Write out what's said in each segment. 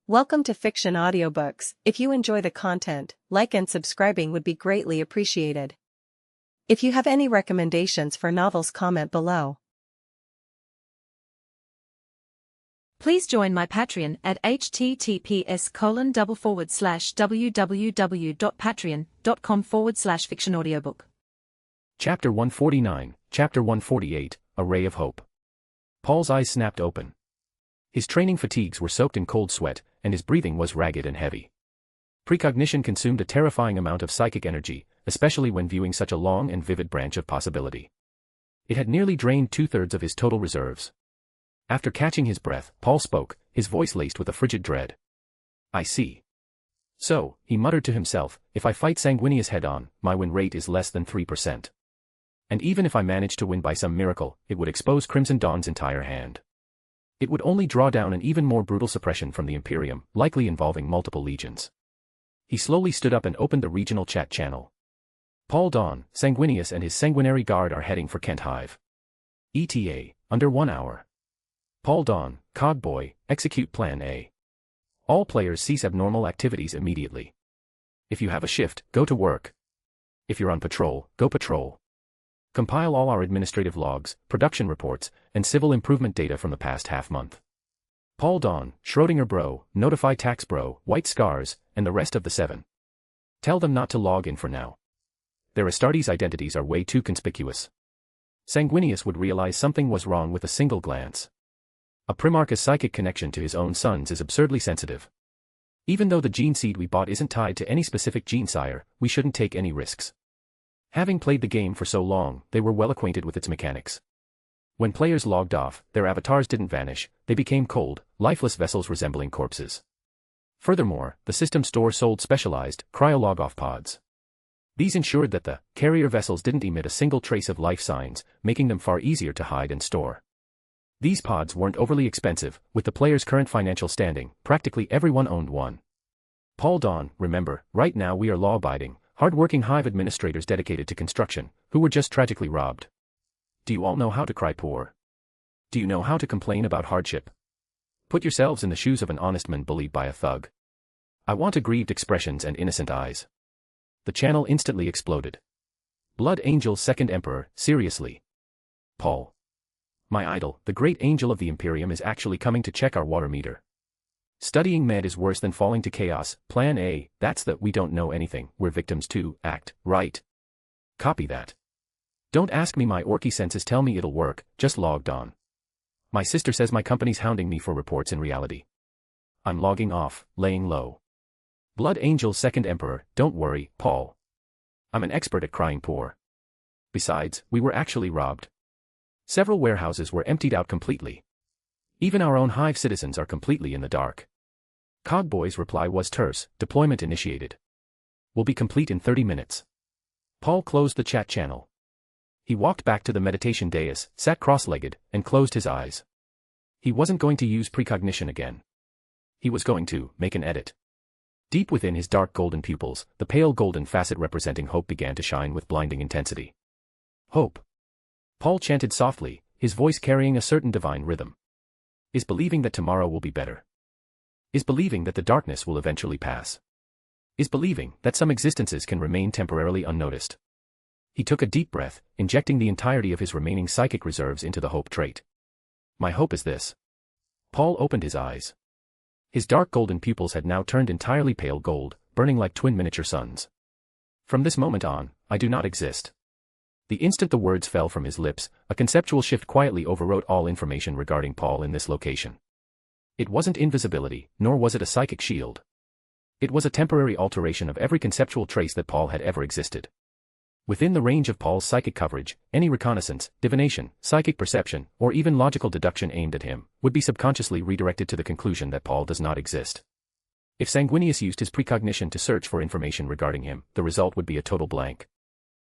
Welcome to Fiction Audiobooks. If you enjoy the content, like and subscribing would be greatly appreciated. If you have any recommendations for novels, comment below. Please join my Patreon at https://www.patreon.com/fictionaudiobook. Chapter 149, Chapter 148, A Ray of Hope. Paul's eyes snapped open. His training fatigues were soaked in cold sweat, and his breathing was ragged and heavy. Precognition consumed a terrifying amount of psychic energy, especially when viewing such a long and vivid branch of possibility. It had nearly drained 2/3 of his total reserves. After catching his breath, Paul spoke, his voice laced with a frigid dread. "I see. So," he muttered to himself, "if I fight Sanguinius head-on, my win rate is less than 3%. And even if I managed to win by some miracle, it would expose Crimson Dawn's entire hand. It would only draw down an even more brutal suppression from the Imperium, likely involving multiple legions." He slowly stood up and opened the regional chat channel. "Paul Dawn, Sanguinius and his sanguinary guard are heading for Kent Hive. ETA, under 1 hour. Paul Dawn, Cogboy, execute Plan A. All players cease abnormal activities immediately. If you have a shift, go to work. If you're on patrol, go patrol. Compile all our administrative logs, production reports, and civil improvement data from the past half-month. Paul Dawn, Schrodinger Bro, Notify Tax Bro, White Scars, and the rest of the 7. Tell them not to log in for now. Their Astartes identities are way too conspicuous. Sanguinius would realize something was wrong with a single glance. A Primarch's psychic connection to his own sons is absurdly sensitive. Even though the gene seed we bought isn't tied to any specific gene sire, we shouldn't take any risks. Having played the game for so long, they were well acquainted with its mechanics. When players logged off, their avatars didn't vanish, they became cold, lifeless vessels resembling corpses. Furthermore, the system store sold specialized, cryolog-off pods. These ensured that the carrier vessels didn't emit a single trace of life signs, making them far easier to hide and store. These pods weren't overly expensive, with the player's current financial standing, practically everyone owned one. Paul Dawn, remember, right now we are law-abiding, hard-working hive administrators dedicated to construction, who were just tragically robbed. Do you all know how to cry poor? Do you know how to complain about hardship? Put yourselves in the shoes of an honest man bullied by a thug. I want aggrieved expressions and innocent eyes." The channel instantly exploded. "Blood Angel Second Emperor, seriously? Paul. My idol, the great angel of the Imperium is actually coming to check our water meter. Studying med is worse than falling to chaos. Plan A, that's the we don't know anything, we're victims too, act, right? Copy that. Don't ask me, my orky senses tell me it'll work, just logged on. My sister says my company's hounding me for reports in reality. I'm logging off, laying low. Blood Angel Second Emperor, don't worry, Paul. I'm an expert at crying poor. Besides, we were actually robbed. Several warehouses were emptied out completely. Even our own hive citizens are completely in the dark." Cogboy's reply was terse, "Deployment initiated. Will be complete in 30 minutes. Paul closed the chat channel. He walked back to the meditation dais, sat cross-legged, and closed his eyes. He wasn't going to use precognition again. He was going to make an edit. Deep within his dark golden pupils, the pale golden facet representing hope began to shine with blinding intensity. "Hope," Paul chanted softly, his voice carrying a certain divine rhythm. "Is believing that tomorrow will be better. Is believing that the darkness will eventually pass. Is believing that some existences can remain temporarily unnoticed." He took a deep breath, injecting the entirety of his remaining psychic reserves into the hope trait. "My hope is this." Paul opened his eyes. His dark golden pupils had now turned entirely pale gold, burning like twin miniature suns. "From this moment on, I do not exist." The instant the words fell from his lips, a conceptual shift quietly overwrote all information regarding Paul in this location. It wasn't invisibility, nor was it a psychic shield. It was a temporary alteration of every conceptual trace that Paul had ever existed. Within the range of Paul's psychic coverage, any reconnaissance, divination, psychic perception, or even logical deduction aimed at him, would be subconsciously redirected to the conclusion that Paul does not exist. If Sanguinius used his precognition to search for information regarding him, the result would be a total blank.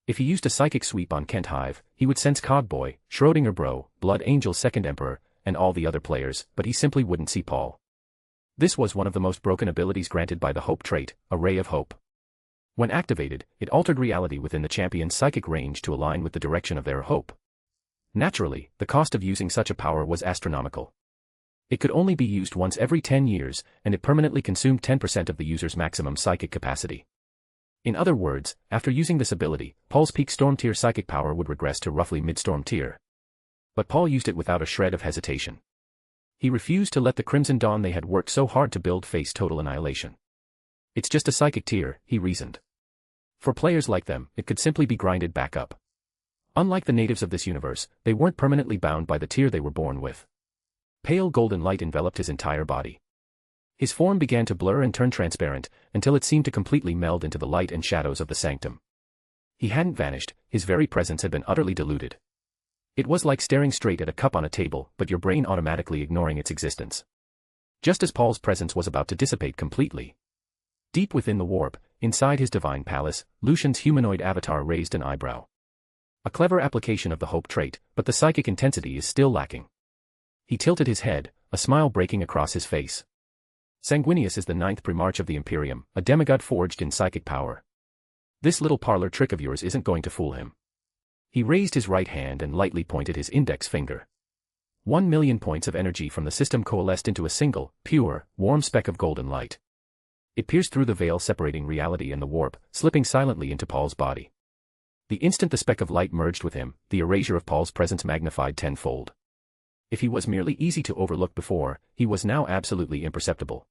If he used a psychic sweep on Kent Hive, he would sense Cogboy, Schrodinger Bro, Blood Angel Second Emperor, and all the other players, but he simply wouldn't see Paul. This was one of the most broken abilities granted by the Hope trait, a Ray of Hope. When activated, it altered reality within the champion's psychic range to align with the direction of their hope. Naturally, the cost of using such a power was astronomical. It could only be used once every 10 years, and it permanently consumed 10% of the user's maximum psychic capacity. In other words, after using this ability, Paul's peak storm tier psychic power would regress to roughly mid-storm tier. But Paul used it without a shred of hesitation. He refused to let the Crimson Dawn they had worked so hard to build face total annihilation. It's just a psychic tier, he reasoned. For players like them, it could simply be grinded back up. Unlike the natives of this universe, they weren't permanently bound by the tier they were born with. Pale golden light enveloped his entire body. His form began to blur and turn transparent, until it seemed to completely meld into the light and shadows of the sanctum. He hadn't vanished, his very presence had been utterly diluted. It was like staring straight at a cup on a table, but your brain automatically ignoring its existence. Just as Paul's presence was about to dissipate completely. Deep within the warp, inside his divine palace, Lucian's humanoid avatar raised an eyebrow. A clever application of the hope trait, but the psychic intensity is still lacking. He tilted his head, a smile breaking across his face. Sanguinius is the 9th Primarch of the Imperium, a demigod forged in psychic power. This little parlor trick of yours isn't going to fool him. He raised his right hand and lightly pointed his index finger. 1,000,000 points of energy from the system coalesced into a single, pure, warm speck of golden light. It pierced through the veil separating reality and the warp, slipping silently into Paul's body. The instant the speck of light merged with him, the erasure of Paul's presence magnified tenfold. If he was merely easy to overlook before, he was now absolutely imperceptible.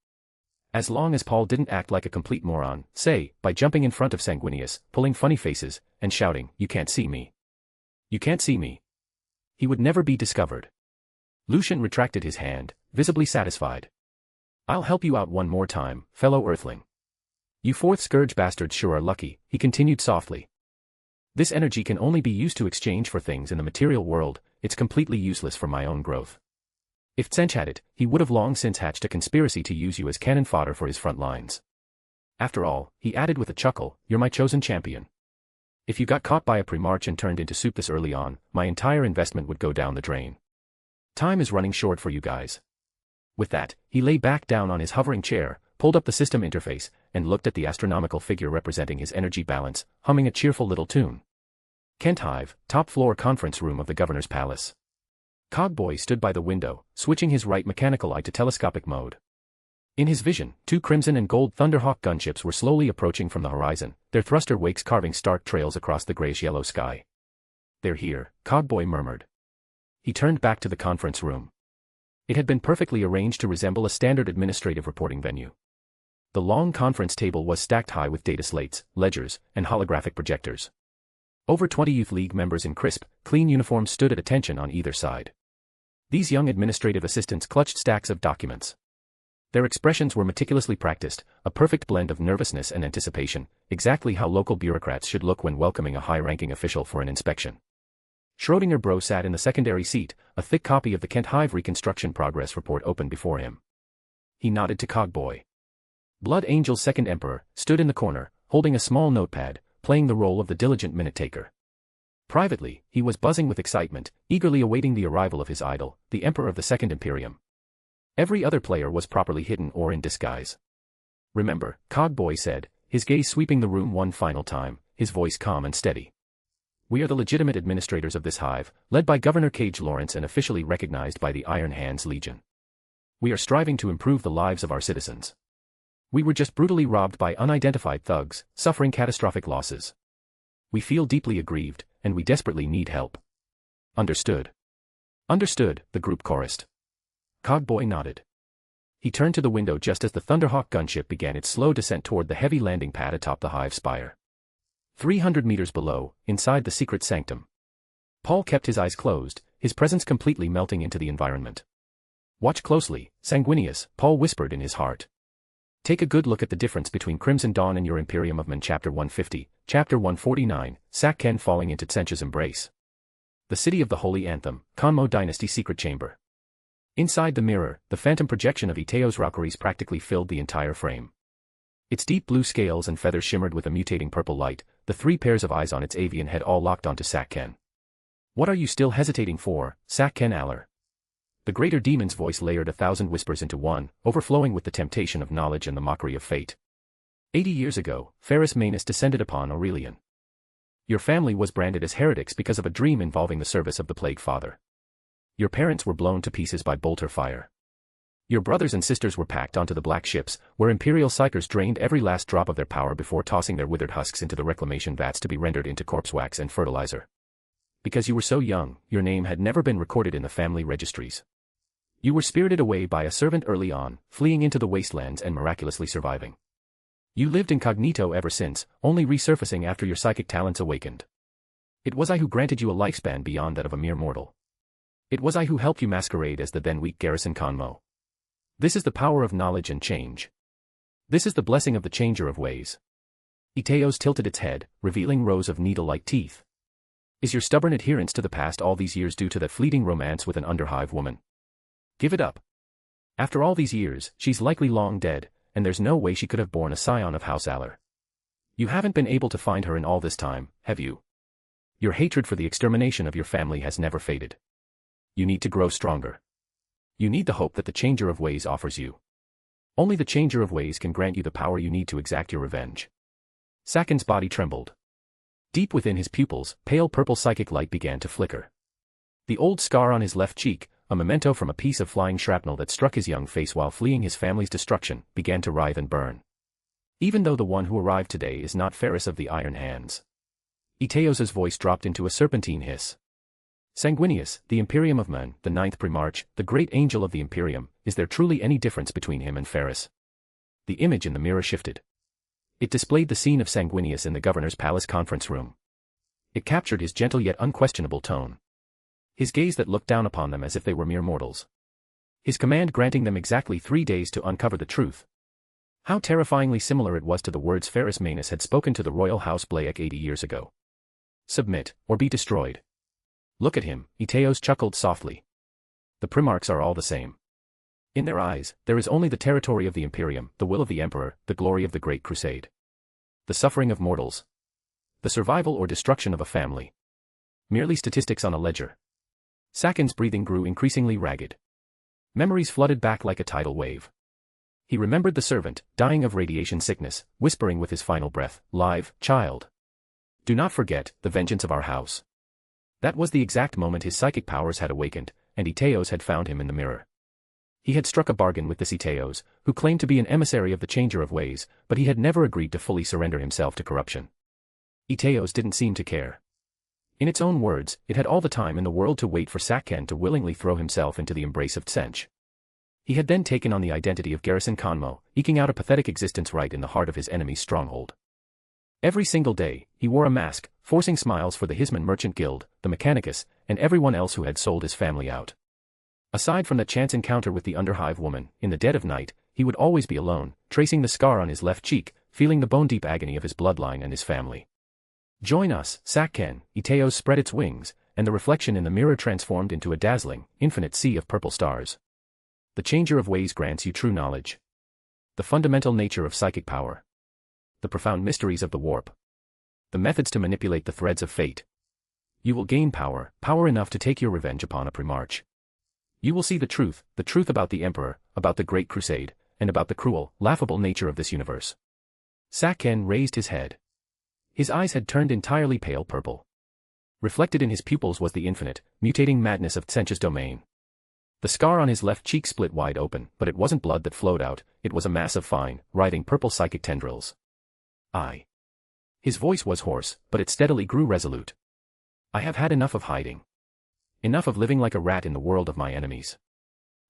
As long as Paul didn't act like a complete moron, say, by jumping in front of Sanguinius, pulling funny faces, and shouting, "You can't see me. You can't see me," he would never be discovered. Lucian retracted his hand, visibly satisfied. "I'll help you out one more time, fellow Earthling. You fourth scourge bastards sure are lucky," he continued softly. "This energy can only be used to exchange for things in the material world, it's completely useless for my own growth. If Tsench had it, he would have long since hatched a conspiracy to use you as cannon fodder for his front lines. After all," he added with a chuckle, "you're my chosen champion. If you got caught by a Primarch and turned into soup this early on, my entire investment would go down the drain. Time is running short for you guys." With that, he lay back down on his hovering chair, pulled up the system interface, and looked at the astronomical figure representing his energy balance, humming a cheerful little tune. Kent Hive, top-floor conference room of the governor's palace. Cogboy stood by the window, switching his right mechanical eye to telescopic mode. In his vision, 2 crimson and gold Thunderhawk gunships were slowly approaching from the horizon, their thruster wakes carving stark trails across the grayish-yellow sky. "They're here," Cogboy murmured. He turned back to the conference room. It had been perfectly arranged to resemble a standard administrative reporting venue. The long conference table was stacked high with data slates, ledgers, and holographic projectors. Over 20 Youth League members in crisp, clean uniforms stood at attention on either side. These young administrative assistants clutched stacks of documents. Their expressions were meticulously practiced, a perfect blend of nervousness and anticipation, exactly how local bureaucrats should look when welcoming a high-ranking official for an inspection. Schrödinger Bro sat in the secondary seat, a thick copy of the Kent Hive Reconstruction Progress Report open before him. He nodded to Cogboy. Blood Angel's second emperor stood in the corner, holding a small notepad, playing the role of the diligent minute-taker. Privately, he was buzzing with excitement, eagerly awaiting the arrival of his idol, the Emperor of the Second Imperium. Every other player was properly hidden or in disguise. "Remember," Cogboy said, his gaze sweeping the room one final time, his voice calm and steady. "We are the legitimate administrators of this hive, led by Governor Cage Lawrence and officially recognized by the Iron Hands Legion. We are striving to improve the lives of our citizens. We were just brutally robbed by unidentified thugs, suffering catastrophic losses. We feel deeply aggrieved, and we desperately need help." "Understood." "Understood," the group chorused. Cogboy nodded. He turned to the window just as the Thunderhawk gunship began its slow descent toward the heavy landing pad atop the hive spire. 300 meters below, inside the secret sanctum. Paul kept his eyes closed, his presence completely melting into the environment. "Watch closely, Sanguinius," Paul whispered in his heart. "Take a good look at the difference between Crimson Dawn and your Imperium of Men. Chapter 150, Chapter 149, Sak-Ken falling into Tsench's embrace. The City of the Holy Anthem, Kanmo Dynasty Secret Chamber. Inside the mirror, the phantom projection of Iteo's Rauqueries practically filled the entire frame. Its deep blue scales and feathers shimmered with a mutating purple light, the 3 pairs of eyes on its avian head all locked onto Sak-Ken. "What are you still hesitating for, Sak-Ken Aller?" The greater demon's voice layered 1,000 whispers into one, overflowing with the temptation of knowledge and the mockery of fate. 80 years ago, Ferrus Manus descended upon Aurelian. Your family was branded as heretics because of a dream involving the service of the Plague Father. Your parents were blown to pieces by bolter fire. Your brothers and sisters were packed onto the black ships, where imperial psychers drained every last drop of their power before tossing their withered husks into the reclamation vats to be rendered into corpse wax and fertilizer. Because you were so young, your name had never been recorded in the family registries. You were spirited away by a servant early on, fleeing into the wastelands and miraculously surviving. You lived incognito ever since, only resurfacing after your psychic talents awakened. It was I who granted you a lifespan beyond that of a mere mortal. It was I who helped you masquerade as the then weak Garrison Conmo. This is the power of knowledge and change. This is the blessing of the changer of ways. Iteos tilted its head, revealing rows of needle-like teeth. Is your stubborn adherence to the past all these years due to that fleeting romance with an underhive woman? Give it up. After all these years, she's likely long dead, and there's no way she could have borne a scion of House Aller. You haven't been able to find her in all this time, have you? Your hatred for the extermination of your family has never faded. You need to grow stronger. You need the hope that the Changer of Ways offers you. Only the Changer of Ways can grant you the power you need to exact your revenge. Sakin's body trembled. Deep within his pupils, pale purple psychic light began to flicker. The old scar on his left cheek, a memento from a piece of flying shrapnel that struck his young face while fleeing his family's destruction, began to writhe and burn. Even though the one who arrived today is not Ferris of the Iron Hands. Iteos' voice dropped into a serpentine hiss. Sanguinius, the Imperium of Men, the 9th Primarch, the great angel of the Imperium, is there truly any difference between him and Ferris? The image in the mirror shifted. It displayed the scene of Sanguinius in the governor's palace conference room. It captured his gentle yet unquestionable tone. His gaze that looked down upon them as if they were mere mortals. His command granting them exactly 3 days to uncover the truth. How terrifyingly similar it was to the words Ferris Manus had spoken to the royal house Blaek 80 years ago. Submit, or be destroyed. Look at him, Iteos chuckled softly. The Primarchs are all the same. In their eyes, there is only the territory of the Imperium, the will of the Emperor, the glory of the Great Crusade. The suffering of mortals. The survival or destruction of a family. Merely statistics on a ledger. Sakin's breathing grew increasingly ragged. Memories flooded back like a tidal wave. He remembered the servant, dying of radiation sickness, whispering with his final breath, "Live, child. Do not forget, the vengeance of our house." That was the exact moment his psychic powers had awakened, and Iteos had found him in the mirror. He had struck a bargain with this Iteos, who claimed to be an emissary of the Changer of Ways, but he had never agreed to fully surrender himself to corruption. Iteos didn't seem to care. In its own words, it had all the time in the world to wait for Saken to willingly throw himself into the embrace of Tsench. He had then taken on the identity of Garrison Conmo, eking out a pathetic existence right in the heart of his enemy's stronghold. Every single day, he wore a mask, forcing smiles for the Hisman Merchant Guild, the Mechanicus, and everyone else who had sold his family out. Aside from that chance encounter with the underhive woman, in the dead of night, he would always be alone, tracing the scar on his left cheek, feeling the bone-deep agony of his bloodline and his family. Join us, Saken, Iteos spread its wings, and the reflection in the mirror transformed into a dazzling, infinite sea of purple stars. The Changer of Ways grants you true knowledge. The fundamental nature of psychic power. The profound mysteries of the warp. The methods to manipulate the threads of fate. You will gain power, power enough to take your revenge upon a Primarch. You will see the truth about the Emperor, about the Great Crusade, and about the cruel, laughable nature of this universe. Saken raised his head. His eyes had turned entirely pale purple. Reflected in his pupils was the infinite, mutating madness of Tsench's domain. The scar on his left cheek split wide open, but it wasn't blood that flowed out, it was a mass of fine, writhing purple psychic tendrils. His voice was hoarse, but it steadily grew resolute. I have had enough of hiding. Enough of living like a rat in the world of my enemies.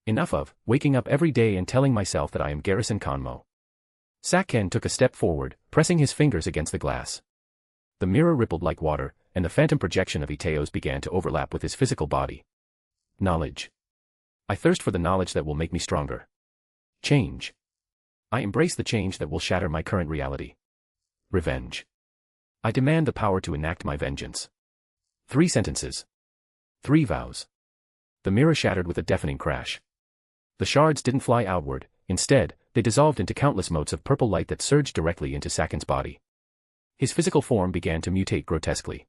Enough of waking up every day and telling myself that I am Garrison Conmo. Saken took a step forward, pressing his fingers against the glass. The mirror rippled like water, and the phantom projection of Iteos began to overlap with his physical body. Knowledge. I thirst for the knowledge that will make me stronger. Change. I embrace the change that will shatter my current reality. Revenge. I demand the power to enact my vengeance. 3 sentences. 3 vows. The mirror shattered with a deafening crash. The shards didn't fly outward, instead, they dissolved into countless motes of purple light that surged directly into Saken's body. His physical form began to mutate grotesquely.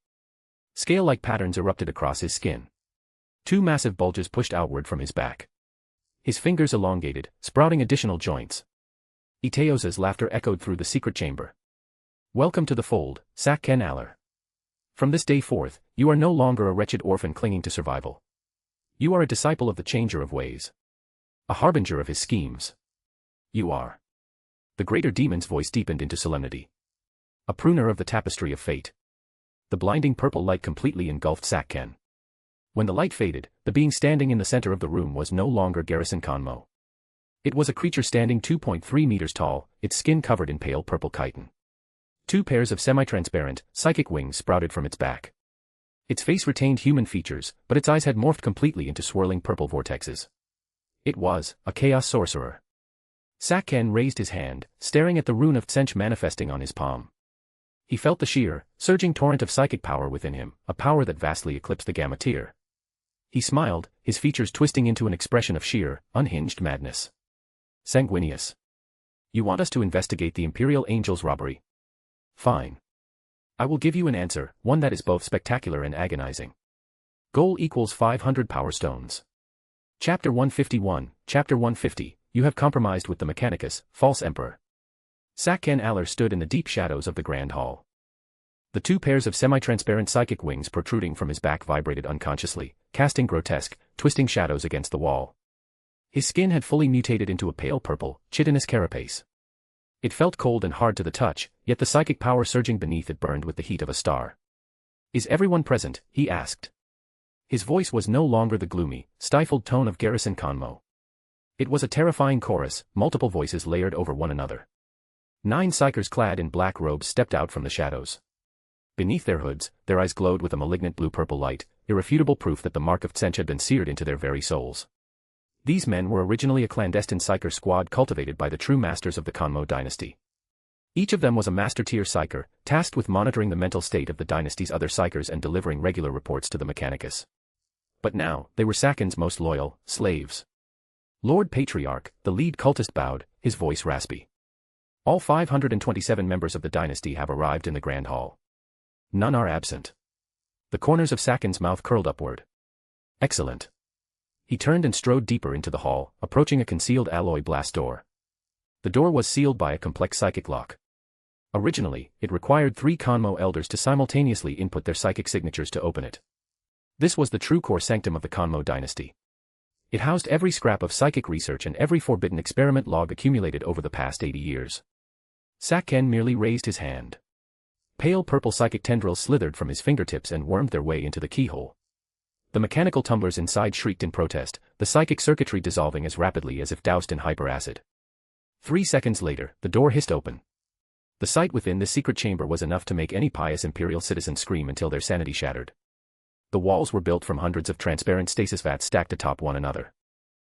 Scale-like patterns erupted across his skin. 2 massive bulges pushed outward from his back. His fingers elongated, sprouting additional joints. Iteos' laughter echoed through the secret chamber. Welcome to the fold, Saken Aller. From this day forth, you are no longer a wretched orphan clinging to survival. You are a disciple of the Changer of Ways. a harbinger of his schemes. You are. The greater demon's voice deepened into solemnity. A pruner of the tapestry of fate. The blinding purple light completely engulfed Sakken. When the light faded, the being standing in the center of the room was no longer Garrison Kanmo. It was a creature standing 2.3 meters tall, its skin covered in pale purple chitin. 2 pairs of semi-transparent, psychic wings sprouted from its back. Its face retained human features, but its eyes had morphed completely into swirling purple vortexes. It was a chaos sorcerer. Sakken raised his hand, staring at the rune of Tsench manifesting on his palm. He felt the sheer, surging torrent of psychic power within him, a power that vastly eclipsed the Gamma tier. He smiled, his features twisting into an expression of sheer, unhinged madness. Sanguinius. You want us to investigate the Imperial Angel's robbery? Fine. I will give you an answer, one that is both spectacular and agonizing. Goal equals 500 power stones. Chapter 151, Chapter 150, You have compromised with the Mechanicus, false emperor. Sakken Aller stood in the deep shadows of the Grand Hall. The 2 pairs of semi-transparent psychic wings protruding from his back vibrated unconsciously, casting grotesque, twisting shadows against the wall. His skin had fully mutated into a pale purple, chitinous carapace. It felt cold and hard to the touch, yet the psychic power surging beneath it burned with the heat of a star. Is everyone present? He asked. His voice was no longer the gloomy, stifled tone of Garrison Kanmo. It was a terrifying chorus, multiple voices layered over one another. 9 psychers clad in black robes stepped out from the shadows. Beneath their hoods, their eyes glowed with a malignant blue-purple light, irrefutable proof that the mark of Tsench had been seared into their very souls. These men were originally a clandestine psyker squad cultivated by the true masters of the Kanmo dynasty. Each of them was a master-tier psyker, tasked with monitoring the mental state of the dynasty's other psykers and delivering regular reports to the Mechanicus. But now, they were Sakken's most loyal slaves. Lord Patriarch, the lead cultist bowed, his voice raspy. All 527 members of the dynasty have arrived in the Grand Hall. None are absent. The corners of Sakken's mouth curled upward. Excellent. He turned and strode deeper into the hall, approaching a concealed alloy blast door. The door was sealed by a complex psychic lock. Originally, it required 3 Kanmo elders to simultaneously input their psychic signatures to open it. This was the true core sanctum of the Kanmo dynasty. It housed every scrap of psychic research and every forbidden experiment log accumulated over the past 80 years. Sakken merely raised his hand. Pale purple psychic tendrils slithered from his fingertips and wormed their way into the keyhole. The mechanical tumblers inside shrieked in protest, the psychic circuitry dissolving as rapidly as if doused in hyperacid. 3 seconds later, the door hissed open. The sight within this secret chamber was enough to make any pious imperial citizen scream until their sanity shattered. The walls were built from hundreds of transparent stasis vats stacked atop one another.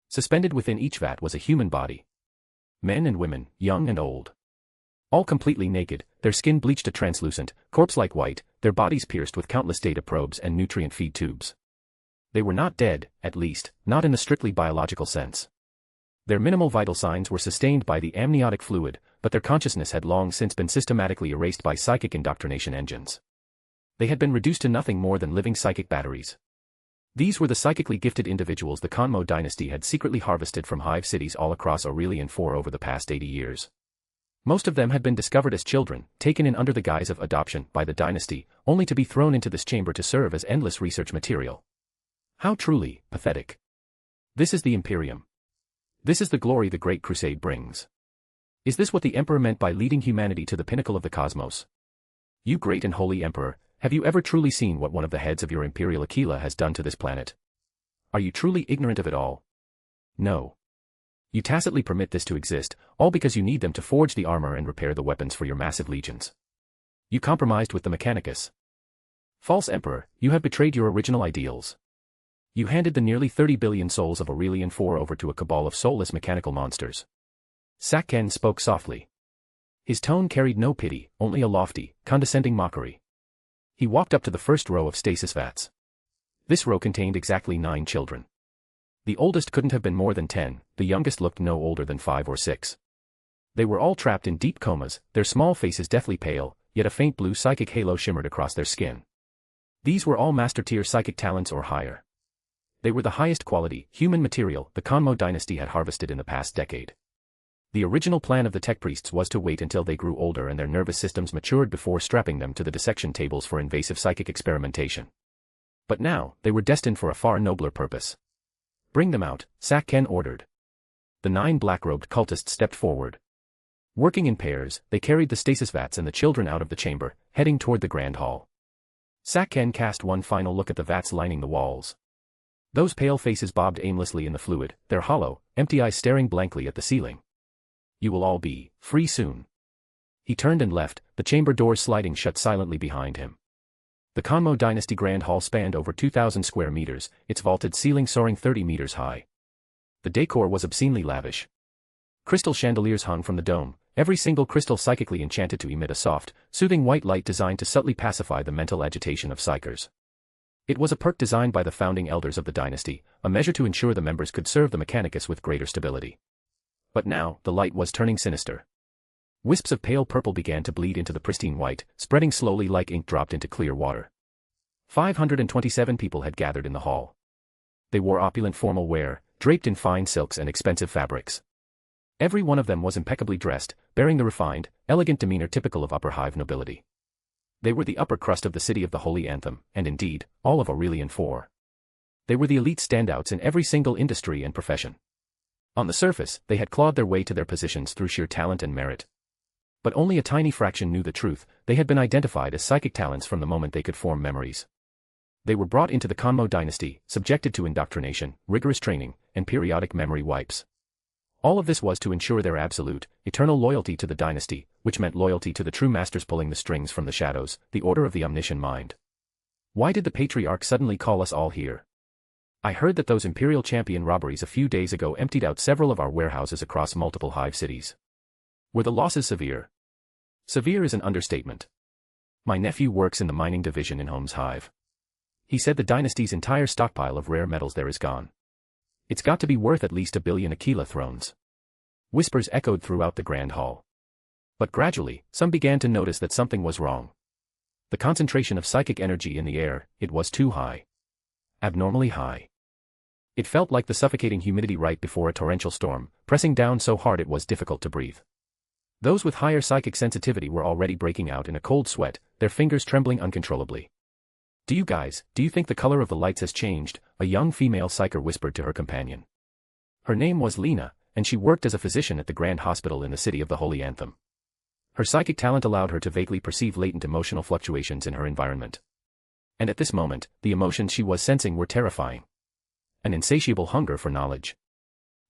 Suspended within each vat was a human body. Men and women, young and old. All completely naked, their skin bleached a translucent, corpse-like white, their bodies pierced with countless data probes and nutrient feed tubes. They were not dead, at least, not in the strictly biological sense. Their minimal vital signs were sustained by the amniotic fluid, but their consciousness had long since been systematically erased by psychic indoctrination engines. They had been reduced to nothing more than living psychic batteries. These were the psychically gifted individuals the Kanmo dynasty had secretly harvested from hive cities all across Aurelian 4 over the past 80 years. Most of them had been discovered as children, taken in under the guise of adoption by the dynasty, only to be thrown into this chamber to serve as endless research material. How truly pathetic. This is the Imperium. This is the glory the Great Crusade brings. Is this what the Emperor meant by leading humanity to the pinnacle of the cosmos? You great and holy Emperor, have you ever truly seen what one of the heads of your Imperial Aquila has done to this planet? Are you truly ignorant of it all? No. You tacitly permit this to exist, all because you need them to forge the armor and repair the weapons for your massive legions. You compromised with the Mechanicus. False Emperor, you have betrayed your original ideals. You handed the nearly 30 billion souls of Aurelian 4 over to a cabal of soulless mechanical monsters. Sakken spoke softly. His tone carried no pity, only a lofty, condescending mockery. He walked up to the first row of stasis vats. This row contained exactly 9 children. The oldest couldn't have been more than 10, the youngest looked no older than 5 or 6. They were all trapped in deep comas, their small faces deathly pale, yet a faint blue psychic halo shimmered across their skin. These were all master-tier psychic talents or higher. They were the highest quality, human material the Kanmo dynasty had harvested in the past decade. The original plan of the tech priests was to wait until they grew older and their nervous systems matured before strapping them to the dissection tables for invasive psychic experimentation. But now, they were destined for a far nobler purpose. Bring them out, Sakken ordered. The 9 black-robed cultists stepped forward. Working in pairs, they carried the stasis vats and the children out of the chamber, heading toward the grand hall. Sakken cast one final look at the vats lining the walls. Those pale faces bobbed aimlessly in the fluid, their hollow, empty eyes staring blankly at the ceiling. You will all be free soon. He turned and left, the chamber doors sliding shut silently behind him. The Kanmo Dynasty Grand Hall spanned over 2,000 square meters, its vaulted ceiling soaring 30 meters high. The decor was obscenely lavish. Crystal chandeliers hung from the dome, every single crystal psychically enchanted to emit a soft, soothing white light designed to subtly pacify the mental agitation of psychers. It was a perk designed by the founding elders of the dynasty, a measure to ensure the members could serve the Mechanicus with greater stability. But now, the light was turning sinister. Wisps of pale purple began to bleed into the pristine white, spreading slowly like ink dropped into clear water. 527 people had gathered in the hall. They wore opulent formal wear, draped in fine silks and expensive fabrics. Every one of them was impeccably dressed, bearing the refined, elegant demeanor typical of upper hive nobility. They were the upper crust of the city of the Holy Anthem, and indeed, all of Aurelian IV. They were the elite standouts in every single industry and profession. On the surface, they had clawed their way to their positions through sheer talent and merit. But only a tiny fraction knew the truth. They had been identified as psychic talents from the moment they could form memories. They were brought into the Kanmo dynasty, subjected to indoctrination, rigorous training, and periodic memory wipes. All of this was to ensure their absolute, eternal loyalty to the dynasty, which meant loyalty to the true masters pulling the strings from the shadows, the order of the omniscient mind. Why did the patriarch suddenly call us all here? I heard that those imperial champion robberies a few days ago emptied out several of our warehouses across multiple hive cities. Were the losses severe? Severe is an understatement. My nephew works in the mining division in Holmes Hive. He said the dynasty's entire stockpile of rare metals there is gone. It's got to be worth at least 1 billion Aquila thrones. Whispers echoed throughout the grand hall. But gradually, some began to notice that something was wrong. The concentration of psychic energy in the air, it was too high. Abnormally high. It felt like the suffocating humidity right before a torrential storm, pressing down so hard it was difficult to breathe. Those with higher psychic sensitivity were already breaking out in a cold sweat, their fingers trembling uncontrollably. Do you think the color of the lights has changed? A young female psyker whispered to her companion. Her name was Lena, and she worked as a physician at the Grand Hospital in the city of the Holy Anthem. Her psychic talent allowed her to vaguely perceive latent emotional fluctuations in her environment. And at this moment, the emotions she was sensing were terrifying. An insatiable hunger for knowledge.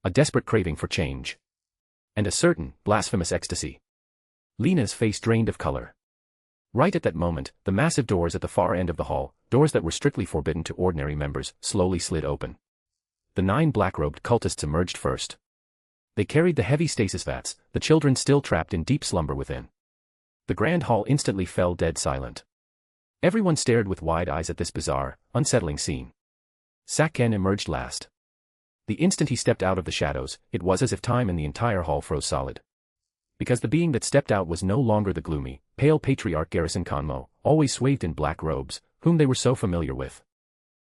A desperate craving for change. And a certain, blasphemous ecstasy. Lena's face drained of color. Right at that moment, the massive doors at the far end of the hall, doors that were strictly forbidden to ordinary members, slowly slid open. The 9 black-robed cultists emerged first. They carried the heavy stasis vats, the children still trapped in deep slumber within. The grand hall instantly fell dead silent. Everyone stared with wide eyes at this bizarre, unsettling scene. Sakken emerged last. The instant he stepped out of the shadows, it was as if time in the entire hall froze solid. Because the being that stepped out was no longer the gloomy, pale patriarch Garrison Kanmo, always swathed in black robes, whom they were so familiar with.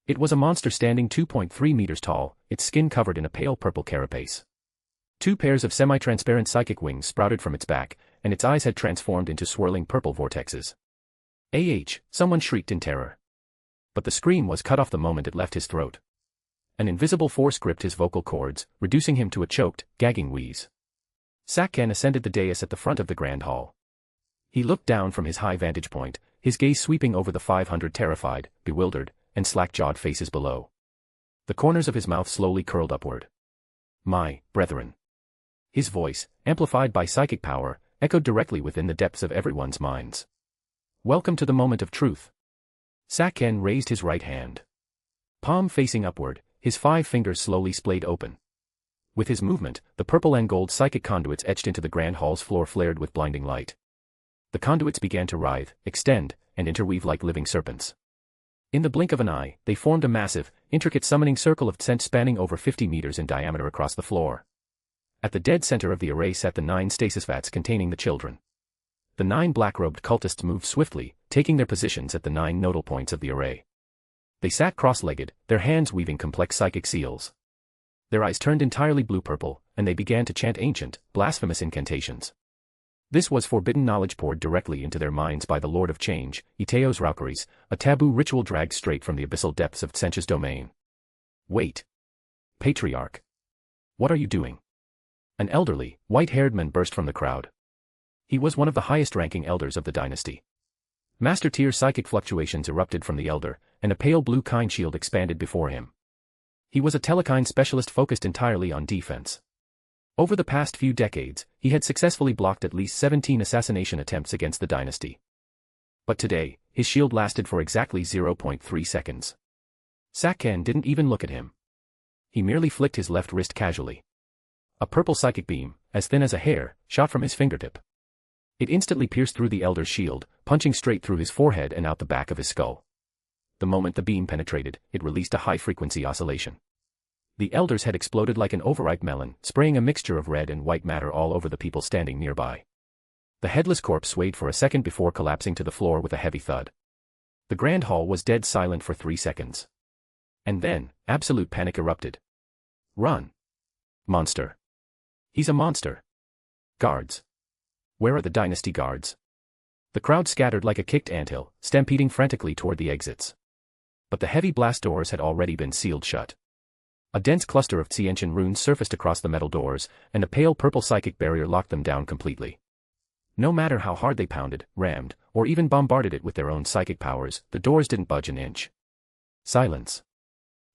It was a monster standing 2.3 meters tall, its skin covered in a pale purple carapace. 2 pairs of semi-transparent psychic wings sprouted from its back, and its eyes had transformed into swirling purple vortexes. Someone shrieked in terror. But the scream was cut off the moment it left his throat. An invisible force gripped his vocal cords, reducing him to a choked, gagging wheeze. Sakken ascended the dais at the front of the grand hall. He looked down from his high vantage point, his gaze sweeping over the 500 terrified, bewildered, and slack-jawed faces below. The corners of his mouth slowly curled upward. My brethren. His voice, amplified by psychic power, echoed directly within the depths of everyone's minds. Welcome to the moment of truth. Sakken raised his right hand. Palm facing upward, his 5 fingers slowly splayed open. With his movement, the purple and gold psychic conduits etched into the grand hall's floor flared with blinding light. The conduits began to writhe, extend, and interweave like living serpents. In the blink of an eye, they formed a massive, intricate summoning circle of scent spanning over 50 meters in diameter across the floor. At the dead center of the array sat the 9 stasis vats containing the children. The 9 black-robed cultists moved swiftly, taking their positions at the 9 nodal points of the array. They sat cross-legged, their hands weaving complex psychic seals. Their eyes turned entirely blue-purple, and they began to chant ancient, blasphemous incantations. This was forbidden knowledge poured directly into their minds by the Lord of Change, Iteos Raukaris, a taboo ritual dragged straight from the abyssal depths of Tsench's domain. Wait. Patriarch. What are you doing? An elderly, white-haired man burst from the crowd. He was one of the highest-ranking elders of the dynasty. Master-tier psychic fluctuations erupted from the elder, and a pale blue kind shield expanded before him. He was a telekine specialist focused entirely on defense. Over the past few decades, he had successfully blocked at least 17 assassination attempts against the dynasty. But today, his shield lasted for exactly 0.3 seconds. Sakken didn't even look at him. He merely flicked his left wrist casually. A purple psychic beam, as thin as a hair, shot from his fingertip. It instantly pierced through the elder's shield, punching straight through his forehead and out the back of his skull. The moment the beam penetrated, it released a high-frequency oscillation. The elder's head exploded like an overripe melon, spraying a mixture of red and white matter all over the people standing nearby. The headless corpse swayed for a second before collapsing to the floor with a heavy thud. The grand hall was dead silent for 3 seconds. And then, absolute panic erupted. Run! Monster! He's a monster! Guards! Where are the dynasty guards? The crowd scattered like a kicked anthill, stampeding frantically toward the exits. But the heavy blast doors had already been sealed shut. A dense cluster of Tsienchen runes surfaced across the metal doors, and a pale purple psychic barrier locked them down completely. No matter how hard they pounded, rammed, or even bombarded it with their own psychic powers, the doors didn't budge an inch. Silence.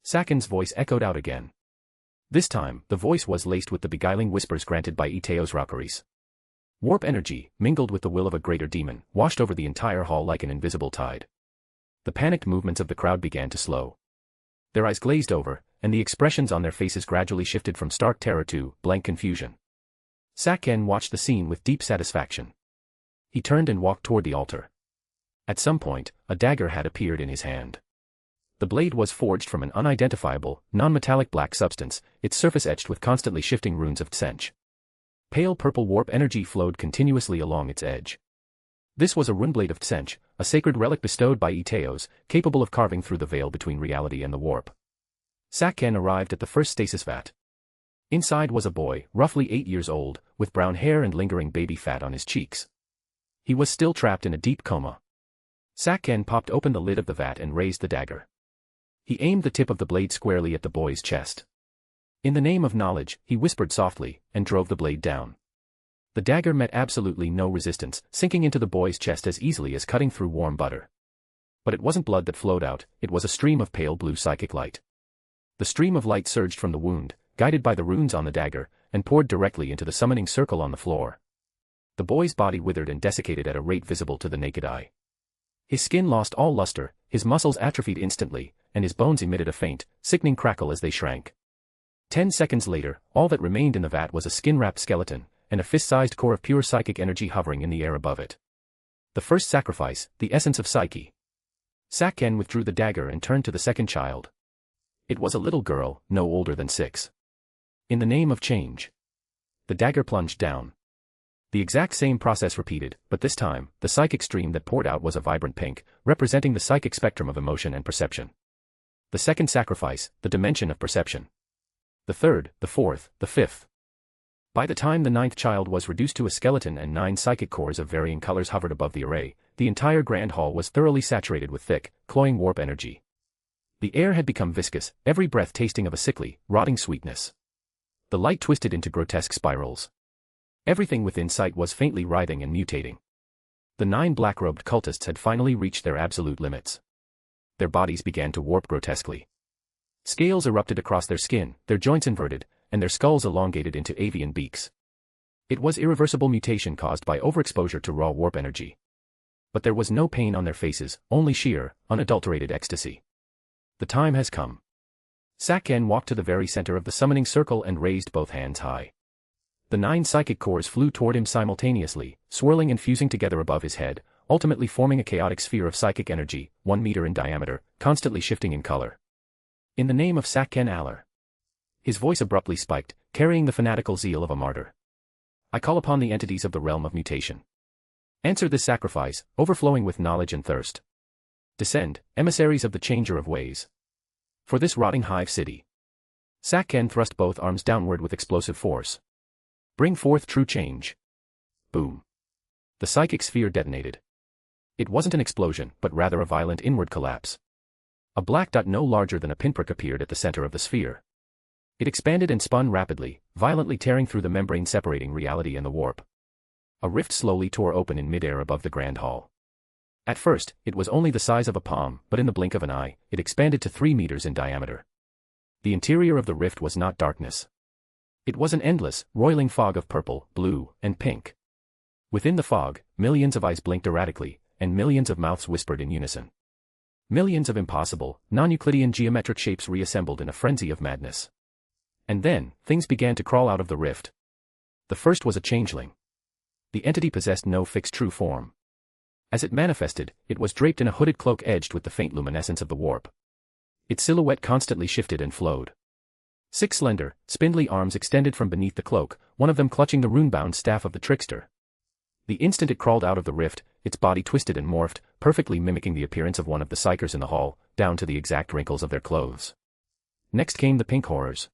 Sakken's voice echoed out again. This time, the voice was laced with the beguiling whispers granted by Iteos Raucaris. Warp energy, mingled with the will of a greater demon, washed over the entire hall like an invisible tide. The panicked movements of the crowd began to slow. Their eyes glazed over, and the expressions on their faces gradually shifted from stark terror to blank confusion. Sakken watched the scene with deep satisfaction. He turned and walked toward the altar. At some point, a dagger had appeared in his hand. The blade was forged from an unidentifiable, non-metallic black substance, its surface etched with constantly shifting runes of Tsench. Pale purple warp energy flowed continuously along its edge. This was a runeblade of Tsench, a sacred relic bestowed by Iteos, capable of carving through the veil between reality and the warp. Sakken arrived at the first stasis vat. Inside was a boy, roughly 8 years old, with brown hair and lingering baby fat on his cheeks. He was still trapped in a deep coma. Sakken popped open the lid of the vat and raised the dagger. He aimed the tip of the blade squarely at the boy's chest. In the name of knowledge, he whispered softly, and drove the blade down. The dagger met absolutely no resistance, sinking into the boy's chest as easily as cutting through warm butter. But it wasn't blood that flowed out, it was a stream of pale blue psychic light. The stream of light surged from the wound, guided by the runes on the dagger, and poured directly into the summoning circle on the floor. The boy's body withered and desiccated at a rate visible to the naked eye. His skin lost all luster, his muscles atrophied instantly, and his bones emitted a faint, sickening crackle as they shrank. 10 seconds later, all that remained in the vat was a skin-wrapped skeleton, and a fist-sized core of pure psychic energy hovering in the air above it. The first sacrifice, the essence of psyche. Sakken withdrew the dagger and turned to the second child. It was a little girl, no older than 6. In the name of change. The dagger plunged down. The exact same process repeated, but this time, the psychic stream that poured out was a vibrant pink, representing the psychic spectrum of emotion and perception. The second sacrifice, the dimension of perception. The third, the fourth, the fifth. By the time the 9th child was reduced to a skeleton and 9 psychic cores of varying colors hovered above the array, the entire grand hall was thoroughly saturated with thick, cloying warp energy. The air had become viscous, every breath tasting of a sickly, rotting sweetness. The light twisted into grotesque spirals. Everything within sight was faintly writhing and mutating. The 9 black-robed cultists had finally reached their absolute limits. Their bodies began to warp grotesquely. Scales erupted across their skin, their joints inverted, and their skulls elongated into avian beaks. It was irreversible mutation caused by overexposure to raw warp energy. But there was no pain on their faces, only sheer, unadulterated ecstasy. The time has come. Sakken walked to the very center of the summoning circle and raised both hands high. The 9 psychic cores flew toward him simultaneously, swirling and fusing together above his head, ultimately forming a chaotic sphere of psychic energy, 1 meter in diameter, constantly shifting in color. In the name of Sakken Aller. His voice abruptly spiked, carrying the fanatical zeal of a martyr. I call upon the entities of the realm of mutation. Answer this sacrifice, overflowing with knowledge and thirst. Descend, emissaries of the changer of ways. For this rotting hive city. Sakken thrust both arms downward with explosive force. Bring forth true change. Boom. The psychic sphere detonated. It wasn't an explosion, but rather a violent inward collapse. A black dot no larger than a pinprick appeared at the center of the sphere. It expanded and spun rapidly, violently tearing through the membrane separating reality and the warp. A rift slowly tore open in midair above the grand hall. At first, it was only the size of a palm, but in the blink of an eye, it expanded to 3 meters in diameter. The interior of the rift was not darkness. It was an endless, roiling fog of purple, blue, and pink. Within the fog, millions of eyes blinked erratically, and millions of mouths whispered in unison. Millions of impossible, non-Euclidean geometric shapes reassembled in a frenzy of madness. And then, things began to crawl out of the rift. The first was a changeling. The entity possessed no fixed true form. As it manifested, it was draped in a hooded cloak edged with the faint luminescence of the warp. Its silhouette constantly shifted and flowed. 6 slender, spindly arms extended from beneath the cloak, one of them clutching the rune-bound staff of the trickster. The instant it crawled out of the rift, its body twisted and morphed, perfectly mimicking the appearance of one of the psychers in the hall, down to the exact wrinkles of their clothes. Next came the pink horrors.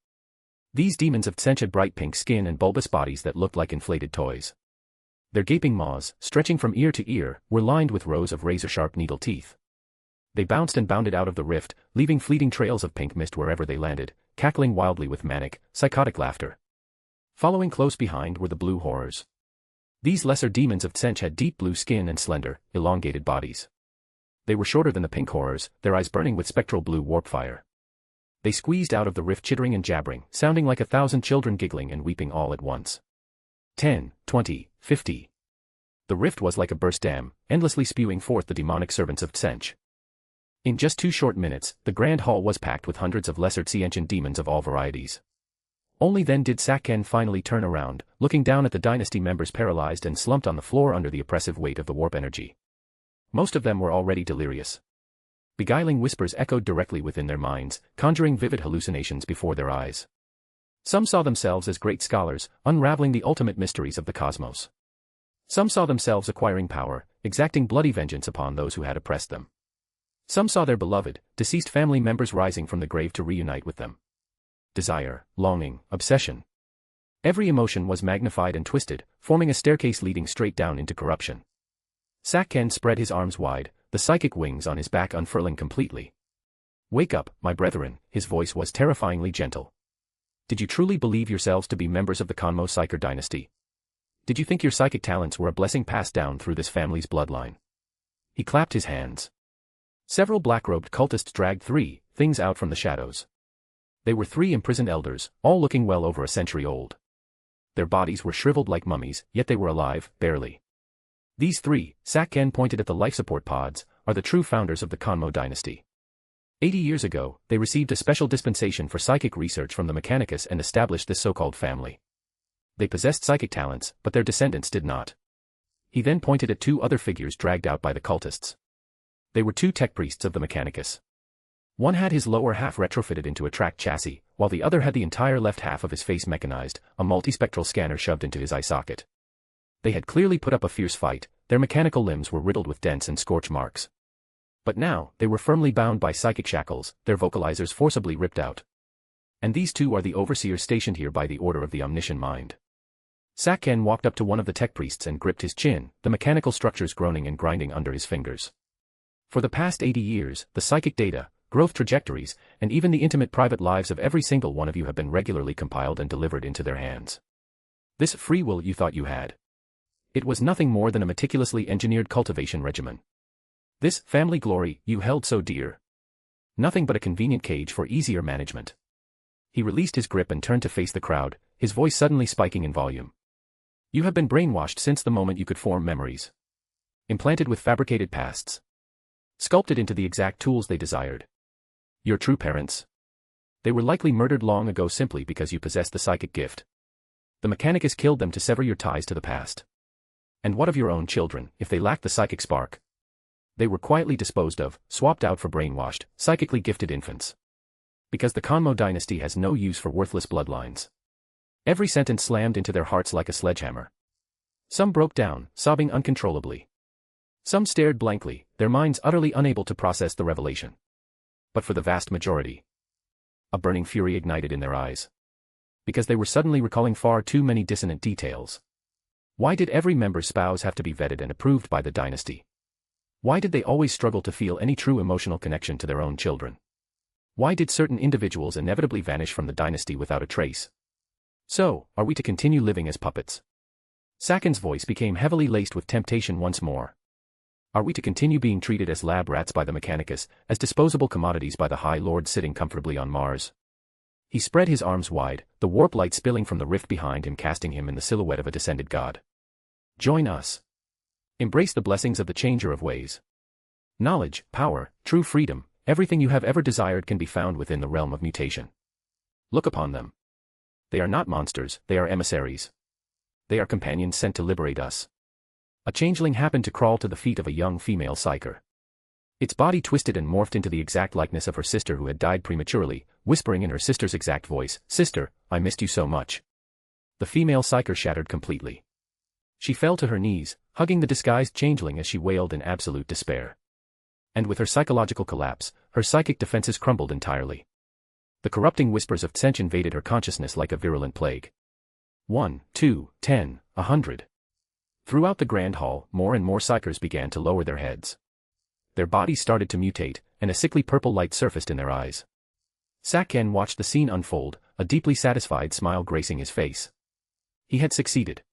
These demons of Tsench had bright pink skin and bulbous bodies that looked like inflated toys. Their gaping maws, stretching from ear to ear, were lined with rows of razor-sharp needle teeth. They bounced and bounded out of the rift, leaving fleeting trails of pink mist wherever they landed, cackling wildly with manic, psychotic laughter. Following close behind were the blue horrors. These lesser demons of Tsench had deep blue skin and slender, elongated bodies. They were shorter than the pink horrors, their eyes burning with spectral blue warp fire. They squeezed out of the rift chittering and jabbering, sounding like 1,000 children giggling and weeping all at once. 10, 20, 50. The rift was like a burst dam, endlessly spewing forth the demonic servants of Tsench. In just 2 short minutes, the grand hall was packed with hundreds of lesser Tsienchen demons of all varieties. Only then did Sakken finally turn around, looking down at the dynasty members paralyzed and slumped on the floor under the oppressive weight of the warp energy. Most of them were already delirious. Beguiling whispers echoed directly within their minds, conjuring vivid hallucinations before their eyes. Some saw themselves as great scholars, unraveling the ultimate mysteries of the cosmos. Some saw themselves acquiring power, exacting bloody vengeance upon those who had oppressed them. Some saw their beloved, deceased family members rising from the grave to reunite with them. Desire, longing, obsession. Every emotion was magnified and twisted, forming a staircase leading straight down into corruption. Sakken spread his arms wide, the psychic wings on his back unfurling completely. "Wake up, my brethren," his voice was terrifyingly gentle. "Did you truly believe yourselves to be members of the Kanmo Psyker dynasty? Did you think your psychic talents were a blessing passed down through this family's bloodline?" He clapped his hands. Several black-robed cultists dragged 3 things out from the shadows. They were 3 imprisoned elders, all looking well over a century old. Their bodies were shriveled like mummies, yet they were alive, barely. These 3, Sakken pointed at the life support pods, are the true founders of the Kanmo dynasty. 80 years ago, they received a special dispensation for psychic research from the Mechanicus and established this so-called family. They possessed psychic talents, but their descendants did not. He then pointed at 2 other figures dragged out by the cultists. They were 2 tech priests of the Mechanicus. One had his lower half retrofitted into a track chassis, while the other had the entire left half of his face mechanized, a multispectral scanner shoved into his eye socket. They had clearly put up a fierce fight, their mechanical limbs were riddled with dents and scorch marks. But now, they were firmly bound by psychic shackles, their vocalizers forcibly ripped out. And these 2 are the overseers stationed here by the order of the omniscient mind. Sakken walked up to one of the tech priests and gripped his chin, the mechanical structures groaning and grinding under his fingers. For the past 80 years, the psychic data, growth trajectories, and even the intimate private lives of every single one of you have been regularly compiled and delivered into their hands. This free will you thought you had. It was nothing more than a meticulously engineered cultivation regimen. This family glory you held so dear. Nothing but a convenient cage for easier management. He released his grip and turned to face the crowd, his voice suddenly spiking in volume. You have been brainwashed since the moment you could form memories. Implanted with fabricated pasts. Sculpted into the exact tools they desired. Your true parents? They were likely murdered long ago simply because you possessed the psychic gift. The Mechanicus killed them to sever your ties to the past. And what of your own children, if they lacked the psychic spark? They were quietly disposed of, swapped out for brainwashed, psychically gifted infants. Because the Kanmo dynasty has no use for worthless bloodlines. Every sentence slammed into their hearts like a sledgehammer. Some broke down, sobbing uncontrollably. Some stared blankly, their minds utterly unable to process the revelation. But for the vast majority, a burning fury ignited in their eyes. Because they were suddenly recalling far too many dissonant details. Why did every member's spouse have to be vetted and approved by the dynasty? Why did they always struggle to feel any true emotional connection to their own children? Why did certain individuals inevitably vanish from the dynasty without a trace? So, are we to continue living as puppets? Sakin's voice became heavily laced with temptation once more. Are we to continue being treated as lab rats by the Mechanicus, as disposable commodities by the High Lord sitting comfortably on Mars? He spread his arms wide, the warp light spilling from the rift behind him, casting him in the silhouette of a descended god. Join us. Embrace the blessings of the changer of ways. Knowledge, power, true freedom, everything you have ever desired can be found within the realm of mutation. Look upon them. They are not monsters, they are emissaries. They are companions sent to liberate us. A changeling happened to crawl to the feet of a young female psyker. Its body twisted and morphed into the exact likeness of her sister who had died prematurely, whispering in her sister's exact voice, "Sister, I missed you so much." The female psyker shattered completely. She fell to her knees, hugging the disguised changeling as she wailed in absolute despair. And with her psychological collapse, her psychic defenses crumbled entirely. The corrupting whispers of Tsench invaded her consciousness like a virulent plague. 1, 2, 10, 100. Throughout the grand hall, more and more psychers began to lower their heads. Their bodies started to mutate, and a sickly purple light surfaced in their eyes. Saken watched the scene unfold, a deeply satisfied smile gracing his face. He had succeeded.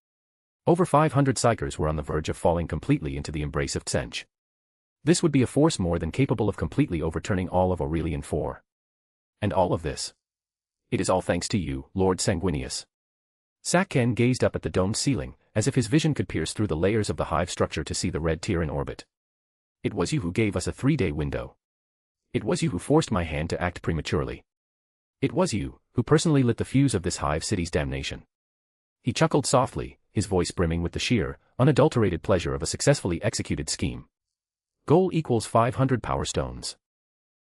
Over 500 psychers were on the verge of falling completely into the embrace of Tsench. This would be a force more than capable of completely overturning all of Aurelian 4. And all of this. It is all thanks to you, Lord Sanguinius. Saken gazed up at the domed ceiling, as if his vision could pierce through the layers of the hive structure to see the red tear in orbit. It was you who gave us a 3-day window. It was you who forced my hand to act prematurely. It was you who personally lit the fuse of this hive city's damnation. He chuckled softly, his voice brimming with the sheer, unadulterated pleasure of a successfully executed scheme. Goal equals 500 power stones.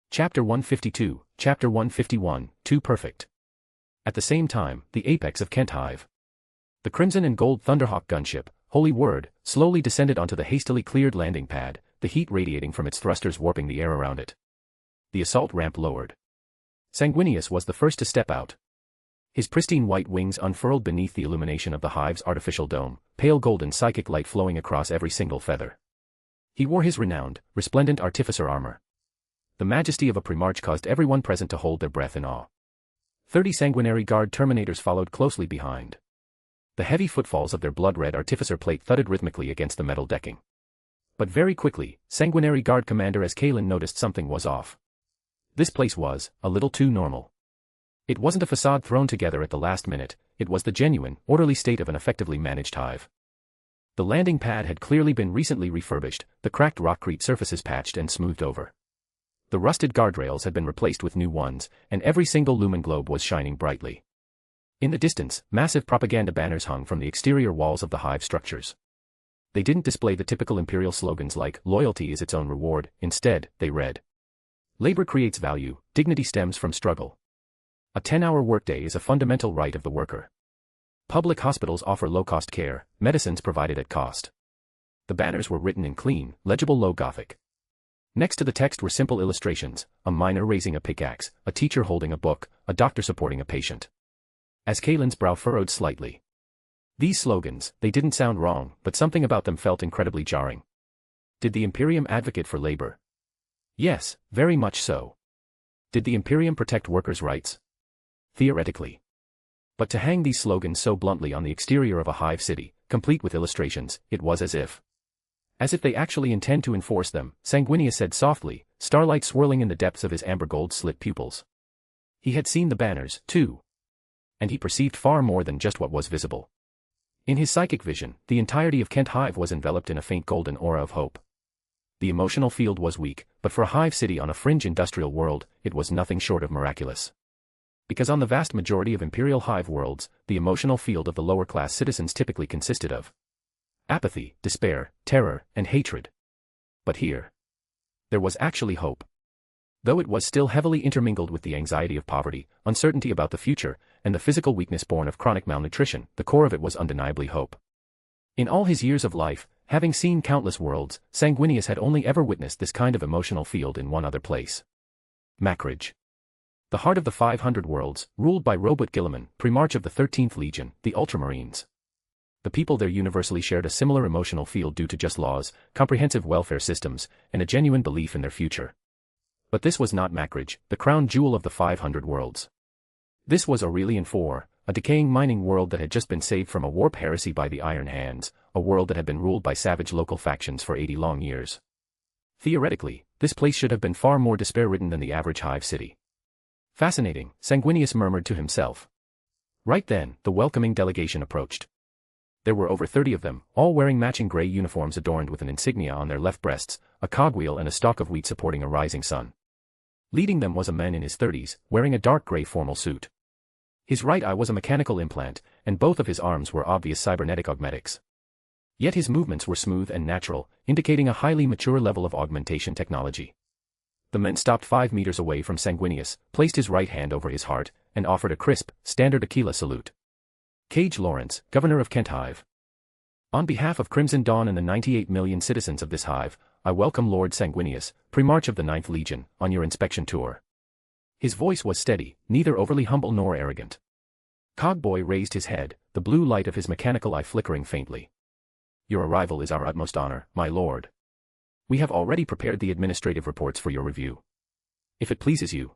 Chapter 152, Chapter 151, Too Perfect. At the same time, the apex of Kent Hive. The crimson and gold Thunderhawk gunship, Holy Word, slowly descended onto the hastily cleared landing pad, the heat radiating from its thrusters warping the air around it. The assault ramp lowered. Sanguinius was the first to step out. His pristine white wings unfurled beneath the illumination of the hive's artificial dome, pale golden psychic light flowing across every single feather. He wore his renowned, resplendent artificer armor. The majesty of a Primarch caused everyone present to hold their breath in awe. 30 sanguinary guard terminators followed closely behind. The heavy footfalls of their blood-red artificer plate thudded rhythmically against the metal decking. But very quickly, Sanguinary Guard Commander Kalen noticed something was off. This place was a little too normal. It wasn't a facade thrown together at the last minute, it was the genuine, orderly state of an effectively managed hive. The landing pad had clearly been recently refurbished, the cracked rockcrete surfaces patched and smoothed over. The rusted guardrails had been replaced with new ones, and every single lumen globe was shining brightly. In the distance, massive propaganda banners hung from the exterior walls of the hive structures. They didn't display the typical imperial slogans like, "Loyalty is its own reward," instead, they read, "Labor creates value, dignity stems from struggle. A 10-hour workday is a fundamental right of the worker. Public hospitals offer low-cost care, medicines provided at cost." The banners were written in clean, legible low Gothic. Next to the text were simple illustrations, a miner raising a pickaxe, a teacher holding a book, a doctor supporting a patient. Kalen's brow furrowed slightly. These slogans, they didn't sound wrong, but something about them felt incredibly jarring. Did the Imperium advocate for labor? Yes, very much so. Did the Imperium protect workers' rights? Theoretically. But to hang these slogans so bluntly on the exterior of a hive city, complete with illustrations, it was as if they actually intend to enforce them, Sanguinius said softly, starlight swirling in the depths of his amber gold slit pupils. He had seen the banners, too. And he perceived far more than just what was visible. In his psychic vision, the entirety of Kent Hive was enveloped in a faint golden aura of hope. The emotional field was weak, but for a hive city on a fringe industrial world, it was nothing short of miraculous. Because on the vast majority of imperial hive worlds, the emotional field of the lower-class citizens typically consisted of apathy, despair, terror, and hatred. But here, there was actually hope. Though it was still heavily intermingled with the anxiety of poverty, uncertainty about the future, and the physical weakness born of chronic malnutrition, the core of it was undeniably hope. In all his years of life, having seen countless worlds, Sanguinius had only ever witnessed this kind of emotional field in one other place. Makridge. The heart of the 500 worlds, ruled by Robot Gilliman, Primarch of the 13th Legion, the Ultramarines. The people there universally shared a similar emotional field due to just laws, comprehensive welfare systems, and a genuine belief in their future. But this was not Macridge, the crown jewel of the 500 worlds. This was Aurelian 4, a decaying mining world that had just been saved from a warp heresy by the Iron Hands, a world that had been ruled by savage local factions for 80 long years. Theoretically, this place should have been far more despair-ridden than the average hive city. Fascinating, Sanguinius murmured to himself. Right then, the welcoming delegation approached. There were over 30 of them, all wearing matching grey uniforms adorned with an insignia on their left breasts, a cogwheel and a stalk of wheat supporting a rising sun. Leading them was a man in his 30s, wearing a dark grey formal suit. His right eye was a mechanical implant, and both of his arms were obvious cybernetic augmetics. Yet his movements were smooth and natural, indicating a highly mature level of augmentation technology. The man stopped 5 meters away from Sanguinius, placed his right hand over his heart, and offered a crisp, standard Aquila salute. Cage Lawrence, Governor of Kent Hive. On behalf of Crimson Dawn and the 98 million citizens of this hive, I welcome Lord Sanguinius, Primarch of the 9th Legion, on your inspection tour. His voice was steady, neither overly humble nor arrogant. Cogboy raised his head, the blue light of his mechanical eye flickering faintly. Your arrival is our utmost honor, my lord. We have already prepared the administrative reports for your review. If it pleases you.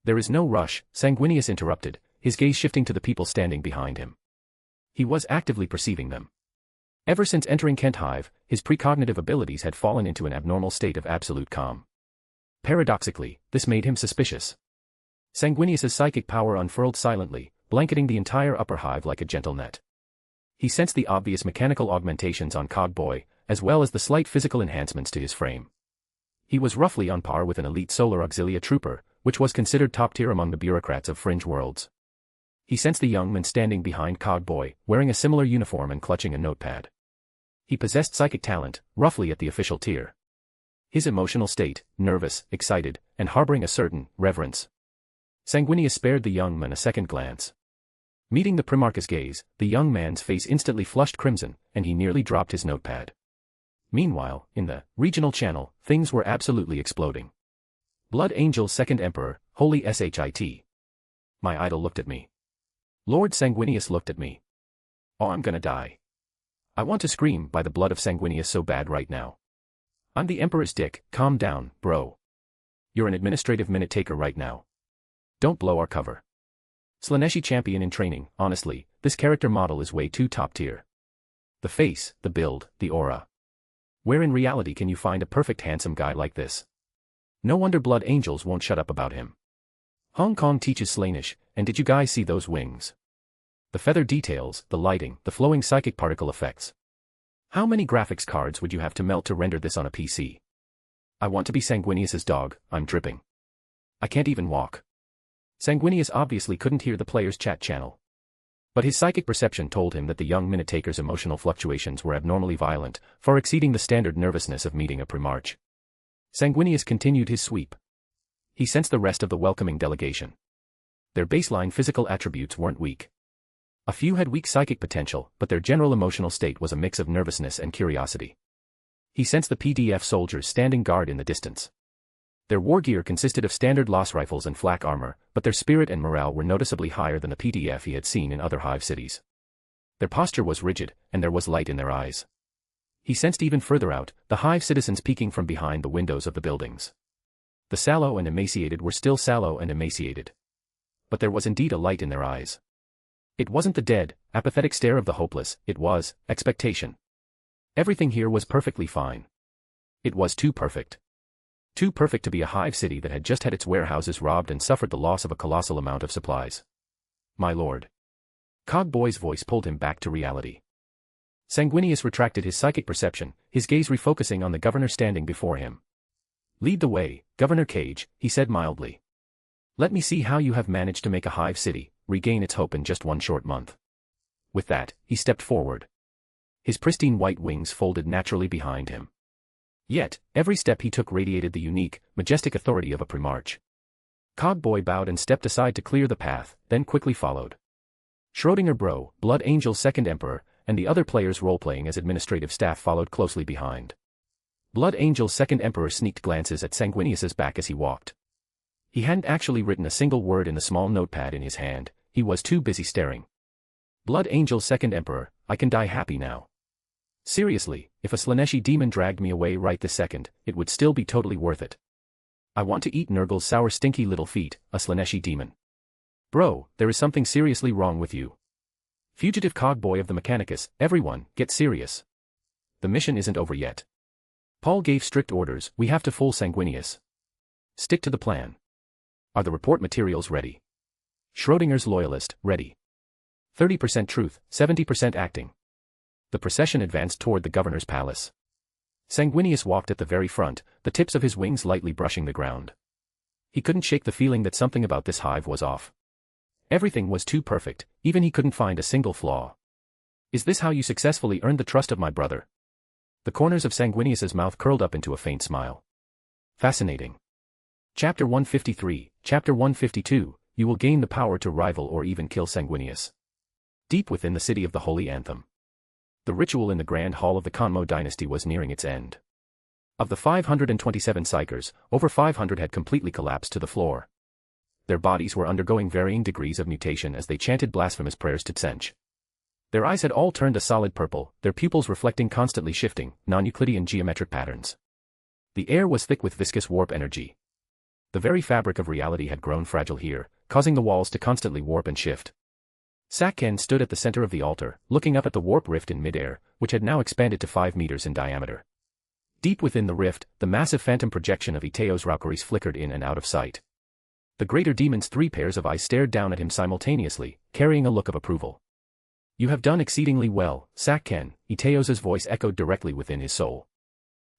There is no rush, Sanguinius interrupted, his gaze shifting to the people standing behind him. He was actively perceiving them. Ever since entering Kent Hive, his precognitive abilities had fallen into an abnormal state of absolute calm. Paradoxically, this made him suspicious. Sanguinius's psychic power unfurled silently, blanketing the entire upper hive like a gentle net. He sensed the obvious mechanical augmentations on Cogboy, as well as the slight physical enhancements to his frame. He was roughly on par with an elite Solar Auxilia trooper, which was considered top tier among the bureaucrats of fringe worlds. He sensed the young man standing behind Cogboy, wearing a similar uniform and clutching a notepad. He possessed psychic talent, roughly at the official tier. His emotional state, nervous, excited, and harboring a certain reverence. Sanguinius spared the young man a second glance. Meeting the Primarch's gaze, the young man's face instantly flushed crimson, and he nearly dropped his notepad. Meanwhile, in the regional channel, things were absolutely exploding. Blood Angel Second Emperor, Holy Shit. My idol looked at me. Lord Sanguinius looked at me. Oh, I'm gonna die. I want to scream by the blood of Sanguinius so bad right now. I'm the Emperor's dick, calm down, bro. You're an administrative minute taker right now. Don't blow our cover. Slaaneshi champion in training, honestly, this character model is way too top tier. The face, the build, the aura. Where in reality can you find a perfect handsome guy like this? No wonder Blood Angels won't shut up about him. Hong Kong teaches Slaanesh, and did you guys see those wings? The feather details, the lighting, the flowing psychic particle effects. How many graphics cards would you have to melt to render this on a PC? I want to be Sanguinius's dog, I'm dripping. I can't even walk. Sanguinius obviously couldn't hear the player's chat channel. But his psychic perception told him that the young minute taker's emotional fluctuations were abnormally violent, far exceeding the standard nervousness of meeting a Primarch. Sanguinius continued his sweep. He sensed the rest of the welcoming delegation. Their baseline physical attributes weren't weak. A few had weak psychic potential, but their general emotional state was a mix of nervousness and curiosity. He sensed the PDF soldiers standing guard in the distance. Their war gear consisted of standard Loss rifles and flak armor, but their spirit and morale were noticeably higher than the PDF he had seen in other hive cities. Their posture was rigid, and there was light in their eyes. He sensed even further out, the hive citizens peeking from behind the windows of the buildings. The sallow and emaciated were still sallow and emaciated. But there was indeed a light in their eyes. It wasn't the dead, apathetic stare of the hopeless, it was expectation. Everything here was perfectly fine. It was too perfect. Too perfect to be a hive city that had just had its warehouses robbed and suffered the loss of a colossal amount of supplies. My lord. Cogboy's voice pulled him back to reality. Sanguinius retracted his psychic perception, his gaze refocusing on the governor standing before him. Lead the way, Governor Cage, he said mildly. Let me see how you have managed to make a hive city regain its hope in just one short month. With that, he stepped forward. His pristine white wings folded naturally behind him. Yet, every step he took radiated the unique, majestic authority of a Primarch. Cogboy bowed and stepped aside to clear the path, then quickly followed. Schrödinger Bro, Blood Angel Second Emperor, and the other players role-playing as administrative staff followed closely behind. Blood Angel Second Emperor sneaked glances at Sanguinius's back as he walked. He hadn't actually written a single word in the small notepad in his hand, he was too busy staring. Blood Angel Second Emperor, I can die happy now. Seriously, if a Slaaneshi demon dragged me away right this second, it would still be totally worth it. I want to eat Nurgle's sour stinky little feet, a Slaaneshi demon. Bro, there is something seriously wrong with you. Fugitive cogboy of the Mechanicus, everyone, get serious. The mission isn't over yet. Paul gave strict orders, we have to fool Sanguinius. Stick to the plan. Are the report materials ready? Schrodinger's loyalist, ready. 30% truth, 70% acting. The procession advanced toward the governor's palace. Sanguinius walked at the very front, the tips of his wings lightly brushing the ground. He couldn't shake the feeling that something about this hive was off. Everything was too perfect, even he couldn't find a single flaw. Is this how you successfully earned the trust of my brother? The corners of Sanguinius's mouth curled up into a faint smile. Fascinating. Chapter 153, Chapter 152, you will gain the power to rival or even kill Sanguinius. Deep within the city of the Holy Anthem. The ritual in the Grand Hall of the Kanmo dynasty was nearing its end. Of the 527 psychers, over 500 had completely collapsed to the floor. Their bodies were undergoing varying degrees of mutation as they chanted blasphemous prayers to Tsench. Their eyes had all turned a solid purple, their pupils reflecting constantly shifting, non-Euclidean geometric patterns. The air was thick with viscous warp energy. The very fabric of reality had grown fragile here, causing the walls to constantly warp and shift. Sakken stood at the center of the altar, looking up at the warp rift in midair, which had now expanded to 5 meters in diameter. Deep within the rift, the massive phantom projection of Iteo's Raukaris flickered in and out of sight. The greater demon's 3 pairs of eyes stared down at him simultaneously, carrying a look of approval. You have done exceedingly well, Sakken, Iteo's voice echoed directly within his soul.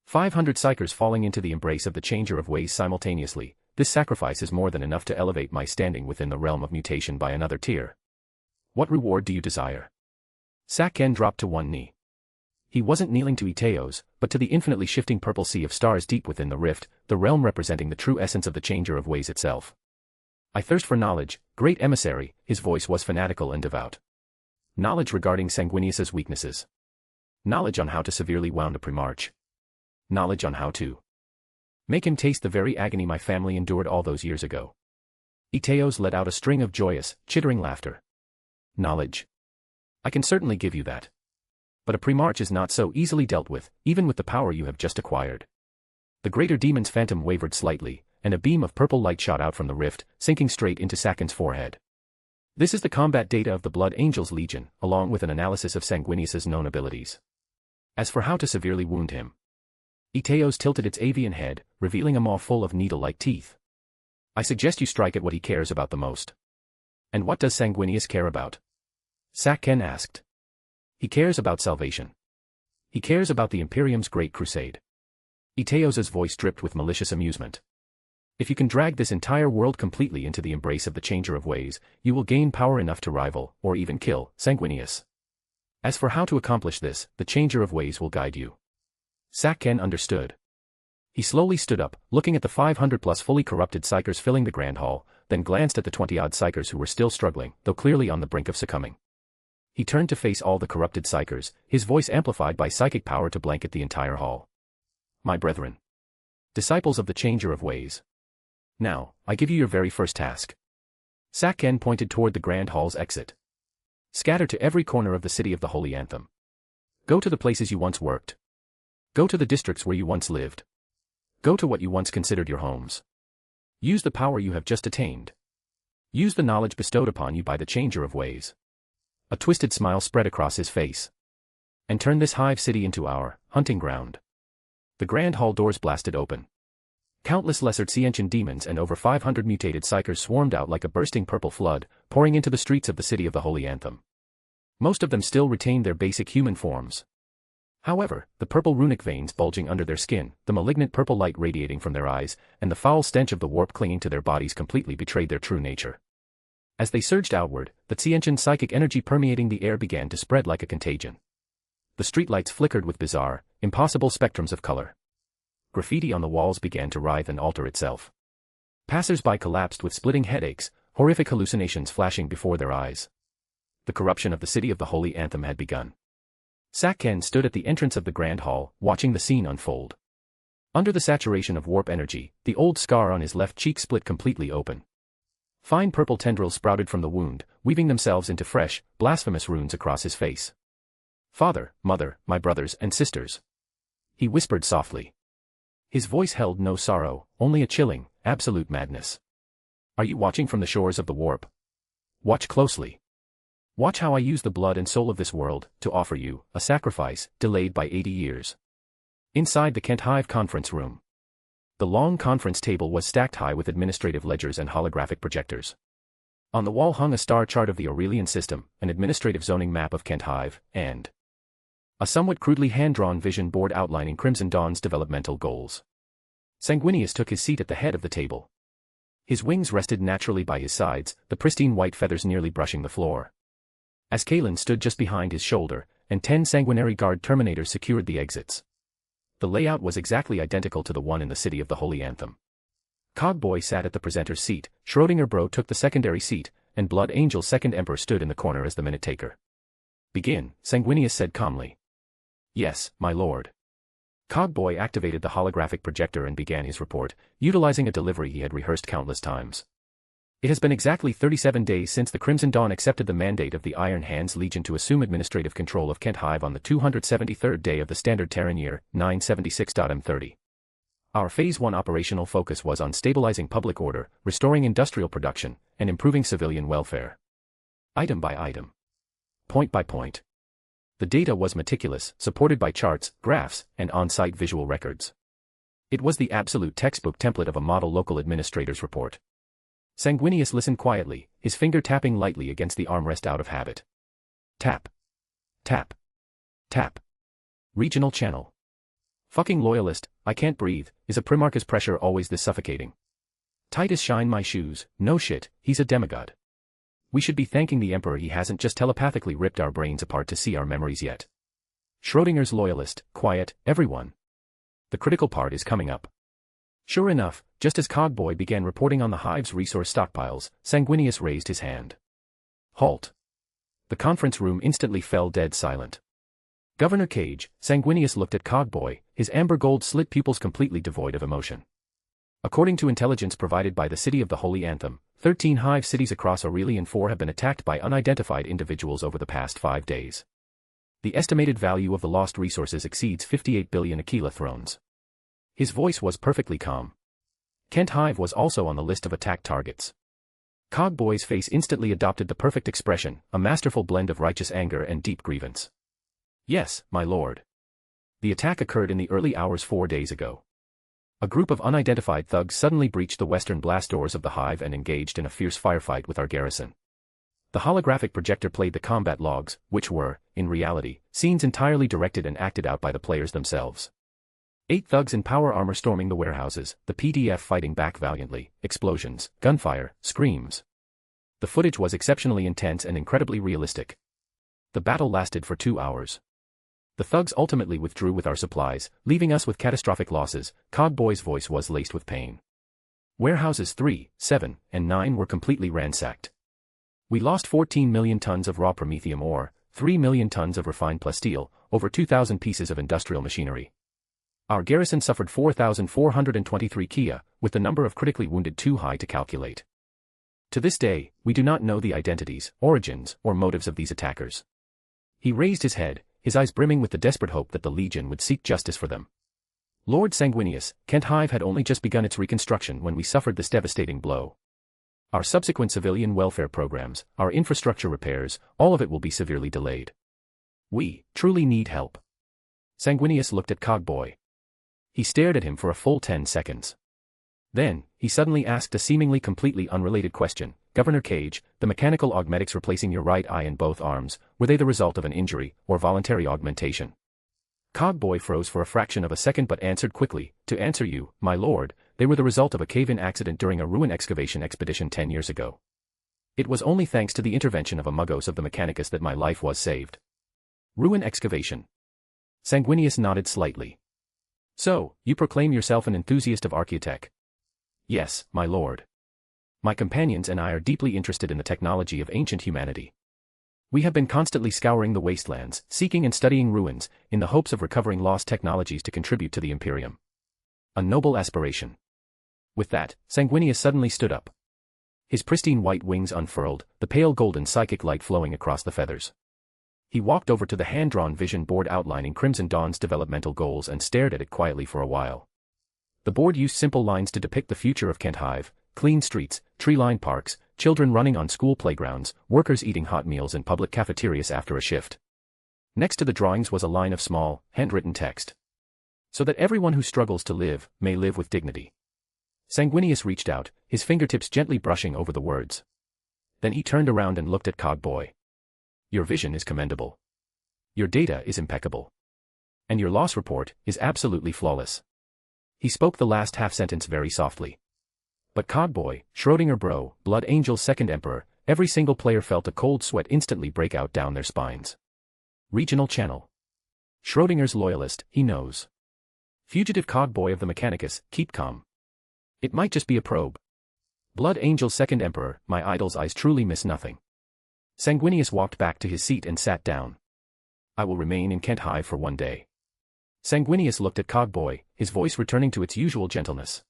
500 psychers falling into the embrace of the changer of ways simultaneously, this sacrifice is more than enough to elevate my standing within the realm of mutation by another tier. What reward do you desire? Sakken dropped to one knee. He wasn't kneeling to Iteo's, but to the infinitely shifting purple sea of stars deep within the rift, the realm representing the true essence of the changer of ways itself. I thirst for knowledge, great emissary, his voice was fanatical and devout. Knowledge regarding Sanguinius's weaknesses. Knowledge on how to severely wound a Primarch. Knowledge on how to make him taste the very agony my family endured all those years ago. Iteo's let out a string of joyous, chittering laughter. Knowledge. I can certainly give you that. But a Primarch is not so easily dealt with, even with the power you have just acquired. The greater demon's phantom wavered slightly, and a beam of purple light shot out from the rift, sinking straight into Sakken's forehead. This is the combat data of the Blood Angels Legion, along with an analysis of Sanguinius's known abilities. As for how to severely wound him. Iteo's tilted its avian head, revealing a maw full of needle-like teeth. I suggest you strike at what he cares about the most. And what does Sanguinius care about? Sakken asked. He cares about salvation. He cares about the Imperium's great crusade. Iteo's voice dripped with malicious amusement. If you can drag this entire world completely into the embrace of the changer of ways, you will gain power enough to rival, or even kill, Sanguinius. As for how to accomplish this, the changer of ways will guide you. Sakken understood. He slowly stood up, looking at the 500-plus fully corrupted psychers filling the Grand Hall, then glanced at the 20-odd psychers who were still struggling, though clearly on the brink of succumbing. He turned to face all the corrupted psychers, his voice amplified by psychic power to blanket the entire hall. My brethren. Disciples of the changer of ways. Now, I give you your very first task. Sakken pointed toward the Grand Hall's exit. Scatter to every corner of the city of the Holy Anthem. Go to the places you once worked. Go to the districts where you once lived. Go to what you once considered your homes. Use the power you have just attained. Use the knowledge bestowed upon you by the changer of ways. A twisted smile spread across his face. And turn this hive city into our hunting ground. The Grand Hall doors blasted open. Countless lesser Tsienchen demons and over 500 mutated psychers swarmed out like a bursting purple flood, pouring into the streets of the city of the Holy Anthem. Most of them still retained their basic human forms. However, the purple runic veins bulging under their skin, the malignant purple light radiating from their eyes, and the foul stench of the warp clinging to their bodies completely betrayed their true nature. As they surged outward, the Tsienchen psychic energy permeating the air began to spread like a contagion. The streetlights flickered with bizarre, impossible spectrums of color. Graffiti on the walls began to writhe and alter itself. Passers-by collapsed with splitting headaches, horrific hallucinations flashing before their eyes. The corruption of the city of the Holy Anthem had begun. Sakken stood at the entrance of the Grand Hall, watching the scene unfold. Under the saturation of warp energy, the old scar on his left cheek split completely open. Fine purple tendrils sprouted from the wound, weaving themselves into fresh, blasphemous runes across his face. Father, mother, my brothers and sisters. He whispered softly. His voice held no sorrow, only a chilling, absolute madness. Are you watching from the shores of the warp? Watch closely. Watch how I use the blood and soul of this world to offer you a sacrifice delayed by 80 years. Inside the Kent Hive conference room. The long conference table was stacked high with administrative ledgers and holographic projectors. On the wall hung a star chart of the Aurelian system, an administrative zoning map of Kent Hive, and a somewhat crudely hand-drawn vision board outlining Crimson Dawn's developmental goals. Sanguinius took his seat at the head of the table. His wings rested naturally by his sides, the pristine white feathers nearly brushing the floor. As Kalen stood just behind his shoulder, and 10 sanguinary guard terminators secured the exits. The layout was exactly identical to the one in the City of the Holy Anthem. Cogboy sat at the presenter's seat, Schrödinger Bro took the secondary seat, and Blood Angel's second emperor stood in the corner as the minute taker. Begin, Sanguinius said calmly. Yes, my lord. Cogboy activated the holographic projector and began his report, utilizing a delivery he had rehearsed countless times. It has been exactly 37 days since the Crimson Dawn accepted the mandate of the Iron Hands Legion to assume administrative control of Kent Hive on the 273rd day of the Standard Terran Year, 976.M30. Our Phase 1 operational focus was on stabilizing public order, restoring industrial production, and improving civilian welfare. Item by item. Point by point. The data was meticulous, supported by charts, graphs, and on-site visual records. It was the absolute textbook template of a model local administrator's report. Sanguinius listened quietly, his finger tapping lightly against the armrest out of habit. Tap. Tap. Tap. Regional channel. Fucking loyalist, I can't breathe, is a Primarch's pressure always this suffocating? Tight as shine my shoes, no shit, he's a demigod. We should be thanking the Emperor he hasn't just telepathically ripped our brains apart to see our memories yet. Schrödinger's loyalist, quiet, everyone. The critical part is coming up. Sure enough, just as Cogboy began reporting on the Hive's resource stockpiles, Sanguinius raised his hand. Halt. The conference room instantly fell dead silent. Governor Cage, Sanguinius looked at Cogboy, his amber gold slit pupils completely devoid of emotion. According to intelligence provided by the City of the Holy Anthem, 13 Hive cities across Aurelian 4 have been attacked by unidentified individuals over the past 5 days. The estimated value of the lost resources exceeds 58 billion Aquila thrones. His voice was perfectly calm. Kent Hive was also on the list of attack targets. Cogboy's face instantly adopted the perfect expression, a masterful blend of righteous anger and deep grievance. Yes, my lord. The attack occurred in the early hours 4 days ago. A group of unidentified thugs suddenly breached the western blast doors of the Hive and engaged in a fierce firefight with our garrison. The holographic projector played the combat logs, which were, in reality, scenes entirely directed and acted out by the players themselves. 8 thugs in power armor storming the warehouses, the PDF fighting back valiantly, explosions, gunfire, screams. The footage was exceptionally intense and incredibly realistic. The battle lasted for 2 hours. The thugs ultimately withdrew with our supplies, leaving us with catastrophic losses. Cogboy's voice was laced with pain. Warehouses 3, 7, and 9 were completely ransacked. We lost 14 million tons of raw promethium ore, 3 million tons of refined plasteel, over 2,000 pieces of industrial machinery. Our garrison suffered 4,423 Kia, with the number of critically wounded too high to calculate. To this day, we do not know the identities, origins, or motives of these attackers. He raised his head, his eyes brimming with the desperate hope that the Legion would seek justice for them. Lord Sanguinius, Kent Hive had only just begun its reconstruction when we suffered this devastating blow. Our subsequent civilian welfare programs, our infrastructure repairs, all of it will be severely delayed. We truly need help. Sanguinius looked at Cogboy. He stared at him for a full 10 seconds. Then, he suddenly asked a seemingly completely unrelated question. Governor Cage, the mechanical augmetics replacing your right eye and both arms, were they the result of an injury, or voluntary augmentation? Cogboy froze for a fraction of a second but answered quickly, to answer you, my lord, they were the result of a cave-in accident during a ruin excavation expedition 10 years ago. It was only thanks to the intervention of a Muggos of the Mechanicus that my life was saved. Ruin excavation. Sanguinius nodded slightly. So, you proclaim yourself an enthusiast of archaeotech? Yes, my lord. My companions and I are deeply interested in the technology of ancient humanity. We have been constantly scouring the wastelands, seeking and studying ruins, in the hopes of recovering lost technologies to contribute to the Imperium. A noble aspiration. With that, Sanguinius suddenly stood up. His pristine white wings unfurled, the pale golden psychic light flowing across the feathers. He walked over to the hand-drawn vision board outlining Crimson Dawn's developmental goals and stared at it quietly for a while. The board used simple lines to depict the future of Kent Hive: clean streets, tree-lined parks, children running on school playgrounds, workers eating hot meals in public cafeterias after a shift. Next to the drawings was a line of small, handwritten text. So that everyone who struggles to live, may live with dignity. Sanguinius reached out, his fingertips gently brushing over the words. Then he turned around and looked at Cogboy. Your vision is commendable. Your data is impeccable. And your loss report is absolutely flawless. He spoke the last half-sentence very softly. But Cogboy, Schrödinger bro, Blood Angel's second emperor, every single player felt a cold sweat instantly break out down their spines. Regional channel. Schrödinger's loyalist, he knows. Fugitive Cogboy of the Mechanicus, keep calm. It might just be a probe. Blood Angel's second emperor, my idol's eyes truly miss nothing. Sanguinius walked back to his seat and sat down. I will remain in Kent Hive for one day. Sanguinius looked at Cogboy, his voice returning to its usual gentleness.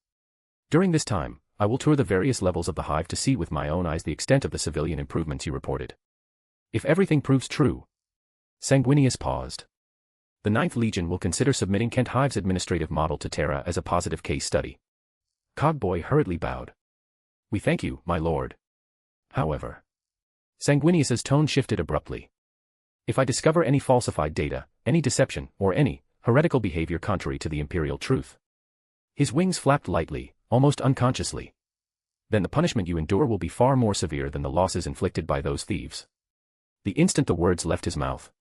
During this time, I will tour the various levels of the Hive to see with my own eyes the extent of the civilian improvements you reported. If everything proves true. Sanguinius paused. The 9th Legion will consider submitting Kent Hive's administrative model to Terra as a positive case study. Cogboy hurriedly bowed. We thank you, my lord. However. Sanguinius's tone shifted abruptly. If I discover any falsified data, any deception, or any heretical behavior contrary to the imperial truth. His wings flapped lightly, almost unconsciously. Then the punishment you endure will be far more severe than the losses inflicted by those thieves. The instant the words left his mouth,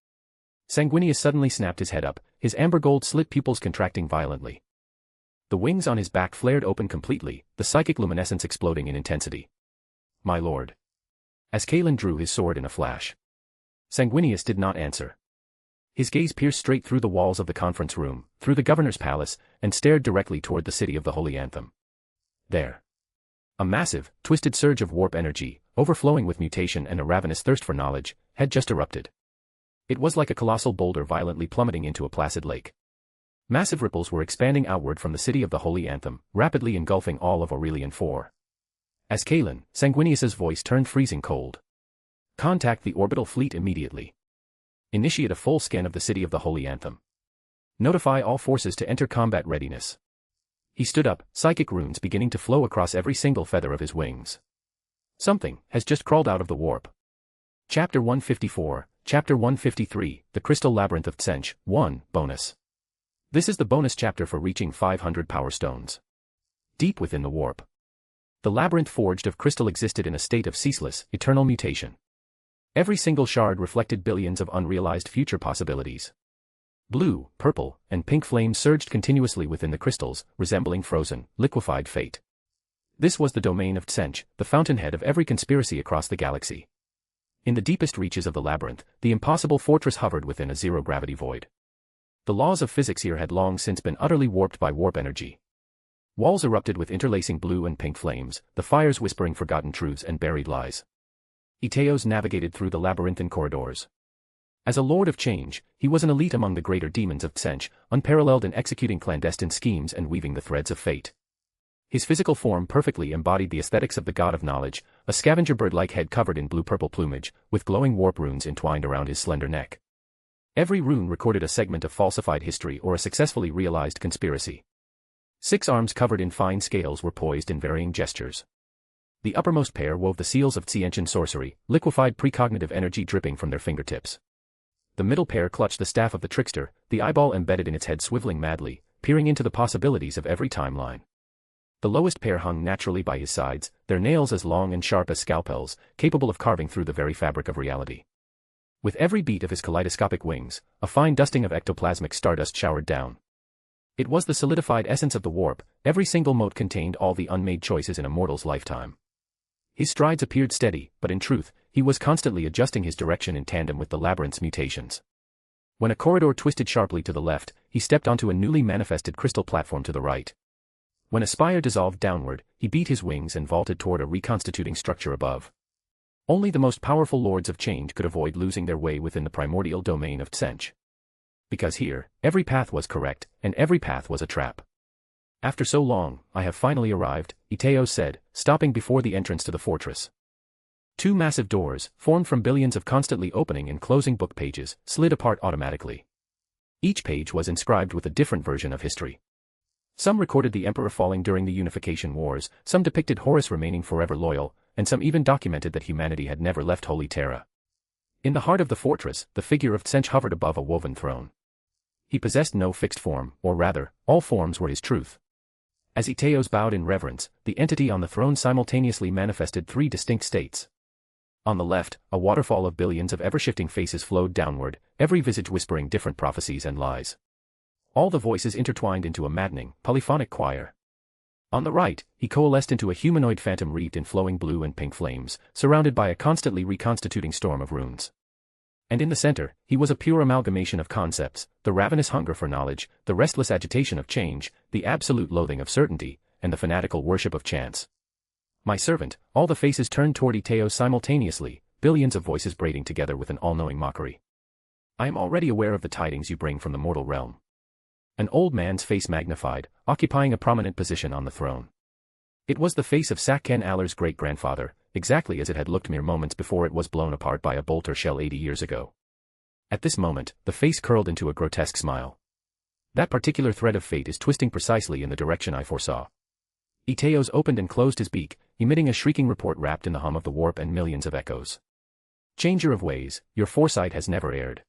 Sanguinius suddenly snapped his head up, his amber gold slit pupils contracting violently. The wings on his back flared open completely, the psychic luminescence exploding in intensity. My lord. As Kalen drew his sword in a flash. Sanguinius did not answer. His gaze pierced straight through the walls of the conference room, through the governor's palace, and stared directly toward the city of the Holy Anthem. There. A massive, twisted surge of warp energy, overflowing with mutation and a ravenous thirst for knowledge, had just erupted. It was like a colossal boulder violently plummeting into a placid lake. Massive ripples were expanding outward from the city of the Holy Anthem, rapidly engulfing all of Aurelian 4. As Kalen, Sanguinius's voice turned freezing cold. Contact the orbital fleet immediately. Initiate a full scan of the city of the Holy Anthem. Notify all forces to enter combat readiness. He stood up, psychic runes beginning to flow across every single feather of his wings. Something has just crawled out of the warp. Chapter 154, Chapter 153, The Crystal Labyrinth of Tsench, 1, Bonus. This is the bonus chapter for reaching 500 power stones. Deep within the warp. The labyrinth forged of crystal existed in a state of ceaseless, eternal mutation. Every single shard reflected billions of unrealized future possibilities. Blue, purple, and pink flames surged continuously within the crystals, resembling frozen, liquefied fate. This was the domain of Tsench, the fountainhead of every conspiracy across the galaxy. In the deepest reaches of the labyrinth, the impossible fortress hovered within a zero-gravity void. The laws of physics here had long since been utterly warped by warp energy. Walls erupted with interlacing blue and pink flames, the fires whispering forgotten truths and buried lies. Eteos navigated through the labyrinthine corridors. As a lord of change, he was an elite among the greater demons of Tsench, unparalleled in executing clandestine schemes and weaving the threads of fate. His physical form perfectly embodied the aesthetics of the god of knowledge, a scavenger bird-like head covered in blue-purple plumage, with glowing warp runes entwined around his slender neck. Every rune recorded a segment of falsified history or a successfully realized conspiracy. 6 arms covered in fine scales were poised in varying gestures. The uppermost pair wove the seals of Tsienchen sorcery, liquefied precognitive energy dripping from their fingertips. The middle pair clutched the staff of the trickster, the eyeball embedded in its head swiveling madly, peering into the possibilities of every timeline. The lowest pair hung naturally by his sides, their nails as long and sharp as scalpels, capable of carving through the very fabric of reality. With every beat of his kaleidoscopic wings, a fine dusting of ectoplasmic stardust showered down. It was the solidified essence of the warp, every single mote contained all the unmade choices in a mortal's lifetime. His strides appeared steady, but in truth, he was constantly adjusting his direction in tandem with the labyrinth's mutations. When a corridor twisted sharply to the left, he stepped onto a newly manifested crystal platform to the right. When a spire dissolved downward, he beat his wings and vaulted toward a reconstituting structure above. Only the most powerful lords of change could avoid losing their way within the primordial domain of Tsench. Because here, every path was correct, and every path was a trap. After so long, I have finally arrived, Eteos said, stopping before the entrance to the fortress. 2 massive doors, formed from billions of constantly opening and closing book pages, slid apart automatically. Each page was inscribed with a different version of history. Some recorded the emperor falling during the Unification Wars, some depicted Horus remaining forever loyal, and some even documented that humanity had never left Holy Terra. In the heart of the fortress, the figure of Tsench hovered above a woven throne. He possessed no fixed form, or rather, all forms were his truth. As Iteos bowed in reverence, the entity on the throne simultaneously manifested three distinct states. On the left, a waterfall of billions of ever-shifting faces flowed downward, every visage whispering different prophecies and lies. All the voices intertwined into a maddening, polyphonic choir. On the right, he coalesced into a humanoid phantom wreathed in flowing blue and pink flames, surrounded by a constantly reconstituting storm of runes. And in the center, he was a pure amalgamation of concepts, the ravenous hunger for knowledge, the restless agitation of change, the absolute loathing of certainty, and the fanatical worship of chance. My servant, all the faces turned toward Iteos simultaneously, billions of voices braiding together with an all-knowing mockery. I am already aware of the tidings you bring from the mortal realm. An old man's face magnified, occupying a prominent position on the throne. It was the face of Sak'ken Alar's great-grandfather, exactly as it had looked mere moments before it was blown apart by a bolt or shell 80 years ago. At this moment, the face curled into a grotesque smile. That particular thread of fate is twisting precisely in the direction I foresaw. Iteos opened and closed his beak, emitting a shrieking report wrapped in the hum of the warp and millions of echoes. Changer of ways, your foresight has never erred.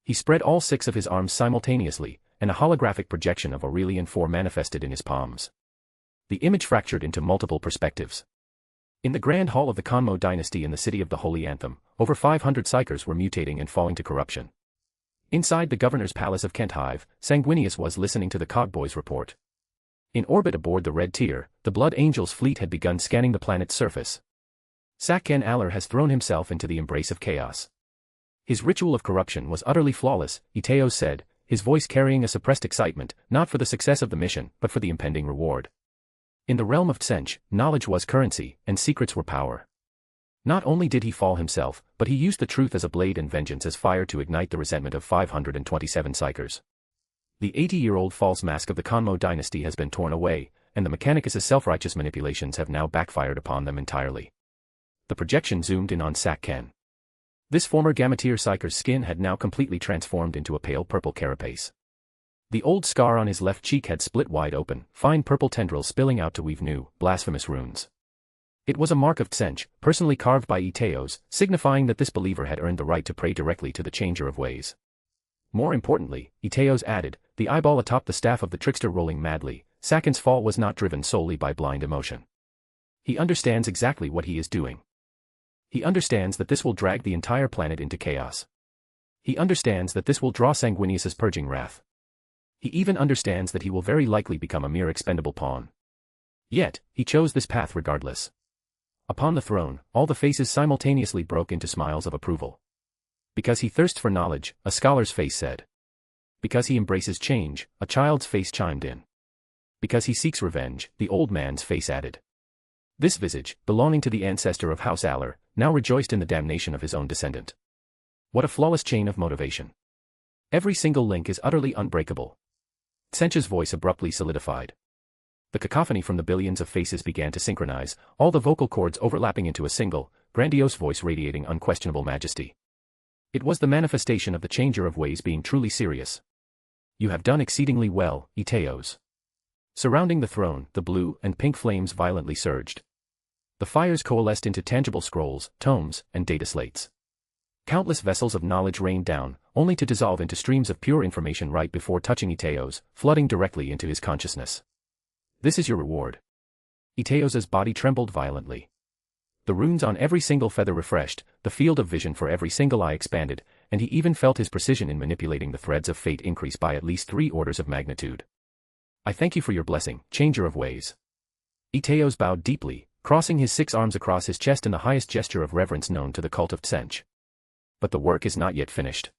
He spread all 6 of his arms simultaneously, and a holographic projection of Aurelian 4 manifested in his palms. The image fractured into multiple perspectives. In the Grand Hall of the Kanmo dynasty in the city of the Holy Anthem, over 500 psychers were mutating and falling to corruption. Inside the governor's palace of Kenthive, Sanguinius was listening to the Cogboy's report. In orbit aboard the Red Tier, the Blood Angels fleet had begun scanning the planet's surface. Sak'ken Alar has thrown himself into the embrace of chaos. His ritual of corruption was utterly flawless, Iteos said, his voice carrying a suppressed excitement, not for the success of the mission, but for the impending reward. In the realm of Tsench, knowledge was currency, and secrets were power. Not only did he fall himself, but he used the truth as a blade and vengeance as fire to ignite the resentment of 527 psychers. The 80-year-old false mask of the Kanmo dynasty has been torn away, and the Mechanicus' self-righteous manipulations have now backfired upon them entirely. The projection zoomed in on Sak'ken. This former Gammateer psycher's skin had now completely transformed into a pale purple carapace. The old scar on his left cheek had split wide open, fine purple tendrils spilling out to weave new, blasphemous runes. It was a mark of Tsench, personally carved by Iteos, signifying that this believer had earned the right to pray directly to the Changer of Ways. More importantly, Iteos added, the eyeball atop the staff of the trickster rolling madly, Sak'ken's fall was not driven solely by blind emotion. He understands exactly what he is doing. He understands that this will drag the entire planet into chaos. He understands that this will draw Sanguinius' purging wrath. He even understands that he will very likely become a mere expendable pawn. Yet, he chose this path regardless. Upon the throne, all the faces simultaneously broke into smiles of approval. Because he thirsts for knowledge, a scholar's face said. Because he embraces change, a child's face chimed in. Because he seeks revenge, the old man's face added. This visage, belonging to the ancestor of House Alar, now rejoiced in the damnation of his own descendant. What a flawless chain of motivation. Every single link is utterly unbreakable. Tsench's voice abruptly solidified. The cacophony from the billions of faces began to synchronize, all the vocal cords overlapping into a single, grandiose voice radiating unquestionable majesty. It was the manifestation of the Changer of Ways being truly serious. You have done exceedingly well, Iteos. Surrounding the throne, the blue and pink flames violently surged. The fires coalesced into tangible scrolls, tomes, and data slates. Countless vessels of knowledge rained down, only to dissolve into streams of pure information right before touching Iteos, flooding directly into his consciousness. This is your reward. Iteos' body trembled violently. The runes on every single feather refreshed, the field of vision for every single eye expanded, and he even felt his precision in manipulating the threads of fate increase by at least 3 orders of magnitude. I thank you for your blessing, Changer of Ways. Iteos bowed deeply, crossing his 6 arms across his chest in the highest gesture of reverence known to the cult of Tsench. But the work is not yet finished.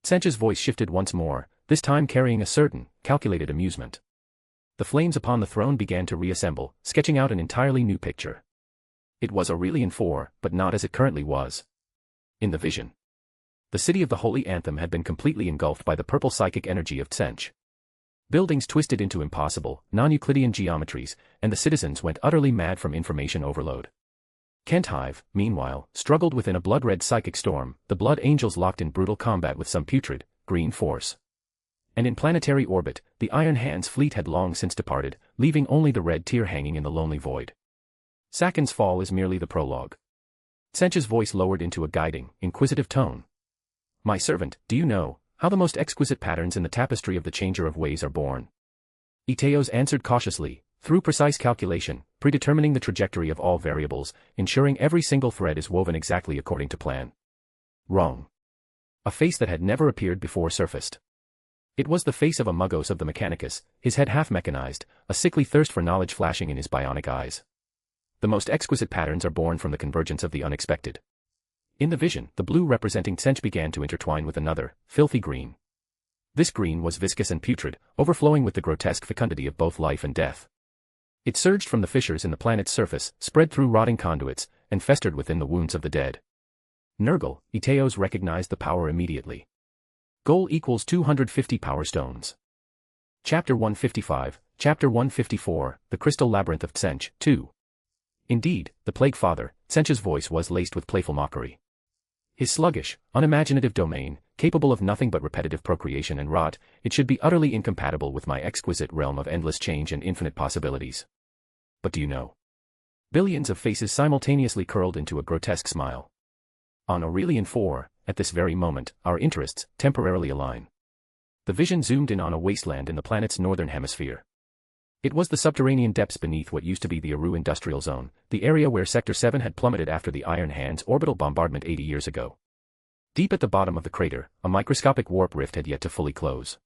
Tsench's voice shifted once more, this time carrying a certain, calculated amusement. The flames upon the throne began to reassemble, sketching out an entirely new picture. It was Aurelian 4, but not as it currently was. In the vision, the city of the Holy Anthem had been completely engulfed by the purple psychic energy of Tsench. Buildings twisted into impossible, non-Euclidean geometries, and the citizens went utterly mad from information overload. Kenthive, meanwhile, struggled within a blood-red psychic storm, the Blood Angels locked in brutal combat with some putrid, green force. And in planetary orbit, the Iron Hand's fleet had long since departed, leaving only the red tear hanging in the lonely void. Sakin's fall is merely the prologue. Tsench's voice lowered into a guiding, inquisitive tone. My servant, do you know how the most exquisite patterns in the tapestry of the changer of ways are born? Iteos answered cautiously, through precise calculation, predetermining the trajectory of all variables, ensuring every single thread is woven exactly according to plan. Wrong. A face that had never appeared before surfaced. It was the face of a Muggos of the Mechanicus, his head half mechanized, a sickly thirst for knowledge flashing in his bionic eyes. The most exquisite patterns are born from the convergence of the unexpected. In the vision, the blue representing Tsench began to intertwine with another, filthy green. This green was viscous and putrid, overflowing with the grotesque fecundity of both life and death. It surged from the fissures in the planet's surface, spread through rotting conduits, and festered within the wounds of the dead. Nurgle, Iteos recognized the power immediately. Goal equals 250 power stones. Chapter 155, Chapter 154, The Crystal Labyrinth of Tsench, 2. Indeed, the Plague Father, Tsench's voice was laced with playful mockery. His sluggish, unimaginative domain, capable of nothing but repetitive procreation and rot, it should be utterly incompatible with my exquisite realm of endless change and infinite possibilities. But do you know? Billions of faces simultaneously curled into a grotesque smile. On Aurelian 4, at this very moment, our interests temporarily align. The vision zoomed in on a wasteland in the planet's northern hemisphere. It was the subterranean depths beneath what used to be the Aru Industrial Zone, the area where Sector 7 had plummeted after the Iron Hand's orbital bombardment 80 years ago. Deep at the bottom of the crater, a microscopic warp rift had yet to fully close.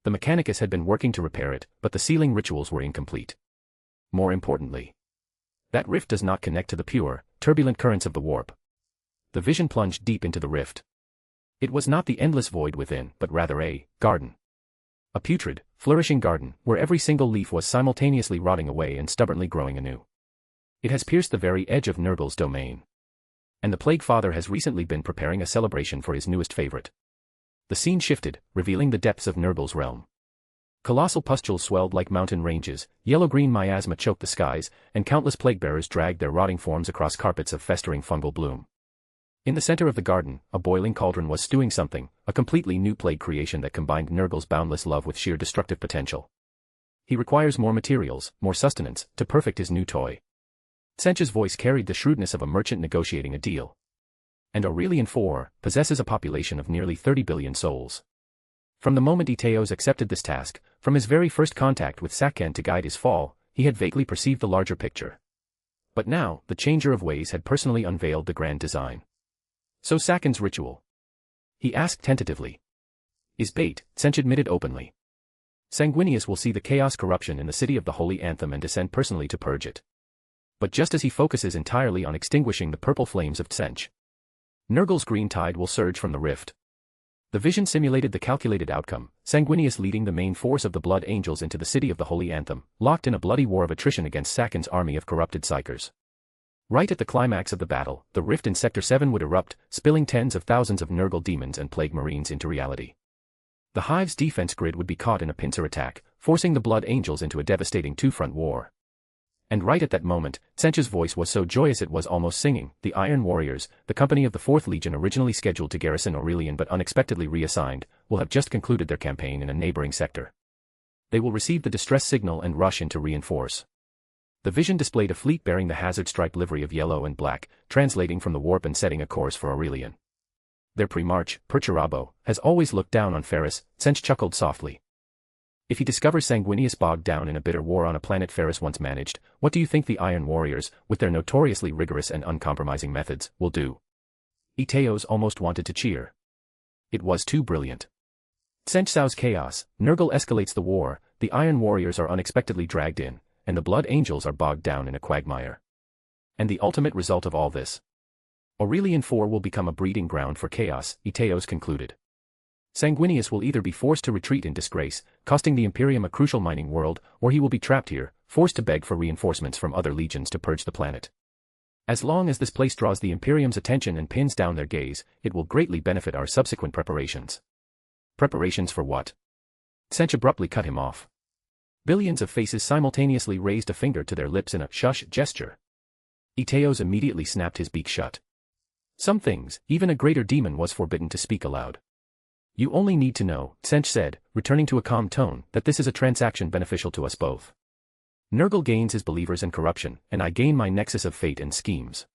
The Mechanicus had been working to repair it, but the sealing rituals were incomplete. More importantly, that rift does not connect to the pure, turbulent currents of the warp. The vision plunged deep into the rift. It was not the endless void within, but rather a garden. A putrid, flourishing garden, where every single leaf was simultaneously rotting away and stubbornly growing anew. It has pierced the very edge of Nurgle's domain. And the Plague Father has recently been preparing a celebration for his newest favorite. The scene shifted, revealing the depths of Nurgle's realm. Colossal pustules swelled like mountain ranges, yellow-green miasma choked the skies, and countless plague-bearers dragged their rotting forms across carpets of festering fungal bloom. In the center of the garden, a boiling cauldron was stewing something, a completely new plague creation that combined Nurgle's boundless love with sheer destructive potential. He requires more materials, more sustenance, to perfect his new toy. Tsench's voice carried the shrewdness of a merchant negotiating a deal. And Aurelian 4 possesses a population of nearly 30 billion souls. From the moment Iteos accepted this task, from his very first contact with Saken to guide his fall, he had vaguely perceived the larger picture. But now, the changer of ways had personally unveiled the grand design. So Saken's ritual? He asked tentatively. Is bait, Tsench admitted openly. Sanguinius will see the chaos corruption in the city of the Holy Anthem and descend personally to purge it. But just as he focuses entirely on extinguishing the purple flames of Tsench, Nurgle's green tide will surge from the rift. The vision simulated the calculated outcome, Sanguinius leading the main force of the Blood Angels into the city of the Holy Anthem, locked in a bloody war of attrition against Saken's army of corrupted psychers. Right at the climax of the battle, the rift in Sector 7 would erupt, spilling tens of thousands of Nurgle demons and plague marines into reality. The Hive's defense grid would be caught in a pincer attack, forcing the Blood Angels into a devastating two-front war. And right at that moment, Tsench's voice was so joyous it was almost singing. The Iron Warriors, the company of the 4th Legion originally scheduled to garrison Aurelian but unexpectedly reassigned, will have just concluded their campaign in a neighboring sector. They will receive the distress signal and rush in to reinforce. The vision displayed a fleet bearing the hazard-striped livery of yellow and black, translating from the warp and setting a course for Aurelian. Their pre-march, Perturabo, has always looked down on Ferris, Tsench chuckled softly. If he discovers Sanguinius bogged down in a bitter war on a planet Ferris once managed, what do you think the Iron Warriors, with their notoriously rigorous and uncompromising methods, will do? Iteos almost wanted to cheer. It was too brilliant. Tsench sows chaos, Nurgle escalates the war, the Iron Warriors are unexpectedly dragged in, and the Blood Angels are bogged down in a quagmire. And the ultimate result of all this? Aurelian 4 will become a breeding ground for chaos, Iteos concluded. Sanguinius will either be forced to retreat in disgrace, costing the Imperium a crucial mining world, or he will be trapped here, forced to beg for reinforcements from other legions to purge the planet. As long as this place draws the Imperium's attention and pins down their gaze, it will greatly benefit our subsequent preparations. Preparations for what? Tsench abruptly cut him off. Billions of faces simultaneously raised a finger to their lips in a shush gesture. Iteos immediately snapped his beak shut. Some things, even a greater demon was forbidden to speak aloud. You only need to know, Tsench said, returning to a calm tone, that this is a transaction beneficial to us both. Nurgle gains his believers and corruption, and I gain my nexus of fate and schemes.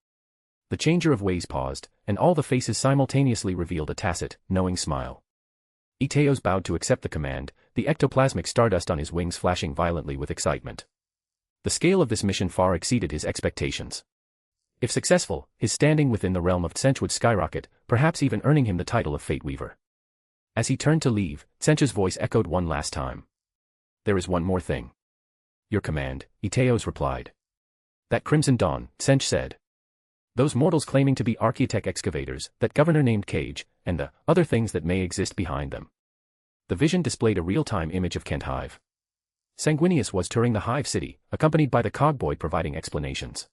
The changer of ways paused, and all the faces simultaneously revealed a tacit, knowing smile. Iteos bowed to accept the command, the ectoplasmic stardust on his wings flashing violently with excitement. The scale of this mission far exceeded his expectations. If successful, his standing within the realm of Tsench would skyrocket, perhaps even earning him the title of Fate Weaver. As he turned to leave, Tsench's voice echoed one last time. There is one more thing. Your command, Iteos replied. That Crimson Dawn, Tsench said. Those mortals claiming to be archaeotech excavators, that governor named Cage, and the other things that may exist behind them. The vision displayed a real-time image of Kent Hive. Sanguinius was touring the Hive City, accompanied by the Cogboy providing explanations.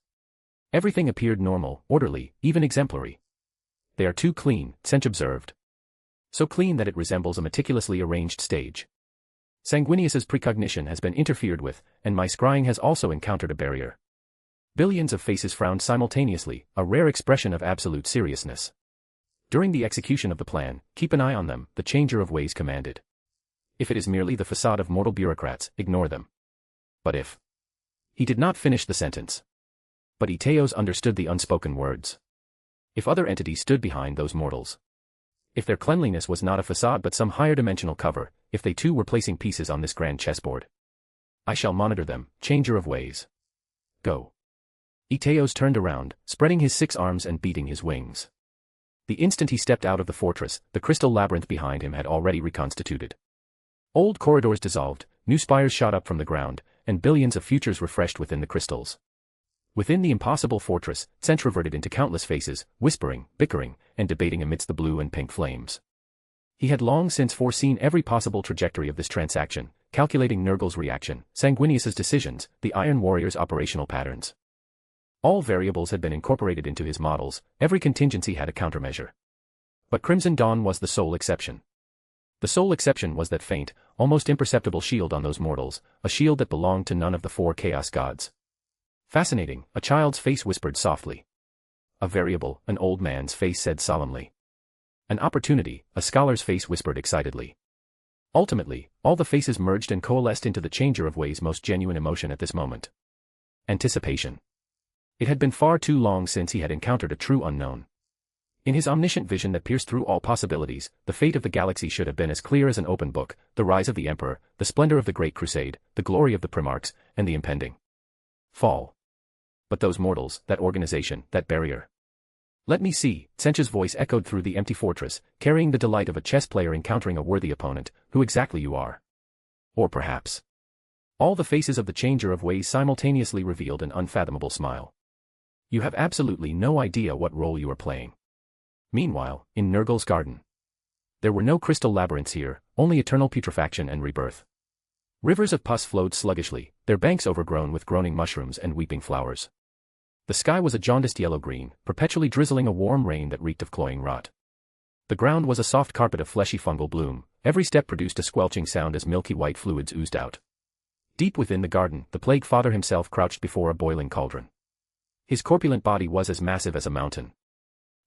Everything appeared normal, orderly, even exemplary. They are too clean, Tsench observed. So clean that it resembles a meticulously arranged stage. Sanguinius's precognition has been interfered with, and my scrying has also encountered a barrier. Billions of faces frowned simultaneously, a rare expression of absolute seriousness. During the execution of the plan, keep an eye on them, the changer of ways commanded. If it is merely the facade of mortal bureaucrats, ignore them. But if... He did not finish the sentence. But Iteos understood the unspoken words. If other entities stood behind those mortals. If their cleanliness was not a facade but some higher dimensional cover, if they too were placing pieces on this grand chessboard. I shall monitor them, changer of ways. Go. Iteos turned around, spreading his 6 arms and beating his wings. The instant he stepped out of the fortress, the crystal labyrinth behind him had already reconstituted. Old corridors dissolved, new spires shot up from the ground, and billions of futures refreshed within the crystals. Within the impossible fortress, Tsench reverted into countless faces, whispering, bickering, and debating amidst the blue and pink flames. He had long since foreseen every possible trajectory of this transaction, calculating Nurgle's reaction, Sanguinius's decisions, the Iron Warrior's operational patterns. All variables had been incorporated into his models, every contingency had a countermeasure. But Crimson Dawn was the sole exception. The sole exception was that faint, almost imperceptible shield on those mortals, a shield that belonged to none of the 4 chaos gods. Fascinating, a child's face whispered softly. A variable, an old man's face said solemnly. An opportunity, a scholar's face whispered excitedly. Ultimately, all the faces merged and coalesced into the changer of ways' most genuine emotion at this moment. Anticipation. It had been far too long since he had encountered a true unknown. In his omniscient vision that pierced through all possibilities, the fate of the galaxy should have been as clear as an open book, the rise of the Emperor, the splendor of the Great Crusade, the glory of the Primarchs, and the impending fall. But those mortals, that organization, that barrier. Let me see, Tsench's voice echoed through the empty fortress, carrying the delight of a chess player encountering a worthy opponent, who exactly you are. Or perhaps. All the faces of the changer of ways simultaneously revealed an unfathomable smile. You have absolutely no idea what role you are playing. Meanwhile, in Nurgle's garden. There were no crystal labyrinths here, only eternal putrefaction and rebirth. Rivers of pus flowed sluggishly, their banks overgrown with groaning mushrooms and weeping flowers. The sky was a jaundiced yellow-green, perpetually drizzling a warm rain that reeked of cloying rot. The ground was a soft carpet of fleshy fungal bloom, every step produced a squelching sound as milky white fluids oozed out. Deep within the garden, the Plague Father himself crouched before a boiling cauldron. His corpulent body was as massive as a mountain.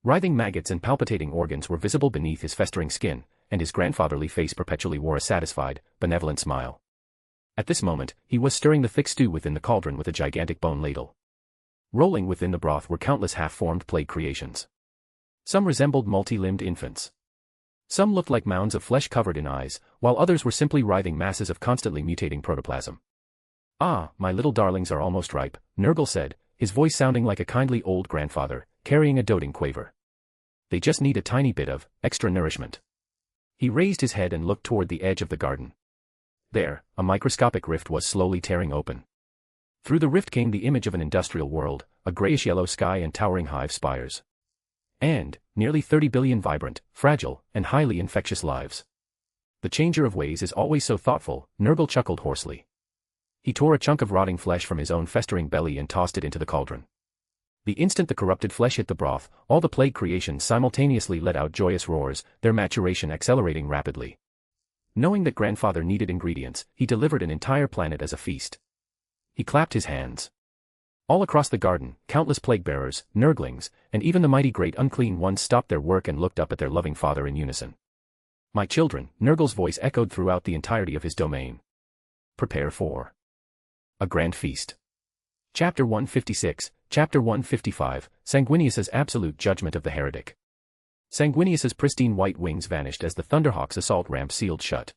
Writhing maggots and palpitating organs were visible beneath his festering skin, and his grandfatherly face perpetually wore a satisfied, benevolent smile. At this moment, he was stirring the thick stew within the cauldron with a gigantic bone ladle. Rolling within the broth were countless half-formed plague creations. Some resembled multi-limbed infants. Some looked like mounds of flesh covered in eyes, while others were simply writhing masses of constantly mutating protoplasm. Ah, my little darlings are almost ripe, Nurgle said, his voice sounding like a kindly old grandfather, carrying a doting quaver. They just need a tiny bit of extra nourishment. He raised his head and looked toward the edge of the garden. There, a microscopic rift was slowly tearing open. Through the rift came the image of an industrial world, a grayish-yellow sky and towering hive spires. And, nearly 30 billion vibrant, fragile, and highly infectious lives. The changer of ways is always so thoughtful, Nurgle chuckled hoarsely. He tore a chunk of rotting flesh from his own festering belly and tossed it into the cauldron. The instant the corrupted flesh hit the broth, all the plague creations simultaneously let out joyous roars, their maturation accelerating rapidly. Knowing that grandfather needed ingredients, he delivered an entire planet as a feast. He clapped his hands. All across the garden, countless plague-bearers, Nurglings, and even the mighty great unclean ones stopped their work and looked up at their loving father in unison. My children, Nurgle's voice echoed throughout the entirety of his domain. Prepare for a grand feast. Chapter 156, Chapter 155, Sanguinius's absolute judgment of the heretic. Sanguinius's pristine white wings vanished as the Thunderhawk's assault ramp sealed shut.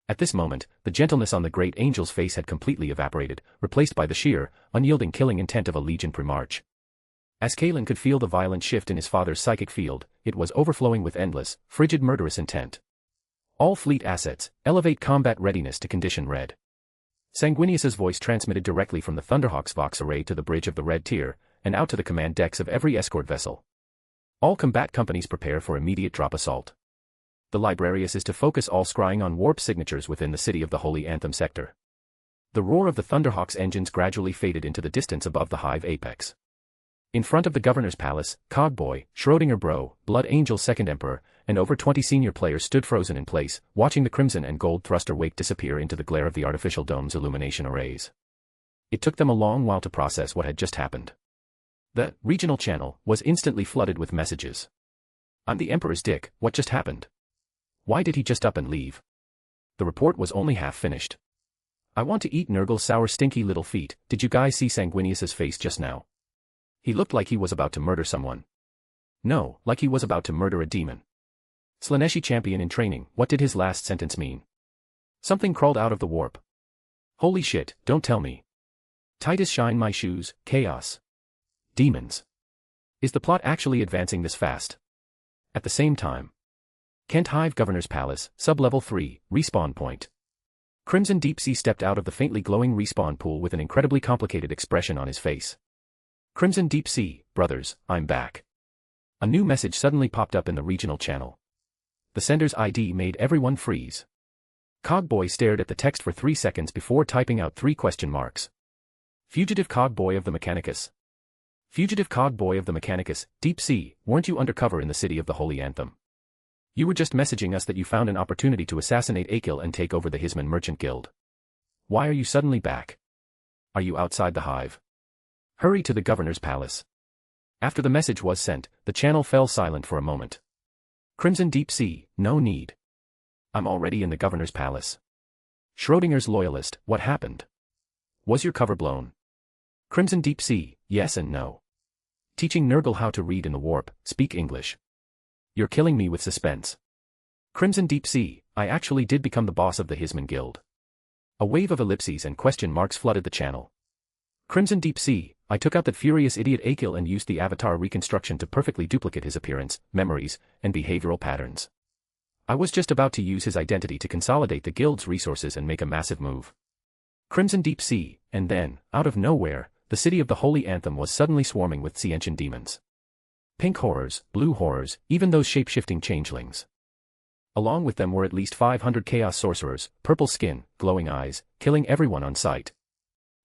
At this moment, the gentleness on the great angel's face had completely evaporated, replaced by the sheer, unyielding killing intent of a legion premarch. As Kalen could feel the violent shift in his father's psychic field, it was overflowing with endless, frigid murderous intent. All fleet assets, elevate combat readiness to condition red. Sanguinius's voice transmitted directly from the Thunderhawk's Vox array to the bridge of the red tier, and out to the command decks of every escort vessel. All combat companies prepare for immediate drop assault. The Librarius is to focus all scrying on warp signatures within the City of the Holy Anthem sector. The roar of the Thunderhawk's engines gradually faded into the distance above the hive apex. In front of the Governor's Palace, Cogboy, Schrödinger Bro, Blood Angel Second Emperor, and over 20 senior players stood frozen in place, watching the crimson and gold thruster wake disappear into the glare of the artificial dome's illumination arrays. It took them a long while to process what had just happened. The regional channel was instantly flooded with messages. "I'm the Emperor's dick, what just happened? Why did he just up and leave?" The report was only half finished. "I want to eat Nurgle's sour stinky little feet, did you guys see Sanguinius's face just now? He looked like he was about to murder someone. No, like he was about to murder a demon. Slaaneshi champion in training, what did his last sentence mean? Something crawled out of the warp. Holy shit, don't tell me. Titus shine my shoes, chaos. Demons. Is the plot actually advancing this fast?" At the same time. Kent Hive Governor's Palace, Sub-Level 3, Respawn Point. Crimson Deep Sea stepped out of the faintly glowing respawn pool with an incredibly complicated expression on his face. "Crimson Deep Sea, brothers, I'm back." A new message suddenly popped up in the regional channel. The sender's ID made everyone freeze. Cogboy stared at the text for 3 seconds before typing out 3 question marks. Fugitive Cogboy of the Mechanicus. Fugitive Cogboy of the Mechanicus, Deep Sea, weren't you undercover in the City of the Holy Anthem? You were just messaging us that you found an opportunity to assassinate Akil and take over the Hisman Merchant Guild. Why are you suddenly back? Are you outside the hive? Hurry to the Governor's Palace. After the message was sent, the channel fell silent for a moment. Crimson Deep Sea, no need. I'm already in the Governor's Palace. Schrödinger's loyalist, what happened? Was your cover blown? Crimson Deep Sea, yes and no. Teaching Nurgle how to read in the warp, speak English. You're killing me with suspense. Crimson Deep Sea, I actually did become the boss of the Hisman Guild. A wave of ellipses and question marks flooded the channel. Crimson Deep Sea, I took out that furious idiot Akil and used the avatar reconstruction to perfectly duplicate his appearance, memories, and behavioral patterns. I was just about to use his identity to consolidate the guild's resources and make a massive move. Crimson Deep Sea, and then, out of nowhere, the City of the Holy Anthem was suddenly swarming with Cientian demons. Pink horrors, blue horrors, even those shape-shifting changelings. Along with them were at least 500 chaos sorcerers, purple skin, glowing eyes, killing everyone on sight.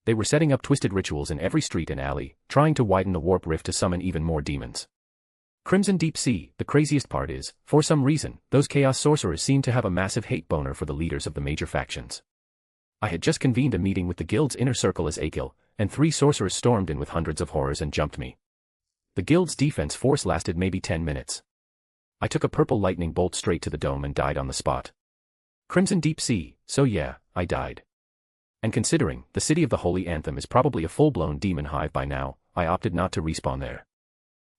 They were setting up twisted rituals in every street and alley, trying to widen the warp rift to summon even more demons. Crimson Deep Sea, the craziest part is, for some reason, those chaos sorcerers seemed to have a massive hate boner for the leaders of the major factions. I had just convened a meeting with the guild's inner circle as Akil, and 3 sorcerers stormed in with hundreds of horrors and jumped me. The guild's defense force lasted maybe 10 minutes. I took a purple lightning bolt straight to the dome and died on the spot. Crimson Deep Sea, so yeah, I died. And considering the City of the Holy Anthem is probably a full-blown demon hive by now, I opted not to respawn there.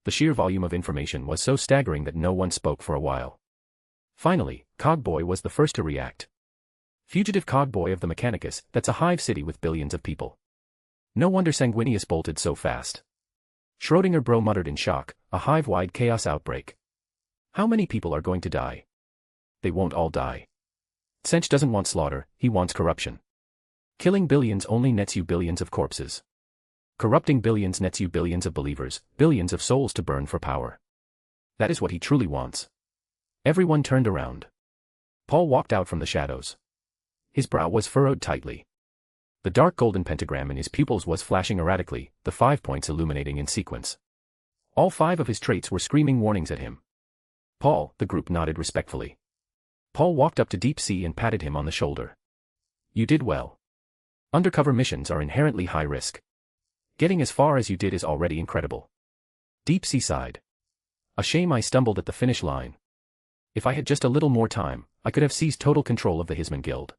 The sheer volume of information was so staggering that no one spoke for a while. Finally, Cogboy was the first to react. Fugitive Cogboy of the Mechanicus, that's a hive city with billions of people. No wonder Sanguinius bolted so fast. Schrödinger Bro muttered in shock, a hive-wide chaos outbreak. How many people are going to die? They won't all die. Sench doesn't want slaughter, he wants corruption. Killing billions only nets you billions of corpses. Corrupting billions nets you billions of believers, billions of souls to burn for power. That is what he truly wants. Everyone turned around. Paul walked out from the shadows. His brow was furrowed tightly. The dark golden pentagram in his pupils was flashing erratically, the 5 points illuminating in sequence. All 5 of his traits were screaming warnings at him. Paul, the group nodded respectfully. Paul walked up to Deep Sea and patted him on the shoulder. You did well. Undercover missions are inherently high risk. Getting as far as you did is already incredible. Deep Sea sighed. A shame I stumbled at the finish line. If I had just a little more time, I could have seized total control of the Hisman Guild.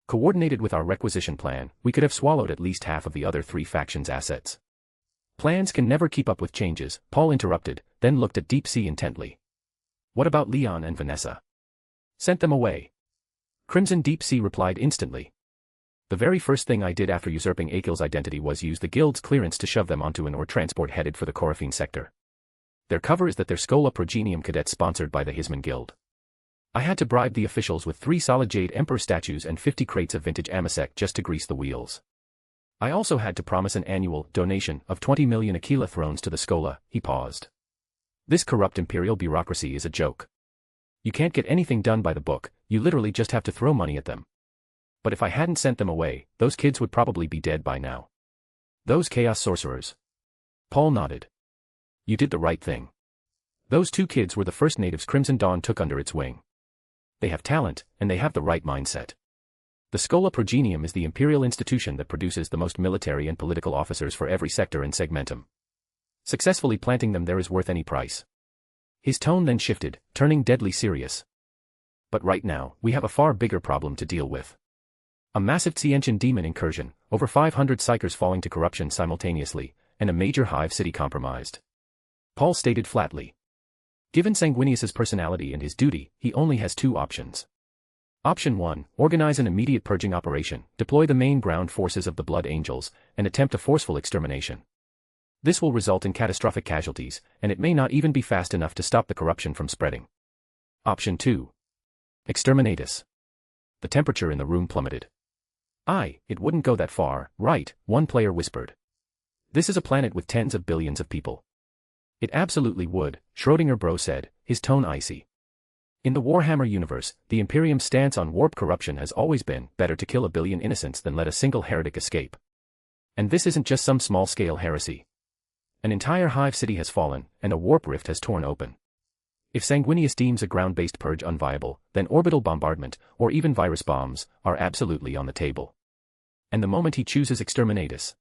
Coordinated with our requisition plan, we could have swallowed at least half of the other 3 factions' assets. Plans can never keep up with changes, Paul interrupted, then looked at Deep Sea intently. What about Leon and Vanessa? Sent them away. Crimson Deep Sea replied instantly. The very first thing I did after usurping Akil's identity was use the guild's clearance to shove them onto an ore transport headed for the Coraphene sector. Their cover is that they're Schola Progenium cadets sponsored by the Hisman Guild. I had to bribe the officials with 3 solid jade emperor statues and 50 crates of vintage Amasek just to grease the wheels. I also had to promise an annual donation of 20 million Aquila thrones to the Schola. He paused. This corrupt imperial bureaucracy is a joke. You can't get anything done by the book, you literally just have to throw money at them. But if I hadn't sent them away, those kids would probably be dead by now. Those chaos sorcerers. Paul nodded. You did the right thing. Those 2 kids were the first natives Crimson Dawn took under its wing. They have talent, and they have the right mindset. The Schola Progenium is the imperial institution that produces the most military and political officers for every sector and segmentum. Successfully planting them there is worth any price. His tone then shifted, turning deadly serious. But right now, we have a far bigger problem to deal with. A massive Tsienchen demon incursion, over 500 psychers falling to corruption simultaneously, and a major hive city compromised. Paul stated flatly. Given Sanguinius's personality and his duty, he only has 2 options. Option 1, organize an immediate purging operation, deploy the main ground forces of the Blood Angels, and attempt a forceful extermination. This will result in catastrophic casualties, and it may not even be fast enough to stop the corruption from spreading. Option 2. Exterminatus. The temperature in the room plummeted. It wouldn't go that far, right? One player whispered. This is a planet with tens of billions of people. It absolutely would, Schrödinger bro said, his tone icy. In the Warhammer universe, the Imperium's stance on warp corruption has always been, better to kill a billion innocents than let a single heretic escape. And this isn't just some small-scale heresy. An entire hive city has fallen, and a warp rift has torn open. If Sanguinius deems a ground-based purge unviable, then orbital bombardment, or even virus bombs, are absolutely on the table. And the moment he chooses exterminatus.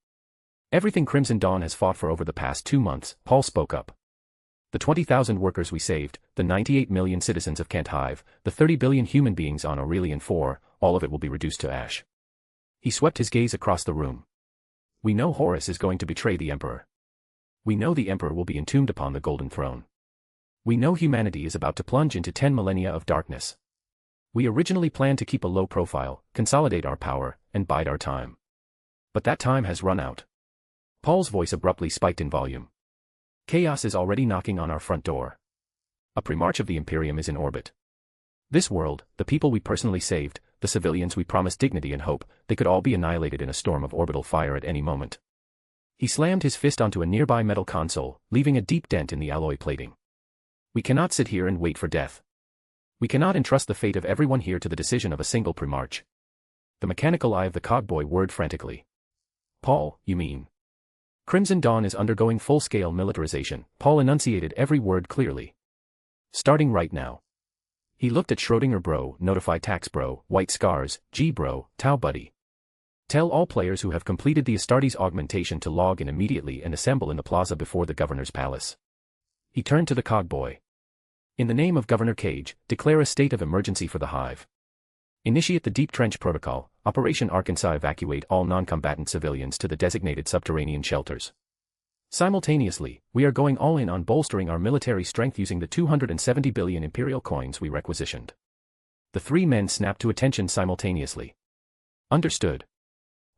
Everything Crimson Dawn has fought for over the past 2 months, Paul spoke up. The 20,000 workers we saved, the 98 million citizens of Kent Hive, the 30 billion human beings on Aurelian 4, all of it will be reduced to ash. He swept his gaze across the room. We know Horus is going to betray the Emperor. We know the Emperor will be entombed upon the Golden Throne. We know humanity is about to plunge into 10 millennia of darkness. We originally planned to keep a low profile, consolidate our power, and bide our time. But that time has run out. Paul's voice abruptly spiked in volume. Chaos is already knocking on our front door. A premarch of the Imperium is in orbit. This world, the people we personally saved, the civilians we promised dignity and hope, they could all be annihilated in a storm of orbital fire at any moment. He slammed his fist onto a nearby metal console, leaving a deep dent in the alloy plating. We cannot sit here and wait for death. We cannot entrust the fate of everyone here to the decision of a single premarch. The mechanical eye of the cogboy whirred frantically. Paul, you mean? Crimson Dawn is undergoing full-scale militarization, Paul enunciated every word clearly. Starting right now. He looked at Schrödinger bro, Notify Tax bro, White Scars, G bro, Tau buddy. Tell all players who have completed the Astartes augmentation to log in immediately and assemble in the plaza before the governor's palace. He turned to the cogboy. In the name of Governor Cage, declare a state of emergency for the Hive. Initiate the Deep Trench Protocol, Operation Arkansas evacuate all non-combatant civilians to the designated subterranean shelters. Simultaneously, we are going all in on bolstering our military strength using the 270 billion imperial coins we requisitioned. The 3 men snapped to attention simultaneously. Understood.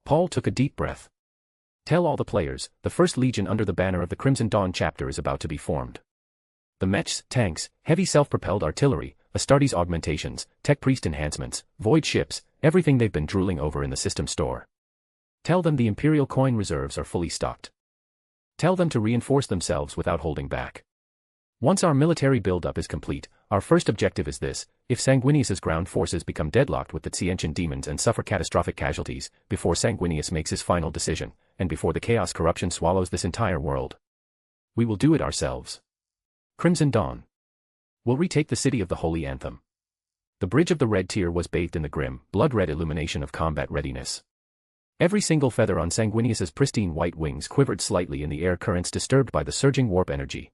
Paul took a deep breath. Tell all the players, the First Legion under the banner of the Crimson Dawn chapter is about to be formed. The mechs, tanks, heavy self-propelled artillery, Astartes augmentations, tech priest enhancements, void ships, everything they've been drooling over in the system store. Tell them the Imperial coin reserves are fully stocked. Tell them to reinforce themselves without holding back. Once our military buildup is complete, our first objective is this: if Sanguinius's ground forces become deadlocked with the Tsienchen demons and suffer catastrophic casualties, before Sanguinius makes his final decision, and before the chaos corruption swallows this entire world. We will do it ourselves. Crimson Dawn. We'll retake the city of the Holy Anthem. The bridge of the Red Tier was bathed in the grim, blood-red illumination of combat readiness. Every single feather on Sanguinius's pristine white wings quivered slightly in the air currents disturbed by the surging warp energy.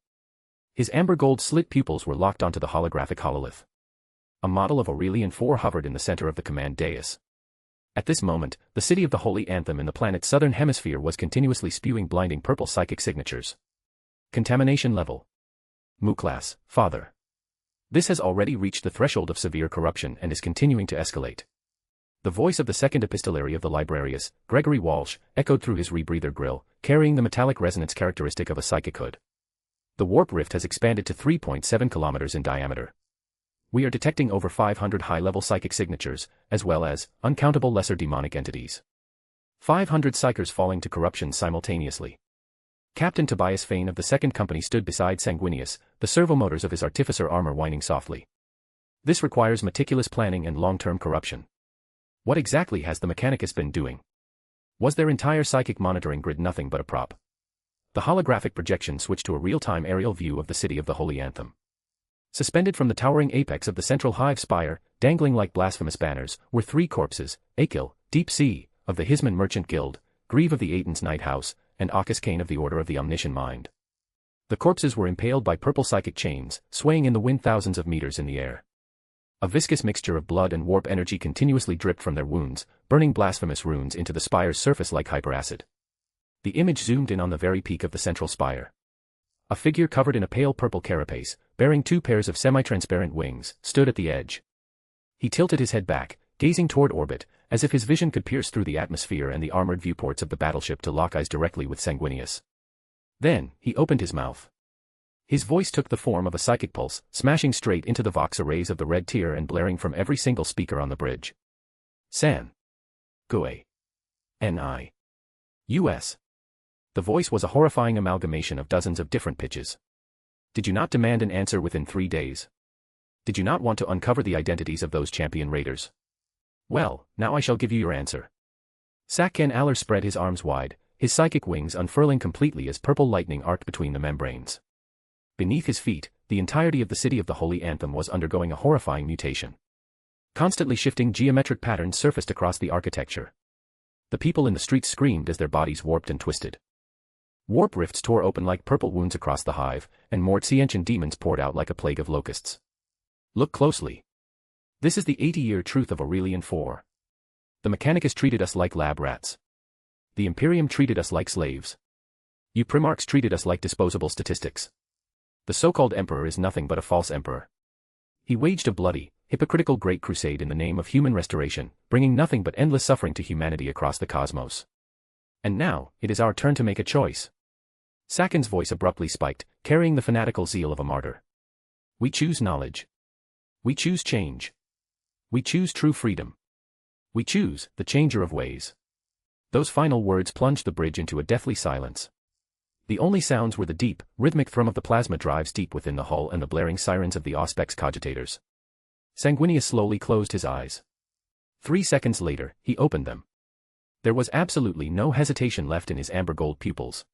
His amber gold slit pupils were locked onto the holographic hololith. A model of Aurelian IV hovered in the center of the command dais. At this moment, the city of the Holy Anthem in the planet's southern hemisphere was continuously spewing blinding purple psychic signatures. Contamination level. Mu class, Father. This has already reached the threshold of severe corruption and is continuing to escalate. The voice of the second epistolary of the Librarius, Gregory Walsh, echoed through his rebreather grill, carrying the metallic resonance characteristic of a psychic hood. The warp rift has expanded to 3.7 kilometers in diameter. We are detecting over 500 high-level psychic signatures, as well as uncountable lesser demonic entities. 500 psychers falling to corruption simultaneously. Captain Tobias Fane of the second company stood beside Sanguinius, the servomotors of his artificer armor whining softly. This requires meticulous planning and long-term corruption. What exactly has the Mechanicus been doing? Was their entire psychic monitoring grid nothing but a prop? The holographic projection switched to a real-time aerial view of the city of the Holy Anthem. Suspended from the towering apex of the central hive spire, dangling like blasphemous banners, were three corpses: Akil, Deep Sea, of the Hisman Merchant Guild, Grieve of the Aiden's Night House, and Akis Kane of the Order of the Omniscient Mind. The corpses were impaled by purple psychic chains, swaying in the wind thousands of meters in the air. A viscous mixture of blood and warp energy continuously dripped from their wounds, burning blasphemous runes into the spire's surface like hyperacid. The image zoomed in on the very peak of the central spire. A figure covered in a pale purple carapace, bearing two pairs of semi-transparent wings, stood at the edge. He tilted his head back, gazing toward orbit, as if his vision could pierce through the atmosphere and the armored viewports of the battleship to lock eyes directly with Sanguinius. Then, he opened his mouth. His voice took the form of a psychic pulse, smashing straight into the vox arrays of the red tier and blaring from every single speaker on the bridge. San. Gue. N.I. U.S. The voice was a horrifying amalgamation of dozens of different pitches. Did you not demand an answer within 3 days? Did you not want to uncover the identities of those champion raiders? Well, now I shall give you your answer. Sakkan Aller spread his arms wide, his psychic wings unfurling completely as purple lightning arced between the membranes. Beneath his feet, the entirety of the city of the Holy Anthem was undergoing a horrifying mutation. Constantly shifting geometric patterns surfaced across the architecture. The people in the streets screamed as their bodies warped and twisted. Warp rifts tore open like purple wounds across the hive, and Mortsienchen demons poured out like a plague of locusts. Look closely. This is the 80-year truth of Aurelian IV. The Mechanicus treated us like lab rats. The Imperium treated us like slaves. You Primarchs treated us like disposable statistics. The so-called Emperor is nothing but a false emperor. He waged a bloody, hypocritical great crusade in the name of human restoration, bringing nothing but endless suffering to humanity across the cosmos. And now, it is our turn to make a choice. Sakkan's voice abruptly spiked, carrying the fanatical zeal of a martyr. We choose knowledge. We choose change. We choose true freedom. We choose the changer of ways. Those final words plunged the bridge into a deathly silence. The only sounds were the deep, rhythmic thrum of the plasma drives deep within the hull and the blaring sirens of the Auspex cogitators. Sanguinius slowly closed his eyes. 3 seconds later, he opened them. There was absolutely no hesitation left in his amber gold pupils.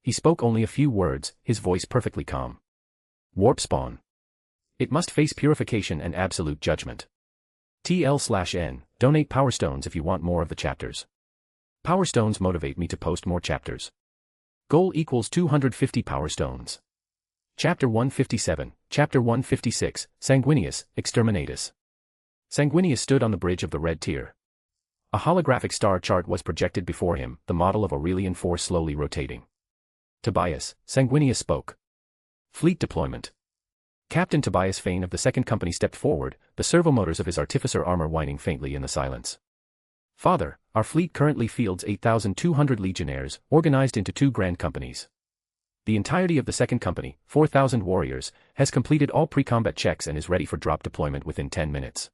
He spoke only a few words, his voice perfectly calm. Warp spawn. It must face purification and absolute judgment. TL/N, donate Power Stones if you want more of the chapters. Power Stones motivate me to post more chapters. Goal equals 250 Power Stones. Chapter 157, Chapter 156, Sanguinius, Exterminatus. Sanguinius stood on the bridge of the red tier. A holographic star chart was projected before him, the model of Aurelian IV slowly rotating. Tobias, Sanguinius spoke. Fleet deployment. Captain Tobias Fane of the second company stepped forward, the servomotors of his artificer armor whining faintly in the silence. Father, our fleet currently fields 8,200 legionnaires, organized into 2 grand companies. The entirety of the second company, 4,000 warriors, has completed all pre-combat checks and is ready for drop deployment within 10 minutes.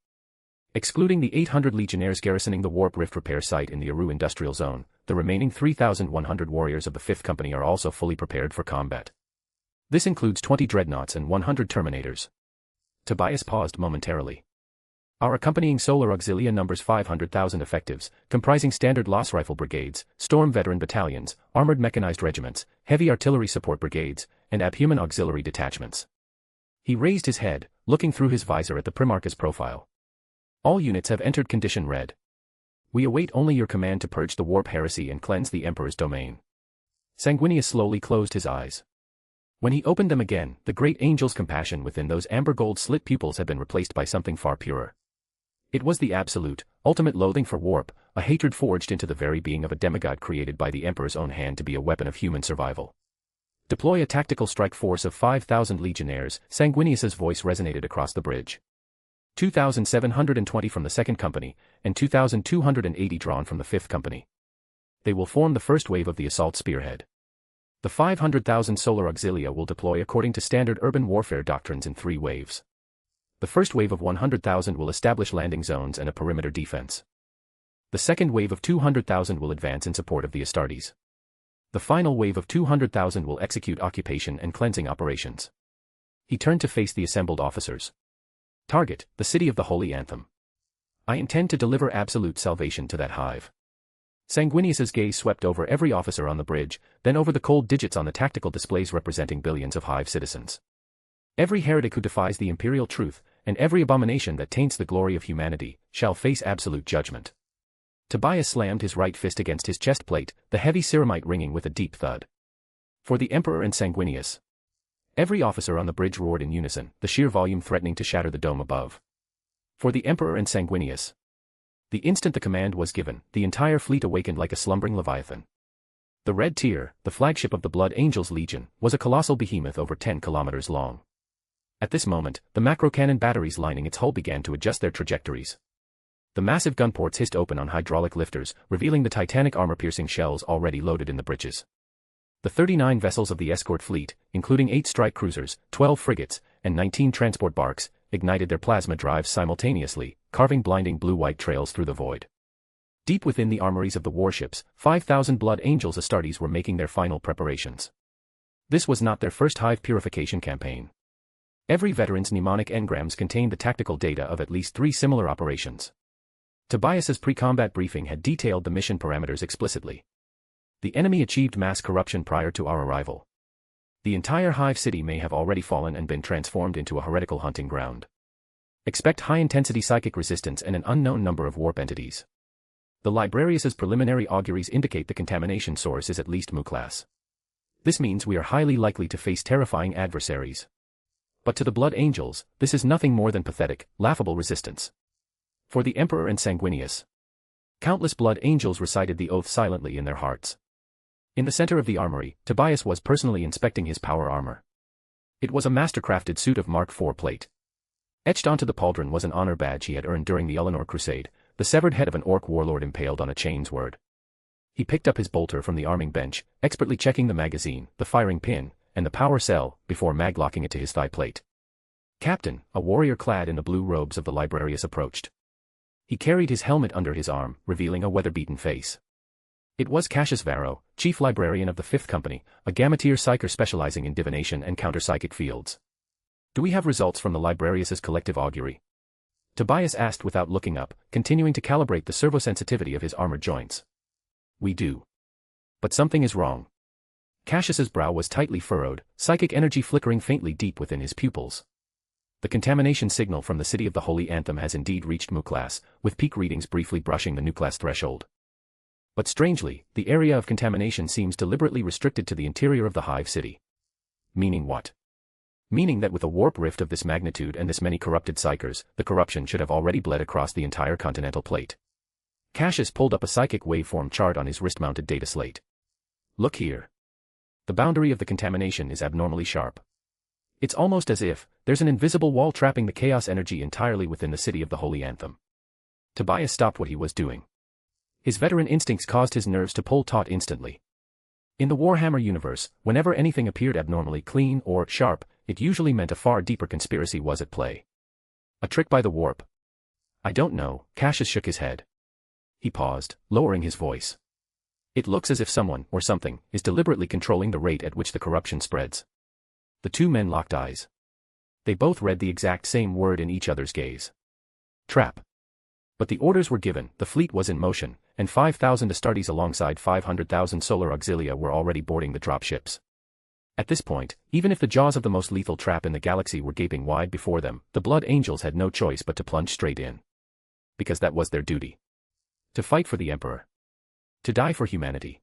Excluding the 800 legionnaires garrisoning the warp rift repair site in the Aru industrial zone, the remaining 3,100 warriors of the 5th company are also fully prepared for combat. This includes 20 dreadnoughts and 100 terminators. Tobias paused momentarily. Our accompanying solar auxilia numbers 500,000 effectives, comprising standard Loss Rifle brigades, storm veteran battalions, armored mechanized regiments, heavy artillery support brigades, and abhuman auxiliary detachments. He raised his head, looking through his visor at the Primarch's profile. All units have entered condition red. We await only your command to purge the warp heresy and cleanse the Emperor's domain. Sanguinius slowly closed his eyes. When he opened them again, the great angel's compassion within those amber gold slit pupils had been replaced by something far purer. It was the absolute, ultimate loathing for warp, a hatred forged into the very being of a demigod created by the Emperor's own hand to be a weapon of human survival. Deploy a tactical strike force of 5,000 legionnaires, Sanguinius's voice resonated across the bridge. 2,720 from the 2nd Company, and 2,280 drawn from the 5th Company. They will form the first wave of the assault spearhead. The 500,000 solar auxilia will deploy according to standard urban warfare doctrines in 3 waves. The first wave of 100,000 will establish landing zones and a perimeter defense. The second wave of 200,000 will advance in support of the Astartes. The final wave of 200,000 will execute occupation and cleansing operations. He turned to face the assembled officers. Target, the city of the Holy Anthem. I intend to deliver absolute salvation to that hive. Sanguinius's gaze swept over every officer on the bridge, then over the cold digits on the tactical displays representing billions of hive citizens. Every heretic who defies the imperial truth, and every abomination that taints the glory of humanity, shall face absolute judgment. Tobias slammed his right fist against his chest plate, the heavy ceramite ringing with a deep thud. For the Emperor and Sanguinius. Every officer on the bridge roared in unison, the sheer volume threatening to shatter the dome above. For the Emperor and Sanguinius. The instant the command was given, the entire fleet awakened like a slumbering leviathan. The Red Tier, the flagship of the Blood Angels Legion, was a colossal behemoth over 10 kilometers long. At this moment, the macro-cannon batteries lining its hull began to adjust their trajectories. The massive gun ports hissed open on hydraulic lifters, revealing the titanic armor-piercing shells already loaded in the breeches. The 39 vessels of the escort fleet, including 8 strike cruisers, 12 frigates, and 19 transport barks, ignited their plasma drives simultaneously, carving blinding blue-white trails through the void. Deep within the armories of the warships, 5,000 Blood Angels Astartes were making their final preparations. This was not their first hive purification campaign. Every veteran's mnemonic engrams contained the tactical data of at least 3 similar operations. Tobias's pre-combat briefing had detailed the mission parameters explicitly. The enemy achieved mass corruption prior to our arrival. The entire hive city may have already fallen and been transformed into a heretical hunting ground. Expect high-intensity psychic resistance and an unknown number of warp entities. The Librarius's preliminary auguries indicate the contamination source is at least Mu class. This means we are highly likely to face terrifying adversaries. But to the Blood Angels, this is nothing more than pathetic, laughable resistance. For the Emperor and Sanguinius. Countless Blood Angels recited the oath silently in their hearts. In the center of the armory, Tobias was personally inspecting his power armor. It was a master-crafted suit of Mark IV plate. Etched onto the pauldron was an honor badge he had earned during the Eleanor Crusade, the severed head of an orc warlord impaled on a chain's word. He picked up his bolter from the arming bench, expertly checking the magazine, the firing pin, and the power cell, before maglocking it to his thigh plate. Captain, a warrior clad in the blue robes of the Librarius approached. He carried his helmet under his arm, revealing a weather-beaten face. It was Cassius Varro, chief librarian of the 5th Company, a gamma-tier psyker specializing in divination and counter-psychic fields. Do we have results from the Librarius's collective augury? Tobias asked without looking up, continuing to calibrate the servosensitivity of his armored joints. We do. But something is wrong. Cassius's brow was tightly furrowed, psychic energy flickering faintly deep within his pupils. The contamination signal from the city of the Holy Anthem has indeed reached Mu class, with peak readings briefly brushing the Nu class threshold. But strangely, the area of contamination seems deliberately restricted to the interior of the hive city. Meaning what? Meaning that with a warp rift of this magnitude and this many corrupted psychers, the corruption should have already bled across the entire continental plate. Cassius pulled up a psychic waveform chart on his wrist-mounted data slate. Look here. The boundary of the contamination is abnormally sharp. It's almost as if there's an invisible wall trapping the chaos energy entirely within the city of the Holy Anthem. Tobias stopped what he was doing. His veteran instincts caused his nerves to pull taut instantly. In the Warhammer universe, whenever anything appeared abnormally clean or sharp, it usually meant a far deeper conspiracy was at play. A trick by the warp? I don't know, Cassius shook his head. He paused, lowering his voice. It looks as if someone, or something, is deliberately controlling the rate at which the corruption spreads. The two men locked eyes. They both read the exact same word in each other's gaze. Trap. But the orders were given, the fleet was in motion, and 5,000 Astartes alongside 500,000 solar auxilia were already boarding the dropships. At this point, even if the jaws of the most lethal trap in the galaxy were gaping wide before them, the Blood Angels had no choice but to plunge straight in. Because that was their duty. To fight for the Emperor. To die for humanity.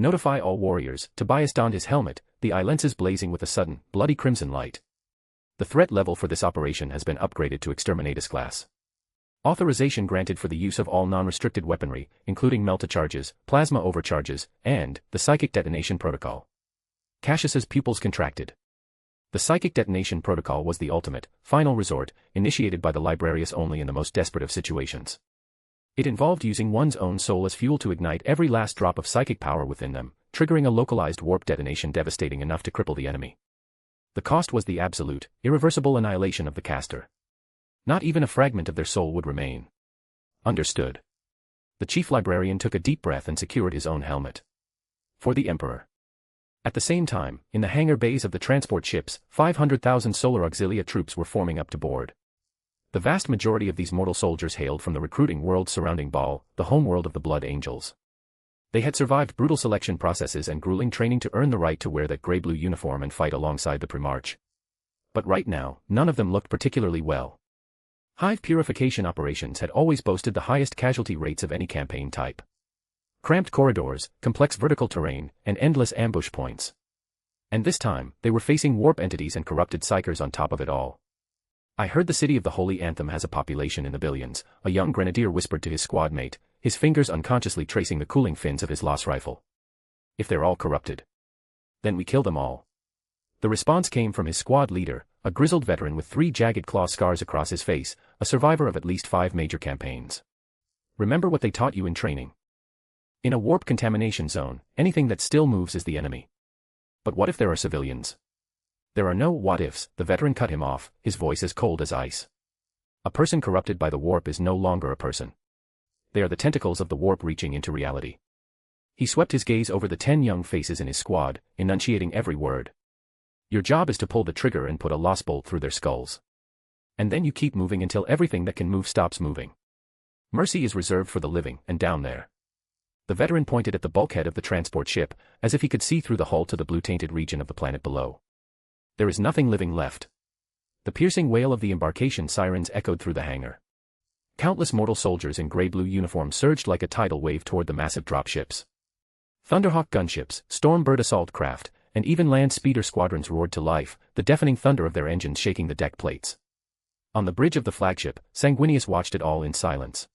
Notify all warriors. Tobias donned his helmet, the eye lenses blazing with a sudden, bloody crimson light. The threat level for this operation has been upgraded to Exterminatus class. Authorization granted for the use of all non-restricted weaponry, including melta-charges, plasma overcharges, and the psychic detonation protocol. Cassius's pupils contracted. The psychic detonation protocol was the ultimate, final resort, initiated by the librarius only in the most desperate of situations. It involved using one's own soul as fuel to ignite every last drop of psychic power within them, triggering a localized warp detonation devastating enough to cripple the enemy. The cost was the absolute, irreversible annihilation of the caster. Not even a fragment of their soul would remain. Understood. The chief librarian took a deep breath and secured his own helmet. For the Emperor. At the same time, in the hangar bays of the transport ships, 500,000 solar auxilia troops were forming up to board. The vast majority of these mortal soldiers hailed from the recruiting world surrounding Baal, the homeworld of the Blood Angels. They had survived brutal selection processes and grueling training to earn the right to wear that grey-blue uniform and fight alongside the Primarch. But right now, none of them looked particularly well. Hive purification operations had always boasted the highest casualty rates of any campaign type. Cramped corridors, complex vertical terrain, and endless ambush points. And this time, they were facing warp entities and corrupted psychers on top of it all. I heard the city of the Holy Anthem has a population in the billions, a young grenadier whispered to his squad mate, his fingers unconsciously tracing the cooling fins of his Loss rifle. If they're all corrupted, then we kill them all. The response came from his squad leader, a grizzled veteran with 3 jagged claw scars across his face, a survivor of at least 5 major campaigns. Remember what they taught you in training. In a warp contamination zone, anything that still moves is the enemy. But what if there are civilians? There are no what-ifs, the veteran cut him off, his voice as cold as ice. A person corrupted by the warp is no longer a person. They are the tentacles of the warp reaching into reality. He swept his gaze over the 10 young faces in his squad, enunciating every word. Your job is to pull the trigger and put a lost bolt through their skulls. And then you keep moving until everything that can move stops moving. Mercy is reserved for the living, and down there. The veteran pointed at the bulkhead of the transport ship, as if he could see through the hull to the blue-tainted region of the planet below. There is nothing living left. The piercing wail of the embarkation sirens echoed through the hangar. Countless mortal soldiers in grey-blue uniforms surged like a tidal wave toward the massive dropships. Thunderhawk gunships, Stormbird assault craft, and even land speeder squadrons roared to life, the deafening thunder of their engines shaking the deck plates. On the bridge of the flagship, Sanguinius watched it all in silence.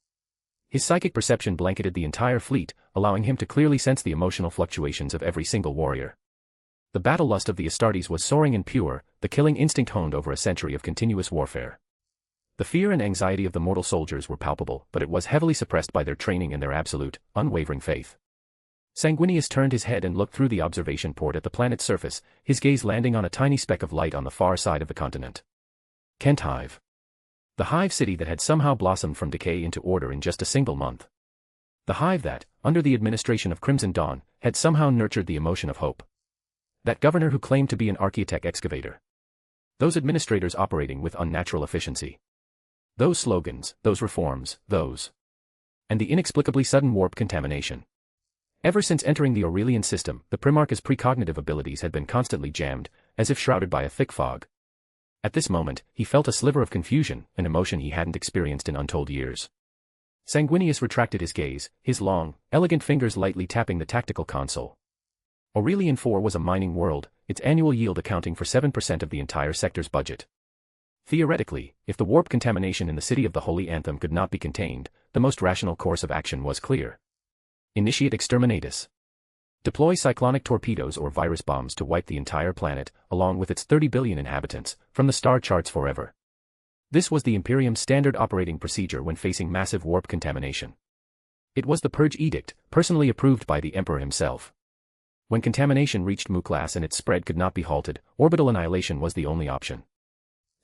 His psychic perception blanketed the entire fleet, allowing him to clearly sense the emotional fluctuations of every single warrior. The battle lust of the Astartes was soaring and pure, the killing instinct honed over a century of continuous warfare. The fear and anxiety of the mortal soldiers were palpable, but it was heavily suppressed by their training and their absolute, unwavering faith. Sanguinius turned his head and looked through the observation port at the planet's surface, his gaze landing on a tiny speck of light on the far side of the continent. Kent Hive. The hive city that had somehow blossomed from decay into order in just a single month. The hive that, under the administration of Crimson Dawn, had somehow nurtured the emotion of hope. That governor who claimed to be an architect excavator. Those administrators operating with unnatural efficiency. Those slogans, those reforms, those. And the inexplicably sudden warp contamination. Ever since entering the Aurelian system, the Primarch's precognitive abilities had been constantly jammed, as if shrouded by a thick fog. At this moment, he felt a sliver of confusion, an emotion he hadn't experienced in untold years. Sanguinius retracted his gaze, his long, elegant fingers lightly tapping the tactical console. Aurelian 4 was a mining world, its annual yield accounting for 7% of the entire sector's budget. Theoretically, if the warp contamination in the city of the Holy Anthem could not be contained, the most rational course of action was clear. Initiate Exterminatus. Deploy cyclonic torpedoes or virus bombs to wipe the entire planet, along with its 30 billion inhabitants, from the star charts forever. This was the Imperium's standard operating procedure when facing massive warp contamination. It was the Purge Edict, personally approved by the Emperor himself. When contamination reached Mu class and its spread could not be halted, orbital annihilation was the only option.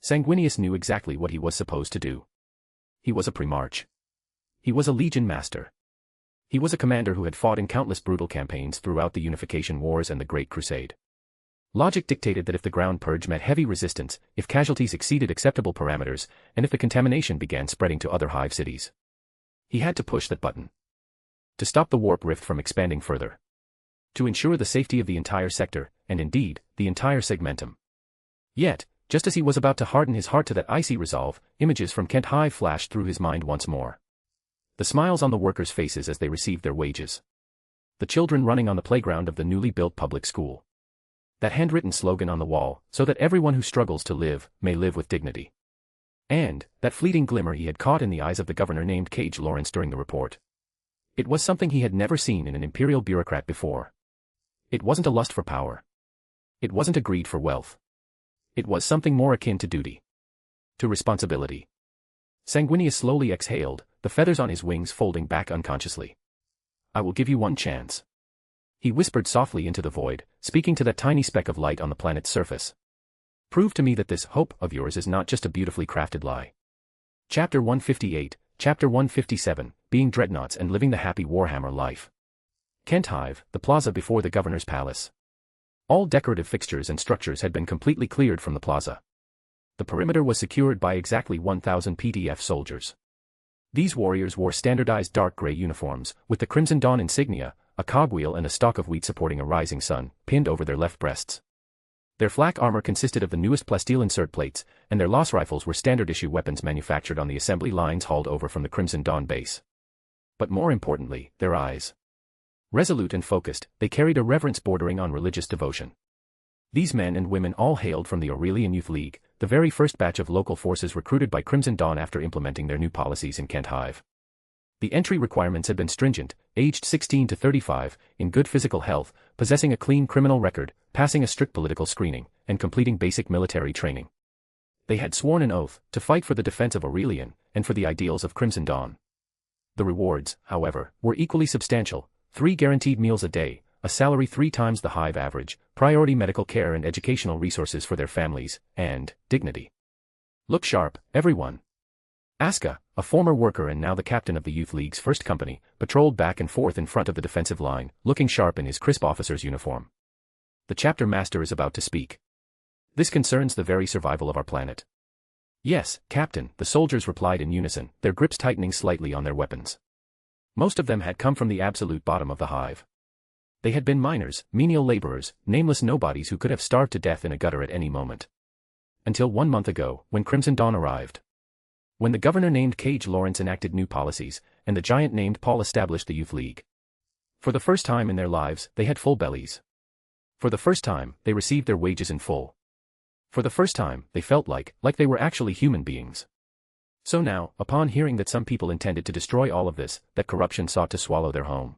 Sanguinius knew exactly what he was supposed to do. He was a Primarch. He was a Legion Master. He was a commander who had fought in countless brutal campaigns throughout the Unification Wars and the Great Crusade. Logic dictated that if the ground purge met heavy resistance, if casualties exceeded acceptable parameters, and if the contamination began spreading to other hive cities, he had to push that button. To stop the warp rift from expanding further. To ensure the safety of the entire sector, and indeed, the entire segmentum. Yet, just as he was about to harden his heart to that icy resolve, images from Kent Hive flashed through his mind once more. The smiles on the workers' faces as they received their wages. The children running on the playground of the newly built public school. That handwritten slogan on the wall, so that everyone who struggles to live, may live with dignity. And, that fleeting glimmer he had caught in the eyes of the governor named Cage Lawrence during the report. It was something he had never seen in an imperial bureaucrat before. It wasn't a lust for power. It wasn't a greed for wealth. It was something more akin to duty. To responsibility. Sanguinius slowly exhaled, the feathers on his wings folding back unconsciously. I will give you one chance. He whispered softly into the void, speaking to that tiny speck of light on the planet's surface. Prove to me that this hope of yours is not just a beautifully crafted lie. Chapter 158, Chapter 157, Being Dreadnoughts and Living the Happy Warhammer Life. Kent Hive, the plaza before the governor's palace. All decorative fixtures and structures had been completely cleared from the plaza. The perimeter was secured by exactly 1,000 PDF soldiers. These warriors wore standardized dark gray uniforms, with the Crimson Dawn insignia, a cogwheel and a stalk of wheat supporting a rising sun, pinned over their left breasts. Their flak armor consisted of the newest plasteel insert plates, and their Loss rifles were standard-issue weapons manufactured on the assembly lines hauled over from the Crimson Dawn base. But more importantly, their eyes. Resolute and focused, they carried a reverence bordering on religious devotion. These men and women all hailed from the Aurelian Youth League, the very first batch of local forces recruited by Crimson Dawn after implementing their new policies in Kent Hive. The entry requirements had been stringent: aged 16 to 35, in good physical health, possessing a clean criminal record, passing a strict political screening, and completing basic military training. They had sworn an oath to fight for the defense of Aurelian, and for the ideals of Crimson Dawn. The rewards, however, were equally substantial: 3 guaranteed meals a day, a salary 3 times the Hive average, priority medical care and educational resources for their families, and dignity. Look sharp, everyone. Aska, a former worker and now the captain of the Youth League's first company, patrolled back and forth in front of the defensive line, looking sharp in his crisp officer's uniform. The chapter master is about to speak. This concerns the very survival of our planet. Yes, Captain, the soldiers replied in unison, their grips tightening slightly on their weapons. Most of them had come from the absolute bottom of the Hive. They had been miners, menial laborers, nameless nobodies who could have starved to death in a gutter at any moment. Until 1 month ago, when Crimson Dawn arrived. When the governor named Cage Lawrence enacted new policies, and the giant named Paul established the Youth League. For the first time in their lives, they had full bellies. For the first time, they received their wages in full. For the first time, they felt like they were actually human beings. So now, upon hearing that some people intended to destroy all of this, that corruption sought to swallow their home.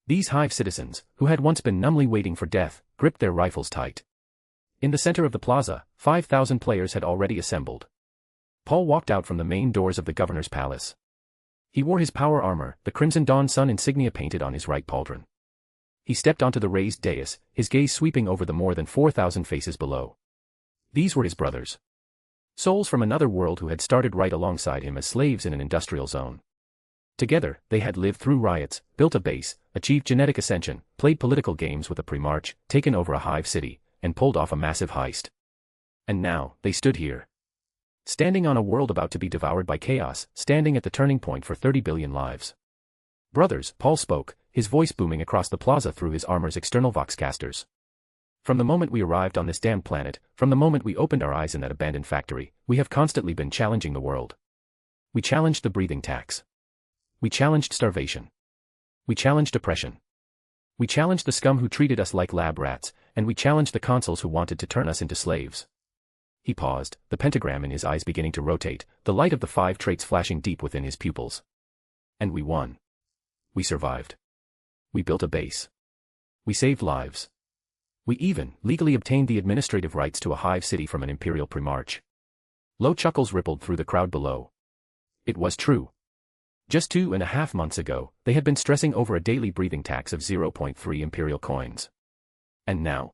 These Hive citizens, who had once been numbly waiting for death, gripped their rifles tight. In the center of the plaza, 5,000 players had already assembled. Paul walked out from the main doors of the governor's palace. He wore his power armor, the Crimson Dawn Sun insignia painted on his right pauldron. He stepped onto the raised dais, his gaze sweeping over the more than 4,000 faces below. These were his brothers. Souls from another world who had started right alongside him as slaves in an industrial zone. Together, they had lived through riots, built a base, achieved genetic ascension, played political games with a Primarch, taken over a Hive city, and pulled off a massive heist. And now, they stood here. Standing on a world about to be devoured by chaos, standing at the turning point for 30 billion lives. Brothers, Paul spoke, his voice booming across the plaza through his armor's external voxcasters. From the moment we arrived on this damned planet, from the moment we opened our eyes in that abandoned factory, we have constantly been challenging the world. We challenged the breathing tax. We challenged starvation. We challenged oppression. We challenged the scum who treated us like lab rats, and we challenged the consuls who wanted to turn us into slaves. He paused, the pentagram in his eyes beginning to rotate, the light of the 5 traits flashing deep within his pupils. And we won. We survived. We built a base. We saved lives. We even, legally obtained the administrative rights to a Hive city from an Imperial Primarch. Low chuckles rippled through the crowd below. It was true. Just 2.5 months ago, they had been stressing over a daily breathing tax of 0.3 Imperial coins. And now?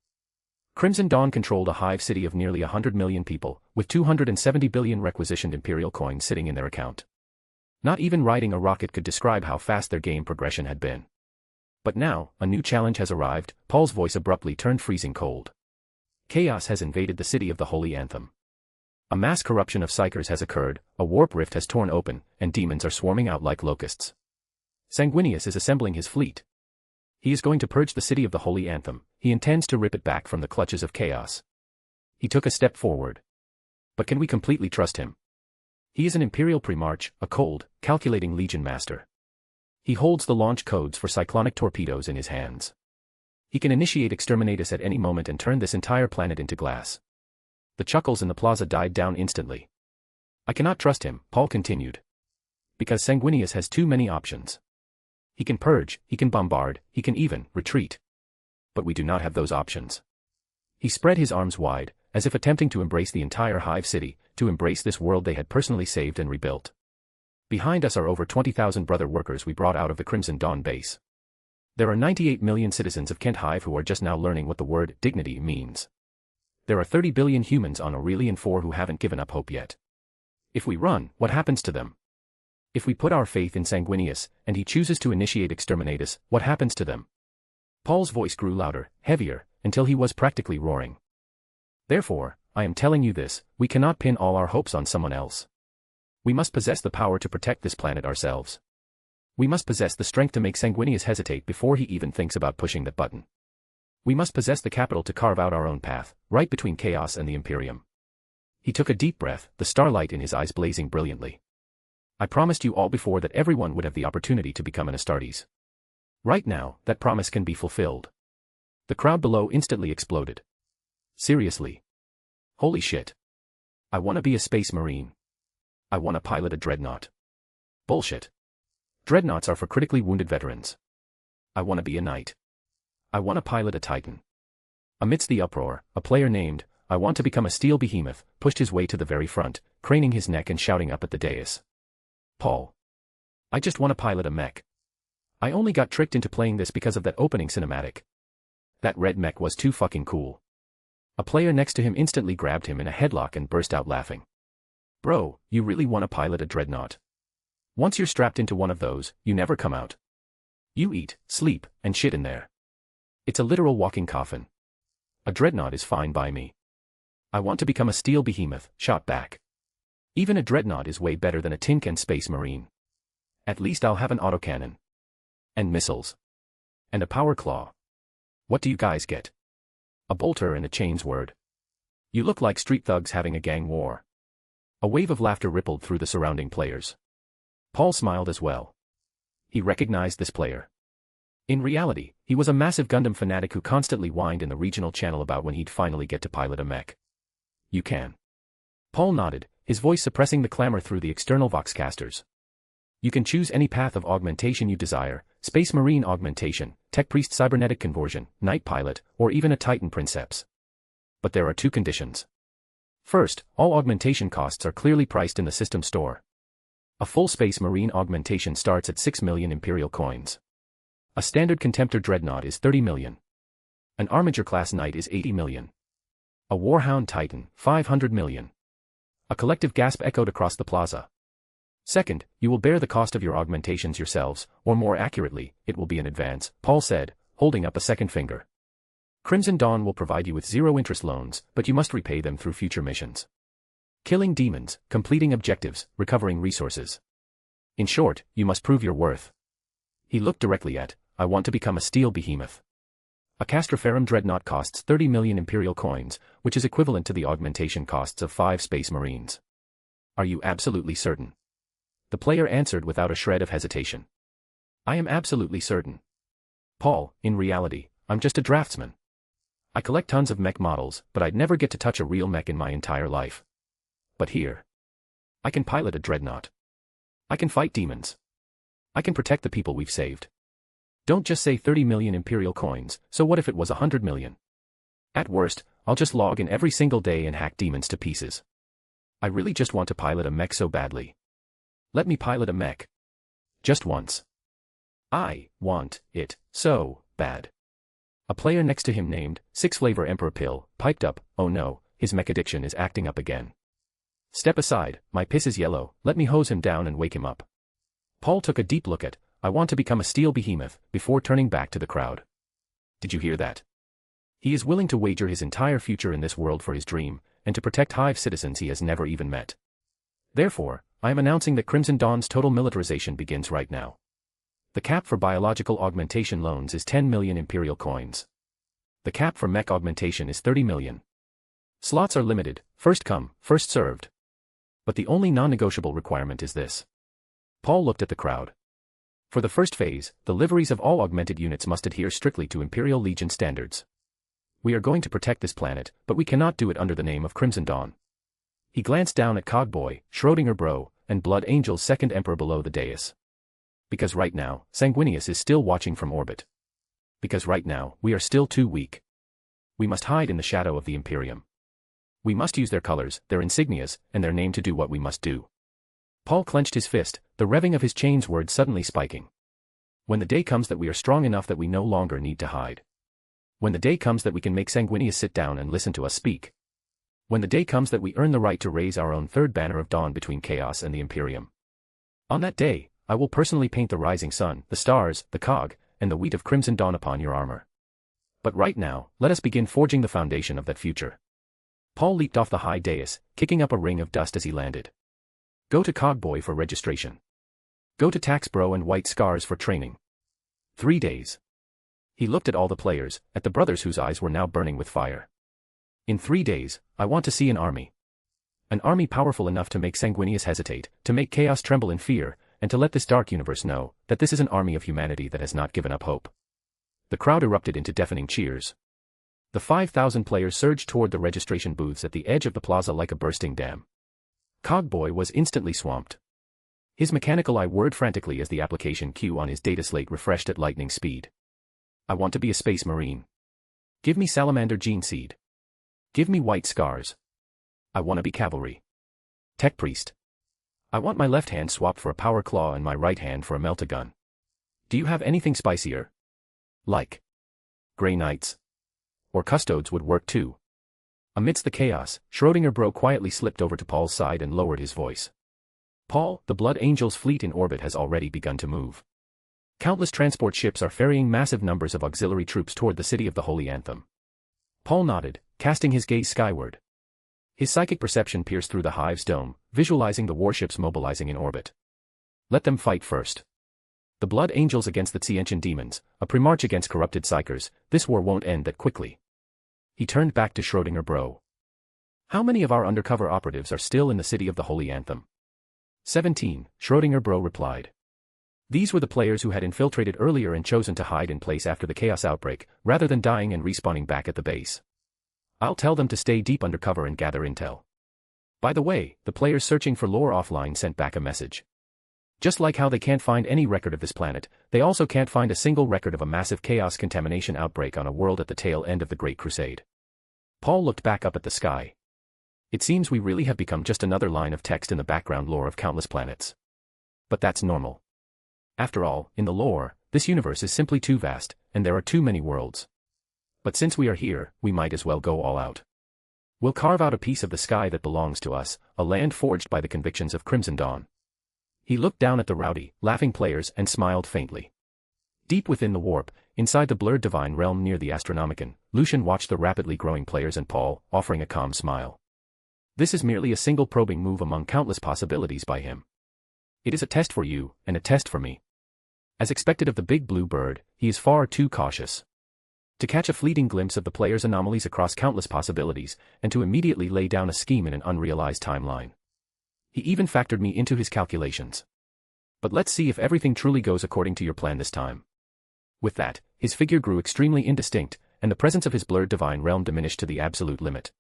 Crimson Dawn controlled a Hive city of nearly 100 million people, with 270 billion requisitioned Imperial coins sitting in their account. Not even riding a rocket could describe how fast their game progression had been. But now, a new challenge has arrived. Paul's voice abruptly turned freezing cold. Chaos has invaded the city of the Holy Anthem. A mass corruption of psychers has occurred, a warp rift has torn open, and demons are swarming out like locusts. Sanguinius is assembling his fleet. He is going to purge the city of the Holy Anthem. He intends to rip it back from the clutches of chaos. He took a step forward. But can we completely trust him? He is an Imperial Primarch, a cold, calculating Legion Master. He holds the launch codes for cyclonic torpedoes in his hands. He can initiate exterminatus at any moment and turn this entire planet into glass. The chuckles in the plaza died down instantly. I cannot trust him, Paul continued. Because Sanguinius has too many options. He can purge, he can bombard, he can even retreat. But we do not have those options. He spread his arms wide, as if attempting to embrace the entire Hive City, to embrace this world they had personally saved and rebuilt. Behind us are over 20,000 brother workers we brought out of the Crimson Dawn base. There are 98 million citizens of Kent Hive who are just now learning what the word dignity means. There are 30 billion humans on Aurelian 4 who haven't given up hope yet. If we run, what happens to them? If we put our faith in Sanguinius, and he chooses to initiate exterminatus, what happens to them? Paul's voice grew louder, heavier, until he was practically roaring. Therefore, I am telling you this, we cannot pin all our hopes on someone else. We must possess the power to protect this planet ourselves. We must possess the strength to make Sanguinius hesitate before he even thinks about pushing that button. We must possess the capital to carve out our own path, right between chaos and the Imperium. He took a deep breath, the starlight in his eyes blazing brilliantly. I promised you all before that everyone would have the opportunity to become an Astartes. Right now, that promise can be fulfilled. The crowd below instantly exploded. Seriously. Holy shit. I want to be a space marine. I want to pilot a dreadnought. Bullshit. Dreadnoughts are for critically wounded veterans. I want to be a knight. I want to pilot a titan. Amidst the uproar, a player named, I want to become a steel behemoth, pushed his way to the very front, craning his neck and shouting up at the dais. Paul. I just want to pilot a mech. I only got tricked into playing this because of that opening cinematic. That red mech was too fucking cool. A player next to him instantly grabbed him in a headlock and burst out laughing. Bro, you really want to pilot a dreadnought? Once you're strapped into one of those, you never come out. You eat, sleep, and shit in there. It's a literal walking coffin. A dreadnought is fine by me. I want to become a steel behemoth, shot back. Even a dreadnought is way better than a tin can space marine. At least I'll have an autocannon. And missiles. And a power claw. What do you guys get? A bolter and a chains word. You look like street thugs having a gang war. A wave of laughter rippled through the surrounding players. Paul smiled as well. He recognized this player. In reality, he was a massive Gundam fanatic who constantly whined in the regional channel about when he'd finally get to pilot a mech. You can. Paul nodded, his voice suppressing the clamor through the external voxcasters. You can choose any path of augmentation you desire, Space Marine augmentation, Tech Priest cybernetic conversion, Night Pilot, or even a Titan Princeps. But there are two conditions. First, all augmentation costs are clearly priced in the system store. A full Space Marine augmentation starts at 6 million Imperial coins. A standard Contemptor Dreadnought is 30 million. An Armiger-class Knight is 80 million. A Warhound Titan, 500 million. A collective gasp echoed across the plaza. Second, you will bear the cost of your augmentations yourselves, or more accurately, it will be an advance, Paul said, holding up a second finger. Crimson Dawn will provide you with zero-interest loans, but you must repay them through future missions. Killing demons, completing objectives, recovering resources. In short, you must prove your worth. He looked directly at, I want to become a steel behemoth. A Castroferum Dreadnought costs 30 million Imperial coins, which is equivalent to the augmentation costs of 5 Space Marines. Are you absolutely certain? The player answered without a shred of hesitation. I am absolutely certain. Paul, in reality, I'm just a draftsman. I collect tons of mech models, but I'd never get to touch a real mech in my entire life. But here. I can pilot a dreadnought. I can fight demons. I can protect the people we've saved. Don't just say 30 million Imperial coins, so what if it was 100 million? At worst, I'll just log in every single day and hack demons to pieces. I really just want to pilot a mech so badly. Let me pilot a mech. Just once. I want it so bad. A player next to him named Six Flavor Emperor Pill piped up, oh no, his mech addiction is acting up again. Step aside, my piss is yellow, let me hose him down and wake him up. Paul took a deep look at, I want to become a steel behemoth, before turning back to the crowd. Did you hear that? He is willing to wager his entire future in this world for his dream, and to protect Hive citizens he has never even met. Therefore, I am announcing that Crimson Dawn's total militarization begins right now. The cap for biological augmentation loans is 10 million Imperial coins. The cap for mech augmentation is 30 million. Slots are limited, first come, first served. But the only non-negotiable requirement is this. Paul looked at the crowd. For the first phase, the liveries of all augmented units must adhere strictly to Imperial Legion standards. We are going to protect this planet, but we cannot do it under the name of Crimson Dawn. He glanced down at Cogboy, Schrodinger Bro, and Blood Angel's second emperor below the dais. Because right now, Sanguinius is still watching from orbit. Because right now, we are still too weak. We must hide in the shadow of the Imperium. We must use their colors, their insignias, and their name to do what we must do. Paul clenched his fist, the revving of his chains word suddenly spiking. When the day comes that we are strong enough that we no longer need to hide. When the day comes that we can make Sanguinius sit down and listen to us speak. When the day comes that we earn the right to raise our own third banner of dawn between chaos and the Imperium. On that day, I will personally paint the rising sun, the stars, the cog, and the wheat of Crimson Dawn upon your armor. But right now, let us begin forging the foundation of that future. Paul leaped off the high dais, kicking up a ring of dust as he landed. Go to Cogboy for registration. Go to Taxbro and White Scars for training. 3 days. He looked at all the players, at the brothers whose eyes were now burning with fire. In 3 days, I want to see an army. An army powerful enough to make Sanguinius hesitate, to make chaos tremble in fear, and to let this dark universe know that this is an army of humanity that has not given up hope. The crowd erupted into deafening cheers. The 5,000 players surged toward the registration booths at the edge of the plaza like a bursting dam. Cogboy was instantly swamped. His mechanical eye whirred frantically as the application queue on his data slate refreshed at lightning speed. I want to be a space marine. Give me salamander gene seed. Give me white scars. I want to be cavalry. Tech priest. I want my left hand swapped for a power claw and my right hand for a melt-a-gun. Do you have anything spicier? Like Grey Knights? Or custodes would work too. Amidst the chaos, Schrodinger Bro quietly slipped over to Paul's side and lowered his voice. Paul, the Blood Angel's fleet in orbit has already begun to move. Countless transport ships are ferrying massive numbers of auxiliary troops toward the city of the Holy Anthem. Paul nodded, casting his gaze skyward. His psychic perception pierced through the hive's dome, visualizing the warships mobilizing in orbit. Let them fight first. The Blood Angels against the Tsienchen demons, a pre-march against corrupted psychers, this war won't end that quickly. He turned back to Schrodinger Bro. How many of our undercover operatives are still in the city of the Holy Anthem? 17, Schrodinger Bro replied. These were the players who had infiltrated earlier and chosen to hide in place after the chaos outbreak, rather than dying and respawning back at the base. I'll tell them to stay deep undercover and gather intel. By the way, the players searching for lore offline sent back a message. Just like how they can't find any record of this planet, they also can't find a single record of a massive chaos contamination outbreak on a world at the tail end of the Great Crusade. Paul looked back up at the sky. It seems we really have become just another line of text in the background lore of countless planets. But that's normal. After all, in the lore, this universe is simply too vast, and there are too many worlds. But since we are here, we might as well go all out. We'll carve out a piece of the sky that belongs to us, a land forged by the convictions of Crimson Dawn. He looked down at the rowdy, laughing players and smiled faintly. Deep within the warp, inside the blurred divine realm near the Astronomicon, Lucian watched the rapidly growing players and Paul, offering a calm smile. This is merely a single probing move among countless possibilities by him. It is a test for you, and a test for me. As expected of the big blue bird, he is far too cautious. To catch a fleeting glimpse of the player's anomalies across countless possibilities, and to immediately lay down a scheme in an unrealized timeline. He even factored me into his calculations. But let's see if everything truly goes according to your plan this time. With that, his figure grew extremely indistinct, and the presence of his blurred divine realm diminished to the absolute limit.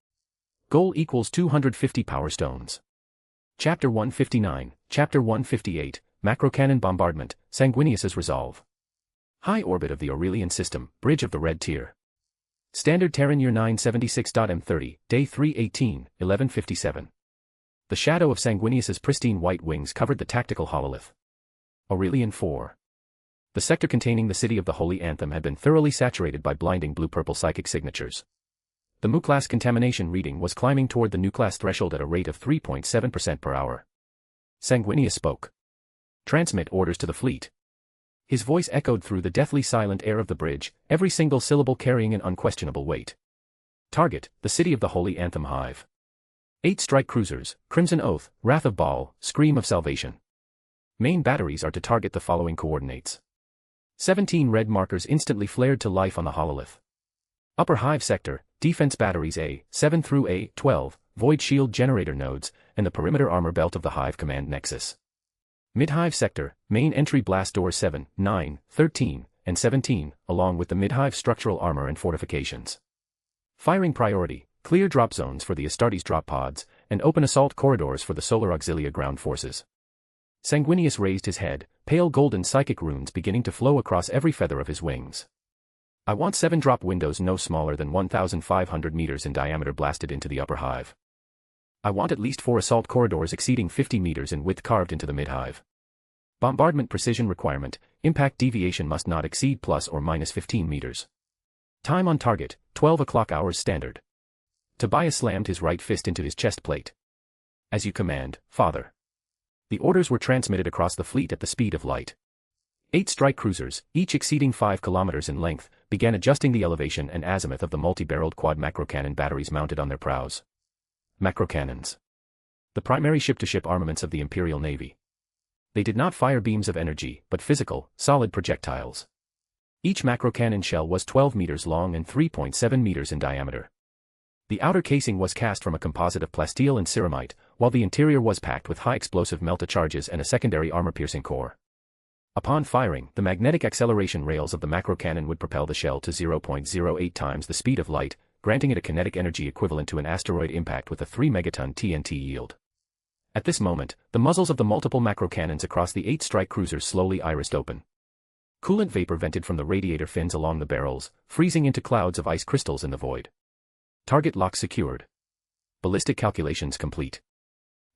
Goal equals 250 power stones. Chapter 159, Chapter 158, Macrocannon Bombardment, Sanguinius's Resolve. High orbit of the Aurelian System, Bridge of the Red Tier. Standard Terran Year 976.M30, Day 318, 1157. The shadow of Sanguinius's pristine white wings covered the tactical hololith. Aurelian 4. The sector containing the city of the Holy Anthem had been thoroughly saturated by blinding blue-purple psychic signatures. The Mu-class contamination reading was climbing toward the Nu-class threshold at a rate of 3.7% per hour. Sanguinius spoke. Transmit orders to the fleet. His voice echoed through the deathly silent air of the bridge, every single syllable carrying an unquestionable weight. Target, the city of the Holy Anthem Hive. 8 strike cruisers, Crimson Oath, Wrath of Baal, Scream of Salvation. Main batteries are to target the following coordinates. 17 red markers instantly flared to life on the hololith. Upper Hive sector, defense batteries A7 through A12, void shield generator nodes, and the perimeter armor belt of the Hive command nexus. Mid-hive sector, main entry blast doors 7, 9, 13, and 17, along with the mid-hive structural armor and fortifications. Firing priority, clear drop zones for the Astartes drop pods, and open assault corridors for the Solar Auxilia ground forces. Sanguinius raised his head, pale golden psychic runes beginning to flow across every feather of his wings. I want 7 drop windows no smaller than 1,500 meters in diameter blasted into the upper hive. I want at least 4 assault corridors exceeding 50 meters in width carved into the mid-hive. Bombardment precision requirement, impact deviation must not exceed plus or minus 15 meters. Time on target, 12 o'clock hours standard. Tobias slammed his right fist into his chest plate. As you command, Father. The orders were transmitted across the fleet at the speed of light. 8 strike cruisers, each exceeding 5 kilometers in length, began adjusting the elevation and azimuth of the multi-barreled quad macrocannon batteries mounted on their prows. Macrocannons. The primary ship-to-ship armaments of the Imperial Navy. They did not fire beams of energy, but physical, solid projectiles. Each macrocannon shell was 12 meters long and 3.7 meters in diameter. The outer casing was cast from a composite of plasteel and ceramite, while the interior was packed with high-explosive melta charges and a secondary armor-piercing core. Upon firing, the magnetic acceleration rails of the macrocannon would propel the shell to 0.08 times the speed of light, granting it a kinetic energy equivalent to an asteroid impact with a 3 megaton TNT yield. At this moment, the muzzles of the multiple macrocannons across the 8 strike cruisers slowly irised open. Coolant vapor vented from the radiator fins along the barrels, freezing into clouds of ice crystals in the void. Target lock secured. Ballistic calculations complete.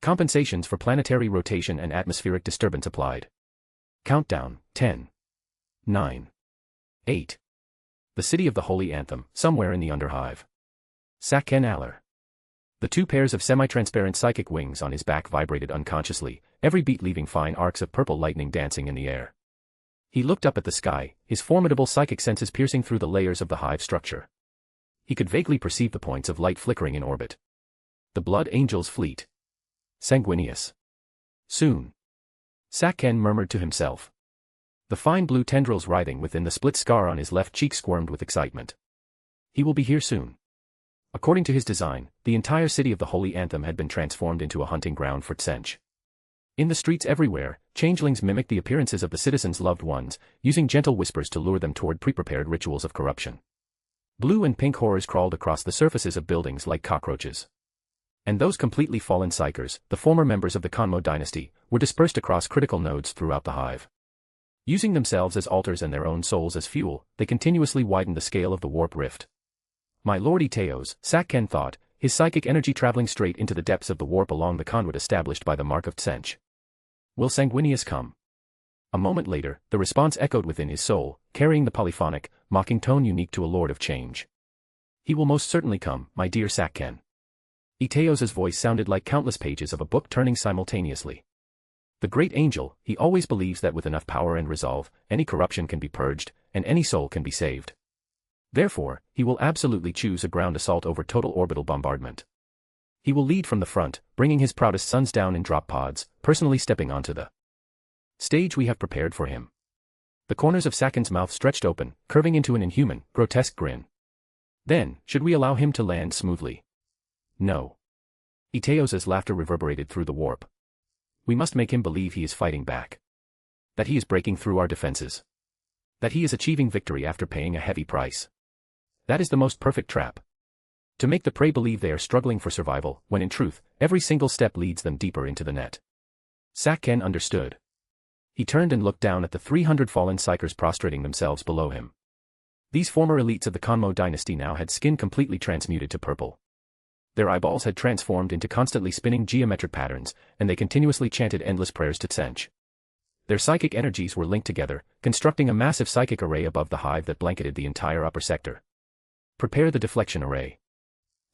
Compensations for planetary rotation and atmospheric disturbance applied. Countdown, 10. 9. 8. The city of the Holy Anthem, somewhere in the Underhive. Sakken Aller. The 2 pairs of semi-transparent psychic wings on his back vibrated unconsciously, every beat leaving fine arcs of purple lightning dancing in the air. He looked up at the sky, his formidable psychic senses piercing through the layers of the hive structure. He could vaguely perceive the points of light flickering in orbit. The Blood Angels fleet. Sanguinius. Soon. Sakken murmured to himself. The fine blue tendrils writhing within the split scar on his left cheek squirmed with excitement. He will be here soon. According to his design, the entire city of the Holy Anthem had been transformed into a hunting ground for Tsench. In the streets everywhere, changelings mimicked the appearances of the citizens' loved ones, using gentle whispers to lure them toward pre-prepared rituals of corruption. Blue and pink horrors crawled across the surfaces of buildings like cockroaches. And those completely fallen psychers, the former members of the Kanmo dynasty, were dispersed across critical nodes throughout the hive. Using themselves as altars and their own souls as fuel, they continuously widened the scale of the warp rift. My lord Eteos, Sakken thought, his psychic energy traveling straight into the depths of the warp along the conduit established by the Mark of Tsench. Will Sanguinius come? A moment later, the response echoed within his soul, carrying the polyphonic, mocking tone unique to a lord of change. He will most certainly come, my dear Sakken. Eteos' voice sounded like countless pages of a book turning simultaneously. The great angel, he always believes that with enough power and resolve, any corruption can be purged, and any soul can be saved. Therefore, he will absolutely choose a ground assault over total orbital bombardment. He will lead from the front, bringing his proudest sons down in drop pods, personally stepping onto the stage we have prepared for him. The corners of Sakken's mouth stretched open, curving into an inhuman, grotesque grin. Then, should we allow him to land smoothly? No. Eteos' laughter reverberated through the warp. We must make him believe he is fighting back. That he is breaking through our defenses. That he is achieving victory after paying a heavy price. That is the most perfect trap. To make the prey believe they are struggling for survival, when in truth, every single step leads them deeper into the net. Sakken understood. He turned and looked down at the 300 fallen psychers prostrating themselves below him. These former elites of the Kanmo dynasty now had skin completely transmuted to purple. Their eyeballs had transformed into constantly spinning geometric patterns, and they continuously chanted endless prayers to Tsench. Their psychic energies were linked together, constructing a massive psychic array above the hive that blanketed the entire upper sector. Prepare the deflection array.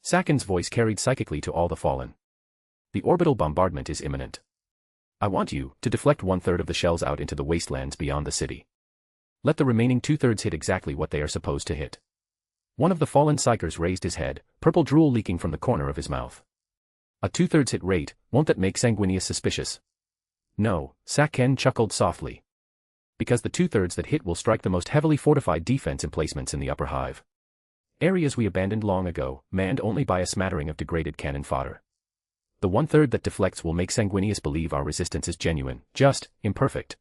Sakken's voice carried psychically to all the fallen. The orbital bombardment is imminent. I want you to deflect 1/3 of the shells out into the wastelands beyond the city. Let the remaining 2/3 hit exactly what they are supposed to hit. One of the fallen psychers raised his head, purple drool leaking from the corner of his mouth. A 2/3 hit rate, won't that make Sanguinius suspicious? No, Sakken chuckled softly. Because the 2/3 that hit will strike the most heavily fortified defense emplacements in the upper hive. Areas we abandoned long ago, manned only by a smattering of degraded cannon fodder. The 1/3 that deflects will make Sanguinius believe our resistance is genuine, just imperfect.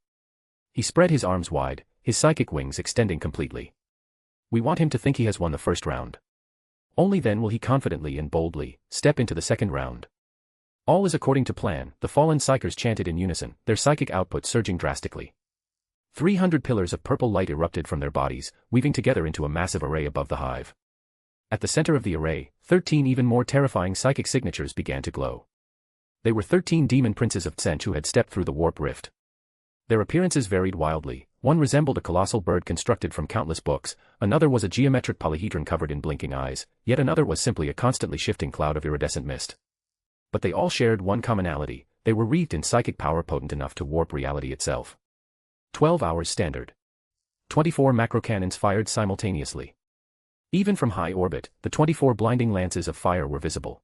He spread his arms wide, his psychic wings extending completely. We want him to think he has won the first round. Only then will he confidently and boldly step into the second round. All is according to plan, the fallen psychers chanted in unison, their psychic output surging drastically. 300 pillars of purple light erupted from their bodies, weaving together into a massive array above the hive. At the center of the array, 13 even more terrifying psychic signatures began to glow. They were 13 demon princes of Tsench who had stepped through the warp rift. Their appearances varied wildly. One resembled a colossal bird constructed from countless books, another was a geometric polyhedron covered in blinking eyes, yet another was simply a constantly shifting cloud of iridescent mist. But they all shared one commonality, they were wreathed in psychic power potent enough to warp reality itself. 12 hours standard. 24 macrocannons fired simultaneously. Even from high orbit, the 24 blinding lances of fire were visible.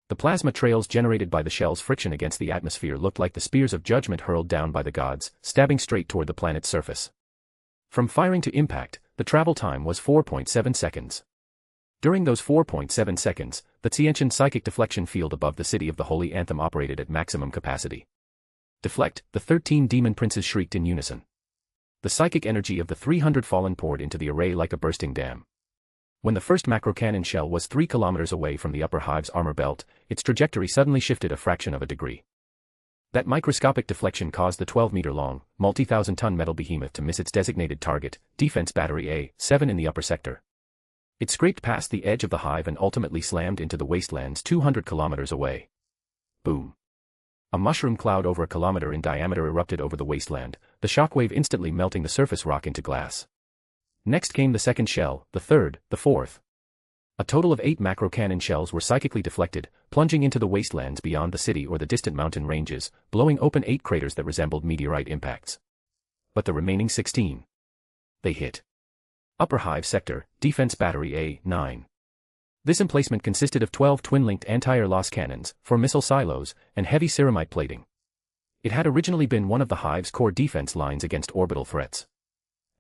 The plasma trails generated by the shell's friction against the atmosphere looked like the spears of judgment hurled down by the gods, stabbing straight toward the planet's surface. From firing to impact, the travel time was 4.7 seconds. During those 4.7 seconds, the Tsienchen psychic deflection field above the city of the Holy Anthem operated at maximum capacity. Deflect, the 13 demon princes shrieked in unison. The psychic energy of the 300 fallen poured into the array like a bursting dam. When the first macrocannon shell was 3 kilometers away from the upper hive's armor belt, its trajectory suddenly shifted a fraction of a degree. That microscopic deflection caused the 12-meter-long, multi-thousand-ton metal behemoth to miss its designated target, Defense Battery A-7 in the upper sector. It scraped past the edge of the hive and ultimately slammed into the wastelands 200 kilometers away. Boom. A mushroom cloud over a kilometer in diameter erupted over the wasteland, the shockwave instantly melting the surface rock into glass. Next came the second shell, the third, the fourth. A total of 8 macrocannon shells were psychically deflected, plunging into the wastelands beyond the city or the distant mountain ranges, blowing open 8 craters that resembled meteorite impacts. But the remaining 16. They hit. Upper hive sector, Defense Battery A-9. This emplacement consisted of 12 twin-linked anti-air loss cannons, 4 missile silos, and heavy ceramite plating. It had originally been one of the hive's core defense lines against orbital threats.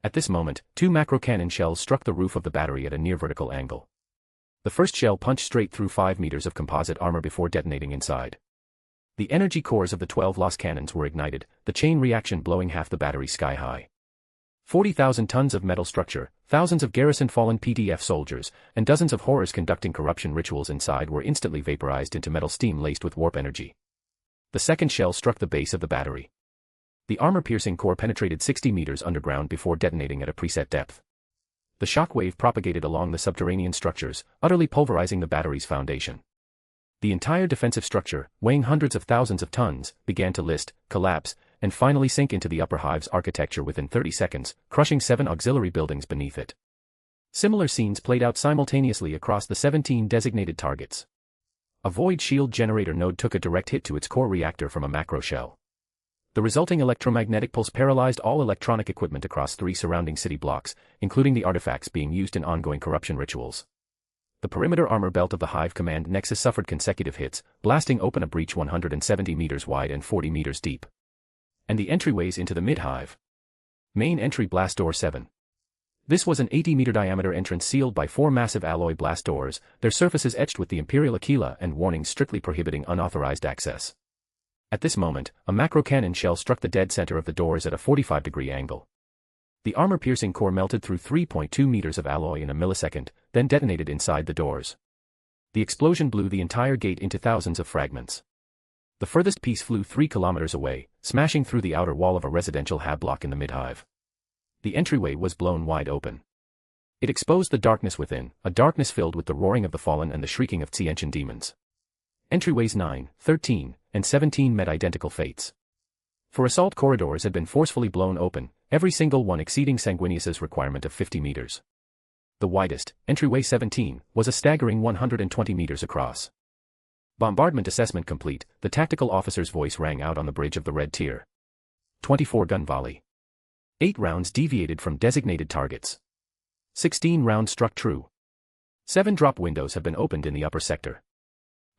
At this moment, 2 macrocannon shells struck the roof of the battery at a near-vertical angle. The first shell punched straight through 5 meters of composite armor before detonating inside. The energy cores of the 12 loss cannons were ignited, the chain reaction blowing half the battery sky high. 40,000 tons of metal structure, thousands of garrisoned fallen PDF soldiers, and dozens of horrors conducting corruption rituals inside were instantly vaporized into metal steam laced with warp energy. The second shell struck the base of the battery. The armor-piercing core penetrated 60 meters underground before detonating at a preset depth. The shockwave propagated along the subterranean structures, utterly pulverizing the battery's foundation. The entire defensive structure, weighing hundreds of thousands of tons, began to list, collapse, and finally sink into the upper hive's architecture within 30 seconds, crushing 7 auxiliary buildings beneath it. Similar scenes played out simultaneously across the 17 designated targets. A void shield generator node took a direct hit to its core reactor from a macro shell. The resulting electromagnetic pulse paralyzed all electronic equipment across 3 surrounding city blocks, including the artifacts being used in ongoing corruption rituals. The perimeter armor belt of the Hive Command Nexus suffered consecutive hits, blasting open a breach 170 meters wide and 40 meters deep. And the entryways into the mid-hive. Main entry blast door 7. This was an 80-meter diameter entrance sealed by 4 massive alloy blast doors, their surfaces etched with the Imperial Aquila and warnings strictly prohibiting unauthorized access. At this moment, a macrocannon shell struck the dead center of the doors at a 45-degree angle. The armor-piercing core melted through 3.2 meters of alloy in a millisecond, then detonated inside the doors. The explosion blew the entire gate into thousands of fragments. The furthest piece flew 3 kilometers away, smashing through the outer wall of a residential hab block in the mid-hive. The entryway was blown wide open. It exposed the darkness within, a darkness filled with the roaring of the fallen and the shrieking of Tsienchen demons. Entryways 9, 13, and 17 met identical fates. 4 assault corridors had been forcefully blown open, every single one exceeding Sanguinius's requirement of 50 meters. The widest, entryway 17, was a staggering 120 meters across. Bombardment assessment complete, the tactical officer's voice rang out on the bridge of the red tier. 24-gun volley. 8 rounds deviated from designated targets. 16 rounds struck true. 7 drop windows have been opened in the upper sector.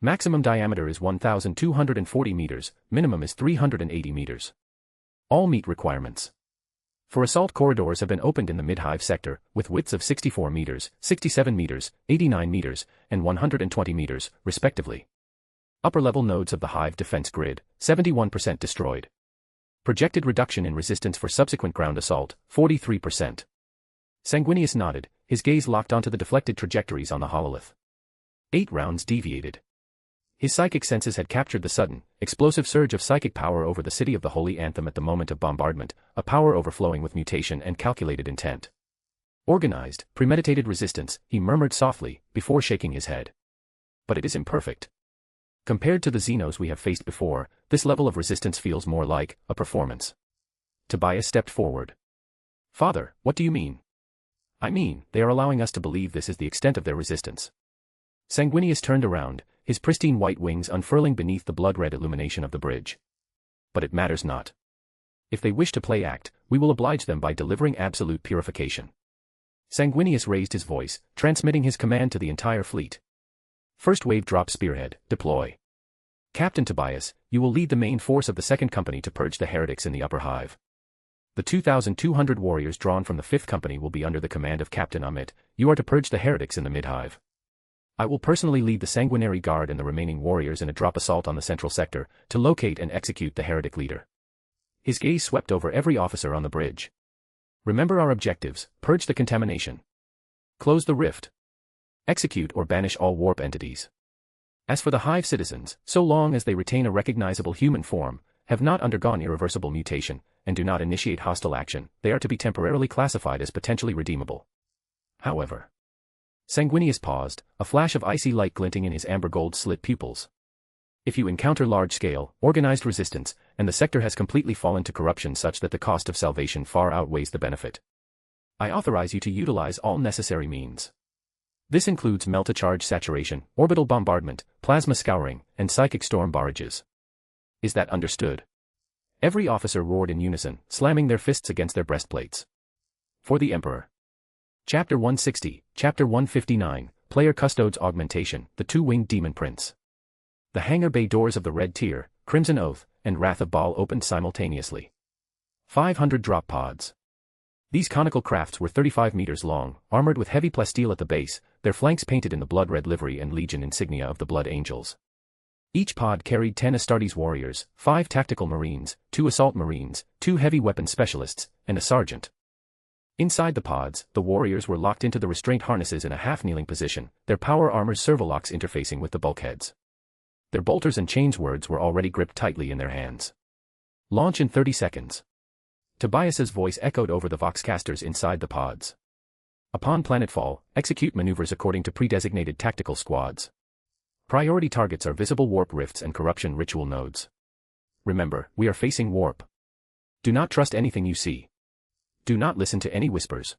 Maximum diameter is 1,240 meters, minimum is 380 meters. All meet requirements. 4 assault corridors have been opened in the mid-hive sector, with widths of 64 meters, 67 meters, 89 meters, and 120 meters, respectively. Upper-level nodes of the Hive defense grid, 71% destroyed. Projected reduction in resistance for subsequent ground assault, 43%. Sanguinius nodded, his gaze locked onto the deflected trajectories on the hololith. 8 rounds deviated. His psychic senses had captured the sudden, explosive surge of psychic power over the city of the Holy Anthem at the moment of bombardment, a power overflowing with mutation and calculated intent. Organized, premeditated resistance, he murmured softly, before shaking his head. But it is imperfect. Compared to the Xenos we have faced before, this level of resistance feels more like a performance. Tobias stepped forward. Father, what do you mean? I mean, they are allowing us to believe this is the extent of their resistance. Sanguinius turned around, his pristine white wings unfurling beneath the blood-red illumination of the bridge. But it matters not. If they wish to play act, we will oblige them by delivering absolute purification. Sanguinius raised his voice, transmitting his command to the entire fleet. First wave drop spearhead, deploy. Captain Tobias, you will lead the main force of the second company to purge the heretics in the upper hive. The 2,200 warriors drawn from the 5th company will be under the command of Captain Amit. You are to purge the heretics in the mid-hive. I will personally lead the sanguinary guard and the remaining warriors in a drop assault on the central sector, to locate and execute the heretic leader. His gaze swept over every officer on the bridge. Remember our objectives: purge the contamination, close the rift, execute or banish all warp entities. As for the hive citizens, so long as they retain a recognizable human form, have not undergone irreversible mutation, and do not initiate hostile action, they are to be temporarily classified as potentially redeemable. However, Sanguinius paused, a flash of icy light glinting in his amber-gold slit pupils. If you encounter large-scale, organized resistance, and the sector has completely fallen to corruption such that the cost of salvation far outweighs the benefit, I authorize you to utilize all necessary means. This includes melt-to-charge saturation, orbital bombardment, plasma scouring, and psychic storm barrages. Is that understood? Every officer roared in unison, slamming their fists against their breastplates. For the Emperor. Chapter 160, Chapter 159, Player Custodes Augmentation, the Two-Winged Demon Prince. The hangar bay doors of the Red Tier, Crimson Oath, and Wrath of Baal opened simultaneously. 500 drop pods. These conical crafts were 35 meters long, armored with heavy plasteel at the base, their flanks painted in the blood-red livery and legion insignia of the Blood Angels. Each pod carried 10 Astartes warriors, 5 tactical marines, 2 assault marines, 2 heavy weapon specialists, and a sergeant. Inside the pods, the warriors were locked into the restraint harnesses in a half-kneeling position, their power armor's servolocks interfacing with the bulkheads. Their bolters and chains words were already gripped tightly in their hands. Launch in 30 seconds. Tobias's voice echoed over the voxcasters inside the pods. Upon planetfall, execute maneuvers according to pre-designated tactical squads. Priority targets are visible warp rifts and corruption ritual nodes. Remember, we are facing warp. Do not trust anything you see. Do not listen to any whispers.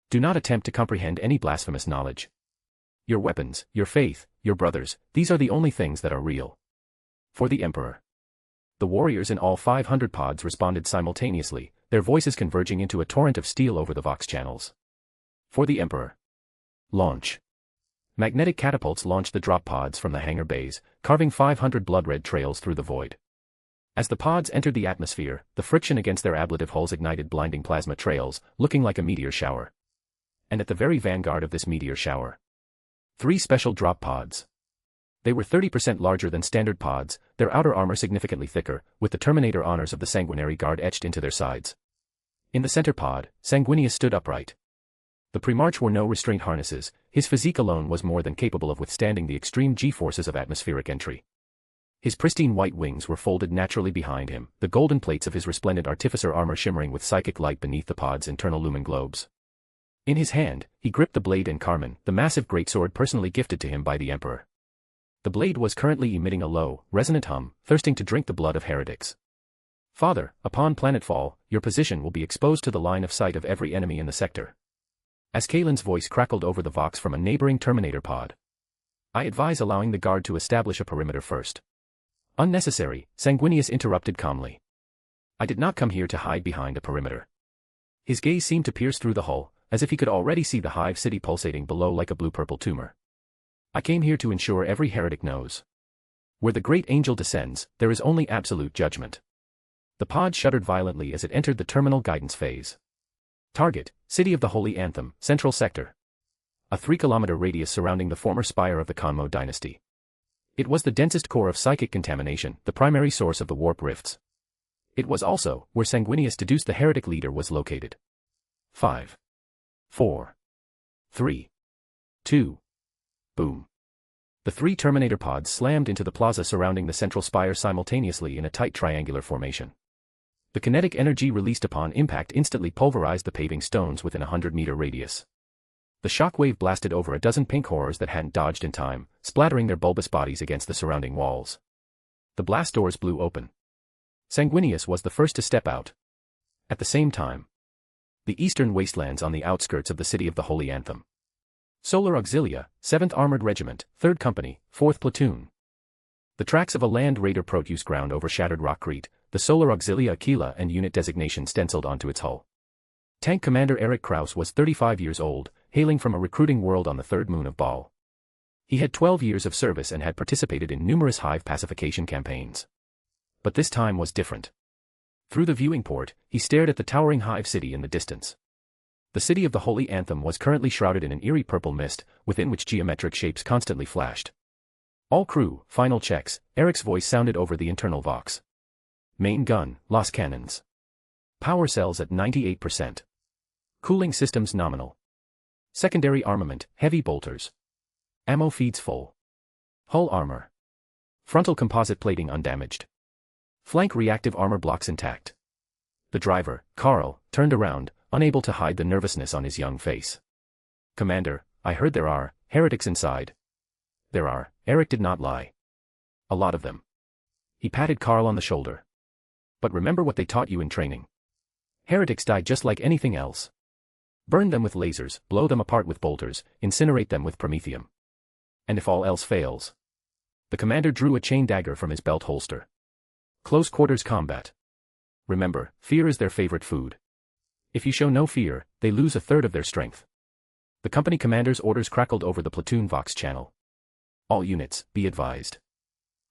Do not attempt to comprehend any blasphemous knowledge. Your weapons, your faith, your brothers, these are the only things that are real. For the Emperor. The warriors in all 500 pods responded simultaneously, their voices converging into a torrent of steel over the vox channels. For the Emperor. Launch. Magnetic catapults launched the drop pods from the hangar bays, carving 500 blood-red trails through the void. As the pods entered the atmosphere, the friction against their ablative hulls ignited blinding plasma trails, looking like a meteor shower. And at the very vanguard of this meteor shower, 3 special drop pods. They were 30% larger than standard pods, their outer armor significantly thicker, with the Terminator honors of the Sanguinary Guard etched into their sides. In the center pod, Sanguinius stood upright. The Primarch wore no restraint harnesses, his physique alone was more than capable of withstanding the extreme G-forces of atmospheric entry. His pristine white wings were folded naturally behind him, the golden plates of his resplendent artificer armor shimmering with psychic light beneath the pod's internal lumen globes. In his hand, he gripped the blade and carmen, the massive greatsword personally gifted to him by the Emperor. The blade was currently emitting a low, resonant hum, thirsting to drink the blood of heretics. Father, upon planetfall, your position will be exposed to the line of sight of every enemy in the sector. As Kalen's voice crackled over the vox from a neighboring Terminator pod. I advise allowing the guard to establish a perimeter first. Unnecessary, Sanguinius interrupted calmly. I did not come here to hide behind a perimeter. His gaze seemed to pierce through the hull, as if he could already see the hive city pulsating below like a blue-purple tumor. I came here to ensure every heretic knows. Where the great angel descends, there is only absolute judgment. The pod shuddered violently as it entered the terminal guidance phase. Target, City of the Holy Anthem, Central Sector. A 3-kilometer radius surrounding the former spire of the Kanmo dynasty. It was the densest core of psychic contamination, the primary source of the warp rifts. It was also where Sanguinius deduced the heretic leader was located. 5. 4. 3. 2. Boom. The 3 Terminator pods slammed into the plaza surrounding the central spire simultaneously in a tight triangular formation. The kinetic energy released upon impact instantly pulverized the paving stones within a 100-meter radius. The shockwave blasted over a dozen pink horrors that hadn't dodged in time, splattering their bulbous bodies against the surrounding walls. The blast doors blew open. Sanguinius was the first to step out. At the same time, the eastern wastelands on the outskirts of the city of the Holy Anthem. Solar Auxilia, 7th Armored Regiment, 3rd Company, 4th Platoon. The tracks of a Land Raider Proteus ground over shattered rockcrete, the Solar Auxilia Aquila and unit designation stenciled onto its hull. Tank Commander Eric Kraus was 35 years old, hailing from a recruiting world on the third moon of Baal. He had 12 years of service and had participated in numerous hive pacification campaigns. But this time was different. Through the viewing port, he stared at the towering hive city in the distance. The city of the Holy Anthem was currently shrouded in an eerie purple mist, within which geometric shapes constantly flashed. All crew, final checks, Eric's voice sounded over the internal vox. Main gun, Los Cannons. Power cells at 98%. Cooling systems nominal. Secondary armament, heavy bolters. Ammo feeds full. Hull armor. Frontal composite plating undamaged. Flank reactive armor blocks intact. The driver, Carl, turned around, unable to hide the nervousness on his young face. Commander, I heard there are heretics inside. There are, Eric did not lie. A lot of them. He patted Carl on the shoulder. But remember what they taught you in training. Heretics die just like anything else. Burn them with lasers, blow them apart with bolters, incinerate them with promethium. And if all else fails? The commander drew a chain dagger from his belt holster. Close quarters combat. Remember, fear is their favorite food. If you show no fear, they lose a third of their strength. The company commander's orders crackled over the platoon vox channel. All units, be advised.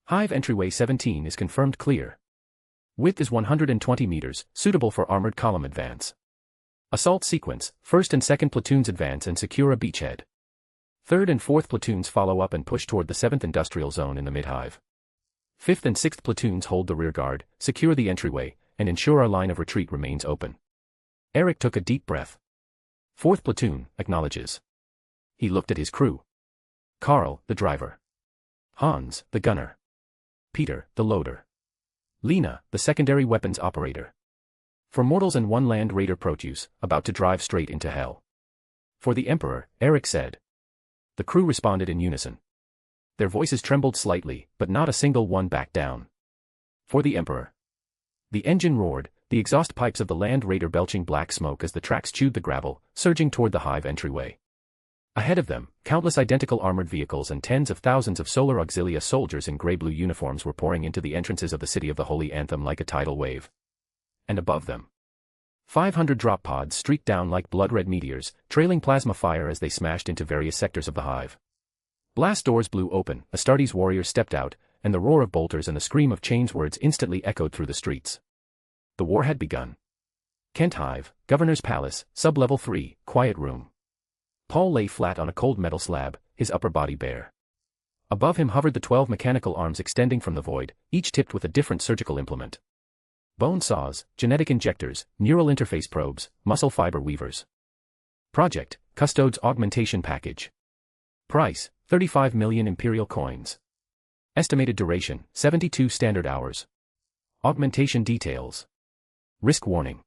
Hive entryway 17 is confirmed clear. Width is 120 meters, suitable for armored column advance. Assault sequence, 1st and 2nd platoons advance and secure a beachhead. 3rd and 4th platoons follow up and push toward the 7th industrial zone in the mid-hive. 5th and 6th platoons hold the rear guard, secure the entryway, and ensure our line of retreat remains open. Eric took a deep breath. 4th platoon, acknowledges. He looked at his crew. Carl, the driver. Hans, the gunner. Peter, the loader. Lena, the secondary weapons operator. For mortals and 1 Land Raider Proteus, about to drive straight into hell. For the Emperor, Eric said. The crew responded in unison. Their voices trembled slightly, but not a single one backed down. For the Emperor. The engine roared, the exhaust pipes of the Land Raider belching black smoke as the tracks chewed the gravel, surging toward the hive entryway. Ahead of them, countless identical armored vehicles and tens of thousands of Solar Auxilia soldiers in gray-blue uniforms were pouring into the entrances of the city of the Holy Anthem like a tidal wave. And above them, 500 drop pods streaked down like blood-red meteors, trailing plasma fire as they smashed into various sectors of the hive. Blast doors blew open, Astartes warriors stepped out, and the roar of bolters and the scream of chains words instantly echoed through the streets. The war had begun. Kent Hive, Governor's Palace, Sub-Level 3, Quiet Room. Paul lay flat on a cold metal slab, his upper body bare. Above him hovered the 12 mechanical arms extending from the void, each tipped with a different surgical implement. Bone saws, genetic injectors, neural interface probes, muscle fiber weavers. Project, Custodes Augmentation Package. Price, 35 million Imperial coins. Estimated duration, 72 standard hours. Augmentation details. Risk warning.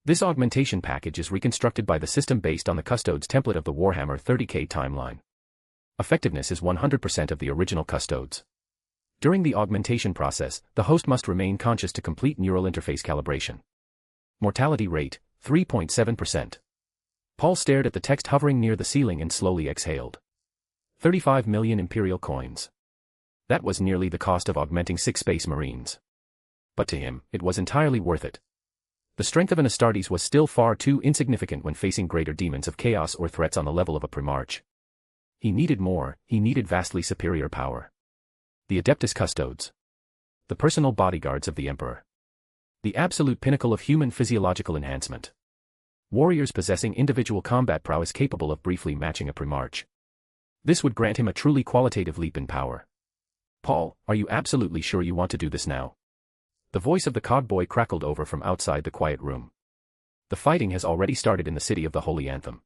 This augmentation package is reconstructed by the system based on the Custodes template of the Warhammer 30k timeline. Effectiveness is 100% of the original Custodes. During the augmentation process, the host must remain conscious to complete neural interface calibration. Mortality rate, 3.7%. Paul stared at the text hovering near the ceiling and slowly exhaled. 35 million Imperial coins. That was nearly the cost of augmenting 6 Space Marines. But to him, it was entirely worth it. The strength of an Astartes was still far too insignificant when facing greater demons of chaos or threats on the level of a Primarch. He needed more, he needed vastly superior power. The Adeptus Custodes. The personal bodyguards of the Emperor. The absolute pinnacle of human physiological enhancement. Warriors possessing individual combat prowess capable of briefly matching a Primarch. This would grant him a truly qualitative leap in power. Paul, are you absolutely sure you want to do this now? The voice of the cogboy crackled over from outside the quiet room. The fighting has already started in the city of the Holy Anthem.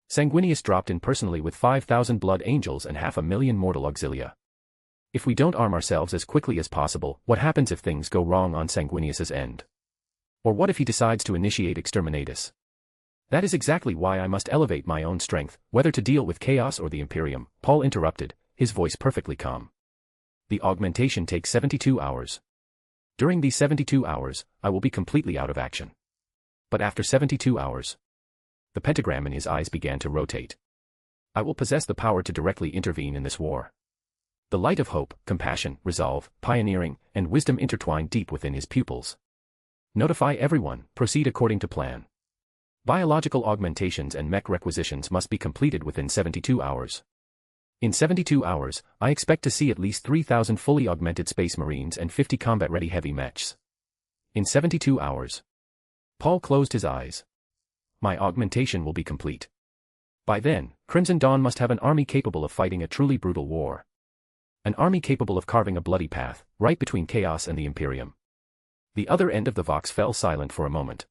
Sanguinius dropped in personally with 5,000 blood angels and 500,000 mortal auxilia. If we don't arm ourselves as quickly as possible, what happens if things go wrong on Sanguinius's end? Or what if he decides to initiate exterminatus? That is exactly why I must elevate my own strength, whether to deal with chaos or the Imperium, Paul interrupted, his voice perfectly calm. The augmentation takes 72 hours. During these 72 hours, I will be completely out of action. But after 72 hours, the pentagram in his eyes began to rotate. I will possess the power to directly intervene in this war. The light of hope, compassion, resolve, pioneering, and wisdom intertwined deep within his pupils. Notify everyone, proceed according to plan. Biological augmentations and mech requisitions must be completed within 72 hours. In 72 hours, I expect to see at least 3,000 fully augmented space marines and 50 combat-ready heavy mechs. In 72 hours. Paul closed his eyes. My augmentation will be complete. By then, Crimson Dawn must have an army capable of fighting a truly brutal war. An army capable of carving a bloody path, right between chaos and the Imperium. The other end of the Vox fell silent for a moment.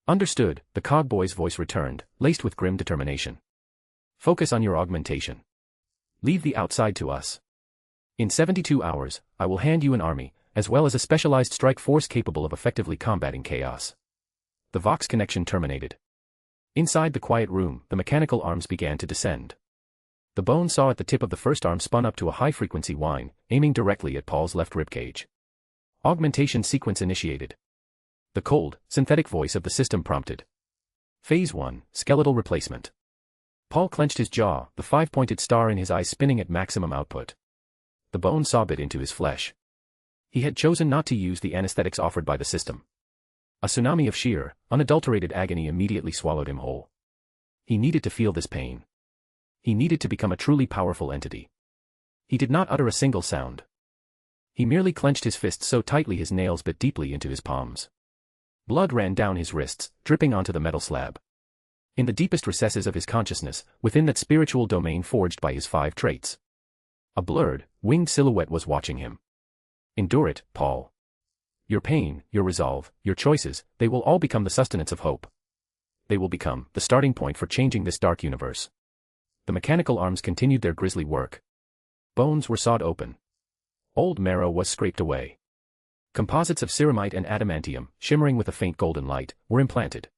Understood, the cogboy's voice returned, laced with grim determination. Focus on your augmentation. Leave the outside to us. In 72 hours, I will hand you an army, as well as a specialized strike force capable of effectively combating chaos. The Vox connection terminated. Inside the quiet room, the mechanical arms began to descend. The bone saw at the tip of the first arm spun up to a high-frequency whine, aiming directly at Paul's left ribcage. Augmentation sequence initiated. The cold, synthetic voice of the system prompted. Phase 1, skeletal replacement. Paul clenched his jaw, the five-pointed star in his eye spinning at maximum output. The bone saw bit into his flesh. He had chosen not to use the anesthetics offered by the system. A tsunami of sheer, unadulterated agony immediately swallowed him whole. He needed to feel this pain. He needed to become a truly powerful entity. He did not utter a single sound. He merely clenched his fists so tightly his nails bit deeply into his palms. Blood ran down his wrists, dripping onto the metal slab. In the deepest recesses of his consciousness, within that spiritual domain forged by his 5 traits, a blurred, winged silhouette was watching him. Endure it, Paul. Your pain, your resolve, your choices, they will all become the sustenance of hope. They will become the starting point for changing this dark universe. The mechanical arms continued their grisly work. Bones were sawed open. Old marrow was scraped away. Composites of ceramite and adamantium, shimmering with a faint golden light, were implanted.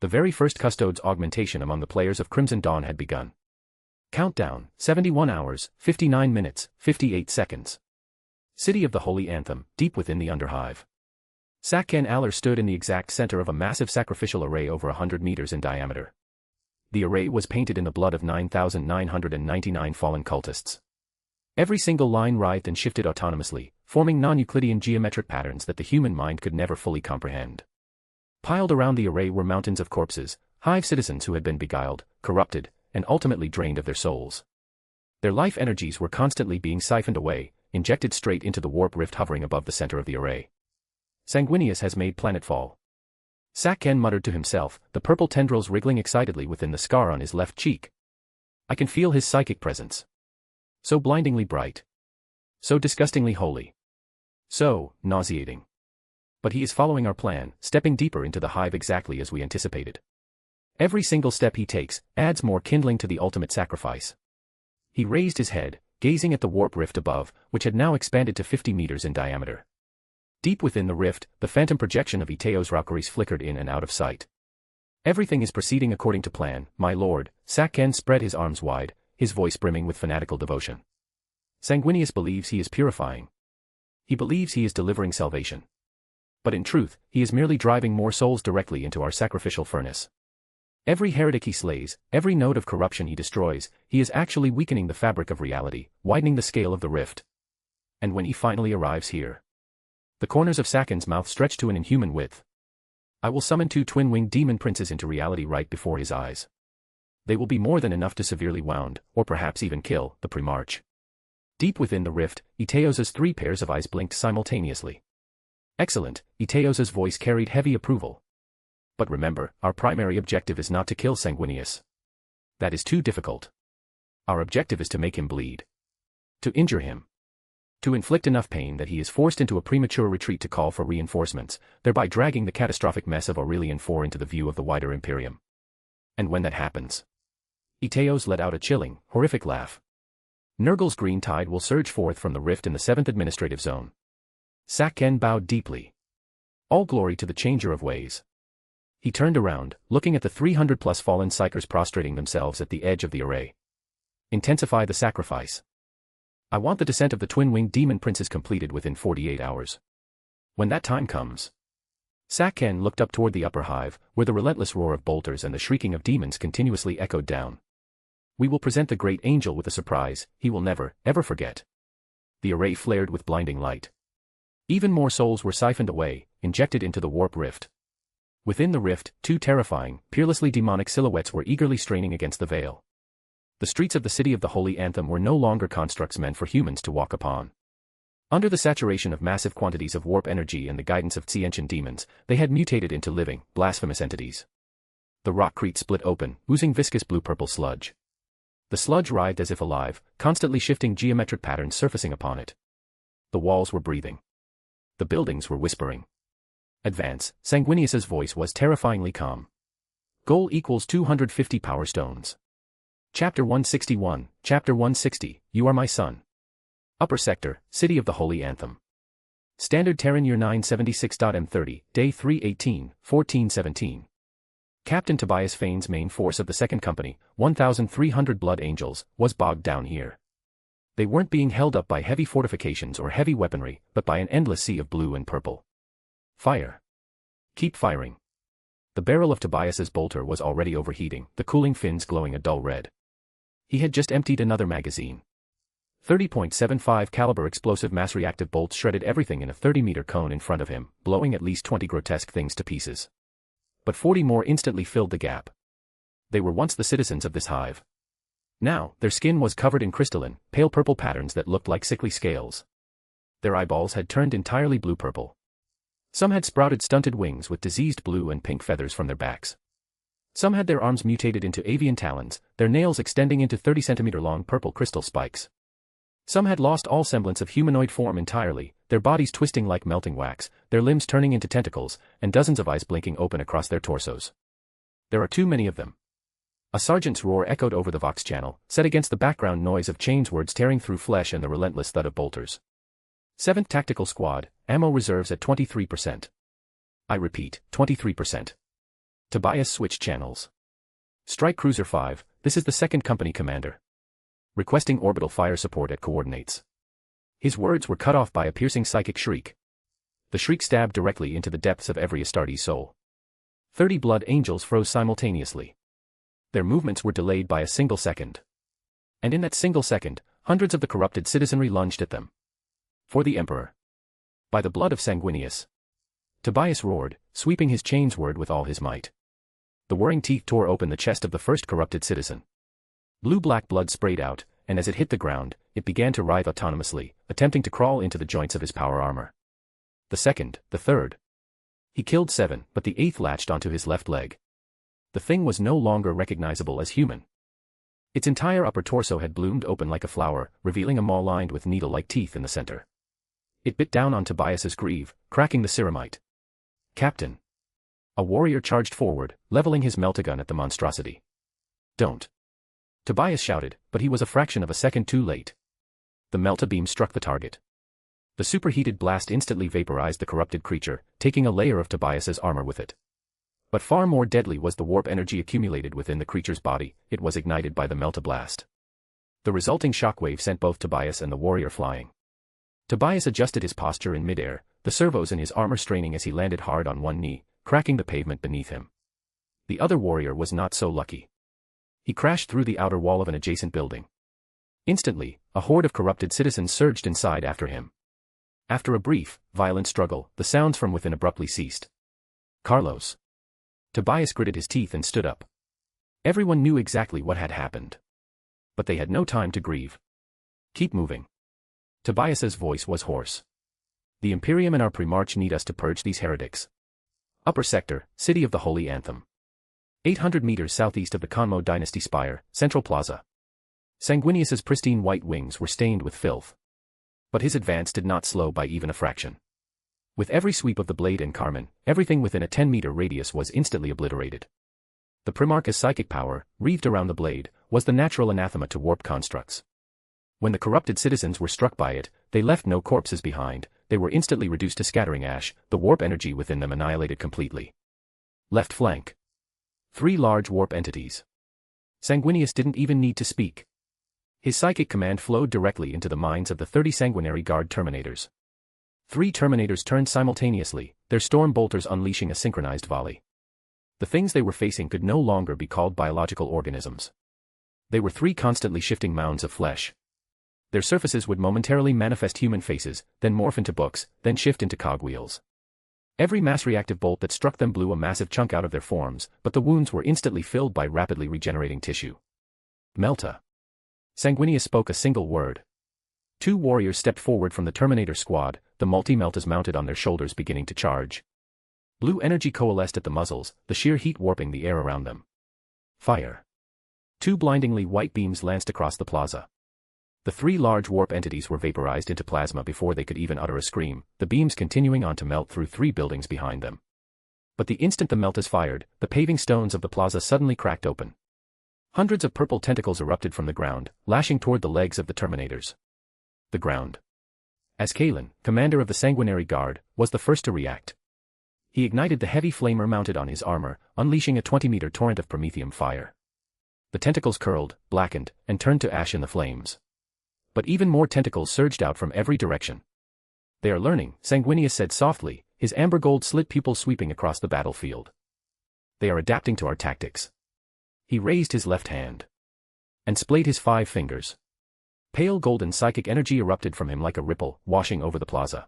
The very first custode's augmentation among the players of Crimson Dawn had begun. Countdown, 71 hours, 59 minutes, 58 seconds. City of the Holy Anthem, deep within the Underhive. Sak'ken Aller stood in the exact center of a massive sacrificial array over 100 meters in diameter. The array was painted in the blood of 9,999 fallen cultists. Every single line writhed and shifted autonomously, forming non-Euclidean geometric patterns that the human mind could never fully comprehend. Piled around the array were mountains of corpses, hive citizens who had been beguiled, corrupted, and ultimately drained of their souls. Their life energies were constantly being siphoned away, injected straight into the warp rift hovering above the center of the array. Sanguinius has made planetfall. Sak'ken muttered to himself, the purple tendrils wriggling excitedly within the scar on his left cheek. I can feel his psychic presence. So blindingly bright. So disgustingly holy. So nauseating. But he is following our plan, stepping deeper into the hive exactly as we anticipated. Every single step he takes adds more kindling to the ultimate sacrifice. He raised his head, gazing at the warp rift above, which had now expanded to 50 meters in diameter. Deep within the rift, the phantom projection of Iteo's Raucaries flickered in and out of sight. Everything is proceeding according to plan, my lord. Sak'ken spread his arms wide, his voice brimming with fanatical devotion. Sanguinius believes he is purifying. He believes he is delivering salvation. But in truth, he is merely driving more souls directly into our sacrificial furnace. Every heretic he slays, every node of corruption he destroys, he is actually weakening the fabric of reality, widening the scale of the rift. And when he finally arrives here, the corners of Sak'ken's mouth stretch to an inhuman width. I will summon 2 twin-winged demon princes into reality right before his eyes. They will be more than enough to severely wound, or perhaps even kill, the Primarch. Deep within the rift, Iteos's 3 pairs of eyes blinked simultaneously. Excellent, Iteos's voice carried heavy approval. But remember, our primary objective is not to kill Sanguinius. That is too difficult. Our objective is to make him bleed. To injure him. To inflict enough pain that he is forced into a premature retreat to call for reinforcements, thereby dragging the catastrophic mess of Aurelian IV into the view of the wider Imperium. And when that happens, Iteos let out a chilling, horrific laugh. Nurgle's green tide will surge forth from the rift in the 7th Administrative Zone. Sakken bowed deeply. All glory to the changer of ways. He turned around, looking at the 300+ fallen psychers prostrating themselves at the edge of the array. Intensify the sacrifice. I want the descent of the twin-winged demon princes completed within 48 hours. When that time comes. Sakken looked up toward the upper hive, where the relentless roar of bolters and the shrieking of demons continuously echoed down. We will present the great angel with a surprise he will never, ever forget. The array flared with blinding light. Even more souls were siphoned away, injected into the warp rift. Within the rift, two terrifying, peerlessly demonic silhouettes were eagerly straining against the veil. The streets of the city of the Holy Anthem were no longer constructs meant for humans to walk upon. Under the saturation of massive quantities of warp energy and the guidance of Tsienchen demons, they had mutated into living, blasphemous entities. The rockcrete split open, oozing viscous blue-purple sludge. The sludge writhed as if alive, constantly shifting geometric patterns surfacing upon it. The walls were breathing. The buildings were whispering. Advance, Sanguinius's voice was terrifyingly calm. Goal equals 250 power stones. Chapter 161, Chapter 160, You Are My Son. Upper Sector, City of the Holy Anthem. Standard Terran Year 976.M30, Day 318, 1417. Captain Tobias Fane's main force of the Second Company, 1,300 Blood Angels, was bogged down here. They weren't being held up by heavy fortifications or heavy weaponry, but by an endless sea of blue and purple. Fire. Keep firing. The barrel of Tobias's bolter was already overheating, the cooling fins glowing a dull red. He had just emptied another magazine. 30.75 caliber explosive mass reactive bolts shredded everything in a 30-meter cone in front of him, blowing at least 20 grotesque things to pieces. But 40 more instantly filled the gap. They were once the citizens of this hive. Now, their skin was covered in crystalline, pale purple patterns that looked like sickly scales. Their eyeballs had turned entirely blue-purple. Some had sprouted stunted wings with diseased blue and pink feathers from their backs. Some had their arms mutated into avian talons, their nails extending into 30-centimeter-long purple crystal spikes. Some had lost all semblance of humanoid form entirely, their bodies twisting like melting wax, their limbs turning into tentacles, and dozens of eyes blinking open across their torsos. There are too many of them. A sergeant's roar echoed over the Vox channel, set against the background noise of chains words tearing through flesh and the relentless thud of bolters. 7th Tactical Squad, ammo reserves at 23%. I repeat, 23%. Tobias switched channels. Strike Cruiser 5, this is the Second Company commander. Requesting orbital fire support at coordinates. His words were cut off by a piercing psychic shriek. The shriek stabbed directly into the depths of every Astartes soul. 30 Blood Angels froze simultaneously. Their movements were delayed by a single second. And in that single second, hundreds of the corrupted citizenry lunged at them. For the Emperor. By the blood of Sanguinius. Tobias roared, sweeping his chains word with all his might. The whirring teeth tore open the chest of the first corrupted citizen. Blue-black blood sprayed out, and as it hit the ground, it began to writhe autonomously, attempting to crawl into the joints of his power armor. The second, the third. He killed 7, but the 8th latched onto his left leg. The thing was no longer recognizable as human. Its entire upper torso had bloomed open like a flower, revealing a maw lined with needle-like teeth in the center. It bit down on Tobias's greave, cracking the ceramite. Captain. A warrior charged forward, leveling his meltagun at the monstrosity. Don't. Tobias shouted, but he was a fraction of a second too late. The melta beam struck the target. The superheated blast instantly vaporized the corrupted creature, taking a layer of Tobias's armor with it. But far more deadly was the warp energy accumulated within the creature's body, it was ignited by the melta blast. The resulting shockwave sent both Tobias and the warrior flying. Tobias adjusted his posture in midair, the servos in his armor straining as he landed hard on one knee, cracking the pavement beneath him. The other warrior was not so lucky. He crashed through the outer wall of an adjacent building. Instantly, a horde of corrupted citizens surged inside after him. After a brief, violent struggle, the sounds from within abruptly ceased. Carlos. Tobias gritted his teeth and stood up. Everyone knew exactly what had happened. But they had no time to grieve. Keep moving. Tobias's voice was hoarse. The Imperium and our Primarch need us to purge these heretics. Upper Sector, City of the Holy Anthem. 800 meters southeast of the Conmo Dynasty Spire, Central Plaza. Sanguinius's pristine white wings were stained with filth. But his advance did not slow by even a fraction. With every sweep of the blade and Carmen, everything within a 10-meter radius was instantly obliterated. The Primarch's psychic power, wreathed around the blade, was the natural anathema to warp constructs. When the corrupted citizens were struck by it, they left no corpses behind, they were instantly reduced to scattering ash, the warp energy within them annihilated completely. Left flank. 3 large warp entities. Sanguinius didn't even need to speak. His psychic command flowed directly into the minds of the 30 sanguinary guard Terminators. 3 Terminators turned simultaneously, their storm bolters unleashing a synchronized volley. The things they were facing could no longer be called biological organisms. They were 3 constantly shifting mounds of flesh. Their surfaces would momentarily manifest human faces, then morph into books, then shift into cogwheels. Every mass-reactive bolt that struck them blew a massive chunk out of their forms, but the wounds were instantly filled by rapidly regenerating tissue. Melta. Sanguinius spoke a single word. 2 warriors stepped forward from the Terminator squad, the multi-Meltas mounted on their shoulders beginning to charge. Blue energy coalesced at the muzzles, the sheer heat warping the air around them. Fire. 2 blindingly white beams lanced across the plaza. The 3 large warp entities were vaporized into plasma before they could even utter a scream, the beams continuing on to melt through 3 buildings behind them. But the instant the Meltas fired, the paving stones of the plaza suddenly cracked open. Hundreds of purple tentacles erupted from the ground, lashing toward the legs of the Terminators. The ground. Ascalon, commander of the Sanguinary Guard, was the first to react. He ignited the heavy flamer mounted on his armor, unleashing a 20-meter torrent of promethium fire. The tentacles curled, blackened, and turned to ash in the flames. But even more tentacles surged out from every direction. They are learning, Sanguinius said softly, his amber gold slit pupils sweeping across the battlefield. They are adapting to our tactics. He raised his left hand and splayed his 5 fingers. Pale golden psychic energy erupted from him like a ripple, washing over the plaza.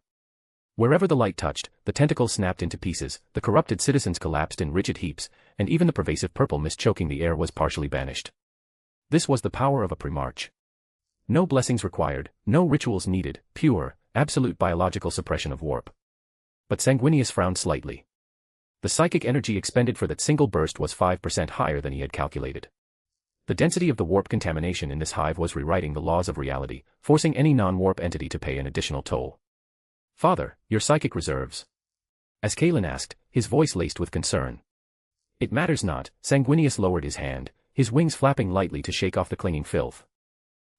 Wherever the light touched, the tentacles snapped into pieces, the corrupted citizens collapsed in rigid heaps, and even the pervasive purple mist choking the air was partially banished. This was the power of a Primarch. No blessings required, no rituals needed, pure, absolute biological suppression of warp. But Sanguinius frowned slightly. The psychic energy expended for that single burst was 5% higher than he had calculated. The density of the warp contamination in this hive was rewriting the laws of reality, forcing any non-warp entity to pay an additional toll. Father, your psychic reserves? Ascalon asked, his voice laced with concern. It matters not, Sanguinius lowered his hand, his wings flapping lightly to shake off the clinging filth.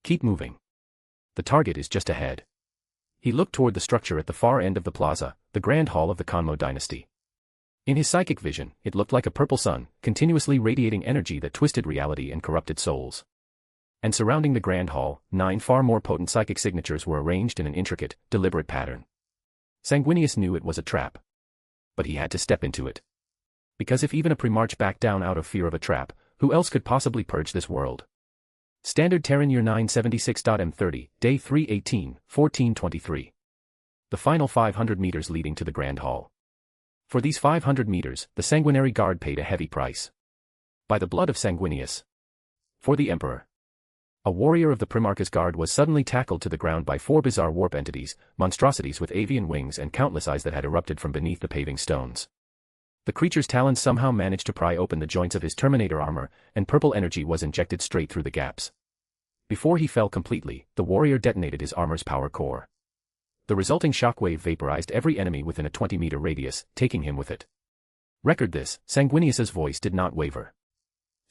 Keep moving. The target is just ahead. He looked toward the structure at the far end of the plaza, the grand hall of the Kanmo dynasty. In his psychic vision, it looked like a purple sun, continuously radiating energy that twisted reality and corrupted souls. And surrounding the grand hall, 9 far more potent psychic signatures were arranged in an intricate, deliberate pattern. Sanguinius knew it was a trap. But he had to step into it. Because if even a Primarch backed down out of fear of a trap, who else could possibly purge this world? Standard Terran Year 976.M30, Day 318, 1423. The final 500 meters leading to the Grand Hall. For these 500 meters, the Sanguinary Guard paid a heavy price. By the blood of Sanguinius. For the Emperor. A warrior of the Primarch's Guard was suddenly tackled to the ground by 4 bizarre warp entities, monstrosities with avian wings and countless eyes that had erupted from beneath the paving stones. The creature's talons somehow managed to pry open the joints of his Terminator armor, and purple energy was injected straight through the gaps. Before he fell completely, the warrior detonated his armor's power core. The resulting shockwave vaporized every enemy within a 20-meter radius, taking him with it. Record this, Sanguinius's voice did not waver.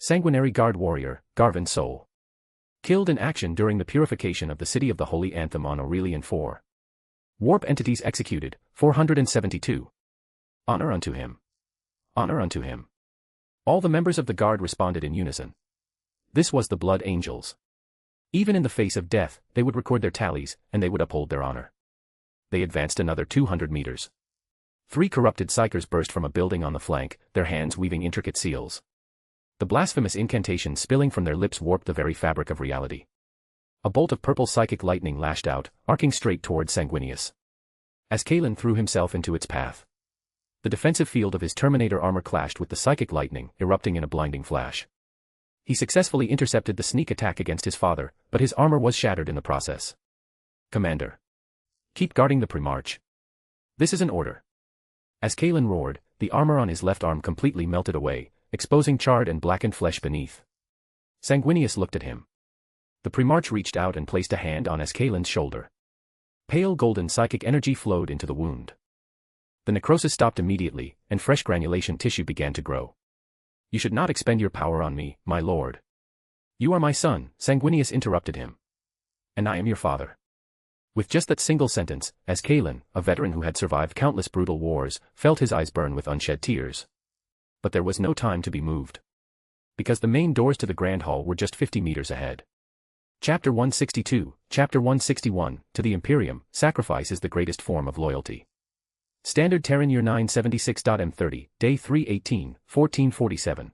Sanguinary Guard warrior, Garvin Soul. Killed in action during the purification of the City of the Holy Anthem on Aurelian 4. Warp entities executed, 472. Honor unto him. Honor unto him. All the members of the Guard responded in unison. This was the Blood Angels. Even in the face of death, they would record their tallies, and they would uphold their honor. They advanced another 200 meters. 3 corrupted psychers burst from a building on the flank, their hands weaving intricate seals. The blasphemous incantations spilling from their lips warped the very fabric of reality. A bolt of purple psychic lightning lashed out, arcing straight toward Sanguinius. Ascalon threw himself into its path. The defensive field of his Terminator armor clashed with the psychic lightning, erupting in a blinding flash. He successfully intercepted the sneak attack against his father, but his armor was shattered in the process. Commander. Keep guarding the Primarch. This is an order. Ascalon roared, the armor on his left arm completely melted away, exposing charred and blackened flesh beneath. Sanguinius looked at him. The Primarch reached out and placed a hand on Ascalon's shoulder. Pale golden psychic energy flowed into the wound. The necrosis stopped immediately, and fresh granulation tissue began to grow. You should not expend your power on me, my lord. You are my son, Sanguinius interrupted him. And I am your father. With just that single sentence, as Kalen, a veteran who had survived countless brutal wars, felt his eyes burn with unshed tears. But there was no time to be moved. Because the main doors to the Grand Hall were just 50 meters ahead. Chapter 162, Chapter 161, to the Imperium, sacrifice is the greatest form of loyalty. Standard Terran Year 976.M30, Day 318, 1447.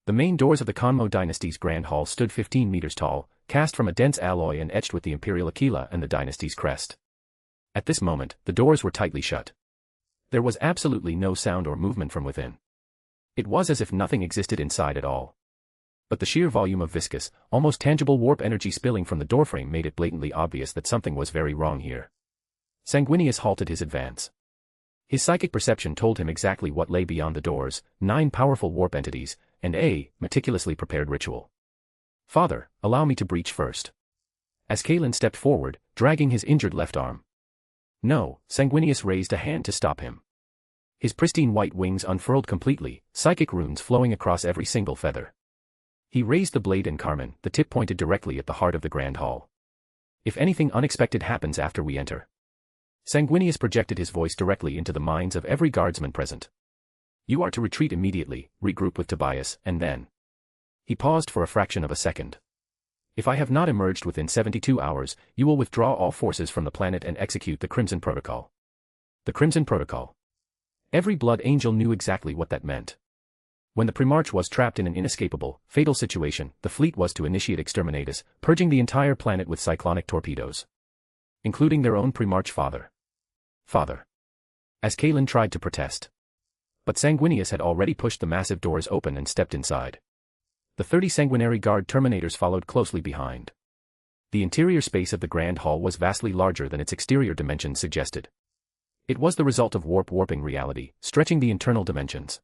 The main doors of the Kanmo dynasty's Grand Hall stood 15 meters tall, cast from a dense alloy and etched with the Imperial Aquila and the dynasty's crest. At this moment, the doors were tightly shut. There was absolutely no sound or movement from within. It was as if nothing existed inside at all. But the sheer volume of viscous, almost tangible warp energy spilling from the doorframe made it blatantly obvious that something was very wrong here. Sanguinius halted his advance. His psychic perception told him exactly what lay beyond the doors, 9 powerful warp entities, and a meticulously prepared ritual. Father, allow me to breach first. As Kalen stepped forward, dragging his injured left arm. No, Sanguinius raised a hand to stop him. His pristine white wings unfurled completely, psychic runes flowing across every single feather. He raised the blade and Carmen, the tip pointed directly at the heart of the Grand Hall. If anything unexpected happens after we enter. Sanguinius projected his voice directly into the minds of every guardsman present. You are to retreat immediately, regroup with Tobias, and then. He paused for a fraction of a second. If I have not emerged within 72 hours, you will withdraw all forces from the planet and execute the Crimson Protocol. The Crimson Protocol. Every Blood Angel knew exactly what that meant. When the Primarch was trapped in an inescapable, fatal situation, the fleet was to initiate exterminatus, purging the entire planet with cyclonic torpedoes. Including their own Primarch father. As Kalen tried to protest. But Sanguinius had already pushed the massive doors open and stepped inside. The 30 sanguinary guard terminators followed closely behind. The interior space of the Grand Hall was vastly larger than its exterior dimensions suggested. It was the result of warping reality, stretching the internal dimensions.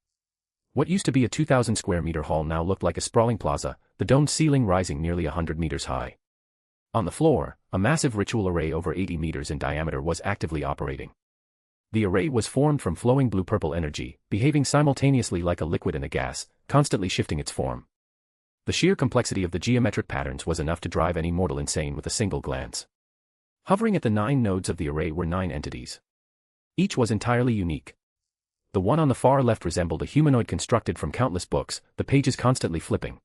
What used to be a 2,000 square meter hall now looked like a sprawling plaza, the domed ceiling rising nearly 100 meters high. On the floor, a massive ritual array over 80 meters in diameter was actively operating. The array was formed from flowing blue-purple energy, behaving simultaneously like a liquid and a gas, constantly shifting its form. The sheer complexity of the geometric patterns was enough to drive any mortal insane with a single glance. Hovering at the 9 nodes of the array were 9 entities. Each was entirely unique. The one on the far left resembled a humanoid constructed from countless books, the pages constantly flipping.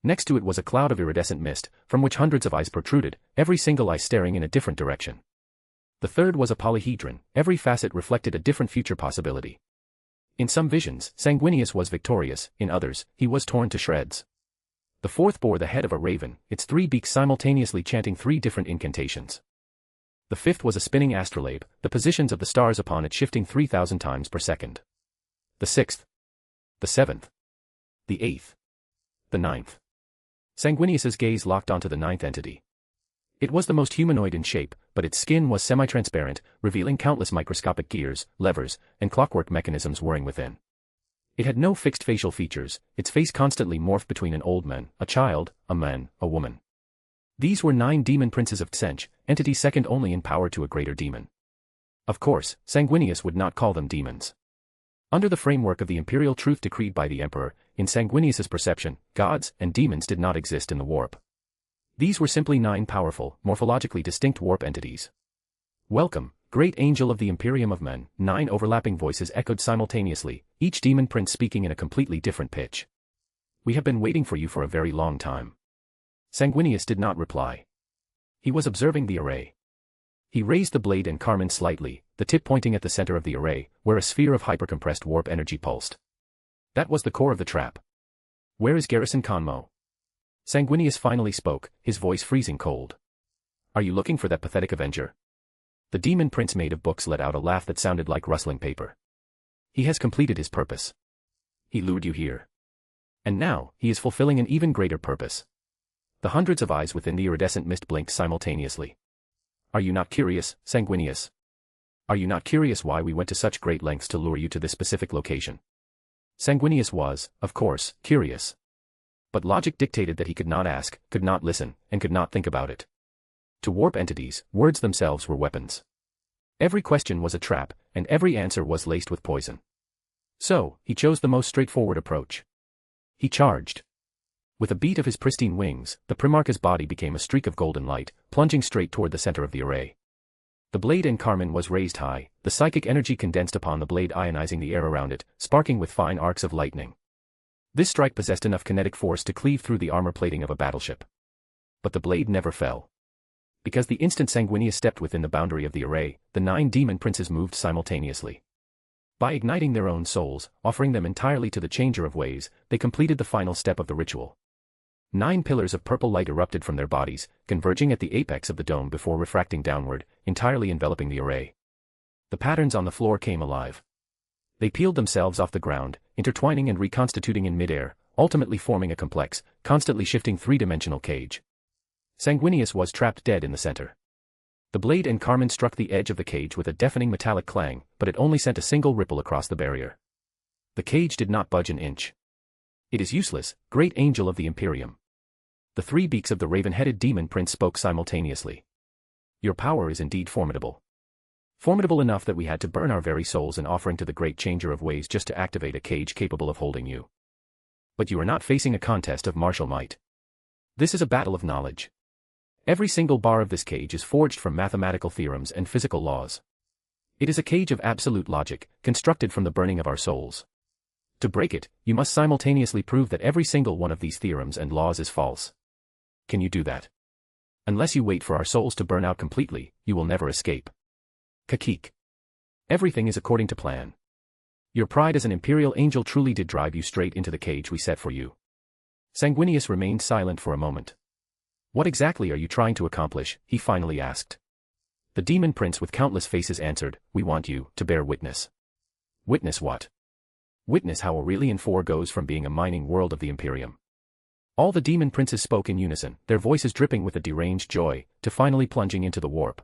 Next to it was a cloud of iridescent mist, from which hundreds of eyes protruded, every single eye staring in a different direction. The third was a polyhedron, every facet reflected a different future possibility. In some visions, Sanguinius was victorious, in others, he was torn to shreds. The fourth bore the head of a raven, its 3 beaks simultaneously chanting 3 different incantations. The fifth was a spinning astrolabe, the positions of the stars upon it shifting 3,000 times per second. The sixth. The seventh. The eighth. The ninth. Sanguinius's gaze locked onto the 9th entity. It was the most humanoid in shape, but its skin was semi-transparent, revealing countless microscopic gears, levers, and clockwork mechanisms whirring within. It had no fixed facial features, its face constantly morphed between an old man, a child, a man, a woman. These were 9 demon princes of Tsench, entities second only in power to a greater demon. Of course, Sanguinius would not call them demons. Under the framework of the imperial truth decreed by the Emperor, in Sanguinius's perception, gods and demons did not exist in the warp. These were simply 9 powerful, morphologically distinct warp entities. Welcome, great angel of the Imperium of Men, 9 overlapping voices echoed simultaneously, each demon prince speaking in a completely different pitch. We have been waiting for you for a very long time. Sanguinius did not reply. He was observing the array. He raised the blade and Carmen slightly, the tip pointing at the center of the array, where a sphere of hypercompressed warp energy pulsed. That was the core of the trap. Where is Garrison Kanmo? Sanguinius finally spoke, his voice freezing cold. Are you looking for that pathetic avenger? The demon prince made of books let out a laugh that sounded like rustling paper. He has completed his purpose. He lured you here. And now, he is fulfilling an even greater purpose. The hundreds of eyes within the iridescent mist blinked simultaneously. Are you not curious, Sanguinius? Are you not curious why we went to such great lengths to lure you to this specific location? Sanguinius was, of course, curious. But logic dictated that he could not ask, could not listen, and could not think about it. To warp entities, words themselves were weapons. Every question was a trap, and every answer was laced with poison. So, he chose the most straightforward approach. He charged. With a beat of his pristine wings, the Primarch's body became a streak of golden light, plunging straight toward the center of the array. The blade and carmine was raised high, the psychic energy condensed upon the blade ionizing the air around it, sparking with fine arcs of lightning. This strike possessed enough kinetic force to cleave through the armor plating of a battleship. But the blade never fell. Because the instant Sanguinius stepped within the boundary of the array, the 9 demon princes moved simultaneously. By igniting their own souls, offering them entirely to the Changer of Ways, they completed the final step of the ritual. 9 pillars of purple light erupted from their bodies, converging at the apex of the dome before refracting downward, entirely enveloping the array. The patterns on the floor came alive. They peeled themselves off the ground, intertwining and reconstituting in midair, ultimately forming a complex, constantly shifting 3-dimensional cage. Sanguinius was trapped dead in the center. The blade and carmine struck the edge of the cage with a deafening metallic clang, but it only sent a single ripple across the barrier. The cage did not budge an inch. "It is useless, great angel of the Imperium." The 3 beaks of the raven-headed demon prince spoke simultaneously. "Your power is indeed formidable. Formidable enough that we had to burn our very souls in offering to the great Changer of Ways just to activate a cage capable of holding you. But you are not facing a contest of martial might. This is a battle of knowledge. Every single bar of this cage is forged from mathematical theorems and physical laws. It is a cage of absolute logic, constructed from the burning of our souls. To break it, you must simultaneously prove that every single one of these theorems and laws is false. Can you do that? Unless you wait for our souls to burn out completely, you will never escape. Kakik. Everything is according to plan. Your pride as an imperial angel truly did drive you straight into the cage we set for you." Sanguinius remained silent for a moment. "What exactly are you trying to accomplish?" he finally asked. The demon prince with countless faces answered, "We want you to bear witness." "Witness what?" "Witness how Aurelian 4 goes from being a mining world of the Imperium." All the demon princes spoke in unison, their voices dripping with a deranged joy, to finally plunging into the warp.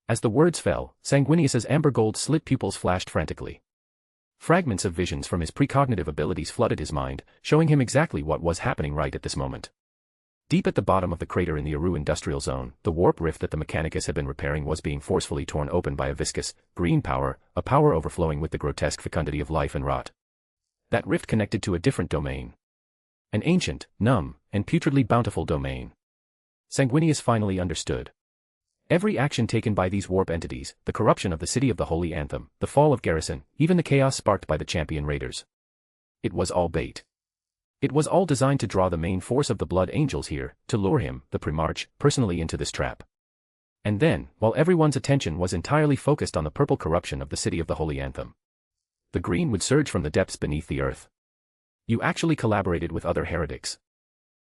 As the words fell, Sanguinius's amber-gold slit pupils flashed frantically. Fragments of visions from his precognitive abilities flooded his mind, showing him exactly what was happening right at this moment. Deep at the bottom of the crater in the Aru industrial zone, the warp rift that the Mechanicus had been repairing was being forcefully torn open by a viscous, green power, a power overflowing with the grotesque fecundity of life and rot. That rift connected to a different domain. An ancient, numb, and putridly bountiful domain. Sanguinius finally understood. Every action taken by these warp entities, the corruption of the city of the Holy Anthem, the fall of Garrison, even the chaos sparked by the champion raiders. It was all bait. It was all designed to draw the main force of the Blood Angels here, to lure him, the Primarch, personally into this trap. And then, while everyone's attention was entirely focused on the purple corruption of the city of the Holy Anthem, the green would surge from the depths beneath the earth. "You actually collaborated with other heretics."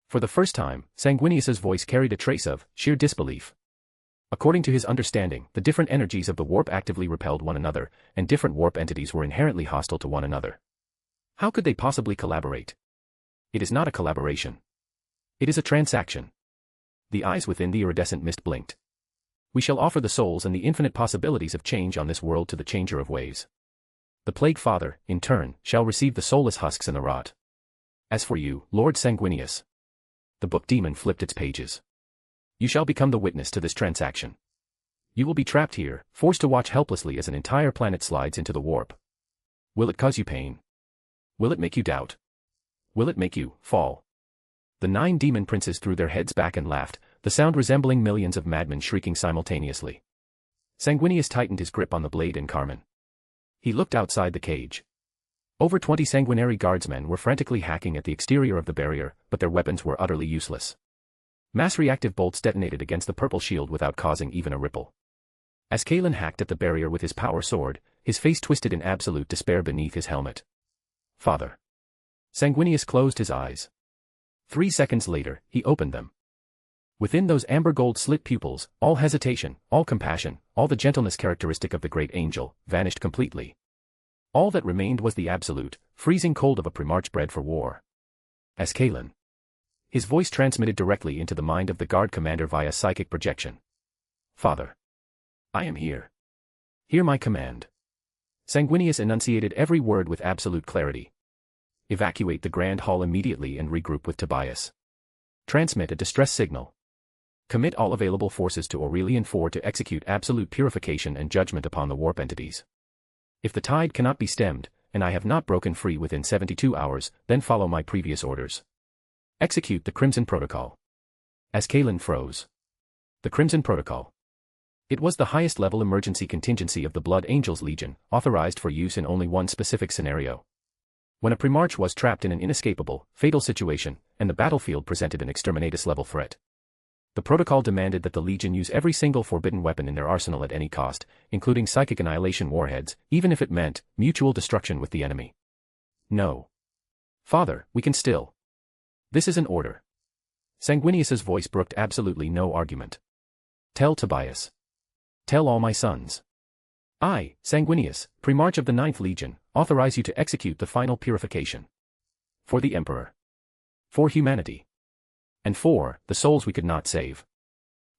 For the first time, Sanguinius's voice carried a trace of sheer disbelief. According to his understanding, the different energies of the warp actively repelled one another, and different warp entities were inherently hostile to one another. How could they possibly collaborate? It is not a collaboration. It is a transaction. The eyes within the iridescent mist blinked. "We shall offer the souls and the infinite possibilities of change on this world to the Changer of Ways. The Plague Father, in turn, shall receive the soulless husks and the rot. As for you, Lord Sanguinius." The book demon flipped its pages. "You shall become the witness to this transaction. You will be trapped here, forced to watch helplessly as an entire planet slides into the warp. Will it cause you pain? Will it make you doubt? Will it make you fall?" The 9 demon princes threw their heads back and laughed, the sound resembling millions of madmen shrieking simultaneously. Sanguinius tightened his grip on the blade and carmine. He looked outside the cage. Over 20 sanguinary guardsmen were frantically hacking at the exterior of the barrier, but their weapons were utterly useless. Mass reactive bolts detonated against the purple shield without causing even a ripple. As Kalen hacked at the barrier with his power sword, his face twisted in absolute despair beneath his helmet. "Father." Sanguinius closed his eyes. 3 seconds later, he opened them. Within those amber-gold slit pupils, all hesitation, all compassion, all the gentleness characteristic of the great angel, vanished completely. All that remained was the absolute, freezing cold of a Primarch bred for war. As Kalen. His voice transmitted directly into the mind of the guard commander via psychic projection. "Father. I am here. Hear my command." Sanguinius enunciated every word with absolute clarity. "Evacuate the Grand Hall immediately and regroup with Tobias. Transmit a distress signal. Commit all available forces to Aurelian 4 to execute absolute purification and judgment upon the warp entities. If the tide cannot be stemmed, and I have not broken free within 72 hours, then follow my previous orders. Execute the Crimson Protocol. As Kalen froze. The Crimson Protocol. It was the highest level emergency contingency of the Blood Angels Legion, authorized for use in only one specific scenario. When a Primarch was trapped in an inescapable, fatal situation, and the battlefield presented an exterminatus-level threat. The protocol demanded that the Legion use every single forbidden weapon in their arsenal at any cost, including psychic annihilation warheads, even if it meant mutual destruction with the enemy. No. Father, we can still. This is an order. Sanguinius's voice brooked absolutely no argument. Tell Tobias. Tell all my sons. I, Sanguinius, Primarch of the 9th Legion, authorize you to execute the final purification. For the Emperor. For humanity. And for the souls we could not save.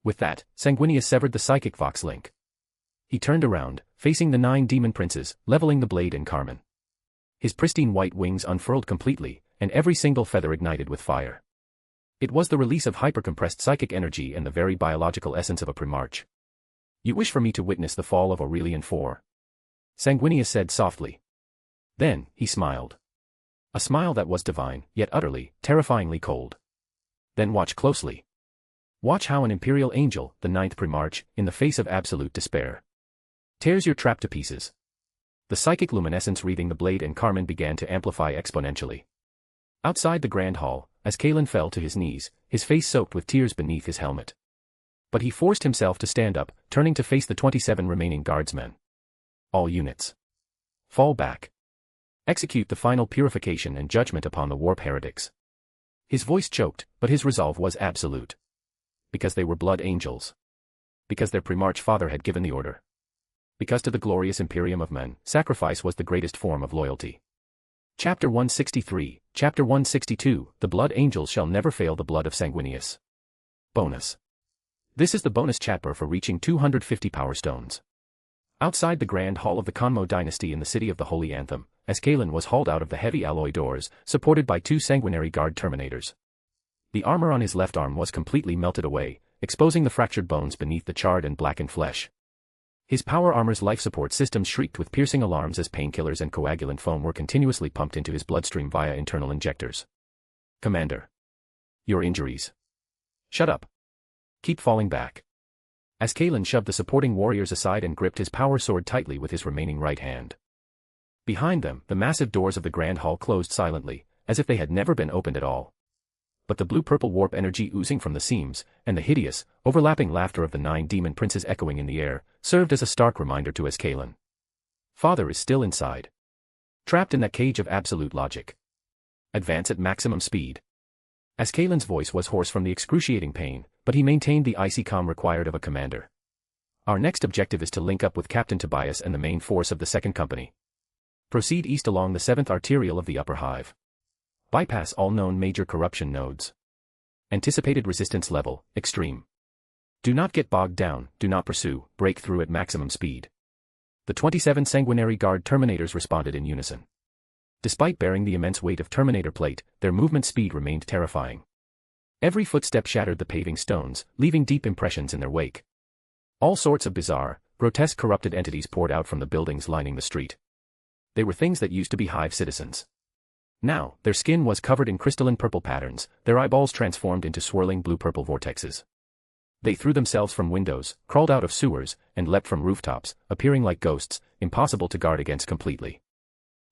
With that, Sanguinius severed the psychic vox link. He turned around, facing the 9 demon princes, leveling the blade and Carmen. His pristine white wings unfurled completely, and every single feather ignited with fire. It was the release of hypercompressed psychic energy and the very biological essence of a Primarch. You wish for me to witness the fall of Aurelian 4? Sanguinius said softly. Then, he smiled. A smile that was divine, yet utterly, terrifyingly cold. Then watch closely. Watch how an Imperial Angel, the 9th Primarch, in the face of absolute despair, tears your trap to pieces. The psychic luminescence wreathing the blade and Carmen began to amplify exponentially. Outside the Grand Hall, as Kalen fell to his knees, his face soaked with tears beneath his helmet. But he forced himself to stand up, turning to face the 27 remaining guardsmen. All units. Fall back. Execute the final purification and judgment upon the warp heretics. His voice choked, but his resolve was absolute. Because they were blood angels. Because their Primarch father had given the order. Because to the glorious Imperium of men, sacrifice was the greatest form of loyalty. Chapter 163, Chapter 162, The Blood Angels Shall Never Fail the Blood of Sanguinius. Bonus. This is the bonus chapter for reaching 250 Power Stones. Outside the Grand Hall of the Conmo dynasty in the City of the Holy Anthem, as Kalen was hauled out of the heavy alloy doors, supported by 2 sanguinary guard terminators. The armor on his left arm was completely melted away, exposing the fractured bones beneath the charred and blackened flesh. His power armor's life support system shrieked with piercing alarms as painkillers and coagulant foam were continuously pumped into his bloodstream via internal injectors. Commander. Your injuries. Shut up. Keep falling back. As Kalen shoved the supporting warriors aside and gripped his power sword tightly with his remaining right hand. Behind them, the massive doors of the Grand Hall closed silently, as if they had never been opened at all. But the blue-purple warp energy oozing from the seams, and the hideous, overlapping laughter of the 9 demon princes echoing in the air, served as a stark reminder to Kalen. Father is still inside. Trapped in that cage of absolute logic. Advance at maximum speed. As Kalen's voice was hoarse from the excruciating pain, but he maintained the icy calm required of a commander. Our next objective is to link up with Captain Tobias and the main force of the 2nd Company. Proceed east along the 7th Arterial of the Upper Hive. Bypass all known major corruption nodes. Anticipated resistance level, extreme. Do not get bogged down, do not pursue, break through at maximum speed. The 27 sanguinary guard terminators responded in unison. Despite bearing the immense weight of Terminator plate, their movement speed remained terrifying. Every footstep shattered the paving stones, leaving deep impressions in their wake. All sorts of bizarre, grotesque corrupted entities poured out from the buildings lining the street. They were things that used to be Hive citizens. Now, their skin was covered in crystalline purple patterns, their eyeballs transformed into swirling blue-purple vortexes. They threw themselves from windows, crawled out of sewers, and leapt from rooftops, appearing like ghosts, impossible to guard against completely.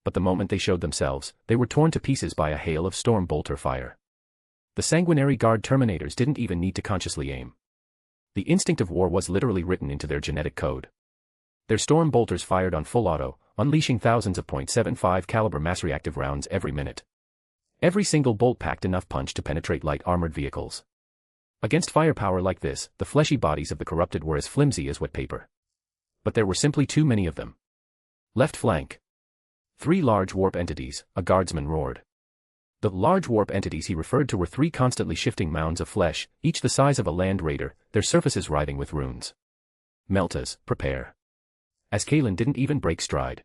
But the moment they showed themselves, they were torn to pieces by a hail of storm bolter fire. The sanguinary guard terminators didn't even need to consciously aim. The instinct of war was literally written into their genetic code. Their storm bolters fired on full auto, unleashing thousands of .75 caliber mass reactive rounds every minute. Every single bolt packed enough punch to penetrate light armored vehicles. Against firepower like this, the fleshy bodies of the corrupted were as flimsy as wet paper. But there were simply too many of them. Left flank. 3 large warp entities, a guardsman roared. The large warp entities he referred to were 3 constantly shifting mounds of flesh, each the size of a land raider, their surfaces writhing with runes. Meltas, prepare. As Kalen didn't even break stride.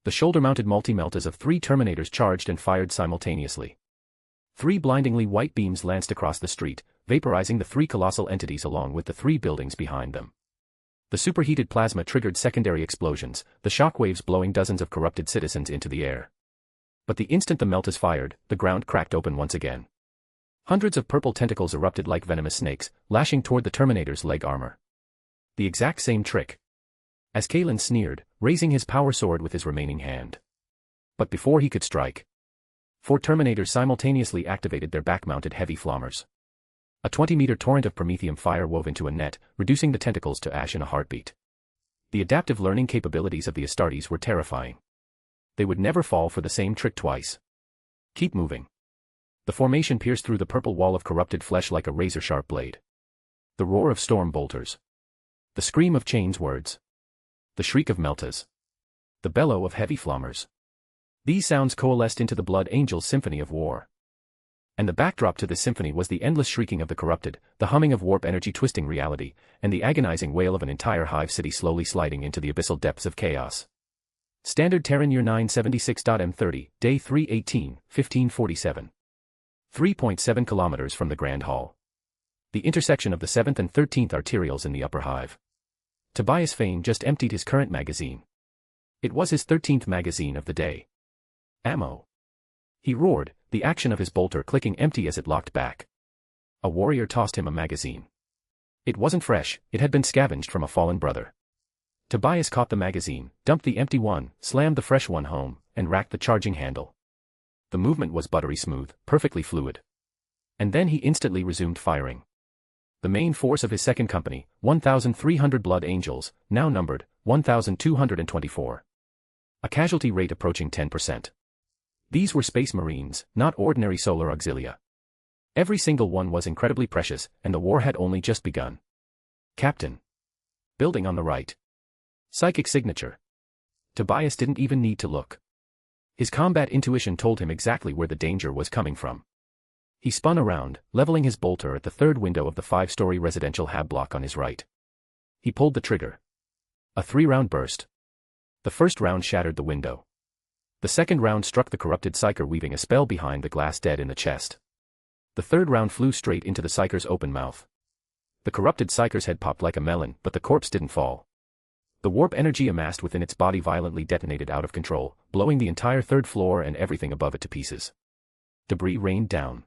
The shoulder-mounted multi-meltas of 3 Terminators charged and fired simultaneously. 3 blindingly white beams lanced across the street, vaporizing the three colossal entities along with the three buildings behind them. The superheated plasma triggered secondary explosions, the shockwaves blowing dozens of corrupted citizens into the air. But the instant the meltas fired, the ground cracked open once again. Hundreds of purple tentacles erupted like venomous snakes, lashing toward the Terminator's leg armor. The exact same trick. As Kalen sneered, raising his power sword with his remaining hand. But before he could strike, 4 Terminators simultaneously activated their back-mounted heavy flammers. A 20-meter torrent of promethium fire wove into a net, reducing the tentacles to ash in a heartbeat. The adaptive learning capabilities of the Astartes were terrifying. They would never fall for the same trick twice. Keep moving. The formation pierced through the purple wall of corrupted flesh like a razor-sharp blade. The roar of storm bolters. The scream of chains words. The shriek of meltas. The bellow of heavy flammers. These sounds coalesced into the Blood Angels' symphony of war. And the backdrop to this symphony was the endless shrieking of the corrupted, the humming of warp energy twisting reality, and the agonizing wail of an entire hive city slowly sliding into the abyssal depths of chaos. Standard Terran Year 976.M30, Day 318, 1547. 3.7 kilometers from the Grand Hall. The intersection of the 7th and 13th arterials in the upper hive. Tobias Fane just emptied his current magazine. It was his 13th magazine of the day. Ammo. He roared, the action of his bolter clicking empty as it locked back. A warrior tossed him a magazine. It wasn't fresh, it had been scavenged from a fallen brother. Tobias caught the magazine, dumped the empty one, slammed the fresh one home, and racked the charging handle. The movement was buttery smooth, perfectly fluid. And then he instantly resumed firing. The main force of his second company, 1,300 Blood Angels, now numbered 1,224. A casualty rate approaching 10%. These were Space Marines, not ordinary solar auxilia. Every single one was incredibly precious, and the war had only just begun. Captain. Building on the right. Psychic signature. Tobias didn't even need to look. His combat intuition told him exactly where the danger was coming from. He spun around, leveling his bolter at the third window of the 5-story residential hab block on his right. He pulled the trigger. A 3-round burst. The first round shattered the window. The second round struck the corrupted psyker, weaving a spell behind the glass dead in the chest. The third round flew straight into the psyker's open mouth. The corrupted psyker's head popped like a melon, but the corpse didn't fall. The warp energy amassed within its body violently detonated out of control, blowing the entire third floor and everything above it to pieces. Debris rained down.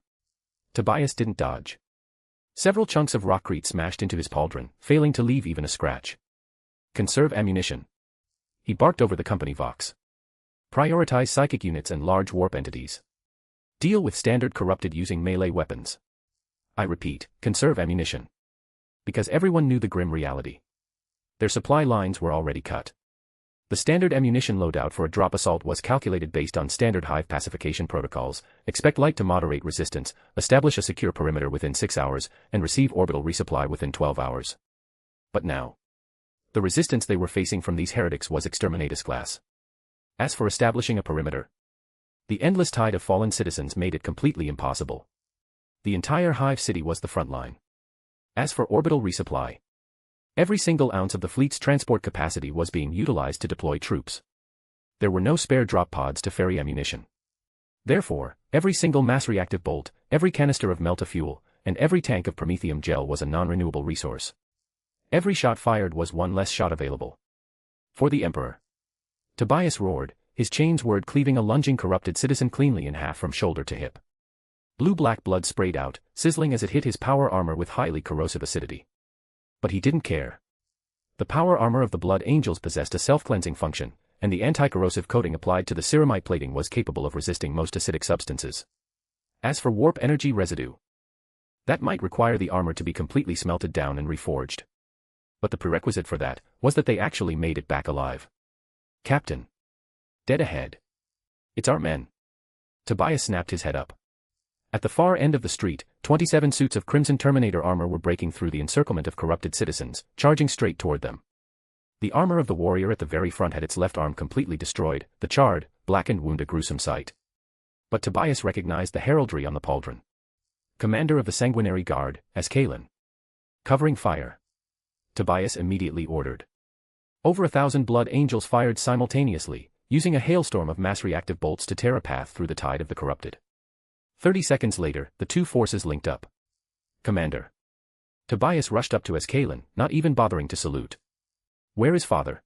Tobias didn't dodge. Several chunks of rockcrete smashed into his pauldron, failing to leave even a scratch. Conserve ammunition. He barked over the company vox. Prioritize psychic units and large warp entities. Deal with standard corrupted using melee weapons. I repeat, conserve ammunition. Because everyone knew the grim reality. Their supply lines were already cut. The standard ammunition loadout for a drop assault was calculated based on standard hive pacification protocols: expect light to moderate resistance, establish a secure perimeter within 6 hours, and receive orbital resupply within 12 hours. But now, the resistance they were facing from these heretics was exterminatus class. As for establishing a perimeter, the endless tide of fallen citizens made it completely impossible. The entire hive city was the front line. As for orbital resupply, every single ounce of the fleet's transport capacity was being utilized to deploy troops. There were no spare drop pods to ferry ammunition. Therefore, every single mass reactive bolt, every canister of melta fuel, and every tank of promethium gel was a non-renewable resource. Every shot fired was one less shot available. For the Emperor. Tobias roared, his chains word cleaving a lunging corrupted citizen cleanly in half from shoulder to hip. Blue-black blood sprayed out, sizzling as it hit his power armor with highly corrosive acidity. But he didn't care. The power armor of the Blood Angels possessed a self-cleansing function, and the anti-corrosive coating applied to the ceramite plating was capable of resisting most acidic substances. As for warp energy residue, that might require the armor to be completely smelted down and reforged. But the prerequisite for that was that they actually made it back alive. Captain. Dead ahead. It's our men. Tobias snapped his head up. At the far end of the street, 27 suits of Crimson Terminator armor were breaking through the encirclement of corrupted citizens, charging straight toward them. The armor of the warrior at the very front had its left arm completely destroyed, the charred, blackened wound a gruesome sight. But Tobias recognized the heraldry on the pauldron. Commander of the Sanguinary Guard, as Kalen. Covering fire. Tobias immediately ordered. Over 1,000 Blood Angels fired simultaneously, using a hailstorm of mass reactive bolts to tear a path through the tide of the corrupted. 30 seconds later, the two forces linked up. Commander. Tobias rushed up to Ascalon, not even bothering to salute. Where is father?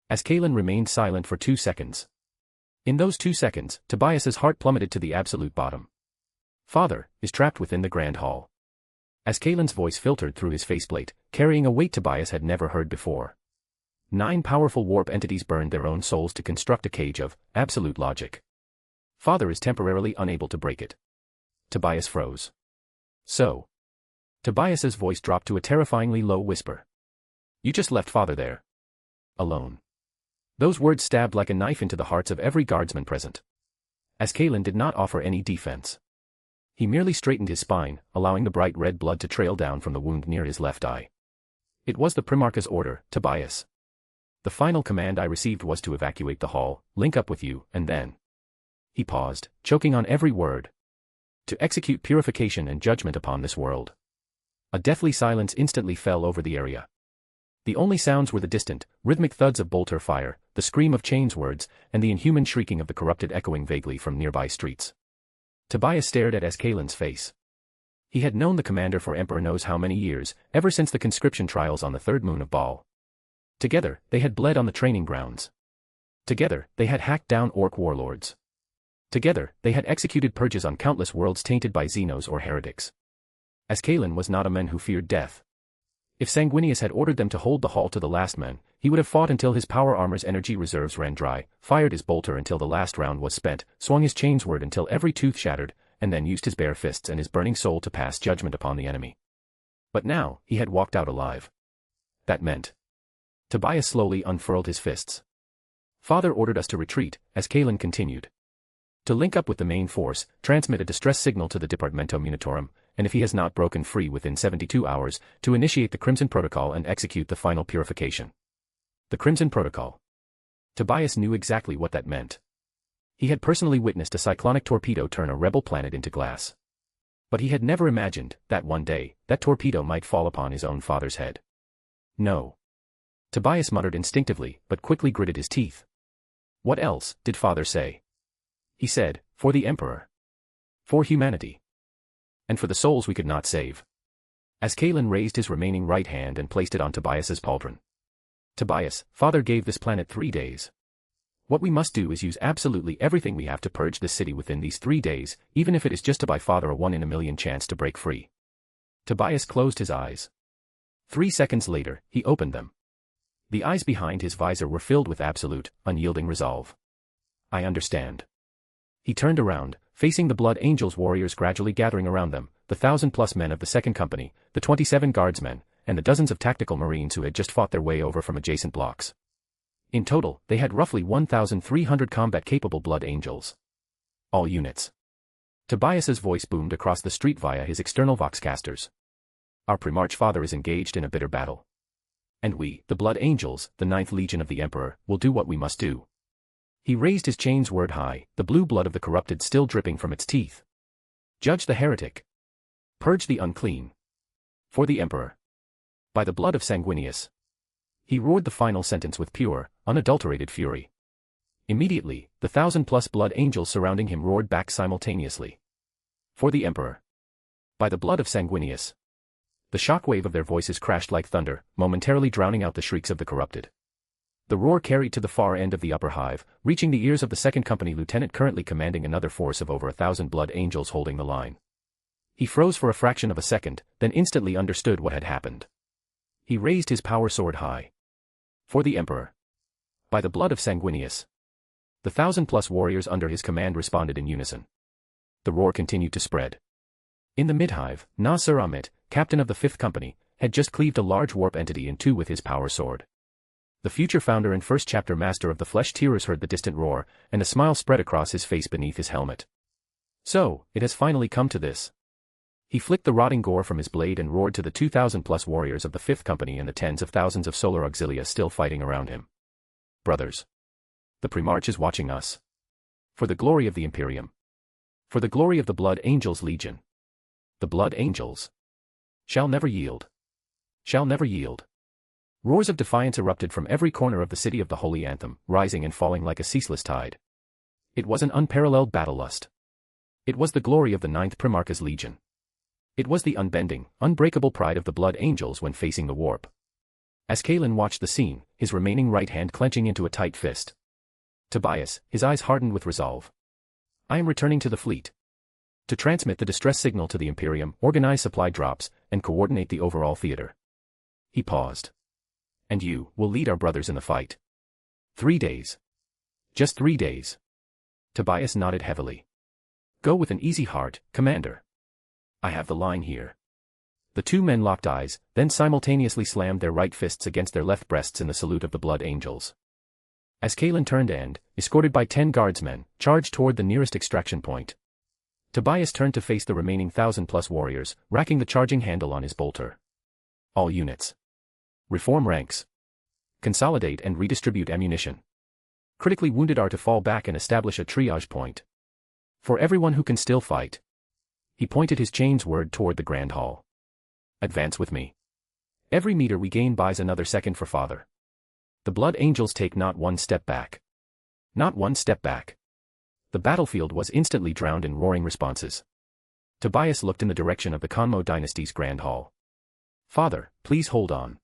Ascalon remained silent for 2 seconds. In those 2 seconds, Tobias's heart plummeted to the absolute bottom. Father is trapped within the Grand Hall. Ascalon's voice filtered through his faceplate, carrying a weight Tobias had never heard before. 9 powerful warp entities burned their own souls to construct a cage of absolute logic. Father is temporarily unable to break it. Tobias froze. So. Tobias's voice dropped to a terrifyingly low whisper. You just left father there. Alone. Those words stabbed like a knife into the hearts of every guardsman present. Ascalon did not offer any defense. He merely straightened his spine, allowing the bright red blood to trail down from the wound near his left eye. It was the Primarch's order, Tobias. The final command I received was to evacuate the hall, link up with you, and then. He paused, choking on every word. To execute purification and judgment upon this world. A deathly silence instantly fell over the area. The only sounds were the distant, rhythmic thuds of bolter fire, the scream of chains words, and the inhuman shrieking of the corrupted echoing vaguely from nearby streets. Tobias stared at Ascalon's face. He had known the commander for Emperor knows how many years, ever since the conscription trials on the third moon of Baal. Together, they had bled on the training grounds. Together, they had hacked down orc warlords. Together, they had executed purges on countless worlds tainted by Xenos or heretics. Ascalon was not a man who feared death. If Sanguinius had ordered them to hold the hall to the last man, he would have fought until his power armor's energy reserves ran dry, fired his bolter until the last round was spent, swung his chainsword until every tooth shattered, and then used his bare fists and his burning soul to pass judgment upon the enemy. But now, he had walked out alive. That meant. Tobias slowly unfurled his fists. Father ordered us to retreat, Ascalon continued. To link up with the main force, transmit a distress signal to the Departamento Munitorum, and if he has not broken free within 72 hours, to initiate the Crimson Protocol and execute the final purification. The Crimson Protocol. Tobias knew exactly what that meant. He had personally witnessed a cyclonic torpedo turn a rebel planet into glass. But he had never imagined that one day, that torpedo might fall upon his own father's head. No. Tobias muttered instinctively, but quickly gritted his teeth. What else did father say? He said, for the Emperor. For humanity. And for the souls we could not save. Ascalon raised his remaining right hand and placed it on Tobias's pauldron. Tobias, father gave this planet 3 days. What we must do is use absolutely everything we have to purge this city within these 3 days, even if it is just to buy father a 1 in a million chance to break free. Tobias closed his eyes. 3 seconds later, he opened them. The eyes behind his visor were filled with absolute, unyielding resolve. I understand. He turned around, facing the Blood Angels warriors gradually gathering around them, the 1,000+ men of the Second Company, the 27 guardsmen, and the dozens of tactical marines who had just fought their way over from adjacent blocks. In total, they had roughly 1,300 combat-capable Blood Angels. All units. Tobias's voice boomed across the street via his external voxcasters. Our Primarch father is engaged in a bitter battle. And we, the Blood Angels, the 9th Legion of the Emperor, will do what we must do. He raised his chainsword high, the blue blood of the corrupted still dripping from its teeth. Judge the heretic. Purge the unclean. For the Emperor. By the blood of Sanguinius. He roared the final sentence with pure, unadulterated fury. Immediately, the 1,000+ Blood Angels surrounding him roared back simultaneously. For the Emperor. By the blood of Sanguinius. The shockwave of their voices crashed like thunder, momentarily drowning out the shrieks of the corrupted. The roar carried to the far end of the upper hive, reaching the ears of the Second Company lieutenant currently commanding another force of over 1,000 Blood Angels holding the line. He froze for a fraction of a second, then instantly understood what had happened. He raised his power sword high. For the Emperor. By the blood of Sanguinius. The 1,000+ warriors under his command responded in unison. The roar continued to spread. In the mid-hive, Nasir Amit, captain of the 5th Company, had just cleaved a large warp entity in two with his power sword. The future founder and first chapter master of the Flesh Tearers heard the distant roar, and a smile spread across his face beneath his helmet. So, it has finally come to this. He flicked the rotting gore from his blade and roared to the 2,000+ warriors of the 5th Company and the tens of thousands of solar auxilia still fighting around him. Brothers. The Primarch is watching us. For the glory of the Imperium. For the glory of the Blood Angels Legion. The Blood Angels. Shall never yield. Shall never yield. Roars of defiance erupted from every corner of the city of the Holy Anthem, rising and falling like a ceaseless tide. It was an unparalleled battle lust. It was the glory of the 9th Primarch's Legion. It was the unbending, unbreakable pride of the Blood Angels when facing the warp. As Kalen watched the scene, his remaining right hand clenching into a tight fist. Tobias, his eyes hardened with resolve. I am returning to the fleet. To transmit the distress signal to the Imperium, organize supply drops, and coordinate the overall theater. He paused. And you will lead our brothers in the fight. 3 days. Just 3 days. Tobias nodded heavily. Go with an easy heart, Commander. I have the line here. The two men locked eyes, then simultaneously slammed their right fists against their left breasts in the salute of the Blood Angels. As Kalen turned and, escorted by 10 guardsmen, charged toward the nearest extraction point. Tobias turned to face the remaining 1,000+ warriors, racking the charging handle on his bolter. All units. Reform ranks. Consolidate and redistribute ammunition. Critically wounded are to fall back and establish a triage point. For everyone who can still fight. He pointed his chain's word toward the Grand Hall. Advance with me. Every meter we gain buys another second for Father. The Blood Angels take not one step back. Not one step back. The battlefield was instantly drowned in roaring responses. Tobias looked in the direction of the Konmo dynasty's Grand Hall. Father, please hold on.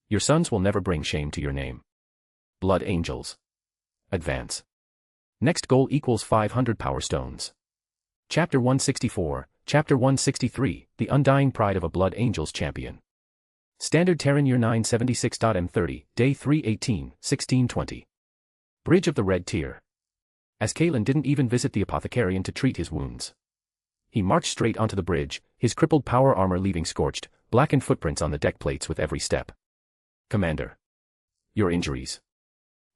Your sons will never bring shame to your name. Blood Angels. Advance. Next goal equals 500 power stones. Chapter 164, Chapter 163, The Undying Pride of a Blood Angels Champion. Standard Terran Year 976.M30, Day 318, 1620. Bridge of the Red Tier. As Kalen didn't even visit the apothecarian to treat his wounds. He marched straight onto the bridge, his crippled power armor leaving scorched, blackened footprints on the deck plates with every step. Commander. Your injuries.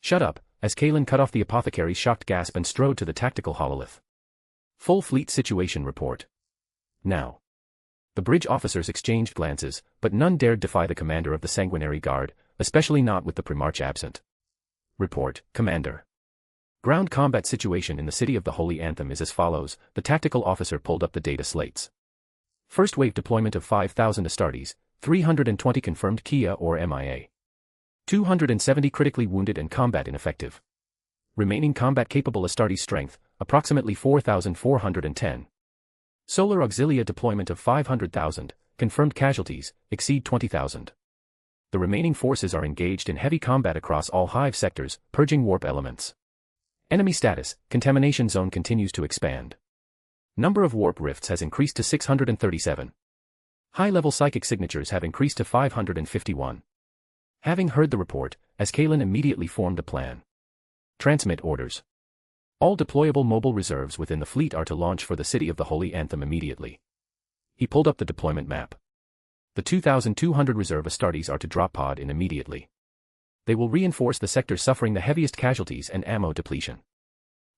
Shut up, as Kalen cut off the apothecary's shocked gasp and strode to the tactical hololith. Full fleet situation report. Now. The bridge officers exchanged glances, but none dared defy the commander of the Sanguinary Guard, especially not with the Primarch absent. Report, Commander. Ground combat situation in the City of the Holy Anthem is as follows. The tactical officer pulled up the data slates. First wave deployment of 5,000 Astartes, 320 confirmed Kia or MIA. 270 critically wounded and combat ineffective. Remaining combat-capable Astartes strength, approximately 4,410. Solar Auxilia deployment of 500,000, confirmed casualties, exceed 20,000. The remaining forces are engaged in heavy combat across all hive sectors, purging warp elements. Enemy status, contamination zone continues to expand. Number of warp rifts has increased to 637. High-level psychic signatures have increased to 551. Having heard the report, as Kalen immediately formed a plan. Transmit orders. All deployable mobile reserves within the fleet are to launch for the City of the Holy Anthem immediately. He pulled up the deployment map. The 2,200 reserve Astartes are to drop pod in immediately. They will reinforce the sector suffering the heaviest casualties and ammo depletion.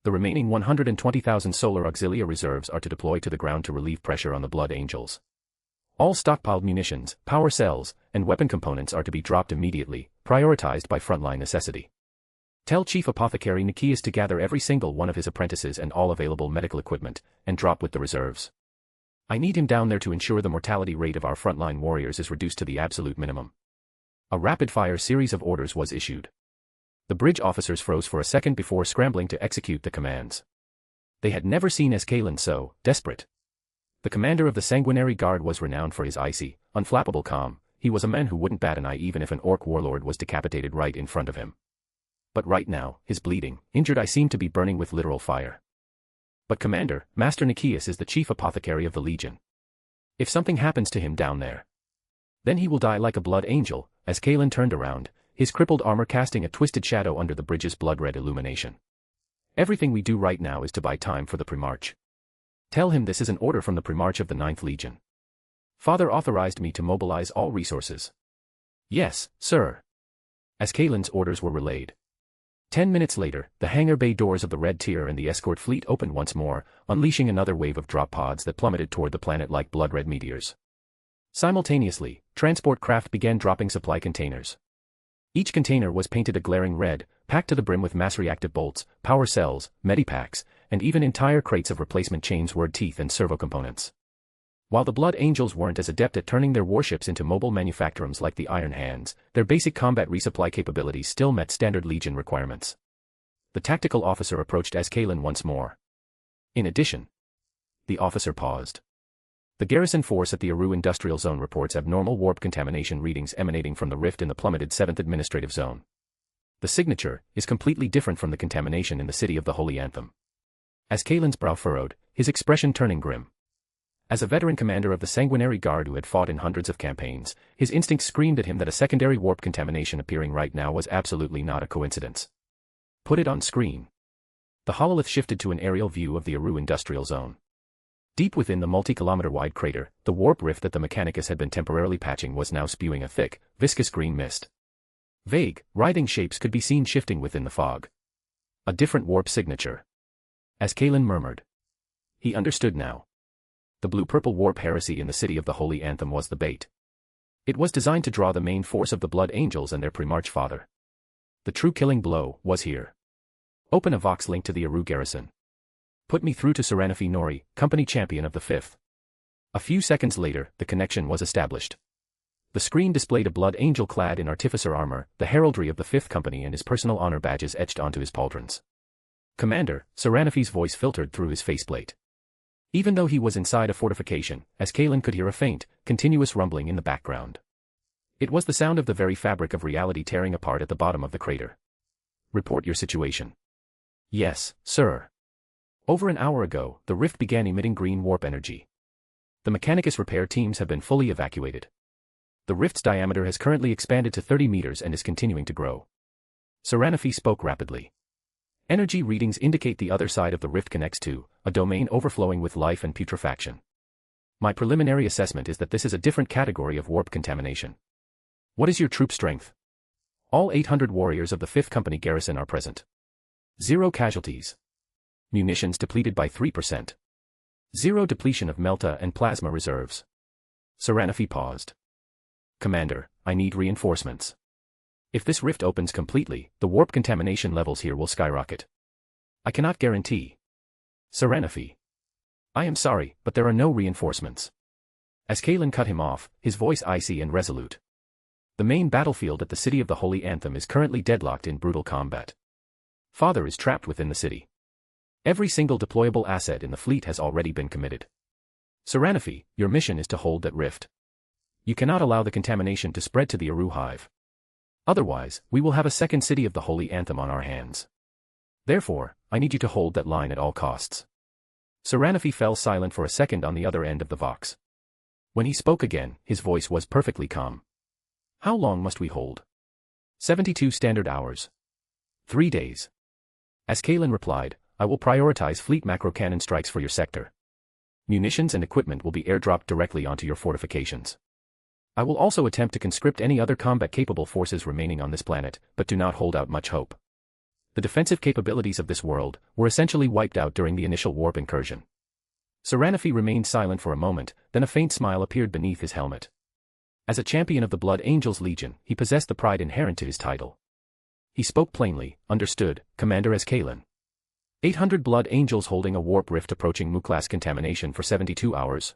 The remaining 120,000 Solar Auxilia reserves are to deploy to the ground to relieve pressure on the Blood Angels. All stockpiled munitions, power cells, and weapon components are to be dropped immediately, prioritized by frontline necessity. Tell Chief Apothecary Nikias to gather every single one of his apprentices and all available medical equipment, and drop with the reserves. I need him down there to ensure the mortality rate of our frontline warriors is reduced to the absolute minimum. A rapid-fire series of orders was issued. The bridge officers froze for a second before scrambling to execute the commands. They had never seen Kalen so desperate. The commander of the Sanguinary Guard was renowned for his icy, unflappable calm. He was a man who wouldn't bat an eye even if an orc warlord was decapitated right in front of him. But right now, his bleeding, injured eye seemed to be burning with literal fire. But Commander, Master Nikias is the chief apothecary of the Legion. If something happens to him down there, then he will die like a blood angel. As Kalen turned around, his crippled armor casting a twisted shadow under the bridge's blood-red illumination. Everything we do right now is to buy time for the Primarch. Tell him this is an order from the Primarch of the 9th Legion. Father authorized me to mobilize all resources. Yes, sir. As Kalen's orders were relayed. 10 minutes later, the hangar bay doors of the Red Tier and the escort fleet opened once more, unleashing another wave of drop pods that plummeted toward the planet like blood-red meteors. Simultaneously, transport craft began dropping supply containers. Each container was painted a glaring red, packed to the brim with mass-reactive bolts, power cells, medipacks, and even entire crates of replacement chains, sword teeth and servo components. While the Blood Angels weren't as adept at turning their warships into mobile manufactorums like the Iron Hands, their basic combat resupply capabilities still met standard Legion requirements. The tactical officer approached Kalen once more. In addition, the officer paused. The garrison force at the Aru Industrial Zone reports abnormal warp contamination readings emanating from the rift in the plummeted 7th Administrative Zone. The signature is completely different from the contamination in the City of the Holy Anthem. As Kalen's brow furrowed, his expression turning grim. As a veteran commander of the sanguinary guard who had fought in hundreds of campaigns, his instincts screamed at him that a secondary warp contamination appearing right now was absolutely not a coincidence. Put it on screen. The hololith shifted to an aerial view of the Aru Industrial Zone. Deep within the multi-kilometer-wide crater, the warp rift that the Mechanicus had been temporarily patching was now spewing a thick, viscous green mist. Vague, writhing shapes could be seen shifting within the fog. A different warp signature. As Kalen murmured. He understood now. The blue-purple warp heresy in the City of the Holy Anthem was the bait. It was designed to draw the main force of the Blood Angels and their Primarch father. The true killing blow was here. Open a Vox link to the Aru garrison. Put me through to Seranafi Nori, company champion of the 5th. A few seconds later, the connection was established. The screen displayed a Blood Angel clad in artificer armor, the heraldry of the 5th company and his personal honor badges etched onto his pauldrons. Commander, Seranafi's voice filtered through his faceplate. Even though he was inside a fortification, as Kalen could hear a faint, continuous rumbling in the background. It was the sound of the very fabric of reality tearing apart at the bottom of the crater. Report your situation. Yes, sir. Over an hour ago, the rift began emitting green warp energy. The Mechanicus repair teams have been fully evacuated. The rift's diameter has currently expanded to 30 meters and is continuing to grow. Seranafi spoke rapidly. Energy readings indicate the other side of the rift connects to a domain overflowing with life and putrefaction. My preliminary assessment is that this is a different category of warp contamination. What is your troop strength? All 800 warriors of the 5th Company garrison are present. 0 casualties. Munitions depleted by 3%. 0 depletion of melta and plasma reserves. Seranafi paused. Commander, I need reinforcements. If this rift opens completely, the warp contamination levels here will skyrocket. I cannot guarantee. Seranafi. I am sorry, but there are no reinforcements. As Kalen cut him off, his voice icy and resolute. The main battlefield at the City of the Holy Anthem is currently deadlocked in brutal combat. Father is trapped within the city. Every single deployable asset in the fleet has already been committed. Seranafi, your mission is to hold that rift. You cannot allow the contamination to spread to the Aru hive. Otherwise, we will have a second City of the Holy Anthem on our hands. Therefore, I need you to hold that line at all costs. Seranafi fell silent for a second on the other end of the Vox. When he spoke again, his voice was perfectly calm. How long must we hold? 72 standard hours. 3 days. As Kalen replied, I will prioritize fleet macro cannon strikes for your sector. Munitions and equipment will be airdropped directly onto your fortifications. I will also attempt to conscript any other combat-capable forces remaining on this planet, but do not hold out much hope. The defensive capabilities of this world were essentially wiped out during the initial warp incursion. Seranafi remained silent for a moment, then a faint smile appeared beneath his helmet. As a champion of the Blood Angels Legion, he possessed the pride inherent to his title. He spoke plainly, understood, Commander as Kalen. 800 Blood Angels holding a warp rift approaching Mu-class contamination for 72 hours.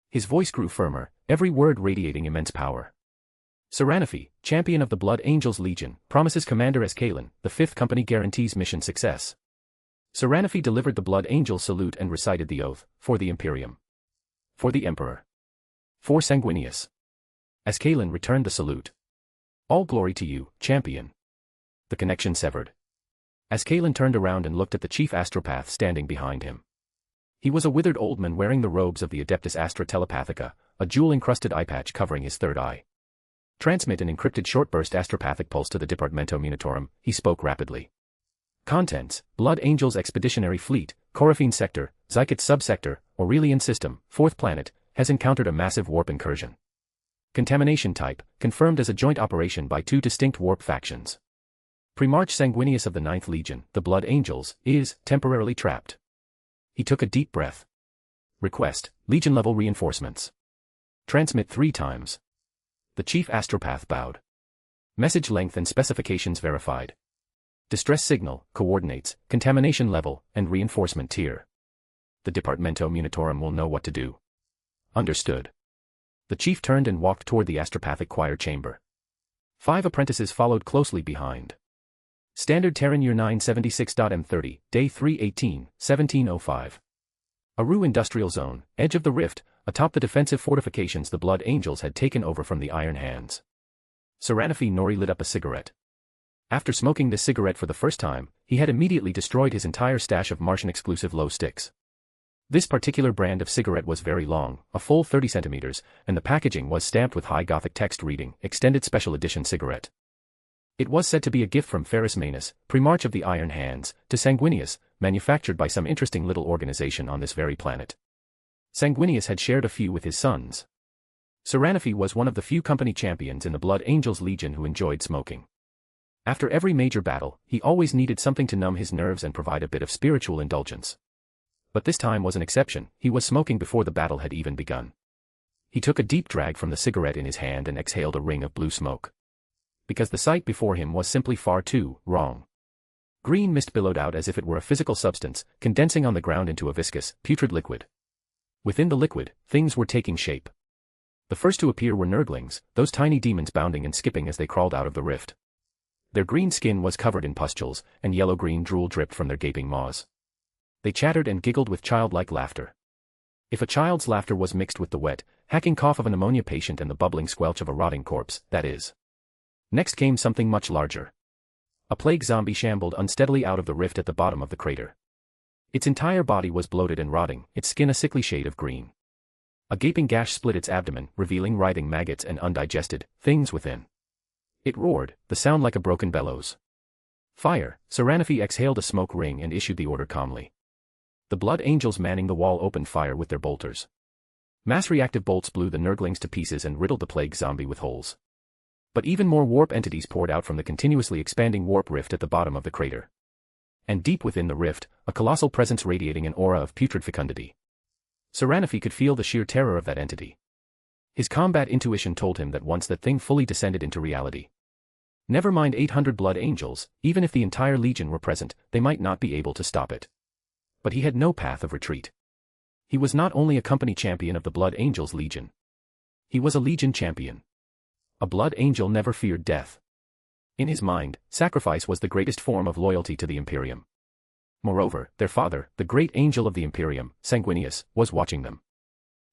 His voice grew firmer, every word radiating immense power. Seranafi, champion of the Blood Angels Legion, promises Commander as Kalen, the 5th Company guarantees mission success. Seranafi delivered the Blood Angel salute and recited the oath, for the Imperium. For the Emperor. For Sanguinius. As Kalen returned the salute. All glory to you, champion. The connection severed. As Kalen turned around and looked at the chief astropath standing behind him. He was a withered old man wearing the robes of the Adeptus Astra Telepathica, a jewel-encrusted eye patch covering his third eye. Transmit an encrypted short-burst astropathic pulse to the Departamento Munitorum, he spoke rapidly. Contents, Blood Angels Expeditionary Fleet, Coraphene Sector, Zykat Subsector, Aurelian System, 4th Planet, has encountered a massive warp incursion. Contamination type, confirmed as a joint operation by 2 distinct warp factions. Primarch Sanguinius of the 9th Legion, the Blood Angels, is temporarily trapped. He took a deep breath. Request, Legion-level reinforcements. Transmit 3 times. The chief astropath bowed. Message length and specifications verified. Distress signal, coordinates, contamination level, and reinforcement tier. The Departamento Munitorum will know what to do. Understood. The chief turned and walked toward the astropathic choir chamber. 5 apprentices followed closely behind. Standard Terran Year 976.M30, Day 318, 1705. Aru Industrial Zone, edge of the rift, atop the defensive fortifications the Blood Angels had taken over from the Iron Hands. Saranafi Nori lit up a cigarette. After smoking this cigarette for the first time, he had immediately destroyed his entire stash of Martian-exclusive low sticks. This particular brand of cigarette was very long, a full 30 centimeters, and the packaging was stamped with high Gothic text reading, Extended Special Edition Cigarette. It was said to be a gift from Ferrus Manus, Primarch of the Iron Hands, to Sanguinius, manufactured by some interesting little organization on this very planet. Sanguinius had shared a few with his sons. Saranafi was one of the few company champions in the Blood Angels Legion who enjoyed smoking. After every major battle, he always needed something to numb his nerves and provide a bit of spiritual indulgence. But this time was an exception. He was smoking before the battle had even begun. He took a deep drag from the cigarette in his hand and exhaled a ring of blue smoke. Because the sight before him was simply far too wrong. Green mist billowed out as if it were a physical substance, condensing on the ground into a viscous, putrid liquid. Within the liquid, things were taking shape. The first to appear were nurglings, those tiny demons bounding and skipping as they crawled out of the rift. Their green skin was covered in pustules, and yellow-green drool dripped from their gaping maws. They chattered and giggled with childlike laughter. If a child's laughter was mixed with the wet, hacking cough of a pneumonia patient and the bubbling squelch of a rotting corpse, that is. Next came something much larger. A plague zombie shambled unsteadily out of the rift at the bottom of the crater. Its entire body was bloated and rotting, its skin a sickly shade of green. A gaping gash split its abdomen, revealing writhing maggots and undigested things within. It roared, the sound like a broken bellows. Fire! Saranafi exhaled a smoke ring and issued the order calmly. The Blood Angels manning the wall opened fire with their bolters. Mass-reactive bolts blew the nurglings to pieces and riddled the plague zombie with holes. But even more warp entities poured out from the continuously expanding warp rift at the bottom of the crater. And deep within the rift, a colossal presence radiating an aura of putrid fecundity. Saranafi could feel the sheer terror of that entity. His combat intuition told him that once that thing fully descended into reality. Never mind 800 Blood Angels, even if the entire Legion were present, they might not be able to stop it. But he had no path of retreat. He was not only a company champion of the Blood Angels Legion. He was a Legion champion. A Blood Angel never feared death. In his mind, sacrifice was the greatest form of loyalty to the Imperium. Moreover, their father, the great angel of the Imperium, Sanguinius, was watching them.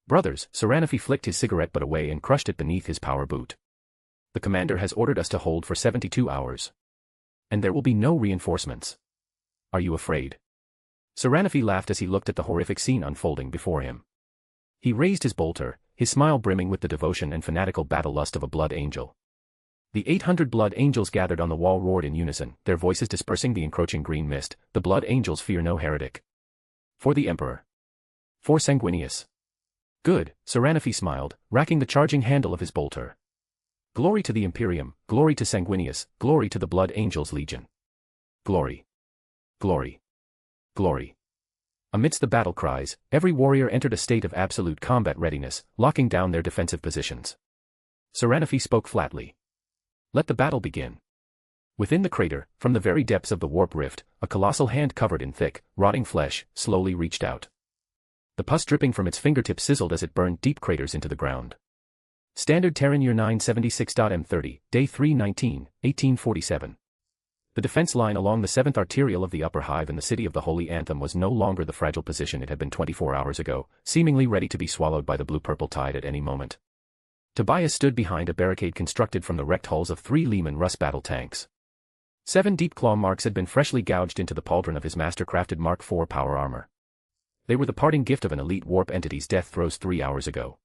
Brothers, Saranafi flicked his cigarette butt away and crushed it beneath his power boot. The commander has ordered us to hold for 72 hours. And there will be no reinforcements. Are you afraid? Saranafi laughed as he looked at the horrific scene unfolding before him. He raised his bolter, his smile brimming with the devotion and fanatical battle lust of a Blood Angel. The 800 Blood Angels gathered on the wall roared in unison, their voices dispersing the encroaching green mist. The Blood Angels fear no heretic. For the Emperor. For Sanguinius. Good, Saranafi smiled, racking the charging handle of his bolter. Glory to the Imperium, glory to Sanguinius, glory to the Blood Angels Legion. Glory. Glory. Glory. Amidst the battle cries, every warrior entered a state of absolute combat readiness, locking down their defensive positions. Saranafi spoke flatly. Let the battle begin. Within the crater, from the very depths of the warp rift, a colossal hand covered in thick, rotting flesh, slowly reached out. The pus dripping from its fingertips sizzled as it burned deep craters into the ground. Standard Terran Year 976.M30, Day 319, 1847. The defense line along the 7th Arterial of the Upper Hive in the City of the Holy Anthem was no longer the fragile position it had been 24 hours ago, seemingly ready to be swallowed by the blue-purple tide at any moment. Tobias stood behind a barricade constructed from the wrecked hulls of 3 Lehman Russ battle tanks. 7 deep claw marks had been freshly gouged into the pauldron of his master-crafted Mark IV power armor. They were the parting gift of an elite warp entity's death throes 3 hours ago.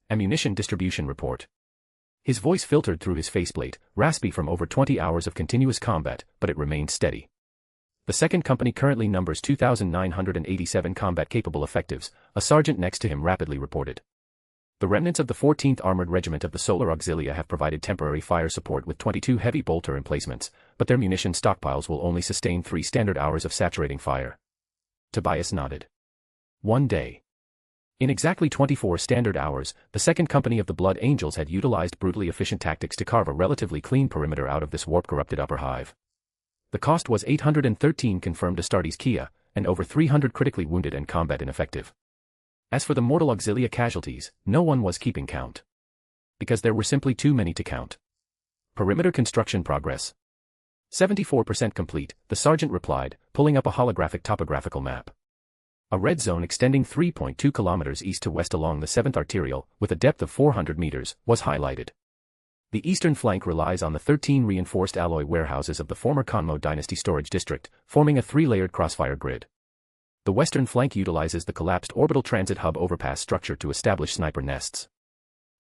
Ammunition distribution report. His voice filtered through his faceplate, raspy from over 20 hours of continuous combat, but it remained steady. The second company currently numbers 2,987 combat-capable effectives, a sergeant next to him rapidly reported. The remnants of the 14th Armored Regiment of the Solar Auxilia have provided temporary fire support with 22 heavy bolter emplacements, but their munition stockpiles will only sustain 3 standard hours of saturating fire. Tobias nodded. 1 day. In exactly 24 standard hours, the second company of the Blood Angels had utilized brutally efficient tactics to carve a relatively clean perimeter out of this warp-corrupted upper hive. The cost was 813 confirmed Astartes Kia, and over 300 critically wounded and combat ineffective. As for the mortal Auxilia casualties, no one was keeping count. Because there were simply too many to count. Perimeter construction progress. 74% complete, the sergeant replied, pulling up a holographic topographical map. A red zone extending 3.2 kilometers east to west along the 7th Arterial, with a depth of 400 meters, was highlighted. The eastern flank relies on the 13 reinforced alloy warehouses of the former Kanmo Dynasty storage district, forming a 3-layered crossfire grid. The western flank utilizes the collapsed orbital transit hub overpass structure to establish sniper nests.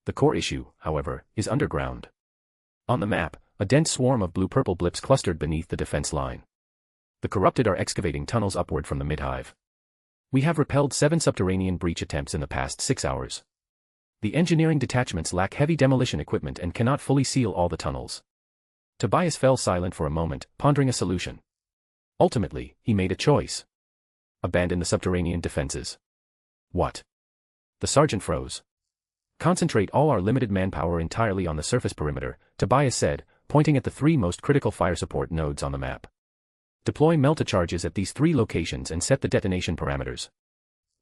The core issue, however, is underground. On the map, a dense swarm of blue-purple blips clustered beneath the defense line. The corrupted are excavating tunnels upward from the mid-hive. We have repelled 7 subterranean breach attempts in the past 6 hours. The engineering detachments lack heavy demolition equipment and cannot fully seal all the tunnels. Tobias fell silent for a moment, pondering a solution. Ultimately, he made a choice. Abandon the subterranean defenses. What? The sergeant froze. Concentrate all our limited manpower entirely on the surface perimeter, Tobias said, pointing at the 3 most critical fire support nodes on the map. Deploy melta charges at these 3 locations and set the detonation parameters.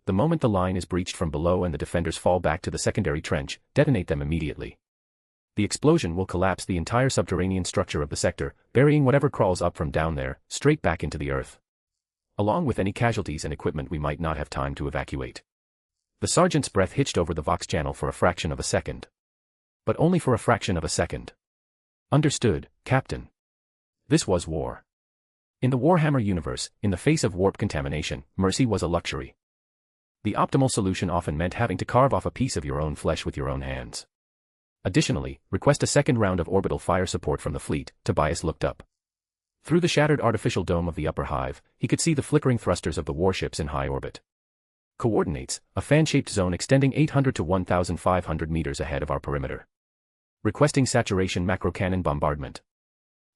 The moment the line is breached from below and the defenders fall back to the secondary trench, detonate them immediately. The explosion will collapse the entire subterranean structure of the sector, burying whatever crawls up from down there, straight back into the earth. Along with any casualties and equipment we might not have time to evacuate. The sergeant's breath hitched over the Vox channel for a fraction of a second. But only for a fraction of a second. Understood, Captain. This was war. In the Warhammer universe, in the face of warp contamination, mercy was a luxury. The optimal solution often meant having to carve off a piece of your own flesh with your own hands. Additionally, request a second round of orbital fire support from the fleet. Tobias looked up. Through the shattered artificial dome of the upper hive, he could see the flickering thrusters of the warships in high orbit. Coordinates, a fan-shaped zone extending 800 to 1,500 meters ahead of our perimeter. Requesting saturation macro-cannon bombardment.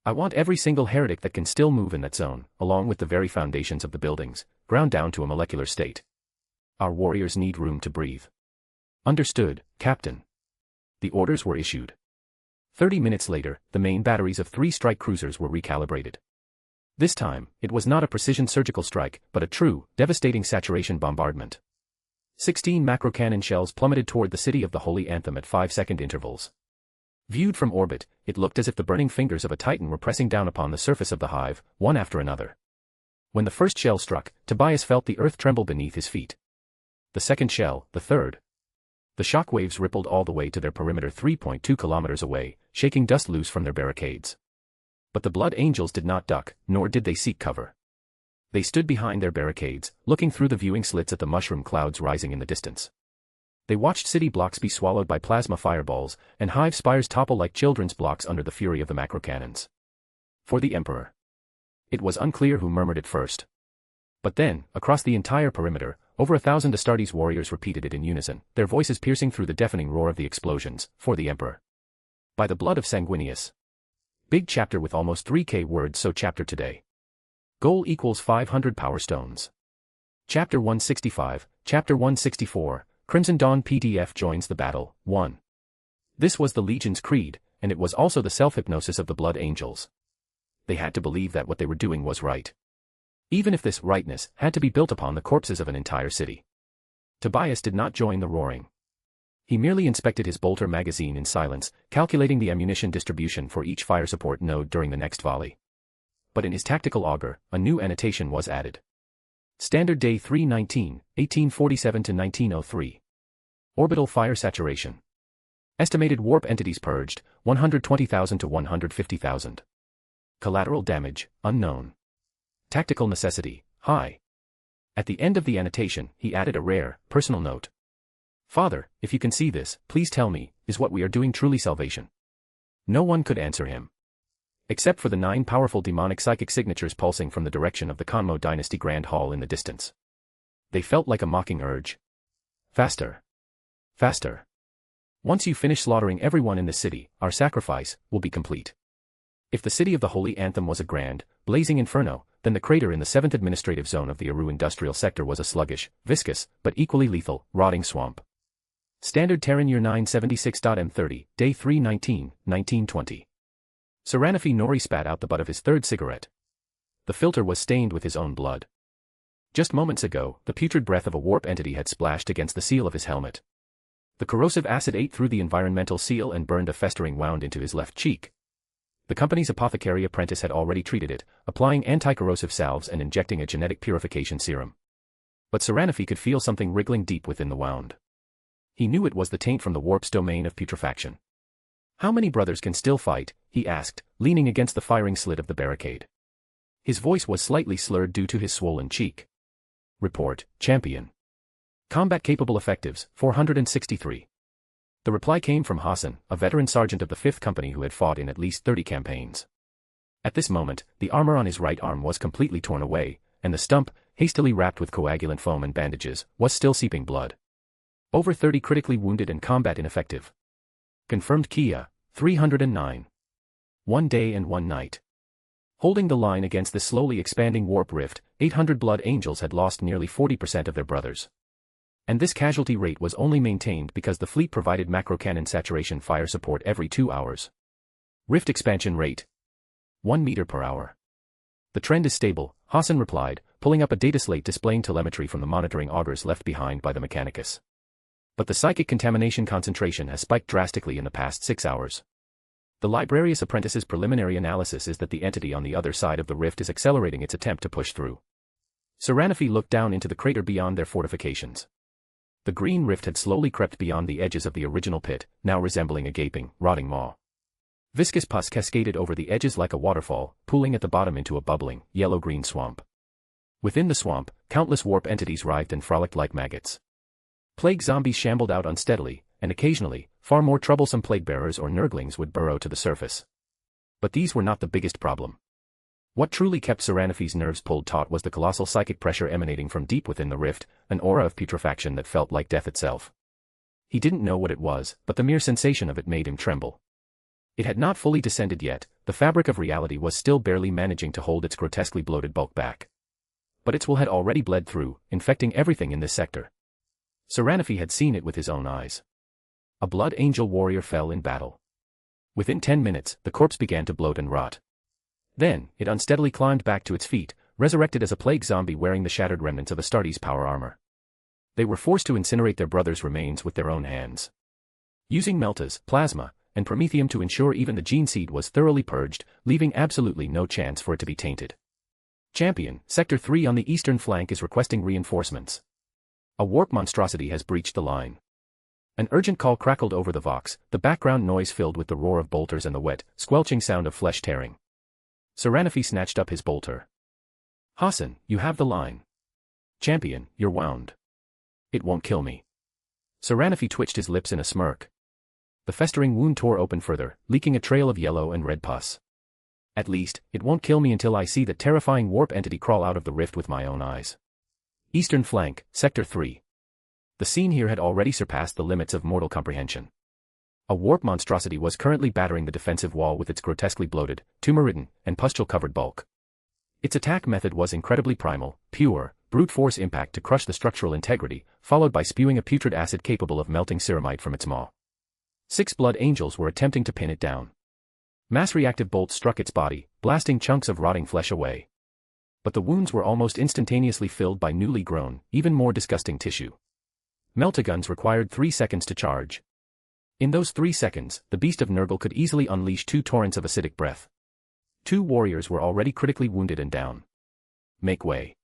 I want every single heretic that can still move in that zone, along with the very foundations of the buildings, ground down to a molecular state. Our warriors need room to breathe. Understood, Captain. The orders were issued. 30 minutes later, the main batteries of 3 strike cruisers were recalibrated. This time, it was not a precision surgical strike, but a true, devastating saturation bombardment. 16 macro-cannon shells plummeted toward the city of the Holy Anthem at 5-second intervals. Viewed from orbit, it looked as if the burning fingers of a titan were pressing down upon the surface of the hive, one after another. When the first shell struck, Tobias felt the earth tremble beneath his feet. The second shell, the third. The shock waves rippled all the way to their perimeter 3.2 kilometers away, shaking dust loose from their barricades. But the Blood Angels did not duck, nor did they seek cover. They stood behind their barricades, looking through the viewing slits at the mushroom clouds rising in the distance. They watched city blocks be swallowed by plasma fireballs, and hive spires topple like children's blocks under the fury of the macro-cannons. For the Emperor. It was unclear who murmured it first. But then, across the entire perimeter, over 1,000 Astartes warriors repeated it in unison, their voices piercing through the deafening roar of the explosions, for the Emperor. By the blood of Sanguinius. Big chapter with almost 3K words, so chapter today. Goal equals 500 power stones. Chapter 165, Chapter 164, Crimson Dawn PDF joins the battle, 1. This was the Legion's creed, and it was also the self-hypnosis of the Blood Angels. They had to believe that what they were doing was right. Even if this rightness had to be built upon the corpses of an entire city. Tobias did not join the roaring. He merely inspected his bolter magazine in silence, calculating the ammunition distribution for each fire support node during the next volley. But in his tactical auger, a new annotation was added. Standard Day 319, 1847 to 1903. Orbital fire saturation. Estimated warp entities purged, 120,000 to 150,000. Collateral damage, unknown. Tactical necessity, high. At the end of the annotation, he added a rare, personal note. Father, if you can see this, please tell me, is what we are doing truly salvation? No one could answer him. Except for the 9 powerful demonic psychic signatures pulsing from the direction of the Kanmo Dynasty Grand Hall in the distance. They felt like a mocking urge. Faster. Faster. Once you finish slaughtering everyone in the city, our sacrifice will be complete. If the city of the Holy Anthem was a grand, blazing inferno, then the crater in the 7th administrative zone of the Aru industrial sector was a sluggish, viscous, but equally lethal, rotting swamp. Standard Terran Year 976.M30, Day 319, 1920. Seranafi Nori spat out the butt of his 3rd cigarette. The filter was stained with his own blood. Just moments ago, the putrid breath of a warp entity had splashed against the seal of his helmet. The corrosive acid ate through the environmental seal and burned a festering wound into his left cheek. The company's apothecary apprentice had already treated it, applying anti-corrosive salves and injecting a genetic purification serum. But Seraphi could feel something wriggling deep within the wound. He knew it was the taint from the warp's domain of putrefaction. "How many brothers can still fight?" he asked, leaning against the firing slit of the barricade. His voice was slightly slurred due to his swollen cheek. "Report, Champion. Combat-capable effectives, 463. The reply came from Hassan, a veteran sergeant of the 5th Company who had fought in at least 30 campaigns. At this moment, the armor on his right arm was completely torn away, and the stump, hastily wrapped with coagulant foam and bandages, was still seeping blood. Over 30 critically wounded and combat ineffective. Confirmed Kia, 309. 1 day and 1 night. Holding the line against this slowly expanding warp rift, 800 Blood Angels had lost nearly 40% of their brothers. And this casualty rate was only maintained because the fleet provided macro-cannon saturation fire support every 2 hours. Rift expansion rate: 1 meter per hour. The trend is stable, Hassan replied, pulling up a data slate displaying telemetry from the monitoring augers left behind by the Mechanicus. But the psychic contamination concentration has spiked drastically in the past 6 hours. The Librarius Apprentice's preliminary analysis is that the entity on the other side of the rift is accelerating its attempt to push through. Seraphi looked down into the crater beyond their fortifications. The green rift had slowly crept beyond the edges of the original pit, now resembling a gaping, rotting maw. Viscous pus cascaded over the edges like a waterfall, pooling at the bottom into a bubbling, yellow-green swamp. Within the swamp, countless warp entities writhed and frolicked like maggots. Plague zombies shambled out unsteadily, and occasionally, far more troublesome plague-bearers or nurglings would burrow to the surface. But these were not the biggest problem. What truly kept Seraphi's nerves pulled taut was the colossal psychic pressure emanating from deep within the rift, an aura of putrefaction that felt like death itself. He didn't know what it was, but the mere sensation of it made him tremble. It had not fully descended yet, the fabric of reality was still barely managing to hold its grotesquely bloated bulk back. But its will had already bled through, infecting everything in this sector. Seraphi had seen it with his own eyes. A Blood Angel warrior fell in battle. Within 10 minutes, the corpse began to bloat and rot. Then, it unsteadily climbed back to its feet, resurrected as a plague zombie wearing the shattered remnants of Astartes' power armor. They were forced to incinerate their brother's remains with their own hands. Using meltas, plasma, and promethium to ensure even the gene seed was thoroughly purged, leaving absolutely no chance for it to be tainted. Champion, Sector 3 on the eastern flank is requesting reinforcements. A warp monstrosity has breached the line. An urgent call crackled over the vox, the background noise filled with the roar of bolters and the wet, squelching sound of flesh tearing. Seraphi snatched up his bolter. "Hassan, you have the line. Champion, you're wound. It won't kill me." Seraphi twitched his lips in a smirk. The festering wound tore open further, leaking a trail of yellow and red pus. "At least, it won't kill me until I see that terrifying warp entity crawl out of the rift with my own eyes." Eastern flank, Sector 3. The scene here had already surpassed the limits of mortal comprehension. A warp monstrosity was currently battering the defensive wall with its grotesquely bloated, tumor-ridden, and pustule-covered bulk. Its attack method was incredibly primal, pure, brute force impact to crush the structural integrity, followed by spewing a putrid acid capable of melting ceramite from its maw. 6 Blood Angels were attempting to pin it down. Mass reactive bolts struck its body, blasting chunks of rotting flesh away. But the wounds were almost instantaneously filled by newly grown, even more disgusting tissue. Meltaguns required 3 seconds to charge. In those 3 seconds, the beast of Nurgle could easily unleash 2 torrents of acidic breath. 2 warriors were already critically wounded and down. "Make way."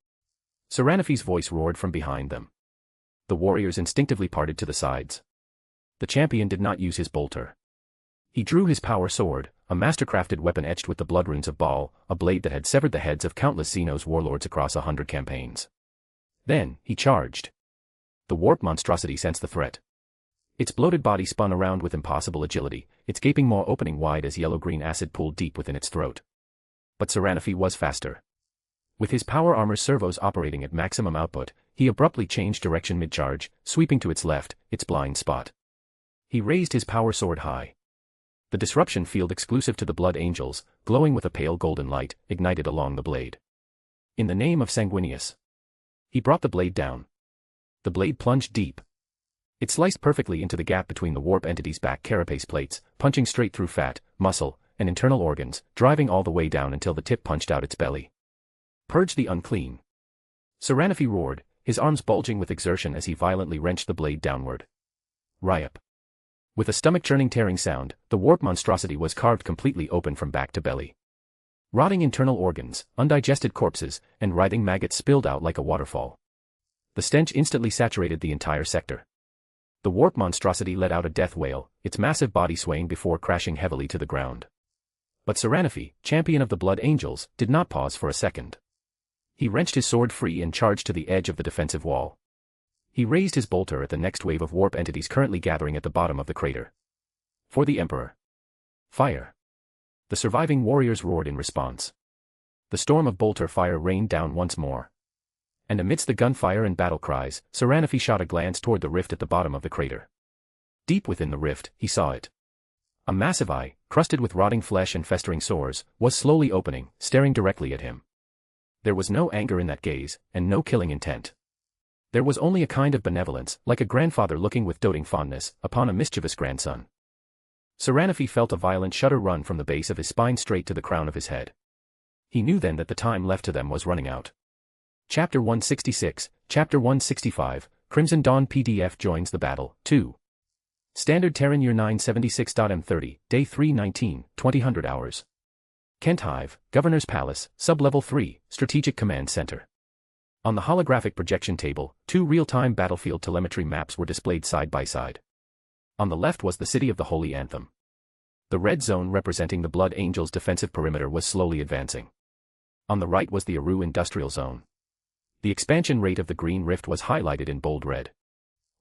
Seraphi's voice roared from behind them. The warriors instinctively parted to the sides. The champion did not use his bolter. He drew his power sword, a mastercrafted weapon etched with the blood runes of Baal, a blade that had severed the heads of countless Xenos warlords across 100 campaigns. Then, he charged. The warp monstrosity sensed the threat. Its bloated body spun around with impossible agility, its gaping maw opening wide as yellow-green acid pooled deep within its throat. But Seraphi was faster. With his power armor's servos operating at maximum output, he abruptly changed direction mid-charge, sweeping to its left, its blind spot. He raised his power sword high. The disruption field exclusive to the Blood Angels, glowing with a pale golden light, ignited along the blade. In the name of Sanguinius. He brought the blade down. The blade plunged deep. It sliced perfectly into the gap between the warp entity's back carapace plates, punching straight through fat, muscle, and internal organs, driving all the way down until the tip punched out its belly. "Purge the unclean." Seraphi roared, his arms bulging with exertion as he violently wrenched the blade downward. Ryup. With a stomach-churning tearing sound, the warp monstrosity was carved completely open from back to belly. Rotting internal organs, undigested corpses, and writhing maggots spilled out like a waterfall. The stench instantly saturated the entire sector. The warp monstrosity let out a death wail, its massive body swaying before crashing heavily to the ground. But Seraphi, champion of the Blood Angels, did not pause for a second. He wrenched his sword free and charged to the edge of the defensive wall. He raised his bolter at the next wave of warp entities currently gathering at the bottom of the crater. For the Emperor. Fire. The surviving warriors roared in response. The storm of bolter fire rained down once more. And amidst the gunfire and battle cries, Seraphi shot a glance toward the rift at the bottom of the crater. Deep within the rift, he saw it. A massive eye, crusted with rotting flesh and festering sores, was slowly opening, staring directly at him. There was no anger in that gaze, and no killing intent. There was only a kind of benevolence, like a grandfather looking with doting fondness upon a mischievous grandson. Seraphi felt a violent shudder run from the base of his spine straight to the crown of his head. He knew then that the time left to them was running out. Chapter 166, Chapter 165, Crimson Dawn PDF joins the battle, 2. Standard Terran Year 976.M30, Day 319, 2000 hours. Kent Hive, Governor's Palace, Sub-Level 3, Strategic Command Center. On the holographic projection table, 2 real-time battlefield telemetry maps were displayed side by side. On the left was the city of the Holy Anthem. The red zone representing the Blood Angels' defensive perimeter was slowly advancing. On the right was the Aru Industrial Zone. The expansion rate of the Green Rift was highlighted in bold red.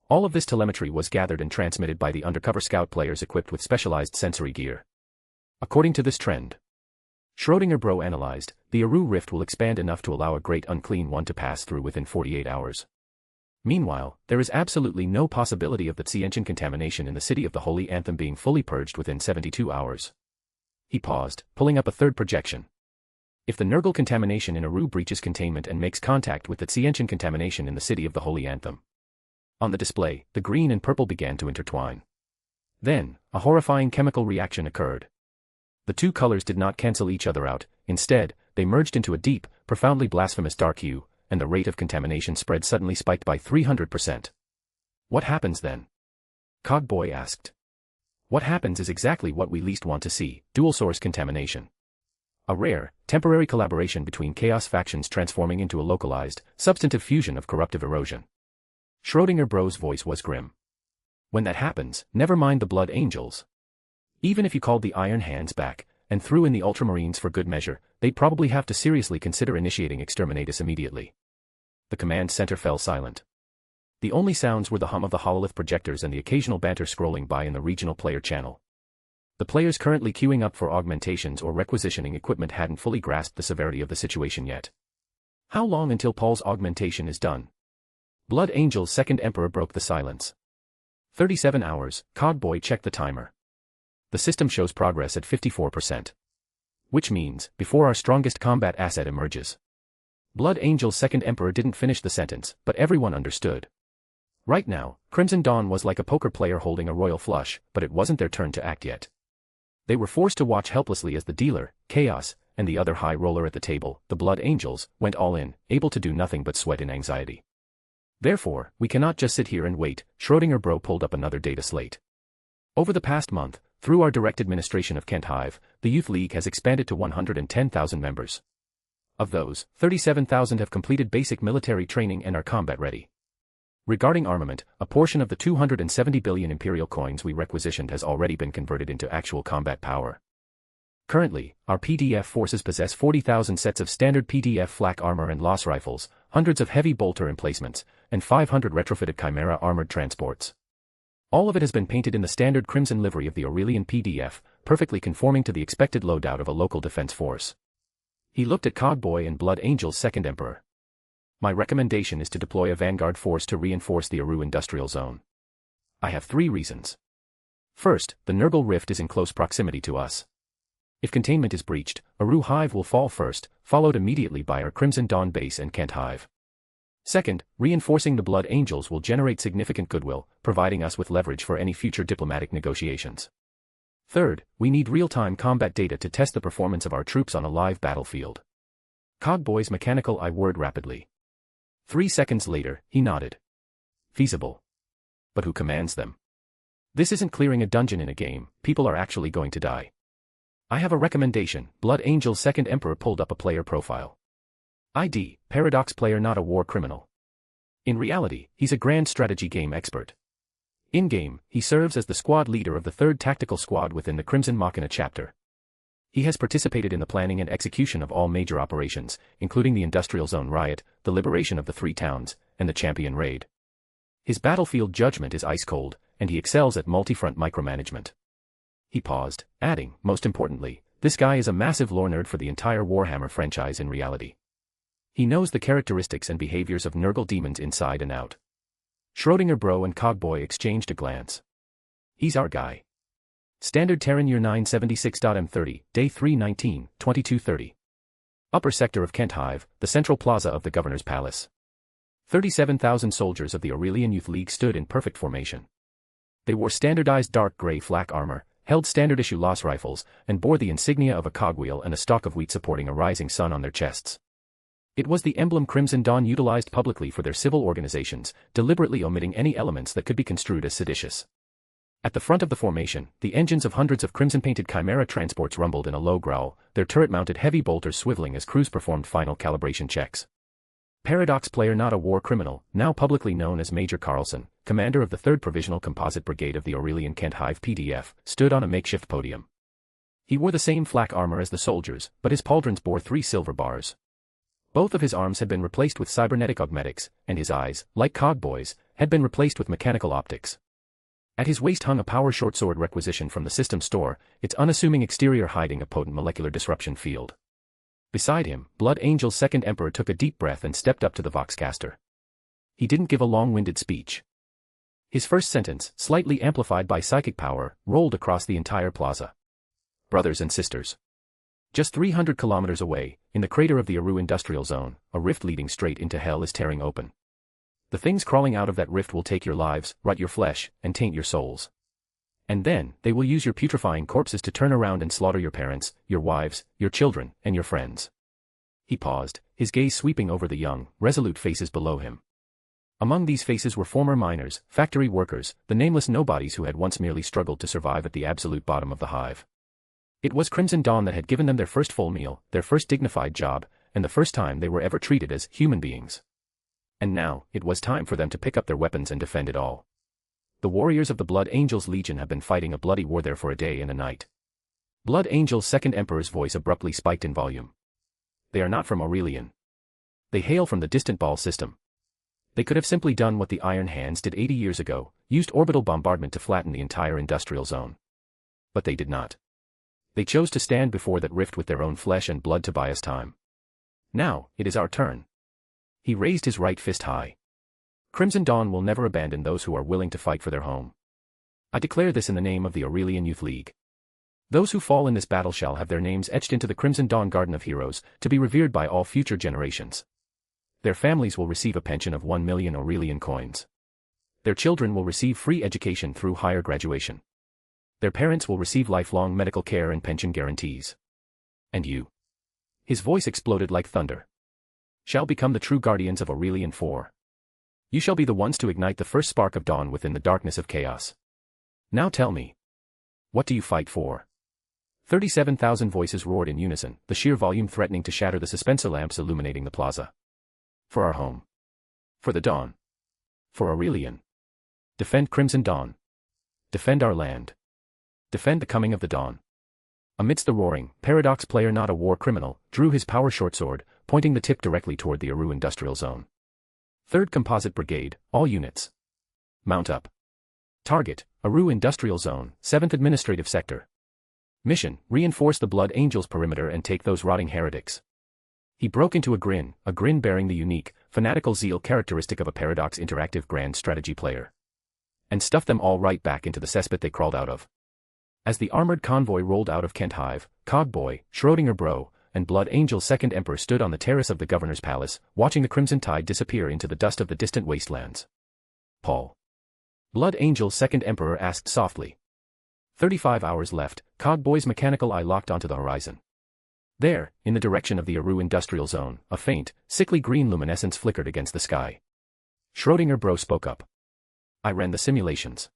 All of this telemetry was gathered and transmitted by the undercover scout players equipped with specialized sensory gear. According to this trend, Schrödinger Bro analyzed, the Aru Rift will expand enough to allow a great unclean one to pass through within 48 hours. Meanwhile, there is absolutely no possibility of the Tsienchen contamination in the city of the Holy Anthem being fully purged within 72 hours. He paused, pulling up a third projection. If the Nurgle contamination in Aru breaches containment and makes contact with the Tsienchen contamination in the city of the Holy Anthem. On the display, the green and purple began to intertwine. Then, a horrifying chemical reaction occurred. The two colors did not cancel each other out, instead, they merged into a deep, profoundly blasphemous dark hue, and the rate of contamination spread suddenly spiked by 300%. What happens then? Cogboy asked. What happens is exactly what we least want to see, dual-source contamination. A rare, temporary collaboration between chaos factions transforming into a localized, substantive fusion of corruptive erosion. Schrödinger Bro's voice was grim. When that happens, never mind the Blood Angels. Even if you called the Iron Hands back, and threw in the Ultramarines for good measure, they'd probably have to seriously consider initiating exterminatus immediately. The command center fell silent. The only sounds were the hum of the hololith projectors and the occasional banter scrolling by in the regional player channel. The players currently queuing up for augmentations or requisitioning equipment hadn't fully grasped the severity of the situation yet. How long until Paul's augmentation is done? Blood Angel's second Emperor broke the silence. 37 hours, Cogboy checked the timer. The system shows progress at 54%. Which means, before our strongest combat asset emerges. Blood Angel's second Emperor didn't finish the sentence, but everyone understood. Right now, Crimson Dawn was like a poker player holding a royal flush, but it wasn't their turn to act yet. They were forced to watch helplessly as the dealer, Chaos, and the other high roller at the table, the Blood Angels, went all in, able to do nothing but sweat in anxiety. Therefore, we cannot just sit here and wait. Schrödinger Bro pulled up another data slate. Over the past month, through our direct administration of Kent Hive, the Youth League has expanded to 110,000 members. Of those, 37,000 have completed basic military training and are combat ready. Regarding armament, a portion of the 270 billion Imperial coins we requisitioned has already been converted into actual combat power. Currently, our PDF forces possess 40,000 sets of standard PDF flak armor and loss rifles, hundreds of heavy bolter emplacements, and 500 retrofitted Chimera armored transports. All of it has been painted in the standard crimson livery of the Aurelian PDF, perfectly conforming to the expected loadout of a local defense force. He looked at Cogboy and Blood Angel's second Emperor. My recommendation is to deploy a vanguard force to reinforce the Aru Industrial Zone. I have 3 reasons. First, the Nurgle Rift is in close proximity to us. If containment is breached, Aru Hive will fall first, followed immediately by our Crimson Dawn base and Kent Hive. Second, reinforcing the Blood Angels will generate significant goodwill, providing us with leverage for any future diplomatic negotiations. Third, we need real-time combat data to test the performance of our troops on a live battlefield. Cogboy's mechanical eye whirred rapidly. 3 seconds later, he nodded. Feasible. But who commands them? This isn't clearing a dungeon in a game, people are actually going to die. I have a recommendation. Blood Angel's second Emperor pulled up a player profile. ID, Paradox player, not a war criminal. In reality, he's a grand strategy game expert. In-game, he serves as the squad leader of the 3rd Tactical Squad within the Crimson Machina chapter. He has participated in the planning and execution of all major operations, including the Industrial Zone riot, the liberation of the 3 towns, and the Champion raid. His battlefield judgment is ice-cold, and he excels at multi-front micromanagement. He paused, adding, most importantly, this guy is a massive lore nerd for the entire Warhammer franchise in reality. He knows the characteristics and behaviors of Nurgle demons inside and out. Schrodinger Bro and Cogboy exchanged a glance. He's our guy. Standard Terran Year 976.m30, Day 319, 2230. Upper sector of Kent Hive, the central plaza of the Governor's Palace. 37,000 soldiers of the Aurelian Youth League stood in perfect formation. They wore standardized dark gray flak armor, held standard-issue Loss rifles, and bore the insignia of a cogwheel and a stalk of wheat supporting a rising sun on their chests. It was the emblem Crimson Dawn utilized publicly for their civil organizations, deliberately omitting any elements that could be construed as seditious. At the front of the formation, the engines of hundreds of crimson-painted Chimera transports rumbled in a low growl, their turret-mounted heavy bolters swiveling as crews performed final calibration checks. Paradox player not a war criminal, now publicly known as Major Carlson, commander of the 3rd Provisional Composite Brigade of the Aurelian Kent Hive PDF, stood on a makeshift podium. He wore the same flak armor as the soldiers, but his pauldrons bore 3 silver bars. Both of his arms had been replaced with cybernetic augmetics, and his eyes, like Cogboy's, had been replaced with mechanical optics. At his waist hung a power shortsword requisition from the system store, its unassuming exterior hiding a potent molecular disruption field. Beside him, Blood Angel's 2nd Emperor took a deep breath and stepped up to the Voxcaster. He didn't give a long-winded speech. His first sentence, slightly amplified by psychic power, rolled across the entire plaza. Brothers and sisters. Just 300 kilometers away, in the crater of the Aru Industrial Zone, a rift leading straight into hell is tearing open. The things crawling out of that rift will take your lives, rot your flesh, and taint your souls. And then, they will use your putrefying corpses to turn around and slaughter your parents, your wives, your children, and your friends. He paused, his gaze sweeping over the young, resolute faces below him. Among these faces were former miners, factory workers, the nameless nobodies who had once merely struggled to survive at the absolute bottom of the hive. It was Crimson Dawn that had given them their first full meal, their first dignified job, and the first time they were ever treated as human beings. And now, it was time for them to pick up their weapons and defend it all. The warriors of the Blood Angels Legion have been fighting a bloody war there for a day and a night. Blood Angel's 2nd Emperor's voice abruptly spiked in volume. They are not from Aurelian. They hail from the distant Ball system. They could have simply done what the Iron Hands did 80 years ago, used orbital bombardment to flatten the entire industrial zone. But they did not. They chose to stand before that rift with their own flesh and blood to buy us time. Now, it is our turn. He raised his right fist high. Crimson Dawn will never abandon those who are willing to fight for their home. I declare this in the name of the Aurelian Youth League. Those who fall in this battle shall have their names etched into the Crimson Dawn Garden of Heroes, to be revered by all future generations. Their families will receive a pension of 1 million Aurelian coins. Their children will receive free education through higher graduation. Their parents will receive lifelong medical care and pension guarantees. And you. His voice exploded like thunder. Shall become the true guardians of Aurelian 4. You shall be the ones to ignite the first spark of dawn within the darkness of chaos. Now tell me. What do you fight for? 37,000 voices roared in unison, the sheer volume threatening to shatter the suspensor lamps illuminating the plaza. For our home. For the dawn. For Aurelian. Defend Crimson Dawn. Defend our land. Defend the coming of the dawn. Amidst the roaring, Paradox player not a war criminal, drew his power shortsword, pointing the tip directly toward the Aru Industrial Zone. 3rd Composite Brigade, all units. Mount up. Target, Aru Industrial Zone, 7th Administrative Sector. Mission, reinforce the Blood Angels perimeter and take those rotting heretics. He broke into a grin bearing the unique, fanatical zeal characteristic of a Paradox interactive grand strategy player. And stuffed them all right back into the cesspit they crawled out of. As the armored convoy rolled out of Kent Hive, Cogboy, Schrodinger Bro, and Blood Angel's 2nd Emperor stood on the terrace of the Governor's Palace, watching the Crimson Tide disappear into the dust of the distant wastelands. Paul. Blood Angel's 2nd Emperor asked softly. 35 hours left, Cogboy's mechanical eye locked onto the horizon. There, in the direction of the Aru Industrial Zone, a faint, sickly green luminescence flickered against the sky. Schrodinger Bro spoke up. I ran the simulations.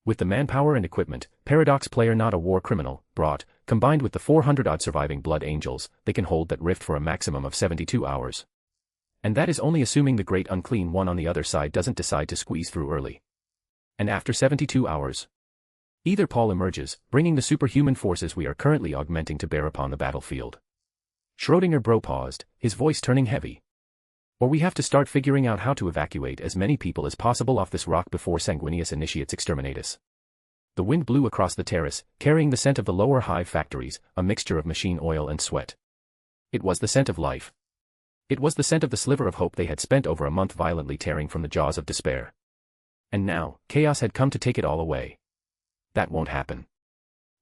With the manpower and equipment, Paradox player not a war criminal, brought, combined with the 400-odd surviving Blood Angels, they can hold that rift for a maximum of 72 hours. And that is only assuming the great unclean one on the other side doesn't decide to squeeze through early. And after 72 hours, either Paul emerges, bringing the superhuman forces we are currently augmenting to bear upon the battlefield. Schrödinger bro paused, his voice turning heavy. Or we have to start figuring out how to evacuate as many people as possible off this rock before Sanguinius initiates exterminatus. The wind blew across the terrace, carrying the scent of the lower hive factories, a mixture of machine oil and sweat. It was the scent of life. It was the scent of the sliver of hope they had spent over a month violently tearing from the jaws of despair. And now, chaos had come to take it all away. That won't happen.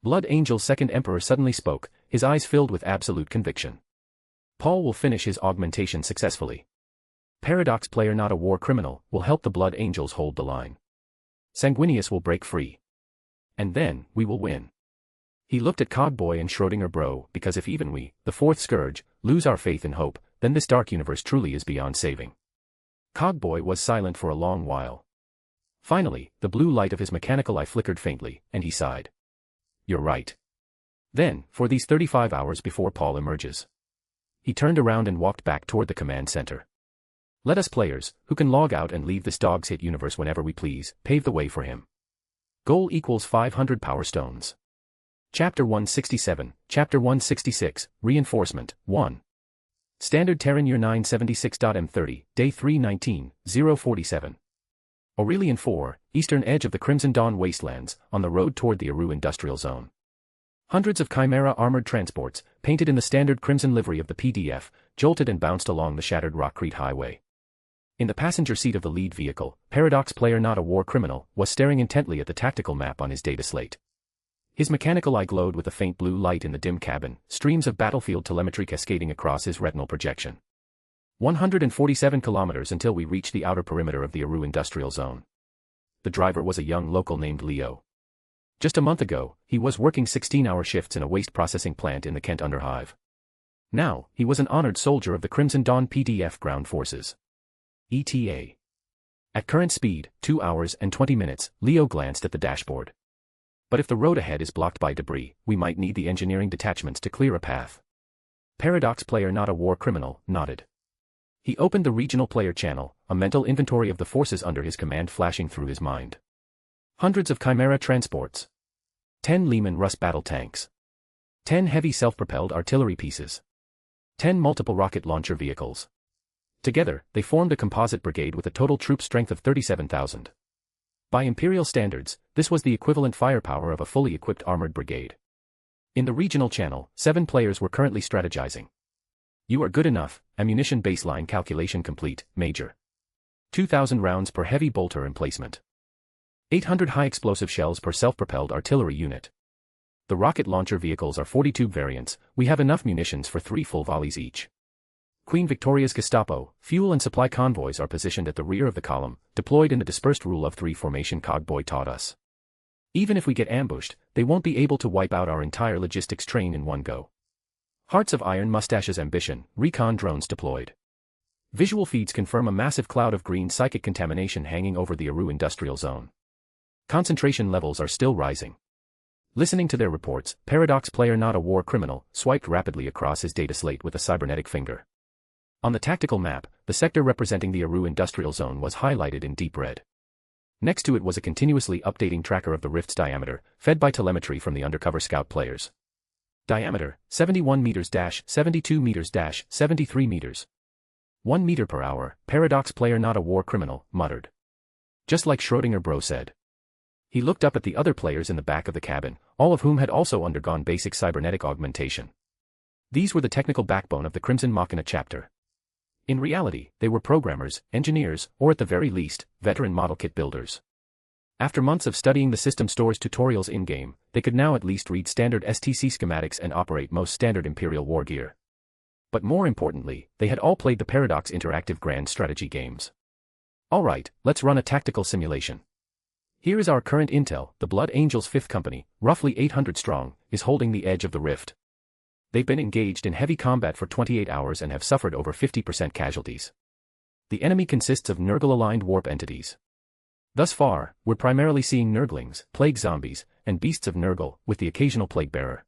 Blood Angel's second emperor suddenly spoke, his eyes filled with absolute conviction. Paul will finish his augmentation successfully. Paradox player not a war criminal will help the Blood Angels hold the line. Sanguinius will break free. And then, we will win. He looked at Cogboy and Schrödinger bro, because if even we, the fourth scourge, lose our faith and hope, then this dark universe truly is beyond saving. Cogboy was silent for a long while. Finally, the blue light of his mechanical eye flickered faintly, and he sighed. You're right. Then, for these 35 hours before Paul emerges. He turned around and walked back toward the command center. Let us players, who can log out and leave this dog's hit universe whenever we please, pave the way for him. Goal equals 500 power stones. Chapter 167, Chapter 166, Reinforcement, 1. Standard Terran Year 976.M30, Day 319, 047. Aurelian 4, eastern edge of the Crimson Dawn wastelands, on the road toward the Aru Industrial Zone. Hundreds of Chimera armored transports, painted in the standard crimson livery of the PDF, jolted and bounced along the shattered Rockcrete highway. In the passenger seat of the lead vehicle, Paradox player not a war criminal, was staring intently at the tactical map on his data slate. His mechanical eye glowed with a faint blue light in the dim cabin, streams of battlefield telemetry cascading across his retinal projection. 147 kilometers until we reach the outer perimeter of the Aru Industrial Zone. The driver was a young local named Leo. Just a month ago, he was working 16-hour shifts in a waste processing plant in the Kent Underhive. Now, he was an honored soldier of the Crimson Dawn PDF ground forces. ETA. At current speed, 2 hours and 20 minutes, Leo glanced at the dashboard. But if the road ahead is blocked by debris, we might need the engineering detachments to clear a path. Paradox player not a war criminal, nodded. He opened the regional player channel, a mental inventory of the forces under his command flashing through his mind. Hundreds of Chimera transports. 10 Lehman Russ battle tanks. 10 heavy self-propelled artillery pieces. 10 multiple rocket launcher vehicles. Together, they formed a composite brigade with a total troop strength of 37,000. By Imperial standards, this was the equivalent firepower of a fully equipped armored brigade. In the regional channel, 7 players were currently strategizing. You are good enough, ammunition baseline calculation complete, Major. 2,000 rounds per heavy bolter emplacement. 800 high-explosive shells per self-propelled artillery unit. The rocket launcher vehicles are 40-tube variants, we have enough munitions for 3 full volleys each. Queen Victoria's Gestapo, fuel and supply convoys are positioned at the rear of the column, deployed in the dispersed rule of 3 formation Cogboy taught us. Even if we get ambushed, they won't be able to wipe out our entire logistics train in one go. Hearts of Iron Mustache's ambition, recon drones deployed. Visual feeds confirm a massive cloud of green psychic contamination hanging over the Aru Industrial Zone. Concentration levels are still rising. Listening to their reports, Paradox player not a war criminal, swiped rapidly across his data slate with a cybernetic finger. On the tactical map, the sector representing the Aru Industrial Zone was highlighted in deep red. Next to it was a continuously updating tracker of the rift's diameter, fed by telemetry from the undercover scout players. Diameter, 71 meters - 72 meters - 73 meters. 1 meter per hour, Paradox player not a war criminal, muttered. Just like Schrödinger bro said. He looked up at the other players in the back of the cabin, all of whom had also undergone basic cybernetic augmentation. These were the technical backbone of the Crimson Machina chapter. In reality, they were programmers, engineers, or at the very least, veteran model kit builders. After months of studying the system store's tutorials in-game, they could now at least read standard STC schematics and operate most standard Imperial war gear. But more importantly, they had all played the Paradox interactive grand strategy games. Alright, let's run a tactical simulation. Here is our current intel: the Blood Angels' 5th Company, roughly 800 strong, is holding the edge of the rift. They've been engaged in heavy combat for 28 hours and have suffered over 50% casualties. The enemy consists of Nurgle-aligned warp entities. Thus far, we're primarily seeing Nurglings, plague zombies, and beasts of Nurgle, with the occasional plague bearer.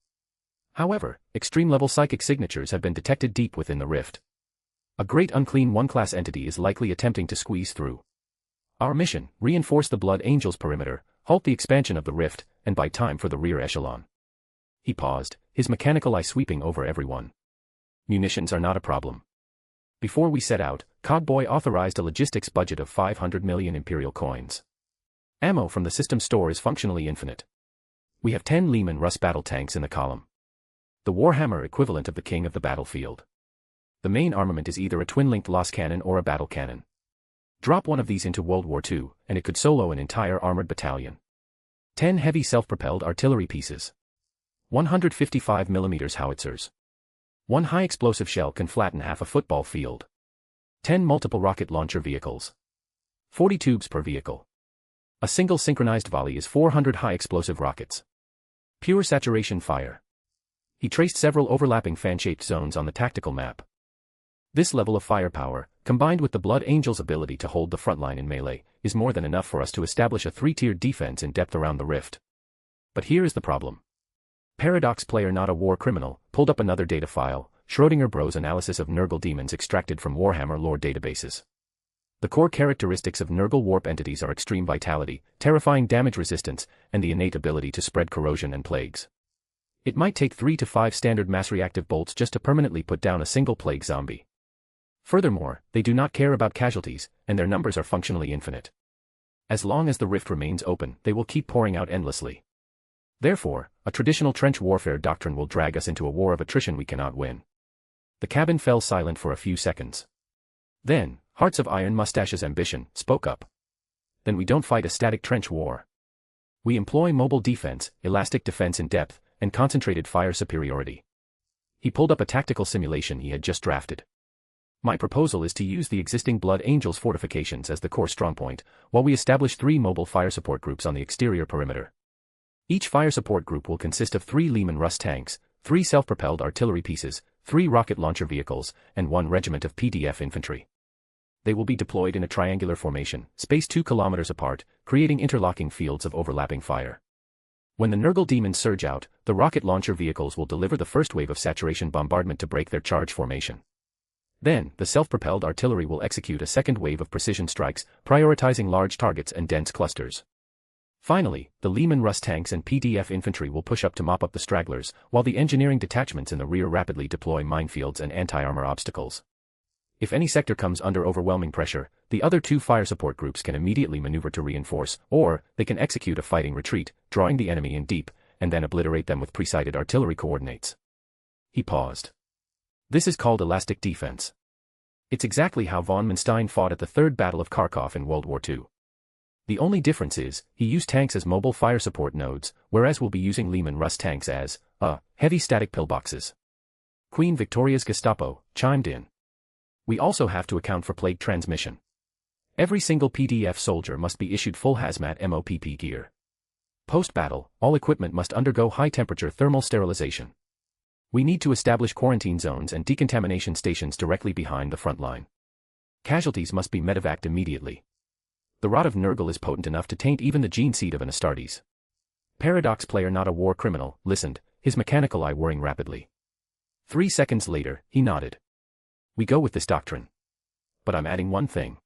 However, extreme-level psychic signatures have been detected deep within the rift. A great unclean one-class entity is likely attempting to squeeze through. Our mission: reinforce the Blood Angel's perimeter, halt the expansion of the rift, and buy time for the rear echelon. He paused, his mechanical eye sweeping over everyone. Munitions are not a problem. Before we set out, Cogboy authorized a logistics budget of 500 million Imperial coins. Ammo from the system store is functionally infinite. We have 10 Lehman Russ battle tanks in the column. The Warhammer equivalent of the king of the battlefield. The main armament is either a twin-linked Loss cannon or a battle cannon. Drop one of these into World War II, and it could solo an entire armored battalion. 10 heavy self-propelled artillery pieces. 155mm howitzers. One high-explosive shell can flatten half a football field. 10 multiple rocket launcher vehicles. 40 tubes per vehicle. A single synchronized volley is 400 high-explosive rockets. Pure saturation fire. He traced several overlapping fan-shaped zones on the tactical map. This level of firepower, combined with the Blood Angel's ability to hold the front line in melee, is more than enough for us to establish a 3-tiered defense in depth around the rift. But here is the problem. Paradox player not a war criminal, pulled up another data file, Schrödinger Bros analysis of Nurgle demons extracted from Warhammer lore databases. The core characteristics of Nurgle warp entities are extreme vitality, terrifying damage resistance, and the innate ability to spread corrosion and plagues. It might take 3 to 5 standard mass reactive bolts just to permanently put down a single plague zombie. Furthermore, they do not care about casualties, and their numbers are functionally infinite. As long as the rift remains open, they will keep pouring out endlessly. Therefore, a traditional trench warfare doctrine will drag us into a war of attrition we cannot win. The cabin fell silent for a few seconds. Then, Hearts of Iron Mustache's ambition spoke up. Then we don't fight a static trench war. We employ mobile defense, elastic defense in depth, and concentrated fire superiority. He pulled up a tactical simulation he had just drafted. My proposal is to use the existing Blood Angel's fortifications as the core strongpoint, while we establish 3 mobile fire support groups on the exterior perimeter. Each fire support group will consist of 3 Lehman Russ tanks, 3 self-propelled artillery pieces, 3 rocket launcher vehicles, and 1 regiment of PDF infantry. They will be deployed in a triangular formation, spaced 2 kilometers apart, creating interlocking fields of overlapping fire. When the Nurgle demons surge out, the rocket launcher vehicles will deliver the first wave of saturation bombardment to break their charge formation. Then, the self-propelled artillery will execute a second wave of precision strikes, prioritizing large targets and dense clusters. Finally, the Lehman Russ tanks and PDF infantry will push up to mop up the stragglers, while the engineering detachments in the rear rapidly deploy minefields and anti-armor obstacles. If any sector comes under overwhelming pressure, the other 2 fire support groups can immediately maneuver to reinforce, or they can execute a fighting retreat, drawing the enemy in deep, and then obliterate them with pre-sighted artillery coordinates. He paused. This is called elastic defense. It's exactly how von Manstein fought at the Third Battle of Kharkov in World War II. The only difference is, he used tanks as mobile fire support nodes, whereas we'll be using Lehman Russ tanks as, heavy static pillboxes. Queen Victoria's Gestapo chimed in. We also have to account for plague transmission. Every single PDF soldier must be issued full hazmat MOPP gear. Post-battle, all equipment must undergo high-temperature thermal sterilization. We need to establish quarantine zones and decontamination stations directly behind the front line. Casualties must be medevaced immediately. The rot of Nurgle is potent enough to taint even the gene seed of an Astartes. Paradox player not a war criminal, listened, his mechanical eye whirring rapidly. 3 seconds later, he nodded. We go with this doctrine. But I'm adding one thing.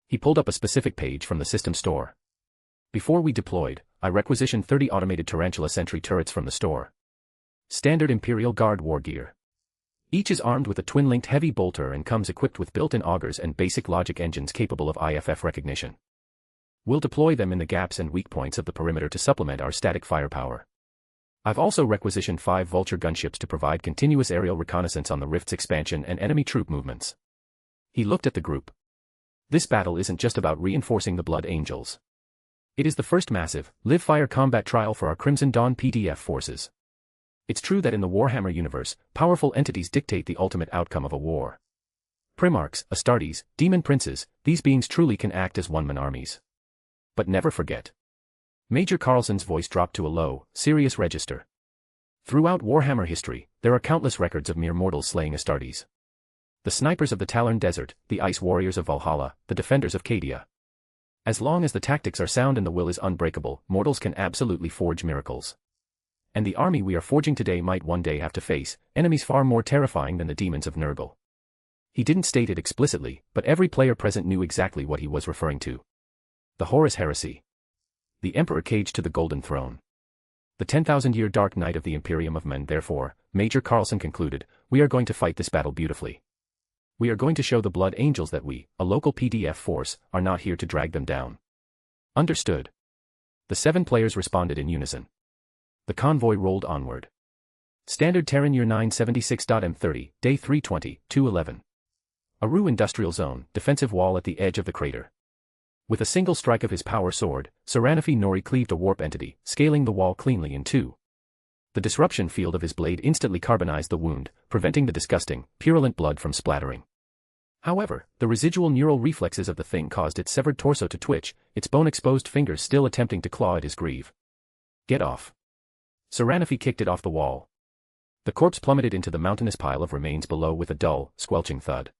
He pulled up a specific page from the system store. Before we deployed, I requisitioned 30 automated Tarantula sentry turrets from the store. Standard Imperial Guard war gear. Each is armed with a twin-linked heavy bolter and comes equipped with built-in augers and basic logic engines capable of IFF recognition. We'll deploy them in the gaps and weak points of the perimeter to supplement our static firepower. I've also requisitioned 5 Vulture gunships to provide continuous aerial reconnaissance on the rift's expansion and enemy troop movements. He looked at the group. This battle isn't just about reinforcing the Blood Angels. It is the first massive, live-fire combat trial for our Crimson Dawn PDF forces. It's true that in the Warhammer universe, powerful entities dictate the ultimate outcome of a war. Primarchs, Astartes, demon princes, these beings truly can act as one-man armies. But never forget. Major Carlson's voice dropped to a low, serious register. Throughout Warhammer history, there are countless records of mere mortals slaying Astartes. The snipers of the Talern Desert, the ice warriors of Valhalla, the defenders of Cadia. As long as the tactics are sound and the will is unbreakable, mortals can absolutely forge miracles. And the army we are forging today might one day have to face enemies far more terrifying than the demons of Nurgle. He didn't state it explicitly, but every player present knew exactly what he was referring to. The Horus Heresy. The Emperor caged to the Golden Throne. The 10,000-year dark night of the Imperium of Men. Therefore, Major Carlson concluded, we are going to fight this battle beautifully. We are going to show the Blood Angels that we, a local PDF force, are not here to drag them down. Understood. The 7 players responded in unison. The convoy rolled onward. Standard Terran Year 976.M30, Day 320, 211. Aru Industrial Zone, defensive wall at the edge of the crater. With a single strike of his power sword, Saranafi Nori cleaved a warp entity, scaling the wall cleanly in two. The disruption field of his blade instantly carbonized the wound, preventing the disgusting, purulent blood from splattering. However, the residual neural reflexes of the thing caused its severed torso to twitch, its bone-exposed fingers still attempting to claw at his greave. Get off. Saranafi kicked it off the wall. The corpse plummeted into the mountainous pile of remains below with a dull, squelching thud.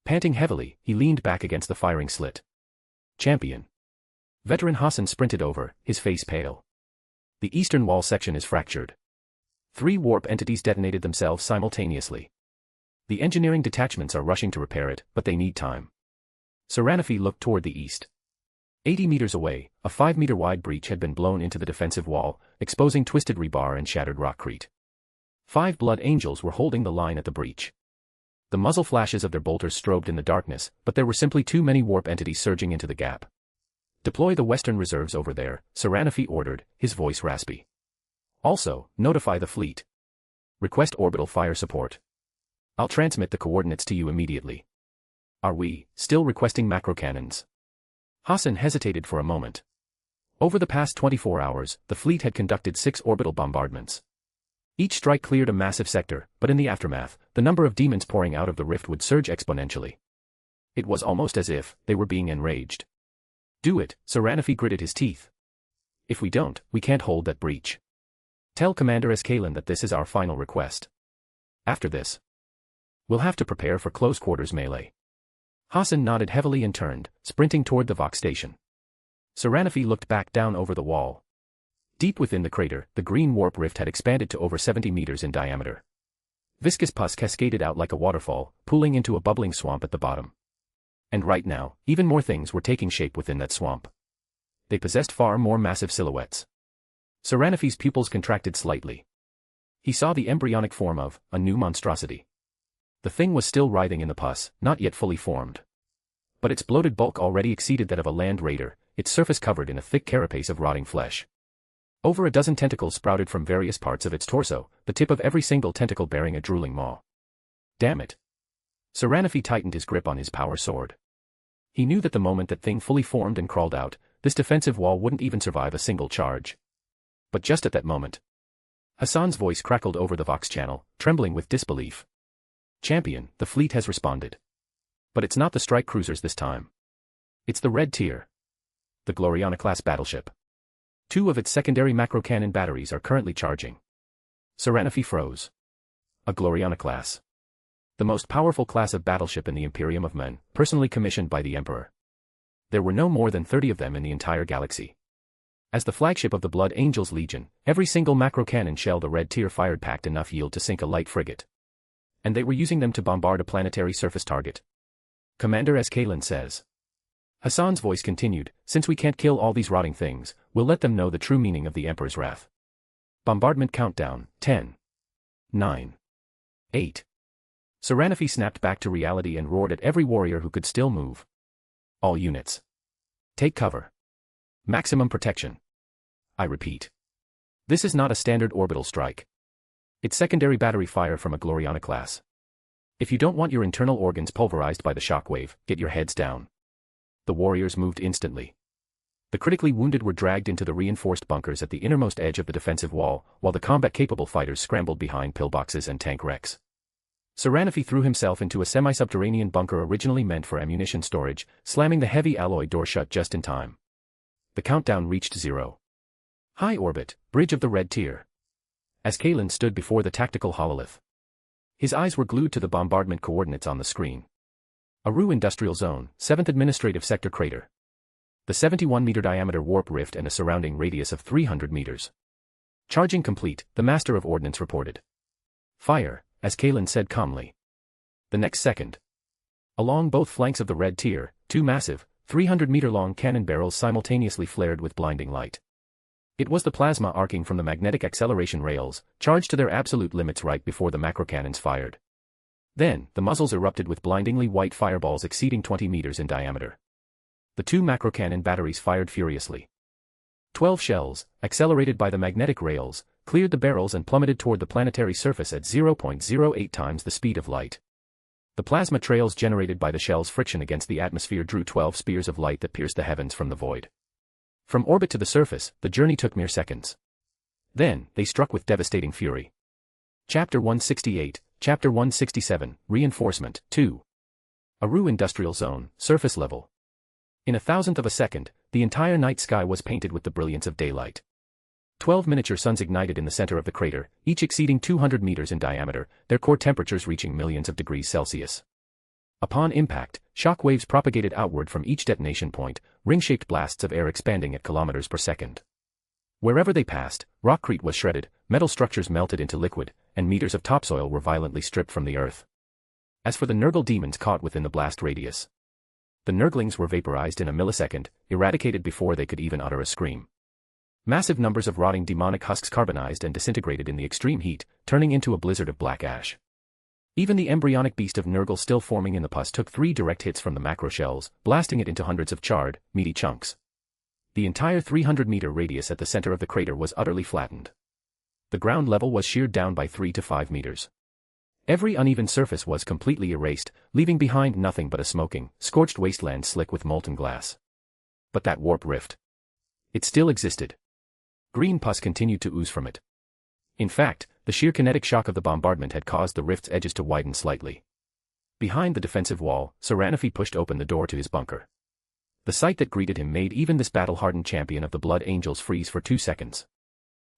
Panting heavily, he leaned back against the firing slit. Champion. Veteran Hassan sprinted over, his face pale. The eastern wall section is fractured. 3 warp entities detonated themselves simultaneously. The engineering detachments are rushing to repair it, but they need time. Saranafi looked toward the east. 80 meters away, a 5-meter-wide breach had been blown into the defensive wall, exposing twisted rebar and shattered rockcrete. 5 Blood Angels were holding the line at the breach. The muzzle flashes of their bolters strobed in the darkness, but there were simply too many warp entities surging into the gap. Deploy the Western reserves over there, Saranafi ordered, his voice raspy. Also, notify the fleet. Request orbital fire support. I'll transmit the coordinates to you immediately. Are we still requesting macro cannons? Hassan hesitated for a moment. Over the past 24 hours, the fleet had conducted 6 orbital bombardments. Each strike cleared a massive sector, but in the aftermath, the number of demons pouring out of the rift would surge exponentially. It was almost as if they were being enraged. Do it, Saranafi gritted his teeth. If we don't, we can't hold that breach. Tell Commander Escalon that this is our final request. After this, we'll have to prepare for close quarters melee. Hassan nodded heavily and turned, sprinting toward the Vox station. Saranafi looked back down over the wall. Deep within the crater, the green warp rift had expanded to over 70 meters in diameter. Viscous pus cascaded out like a waterfall, pooling into a bubbling swamp at the bottom. And right now, even more things were taking shape within that swamp. They possessed far more massive silhouettes. Saranafi's pupils contracted slightly. He saw the embryonic form of a new monstrosity. The thing was still writhing in the pus, not yet fully formed. But its bloated bulk already exceeded that of a land raider, its surface covered in a thick carapace of rotting flesh. Over a dozen tentacles sprouted from various parts of its torso, the tip of every single tentacle bearing a drooling maw. Damn it. Saranafi tightened his grip on his power sword. He knew that the moment that thing fully formed and crawled out, this defensive wall wouldn't even survive a single charge. But just at that moment, Hassan's voice crackled over the Vox channel, trembling with disbelief. Champion, the fleet has responded. But it's not the strike cruisers this time. It's the Red Tier. The Gloriana-class battleship. 2 of its secondary macro cannon batteries are currently charging. Saranafi froze. A Gloriana class. The most powerful class of battleship in the Imperium of Men, personally commissioned by the Emperor. There were no more than 30 of them in the entire galaxy. As the flagship of the Blood Angels Legion, every single macro cannon shell the Red Tier fired packed enough yield to sink a light frigate. And they were using them to bombard a planetary surface target. Commander Escalon says. Hassan's voice continued, since we can't kill all these rotting things, we'll let them know the true meaning of the Emperor's wrath. Bombardment countdown, 10. 9. 8. Saranafi snapped back to reality and roared at every warrior who could still move. All units. Take cover. Maximum protection. I repeat. This is not a standard orbital strike. It's secondary battery fire from a Gloriana class. If you don't want your internal organs pulverized by the shockwave, get your heads down. The warriors moved instantly. The critically wounded were dragged into the reinforced bunkers at the innermost edge of the defensive wall, while the combat-capable fighters scrambled behind pillboxes and tank wrecks. Saranafi threw himself into a semi-subterranean bunker originally meant for ammunition storage, slamming the heavy alloy door shut just in time. The countdown reached 0. High orbit, bridge of the Red Tier. Escalon stood before the tactical hololith. His eyes were glued to the bombardment coordinates on the screen. Aru Industrial Zone, 7th Administrative Sector Crater. The 71-meter diameter warp rift and a surrounding radius of 300 meters. Charging complete, the Master of Ordnance reported. Fire, Escalon said calmly. The next second, Along both flanks of the red tier, two massive, 300-meter-long cannon barrels simultaneously flared with blinding light. It was the plasma arcing from the magnetic acceleration rails, charged to their absolute limits right before the macrocannons fired. Then, the muzzles erupted with blindingly white fireballs exceeding 20 meters in diameter. The two macrocannon batteries fired furiously. 12 shells, accelerated by the magnetic rails, cleared the barrels and plummeted toward the planetary surface at 0.08 times the speed of light. The plasma trails generated by the shell's friction against the atmosphere drew 12 spears of light that pierced the heavens from the void. From orbit to the surface, the journey took mere seconds. Then, they struck with devastating fury. Chapter 168, Chapter 167, Reinforcement, 2. Aru Industrial Zone, Surface Level. In a thousandth of a second, the entire night sky was painted with the brilliance of daylight. 12 miniature suns ignited in the center of the crater, each exceeding 200 meters in diameter, their core temperatures reaching millions of degrees Celsius. Upon impact, shock waves propagated outward from each detonation point, ring-shaped blasts of air expanding at kilometers per second. Wherever they passed, rockcrete was shredded, metal structures melted into liquid, and meters of topsoil were violently stripped from the earth. As for the Nurgle demons caught within the blast radius, the Nurglings were vaporized in a millisecond, eradicated before they could even utter a scream. Massive numbers of rotting demonic husks carbonized and disintegrated in the extreme heat, turning into a blizzard of black ash. Even the embryonic beast of Nurgle still forming in the pus took 3 direct hits from the macro shells, blasting it into hundreds of charred, meaty chunks. The entire 300-meter radius at the center of the crater was utterly flattened. The ground level was sheared down by 3 to 5 meters. Every uneven surface was completely erased, leaving behind nothing but a smoking, scorched wasteland slick with molten glass. But that warp rift. It still existed. Green pus continued to ooze from it. In fact, the sheer kinetic shock of the bombardment had caused the rift's edges to widen slightly. Behind the defensive wall, Seranafi pushed open the door to his bunker. The sight that greeted him made even this battle-hardened champion of the Blood Angels freeze for 2 seconds.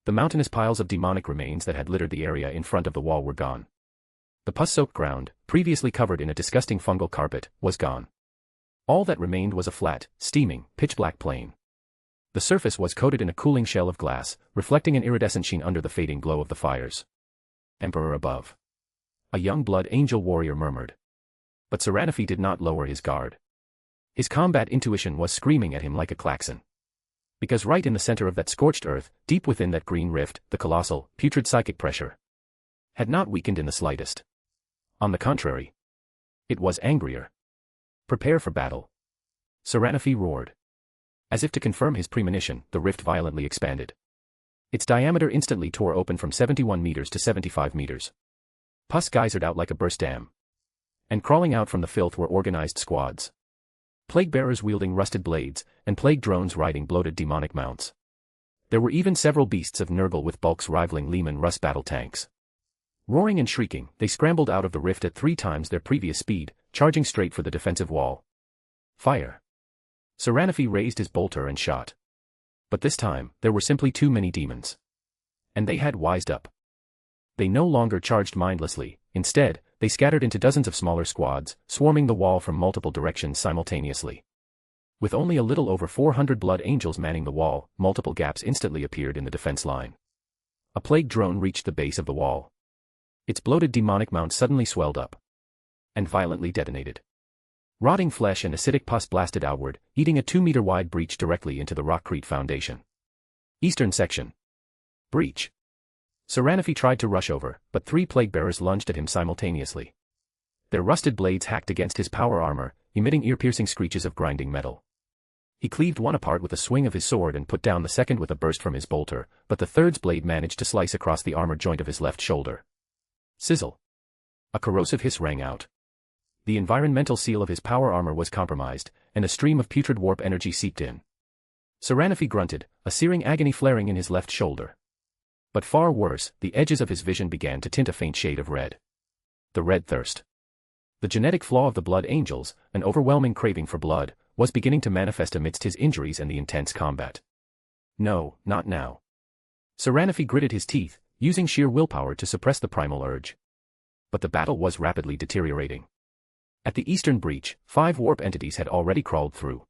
The mountainous piles of demonic remains that had littered the area in front of the wall were gone. The pus-soaked ground, previously covered in a disgusting fungal carpet, was gone. All that remained was a flat, steaming, pitch-black plain. The surface was coated in a cooling shell of glass, reflecting an iridescent sheen under the fading glow of the fires. Emperor above. A young Blood Angel warrior murmured. But Seranafi did not lower his guard. His combat intuition was screaming at him like a klaxon. Because right in the center of that scorched earth, deep within that green rift, the colossal, putrid psychic pressure had not weakened in the slightest. On the contrary, it was angrier. Prepare for battle. Seranafi roared. As if to confirm his premonition, the rift violently expanded. Its diameter instantly tore open from 71 meters to 75 meters. Pus geysered out like a burst dam. And crawling out from the filth were organized squads. Plague bearers wielding rusted blades, and plague drones riding bloated demonic mounts. There were even several beasts of Nurgle with bulks rivaling Leman Russ battle tanks. Roaring and shrieking, they scrambled out of the rift at 3 times their previous speed, charging straight for the defensive wall. Fire. Seranafi raised his bolter and shot. But this time, there were simply too many demons. And they had wised up. They no longer charged mindlessly, instead, they scattered into dozens of smaller squads, swarming the wall from multiple directions simultaneously. With only a little over 400 Blood Angels manning the wall, multiple gaps instantly appeared in the defense line. A plague drone reached the base of the wall. Its bloated demonic mount suddenly swelled up. And violently detonated. Rotting flesh and acidic pus blasted outward, eating a 2-meter-wide breach directly into the rockcrete foundation. Eastern section. Breach. Seranafi tried to rush over, but 3 plague bearers lunged at him simultaneously. Their rusted blades hacked against his power armor, emitting ear-piercing screeches of grinding metal. He cleaved one apart with a swing of his sword and put down the second with a burst from his bolter, but the third's blade managed to slice across the armor joint of his left shoulder. Sizzle. A corrosive hiss rang out. The environmental seal of his power armor was compromised, and a stream of putrid warp energy seeped in. Seranafi grunted, a searing agony flaring in his left shoulder. But far worse, the edges of his vision began to tint a faint shade of red. The red thirst. The genetic flaw of the Blood Angels, an overwhelming craving for blood, was beginning to manifest amidst his injuries and the intense combat. No, not now. Seranafi gritted his teeth, using sheer willpower to suppress the primal urge. But the battle was rapidly deteriorating. At the eastern breach, 5 warp entities had already crawled through.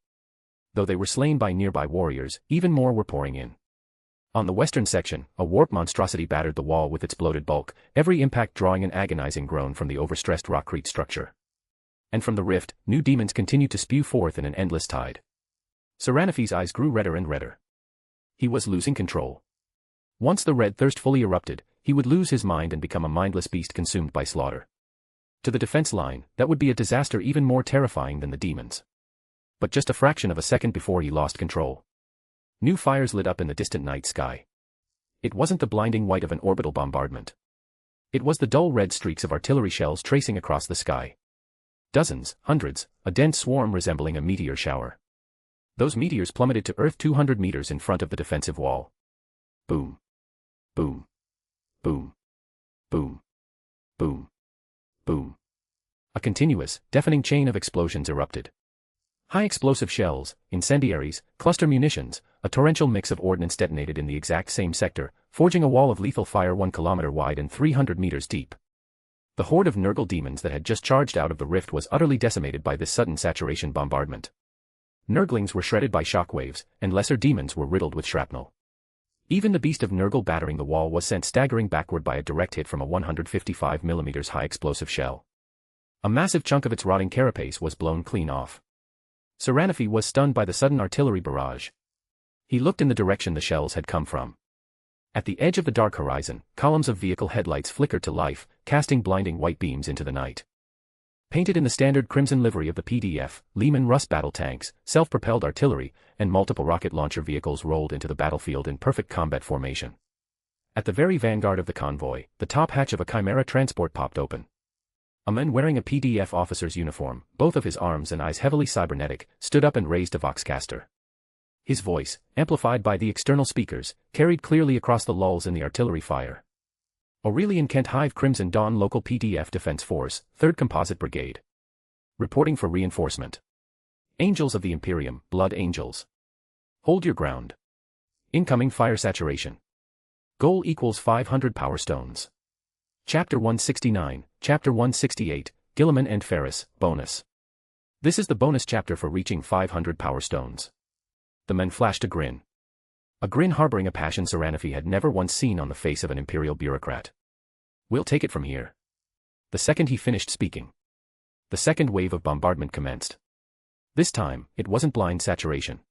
Though they were slain by nearby warriors, even more were pouring in. On the western section, a warp monstrosity battered the wall with its bloated bulk, every impact drawing an agonizing groan from the overstressed rockcrete structure. And from the rift, new demons continued to spew forth in an endless tide. Saranaphi's eyes grew redder and redder. He was losing control. Once the red thirst fully erupted, he would lose his mind and become a mindless beast consumed by slaughter. To the defense line, that would be a disaster even more terrifying than the demons. But just a fraction of a second before he lost control. New fires lit up in the distant night sky. It wasn't the blinding white of an orbital bombardment. It was the dull red streaks of artillery shells tracing across the sky. Dozens, hundreds, a dense swarm resembling a meteor shower. Those meteors plummeted to Earth 200 meters in front of the defensive wall. Boom. Boom. Boom. Boom. Boom. Boom. A continuous, deafening chain of explosions erupted. High explosive shells, incendiaries, cluster munitions, a torrential mix of ordnance detonated in the exact same sector, forging a wall of lethal fire 1 kilometer wide and 300 meters deep. The horde of Nurgle demons that had just charged out of the rift was utterly decimated by this sudden saturation bombardment. Nurglings were shredded by shockwaves, and lesser demons were riddled with shrapnel. Even the beast of Nurgle battering the wall was sent staggering backward by a direct hit from a 155mm high explosive shell. A massive chunk of its rotting carapace was blown clean off. Saranaphi was stunned by the sudden artillery barrage. He looked in the direction the shells had come from. At the edge of the dark horizon, columns of vehicle headlights flickered to life, casting blinding white beams into the night. Painted in the standard crimson livery of the PDF, Lehman Russ battle tanks, self-propelled artillery, and multiple rocket launcher vehicles rolled into the battlefield in perfect combat formation. At the very vanguard of the convoy, the top hatch of a Chimera transport popped open. A man wearing a PDF officer's uniform, both of his arms and eyes heavily cybernetic, stood up and raised a voxcaster. His voice, amplified by the external speakers, carried clearly across the lulls in the artillery fire. Aurelian Kent Hive Crimson Dawn Local PDF Defense Force, 3rd Composite Brigade. Reporting for reinforcement. Angels of the Imperium, Blood Angels. Hold your ground. Incoming fire saturation. Goal equals 500 power stones. Chapter 169, Chapter 168, Gilliman and Ferris, bonus. This is the bonus chapter for reaching 500 power stones. The men flashed a grin. A grin harboring a passion Saranaphi had never once seen on the face of an imperial bureaucrat. We'll take it from here. The second he finished speaking. The second wave of bombardment commenced. This time, it wasn't blind saturation.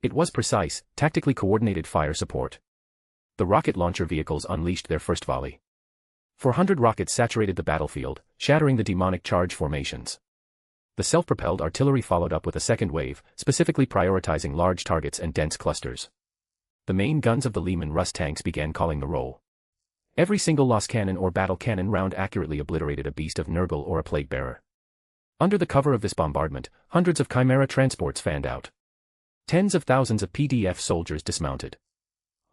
It was precise, tactically coordinated fire support. The rocket launcher vehicles unleashed their first volley. 400 rockets saturated the battlefield, shattering the demonic charge formations. The self-propelled artillery followed up with a second wave, specifically prioritizing large targets and dense clusters. The main guns of the Lehman Russ tanks began calling the roll. Every single loss cannon or battle cannon round accurately obliterated a beast of Nurgle or a plague bearer. Under the cover of this bombardment, hundreds of Chimera transports fanned out. Tens of thousands of PDF soldiers dismounted.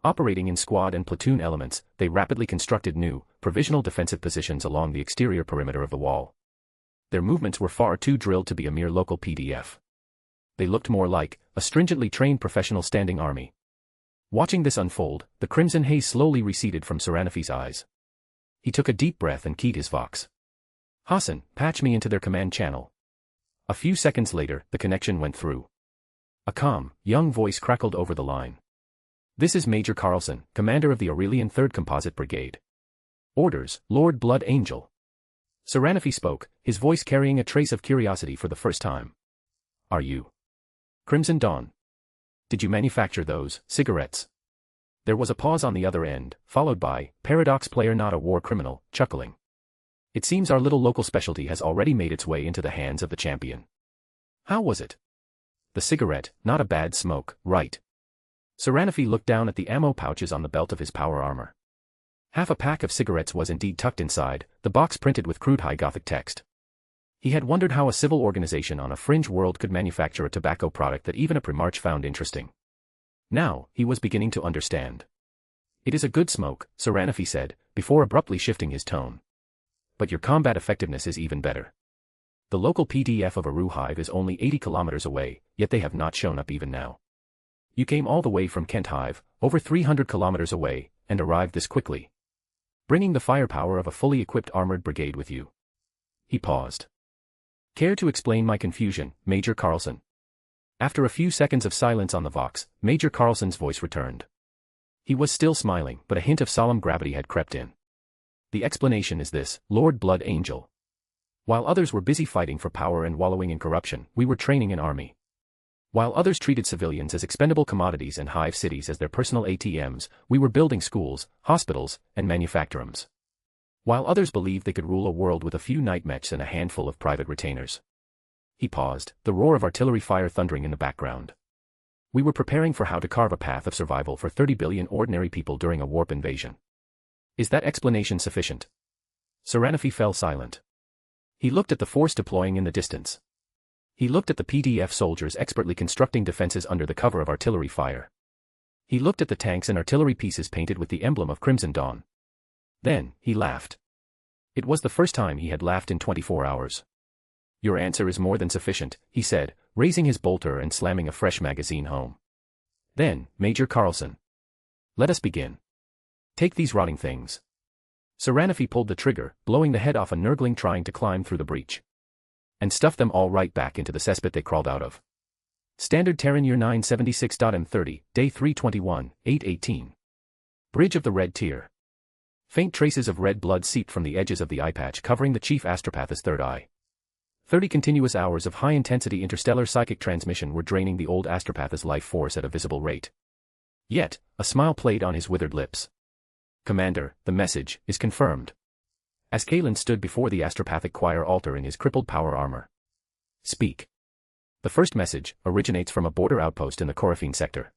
Operating in squad and platoon elements, they rapidly constructed new, provisional defensive positions along the exterior perimeter of the wall. Their movements were far too drilled to be a mere local PDF. They looked more like a stringently trained professional standing army. Watching this unfold, the crimson haze slowly receded from Saranaphi's eyes. He took a deep breath and keyed his vox. Hassan, patch me into their command channel. A few seconds later, the connection went through. A calm, young voice crackled over the line. This is Major Carlson, commander of the Aurelian 3rd Composite Brigade. Orders, Lord Blood Angel. Saranaphi spoke, his voice carrying a trace of curiosity for the first time. Are you Crimson Dawn? Did you manufacture those cigarettes? There was a pause on the other end, followed by, Paradox player not a war criminal, chuckling. It seems our little local specialty has already made its way into the hands of the champion. How was it? The cigarette, not a bad smoke, right? Saranaphi looked down at the ammo pouches on the belt of his power armor. Half a pack of cigarettes was indeed tucked inside, the box printed with crude high Gothic text. He had wondered how a civil organization on a fringe world could manufacture a tobacco product that even a primarch found interesting. Now, he was beginning to understand. It is a good smoke, Saranaphi said, before abruptly shifting his tone. But your combat effectiveness is even better. The local PDF of Aru Hive is only 80 kilometers away, yet they have not shown up even now. You came all the way from Kent Hive, over 300 kilometers away, and arrived this quickly. Bringing the firepower of a fully equipped armored brigade with you. He paused. Care to explain my confusion, Major Carlson? After a few seconds of silence on the Vox, Major Carlson's voice returned. He was still smiling, but a hint of solemn gravity had crept in. The explanation is this, Lord Blood Angel. While others were busy fighting for power and wallowing in corruption, we were training an army. While others treated civilians as expendable commodities and hive cities as their personal ATMs, we were building schools, hospitals, and manufactorums. While others believed they could rule a world with a few night mechs and a handful of private retainers. He paused, the roar of artillery fire thundering in the background. We were preparing for how to carve a path of survival for 30 billion ordinary people during a warp invasion. Is that explanation sufficient? Saranafi fell silent. He looked at the force deploying in the distance. He looked at the PDF soldiers expertly constructing defenses under the cover of artillery fire. He looked at the tanks and artillery pieces painted with the emblem of Crimson Dawn. Then, he laughed. It was the first time he had laughed in 24 hours. Your answer is more than sufficient, he said, raising his bolter and slamming a fresh magazine home. Then, Major Carlson. Let us begin. Take these rotting things. Saranafi pulled the trigger, blowing the head off a nurgling trying to climb through the breach. And stuffed them all right back into the cesspit they crawled out of. Standard Terran Year 976.M30, Day 321, 818. Bridge of the Red Tier. Faint traces of red blood seeped from the edges of the eye patch covering the chief astropath's third eye. 30 continuous hours of high-intensity interstellar psychic transmission were draining the old astropath's life force at a visible rate. Yet, a smile played on his withered lips. Commander, the message is confirmed. As Kalen stood before the astropathic choir altar in his crippled power armor. Speak. The first message originates from a border outpost in the Coraphine sector.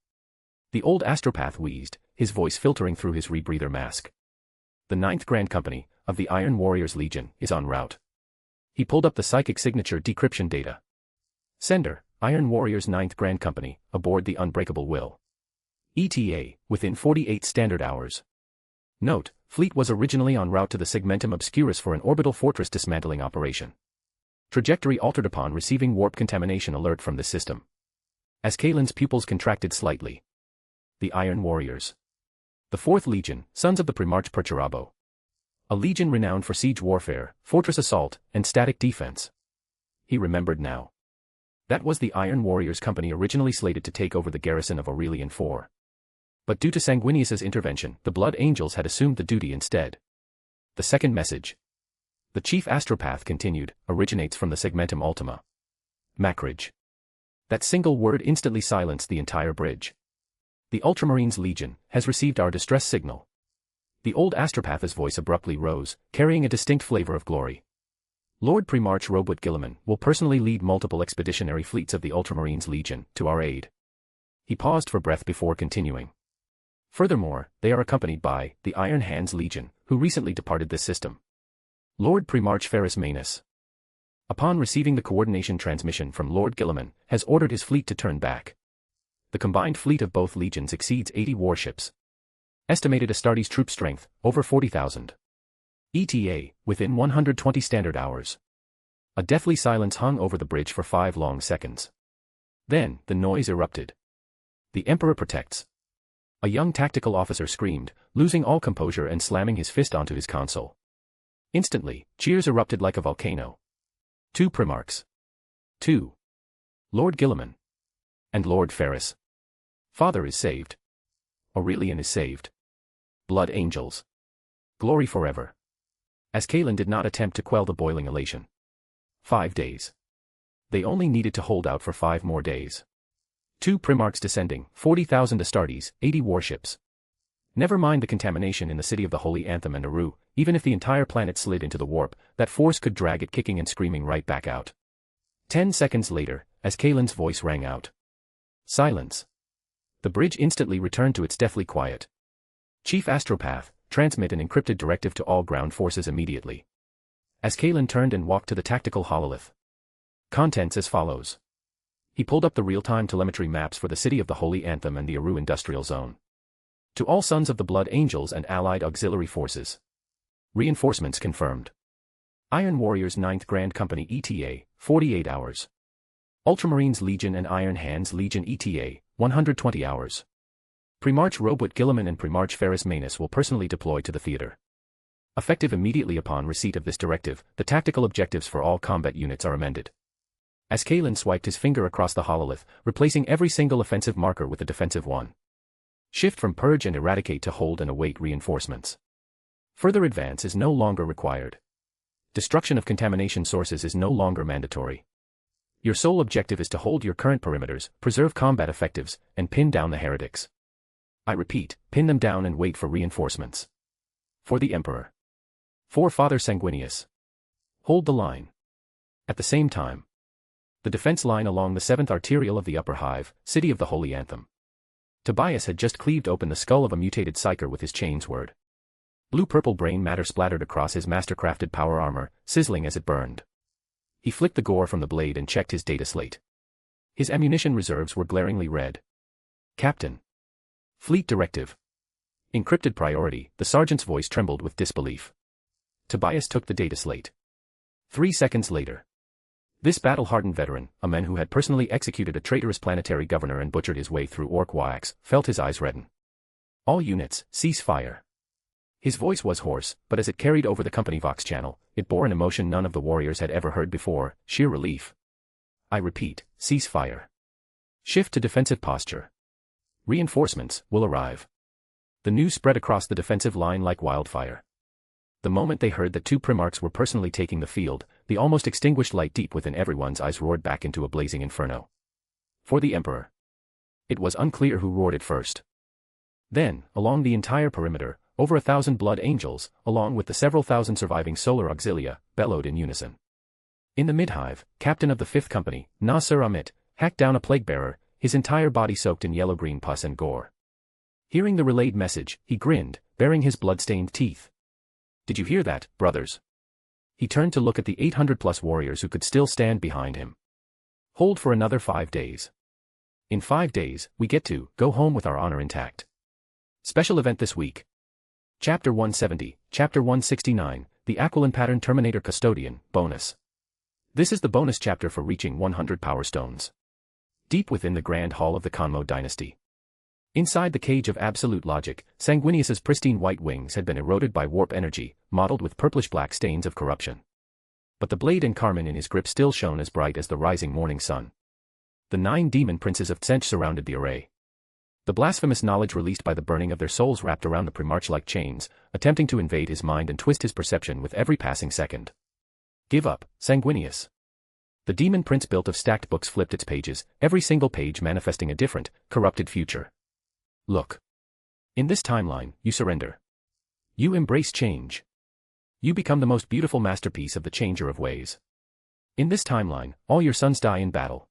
The old astropath wheezed, his voice filtering through his rebreather mask. The 9th Grand Company, of the Iron Warriors Legion, is en route. He pulled up the psychic signature decryption data. Sender, Iron Warriors 9th Grand Company, aboard the Unbreakable Will. ETA, within 48 standard hours. Note, fleet was originally en route to the Segmentum Obscurus for an orbital fortress dismantling operation. Trajectory altered upon receiving warp contamination alert from this system. As Kalen's pupils contracted slightly. The Iron Warriors. The 4th Legion, sons of the Primarch Perturabo. A legion renowned for siege warfare, fortress assault, and static defense. He remembered now. That was the Iron Warriors company originally slated to take over the garrison of Aurelian IV. But due to Sanguinius's intervention, the Blood Angels had assumed the duty instead. The second message. The chief astropath continued, originates from the Segmentum Ultima. Macrage. That single word instantly silenced the entire bridge. The Ultramarines Legion has received our distress signal. The old astropath's voice abruptly rose, carrying a distinct flavor of glory. Lord Primarch Robert Gilliman will personally lead multiple expeditionary fleets of the Ultramarines Legion to our aid. He paused for breath before continuing. Furthermore, they are accompanied by the Iron Hands Legion, who recently departed this system. Lord Primarch Ferrus Manus, upon receiving the coordination transmission from Lord Gilliman, has ordered his fleet to turn back. The combined fleet of both legions exceeds 80 warships. Estimated Astartes troop strength, over 40,000. ETA, within 120 standard hours. A deathly silence hung over the bridge for 5 long seconds. Then, the noise erupted. The Emperor protects. A young tactical officer screamed, losing all composure and slamming his fist onto his console. Instantly, cheers erupted like a volcano. 2 Primarchs. 2. Lord Gilliman. And Lord Ferrus. Father is saved. Aurelian is saved. Blood Angels. Glory forever. As Kalen did not attempt to quell the boiling elation. 5 days. They only needed to hold out for 5 more days. 2 Primarchs descending, 40,000 Astartes, 80 warships. Never mind the contamination in the city of the Holy Anthem and Aru, even if the entire planet slid into the warp, that force could drag it kicking and screaming right back out. 10 seconds later, as Kalen's voice rang out. Silence. The bridge instantly returned to its deathly quiet. Chief Astropath, transmit an encrypted directive to all ground forces immediately. As Kalen turned and walked to the tactical hololith. Contents as follows. He pulled up the real-time telemetry maps for the city of the Holy Anthem and the Aru Industrial Zone. To all sons of the Blood Angels and allied auxiliary forces. Reinforcements confirmed. Iron Warriors 9th Grand Company ETA, 48 hours. Ultramarines Legion and Iron Hands Legion ETA, 120 hours. Primarch Robert Gilliman and Primarch Ferrus Manus will personally deploy to the theater. Effective immediately upon receipt of this directive, the tactical objectives for all combat units are amended. As Kalen swiped his finger across the hololith, replacing every single offensive marker with a defensive one. Shift from Purge and Eradicate to Hold and await reinforcements. Further advance is no longer required. Destruction of contamination sources is no longer mandatory. Your sole objective is to hold your current perimeters, preserve combat effectives, and pin down the heretics. I repeat, pin them down and wait for reinforcements. For the Emperor. For Father Sanguinius. Hold the line. At the same time. The defense line along the 7th arterial of the Upper Hive, City of the Holy Anthem. Tobias had just cleaved open the skull of a mutated psyker with his chain's word. Blue-purple brain matter splattered across his master-crafted power armor, sizzling as it burned. He flicked the gore from the blade and checked his data slate. His ammunition reserves were glaringly red. Captain. Fleet directive. Encrypted priority, the sergeant's voice trembled with disbelief. Tobias took the data slate. 3 seconds later. This battle-hardened veteran, a man who had personally executed a traitorous planetary governor and butchered his way through Orc Wax, felt his eyes redden. All units, cease fire. His voice was hoarse, but as it carried over the company Vox channel, it bore an emotion none of the warriors had ever heard before, sheer relief. I repeat, cease fire. Shift to defensive posture. Reinforcements will arrive. The news spread across the defensive line like wildfire. The moment they heard that 2 Primarchs were personally taking the field, the almost extinguished light deep within everyone's eyes roared back into a blazing inferno. For the Emperor. It was unclear who roared it first. Then, along the entire perimeter, over 1,000 blood angels, along with the several thousand surviving solar auxilia, bellowed in unison. In the mid-hive, captain of the 5th Company, Nasser Amit, hacked down a plague-bearer, his entire body soaked in yellow-green pus and gore. Hearing the relayed message, he grinned, baring his blood-stained teeth. Did you hear that, brothers? He turned to look at the 800-plus warriors who could still stand behind him. Hold for another 5 days. In 5 days, we get to go home with our honor intact. Special event this week. Chapter 170, Chapter 169, the Aquilon Pattern Terminator Custodian, bonus. This is the bonus chapter for reaching 100 Power Stones. Deep within the Grand Hall of the Conmo Dynasty. Inside the cage of absolute logic, Sanguinius's pristine white wings had been eroded by warp energy, mottled with purplish-black stains of corruption. But the blade and carmine in his grip still shone as bright as the rising morning sun. The 9 demon princes of Tsench surrounded the array. The blasphemous knowledge released by the burning of their souls wrapped around the Primarch like chains, attempting to invade his mind and twist his perception with every passing second. Give up, Sanguinius. The demon prince built of stacked books flipped its pages, every single page manifesting a different, corrupted future. Look. In this timeline, you surrender. You embrace change. You become the most beautiful masterpiece of the changer of ways. In this timeline, all your sons die in battle.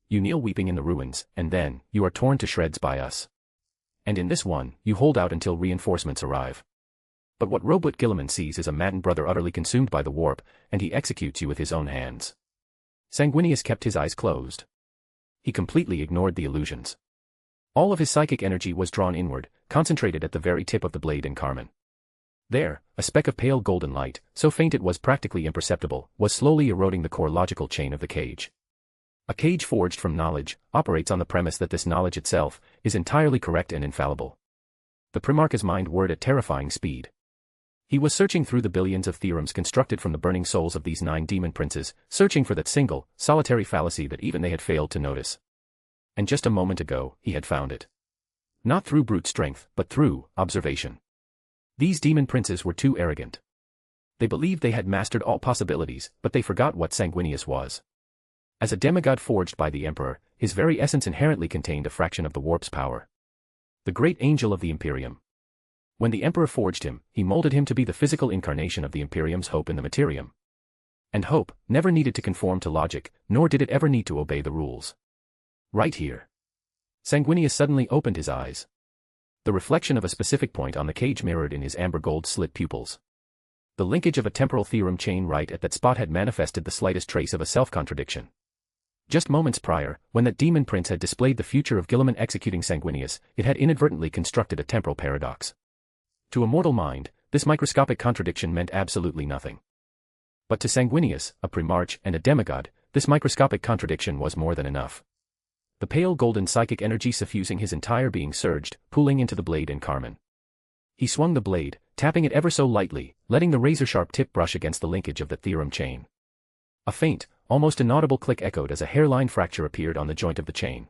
You kneel weeping in the ruins, and then, you are torn to shreds by us. And in this one, you hold out until reinforcements arrive. But what Robot Gilliman sees is a maddened brother utterly consumed by the warp, and he executes you with his own hands. Sanguinius kept his eyes closed. He completely ignored the illusions. All of his psychic energy was drawn inward, concentrated at the very tip of the blade and carmine. There, a speck of pale golden light, so faint it was practically imperceptible, was slowly eroding the core logical chain of the cage. A cage forged from knowledge, operates on the premise that this knowledge itself is entirely correct and infallible. The Primarch's mind whirred at terrifying speed. He was searching through the billions of theorems constructed from the burning souls of these 9 demon princes, searching for that single, solitary fallacy that even they had failed to notice. And just a moment ago, he had found it. Not through brute strength, but through observation. These demon princes were too arrogant. They believed they had mastered all possibilities, but they forgot what Sanguinius was. As a demigod forged by the Emperor, his very essence inherently contained a fraction of the warp's power. The great angel of the Imperium. When the Emperor forged him, he molded him to be the physical incarnation of the Imperium's hope in the materium. And hope never needed to conform to logic, nor did it ever need to obey the rules. Right here. Sanguinius suddenly opened his eyes. The reflection of a specific point on the cage mirrored in his amber gold slit pupils. The linkage of a temporal theorem chain right at that spot had manifested the slightest trace of a self-contradiction. Just moments prior, when that demon prince had displayed the future of Gilliman executing Sanguinius, it had inadvertently constructed a temporal paradox. To a mortal mind, this microscopic contradiction meant absolutely nothing. But to Sanguinius, a Primarch and a demigod, this microscopic contradiction was more than enough. The pale golden psychic energy suffusing his entire being surged, pooling into the blade and carmine. He swung the blade, tapping it ever so lightly, letting the razor-sharp tip brush against the linkage of the theorem chain. A faint, almost inaudible click echoed as a hairline fracture appeared on the joint of the chain.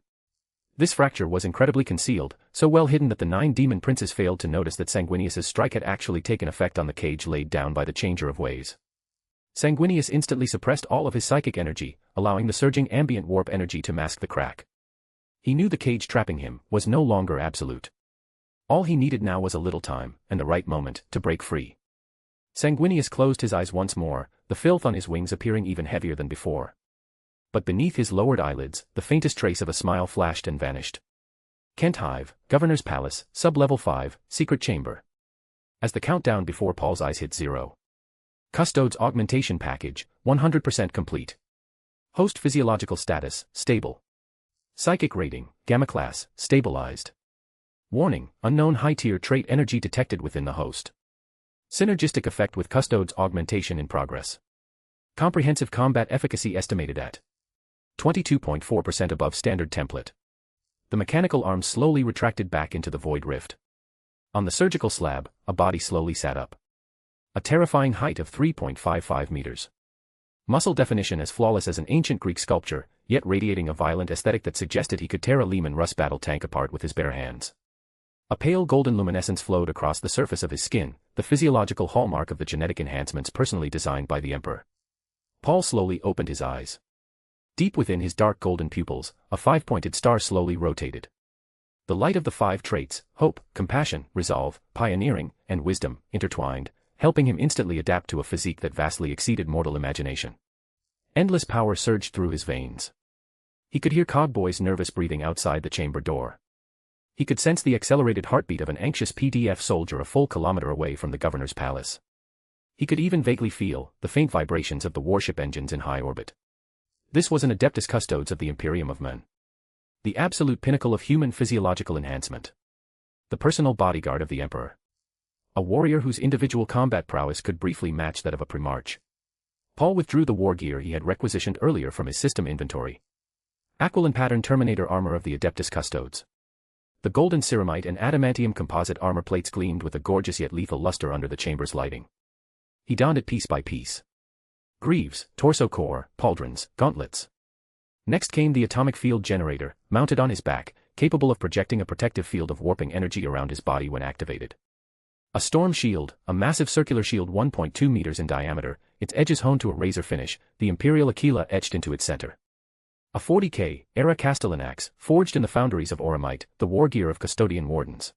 This fracture was incredibly concealed, so well hidden that the 9 demon princes failed to notice that Sanguinius's strike had actually taken effect on the cage laid down by the changer of ways. Sanguinius instantly suppressed all of his psychic energy, allowing the surging ambient warp energy to mask the crack. He knew the cage trapping him was no longer absolute. All he needed now was a little time, and the right moment, to break free. Sanguinius closed his eyes once more, the filth on his wings appearing even heavier than before. But beneath his lowered eyelids, the faintest trace of a smile flashed and vanished. Kent Hive, Governor's Palace, Sub-Level 5, Secret Chamber. As the countdown before Paul's eyes hit 0. Custodes Augmentation Package, 100% complete. Host Physiological Status, Stable. Psychic Rating, Gamma Class, Stabilized. Warning, unknown high-tier trait energy detected within the host. Synergistic effect with Custodes Augmentation in progress. Comprehensive combat efficacy estimated at 22.4% above standard template. The mechanical arms slowly retracted back into the void rift. On the surgical slab, a body slowly sat up. A terrifying height of 3.55 meters. Muscle definition as flawless as an ancient Greek sculpture, yet radiating a violent aesthetic that suggested he could tear a Lehman Russ battle tank apart with his bare hands. A pale golden luminescence flowed across the surface of his skin, the physiological hallmark of the genetic enhancements personally designed by the Emperor. Paul slowly opened his eyes. Deep within his dark golden pupils, a 5-pointed star slowly rotated. The light of the 5 traits, hope, compassion, resolve, pioneering, and wisdom, intertwined, helping him instantly adapt to a physique that vastly exceeded mortal imagination. Endless power surged through his veins. He could hear Cogboy's nervous breathing outside the chamber door. He could sense the accelerated heartbeat of an anxious PDF soldier a full kilometer away from the governor's palace. He could even vaguely feel the faint vibrations of the warship engines in high orbit. This was an Adeptus Custodes of the Imperium of Men. The absolute pinnacle of human physiological enhancement. The personal bodyguard of the Emperor. A warrior whose individual combat prowess could briefly match that of a primarch. Paul withdrew the war gear he had requisitioned earlier from his system inventory. Aquiline pattern Terminator armor of the Adeptus Custodes. The golden ceramite and adamantium composite armor plates gleamed with a gorgeous yet lethal luster under the chamber's lighting. He donned it piece by piece. Greaves, torso core, pauldrons, gauntlets. Next came the atomic field generator, mounted on his back, capable of projecting a protective field of warping energy around his body when activated. A storm shield, a massive circular shield 1.2 meters in diameter, its edges honed to a razor finish, the Imperial Aquila etched into its center. A 40K, era Castellan axe, forged in the foundries of Oromite, the war gear of custodian wardens.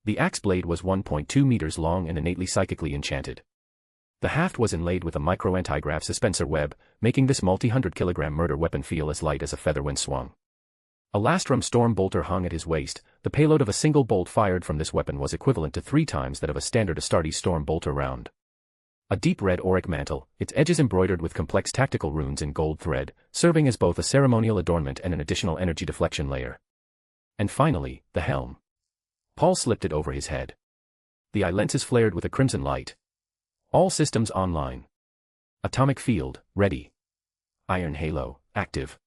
The axe blade was 1.2 meters long and innately psychically enchanted. The haft was inlaid with a micro-antigrav suspensor web, making this multi-100-kilogram murder weapon feel as light as a feather when swung. A Lastrum storm bolter hung at his waist. The payload of a single bolt fired from this weapon was equivalent to 3 times that of a standard Astartes storm bolter round. A deep red auric mantle, its edges embroidered with complex tactical runes in gold thread, serving as both a ceremonial adornment and an additional energy deflection layer. And finally, the helm. Paul slipped it over his head. The eye lenses flared with a crimson light. All systems online. Atomic field, ready. Iron halo, active.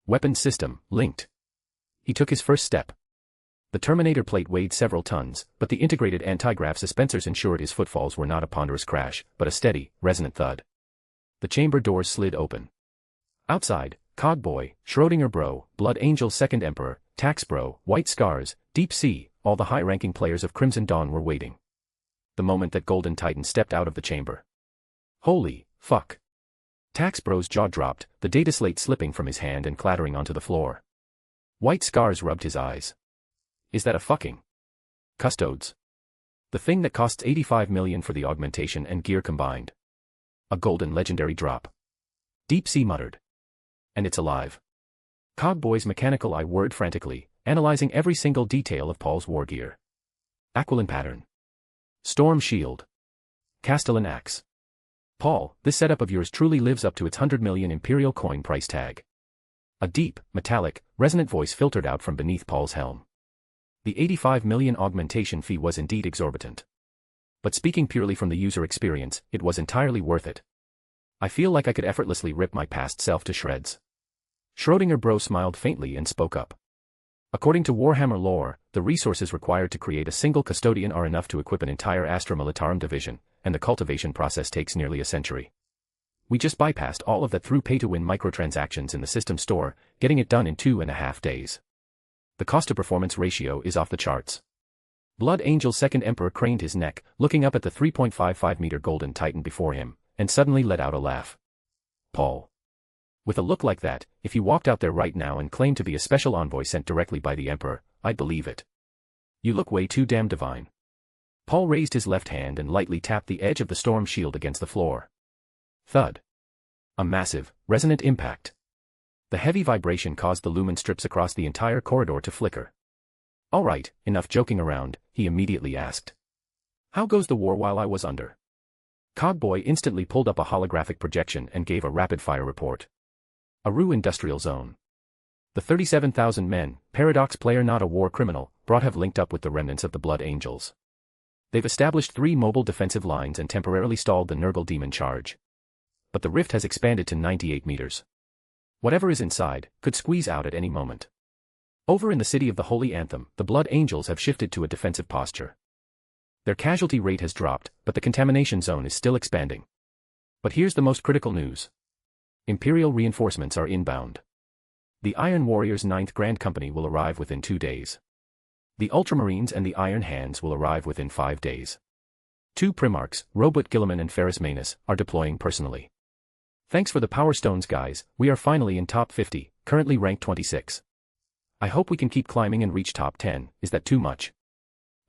Weapon system, linked. He took his first step. The Terminator plate weighed several tons, but the integrated anti-grav suspensors ensured his footfalls were not a ponderous crash, but a steady, resonant thud. The chamber doors slid open. Outside, Cogboy, Schrödinger Bro, Blood Angel Second Emperor, Tax Bro, White Scars, Deep Sea, all the high-ranking players of Crimson Dawn were waiting. The moment that Golden Titan stepped out of the chamber. Holy fuck. Tax Bro's jaw dropped, the data slate slipping from his hand and clattering onto the floor. White Scars rubbed his eyes. Is that a fucking Custodes? The thing that costs 85 million for the augmentation and gear combined. A golden legendary drop. Deep Sea muttered. And it's alive. Cogboy's mechanical eye whirred frantically, analyzing every single detail of Paul's war gear. Aquiline pattern. Storm shield. Castellan axe. Paul, this setup of yours truly lives up to its 100 million imperial coin price tag. A deep, metallic, resonant voice filtered out from beneath Paul's helm. The 85 million augmentation fee was indeed exorbitant. But speaking purely from the user experience, it was entirely worth it. I feel like I could effortlessly rip my past self to shreds. Schrödinger Bro smiled faintly and spoke up. According to Warhammer lore, the resources required to create a single custodian are enough to equip an entire Astra Militarum division, and the cultivation process takes nearly a century. We just bypassed all of that through pay-to-win microtransactions in the system store, getting it done in 2.5 days. The cost-to-performance ratio is off the charts. Blood Angel Second Emperor craned his neck, looking up at the 3.55-meter golden titan before him, and suddenly let out a laugh. Paul. With a look like that, if you walked out there right now and claimed to be a special envoy sent directly by the Emperor, I'd believe it. You look way too damn divine. Paul raised his left hand and lightly tapped the edge of the storm shield against the floor. Thud. A massive, resonant impact. The heavy vibration caused the lumen strips across the entire corridor to flicker. All right, enough joking around, he immediately asked. How goes the war while I was under? Cogboy instantly pulled up a holographic projection and gave a rapid-fire report. Aru Industrial Zone. The 37,000 men, Paradox player not a war criminal, brought have linked up with the remnants of the Blood Angels. They've established 3 mobile defensive lines and temporarily stalled the Nurgle demon charge. But the rift has expanded to 98 meters. Whatever is inside could squeeze out at any moment. Over in the city of the Holy Anthem, the Blood Angels have shifted to a defensive posture. Their casualty rate has dropped, but the contamination zone is still expanding. But here's the most critical news. Imperial reinforcements are inbound. The Iron Warriors' 9th Grand Company will arrive within 2 days. The Ultramarines and the Iron Hands will arrive within 5 days. 2 Primarchs, Robot Gilliman and Ferrus Manus, are deploying personally. Thanks for the Power Stones guys, we are finally in top 50, currently ranked 26. I hope we can keep climbing and reach top 10, is that too much?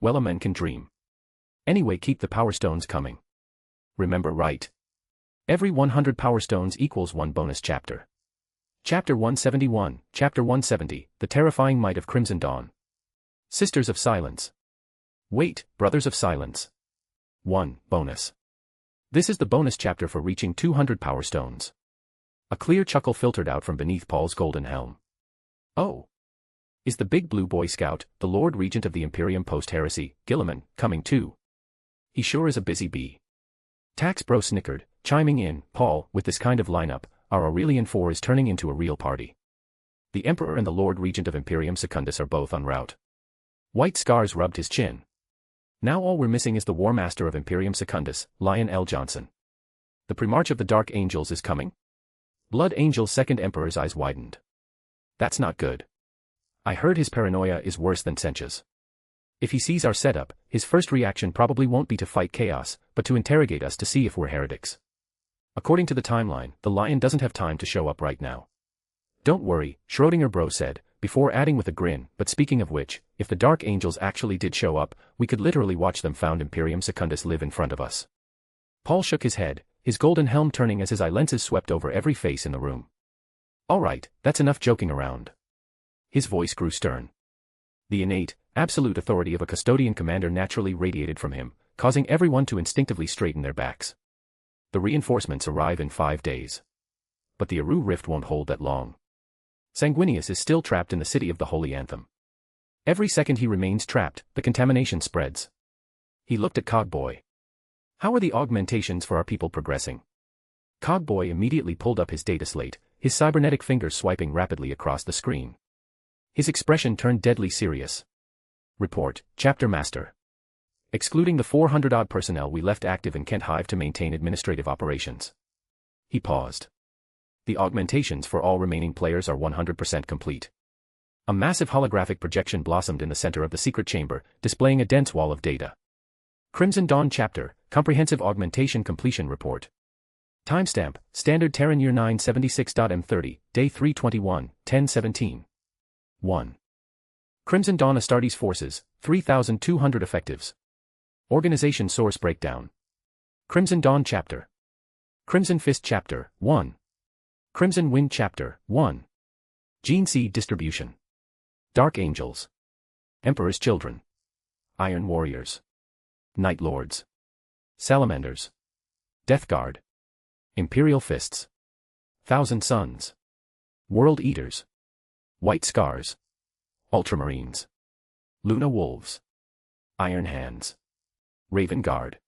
Well, a man can dream. Anyway, keep the Power Stones coming. Remember, right? Every 100 Power Stones equals 1 bonus chapter. Chapter 171, Chapter 170, The Terrifying Might of Crimson Dawn. Sisters of Silence. Wait, Brothers of Silence. 1 bonus. This is the bonus chapter for reaching 200 Power Stones. A clear chuckle filtered out from beneath Paul's golden helm. Oh. Is the big blue Boy Scout, the Lord Regent of the Imperium post-heresy, Gilliman, coming too? He sure is a busy bee. Tax Bro snickered, chiming in, Paul, with this kind of lineup, our Aurelian 4 is turning into a real party. The Emperor and the Lord Regent of Imperium Secundus are both en route. White Scars rubbed his chin. Now all we're missing is the War Master of Imperium Secundus, Lion L. Johnson. The Primarch of the Dark Angels is coming? Blood Angel's second Emperor's eyes widened. That's not good. I heard his paranoia is worse than Sencha's. If he sees our setup, his first reaction probably won't be to fight chaos, but to interrogate us to see if we're heretics. According to the timeline, the Lion doesn't have time to show up right now. Don't worry, Schrodinger bro said, before adding with a grin, but speaking of which, if the Dark Angels actually did show up, we could literally watch them found Imperium Secundus live in front of us. Paul shook his head, his golden helm turning as his eye lenses swept over every face in the room. Alright, that's enough joking around. His voice grew stern. The innate, absolute authority of a custodian commander naturally radiated from him, causing everyone to instinctively straighten their backs. The reinforcements arrive in 5 days. But the Aru rift won't hold that long. Sanguinius is still trapped in the city of the Holy Anthem. Every second he remains trapped, the contamination spreads. He looked at Cogboy. How are the augmentations for our people progressing? Cogboy immediately pulled up his data slate, his cybernetic fingers swiping rapidly across the screen. His expression turned deadly serious. Report, Chapter Master. Excluding the 400-odd personnel we left active in Kent Hive to maintain administrative operations. He paused. The augmentations for all remaining players are 100% complete. A massive holographic projection blossomed in the center of the secret chamber, displaying a dense wall of data. Crimson Dawn Chapter, Comprehensive Augmentation Completion Report. Timestamp, Standard Terran Year 976.m30, Day 321, 1017. 1. Crimson Dawn Astartes Forces, 3,200 effectives. Organization Source Breakdown. Crimson Dawn Chapter. Crimson Fist Chapter, 1. Crimson Wind Chapter, 1. Gene Seed Distribution. Dark Angels. Emperor's Children. Iron Warriors. Night Lords. Salamanders. Death Guard. Imperial Fists. Thousand Suns. World Eaters. White Scars. Ultramarines. Luna Wolves. Iron Hands. Raven Guard.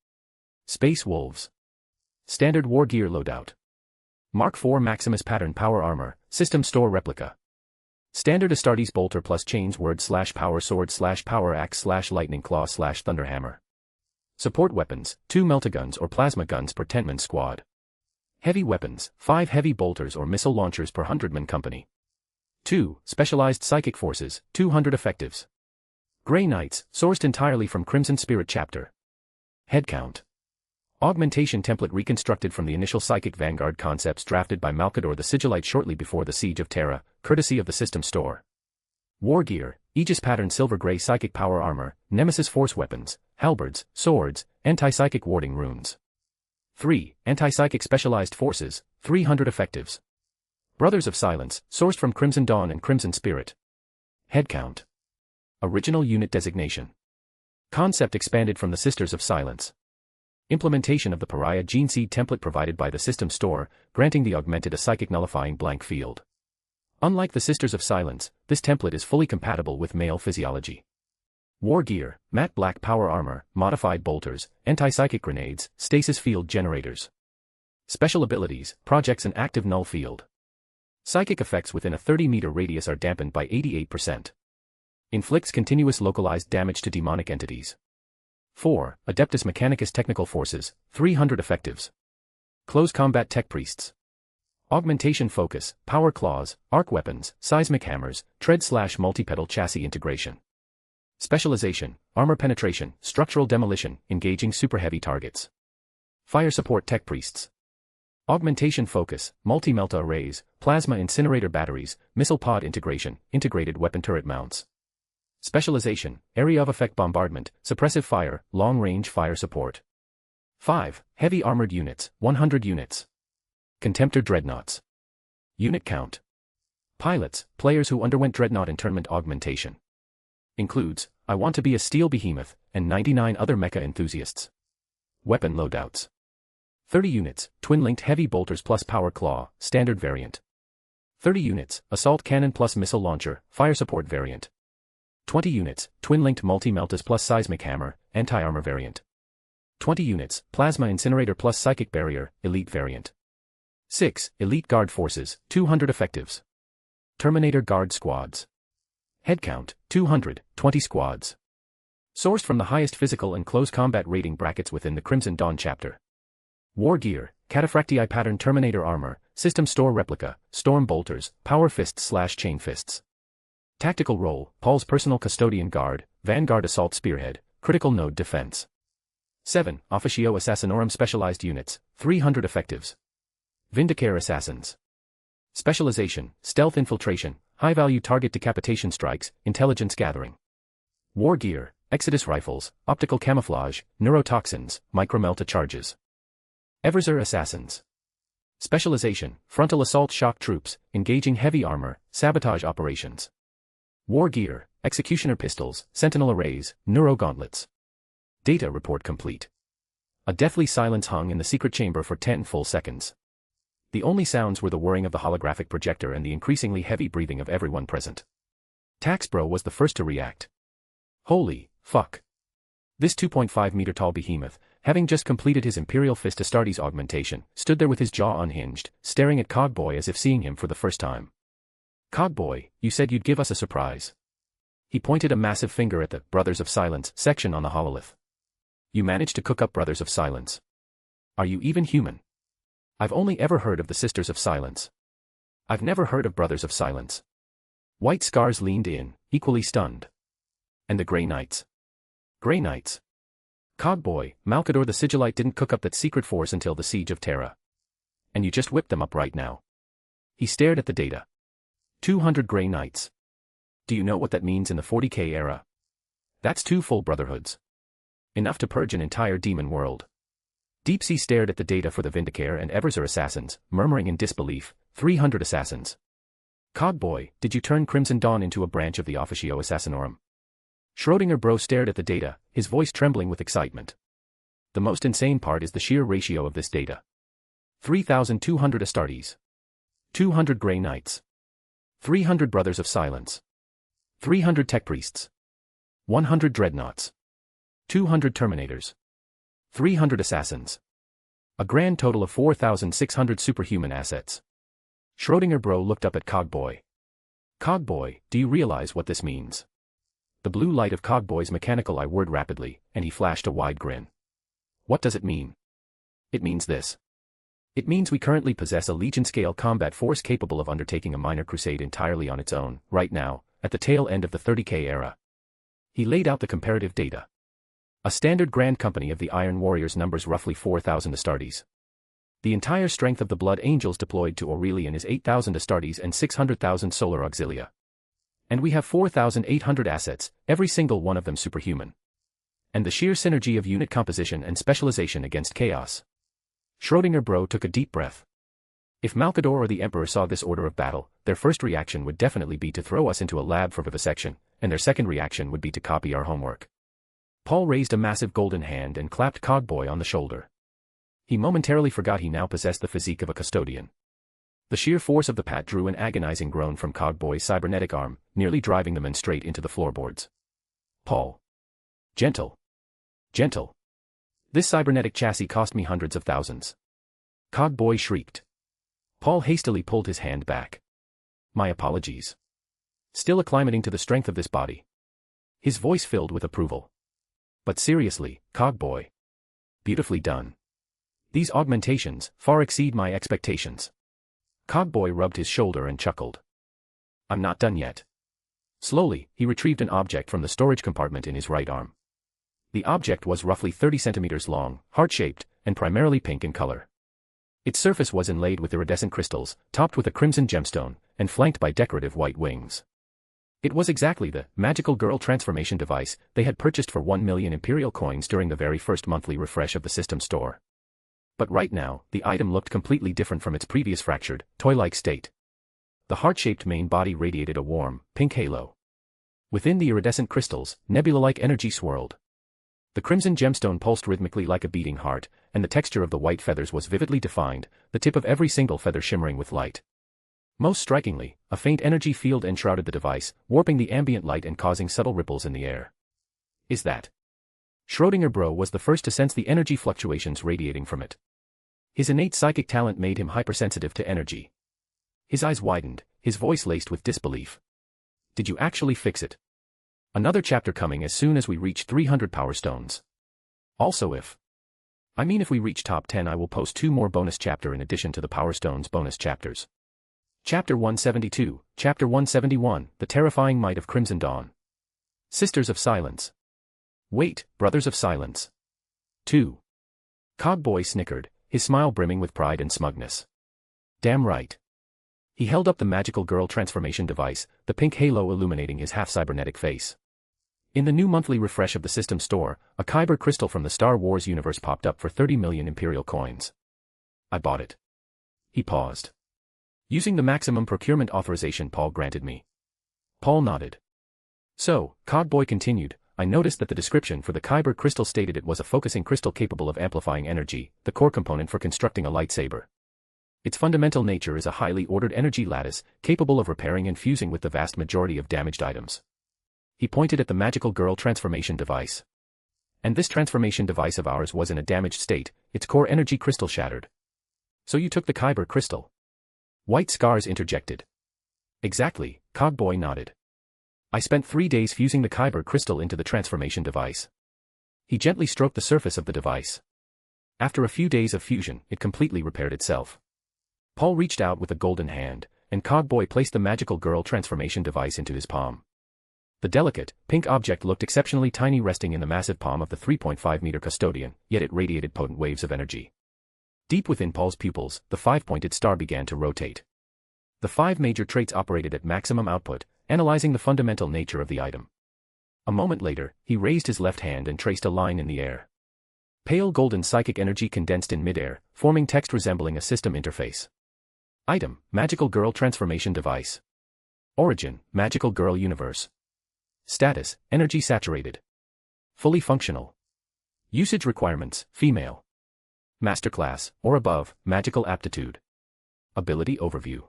Space Wolves. Standard War Gear Loadout. Mark IV Maximus Pattern Power Armor, System Store Replica. Standard Astartes Bolter plus Chains Word / Power Sword / Power Axe / Lightning Claw / Thunderhammer. Support Weapons, 2 Meltaguns or Plasma Guns per 10-man squad. Heavy Weapons, 5 Heavy Bolters or Missile Launchers per 100-man company. 2. Specialized Psychic Forces, 200 effectives. Grey Knights, sourced entirely from Crimson Spirit Chapter. Headcount. Augmentation template reconstructed from the initial Psychic Vanguard concepts drafted by Malkador the Sigillite shortly before the Siege of Terra, courtesy of the system store. War gear, Aegis pattern silver grey psychic power armor, Nemesis force weapons, halberds, swords, anti-psychic warding runes. 3. Anti-psychic specialized forces, 300 effectives. Brothers of Silence, sourced from Crimson Dawn and Crimson Spirit. Headcount. Original unit designation. Concept expanded from the Sisters of Silence. Implementation of the Pariah Gene Seed template provided by the system store, granting the augmented a psychic nullifying blank field. Unlike the Sisters of Silence, this template is fully compatible with male physiology. War gear, matte black power armor, modified bolters, anti-psychic grenades, stasis field generators. Special abilities, projects an active null field. Psychic effects within a 30-meter radius are dampened by 88%. Inflicts continuous localized damage to demonic entities. 4. Adeptus Mechanicus Technical Forces, 300 effectives. Close Combat Tech Priests. Augmentation focus, power claws, arc weapons, seismic hammers, tread/multi-pedal chassis integration. Specialization, armor penetration, structural demolition, engaging super heavy targets. Fire support tech priests. Augmentation focus, multi-melta arrays, plasma incinerator batteries, missile pod integration, integrated weapon turret mounts. Specialization, area of effect bombardment, suppressive fire, long-range fire support. 5. Heavy armored units, 100 units. Contemptor dreadnoughts. Unit count. Pilots, players who underwent dreadnought internment augmentation. Includes, I Want to Be a Steel Behemoth, and 99 other mecha enthusiasts. Weapon loadouts. 30 units, twin-linked heavy bolters plus power claw, standard variant. 30 units, assault cannon plus missile launcher, fire support variant. 20 units, twin-linked multi-meltas plus seismic hammer, anti-armor variant. 20 units, plasma incinerator plus psychic barrier, elite variant. 6. Elite Guard Forces, 200 effectives. Terminator Guard Squads. Headcount, 200, 20 squads. Sourced from the highest physical and close combat rating brackets within the Crimson Dawn chapter. War gear, Cataphractii pattern Terminator armor, system store replica, storm bolters, power fists/chain fists. Tactical role, Paul's personal custodian guard, Vanguard assault spearhead, critical node defense. 7. Officio Assassinorum specialized units, 300 effectives. Vindicare assassins. Specialization, stealth infiltration, high-value target decapitation strikes, intelligence gathering. War gear, Exodus rifles, optical camouflage, neurotoxins, micromelta charges. Everzer assassins. Specialization, frontal assault shock troops, engaging heavy armor, sabotage operations. War gear, executioner pistols, sentinel arrays, neuro gauntlets. Data report complete. A deathly silence hung in the secret chamber for 10 full seconds. The only sounds were the whirring of the holographic projector and the increasingly heavy breathing of everyone present. Taxbro was the first to react. Holy fuck. This 2.5-meter tall behemoth, having just completed his Imperial Fist Astartes augmentation, stood there with his jaw unhinged, staring at Cogboy as if seeing him for the first time. Cogboy, you said you'd give us a surprise. He pointed a massive finger at the Brothers of Silence section on the hololith. You managed to cook up Brothers of Silence. Are you even human? I've only ever heard of the Sisters of Silence. I've never heard of Brothers of Silence. White Scars leaned in, equally stunned. And the Grey Knights. Grey Knights. Cogboy, Malkador the Sigillite didn't cook up that secret force until the Siege of Terra. And you just whipped them up right now. He stared at the data. 200 Grey Knights. Do you know what that means in the 40k era? That's 2 full brotherhoods. Enough to purge an entire demon world. Deepsea stared at the data for the Vindicare and Everzer assassins, murmuring in disbelief, 300 assassins. Cogboy, did you turn Crimson Dawn into a branch of the Officio Assassinorum? Schrödinger bro stared at the data, his voice trembling with excitement. The most insane part is the sheer ratio of this data. 3,200 Astartes. 200 Grey Knights. 300 Brothers of Silence. 300 Tech Priests. 100 Dreadnoughts. 200 Terminators. 300 assassins. A grand total of 4,600 superhuman assets. Schrödinger bro looked up at Cogboy. Cogboy, do you realize what this means? The blue light of Cogboy's mechanical eye whirred rapidly, and he flashed a wide grin. What does it mean? It means this. It means we currently possess a Legion-scale combat force capable of undertaking a minor crusade entirely on its own, right now, at the tail end of the 30k era. He laid out the comparative data. A standard grand company of the Iron Warriors numbers roughly 4,000 Astartes. The entire strength of the Blood Angels deployed to Aurelian is 8,000 Astartes and 600,000 solar auxilia. And we have 4,800 assets, every single one of them superhuman. And the sheer synergy of unit composition and specialization against chaos. Schrödinger bro took a deep breath. If Malkador or the Emperor saw this order of battle, their first reaction would definitely be to throw us into a lab for vivisection, and their second reaction would be to copy our homework. Paul raised a massive golden hand and clapped Cogboy on the shoulder. He momentarily forgot he now possessed the physique of a custodian. The sheer force of the pat drew an agonizing groan from Cogboy's cybernetic arm, nearly driving the man straight into the floorboards. Paul. Gentle. Gentle. This cybernetic chassis cost me hundreds of thousands. Cogboy shrieked. Paul hastily pulled his hand back. My apologies. Still acclimating to the strength of this body. His voice filled with approval. But seriously, Cogboy. Beautifully done. These augmentations far exceed my expectations. Cogboy rubbed his shoulder and chuckled. I'm not done yet. Slowly, he retrieved an object from the storage compartment in his right arm. The object was roughly 30 centimeters long, heart-shaped, and primarily pink in color. Its surface was inlaid with iridescent crystals, topped with a crimson gemstone, and flanked by decorative white wings. It was exactly the magical girl transformation device they had purchased for 1 million Imperial coins during the very first monthly refresh of the system store. But right now, the item looked completely different from its previous fractured, toy-like state. The heart-shaped main body radiated a warm, pink halo. Within the iridescent crystals, nebula-like energy swirled. The crimson gemstone pulsed rhythmically like a beating heart, and the texture of the white feathers was vividly defined, the tip of every single feather shimmering with light. Most strikingly, a faint energy field enshrouded the device, warping the ambient light and causing subtle ripples in the air. Is that? Schrödinger bro was the first to sense the energy fluctuations radiating from it. His innate psychic talent made him hypersensitive to energy. His eyes widened, his voice laced with disbelief. Did you actually fix it? Another chapter coming as soon as we reach 300 power stones. Also if we reach top 10 I will post 2 more bonus chapter in addition to the power stones bonus chapters. Chapter 172, Chapter 171, The Terrifying Might of Crimson Dawn. Sisters of Silence. Wait, Brothers of Silence. 2. Cogboy snickered, his smile brimming with pride and smugness. Damn right. He held up the magical girl transformation device, the pink halo illuminating his half-cybernetic face. In the new monthly refresh of the system store, a kyber crystal from the Star Wars universe popped up for 30 million Imperial coins. I bought it. He paused. Using the maximum procurement authorization Paul granted me. Paul nodded. So, Cogboy continued, I noticed that the description for the kyber crystal stated it was a focusing crystal capable of amplifying energy, the core component for constructing a lightsaber. Its fundamental nature is a highly ordered energy lattice, capable of repairing and fusing with the vast majority of damaged items. He pointed at the magical girl transformation device. And this transformation device of ours was in a damaged state, its core energy crystal shattered. So you took the kyber crystal? White Scars interjected. Exactly, Cogboy nodded. I spent 3 days fusing the kyber crystal into the transformation device. He gently stroked the surface of the device. After a few days of fusion, it completely repaired itself. Paul reached out with a golden hand, and Cogboy placed the magical girl transformation device into his palm. The delicate, pink object looked exceptionally tiny resting in the massive palm of the 3.5-meter custodian, yet it radiated potent waves of energy. Deep within Paul's pupils, the 5-pointed star began to rotate. The 5 major traits operated at maximum output, analyzing the fundamental nature of the item. A moment later, he raised his left hand and traced a line in the air. Pale golden psychic energy condensed in midair, forming text resembling a system interface. Item, Magical Girl Transformation Device. Origin, Magical Girl Universe. Status, Energy Saturated. Fully functional. Usage requirements, Female. Masterclass, or above, Magical Aptitude. Ability Overview.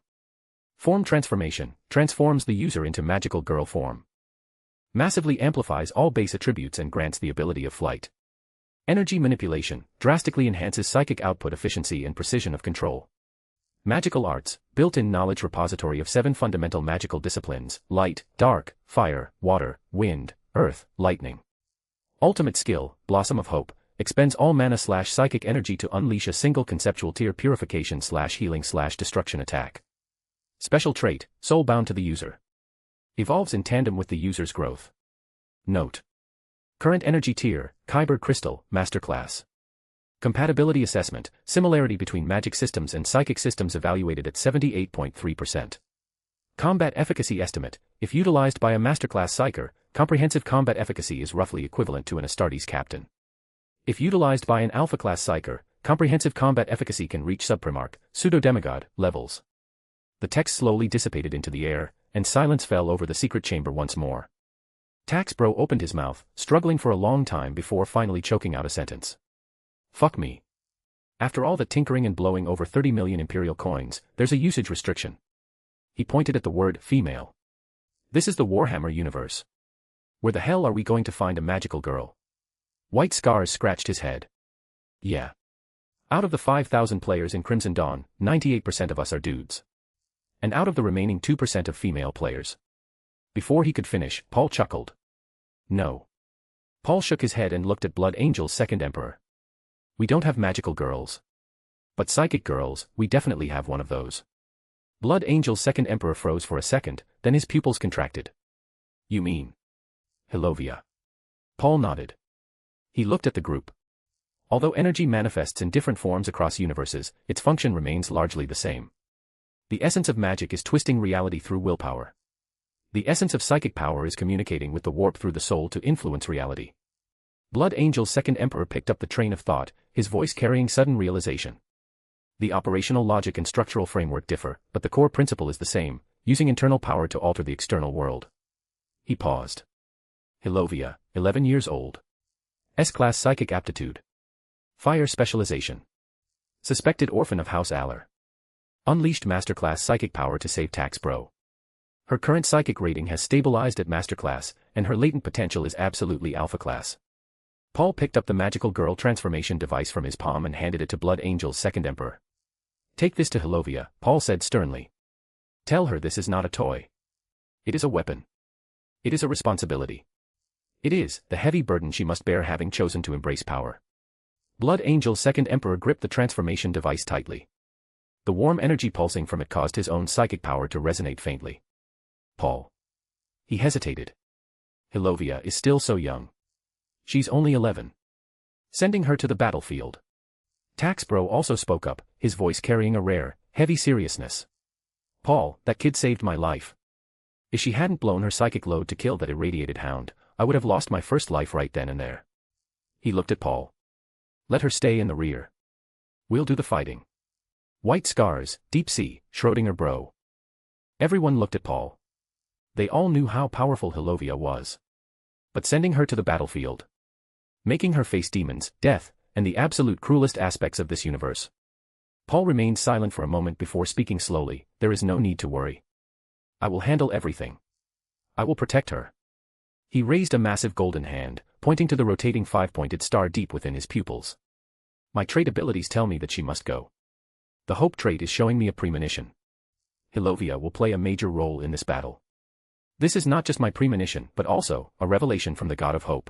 Form Transformation, transforms the user into Magical Girl form. Massively amplifies all base attributes and grants the ability of flight. Energy Manipulation, drastically enhances psychic output efficiency and precision of control. Magical Arts, built-in knowledge repository of 7 fundamental magical disciplines, light, dark, fire, water, wind, earth, lightning. Ultimate skill, Blossom of Hope, expends all mana/psychic energy to unleash a single conceptual tier purification/healing/destruction attack. Special trait, soul bound to the user. Evolves in tandem with the user's growth. Note: Current Energy Tier, Kyber Crystal, Masterclass. Compatibility Assessment, similarity between magic systems and psychic systems evaluated at 78.3%. Combat Efficacy Estimate, if utilized by a Masterclass Psyker, comprehensive combat efficacy is roughly equivalent to an Astartes Captain. If utilized by an Alpha Class Psyker, comprehensive combat efficacy can reach Subprimarch, Pseudo-Demigod, levels. The text slowly dissipated into the air, and silence fell over the secret chamber once more. Taxbro opened his mouth, struggling for a long time before finally choking out a sentence. Fuck me. After all the tinkering and blowing over 30 million Imperial coins, there's a usage restriction. He pointed at the word female. This is the Warhammer universe. Where the hell are we going to find a magical girl? White Scars scratched his head. Yeah. Out of the 5,000 players in Crimson Dawn, 98% of us are dudes. And out of the remaining 2% of female players. Before he could finish, Paul chuckled. No. Paul shook his head and looked at Blood Angel's second emperor. We don't have magical girls. But psychic girls, we definitely have one of those. Blood Angel's second emperor froze for a second, then his pupils contracted. You mean? Hilovia. Paul nodded. He looked at the group. Although energy manifests in different forms across universes, its function remains largely the same. The essence of magic is twisting reality through willpower. The essence of psychic power is communicating with the warp through the soul to influence reality. Blood Angel's second emperor picked up the train of thought, his voice carrying sudden realization. The operational logic and structural framework differ, but the core principle is the same, using internal power to alter the external world. He paused. Hilovia, 11 years old. S-Class Psychic Aptitude. Fire Specialization. Suspected orphan of House Aller. Unleashed Masterclass Psychic Power to save Taxbro. Her current psychic rating has stabilized at Masterclass, and her latent potential is absolutely Alpha Class. Paul picked up the magical girl transformation device from his palm and handed it to Blood Angel's second emperor. Take this to Hilovia, Paul said sternly. Tell her this is not a toy. It is a weapon. It is a responsibility. It is the heavy burden she must bear having chosen to embrace power. Blood Angel's second emperor gripped the transformation device tightly. The warm energy pulsing from it caused his own psychic power to resonate faintly. Paul. He hesitated. Hilovia is still so young. She's only 11. Sending her to the battlefield. Taxbro also spoke up, his voice carrying a rare, heavy seriousness. Paul, that kid saved my life. If she hadn't blown her psychic load to kill that irradiated hound, I would have lost my first life right then and there. He looked at Paul. Let her stay in the rear. We'll do the fighting. White Scars, Deep Sea, Schrödinger bro. Everyone looked at Paul. They all knew how powerful Hilovia was. But sending her to the battlefield. Making her face demons, death, and the absolute cruelest aspects of this universe. Paul remained silent for a moment before speaking slowly. There is no need to worry. I will handle everything. I will protect her. He raised a massive golden hand, pointing to the rotating 5-pointed star deep within his pupils. My trait abilities tell me that she must go. The hope trait is showing me a premonition. Hilovia will play a major role in this battle. This is not just my premonition but also a revelation from the God of Hope.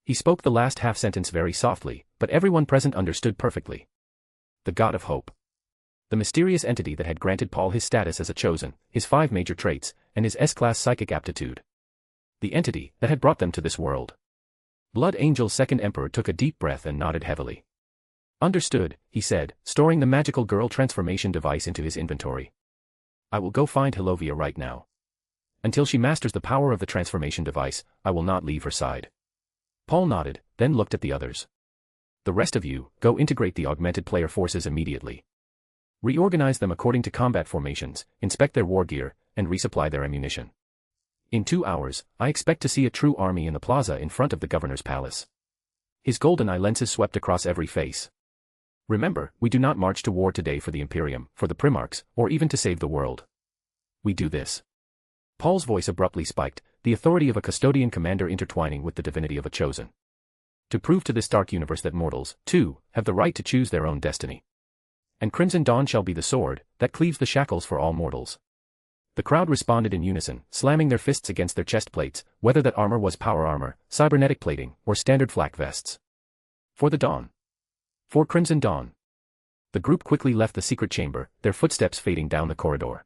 He spoke the last half sentence very softly, but everyone present understood perfectly. The God of Hope. The mysterious entity that had granted Paul his status as a chosen, his 5 major traits, and his S-Class psychic aptitude. The entity that had brought them to this world. Blood Angel's second emperor took a deep breath and nodded heavily. Understood, he said, storing the magical girl transformation device into his inventory. I will go find Hilovia right now. Until she masters the power of the transformation device, I will not leave her side. Paul nodded, then looked at the others. The rest of you, go integrate the augmented player forces immediately. Reorganize them according to combat formations, inspect their war gear, and resupply their ammunition. In 2 hours, I expect to see a true army in the plaza in front of the governor's palace. His golden eye lenses swept across every face. Remember, we do not march to war today for the Imperium, for the Primarchs, or even to save the world. We do this. Paul's voice abruptly spiked, the authority of a custodian commander intertwining with the divinity of a chosen. To prove to this dark universe that mortals, too, have the right to choose their own destiny. And Crimson Dawn shall be the sword that cleaves the shackles for all mortals. The crowd responded in unison, slamming their fists against their chest plates, whether that armor was power armor, cybernetic plating, or standard flak vests. For the dawn. For Crimson Dawn. The group quickly left the secret chamber, their footsteps fading down the corridor.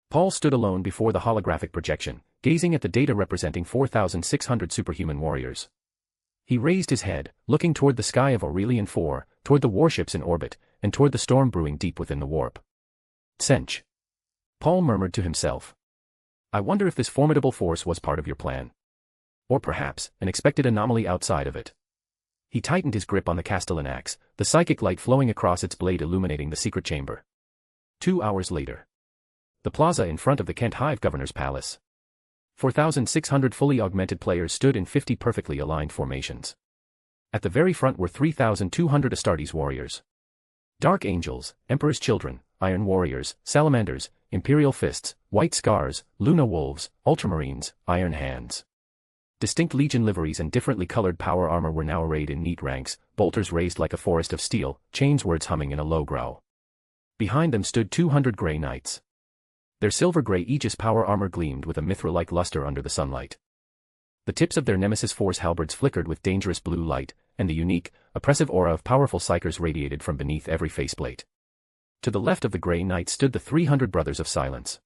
Paul stood alone before the holographic projection, gazing at the data representing 4,600 superhuman warriors. He raised his head, looking toward the sky of Aurelian 4, toward the warships in orbit, and toward the storm brewing deep within the warp. Sench. Paul murmured to himself. I wonder if this formidable force was part of your plan. Or perhaps, an expected anomaly outside of it. He tightened his grip on the Castellan axe, the psychic light flowing across its blade illuminating the secret chamber. 2 hours later. The plaza in front of the Kent Hive Governor's Palace. 4,600 fully augmented players stood in 50 perfectly aligned formations. At the very front were 3,200 Astartes warriors. Dark Angels, Emperor's Children, Iron Warriors, Salamanders, Imperial Fists, White Scars, Luna Wolves, Ultramarines, Iron Hands. Distinct Legion liveries and differently colored power armor were now arrayed in neat ranks, bolters raised like a forest of steel, chains words humming in a low growl. Behind them stood 200 Grey Knights. Their silver-gray aegis power armor gleamed with a mithril-like luster under the sunlight. The tips of their Nemesis Force halberds flickered with dangerous blue light, and the unique, oppressive aura of powerful psychers radiated from beneath every faceplate. To the left of the Grey Knights stood the 300 Brothers of Silence.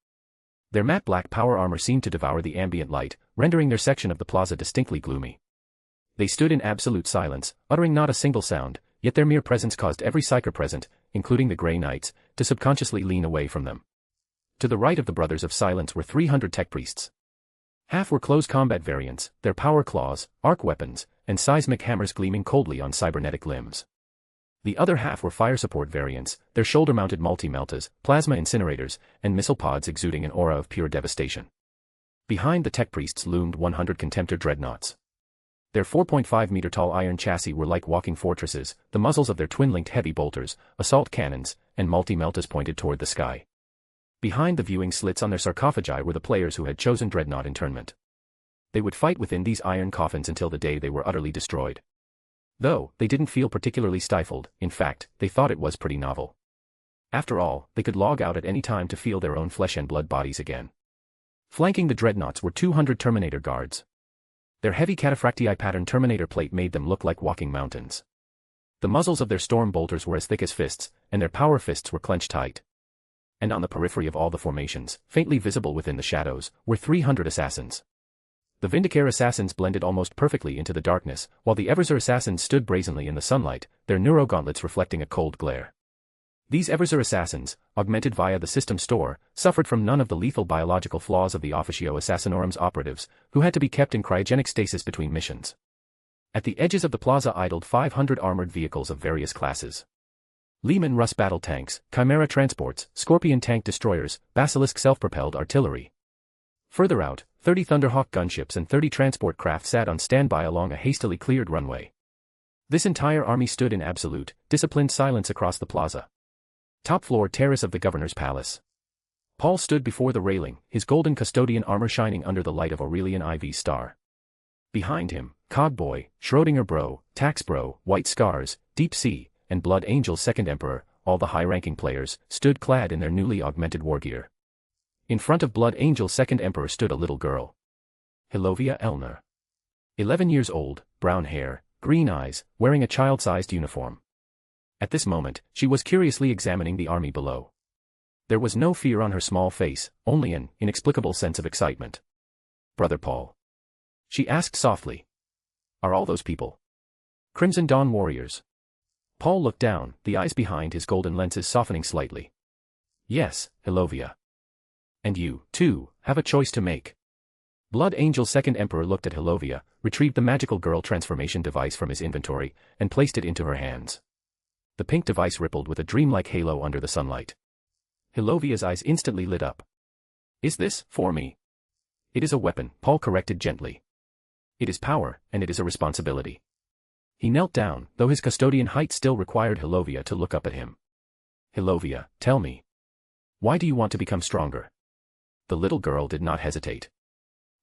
Their matte black power armor seemed to devour the ambient light, rendering their section of the plaza distinctly gloomy. They stood in absolute silence, uttering not a single sound, yet their mere presence caused every psyker present, including the Grey Knights, to subconsciously lean away from them. To the right of the Brothers of Silence were 300 tech priests. Half were close combat variants, their power claws, arc weapons, and seismic hammers gleaming coldly on cybernetic limbs. The other half were fire support variants, their shoulder-mounted multi-meltas, plasma incinerators, and missile pods exuding an aura of pure devastation. Behind the tech priests loomed 100 Contemptor dreadnoughts. Their 4.5-meter-tall iron chassis were like walking fortresses, the muzzles of their twin-linked heavy bolters, assault cannons, and multi-meltas pointed toward the sky. Behind the viewing slits on their sarcophagi were the players who had chosen dreadnought internment. They would fight within these iron coffins until the day they were utterly destroyed. Though, they didn't feel particularly stifled, in fact, they thought it was pretty novel. After all, they could log out at any time to feel their own flesh and blood bodies again. Flanking the dreadnoughts were 200 Terminator guards. Their heavy cataphractii pattern Terminator plate made them look like walking mountains. The muzzles of their storm bolters were as thick as fists, and their power fists were clenched tight. And on the periphery of all the formations, faintly visible within the shadows, were 300 assassins. The Vindicare assassins blended almost perfectly into the darkness, while the Everzer assassins stood brazenly in the sunlight, their neurogauntlets reflecting a cold glare. These Everzer assassins, augmented via the system store, suffered from none of the lethal biological flaws of the Officio Assassinorum's operatives, who had to be kept in cryogenic stasis between missions. At the edges of the plaza idled 500 armored vehicles of various classes. Lehman Russ battle tanks, Chimera transports, Scorpion tank destroyers, Basilisk self-propelled artillery. Further out, 30 Thunderhawk gunships and 30 transport craft sat on standby along a hastily cleared runway. This entire army stood in absolute, disciplined silence across the plaza. Top floor terrace of the Governor's Palace. Paul stood before the railing, his golden custodian armor shining under the light of Aurelian IV's star. Behind him, Cogboy, Schrödinger Bro, Tax Bro, White Scars, Deep Sea, and Blood Angel's Second Emperor, all the high-ranking players, stood clad in their newly augmented war gear. In front of Blood Angel's Second Emperor stood a little girl. Hilovia Elner. 11 years old, brown hair, green eyes, wearing a child-sized uniform. At this moment, she was curiously examining the army below. There was no fear on her small face, only an inexplicable sense of excitement. Brother Paul. She asked softly. Are all those people Crimson Dawn warriors? Paul looked down, the eyes behind his golden lenses softening slightly. Yes, Hilovia. And you, too, have a choice to make. Blood Angel's Second Emperor looked at Hilovia, retrieved the magical girl transformation device from his inventory, and placed it into her hands. The pink device rippled with a dreamlike halo under the sunlight. Hilovia's eyes instantly lit up. Is this for me? It is a weapon, Paul corrected gently. It is power, and it is a responsibility. He knelt down, though his custodian height still required Hilovia to look up at him. Hilovia, tell me. Why do you want to become stronger? The little girl did not hesitate.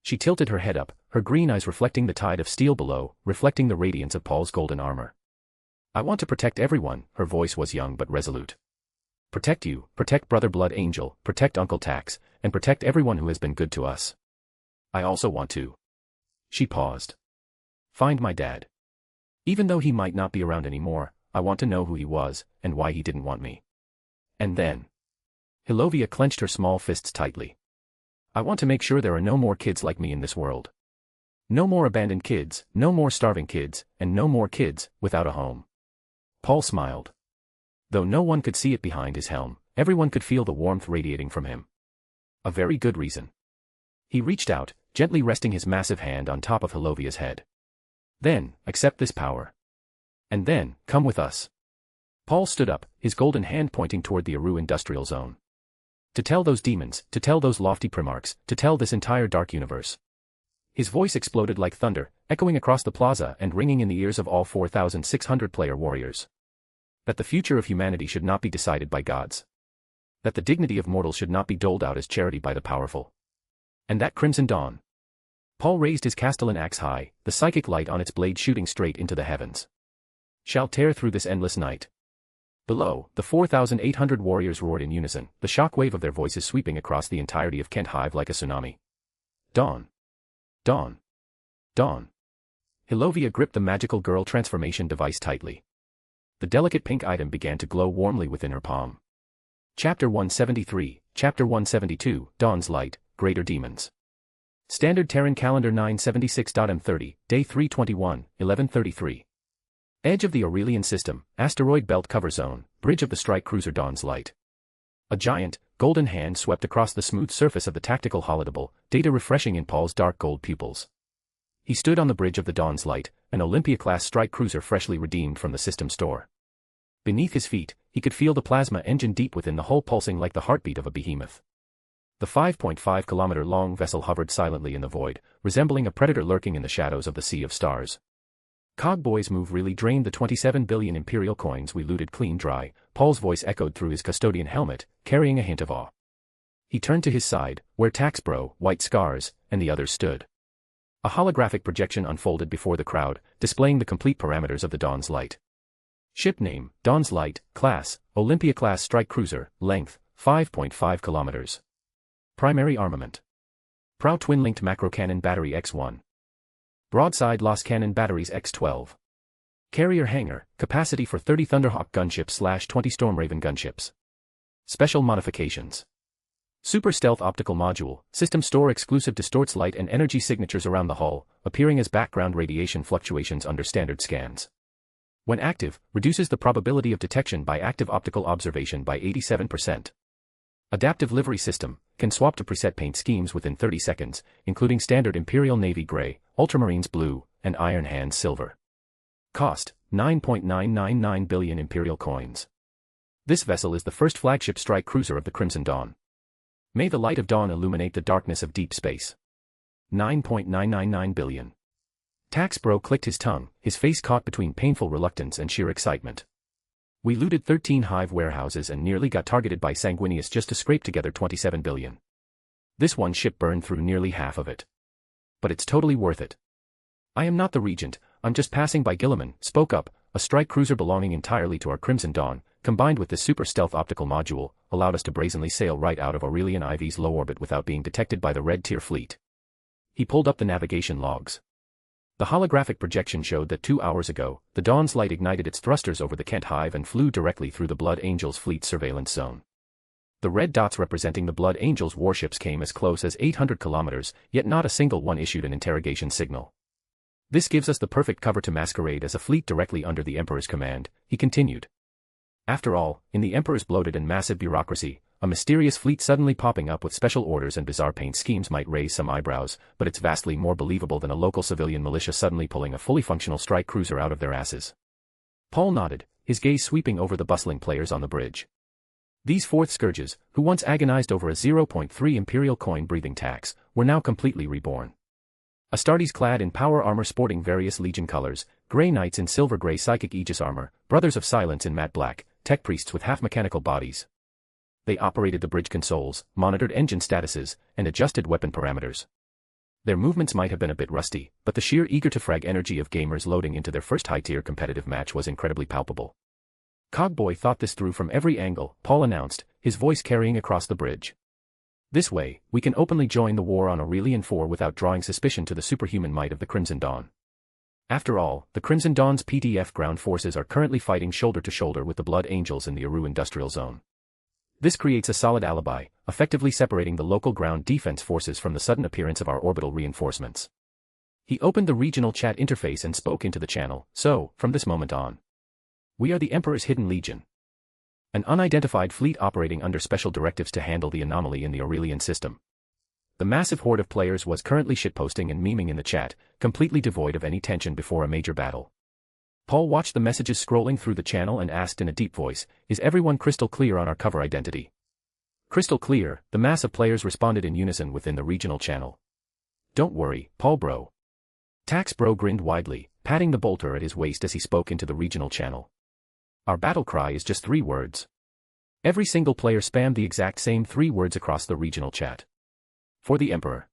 She tilted her head up, her green eyes reflecting the tide of steel below, reflecting the radiance of Paul's golden armor. I want to protect everyone, her voice was young but resolute. Protect you, protect Brother Blood Angel, protect Uncle Tax, and protect everyone who has been good to us. I also want to. She paused. Find my dad. Even though he might not be around anymore, I want to know who he was, and why he didn't want me. And then. Hilovia clenched her small fists tightly. I want to make sure there are no more kids like me in this world. No more abandoned kids, no more starving kids, and no more kids without a home. Paul smiled. Though no one could see it behind his helm, everyone could feel the warmth radiating from him. A very good reason. He reached out, gently resting his massive hand on top of Hilovia's head. Then, accept this power. And then, come with us. Paul stood up, his golden hand pointing toward the Aru industrial zone. To tell those demons, to tell those lofty primarchs, to tell this entire dark universe. His voice exploded like thunder, echoing across the plaza and ringing in the ears of all 4,600 player warriors. That the future of humanity should not be decided by gods. That the dignity of mortals should not be doled out as charity by the powerful. And that Crimson Dawn. Paul raised his Castellan axe high, the psychic light on its blade shooting straight into the heavens. Shall tear through this endless night. Below, the 4,800 warriors roared in unison, the shockwave of their voices sweeping across the entirety of Kent Hive like a tsunami. Dawn. Dawn. Dawn. Hilovia gripped the magical girl transformation device tightly. The delicate pink item began to glow warmly within her palm. Chapter 173, Chapter 172, Dawn's Light, Greater Demons. Standard Terran Calendar 976.M30, Day 321, 1133. Edge of the Aurelian System, Asteroid Belt Cover Zone, Bridge of the Strike Cruiser Dawn's Light. A giant, golden hand swept across the smooth surface of the tactical holodeble, data refreshing in Paul's dark gold pupils. He stood on the bridge of the Dawn's Light, an Olympia-class strike cruiser freshly redeemed from the system store. Beneath his feet, he could feel the plasma engine deep within the hull pulsing like the heartbeat of a behemoth. The 5.5-kilometer-long vessel hovered silently in the void, resembling a predator lurking in the shadows of the Sea of Stars. Cogboy's move really drained the 27 billion Imperial coins we looted clean dry, Paul's voice echoed through his custodian helmet, carrying a hint of awe. He turned to his side, where Taxbro, White Scars, and the others stood. A holographic projection unfolded before the crowd, displaying the complete parameters of the Dawn's Light. Ship name, Dawn's Light, Class, Olympia-class strike cruiser, length, 5.5 kilometers. Primary armament. Prow twin-linked macro cannon battery X1. Broadside Loss cannon batteries X12. Carrier hangar, capacity for 30 Thunderhawk gunships / 20 Stormraven gunships. Special modifications. Super stealth optical module, system store exclusive distorts light and energy signatures around the hull, appearing as background radiation fluctuations under standard scans. When active, reduces the probability of detection by active optical observation by 87%. Adaptive livery system, can swap to preset paint schemes within 30 seconds, including standard Imperial Navy Gray, Ultramarines Blue, and Iron Hands Silver. Cost, 9.999 billion Imperial coins. This vessel is the first flagship strike cruiser of the Crimson Dawn. May the light of dawn illuminate the darkness of deep space. 9.999 billion. Taxbro clicked his tongue, his face caught between painful reluctance and sheer excitement. We looted 13 hive warehouses and nearly got targeted by Sanguinius just to scrape together 27 billion. This one ship burned through nearly half of it. But it's totally worth it. I am not the regent, I'm just passing by. Gilliman spoke up, a strike cruiser belonging entirely to our Crimson Dawn, combined with this super stealth optical module, allowed us to brazenly sail right out of Aurelian Ivy's low orbit without being detected by the Red Tier fleet. He pulled up the navigation logs. The holographic projection showed that 2 hours ago, the Dawn's Light ignited its thrusters over the Kent Hive and flew directly through the Blood Angels fleet surveillance zone. The red dots representing the Blood Angels warships came as close as 800 kilometers, yet not a single one issued an interrogation signal. This gives us the perfect cover to masquerade as a fleet directly under the Emperor's command, he continued. After all, in the Emperor's bloated and massive bureaucracy, a mysterious fleet suddenly popping up with special orders and bizarre paint schemes might raise some eyebrows, but it's vastly more believable than a local civilian militia suddenly pulling a fully functional strike cruiser out of their asses. Paul nodded, his gaze sweeping over the bustling players on the bridge. These fourth scourges, who once agonized over a 0.3 Imperial coin breathing tax, were now completely reborn. Astartes clad in power armor sporting various legion colors, Grey Knights in silver-gray psychic aegis armor, Brothers of Silence in matte black, tech priests with half-mechanical bodies. They operated the bridge consoles, monitored engine statuses, and adjusted weapon parameters. Their movements might have been a bit rusty, but the sheer eager-to-frag energy of gamers loading into their first high-tier competitive match was incredibly palpable. Cogboy thought this through from every angle, Paul announced, his voice carrying across the bridge. This way, we can openly join the war on Aurelian 4 without drawing suspicion to the superhuman might of the Crimson Dawn. After all, the Crimson Dawn's PDF ground forces are currently fighting shoulder to shoulder with the Blood Angels in the Aru Industrial Zone. This creates a solid alibi, effectively separating the local ground defense forces from the sudden appearance of our orbital reinforcements. He opened the regional chat interface and spoke into the channel. So, from this moment on, we are the Emperor's Hidden Legion, an unidentified fleet operating under special directives to handle the anomaly in the Aurelian system. The massive horde of players was currently shitposting and memeing in the chat, completely devoid of any tension before a major battle. Paul watched the messages scrolling through the channel and asked in a deep voice, "Is everyone crystal clear on our cover identity?" "Crystal clear," the mass of players responded in unison within the regional channel. "Don't worry, Paul bro." Tax bro grinned widely, patting the bolter at his waist as he spoke into the regional channel. "Our battle cry is just 3 words." Every single player spammed the exact same 3 words across the regional chat. For the Emperor.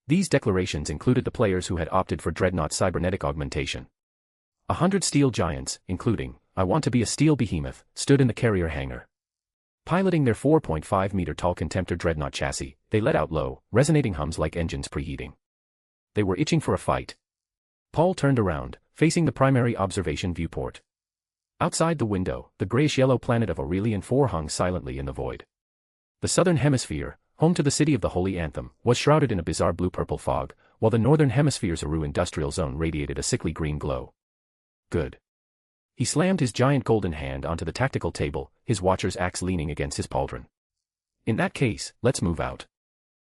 These declarations included the players who had opted for Dreadnought cybernetic augmentation. 100 steel giants, including, "I want to be a steel behemoth," stood in the carrier hangar. Piloting their 4.5-meter-tall Contemptor Dreadnought chassis, they let out low, resonating hums like engines preheating. They were itching for a fight. Paul turned around, facing the primary observation viewport. Outside the window, the grayish-yellow planet of Aurelian 4 hung silently in the void. The southern hemisphere, home to the city of the Holy Anthem, was shrouded in a bizarre blue-purple fog, while the northern hemisphere's Aru industrial zone radiated a sickly green glow. Good. He slammed his giant golden hand onto the tactical table, his watcher's axe leaning against his pauldron. "In that case, let's move out.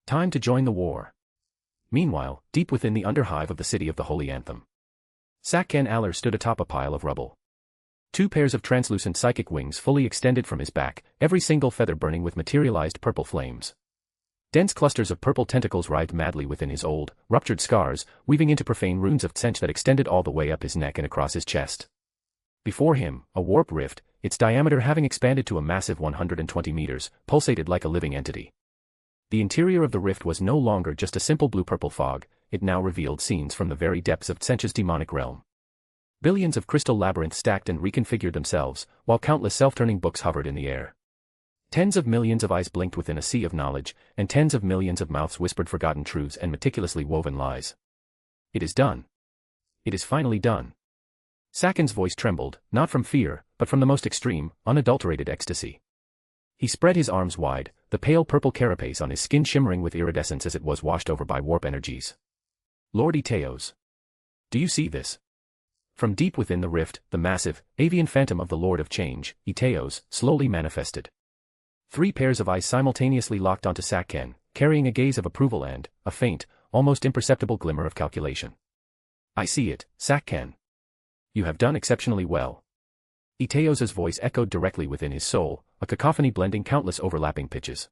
Time to join the war." Meanwhile, deep within the underhive of the city of the Holy Anthem, Sakkan Aller stood atop a pile of rubble. 2 pairs of translucent psychic wings fully extended from his back, every single feather burning with materialized purple flames. Dense clusters of purple tentacles writhed madly within his old, ruptured scars, weaving into profane runes of Tsench that extended all the way up his neck and across his chest. Before him, a warp rift, its diameter having expanded to a massive 120 meters, pulsated like a living entity. The interior of the rift was no longer just a simple blue-purple fog, it now revealed scenes from the very depths of Tsench's demonic realm. Billions of crystal labyrinths stacked and reconfigured themselves, while countless self-turning books hovered in the air. Tens of millions of eyes blinked within a sea of knowledge, and tens of millions of mouths whispered forgotten truths and meticulously woven lies. "It is done. It is finally done." Sakkan's voice trembled, not from fear, but from the most extreme, unadulterated ecstasy. He spread his arms wide, the pale purple carapace on his skin shimmering with iridescence as it was washed over by warp energies. "Lord Eteos. Do you see this?" From deep within the rift, the massive, avian phantom of the Lord of Change, Eteos, slowly manifested. 3 pairs of eyes simultaneously locked onto Sakkan, carrying a gaze of approval and, a faint, almost imperceptible glimmer of calculation. "I see it, Sakkan. You have done exceptionally well." Eteos' voice echoed directly within his soul, a cacophony blending countless overlapping pitches.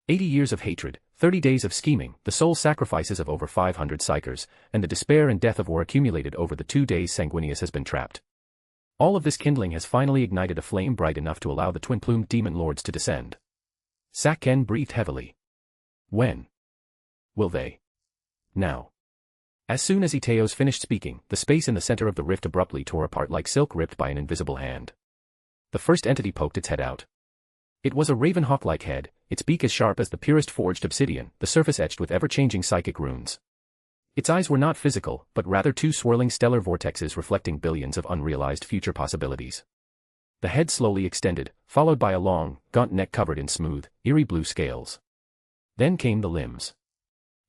80 years of hatred, 30 days of scheming, the soul sacrifices of over 500 psychers, and the despair and death of war accumulated over the 2 days Sanguinius has been trapped. All of this kindling has finally ignited a flame bright enough to allow the twin-plumed demon lords to descend. Sakkan breathed heavily. "When will they?" "Now." As soon as Eteos finished speaking, the space in the center of the rift abruptly tore apart like silk ripped by an invisible hand. The first entity poked its head out. It was a raven hawk-like head, its beak as sharp as the purest forged obsidian, the surface etched with ever-changing psychic runes. Its eyes were not physical, but rather 2 swirling stellar vortexes reflecting billions of unrealized future possibilities. The head slowly extended, followed by a long, gaunt neck covered in smooth, eerie blue scales. Then came the limbs.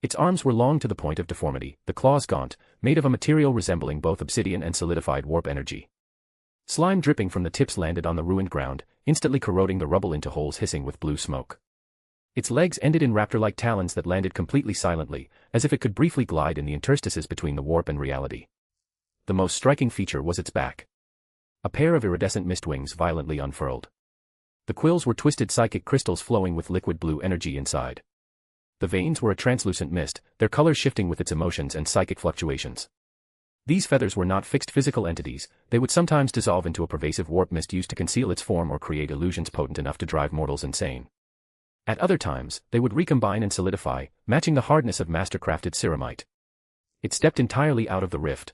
Its arms were long to the point of deformity, the claws gaunt, made of a material resembling both obsidian and solidified warp energy. Slime dripping from the tips landed on the ruined ground, instantly corroding the rubble into holes hissing with blue smoke. Its legs ended in raptor-like talons that landed completely silently, as if it could briefly glide in the interstices between the warp and reality. The most striking feature was its back. A pair of iridescent mist wings violently unfurled. The quills were twisted psychic crystals flowing with liquid blue energy inside. The veins were a translucent mist, their colors shifting with its emotions and psychic fluctuations. These feathers were not fixed physical entities, they would sometimes dissolve into a pervasive warp mist used to conceal its form or create illusions potent enough to drive mortals insane. At other times, they would recombine and solidify, matching the hardness of master-crafted ceramite. It stepped entirely out of the rift.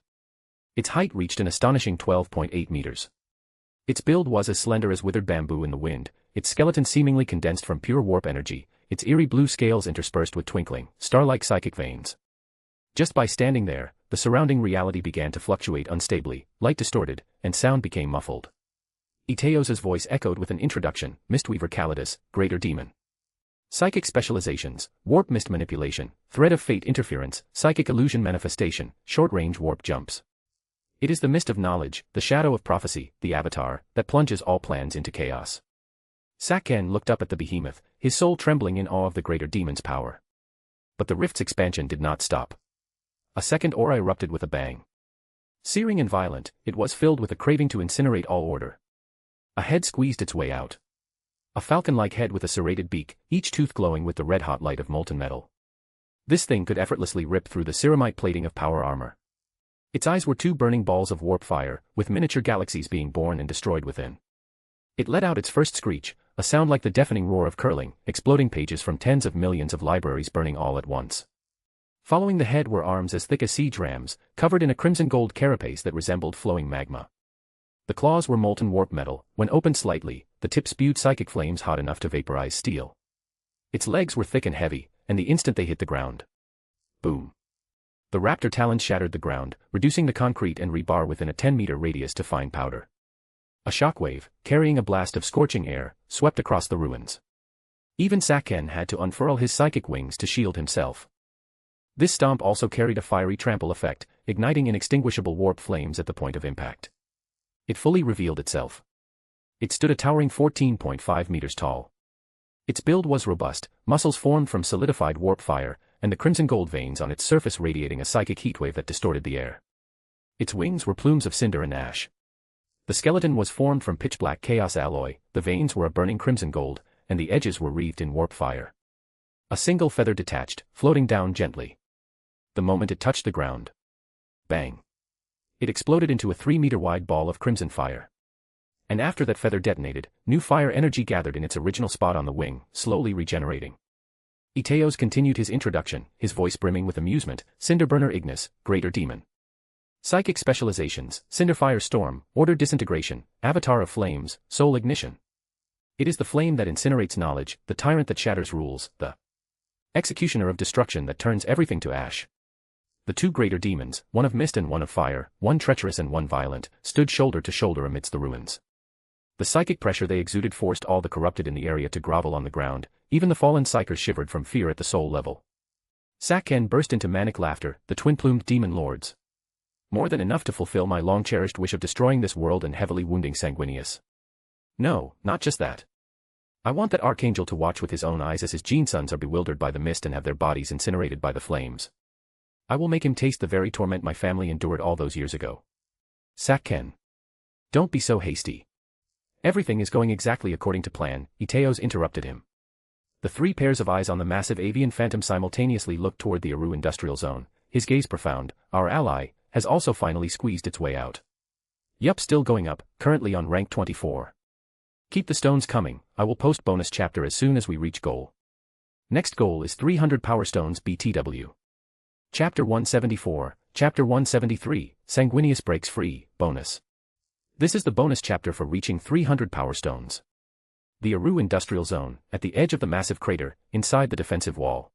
Its height reached an astonishing 12.8 meters. Its build was as slender as withered bamboo in the wind, its skeleton seemingly condensed from pure warp energy, its eerie blue scales interspersed with twinkling, star-like psychic veins. Just by standing there, the surrounding reality began to fluctuate unstably, light distorted, and sound became muffled. Eteos' voice echoed with an introduction, Mistweaver Calidus, Greater Demon. Psychic specializations, warp mist manipulation, thread of fate interference, psychic illusion manifestation, short-range warp jumps. It is the mist of knowledge, the shadow of prophecy, the avatar, that plunges all plans into chaos. Sakken looked up at the behemoth, his soul trembling in awe of the greater demon's power. But the rift's expansion did not stop. A second aura erupted with a bang. Searing and violent, it was filled with a craving to incinerate all order. A head squeezed its way out. A falcon-like head with a serrated beak, each tooth glowing with the red-hot light of molten metal. This thing could effortlessly rip through the ceramite plating of power armor. Its eyes were two burning balls of warp fire, with miniature galaxies being born and destroyed within. It let out its first screech, a sound like the deafening roar of curling, exploding pages from tens of millions of libraries burning all at once. Following the head were arms as thick as siege rams, covered in a crimson gold carapace that resembled flowing magma. The claws were molten warp metal. When opened slightly, the tip spewed psychic flames hot enough to vaporize steel. Its legs were thick and heavy, and the instant they hit the ground. Boom. The raptor talons shattered the ground, reducing the concrete and rebar within a 10-meter radius to fine powder. A shockwave, carrying a blast of scorching air, swept across the ruins. Even Sakken had to unfurl his psychic wings to shield himself. This stomp also carried a fiery trample effect, igniting inextinguishable warp flames at the point of impact. It fully revealed itself. It stood a towering 14.5 meters tall. Its build was robust, muscles formed from solidified warp fire, and the crimson gold veins on its surface radiating a psychic heatwave that distorted the air. Its wings were plumes of cinder and ash. The skeleton was formed from pitch-black chaos alloy, the veins were a burning crimson gold, and the edges were wreathed in warp fire. A single feather detached, floating down gently. The moment it touched the ground. Bang. It exploded into a 3-meter-wide ball of crimson fire. And after that feather detonated, new fire energy gathered in its original spot on the wing, slowly regenerating. Eteos continued his introduction, his voice brimming with amusement. Cinderburner Ignis, Greater Demon. Psychic specializations, Cinderfire Storm, Order Disintegration, Avatar of Flames, Soul Ignition. It is the flame that incinerates knowledge, the tyrant that shatters rules, the executioner of destruction that turns everything to ash. The two greater demons, one of mist and one of fire, one treacherous and one violent, stood shoulder to shoulder amidst the ruins. The psychic pressure they exuded forced all the corrupted in the area to grovel on the ground, even the fallen psychers shivered from fear at the soul level. Sakken burst into manic laughter, the twin-plumed demon lords. More than enough to fulfill my long-cherished wish of destroying this world and heavily wounding Sanguinius. No, not just that. I want that archangel to watch with his own eyes as his gene sons are bewildered by the mist and have their bodies incinerated by the flames. I will make him taste the very torment my family endured all those years ago. Sakken. Don't be so hasty. Everything is going exactly according to plan, Eteos interrupted him. The three pairs of eyes on the massive avian phantom simultaneously looked toward the Aru industrial zone, his gaze profound. Our ally has also finally squeezed its way out. Yup, still going up, currently on rank 24. Keep the stones coming, I will post bonus chapter as soon as we reach goal. Next goal is 300 power stones BTW. Chapter 174, Chapter 173, Sanguinius breaks free, bonus. This is the bonus chapter for reaching 300 power stones. The Aru industrial zone, at the edge of the massive crater, inside the defensive wall.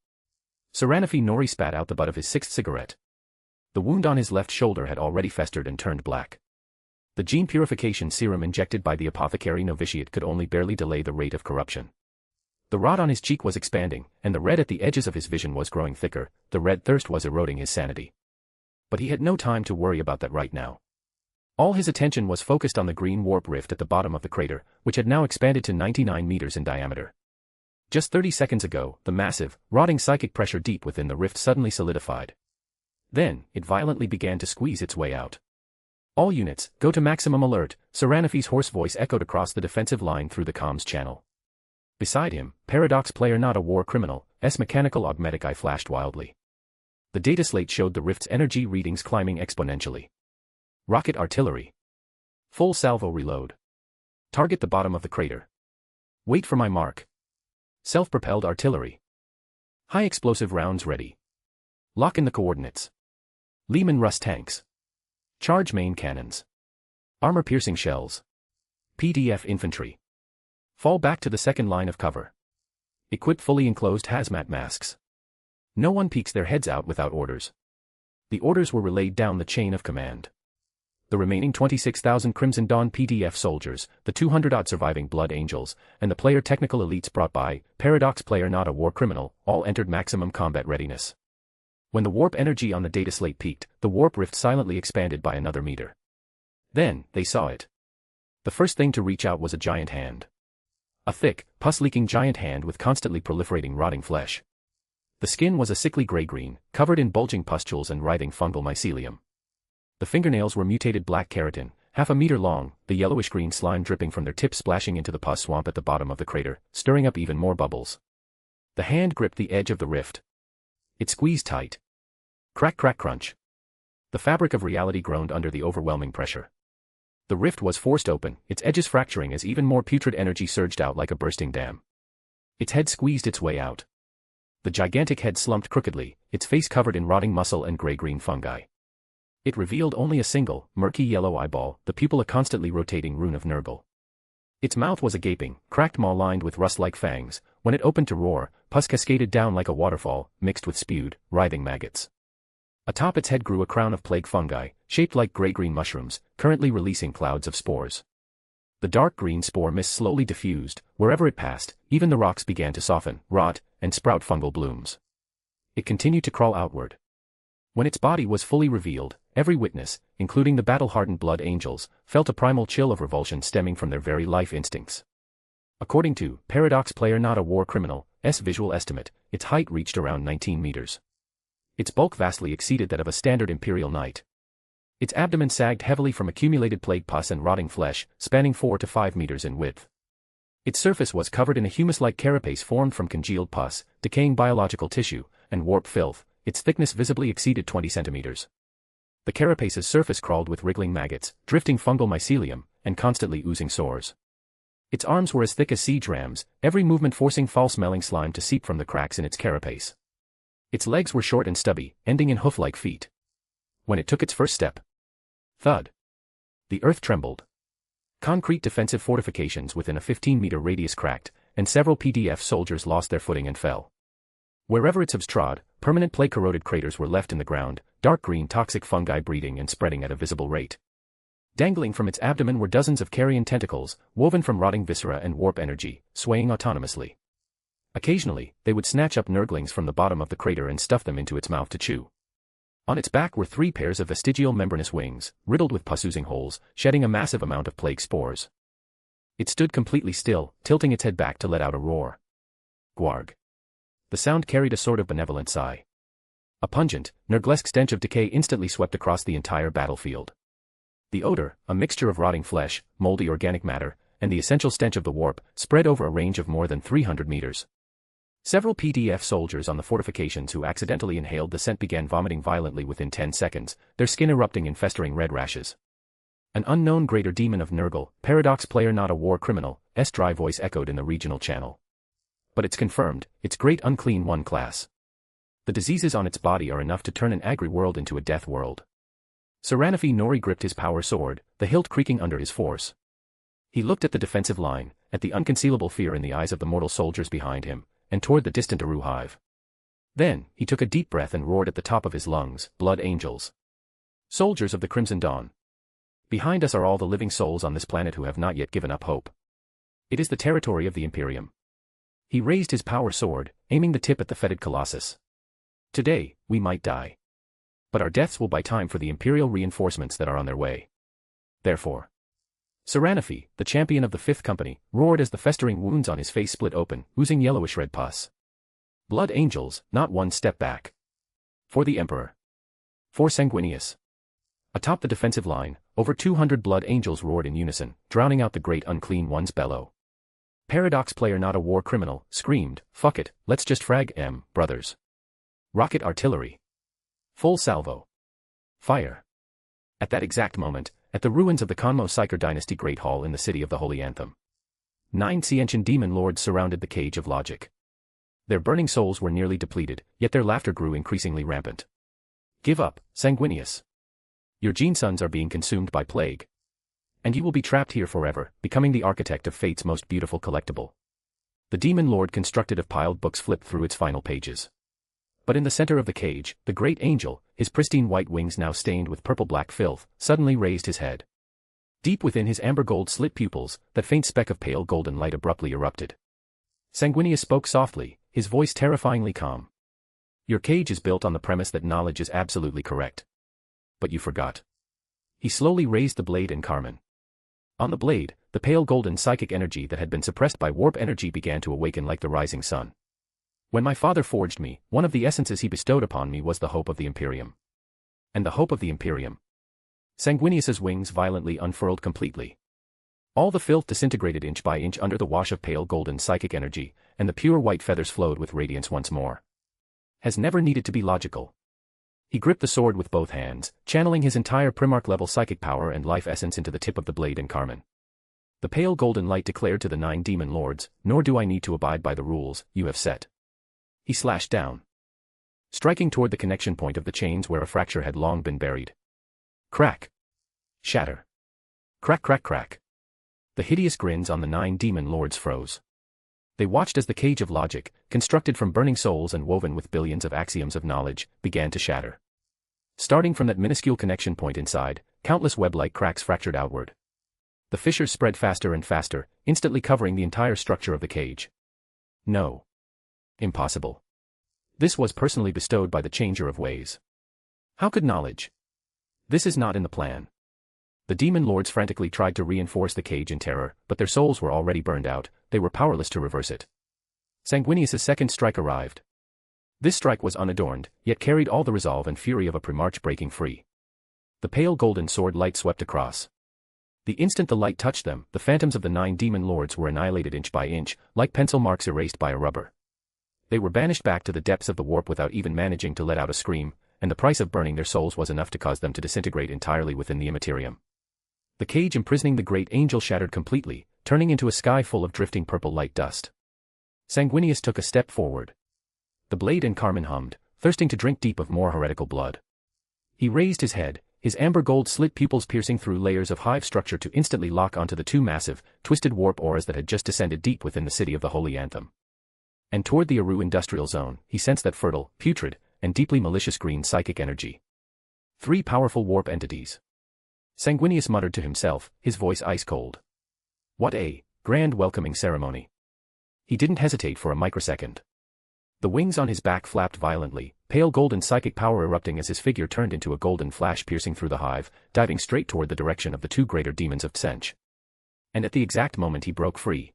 Seranafi Nori spat out the butt of his sixth cigarette. The wound on his left shoulder had already festered and turned black. The gene purification serum injected by the apothecary novitiate could only barely delay the rate of corruption. The rot on his cheek was expanding, and the red at the edges of his vision was growing thicker. The red thirst was eroding his sanity. But he had no time to worry about that right now. All his attention was focused on the green warp rift at the bottom of the crater, which had now expanded to 99 meters in diameter. Just 30 seconds ago, the massive, rotting psychic pressure deep within the rift suddenly solidified. Then, it violently began to squeeze its way out. All units, go to maximum alert, Seranafi's hoarse voice echoed across the defensive line through the comms channel. Beside him, Paradox player not a war criminal, mechanical augmetic eye flashed wildly. The data slate showed the rift's energy readings climbing exponentially. Rocket artillery. Full salvo reload. Target the bottom of the crater. Wait for my mark. Self-propelled artillery. High explosive rounds ready. Lock in the coordinates. Lehman Russ tanks. Charge main cannons. Armor-piercing shells. PDF infantry. Fall back to the second line of cover. Equip fully enclosed hazmat masks. No one peeks their heads out without orders. The orders were relayed down the chain of command. the remaining 26,000 Crimson Dawn PDF soldiers, the 200-odd surviving Blood Angels, and the player technical elites brought by, Paradox player not a war criminal, all entered maximum combat readiness. When the warp energy on the data slate peaked, the warp rift silently expanded by another meter. Then, they saw it. The first thing to reach out was a giant hand. A thick, pus-leaking giant hand with constantly proliferating rotting flesh. The skin was a sickly gray-green, covered in bulging pustules and writhing fungal mycelium. The fingernails were mutated black keratin, half a meter long, the yellowish-green slime dripping from their tips splashing into the pus swamp at the bottom of the crater, stirring up even more bubbles. The hand gripped the edge of the rift. It squeezed tight. Crack crack crunch. The fabric of reality groaned under the overwhelming pressure. The rift was forced open, its edges fracturing as even more putrid energy surged out like a bursting dam. Its head squeezed its way out. The gigantic head slumped crookedly, its face covered in rotting muscle and gray-green fungi. It revealed only a single, murky yellow eyeball, the pupil a constantly rotating rune of Nurgle. Its mouth was a gaping, cracked maw lined with rust-like fangs. When it opened to roar, pus cascaded down like a waterfall, mixed with spewed, writhing maggots. Atop its head grew a crown of plague fungi, shaped like gray-green mushrooms, currently releasing clouds of spores. The dark green spore mist slowly diffused. Wherever it passed, even the rocks began to soften, rot, and sprout fungal blooms. It continued to crawl outward. When its body was fully revealed, every witness, including the battle-hardened Blood Angels, felt a primal chill of revulsion stemming from their very life instincts. According to Paradox player not a war criminal's visual estimate, its height reached around 19 meters. Its bulk vastly exceeded that of a standard Imperial Knight. Its abdomen sagged heavily from accumulated plague pus and rotting flesh, spanning 4 to 5 meters in width. Its surface was covered in a humus-like carapace formed from congealed pus, decaying biological tissue, and warp filth. Its thickness visibly exceeded 20 centimeters. The carapace's surface crawled with wriggling maggots, drifting fungal mycelium, and constantly oozing sores. Its arms were as thick as siege rams, every movement forcing foul-smelling slime to seep from the cracks in its carapace. Its legs were short and stubby, ending in hoof-like feet. When it took its first step, thud. The earth trembled. Concrete defensive fortifications within a 15-meter radius cracked, and several PDF soldiers lost their footing and fell. Wherever its hooves trod, permanent plague-corroded craters were left in the ground, dark green toxic fungi breeding and spreading at a visible rate. Dangling from its abdomen were dozens of carrion tentacles, woven from rotting viscera and warp energy, swaying autonomously. Occasionally, they would snatch up nurglings from the bottom of the crater and stuff them into its mouth to chew. On its back were 3 pairs of vestigial membranous wings, riddled with pus-oozing holes, shedding a massive amount of plague spores. It stood completely still, tilting its head back to let out a roar. Gwarg. The sound carried a sort of benevolent sigh. A pungent, nurglesque stench of decay instantly swept across the entire battlefield. The odor, a mixture of rotting flesh, moldy organic matter, and the essential stench of the warp, spread over a range of more than 300 meters. Several PDF soldiers on the fortifications who accidentally inhaled the scent began vomiting violently within 10 seconds, their skin erupting in festering red rashes. An unknown greater demon of Nurgle, Paradox player not a war criminal's dry voice echoed in the regional channel. But it's confirmed, it's Great Unclean One class. The diseases on its body are enough to turn an agri world into a death world. Seranafi Nori gripped his power sword, the hilt creaking under his force. He looked at the defensive line, at the unconcealable fear in the eyes of the mortal soldiers behind him, and toward the distant Aru hive. Then, he took a deep breath and roared at the top of his lungs, Blood Angels. Soldiers of the Crimson Dawn. Behind us are all the living souls on this planet who have not yet given up hope. It is the territory of the Imperium. He raised his power sword, aiming the tip at the fetid colossus. Today, we might die. But our deaths will buy time for the Imperial reinforcements that are on their way. Therefore, Seranafi, the champion of the 5th Company, roared as the festering wounds on his face split open, oozing yellowish red pus. Blood Angels, not one step back. For the Emperor. For Sanguinius. Atop the defensive line, over 200 Blood Angels roared in unison, drowning out the Great Unclean One's bellow. Paradox player not a war criminal, screamed, "Fuck it, let's just frag 'em, brothers." Rocket artillery. Full salvo. Fire. At that exact moment, at the ruins of the Kanmo Psyker Dynasty Great Hall in the City of the Holy Anthem, 9 Cientian demon lords surrounded the Cage of Logic. Their burning souls were nearly depleted, yet their laughter grew increasingly rampant. Give up, Sanguinius. Your gene sons are being consumed by plague. And you will be trapped here forever, becoming the architect of fate's most beautiful collectible. The demon lord constructed of piled books flipped through its final pages. But in the center of the cage, the great angel, his pristine white wings now stained with purple-black filth, suddenly raised his head. Deep within his amber-gold slit pupils, that faint speck of pale golden light abruptly erupted. Sanguinius spoke softly, his voice terrifyingly calm. Your cage is built on the premise that knowledge is absolutely correct. But you forgot. He slowly raised the blade in Carmen. On the blade, the pale golden psychic energy that had been suppressed by warp energy began to awaken like the rising sun. When my father forged me, one of the essences he bestowed upon me was the hope of the Imperium. And the hope of the Imperium. Sanguinius's wings violently unfurled completely. All the filth disintegrated inch by inch under the wash of pale golden psychic energy, and the pure white feathers flowed with radiance once more. Has never needed to be logical. He gripped the sword with both hands, channeling his entire Primarch-level psychic power and life essence into the tip of the blade in Carmen. The pale golden light declared to the 9 demon lords, nor do I need to abide by the rules you have set. He slashed down, striking toward the connection point of the chains where a fracture had long been buried. Crack. Shatter. Crack crack crack. The hideous grins on the 9 demon lords froze. They watched as the cage of logic, constructed from burning souls and woven with billions of axioms of knowledge, began to shatter. Starting from that minuscule connection point inside, countless web-like cracks fractured outward. The fissures spread faster and faster, instantly covering the entire structure of the cage. No. Impossible. This was personally bestowed by the changer of ways. How could knowledge? This is not in the plan. The demon lords frantically tried to reinforce the cage in terror, but their souls were already burned out, they were powerless to reverse it. Sanguinius's second strike arrived. This strike was unadorned, yet carried all the resolve and fury of a Primarch breaking free. The pale golden sword light swept across. The instant the light touched them, the phantoms of the 9 demon lords were annihilated inch by inch, like pencil marks erased by a rubber. They were banished back to the depths of the warp without even managing to let out a scream, and the price of burning their souls was enough to cause them to disintegrate entirely within the immaterium. The cage imprisoning the great angel shattered completely, turning into a sky full of drifting purple light dust. Sanguinius took a step forward. The blade in Carmen hummed, thirsting to drink deep of more heretical blood. He raised his head, his amber gold slit pupils piercing through layers of hive structure to instantly lock onto the 2 massive, twisted warp auras that had just descended deep within the city of the Holy Anthem. And toward the Aru industrial zone, he sensed that fertile, putrid, and deeply malicious green psychic energy. 3 powerful warp entities. Sanguinius muttered to himself, his voice ice-cold. What a grand welcoming ceremony. He didn't hesitate for a microsecond. The wings on his back flapped violently, pale golden psychic power erupting as his figure turned into a golden flash piercing through the hive, diving straight toward the direction of the 2 greater demons of Tsench. And at the exact moment he broke free.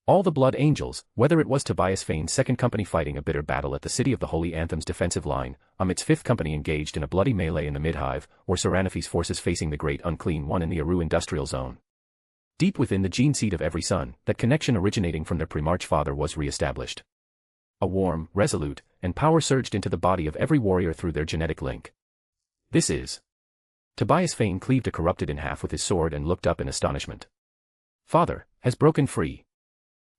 All the blood angels, whether it was Tobias Fane's 2nd company fighting a bitter battle at the City of the Holy Anthem's defensive line, Amit's 5th company engaged in a bloody melee in the mid-hive, or Seraphi's forces facing the Great Unclean One in the Aru industrial zone. Deep within the gene seed of every son, that connection originating from their Primarch father was re-established. A warm, resolute, and power surged into the body of every warrior through their genetic link. This is. Tobias Fane cleaved a corrupted in half with his sword and looked up in astonishment. Father, has broken free.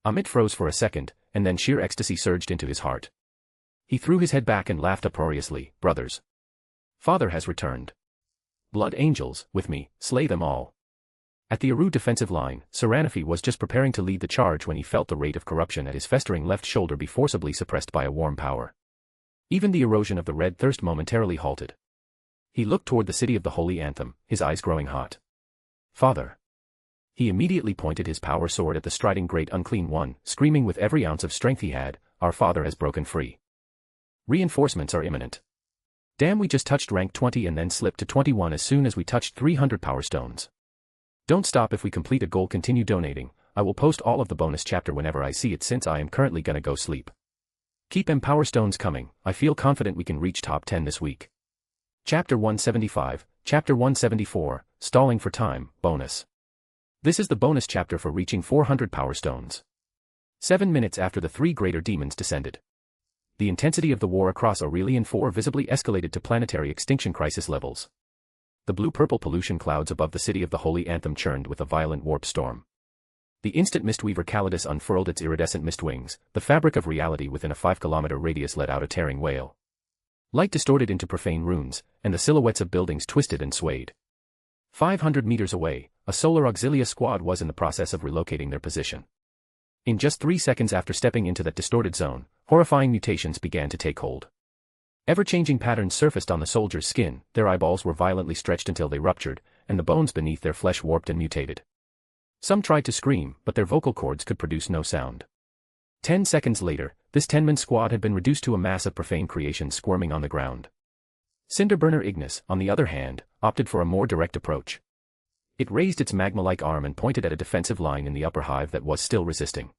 Amit froze for a second, and then sheer ecstasy surged into his heart. He threw his head back and laughed uproariously, brothers. Father has returned. Blood angels, with me, slay them all. At the Aru defensive line, Seraphi was just preparing to lead the charge when he felt the rate of corruption at his festering left shoulder be forcibly suppressed by a warm power. Even the erosion of the red thirst momentarily halted. He looked toward the City of the Holy Anthem, his eyes growing hot. Father. He immediately pointed his power sword at the striding Great Unclean One, screaming with every ounce of strength he had, our father has broken free. Reinforcements are imminent. Damn, we just touched rank 20 and then slipped to 21 as soon as we touched 300 power stones. Don't stop if we complete a goal, continue donating, I will post all of the bonus chapter whenever I see it since I am currently gonna go sleep. Keep power stones coming, I feel confident we can reach top 10 this week. Chapter 175, Chapter 174, Stalling for Time, Bonus. This is the bonus chapter for reaching 400 power stones. 7 minutes after the 3 greater demons descended. The intensity of the war across Aurelian 4 visibly escalated to planetary extinction crisis levels. The blue-purple pollution clouds above the City of the Holy Anthem churned with a violent warp storm. The instant Mistweaver Calidus unfurled its iridescent mist wings, the fabric of reality within a 5-kilometer radius let out a tearing wail. Light distorted into profane runes, and the silhouettes of buildings twisted and swayed. 500 meters away, a Solar Auxilia squad was in the process of relocating their position. In just 3 seconds after stepping into that distorted zone, horrifying mutations began to take hold. Ever-changing patterns surfaced on the soldier's skin, their eyeballs were violently stretched until they ruptured, and the bones beneath their flesh warped and mutated. Some tried to scream, but their vocal cords could produce no sound. 10 seconds later, this 10-man squad had been reduced to a mass of profane creations squirming on the ground. Cinderburner Ignis, on the other hand, opted for a more direct approach. It raised its magma-like arm and pointed at a defensive line in the upper hive that was still resisting.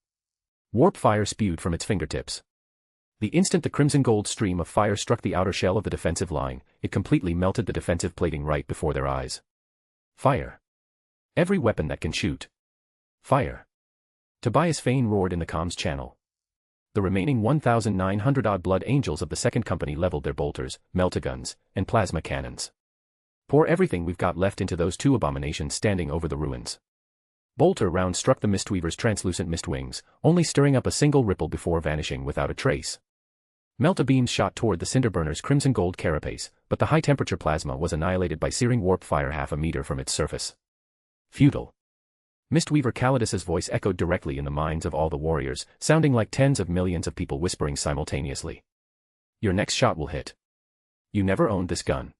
Warp fire spewed from its fingertips. The instant the crimson-gold stream of fire struck the outer shell of the defensive line, it completely melted the defensive plating right before their eyes. Fire. Every weapon that can shoot. Fire. Tobias Fane roared in the comms channel. The remaining 1,900-odd Blood Angels of the Second Company leveled their bolters, meltaguns, and plasma cannons. Pour everything we've got left into those two abominations standing over the ruins. Bolter rounds struck the Mistweaver's translucent mist wings, only stirring up a single ripple before vanishing without a trace. Melta beams shot toward the Cinderburner's crimson-gold carapace, but the high-temperature plasma was annihilated by searing warp fire half a meter from its surface. Futile. Mistweaver Calidus's voice echoed directly in the minds of all the warriors, sounding like tens of millions of people whispering simultaneously. Your next shot will hit. You never owned this gun.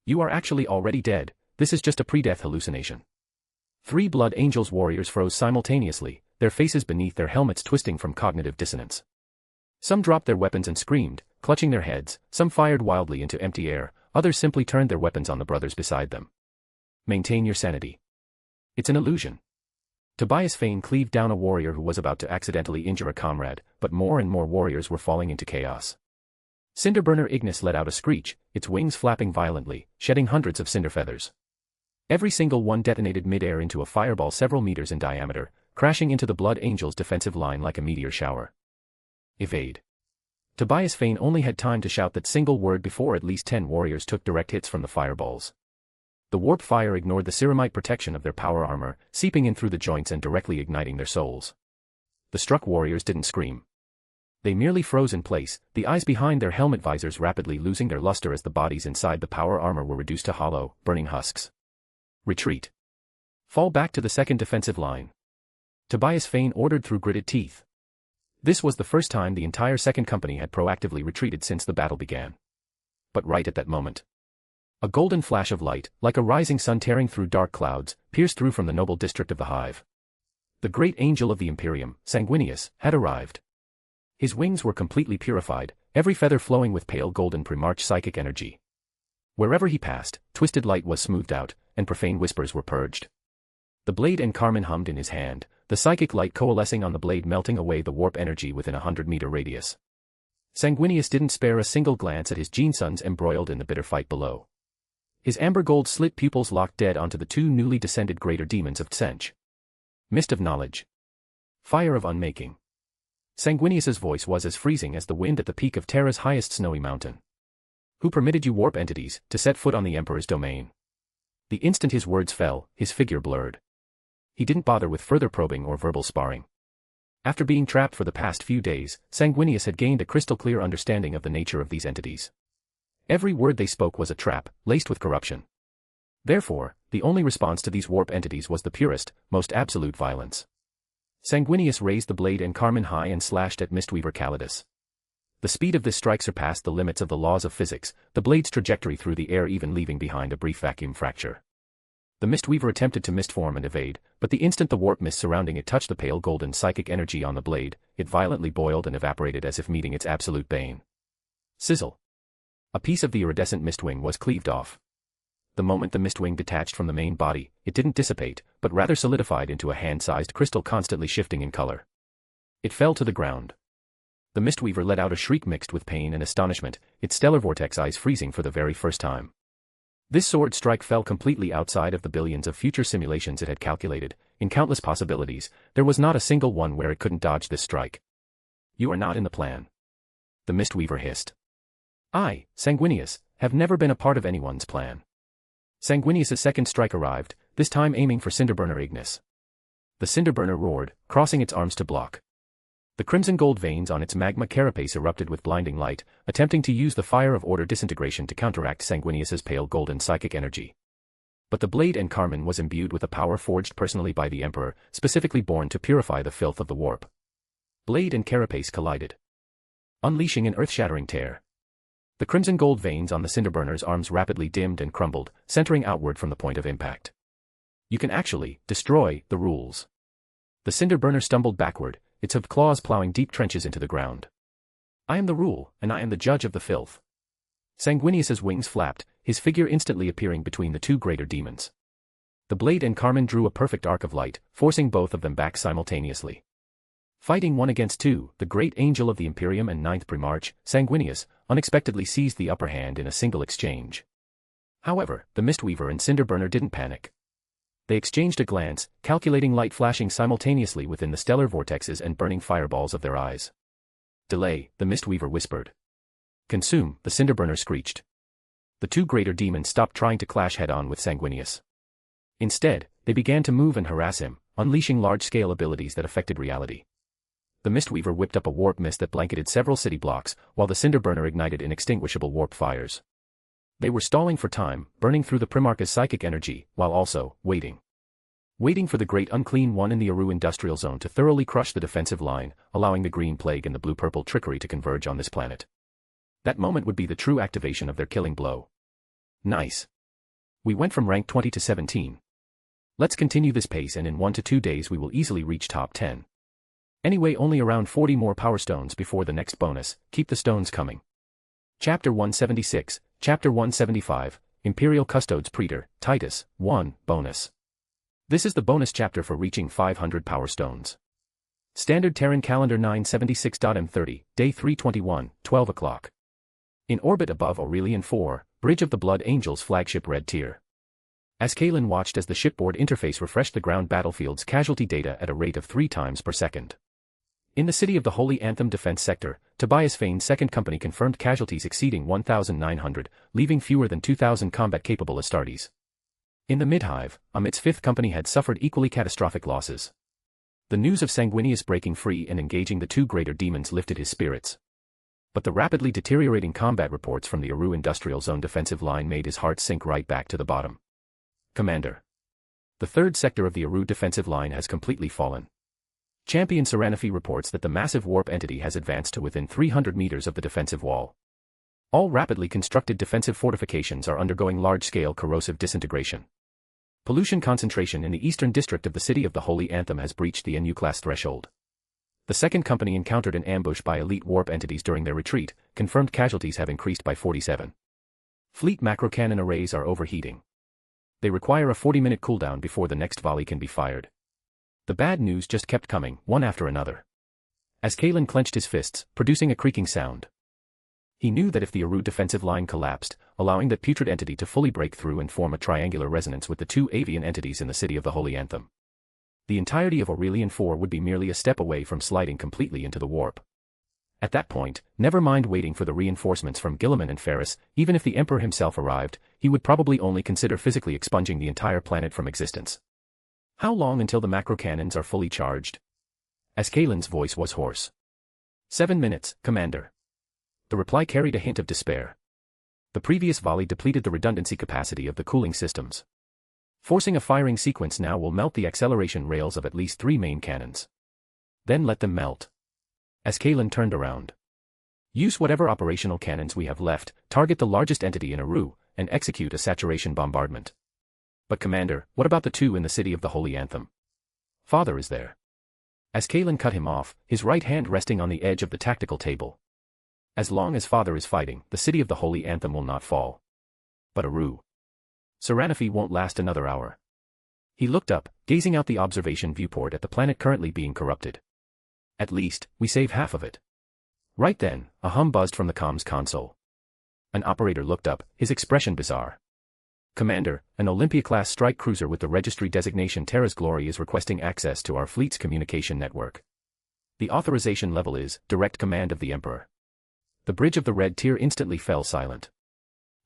You are actually already dead, this is just a pre-death hallucination. 3 Blood Angels warriors froze simultaneously, their faces beneath their helmets twisting from cognitive dissonance. Some dropped their weapons and screamed, clutching their heads, some fired wildly into empty air, others simply turned their weapons on the brothers beside them. Maintain your sanity. It's an illusion. Tobias Fane cleaved down a warrior who was about to accidentally injure a comrade, but more and more warriors were falling into chaos. Cinderburner Ignis let out a screech, its wings flapping violently, shedding hundreds of cinder feathers. Every single one detonated mid-air into a fireball several meters in diameter, crashing into the Blood Angels' defensive line like a meteor shower. Evade. Tobias Fane only had time to shout that single word before at least 10 warriors took direct hits from the fireballs. The warp fire ignored the ceramite protection of their power armor, seeping in through the joints and directly igniting their souls. The struck warriors didn't scream. They merely froze in place, the eyes behind their helmet visors rapidly losing their luster as the bodies inside the power armor were reduced to hollow, burning husks. Retreat. Fall back to the second defensive line. Tobias Fane ordered through gritted teeth. This was the first time the entire Second Company had proactively retreated since the battle began. But right at that moment, a golden flash of light, like a rising sun tearing through dark clouds, pierced through from the noble district of the hive. The great angel of the Imperium, Sanguinius, had arrived. His wings were completely purified, every feather flowing with pale golden pre-March psychic energy. Wherever he passed, twisted light was smoothed out, and profane whispers were purged. The blade and Carmen hummed in his hand, the psychic light coalescing on the blade melting away the warp energy within a 100-meter radius. Sanguinius didn't spare a single glance at his gene-sons embroiled in the bitter fight below. His amber-gold slit pupils locked dead onto the 2 newly descended greater demons of Tsench. Mist of knowledge. Fire of unmaking. Sanguinius's voice was as freezing as the wind at the peak of Terra's highest snowy mountain. Who permitted you warp entities to set foot on the Emperor's domain? The instant his words fell, his figure blurred. He didn't bother with further probing or verbal sparring. After being trapped for the past few days, Sanguinius had gained a crystal-clear understanding of the nature of these entities. Every word they spoke was a trap, laced with corruption. Therefore, the only response to these warp entities was the purest, most absolute violence. Sanguinius raised the blade and Carmen high and slashed at Mistweaver Calidus. The speed of this strike surpassed the limits of the laws of physics, the blade's trajectory through the air even leaving behind a brief vacuum fracture. The Mistweaver attempted to mistform and evade, but the instant the warp mist surrounding it touched the pale golden psychic energy on the blade, it violently boiled and evaporated as if meeting its absolute bane. Sizzle. A piece of the iridescent mistwing was cleaved off. The moment the mistwing detached from the main body, it didn't dissipate, but rather solidified into a hand-sized crystal constantly shifting in color. It fell to the ground. The Mistweaver let out a shriek mixed with pain and astonishment, its stellar vortex eyes freezing for the very first time. This sword strike fell completely outside of the billions of future simulations it had calculated. In countless possibilities, there was not a single one where it couldn't dodge this strike. You are not in the plan. The Mistweaver hissed. I, Sanguinius, have never been a part of anyone's plan. Sanguinius's second strike arrived, this time aiming for Cinderburner Ignis. The Cinderburner roared, crossing its arms to block. The crimson gold veins on its magma carapace erupted with blinding light, attempting to use the fire of order disintegration to counteract Sanguinius's pale golden psychic energy. But the blade and Carmen was imbued with a power forged personally by the Emperor, specifically born to purify the filth of the warp. Blade and carapace collided, unleashing an earth-shattering tear. The crimson gold veins on the cinderburner's arms rapidly dimmed and crumbled, centering outward from the point of impact. You can actually destroy the rules. The cinderburner stumbled backward, its hooked claws plowing deep trenches into the ground. I am the rule, and I am the judge of the filth. Sanguinius's wings flapped, his figure instantly appearing between the two greater demons. The blade and Carmen drew a perfect arc of light, forcing both of them back simultaneously. Fighting 1 against 2, the great angel of the Imperium and 9th Primarch, Sanguinius, unexpectedly seized the upper hand in a single exchange. However, the Mistweaver and Cinderburner didn't panic. They exchanged a glance, calculating light flashing simultaneously within the stellar vortexes and burning fireballs of their eyes. Delay, the Mistweaver whispered. Consume, the Cinderburner screeched. The two greater demons stopped trying to clash head-on with Sanguinius. Instead, they began to move and harass him, unleashing large-scale abilities that affected reality. The Mistweaver whipped up a warp mist that blanketed several city blocks, while the Cinderburner ignited inextinguishable warp fires. They were stalling for time, burning through the Primarch's psychic energy, while also waiting. Waiting for the Great Unclean One in the Aru Industrial Zone to thoroughly crush the defensive line, allowing the Green Plague and the Blue-Purple Trickery to converge on this planet. That moment would be the true activation of their killing blow. Nice. We went from rank 20 to 17. Let's continue this pace, and in 1 to 2 days we will easily reach top 10. Anyway, only around 40 more power stones before the next bonus. Keep the stones coming. Chapter 176, Chapter 175, Imperial Custodes Praetor, Titus, 1, Bonus. This is the bonus chapter for reaching 500 power stones. Standard Terran Calendar 976.m30, Day 321, 12 o'clock. In orbit above Aurelian 4, Bridge of the Blood Angels flagship Red Tier. As Kalen watched as the shipboard interface refreshed the ground battlefield's casualty data at a rate of 3 times per second. In the City of the Holy Anthem defense sector, Tobias Fane's second company confirmed casualties exceeding 1,900, leaving fewer than 2,000 combat-capable Astartes. In the Midhive, Amit's fifth company had suffered equally catastrophic losses. The news of Sanguinius breaking free and engaging the two greater demons lifted his spirits. But the rapidly deteriorating combat reports from the Aru Industrial Zone defensive line made his heart sink right back to the bottom. Commander. The third sector of the Aru defensive line has completely fallen. Champion Seranafi reports that the massive warp entity has advanced to within 300 meters of the defensive wall. All rapidly constructed defensive fortifications are undergoing large-scale corrosive disintegration. Pollution concentration in the eastern district of the City of the Holy Anthem has breached the NU class threshold. The second company encountered an ambush by elite warp entities during their retreat, confirmed casualties have increased by 47. Fleet macro-cannon arrays are overheating. They require a 40-minute cooldown before the next volley can be fired. The bad news just kept coming, one after another. As Kalen clenched his fists, producing a creaking sound. He knew that if the Aru defensive line collapsed, allowing that putrid entity to fully break through and form a triangular resonance with the two avian entities in the City of the Holy Anthem, the entirety of Aurelian 4 would be merely a step away from sliding completely into the warp. At that point, never mind waiting for the reinforcements from Gilliman and Ferris, even if the Emperor himself arrived, he would probably only consider physically expunging the entire planet from existence. How long until the macro cannons are fully charged? As Kalen's voice was hoarse. 7 minutes, Commander. The reply carried a hint of despair. The previous volley depleted the redundancy capacity of the cooling systems. Forcing a firing sequence now will melt the acceleration rails of at least 3 main cannons. Then let them melt. As Kalen turned around. Use whatever operational cannons we have left, target the largest entity in Aru, and execute a saturation bombardment. But Commander, what about the two in the City of the Holy Anthem? Father is there. As Kalen cut him off, his right hand resting on the edge of the tactical table. As long as Father is fighting, the City of the Holy Anthem will not fall. But Aru. Seranafi won't last another hour. He looked up, gazing out the observation viewport at the planet currently being corrupted. At least, we save half of it. Right then, a hum buzzed from the comms console. An operator looked up, his expression bizarre. Commander, an Olympia-class strike cruiser with the registry designation Terra's Glory is requesting access to our fleet's communication network. The authorization level is direct command of the Emperor. The bridge of the Red Tier instantly fell silent.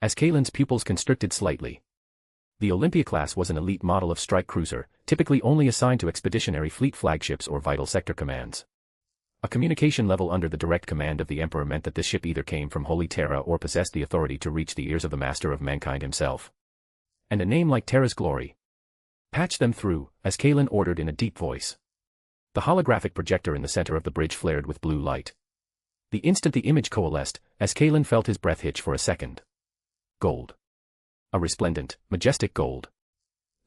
As Kalen's pupils constricted slightly. The Olympia-class was an elite model of strike cruiser, typically only assigned to expeditionary fleet flagships or vital sector commands. A communication level under the direct command of the Emperor meant that this ship either came from Holy Terra or possessed the authority to reach the ears of the Master of Mankind himself. And a name like Terra's Glory. Patch them through, as Kalen ordered in a deep voice. The holographic projector in the center of the bridge flared with blue light. The instant the image coalesced, as Kalen felt his breath hitch for a second. Gold. A resplendent, majestic gold.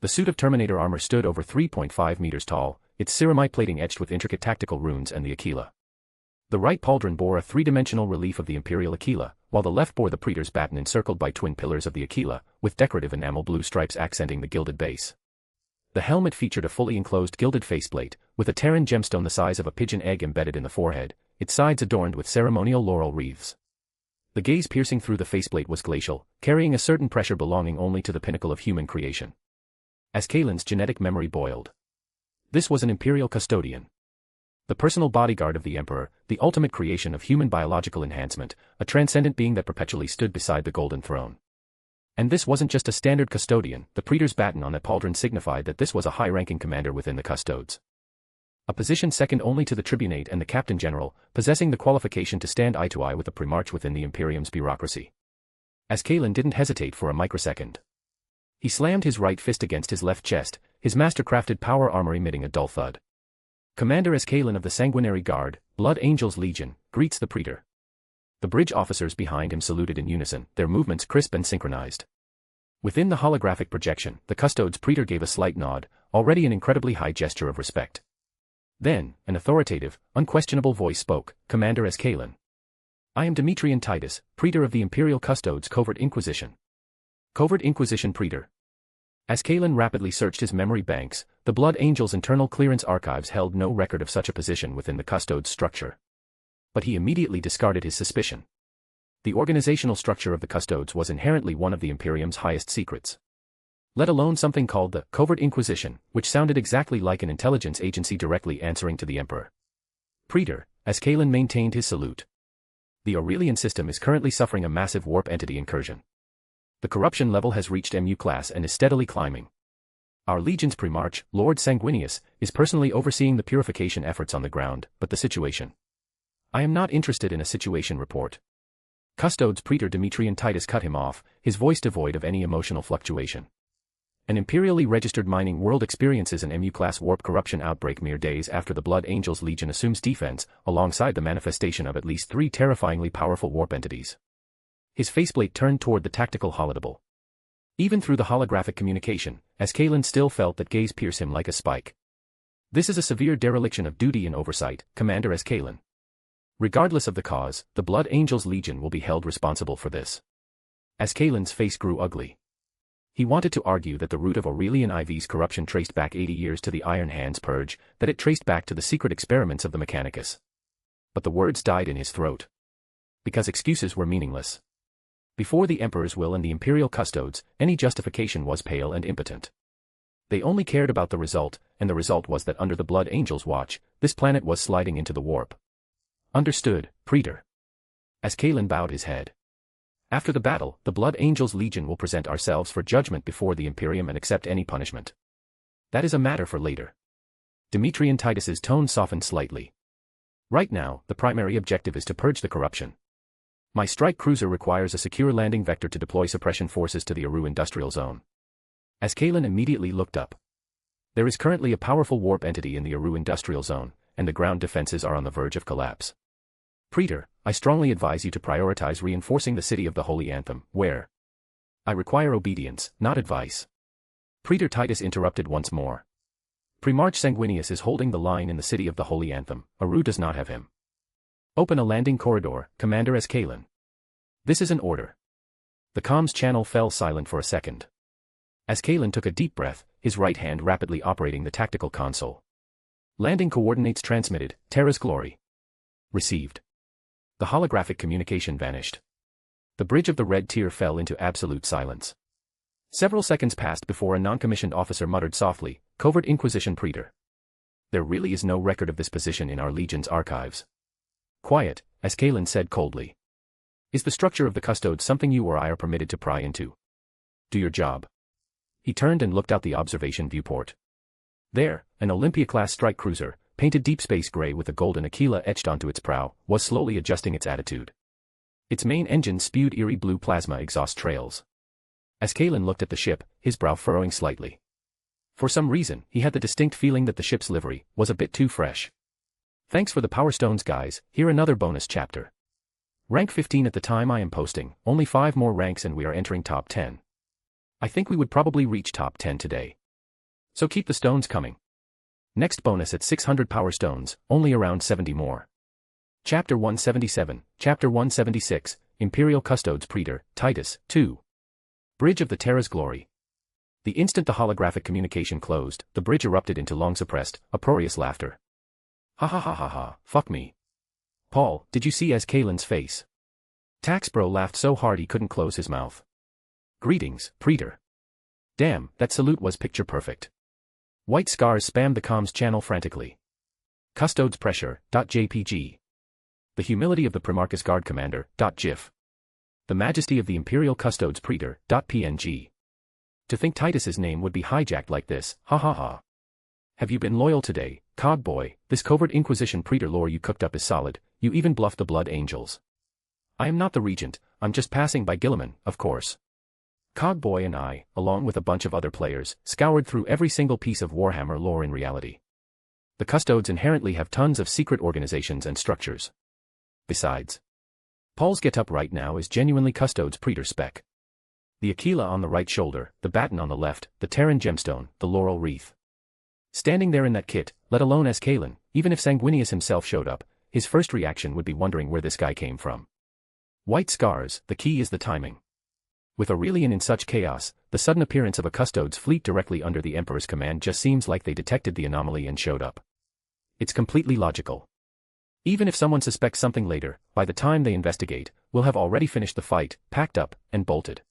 The suit of Terminator armor stood over 3.5 meters tall, its ceramite plating etched with intricate tactical runes and the Aquila. The right pauldron bore a three-dimensional relief of the Imperial Aquila, while the left bore the Praetor's baton encircled by twin pillars of the Aquila, with decorative enamel blue stripes accenting the gilded base. The helmet featured a fully enclosed gilded faceplate, with a Terran gemstone the size of a pigeon egg embedded in the forehead, its sides adorned with ceremonial laurel wreaths. The gaze piercing through the faceplate was glacial, carrying a certain pressure belonging only to the pinnacle of human creation. As Kalen's genetic memory boiled. This was an Imperial custodian. The personal bodyguard of the Emperor, the ultimate creation of human biological enhancement, a transcendent being that perpetually stood beside the Golden Throne. And this wasn't just a standard custodian, the Praetor's baton on that pauldron signified that this was a high-ranking commander within the custodes. A position second only to the tribunate and the captain general, possessing the qualification to stand eye to eye with the primarch within the Imperium's bureaucracy. As Kalen didn't hesitate for a microsecond. He slammed his right fist against his left chest, his master-crafted power armor emitting a dull thud. Commander as Kalen of the Sanguinary Guard, Blood Angels Legion, greets the Praetor. The bridge officers behind him saluted in unison, their movements crisp and synchronized. Within the holographic projection, the custodes Praetor gave a slight nod, already an incredibly high gesture of respect. Then, an authoritative, unquestionable voice spoke, Commander as Kalen. I am Demetrian Titus, Praetor of the Imperial Custodes Covert Inquisition. Covert Inquisition Praetor. As Kalen rapidly searched his memory banks, the Blood Angel's internal clearance archives held no record of such a position within the custodes structure. But he immediately discarded his suspicion. The organizational structure of the custodes was inherently one of the Imperium's highest secrets. Let alone something called the Covert Inquisition, which sounded exactly like an intelligence agency directly answering to the Emperor. Praetor, as Kalen maintained his salute. The Aurelian system is currently suffering a massive warp entity incursion. The corruption level has reached MU class and is steadily climbing. Our Legion's Primarch, Lord Sanguinius, is personally overseeing the purification efforts on the ground, but the situation. I am not interested in a situation report. Custodes Praetor Demetrian Titus cut him off, his voice devoid of any emotional fluctuation. An imperially registered mining world experiences an MU-class warp corruption outbreak mere days after the Blood Angels Legion assumes defense, alongside the manifestation of at least 3 terrifyingly powerful warp entities. His faceplate turned toward the tactical holodable. Even through the holographic communication, as Kalen still felt that gaze pierce him like a spike. This is a severe dereliction of duty and oversight, Commander as Kalen. Regardless of the cause, the Blood Angels Legion will be held responsible for this. As Kalen's face grew ugly. He wanted to argue that the root of Aurelian IV's corruption traced back 80 years to the Iron Hands Purge, that it traced back to the secret experiments of the Mechanicus. But the words died in his throat. Because excuses were meaningless. Before the Emperor's will and the Imperial Custodes, any justification was pale and impotent. They only cared about the result, and the result was that under the Blood Angels' watch, this planet was sliding into the warp. Understood, Praetor. As Kalen bowed his head. After the battle, the Blood Angels Legion will present ourselves for judgment before the Imperium and accept any punishment. That is a matter for later. Demetrian Titus's tone softened slightly. Right now, the primary objective is to purge the corruption. My strike cruiser requires a secure landing vector to deploy suppression forces to the Aru Industrial Zone. As Kalen immediately looked up. There is currently a powerful warp entity in the Aru Industrial Zone, and the ground defenses are on the verge of collapse. Praetor, I strongly advise you to prioritize reinforcing the city of the Holy Anthem, where I require obedience, not advice. Praetor Titus interrupted once more. Primarch Sanguinius is holding the line in the city of the Holy Anthem, Aru does not have him. Open a landing corridor, Commander as Kalen. This is an order. The comms channel fell silent for a second. As Kalen took a deep breath, his right hand rapidly operating the tactical console. Landing coordinates transmitted, Terra's glory. Received. The holographic communication vanished. The bridge of the red tier fell into absolute silence. Several seconds passed before a non-commissioned officer muttered softly, Covert Inquisition Praetor. There really is no record of this position in our Legion's archives. Quiet, as Kalen said coldly. Is the structure of the custodes something you or I are permitted to pry into? Do your job. He turned and looked out the observation viewport. There, an Olympia-class strike cruiser, painted deep space gray with a golden Aquila etched onto its prow, was slowly adjusting its attitude. Its main engine spewed eerie blue plasma exhaust trails. As Kalen looked at the ship, his brow furrowing slightly. For some reason, he had the distinct feeling that the ship's livery was a bit too fresh. Thanks for the power stones guys, here another bonus chapter. Rank 15 at the time I am posting, only 5 more ranks and we are entering top 10. I think we would probably reach top 10 today. So keep the stones coming. Next bonus at 600 power stones, only around 70 more. Chapter 177, Chapter 176, Imperial Custodes Praetor, Titus, 2. Bridge of the Terra's Glory. The instant the holographic communication closed, the bridge erupted into long-suppressed, uproarious laughter. Ha ha ha ha ha, fuck me. Paul, did you see Kaelin's face? Taxbro laughed so hard he couldn't close his mouth. Greetings, Praetor. Damn, that salute was picture perfect. White Scars spammed the comms channel frantically. Custodes Pressure, .jpg. The humility of the Primarchus Guard Commander, .gif. The majesty of the Imperial Custodes Praetor, .png. To think Titus's name would be hijacked like this, ha ha ha. Have you been loyal today, Cogboy? This covert Inquisition Praetor lore you cooked up is solid, you even bluffed the Blood Angels. I am not the Regent, I'm just passing by Guilliman, of course. Cogboy and I, along with a bunch of other players, scoured through every single piece of Warhammer lore in reality. The Custodes inherently have tons of secret organizations and structures. Besides, Paul's get-up right now is genuinely Custodes Praetor spec. The Aquila on the right shoulder, the baton on the left, the Terran gemstone, the laurel wreath. Standing there in that kit, let alone as Kaelin, even if Sanguinius himself showed up, his first reaction would be wondering where this guy came from. White Scars, the key is the timing. With Aurelian in such chaos, the sudden appearance of a Custodes fleet directly under the Emperor's command just seems like they detected the anomaly and showed up. It's completely logical. Even if someone suspects something later, by the time they investigate, we'll have already finished the fight, packed up, and bolted.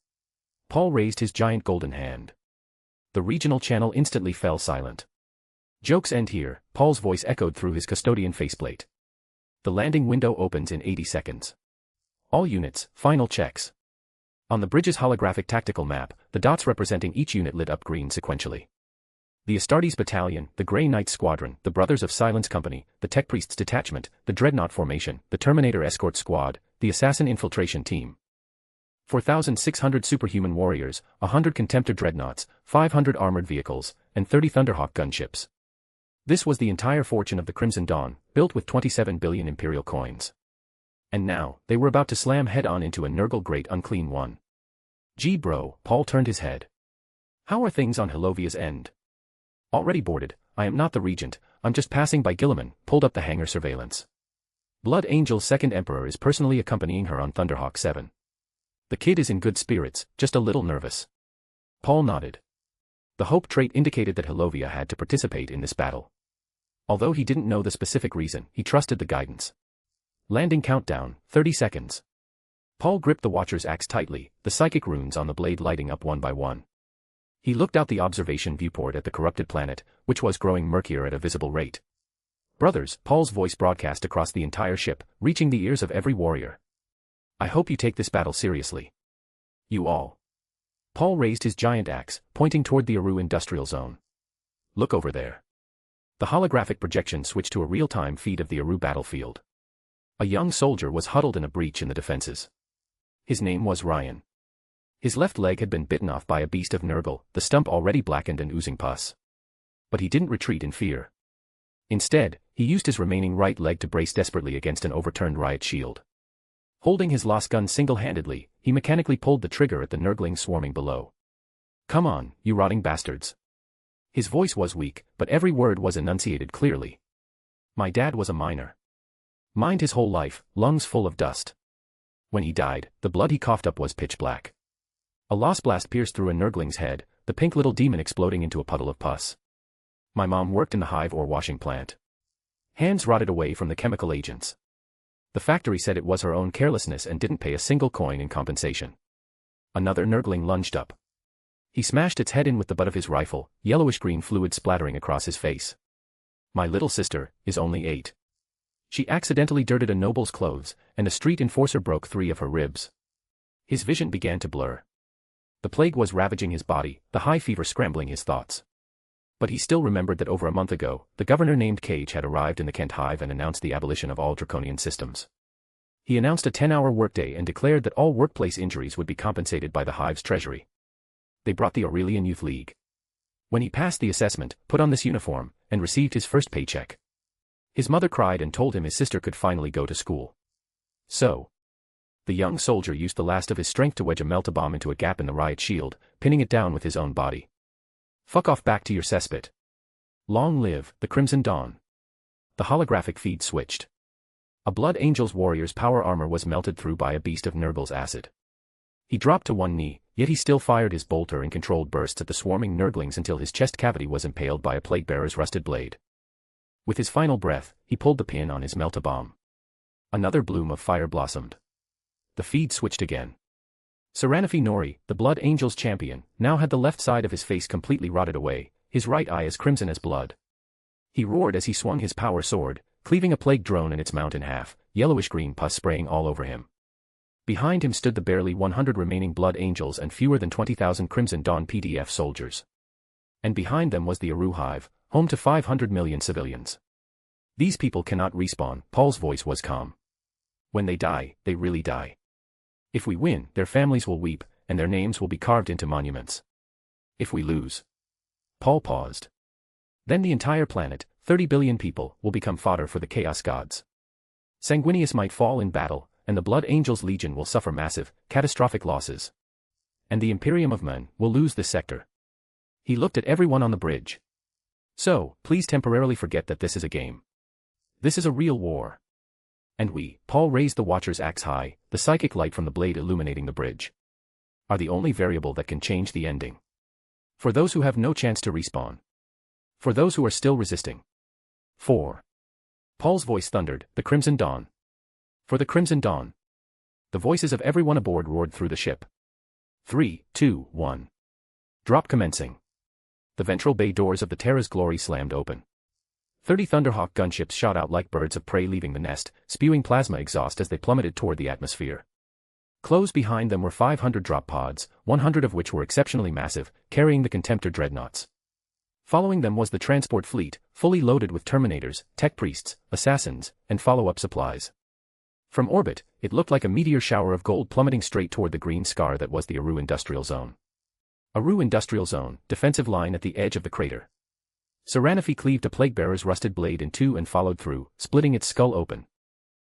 Paul raised his giant golden hand. The regional channel instantly fell silent. Jokes end here, Paul's voice echoed through his custodian faceplate. The landing window opens in 80 seconds. All units, final checks. On the bridge's holographic tactical map, the dots representing each unit lit up green sequentially. The Astartes Battalion, the Grey Knights Squadron, the Brothers of Silence Company, the Tech Priests Detachment, the Dreadnought Formation, the Terminator Escort Squad, the Assassin Infiltration Team. 4,600 superhuman warriors, 100 Contemptor Dreadnoughts, 500 armored vehicles, and 30 Thunderhawk gunships. This was the entire fortune of the Crimson Dawn, built with 27 billion Imperial coins. And now, they were about to slam head-on into a Nurgle Great Unclean One. Gee bro, Paul turned his head. How are things on Hilovia's end? Already boarded, I am not the Regent, I'm just passing by Guilliman, pulled up the hangar surveillance. Blood Angel's second Emperor is personally accompanying her on Thunderhawk 7. The kid is in good spirits, just a little nervous. Paul nodded. The hope trait indicated that Hilovia had to participate in this battle. Although he didn't know the specific reason, he trusted the guidance. Landing countdown, 30 seconds. Paul gripped the Watcher's axe tightly, the psychic runes on the blade lighting up one by one. He looked out the observation viewport at the corrupted planet, which was growing murkier at a visible rate. Brothers, Paul's voice broadcast across the entire ship, reaching the ears of every warrior. I hope you take this battle seriously. You all. Paul raised his giant axe, pointing toward the Aru industrial zone. Look over there. The holographic projection switched to a real-time feed of the Aru battlefield. A young soldier was huddled in a breach in the defenses. His name was Ryan. His left leg had been bitten off by a beast of Nurgle, the stump already blackened and oozing pus. But he didn't retreat in fear. Instead, he used his remaining right leg to brace desperately against an overturned riot shield. Holding his lost gun single-handedly, he mechanically pulled the trigger at the Nurglings swarming below. Come on, you rotting bastards. His voice was weak, but every word was enunciated clearly. My dad was a miner. Mined his whole life, lungs full of dust. When he died, the blood he coughed up was pitch black. A lost blast pierced through a Nurgling's head, the pink little demon exploding into a puddle of pus. My mom worked in the hive ore washing plant. Hands rotted away from the chemical agents. The factory said it was her own carelessness and didn't pay a single coin in compensation. Another Nurgling lunged up. He smashed its head in with the butt of his rifle, yellowish-green fluid splattering across his face. My little sister is only 8. She accidentally dirted a noble's clothes, and a street enforcer broke 3 of her ribs. His vision began to blur. The plague was ravaging his body, the high fever scrambling his thoughts. But he still remembered that over a month ago, the governor named Cage had arrived in the Kent Hive and announced the abolition of all draconian systems. He announced a 10-hour workday and declared that all workplace injuries would be compensated by the Hive's treasury. They brought the Aurelian Youth League. When he passed the assessment, put on this uniform, and received his first paycheck. His mother cried and told him his sister could finally go to school. So, the young soldier used the last of his strength to wedge a melt-a-bomb into a gap in the riot shield, pinning it down with his own body. Fuck off back to your cesspit. Long live the Crimson Dawn. The holographic feed switched. A Blood Angel's warrior's power armor was melted through by a beast of Nurgle's acid. He dropped to one knee, yet he still fired his bolter in controlled bursts at the swarming Nurglings until his chest cavity was impaled by a plague-bearer's rusted blade. With his final breath, he pulled the pin on his melt-a-bomb. Another bloom of fire blossomed. The feed switched again. Seranafi Nori, the Blood Angel's champion, now had the left side of his face completely rotted away, his right eye as crimson as blood. He roared as he swung his power sword, cleaving a plague drone and its mount in half, yellowish-green pus spraying all over him. Behind him stood the barely 100 remaining Blood Angels and fewer than 20,000 Crimson Dawn PDF soldiers. And behind them was the Aru Hive, home to 500 million civilians. These people cannot respawn, Paul's voice was calm. When they die, they really die. If we win, their families will weep, and their names will be carved into monuments. If we lose. Paul paused. Then the entire planet, 30 billion people, will become fodder for the Chaos Gods. Sanguinius might fall in battle, and the Blood Angels Legion will suffer massive, catastrophic losses. And the Imperium of Men will lose this sector. He looked at everyone on the bridge. So, please temporarily forget that this is a game. This is a real war. And we, Paul raised the Watcher's axe high, the psychic light from the blade illuminating the bridge, are the only variable that can change the ending. For those who have no chance to respawn. For those who are still resisting. For Paul's voice thundered, the Crimson Dawn. For the Crimson Dawn. The voices of everyone aboard roared through the ship. 3, 2, 1. Drop commencing. The ventral bay doors of the Terra's Glory slammed open. 30 Thunderhawk gunships shot out like birds of prey leaving the nest, spewing plasma exhaust as they plummeted toward the atmosphere. Close behind them were 500 drop pods, 100 of which were exceptionally massive, carrying the Contemptor dreadnoughts. Following them was the transport fleet, fully loaded with Terminators, tech priests, assassins, and follow-up supplies. From orbit, it looked like a meteor shower of gold plummeting straight toward the green scar that was the Aru Industrial Zone. Aru Industrial Zone, defensive line at the edge of the crater. Seranafi cleaved a plague-bearer's rusted blade in two and followed through, splitting its skull open.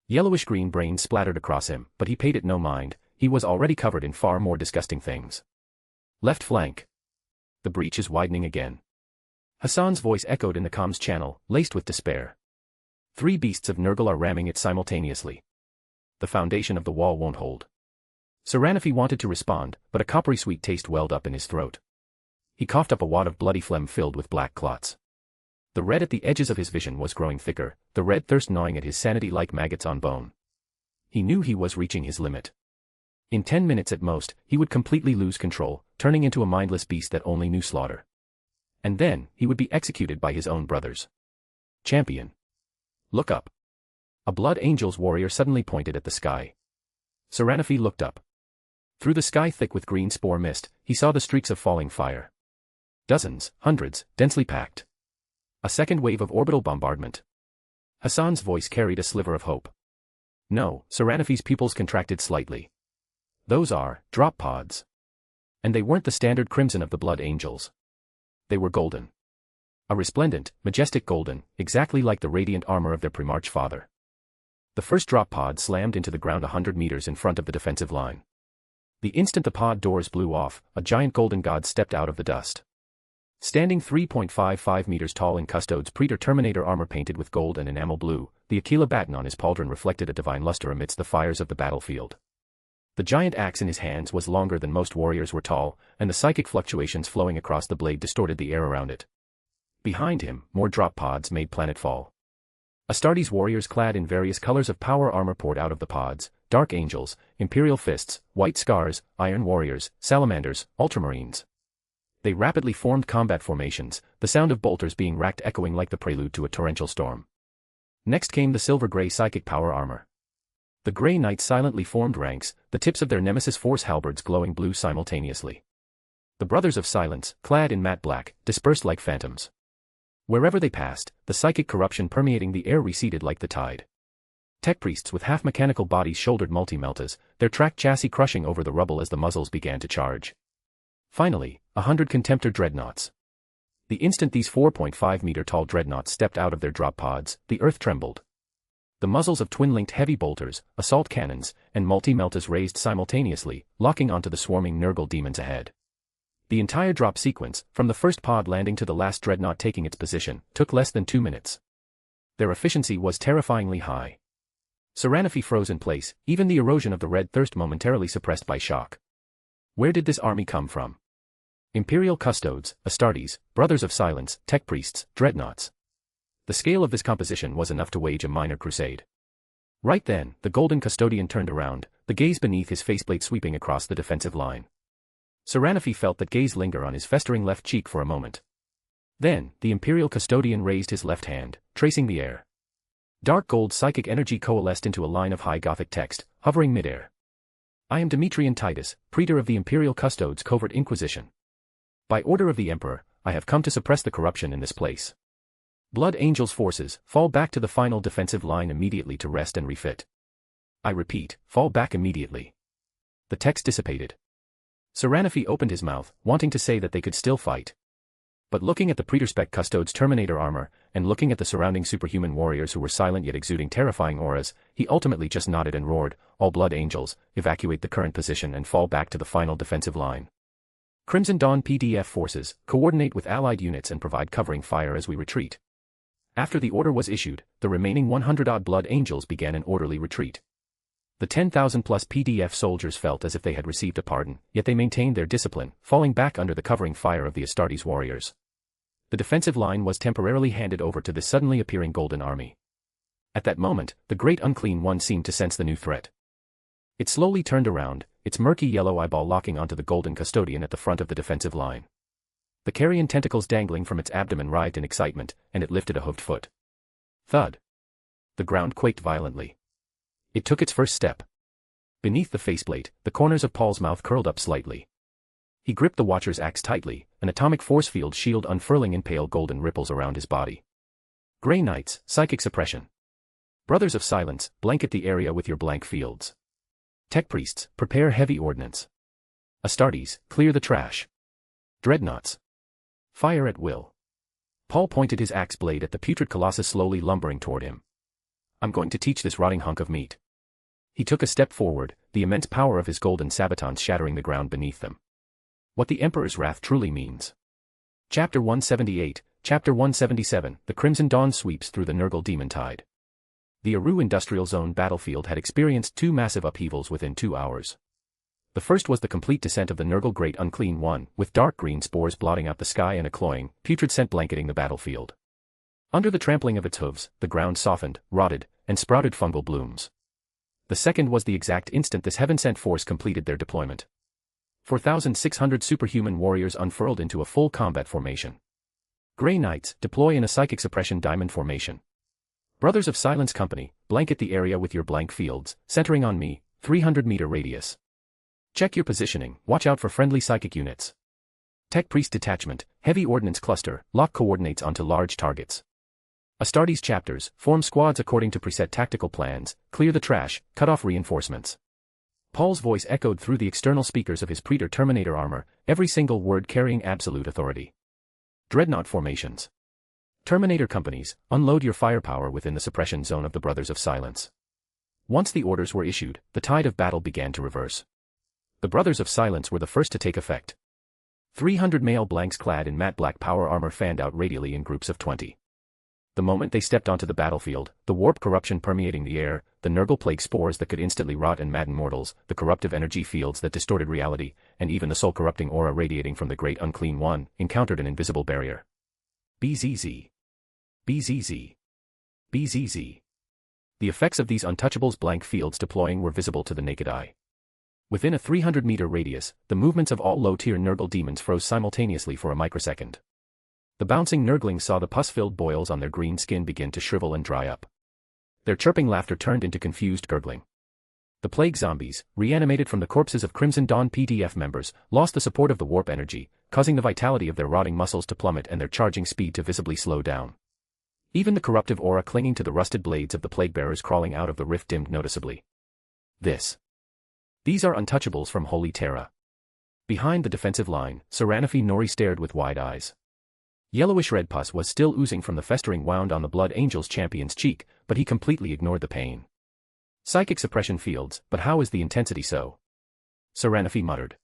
Yellowish-green brains splattered across him, but he paid it no mind, he was already covered in far more disgusting things. Left flank. The breach is widening again. Hassan's voice echoed in the comms channel, laced with despair. 3 beasts of Nurgle are ramming it simultaneously. The foundation of the wall won't hold. Seranafi wanted to respond, but a coppery sweet taste welled up in his throat. He coughed up a wad of bloody phlegm filled with black clots. The red at the edges of his vision was growing thicker, the red thirst gnawing at his sanity like maggots on bone. He knew he was reaching his limit. In 10 minutes at most, he would completely lose control, turning into a mindless beast that only knew slaughter. And then, he would be executed by his own brothers. Champion. Look up. A Blood Angel's warrior suddenly pointed at the sky. Seranafi looked up. Through the sky thick with green spore mist, he saw the streaks of falling fire. Dozens, hundreds, densely packed. A second wave of orbital bombardment. Hassan's voice carried a sliver of hope. No, Seranafi's pupils contracted slightly. Those are drop pods. And they weren't the standard crimson of the Blood Angels. They were golden. A resplendent, majestic golden, exactly like the radiant armor of their Primarch father. The first drop pod slammed into the ground 100 meters in front of the defensive line. The instant the pod doors blew off, a giant golden god stepped out of the dust. Standing 3.55 meters tall in Custode's Praetor Terminator armor painted with gold and enamel blue, the Aquila baton on his pauldron reflected a divine luster amidst the fires of the battlefield. The giant axe in his hands was longer than most warriors were tall, and the psychic fluctuations flowing across the blade distorted the air around it. Behind him, more drop pods made planetfall. Astartes warriors clad in various colors of power armor poured out of the pods, dark angels, imperial fists, white scars, iron warriors, salamanders, ultramarines. They rapidly formed combat formations, the sound of bolters being racked echoing like the prelude to a torrential storm. Next came the silver-gray psychic power armor. The Grey Knights silently formed ranks, the tips of their nemesis force halberds glowing blue simultaneously. The Brothers of Silence, clad in matte black, dispersed like phantoms. Wherever they passed, the psychic corruption permeating the air receded like the tide. Tech priests with half-mechanical bodies shouldered multi-meltas, their tracked chassis crushing over the rubble as the muzzles began to charge. Finally, 100 Contemptor dreadnoughts. The instant these 4.5-meter-tall dreadnoughts stepped out of their drop pods, the earth trembled. The muzzles of twin-linked heavy bolters, assault cannons, and multi-meltas raised simultaneously, locking onto the swarming Nurgle demons ahead. The entire drop sequence, from the first pod landing to the last dreadnought taking its position, took less than 2 minutes. Their efficiency was terrifyingly high. Saranafi froze in place, even the erosion of the red thirst momentarily suppressed by shock. Where did this army come from? Imperial Custodes, Astartes, Brothers of Silence, Tech Priests, Dreadnoughts. The scale of this composition was enough to wage a minor crusade. Right then, the Golden Custodian turned around, the gaze beneath his faceplate sweeping across the defensive line. Saranafi felt that gaze linger on his festering left cheek for a moment. Then, the Imperial Custodian raised his left hand, tracing the air. Dark gold psychic energy coalesced into a line of high Gothic text, hovering midair. I am Demetrian Titus, Praetor of the Imperial Custodes Covert Inquisition. By order of the Emperor, I have come to suppress the corruption in this place. Blood Angel's forces, fall back to the final defensive line immediately to rest and refit. I repeat, fall back immediately. The text dissipated. Saranafi opened his mouth, wanting to say that they could still fight. But looking at the Praetorspec Custodes Terminator armor, and looking at the surrounding superhuman warriors who were silent yet exuding terrifying auras, he ultimately just nodded and roared, all Blood Angels, evacuate the current position and fall back to the final defensive line. Crimson Dawn PDF forces, coordinate with allied units and provide covering fire as we retreat. After the order was issued, the remaining 100-odd Blood Angels began an orderly retreat. The 10,000-plus PDF soldiers felt as if they had received a pardon, yet they maintained their discipline, falling back under the covering fire of the Astartes warriors. The defensive line was temporarily handed over to this suddenly appearing Golden Army. At that moment, the Great Unclean One seemed to sense the new threat. It slowly turned around, its murky yellow eyeball locking onto the Golden Custodian at the front of the defensive line. The carrion tentacles dangling from its abdomen writhed in excitement, and it lifted a hoofed foot. Thud. The ground quaked violently. It took its first step. Beneath the faceplate, the corners of Paul's mouth curled up slightly. He gripped the Watcher's axe tightly, an atomic force field shield unfurling in pale golden ripples around his body. Grey Knights, psychic suppression. Brothers of Silence, blanket the area with your blank fields. Tech Priests, prepare heavy ordnance. Astartes, clear the trash. Dreadnoughts. Fire at will. Paul pointed his axe blade at the putrid colossus slowly lumbering toward him. I'm going to teach this rotting hunk of meat. He took a step forward, the immense power of his golden sabatons shattering the ground beneath them. What the Emperor's wrath truly means. Chapter 178, Chapter 177, The Crimson Dawn sweeps through the Nurgle demon tide. The Aru Industrial Zone battlefield had experienced 2 massive upheavals within 2 hours. The first was the complete descent of the Nurgle Great Unclean One, with dark green spores blotting out the sky and a cloying, putrid scent blanketing the battlefield. Under the trampling of its hooves, the ground softened, rotted, and sprouted fungal blooms. The second was the exact instant this heaven-sent force completed their deployment. 4,600 superhuman warriors unfurled into a full combat formation. Grey Knights, deploy in a psychic suppression diamond formation. Brothers of Silence Company, blanket the area with your blank fields, centering on me, 300-meter radius. Check your positioning, watch out for friendly psychic units. Tech Priest Detachment, heavy ordnance cluster, lock coordinates onto large targets. Astartes chapters, form squads according to preset tactical plans, clear the trash, cut off reinforcements. Paul's voice echoed through the external speakers of his Praetor Terminator armor, every single word carrying absolute authority. Dreadnought formations. Terminator companies, unload your firepower within the suppression zone of the Brothers of Silence. Once the orders were issued, the tide of battle began to reverse. The Brothers of Silence were the first to take effect. 300 male blanks clad in matte black power armor fanned out radially in groups of 20. The moment they stepped onto the battlefield, the warp corruption permeating the air, the Nurgle plague spores that could instantly rot and madden mortals, the corruptive energy fields that distorted reality, and even the soul-corrupting aura radiating from the Great Unclean One, encountered an invisible barrier. BZZ. BZZ. BZZ. The effects of these untouchables blank fields deploying were visible to the naked eye. Within a 300-meter radius, the movements of all low-tier Nurgle demons froze simultaneously for a microsecond. The bouncing Nurglings saw the pus-filled boils on their green skin begin to shrivel and dry up. Their chirping laughter turned into confused gurgling. The plague zombies, reanimated from the corpses of Crimson Dawn PDF members, lost the support of the warp energy, causing the vitality of their rotting muscles to plummet and their charging speed to visibly slow down. Even the corruptive aura clinging to the rusted blades of the plague-bearers crawling out of the rift dimmed noticeably. These are untouchables from Holy Terra. Behind the defensive line, Saranafi Nori stared with wide eyes. Yellowish-red pus was still oozing from the festering wound on the Blood Angel's champion's cheek, but he completely ignored the pain. Psychic suppression fields, but how is the intensity so? Saranafi muttered.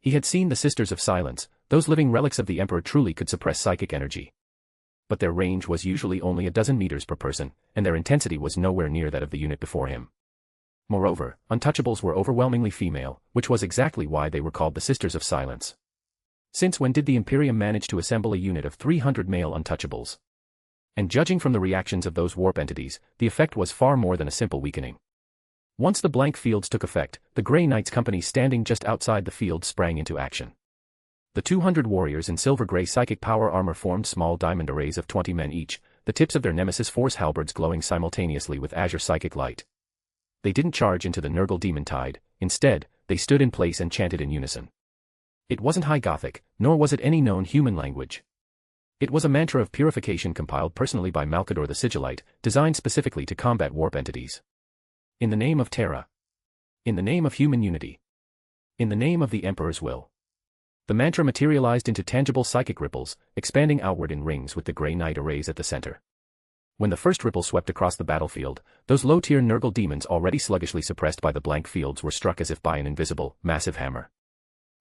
He had seen the Sisters of Silence, those living relics of the Emperor truly could suppress psychic energy. But their range was usually only a dozen meters per person, and their intensity was nowhere near that of the unit before him. Moreover, untouchables were overwhelmingly female, which was exactly why they were called the Sisters of Silence. Since when did the Imperium manage to assemble a unit of 300 male untouchables? And judging from the reactions of those warp entities, the effect was far more than a simple weakening. Once the blank fields took effect, the Grey Knights company standing just outside the field sprang into action. The 200 warriors in silver-gray psychic power armor formed small diamond arrays of 20 men each, the tips of their nemesis force halberds glowing simultaneously with azure psychic light. They didn't charge into the Nurgle demon tide, instead, they stood in place and chanted in unison. It wasn't High Gothic, nor was it any known human language. It was a mantra of purification compiled personally by Malkador the Sigillite, designed specifically to combat warp entities. In the name of Terra. In the name of human unity. In the name of the Emperor's will. The mantra materialized into tangible psychic ripples, expanding outward in rings with the Grey Knight arrays at the center. When the first ripple swept across the battlefield, those low-tier Nurgle demons already sluggishly suppressed by the blank fields were struck as if by an invisible, massive hammer.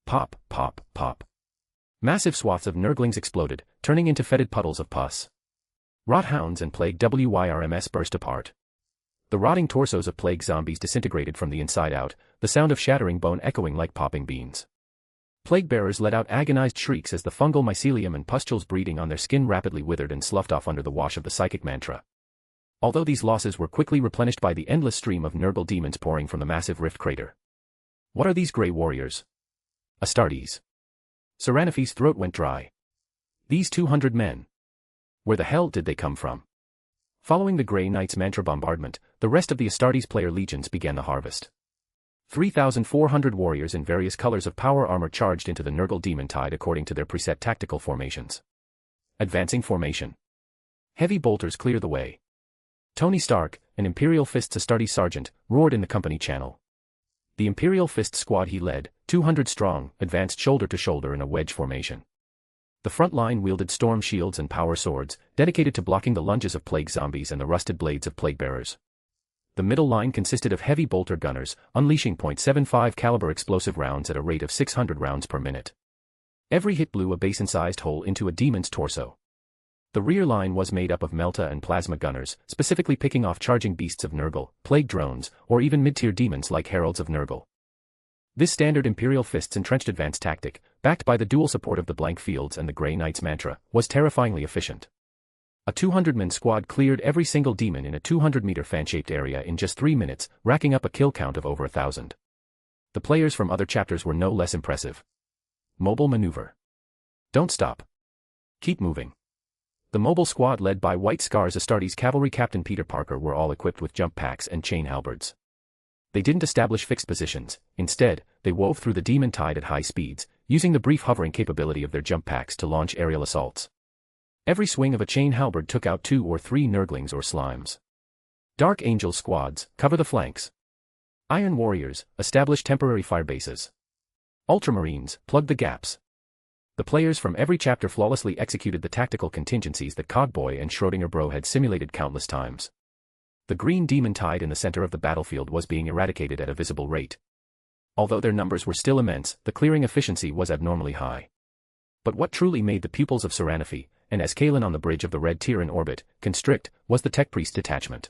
Pop, pop, pop. Massive swaths of Nurglings exploded, turning into fetid puddles of pus. Rot hounds and plague WYRMS burst apart. The rotting torsos of plague zombies disintegrated from the inside out, the sound of shattering bone echoing like popping beans. Plague-bearers let out agonized shrieks as the fungal mycelium and pustules breeding on their skin rapidly withered and sloughed off under the wash of the psychic mantra. Although these losses were quickly replenished by the endless stream of Nurgle demons pouring from the massive rift crater. What are these Grey Warriors? Astartes. Saranafi's throat went dry. These 200 men. Where the hell did they come from? Following the Grey Knights' mantra bombardment, the rest of the Astartes player legions began the harvest. 3,400 warriors in various colors of power armor charged into the Nurgle demon tide according to their preset tactical formations. Advancing formation. Heavy bolters clear the way. Tony Stark, an Imperial Fists Astartes sergeant, roared in the company channel. The Imperial Fist squad he led, 200 strong, advanced shoulder to shoulder in a wedge formation. The front line wielded storm shields and power swords, dedicated to blocking the lunges of plague zombies and the rusted blades of plague bearers. The middle line consisted of heavy bolter gunners, unleashing .75 caliber explosive rounds at a rate of 600 rounds per minute. Every hit blew a basin-sized hole into a demon's torso. The rear line was made up of Melta and Plasma gunners, specifically picking off charging beasts of Nurgle, plague drones, or even mid-tier demons like Heralds of Nurgle. This standard Imperial Fists entrenched advance tactic, backed by the dual support of the blank fields and the Grey Knight's mantra, was terrifyingly efficient. A 200-man squad cleared every single demon in a 200-meter fan-shaped area in just 3 minutes, racking up a kill count of over 1,000. The players from other chapters were no less impressive. Mobile maneuver. Don't stop. Keep moving. The mobile squad led by White Scar's Astartes cavalry captain Peter Parker were all equipped with jump packs and chain halberds. They didn't establish fixed positions, instead, they wove through the demon tide at high speeds, using the brief hovering capability of their jump packs to launch aerial assaults. Every swing of a chain halberd took out 2 or 3 Nurglings or slimes. Dark Angel squads, cover the flanks. Iron Warriors, establish temporary fire bases. Ultramarines, plug the gaps. The players from every chapter flawlessly executed the tactical contingencies that Cogboy and Schrödinger Bro had simulated countless times. The green demon tide in the center of the battlefield was being eradicated at a visible rate. Although their numbers were still immense, the clearing efficiency was abnormally high. But what truly made the pupils of Saranafi, and Ascalon on the bridge of the Red Tier in orbit, constrict, was the Tech Priest detachment.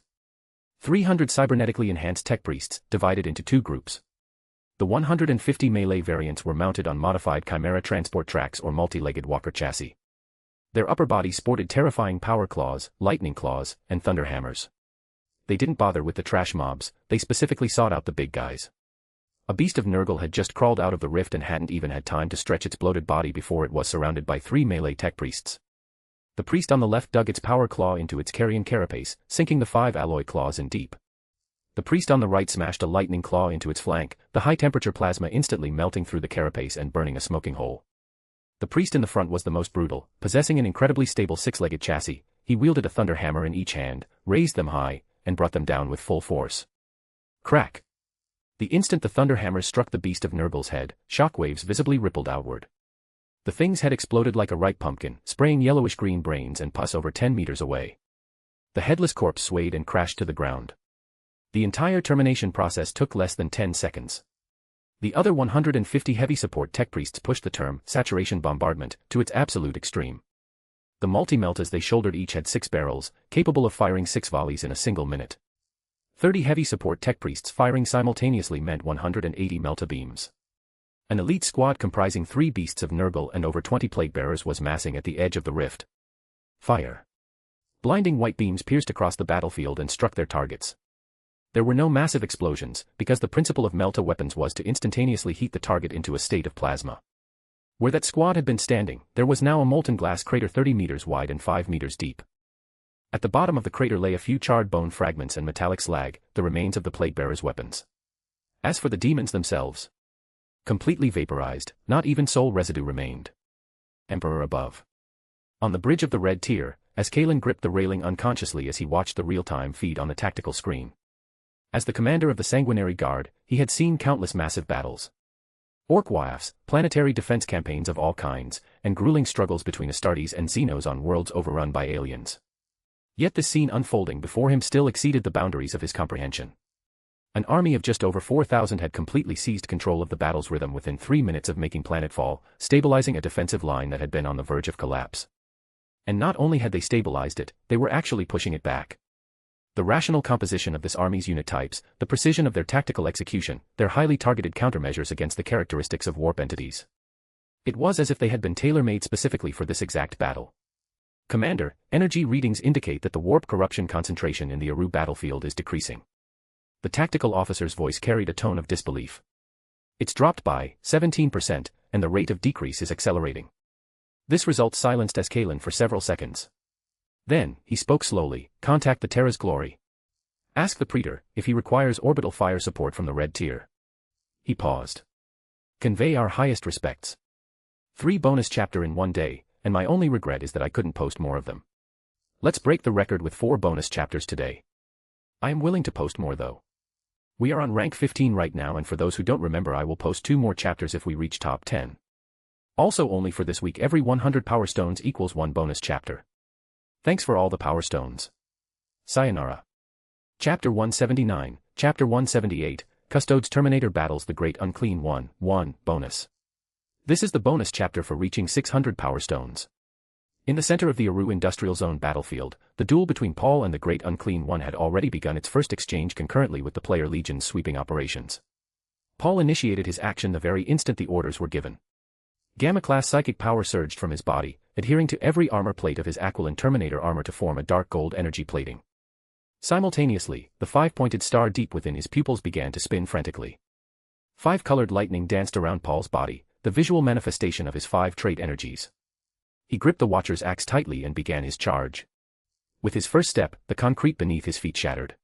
300 cybernetically enhanced Tech Priests, divided into 2 groups. The 150 melee variants were mounted on modified Chimera transport tracks or multi-legged walker chassis. Their upper body sported terrifying power claws, lightning claws, and thunder hammers. They didn't bother with the trash mobs, they specifically sought out the big guys. A beast of Nurgle had just crawled out of the rift and hadn't even had time to stretch its bloated body before it was surrounded by 3 melee tech priests. The priest on the left dug its power claw into its carrion carapace, sinking the 5 alloy claws in deep. The priest on the right smashed a lightning claw into its flank, the high-temperature plasma instantly melting through the carapace and burning a smoking hole. The priest in the front was the most brutal, possessing an incredibly stable 6-legged chassis. He wielded a thunder hammer in each hand, raised them high, and brought them down with full force. Crack! The instant the thunder hammer struck the beast of Nurgle's head, shockwaves visibly rippled outward. The thing's head exploded like a ripe pumpkin, spraying yellowish-green brains and pus over 10 meters away. The headless corpse swayed and crashed to the ground. The entire termination process took less than 10 seconds. The other 150 heavy support tech priests pushed the term saturation bombardment to its absolute extreme. The multi-meltas they shouldered each had 6 barrels, capable of firing 6 volleys in a single minute. 30 heavy support tech priests firing simultaneously meant 180 melta beams. An elite squad comprising 3 beasts of Nurgle and over 20 plague bearers was massing at the edge of the rift. Fire. Blinding white beams pierced across the battlefield and struck their targets. There were no massive explosions, because the principle of melta weapons was to instantaneously heat the target into a state of plasma. Where that squad had been standing, there was now a molten glass crater 30 meters wide and 5 meters deep. At the bottom of the crater lay a few charred bone fragments and metallic slag, the remains of the plague bearers' weapons. As for the demons themselves, completely vaporized, not even soul residue remained. Emperor above. On the bridge of the red tier, as Kalen gripped the railing unconsciously as he watched the real-time feed on the tactical screen. As the commander of the Sanguinary Guard, he had seen countless massive battles. Orc WAFs, planetary defense campaigns of all kinds, and grueling struggles between Astartes and Xenos on worlds overrun by aliens. Yet this scene unfolding before him still exceeded the boundaries of his comprehension. An army of just over 4,000 had completely seized control of the battle's rhythm within 3 minutes of making planetfall, stabilizing a defensive line that had been on the verge of collapse. And not only had they stabilized it, they were actually pushing it back. The rational composition of this army's unit types, the precision of their tactical execution, their highly targeted countermeasures against the characteristics of warp entities. It was as if they had been tailor-made specifically for this exact battle. Commander, energy readings indicate that the warp corruption concentration in the Aru battlefield is decreasing. The tactical officer's voice carried a tone of disbelief. It's dropped by 17%, and the rate of decrease is accelerating. This result silenced Kalen for several seconds. Then, he spoke slowly, contact the Terra's Glory. Ask the Praetor if he requires orbital fire support from the red tier. He paused. Convey our highest respects. 3 bonus chapter in 1 day, and my only regret is that I couldn't post more of them. Let's break the record with 4 bonus chapters today. I am willing to post more though. We are on rank 15 right now, and for those who don't remember, I will post 2 more chapters if we reach top 10. Also only for this week, every 100 power stones equals 1 bonus chapter. Thanks for all the power stones. Sayonara. Chapter 179, Chapter 178, Custodes Terminator Battles the Great Unclean One, 1, bonus. This is the bonus chapter for reaching 600 power stones. In the center of the Aru Industrial Zone battlefield, the duel between Paul and the Great Unclean One had already begun its first exchange concurrently with the player Legion's sweeping operations. Paul initiated his action the very instant the orders were given. Gamma-class psychic power surged from his body, adhering to every armor plate of his Aquilin Terminator armor to form a dark gold energy plating. Simultaneously, the 5-pointed star deep within his pupils began to spin frantically. 5-colored lightning danced around Paul's body, the visual manifestation of his 5 trait energies. He gripped the Watcher's axe tightly and began his charge. With his first step, the concrete beneath his feet shattered.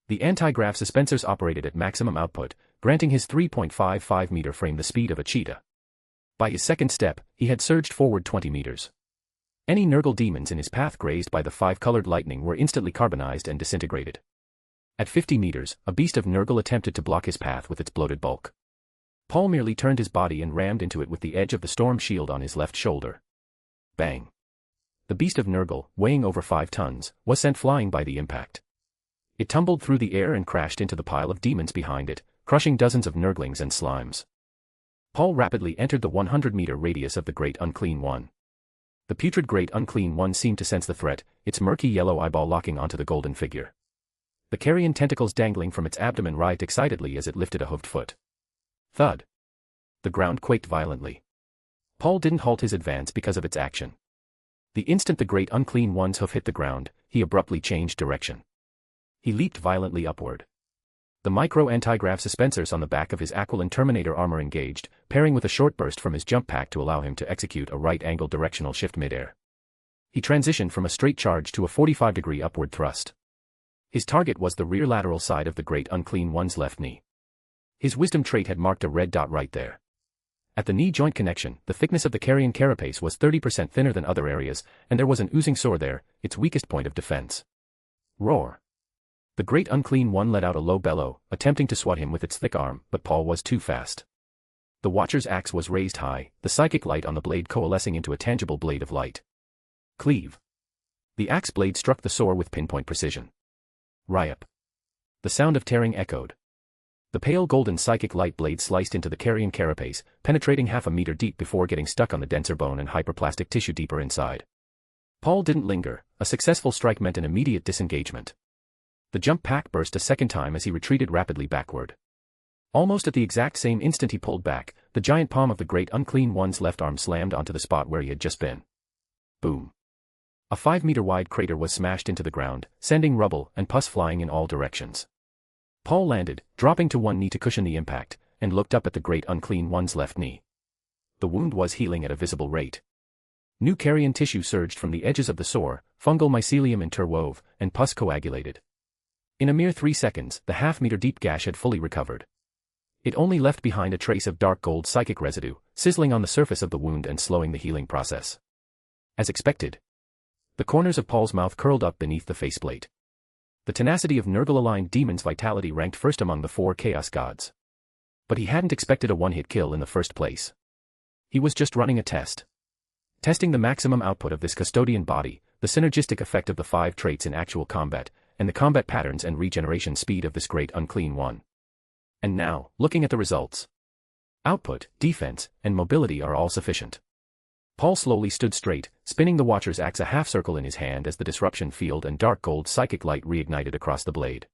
The anti-grav suspensors operated at maximum output, granting his 3.55-meter frame the speed of a cheetah. By his second step, he had surged forward 20 meters. Any Nurgle demons in his path grazed by the 5-colored lightning were instantly carbonized and disintegrated. At 50 meters, a beast of Nurgle attempted to block his path with its bloated bulk. Paul merely turned his body and rammed into it with the edge of the storm shield on his left shoulder. Bang. The beast of Nurgle, weighing over 5 tons, was sent flying by the impact. It tumbled through the air and crashed into the pile of demons behind it, crushing dozens of Nurglings and slimes. Paul rapidly entered the 100-meter radius of the Great Unclean One. The putrid Great Unclean One seemed to sense the threat, its murky yellow eyeball locking onto the golden figure. The carrion tentacles dangling from its abdomen writhed excitedly as it lifted a hoofed foot. Thud. The ground quaked violently. Paul didn't halt his advance because of its action. The instant the Great Unclean One's hoof hit the ground, he abruptly changed direction. He leaped violently upward. The micro-anti-grav suspensors on the back of his Aquilin Terminator armor engaged, pairing with a short burst from his jump pack to allow him to execute a right-angle directional shift midair. He transitioned from a straight charge to a 45-degree upward thrust. His target was the rear lateral side of the Great Unclean One's left knee. His wisdom trait had marked a red dot right there. At the knee joint connection, the thickness of the carrion carapace was 30% thinner than other areas, and there was an oozing sore there, its weakest point of defense. Roar. The Great Unclean One let out a low bellow, attempting to swat him with its thick arm, but Paul was too fast. The Watcher's axe was raised high, the psychic light on the blade coalescing into a tangible blade of light. Cleave. The axe blade struck the sore with pinpoint precision. Ryup. The sound of tearing echoed. The pale golden psychic light blade sliced into the carrion carapace, penetrating half a meter deep before getting stuck on the denser bone and hyperplastic tissue deeper inside. Paul didn't linger. A successful strike meant an immediate disengagement. The jump pack burst a second time as he retreated rapidly backward. Almost at the exact same instant he pulled back, the giant palm of the great unclean one's left arm slammed onto the spot where he had just been. Boom. A 5-meter-wide crater was smashed into the ground, sending rubble and pus flying in all directions. Paul landed, dropping to one knee to cushion the impact, and looked up at the great unclean one's left knee. The wound was healing at a visible rate. New carrion tissue surged from the edges of the sore, fungal mycelium interwove, and pus coagulated. In a mere 3 seconds, the half-meter-deep gash had fully recovered. It only left behind a trace of dark gold psychic residue, sizzling on the surface of the wound and slowing the healing process. As expected, the corners of Paul's mouth curled up beneath the faceplate. The tenacity of Nurgle-aligned demon's vitality ranked first among the 4 Chaos Gods. But he hadn't expected a one-hit kill in the first place. He was just running a test. Testing the maximum output of this custodian body, the synergistic effect of the 5 traits in actual combat, and the combat patterns and regeneration speed of this great unclean one. And now, looking at the results. Output, defense, and mobility are all sufficient. Paul slowly stood straight, spinning the Watcher's axe a half-circle in his hand as the disruption field and dark gold psychic light reignited across the blade.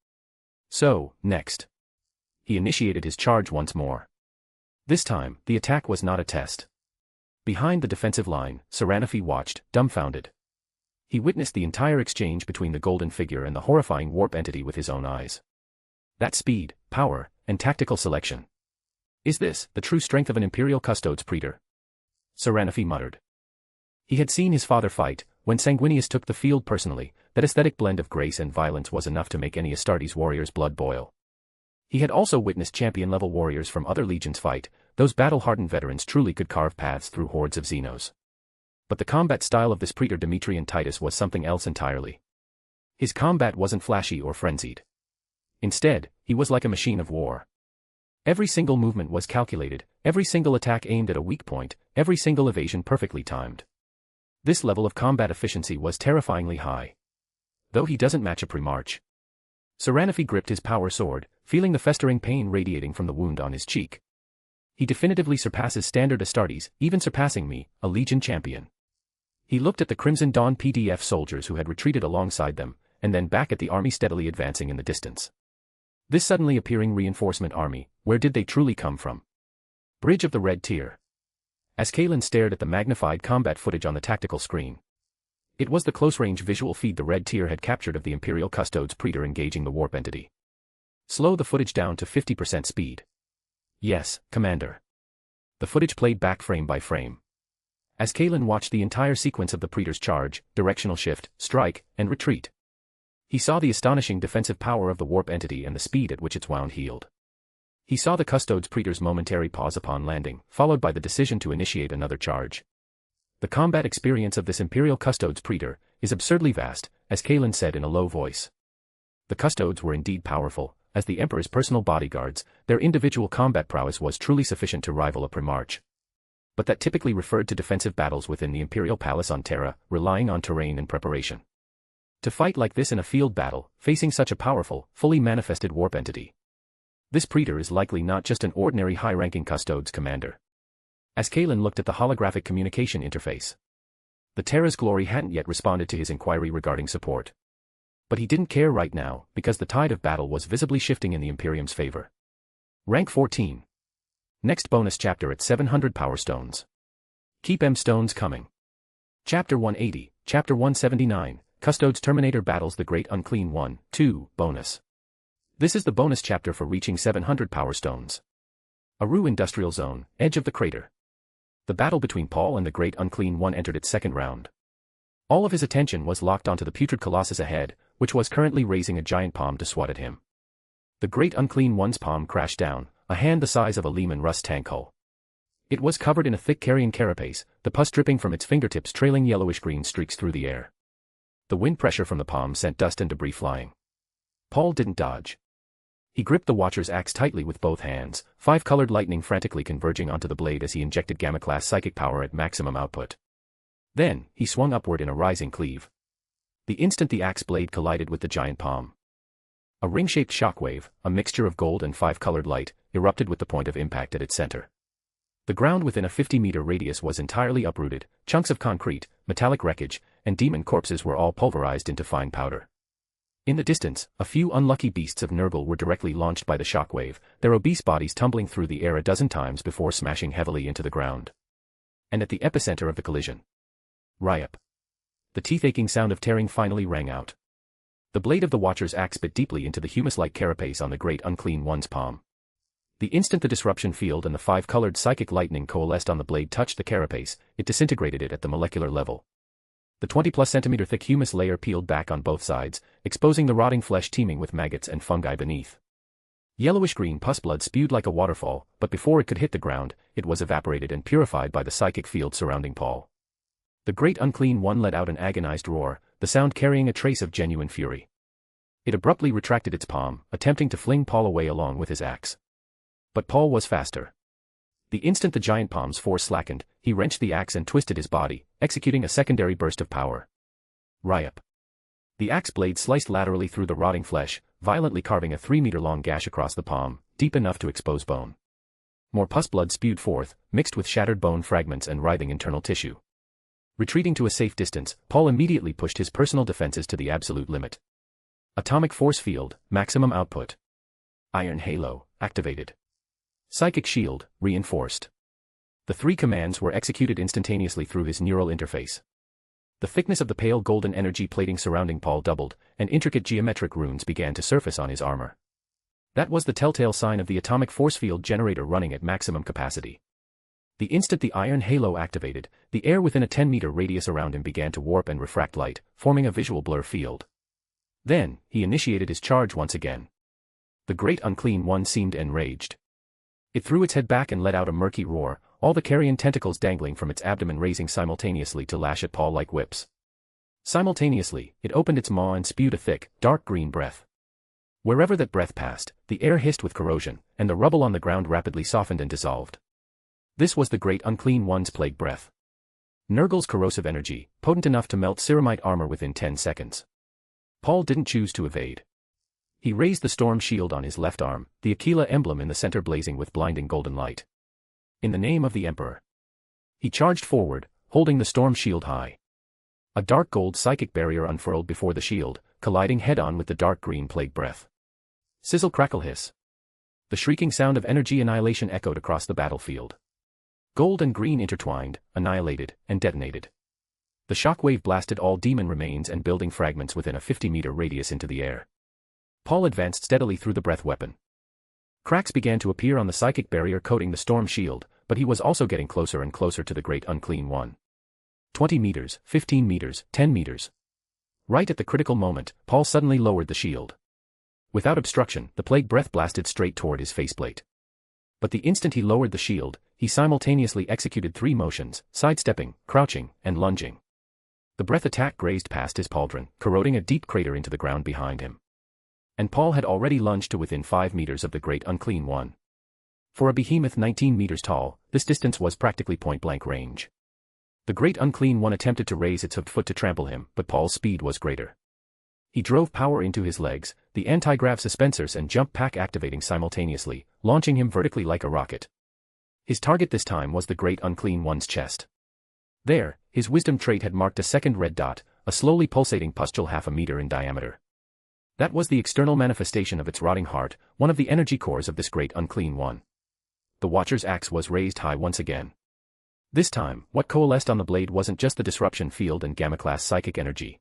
So, next. He initiated his charge once more. This time, the attack was not a test. Behind the defensive line, Seranafi watched, dumbfounded. He witnessed the entire exchange between the golden figure and the horrifying warp entity with his own eyes. That speed, power, and tactical selection. Is this the true strength of an Imperial Custodes Praetor? Seranafi muttered. He had seen his father fight. When Sanguinius took the field personally, that aesthetic blend of grace and violence was enough to make any Astartes warrior's blood boil. He had also witnessed champion-level warriors from other legions fight. Those battle-hardened veterans truly could carve paths through hordes of Xenos. But the combat style of this Praetor Demetrian Titus was something else entirely. His combat wasn't flashy or frenzied. Instead, he was like a machine of war. Every single movement was calculated, every single attack aimed at a weak point, every single evasion perfectly timed. This level of combat efficiency was terrifyingly high. Though he doesn't match a pre-march. Seranafi gripped his power sword, feeling the festering pain radiating from the wound on his cheek. He definitively surpasses standard Astartes, even surpassing me, a Legion champion. He looked at the Crimson Dawn PDF soldiers who had retreated alongside them, and then back at the army steadily advancing in the distance. This suddenly appearing reinforcement army, where did they truly come from? Bridge of the Red Tier. As Kalen stared at the magnified combat footage on the tactical screen. It was the close-range visual feed the Red Tier had captured of the Imperial Custodes Praetor engaging the warp entity. Slow the footage down to 50% speed. Yes, Commander. The footage played back frame by frame. As Kalen watched the entire sequence of the Praetor's charge, directional shift, strike, and retreat. He saw the astonishing defensive power of the warp entity and the speed at which its wound healed. He saw the Custodes Praetor's momentary pause upon landing, followed by the decision to initiate another charge. The combat experience of this Imperial Custodes Praetor is absurdly vast, as Kalen said in a low voice. The Custodes were indeed powerful. As the Emperor's personal bodyguards, their individual combat prowess was truly sufficient to rival a pre-march. But that typically referred to defensive battles within the Imperial Palace on Terra, relying on terrain and preparation. To fight like this in a field battle, facing such a powerful, fully manifested warp entity. This Praetor is likely not just an ordinary high-ranking Custodes commander. As Kalen looked at the holographic communication interface. The Terra's glory hadn't yet responded to his inquiry regarding support. But he didn't care right now, because the tide of battle was visibly shifting in the Imperium's favor. Rank 14. Next bonus chapter at 700 Power Stones. Keep M stones coming. Chapter 180, Chapter 179, Custodes Terminator battles the Great Unclean One, 2, bonus. This is the bonus chapter for reaching 700 Power Stones. Aru Industrial Zone, edge of the crater. The battle between Paul and the Great Unclean One entered its second round. All of his attention was locked onto the putrid colossus ahead, which was currently raising a giant palm to swat at him. The Great Unclean One's palm crashed down, a hand the size of a Lehman Russ tank hull. It was covered in a thick carrion carapace, the pus dripping from its fingertips trailing yellowish-green streaks through the air. The wind pressure from the palm sent dust and debris flying. Paul didn't dodge. He gripped the Watcher's axe tightly with both hands, five-colored lightning frantically converging onto the blade as he injected Gamma-class psychic power at maximum output. Then, he swung upward in a rising cleave. The instant the axe blade collided with the giant palm, a ring-shaped shockwave, a mixture of gold and five-colored light, erupted with the point of impact at its center. The ground within a 50-meter radius was entirely uprooted, chunks of concrete, metallic wreckage, and demon corpses were all pulverized into fine powder. In the distance, a few unlucky beasts of Nurgle were directly launched by the shockwave, their obese bodies tumbling through the air a dozen times before smashing heavily into the ground. And at the epicenter of the collision, Ryup. The teeth-aching sound of tearing finally rang out. The blade of the Watcher's axe bit deeply into the humus-like carapace on the Great Unclean One's palm. The instant the disruption field and the five-colored psychic lightning coalesced on the blade touched the carapace, it disintegrated it at the molecular level. The 20-plus centimeter thick humus layer peeled back on both sides, exposing the rotting flesh teeming with maggots and fungi beneath. Yellowish-green pus blood spewed like a waterfall, but before it could hit the ground, it was evaporated and purified by the psychic field surrounding Paul. The Great Unclean One let out an agonized roar, the sound carrying a trace of genuine fury. It abruptly retracted its palm, attempting to fling Paul away along with his axe. But Paul was faster. The instant the giant palm's force slackened, he wrenched the axe and twisted his body, executing a secondary burst of power. Ryup. The axe blade sliced laterally through the rotting flesh, violently carving a 3-meter-long gash across the palm, deep enough to expose bone. More pus blood spewed forth, mixed with shattered bone fragments and writhing internal tissue. Retreating to a safe distance, Paul immediately pushed his personal defenses to the absolute limit. Atomic force field, maximum output. Iron halo, activated. Psychic shield, reinforced. The three commands were executed instantaneously through his neural interface. The thickness of the pale golden energy plating surrounding Paul doubled, and intricate geometric runes began to surface on his armor. That was the telltale sign of the atomic force field generator running at maximum capacity. The instant the iron halo activated, the air within a 10-meter radius around him began to warp and refract light, forming a visual blur field. Then, he initiated his charge once again. The Great Unclean One seemed enraged. It threw its head back and let out a murky roar, all the carrion tentacles dangling from its abdomen raising simultaneously to lash at Paul like whips. Simultaneously, it opened its maw and spewed a thick, dark green breath. Wherever that breath passed, the air hissed with corrosion, and the rubble on the ground rapidly softened and dissolved. This was the Great Unclean One's plague breath. Nurgle's corrosive energy, potent enough to melt ceramite armor within 10 seconds. Paul didn't choose to evade. He raised the storm shield on his left arm, the Aquila emblem in the center blazing with blinding golden light. In the name of the Emperor. He charged forward, holding the storm shield high. A dark gold psychic barrier unfurled before the shield, colliding head-on with the dark green plague breath. Sizzle crackle hiss. The shrieking sound of energy annihilation echoed across the battlefield. Gold and green intertwined, annihilated, and detonated. The shockwave blasted all demon remains and building fragments within a 50-meter radius into the air. Paul advanced steadily through the breath weapon. Cracks began to appear on the psychic barrier coating the storm shield, but he was also getting closer and closer to the Great Unclean One. 20 meters, 15 meters, 10 meters. Right at the critical moment, Paul suddenly lowered the shield. Without obstruction, the plague breath blasted straight toward his faceplate. But the instant he lowered the shield, he simultaneously executed 3 motions, sidestepping, crouching, and lunging. The breath attack grazed past his pauldron, corroding a deep crater into the ground behind him. And Paul had already lunged to within 5 meters of the Great Unclean One. For a behemoth 19 meters tall, this distance was practically point-blank range. The Great Unclean One attempted to raise its hooked foot to trample him, but Paul's speed was greater. He drove power into his legs, the anti-grav suspensors and jump pack activating simultaneously, launching him vertically like a rocket. His target this time was the Great Unclean One's chest. There, his wisdom trait had marked a second red dot, a slowly pulsating pustule half a meter in diameter. That was the external manifestation of its rotting heart, one of the energy cores of this Great Unclean One. The Watcher's axe was raised high once again. This time, what coalesced on the blade wasn't just the disruption field and gamma-class psychic energy.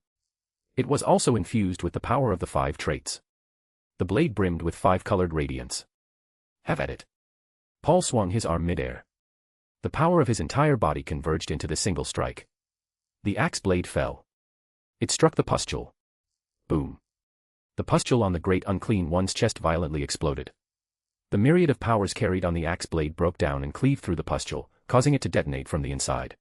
It was also infused with the power of the 5 traits. The blade brimmed with 5-colored radiance. Have at it. Paul swung his arm midair. The power of his entire body converged into this single strike. The axe blade fell. It struck the pustule. Boom. The pustule on the Great Unclean One's chest violently exploded. The myriad of powers carried on the axe blade broke down and cleaved through the pustule, causing it to detonate from the inside.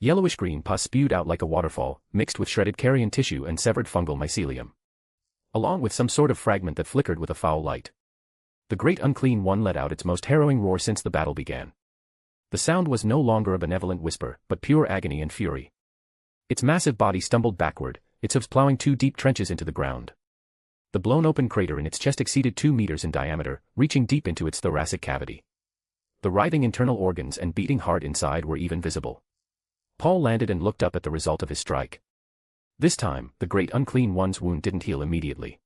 Yellowish-green pus spewed out like a waterfall, mixed with shredded carrion tissue and severed fungal mycelium. Along with some sort of fragment that flickered with a foul light. The great unclean one let out its most harrowing roar since the battle began. The sound was no longer a benevolent whisper, but pure agony and fury. Its massive body stumbled backward, its hooves plowing 2 deep trenches into the ground. The blown-open crater in its chest exceeded 2 meters in diameter, reaching deep into its thoracic cavity. The writhing internal organs and beating heart inside were even visible. Paul landed and looked up at the result of his strike. This time, the great unclean one's wound didn't heal immediately.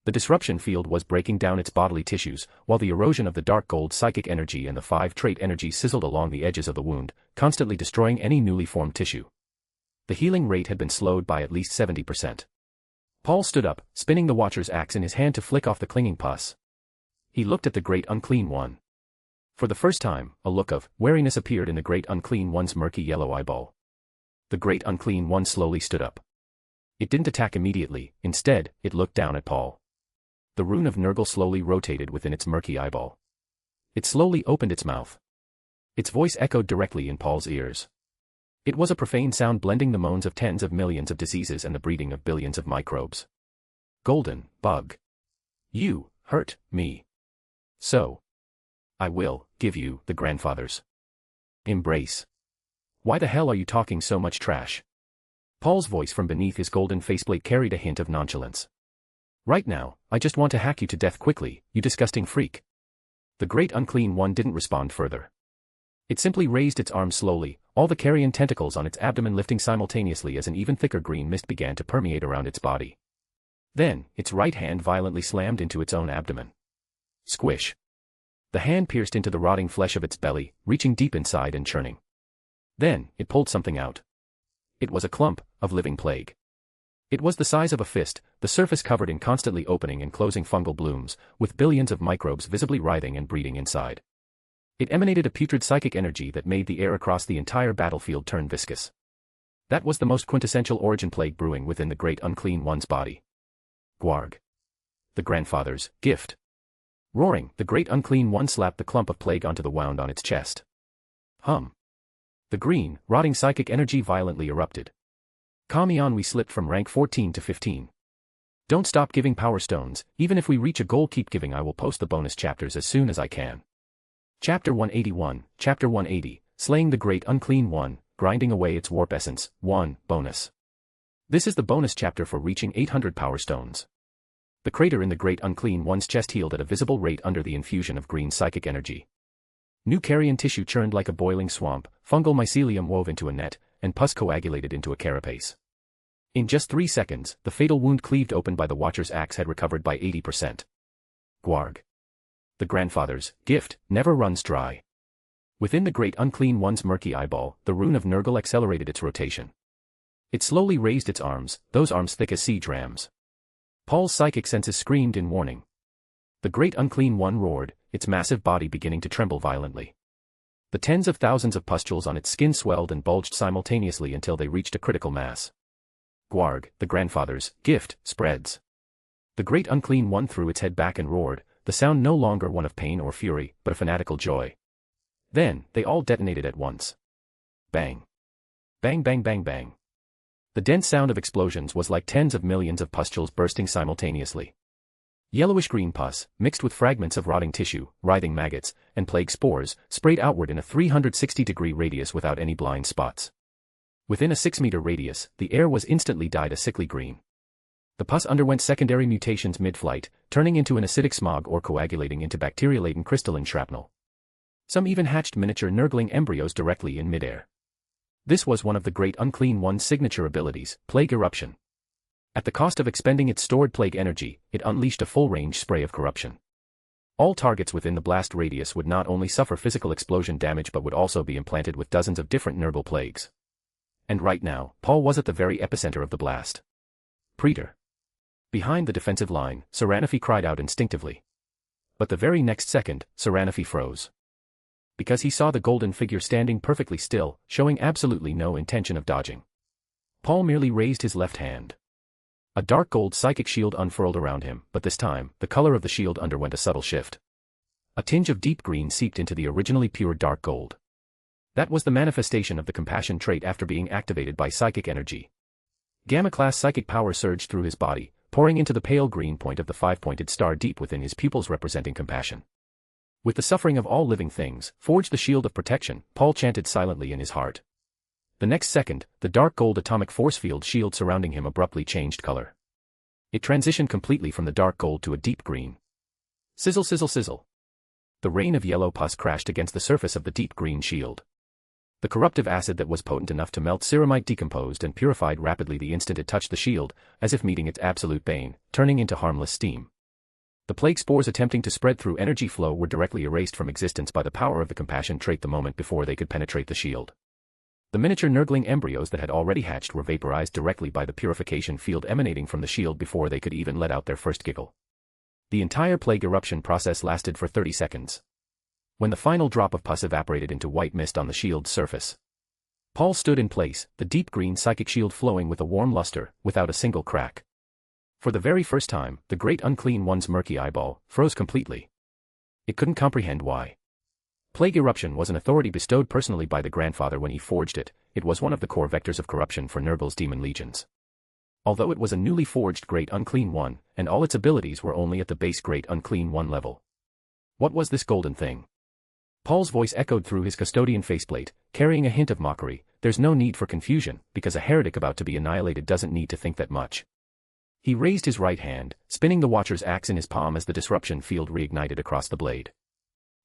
The disruption field was breaking down its bodily tissues, while the erosion of the dark gold psychic energy and the 5 trait energy sizzled along the edges of the wound, constantly destroying any newly formed tissue. The healing rate had been slowed by at least 70%. Paul stood up, spinning the Watcher's axe in his hand to flick off the clinging pus. He looked at the great unclean one. For the first time, a look of wariness appeared in the great unclean one's murky yellow eyeball. The great unclean one slowly stood up. It didn't attack immediately, instead, it looked down at Paul. The rune of Nurgle slowly rotated within its murky eyeball. It slowly opened its mouth. Its voice echoed directly in Paul's ears. It was a profane sound blending the moans of tens of millions of diseases and the breeding of billions of microbes. Golden bug. You hurt me. So I will give you the grandfather's embrace. Why the hell are you talking so much trash? Paul's voice from beneath his golden faceplate carried a hint of nonchalance. Right now, I just want to hack you to death quickly, you disgusting freak. The great unclean one didn't respond further. It simply raised its arms slowly, all the carrion tentacles on its abdomen lifting simultaneously as an even thicker green mist began to permeate around its body. Then, its right hand violently slammed into its own abdomen. Squish. The hand pierced into the rotting flesh of its belly, reaching deep inside and churning. Then, it pulled something out. It was a clump of living plague. It was the size of a fist, the surface covered in constantly opening and closing fungal blooms, with billions of microbes visibly writhing and breeding inside. It emanated a putrid psychic energy that made the air across the entire battlefield turn viscous. That was the most quintessential origin plague brewing within the great unclean one's body. Gwarg. The grandfather's gift. Roaring, the great unclean one slapped the clump of plague onto the wound on its chest. Hum. The green, rotting psychic energy violently erupted. Kamion, we slipped from rank 14 to 15. Don't stop giving power stones, even if we reach a goal keep giving. I will post the bonus chapters as soon as I can. Chapter 181, Chapter 180, Slaying the Great Unclean One, Grinding Away Its Warp Essence, 1, Bonus. This is the bonus chapter for reaching 800 power stones. The crater in the Great Unclean One's chest healed at a visible rate under the infusion of green psychic energy. New carrion tissue churned like a boiling swamp, fungal mycelium wove into a net, and pus coagulated into a carapace. In just 3 seconds, the fatal wound cleaved open by the Watcher's axe had recovered by 80%. Gwarg. The grandfather's gift never runs dry. Within the great unclean one's murky eyeball, the rune of Nurgle accelerated its rotation. It slowly raised its arms, those arms thick as siege rams. Paul's psychic senses screamed in warning. The great unclean one roared, its massive body beginning to tremble violently. The tens of thousands of pustules on its skin swelled and bulged simultaneously until they reached a critical mass. Gwarg, the grandfather's gift, spreads. The great unclean one threw its head back and roared, the sound no longer one of pain or fury, but a fanatical joy. Then, they all detonated at once. Bang. Bang bang bang bang. The dense sound of explosions was like tens of millions of pustules bursting simultaneously. Yellowish-green pus, mixed with fragments of rotting tissue, writhing maggots, and plague spores, sprayed outward in a 360-degree radius without any blind spots. Within a 6-meter radius, the air was instantly dyed a sickly green. The pus underwent secondary mutations mid-flight, turning into an acidic smog or coagulating into bacteria-laden crystalline shrapnel. Some even hatched miniature nurgling embryos directly in midair. This was one of the great unclean one's signature abilities, plague eruption. At the cost of expending its stored plague energy, it unleashed a full-range spray of corruption. All targets within the blast radius would not only suffer physical explosion damage but would also be implanted with dozens of different Nurgle plagues. And right now, Paul was at the very epicenter of the blast. Praetor. Behind the defensive line, Seranafi cried out instinctively. But the very next second, Seranafi froze. Because he saw the golden figure standing perfectly still, showing absolutely no intention of dodging. Paul merely raised his left hand. A dark gold psychic shield unfurled around him, but this time, the color of the shield underwent a subtle shift. A tinge of deep green seeped into the originally pure dark gold. That was the manifestation of the compassion trait after being activated by psychic energy. Gamma-class psychic power surged through his body, pouring into the pale green point of the five-pointed star deep within his pupils representing compassion. With the suffering of all living things, forge the shield of protection, Paul chanted silently in his heart. The next second, the dark gold atomic force field shield surrounding him abruptly changed color. It transitioned completely from the dark gold to a deep green. Sizzle sizzle sizzle. The rain of yellow pus crashed against the surface of the deep green shield. The corruptive acid that was potent enough to melt ceramite decomposed and purified rapidly the instant it touched the shield, as if meeting its absolute bane, turning into harmless steam. The plague spores attempting to spread through energy flow were directly erased from existence by the power of the compassion trait the moment before they could penetrate the shield. The miniature nurgling embryos that had already hatched were vaporized directly by the purification field emanating from the shield before they could even let out their first giggle. The entire plague eruption process lasted for 30 seconds. When the final drop of pus evaporated into white mist on the shield's surface, Paul stood in place, the deep green psychic shield flowing with a warm luster, without a single crack. For the very first time, the great unclean one's murky eyeball froze completely. It couldn't comprehend why. Plague eruption was an authority bestowed personally by the grandfather when he forged it. It was one of the core vectors of corruption for Nurgle's demon legions. Although it was a newly forged Great Unclean One, and all its abilities were only at the base Great Unclean One level. What was this golden thing? Paul's voice echoed through his custodian faceplate, carrying a hint of mockery. There's no need for confusion, because a heretic about to be annihilated doesn't need to think that much. He raised his right hand, spinning the Watcher's axe in his palm as the disruption field reignited across the blade.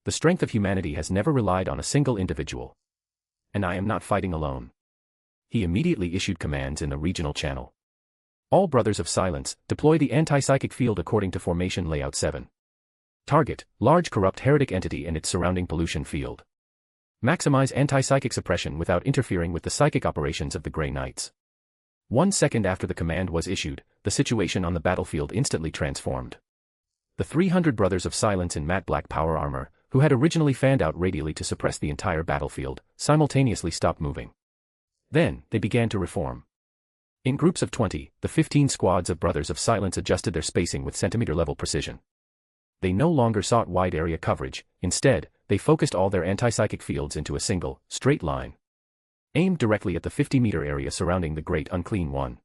The strength of humanity has never relied on a single individual. And I am not fighting alone. He immediately issued commands in the regional channel. All Brothers of Silence, deploy the anti-psychic field according to Formation Layout 7. Target, large corrupt heretic entity and its surrounding pollution field. Maximize anti-psychic suppression without interfering with the psychic operations of the Grey Knights. 1 second after the command was issued, the situation on the battlefield instantly transformed. The 300 Brothers of Silence in matte black power armor, who had originally fanned out radially to suppress the entire battlefield, simultaneously stopped moving. Then, they began to reform. In groups of 20, the 15 squads of Brothers of Silence adjusted their spacing with centimeter-level precision. They no longer sought wide area coverage, instead, they focused all their anti-psychic fields into a single, straight line. Aimed directly at the 50-meter area surrounding the Great Unclean One.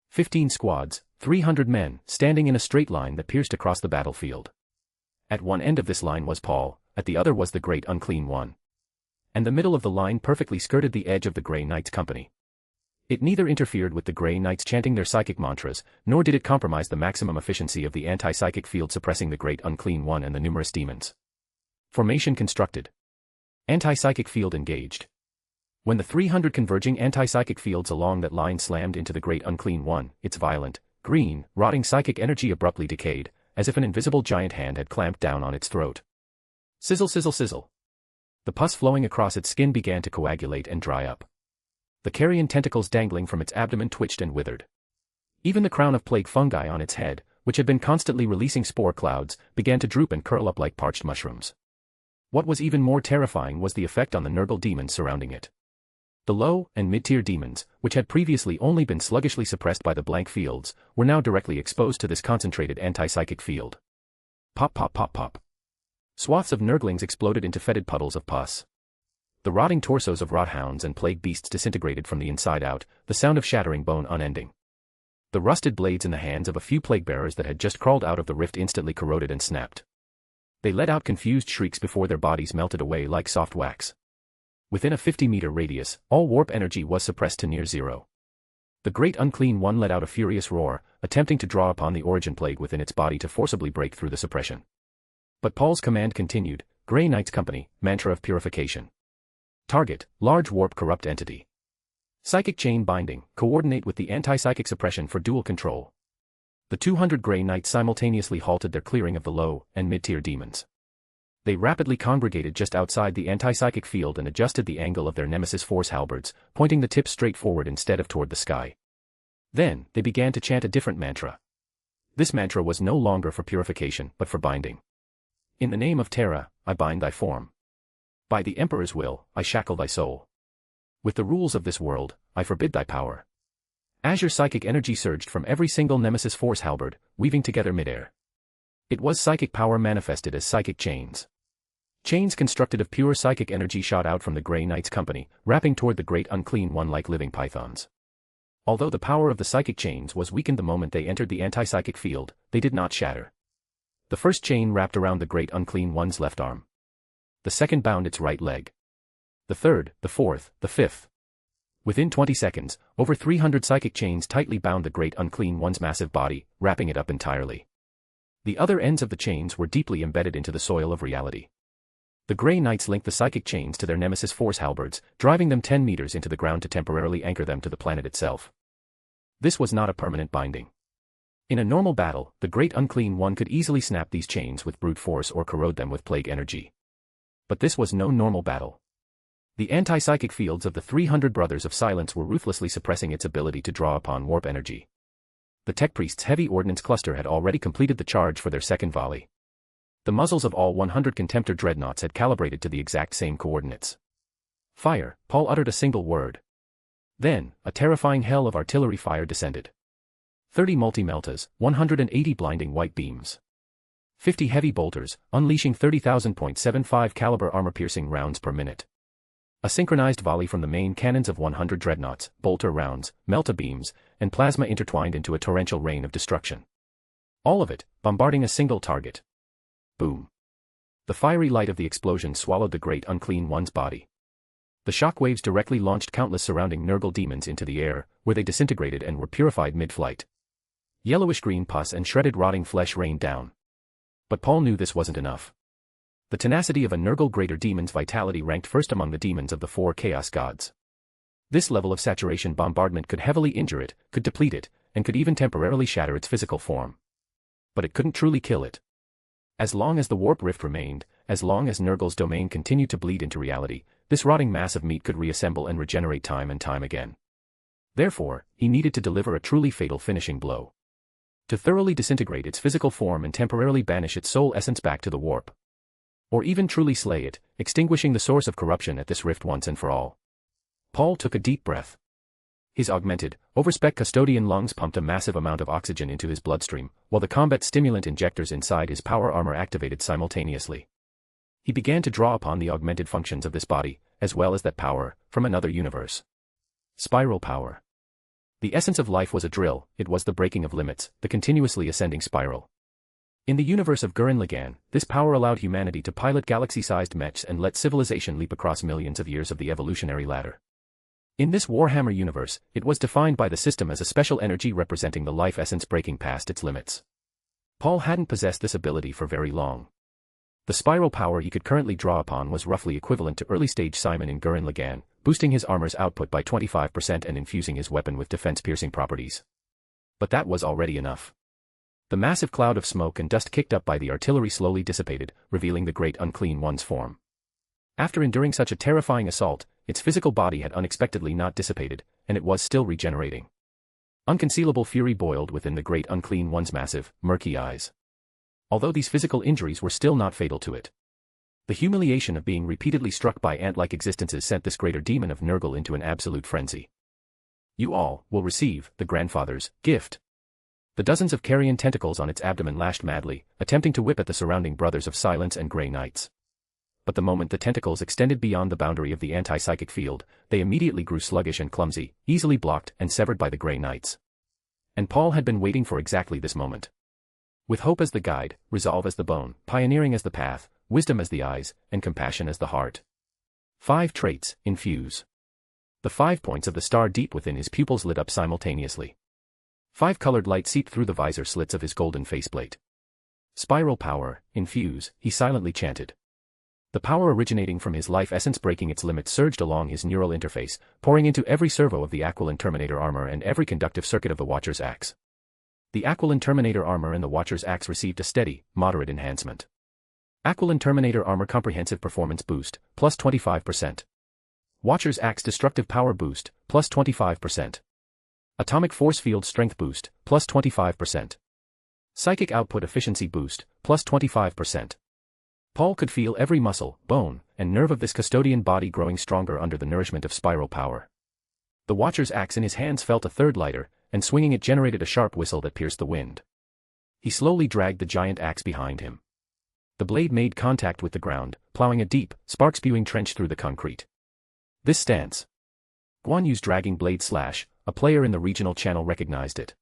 15 squads, 300 men, standing in a straight line that pierced across the battlefield. At one end of this line was Paul, at the other was the Great Unclean One. And the middle of the line perfectly skirted the edge of the Grey Knights' company. It neither interfered with the Grey Knights chanting their psychic mantras, nor did it compromise the maximum efficiency of the anti-psychic field suppressing the Great Unclean One and the numerous demons. Formation constructed. Anti-psychic field engaged. When the 300 converging anti-psychic fields along that line slammed into the Great Unclean One, its violent, green, rotting psychic energy abruptly decayed, as if an invisible giant hand had clamped down on its throat. Sizzle sizzle sizzle. The pus flowing across its skin began to coagulate and dry up. The carrion tentacles dangling from its abdomen twitched and withered. Even the crown of plague fungi on its head, which had been constantly releasing spore clouds, began to droop and curl up like parched mushrooms. What was even more terrifying was the effect on the Nurgle demons surrounding it. The low and mid-tier demons, which had previously only been sluggishly suppressed by the blank fields, were now directly exposed to this concentrated anti-psychic field. Pop pop pop pop. Swaths of Nurglings exploded into fetid puddles of pus. The rotting torsos of rothounds and plague beasts disintegrated from the inside out, the sound of shattering bone unending. The rusted blades in the hands of a few plague bearers that had just crawled out of the rift instantly corroded and snapped. They let out confused shrieks before their bodies melted away like soft wax. Within a 50-meter radius, all warp energy was suppressed to near zero. The Great Unclean One let out a furious roar, attempting to draw upon the origin plague within its body to forcibly break through the suppression. But Paul's command continued, Grey Knights Company, Mantra of Purification. Target, large warp corrupt entity. Psychic chain binding, coordinate with the anti-psychic suppression for dual control. The 200 Grey Knights simultaneously halted their clearing of the low and mid-tier demons. They rapidly congregated just outside the anti-psychic field and adjusted the angle of their nemesis force halberds, pointing the tips straight forward instead of toward the sky. Then, they began to chant a different mantra. This mantra was no longer for purification but for binding. In the name of Terra, I bind thy form. By the Emperor's will, I shackle thy soul. With the rules of this world, I forbid thy power. Azure psychic energy surged from every single nemesis force halberd, weaving together midair. It was psychic power manifested as psychic chains. Chains constructed of pure psychic energy shot out from the Grey Knights Company, wrapping toward the Great Unclean One like living pythons. Although the power of the psychic chains was weakened the moment they entered the anti-psychic field, they did not shatter. The first chain wrapped around the great unclean one's left arm. The second bound its right leg. The third, the fourth, the fifth. Within 20 seconds, over 300 psychic chains tightly bound the great unclean one's massive body, wrapping it up entirely. The other ends of the chains were deeply embedded into the soil of reality. The Grey Knights linked the psychic chains to their nemesis force halberds, driving them 10 meters into the ground to temporarily anchor them to the planet itself. This was not a permanent binding. In a normal battle, the great unclean one could easily snap these chains with brute force or corrode them with plague energy. But this was no normal battle. The anti-psychic fields of the 300 Brothers of Silence were ruthlessly suppressing its ability to draw upon warp energy. The Tech Priest's heavy ordnance cluster had already completed the charge for their second volley. The muzzles of all 100 Contemptor dreadnoughts had calibrated to the exact same coordinates. Fire, Paul uttered a single word. Then, a terrifying hell of artillery fire descended. 30 multi-meltas, 180 blinding white beams. 50 heavy bolters, unleashing 30,000.75 caliber armor-piercing rounds per minute. A synchronized volley from the main cannons of 100 dreadnoughts, bolter rounds, melta beams, and plasma intertwined into a torrential rain of destruction. All of it, bombarding a single target. Boom. The fiery light of the explosion swallowed the great unclean one's body. The shockwaves directly launched countless surrounding Nurgle demons into the air, where they disintegrated and were purified mid-flight. Yellowish-green pus and shredded rotting flesh rained down. But Paul knew this wasn't enough. The tenacity of a Nurgle greater demon's vitality ranked first among the demons of the 4 Chaos Gods. This level of saturation bombardment could heavily injure it, could deplete it, and could even temporarily shatter its physical form. But it couldn't truly kill it. As long as the warp rift remained, as long as Nurgle's domain continued to bleed into reality, this rotting mass of meat could reassemble and regenerate time and time again. Therefore, he needed to deliver a truly fatal finishing blow. To thoroughly disintegrate its physical form and temporarily banish its soul essence back to the warp. Or even truly slay it, extinguishing the source of corruption at this rift once and for all. Paul took a deep breath. His augmented, overspec custodian lungs pumped a massive amount of oxygen into his bloodstream, while the combat stimulant injectors inside his power armor activated simultaneously. He began to draw upon the augmented functions of this body, as well as that power, from another universe. Spiral power. The essence of life was a drill, it was the breaking of limits, the continuously ascending spiral. In the universe of Gurren Lagann, this power allowed humanity to pilot galaxy-sized mechs and let civilization leap across millions of years of the evolutionary ladder. In this Warhammer universe, it was defined by the system as a special energy representing the life essence breaking past its limits. Paul hadn't possessed this ability for very long. The spiral power he could currently draw upon was roughly equivalent to early-stage Simon in Gurren Lagann, boosting his armor's output by 25% and infusing his weapon with defense-piercing properties. But that was already enough. The massive cloud of smoke and dust kicked up by the artillery slowly dissipated, revealing the great unclean one's form. After enduring such a terrifying assault, its physical body had unexpectedly not dissipated, and it was still regenerating. Unconcealable fury boiled within the great unclean one's massive, murky eyes. Although these physical injuries were still not fatal to it. The humiliation of being repeatedly struck by ant-like existences sent this greater demon of Nurgle into an absolute frenzy. You all will receive the grandfather's gift. The dozens of carrion tentacles on its abdomen lashed madly, attempting to whip at the surrounding Brothers of Silence and Grey Knights. But the moment the tentacles extended beyond the boundary of the anti-psychic field, they immediately grew sluggish and clumsy, easily blocked and severed by the Grey Knights. And Paul had been waiting for exactly this moment. With hope as the guide, resolve as the bone, pioneering as the path, wisdom as the eyes, and compassion as the heart. 5 traits, infuse. The 5 points of the star deep within his pupils lit up simultaneously. 5 colored light seeped through the visor slits of his golden faceplate. Spiral power, infuse, he silently chanted. The power originating from his life essence breaking its limits surged along his neural interface, pouring into every servo of the Aquilin Terminator armor and every conductive circuit of the Watcher's axe. The Aquilin Terminator armor and the Watcher's axe received a steady, moderate enhancement. Aquilin Terminator armor comprehensive performance boost, plus 25%. Watcher's axe destructive power boost, plus 25%. Atomic force field strength boost, plus 25%. Psychic output efficiency boost, plus 25%. Paul could feel every muscle, bone, and nerve of this custodian body growing stronger under the nourishment of spiral power. The Watcher's axe in his hands felt a third lighter, and swinging it generated a sharp whistle that pierced the wind. He slowly dragged the giant axe behind him. The blade made contact with the ground, plowing a deep, spark-spewing trench through the concrete. This stance. Guan Yu's dragging blade slash, a player in the regional channel recognized it.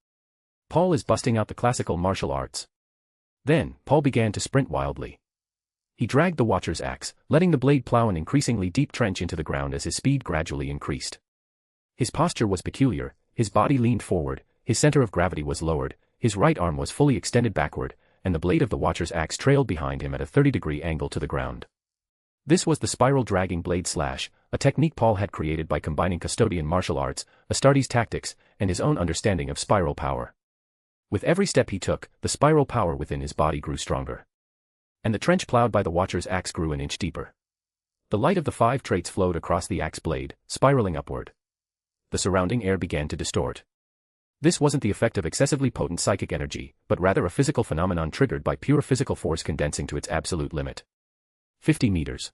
Paul is busting out the classical martial arts. Then, Paul began to sprint wildly. He dragged the Watcher's axe, letting the blade plow an increasingly deep trench into the ground as his speed gradually increased. His posture was peculiar, his body leaned forward, his center of gravity was lowered, his right arm was fully extended backward, and the blade of the Watcher's axe trailed behind him at a 30-degree angle to the ground. This was the spiral dragging blade slash, a technique Paul had created by combining custodian martial arts, Astartes tactics, and his own understanding of spiral power. With every step he took, the spiral power within his body grew stronger. And the trench plowed by the Watcher's axe grew an inch deeper. The light of the 5 traits flowed across the axe blade, spiraling upward. The surrounding air began to distort. This wasn't the effect of excessively potent psychic energy, but rather a physical phenomenon triggered by pure physical force condensing to its absolute limit. 50 meters.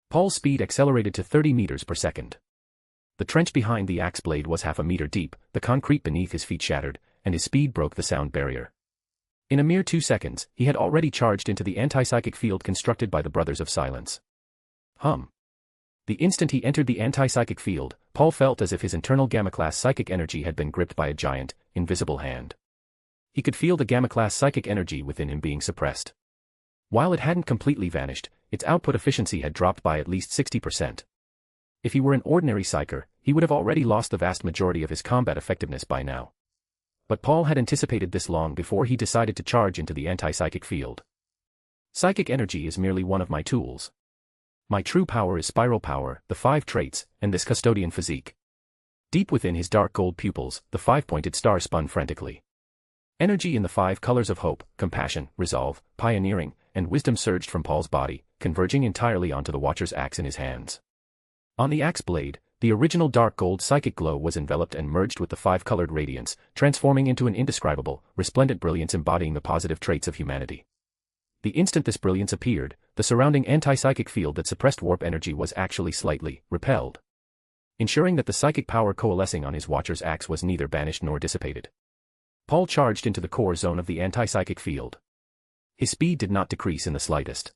Paul's speed accelerated to 30 meters per second. The trench behind the axe blade was half a meter deep, the concrete beneath his feet shattered, and his speed broke the sound barrier. In a mere 2 seconds, he had already charged into the anti-psychic field constructed by the Brothers of Silence. The instant he entered the anti-psychic field, Paul felt as if his internal Gamma-class psychic energy had been gripped by a giant, invisible hand. He could feel the Gamma-class psychic energy within him being suppressed. While it hadn't completely vanished, its output efficiency had dropped by at least 60%. If he were an ordinary psyker, he would have already lost the vast majority of his combat effectiveness by now. But Paul had anticipated this long before he decided to charge into the anti-psychic field. Psychic energy is merely one of my tools. My true power is spiral power, the 5 traits, and this custodian physique. Deep within his dark gold pupils, the 5-pointed star spun frantically. Energy in the 5 colors of hope, compassion, resolve, pioneering, and wisdom surged from Paul's body, converging entirely onto the Watcher's axe in his hands. On the axe blade, the original dark gold psychic glow was enveloped and merged with the 5-colored radiance, transforming into an indescribable, resplendent brilliance embodying the positive traits of humanity. The instant this brilliance appeared, the surrounding anti-psychic field that suppressed warp energy was actually slightly repelled, ensuring that the psychic power coalescing on his Watcher's axe was neither banished nor dissipated. Paul charged into the core zone of the anti-psychic field. His speed did not decrease in the slightest.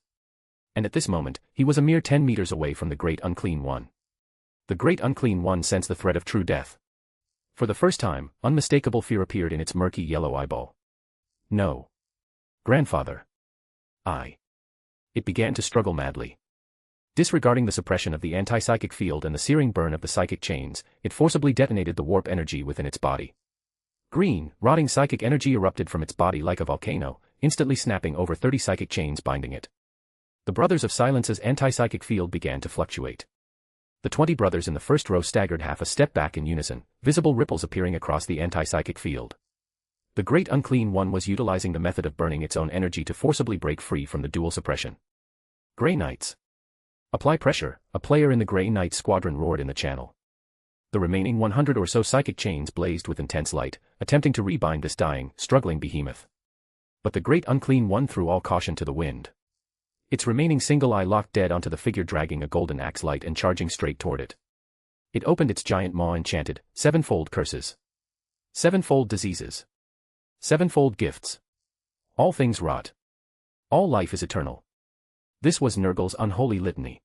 And at this moment, he was a mere 10 meters away from the Great Unclean One. The Great Unclean One sensed the threat of true death. For the first time, unmistakable fear appeared in its murky yellow eyeball. No. Grandfather. It began to struggle madly. Disregarding the suppression of the anti-psychic field and the searing burn of the psychic chains, it forcibly detonated the warp energy within its body. Green, rotting psychic energy erupted from its body like a volcano, instantly snapping over 30 psychic chains binding it. The Brothers of Silence's anti-psychic field began to fluctuate. The 20 brothers in the first row staggered half a step back in unison, visible ripples appearing across the anti-psychic field. The Great Unclean One was utilizing the method of burning its own energy to forcibly break free from the dual suppression. Grey Knights. Apply pressure, a player in the Grey Knight squadron roared in the channel. The remaining 100 or so psychic chains blazed with intense light, attempting to rebind this dying, struggling behemoth. But the Great Unclean One threw all caution to the wind. Its remaining single eye locked dead onto the figure dragging a golden axe light and charging straight toward it. It opened its giant maw and chanted, 7-fold curses. 7-fold diseases. 7-fold gifts. All things rot. All life is eternal. This was Nurgle's unholy litany.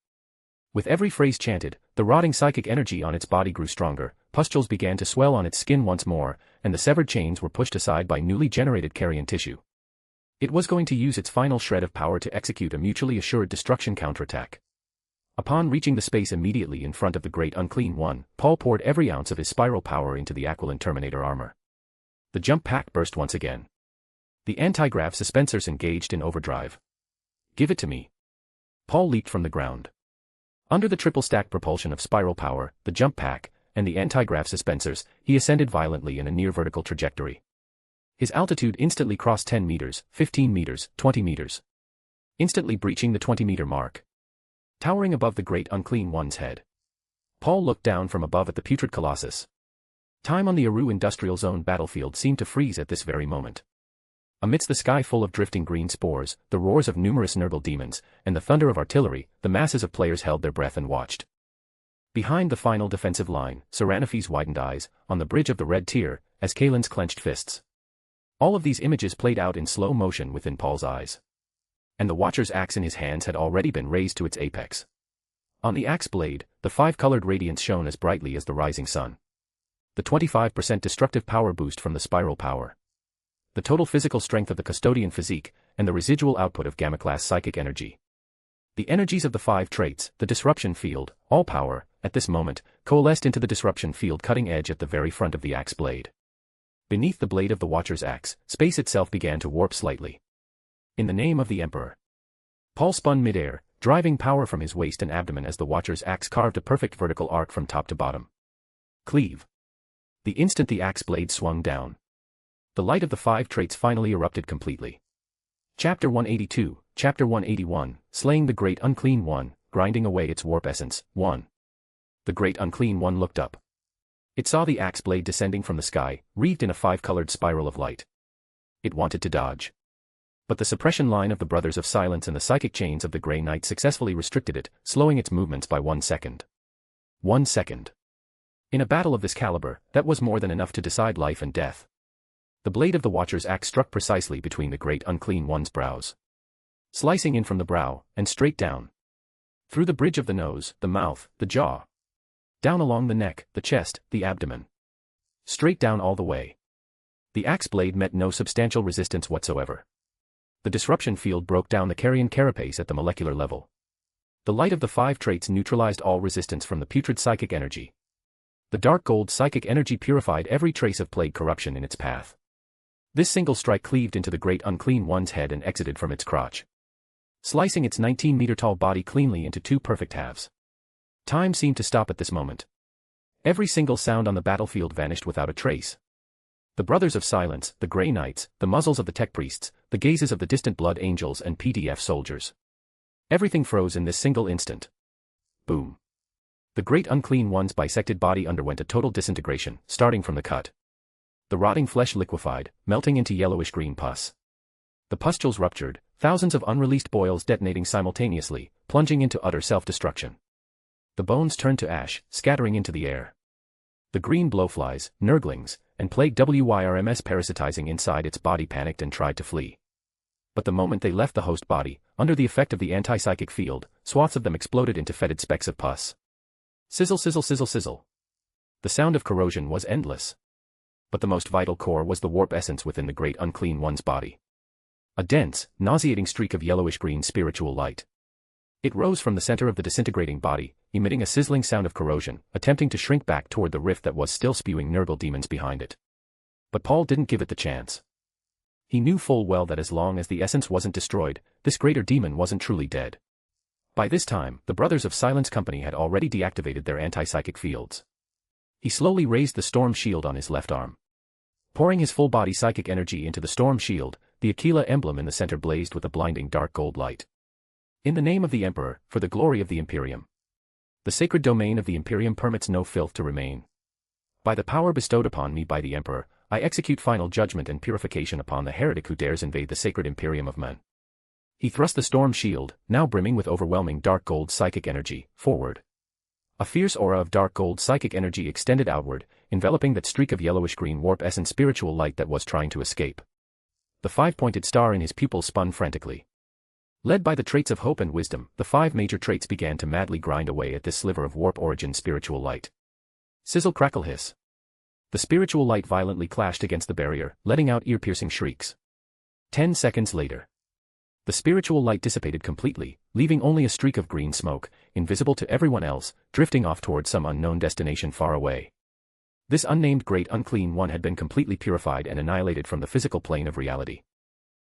With every phrase chanted, the rotting psychic energy on its body grew stronger, pustules began to swell on its skin once more, and the severed chains were pushed aside by newly generated carrion tissue. It was going to use its final shred of power to execute a mutually assured destruction counterattack. Upon reaching the space immediately in front of the Great Unclean One, Paul poured every ounce of his spiral power into the Aquilin Terminator armor. The jump pack burst once again. The anti-grav suspensors engaged in overdrive. Give it to me. Paul leaped from the ground. Under the triple-stack propulsion of spiral power, the jump pack, and the anti-grav suspensors, he ascended violently in a near-vertical trajectory. His altitude instantly crossed 10 meters, 15 meters, 20 meters. Instantly breaching the 20-meter mark. Towering above the Great Unclean One's head. Paul looked down from above at the putrid colossus. Time on the Aru Industrial Zone battlefield seemed to freeze at this very moment. Amidst the sky full of drifting green spores, the roars of numerous Nurgle demons, and the thunder of artillery, the masses of players held their breath and watched. Behind the final defensive line, Seranophy's widened eyes, on the bridge of the red tier, as Kalen's clenched fists. All of these images played out in slow motion within Paul's eyes. And the Watcher's axe in his hands had already been raised to its apex. On the axe blade, the 5-colored radiance shone as brightly as the rising sun. the 25% destructive power boost from the spiral power, the total physical strength of the custodian physique, and the residual output of gamma-class psychic energy. The energies of the 5 traits, the disruption field, all power, at this moment, coalesced into the disruption field cutting edge at the very front of the axe blade. Beneath the blade of the Watcher's axe, space itself began to warp slightly. In the name of the Emperor. Paul spun midair, driving power from his waist and abdomen as the Watcher's axe carved a perfect vertical arc from top to bottom. Cleave. The instant the axe blade swung down, the light of the 5 traits finally erupted completely. Chapter 182, Chapter 181, Slaying the Great Unclean One, Grinding Away Its Warp Essence, 1. The Great Unclean One looked up. It saw the axe blade descending from the sky, wreathed in a 5-colored spiral of light. It wanted to dodge. But the suppression line of the Brothers of Silence and the psychic chains of the Grey Knight successfully restricted it, slowing its movements by 1 second. 1 second. In a battle of this caliber, that was more than enough to decide life and death. The blade of the Watcher's axe struck precisely between the Great Unclean One's brows, slicing in from the brow, and straight down. Through the bridge of the nose, the mouth, the jaw. Down along the neck, the chest, the abdomen. Straight down all the way. The axe blade met no substantial resistance whatsoever. The disruption field broke down the carrion carapace at the molecular level. The light of the 5 traits neutralized all resistance from the putrid psychic energy. The dark gold psychic energy purified every trace of plague corruption in its path. This single strike cleaved into the Great Unclean One's head and exited from its crotch, slicing its 19-meter-tall body cleanly into 2 perfect halves. Time seemed to stop at this moment. Every single sound on the battlefield vanished without a trace. The Brothers of Silence, the Grey Knights, the muzzles of the tech priests, the gazes of the distant blood angels and PDF soldiers. Everything froze in this single instant. Boom. The Great Unclean One's bisected body underwent a total disintegration, starting from the cut. The rotting flesh liquefied, melting into yellowish-green pus. The pustules ruptured, thousands of unreleased boils detonating simultaneously, plunging into utter self-destruction. The bones turned to ash, scattering into the air. The green blowflies, nurglings, and plague WYRMS parasitizing inside its body panicked and tried to flee. But the moment they left the host body, under the effect of the anti-psychic field, swaths of them exploded into fetid specks of pus. Sizzle, sizzle, sizzle, sizzle. The sound of corrosion was endless. But the most vital core was the warp essence within the Great Unclean One's body. A dense, nauseating streak of yellowish-green spiritual light. It rose from the center of the disintegrating body, emitting a sizzling sound of corrosion, attempting to shrink back toward the rift that was still spewing Nurgle demons behind it. But Paul didn't give it the chance. He knew full well that as long as the essence wasn't destroyed, this greater demon wasn't truly dead. By this time, the Brothers of Silence Company had already deactivated their anti-psychic fields. He slowly raised the storm shield on his left arm. Pouring his full body psychic energy into the storm shield, the Aquila emblem in the center blazed with a blinding dark gold light. In the name of the Emperor, for the glory of the Imperium. The sacred domain of the Imperium permits no filth to remain. By the power bestowed upon me by the Emperor, I execute final judgment and purification upon the heretic who dares invade the sacred Imperium of men. He thrust the storm shield, now brimming with overwhelming dark gold psychic energy, forward. A fierce aura of dark gold psychic energy extended outward, enveloping that streak of yellowish-green warp essence spiritual light that was trying to escape. The 5-pointed star in his pupil spun frantically. Led by the traits of hope and wisdom, the 5 major traits began to madly grind away at this sliver of warp origin spiritual light. Sizzle, crackle, hiss. The spiritual light violently clashed against the barrier, letting out ear-piercing shrieks. 10 seconds later, the spiritual light dissipated completely, leaving only a streak of green smoke, invisible to everyone else, drifting off toward some unknown destination far away. This unnamed Great Unclean One had been completely purified and annihilated from the physical plane of reality.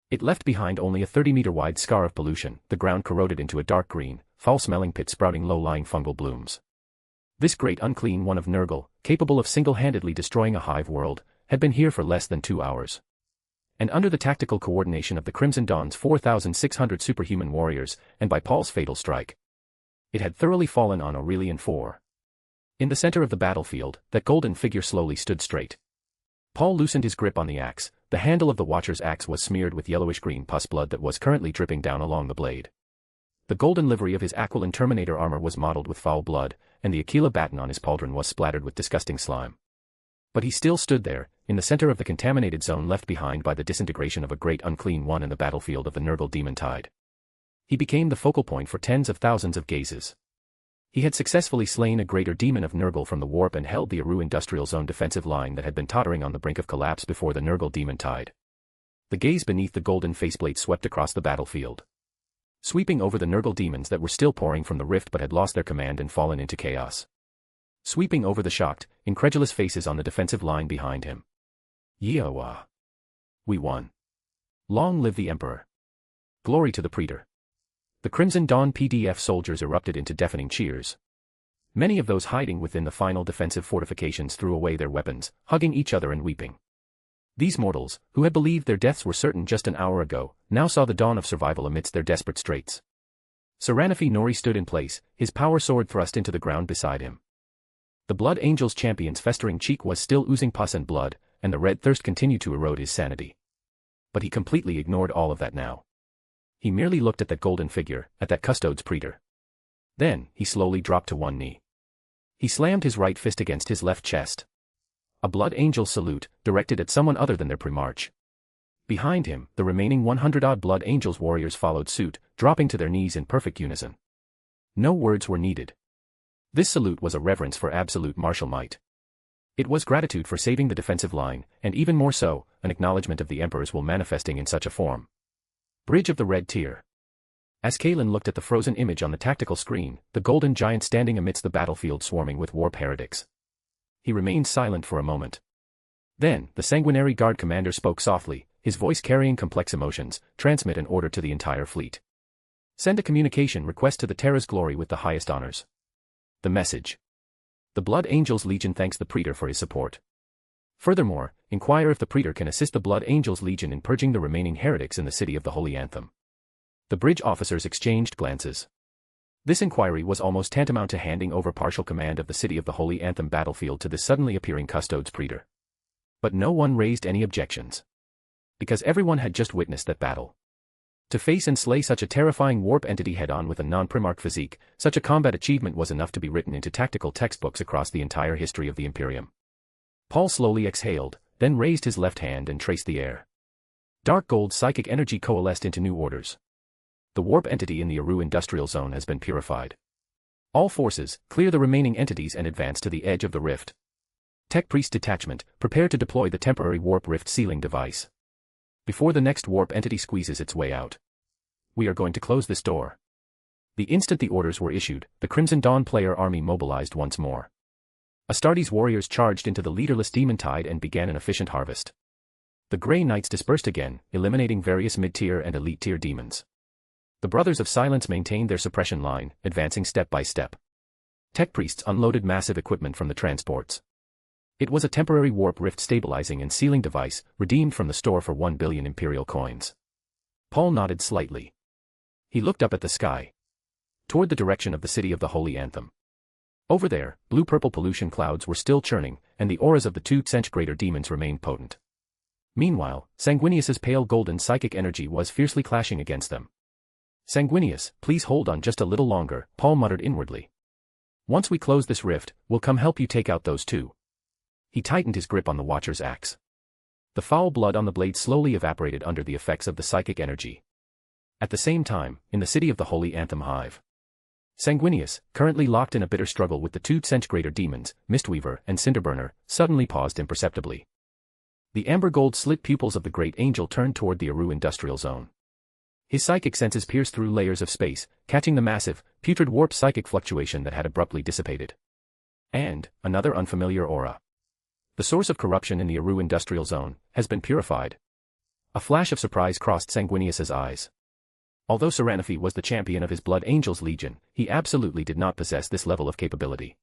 It left behind only a 30-meter-wide scar of pollution, the ground corroded into a dark green, foul-smelling pit sprouting low-lying fungal blooms. This Great Unclean One of Nurgle, capable of single-handedly destroying a hive world, had been here for less than 2 hours. And under the tactical coordination of the Crimson Dawn's 4,600 superhuman warriors, and by Paul's fatal strike, it had thoroughly fallen on Aurelian 4. In the center of the battlefield, that golden figure slowly stood straight. Paul loosened his grip on the axe. The handle of the Watcher's axe was smeared with yellowish-green pus blood that was currently dripping down along the blade. The golden livery of his aquiline Terminator armor was mottled with foul blood, and the Aquila baton on his pauldron was splattered with disgusting slime. But he still stood there, in the center of the contaminated zone left behind by the disintegration of a Great Unclean One in the battlefield of the Nurgle demon tide. He became the focal point for tens of thousands of gazes. He had successfully slain a greater demon of Nurgle from the warp and held the Aru Industrial Zone defensive line that had been tottering on the brink of collapse before the Nurgle demon tide. The gaze beneath the golden faceplate swept across the battlefield, sweeping over the Nurgle demons that were still pouring from the rift but had lost their command and fallen into chaos. Sweeping over the shocked, incredulous faces on the defensive line behind him. Yeoah. We won. Long live the Emperor. Glory to the Praetor. The Crimson Dawn PDF soldiers erupted into deafening cheers. Many of those hiding within the final defensive fortifications threw away their weapons, hugging each other and weeping. These mortals, who had believed their deaths were certain just an hour ago, now saw the dawn of survival amidst their desperate straits. Seranafi Nori stood in place, his power sword thrust into the ground beside him. The Blood Angel's champion's festering cheek was still oozing pus and blood, and the red thirst continued to erode his sanity. But he completely ignored all of that now. He merely looked at that golden figure, at that custodes praetor. Then, he slowly dropped to one knee. He slammed his right fist against his left chest. A Blood Angel salute, directed at someone other than their Primarch. Behind him, the remaining 100-odd Blood Angels warriors followed suit, dropping to their knees in perfect unison. No words were needed. This salute was a reverence for absolute martial might. It was gratitude for saving the defensive line, and even more so, an acknowledgement of the Emperor's will manifesting in such a form. Bridge of the Red Tier. As Kalen looked at the frozen image on the tactical screen, the golden giant standing amidst the battlefield swarming with warp heretics. He remained silent for a moment. Then, the sanguinary guard commander spoke softly, his voice carrying complex emotions. Transmit an order to the entire fleet. Send a communication request to the Terra's glory with the highest honors. The message. The Blood Angels Legion thanks the Praetor for his support. Furthermore, inquire if the Praetor can assist the Blood Angels Legion in purging the remaining heretics in the city of the Holy Anthem. The bridge officers exchanged glances. This inquiry was almost tantamount to handing over partial command of the city of the Holy Anthem battlefield to this suddenly appearing custodes praetor. But no one raised any objections. Because everyone had just witnessed that battle. To face and slay such a terrifying warp entity head-on with a non-Primarch physique, such a combat achievement was enough to be written into tactical textbooks across the entire history of the Imperium. Paul slowly exhaled, then raised his left hand and traced the air. Dark gold psychic energy coalesced into new orders. The warp entity in the Aru Industrial Zone has been purified. All forces, clear the remaining entities and advance to the edge of the rift. Tech Priest Detachment, prepare to deploy the temporary warp rift sealing device. Before the next warp entity squeezes its way out. We are going to close this door. The instant the orders were issued, the Crimson Dawn player army mobilized once more. Astartes warriors charged into the leaderless demon tide and began an efficient harvest. The Grey Knights dispersed again, eliminating various mid-tier and elite-tier demons. The Brothers of Silence maintained their suppression line, advancing step by step. Tech Priests unloaded massive equipment from the transports. It was a temporary warp rift stabilizing and sealing device, redeemed from the store for 1 billion Imperial coins. Paul nodded slightly. He looked up at the sky. Toward the direction of the city of the Holy Anthem. Over there, blue-purple pollution clouds were still churning, and the auras of the 2 centigrader demons remained potent. Meanwhile, Sanguinius's pale golden psychic energy was fiercely clashing against them. Sanguinius, please hold on just a little longer, Paul muttered inwardly. Once we close this rift, we'll come help you take out those 2. He tightened his grip on the Watcher's axe. The foul blood on the blade slowly evaporated under the effects of the psychic energy. At the same time, in the city of the Holy Anthem hive. Sanguinius, currently locked in a bitter struggle with the 2 centigrader demons, Mistweaver and Cinderburner, suddenly paused imperceptibly. The amber gold slit pupils of the Great Angel turned toward the Aru Industrial Zone. His psychic senses pierced through layers of space, catching the massive, putrid warp psychic fluctuation that had abruptly dissipated. And, another unfamiliar aura. The source of corruption in the Aru Industrial Zone has been purified. A flash of surprise crossed Sanguinius's eyes. Although Seranafi was the champion of his Blood Angels Legion, he absolutely did not possess this level of capability.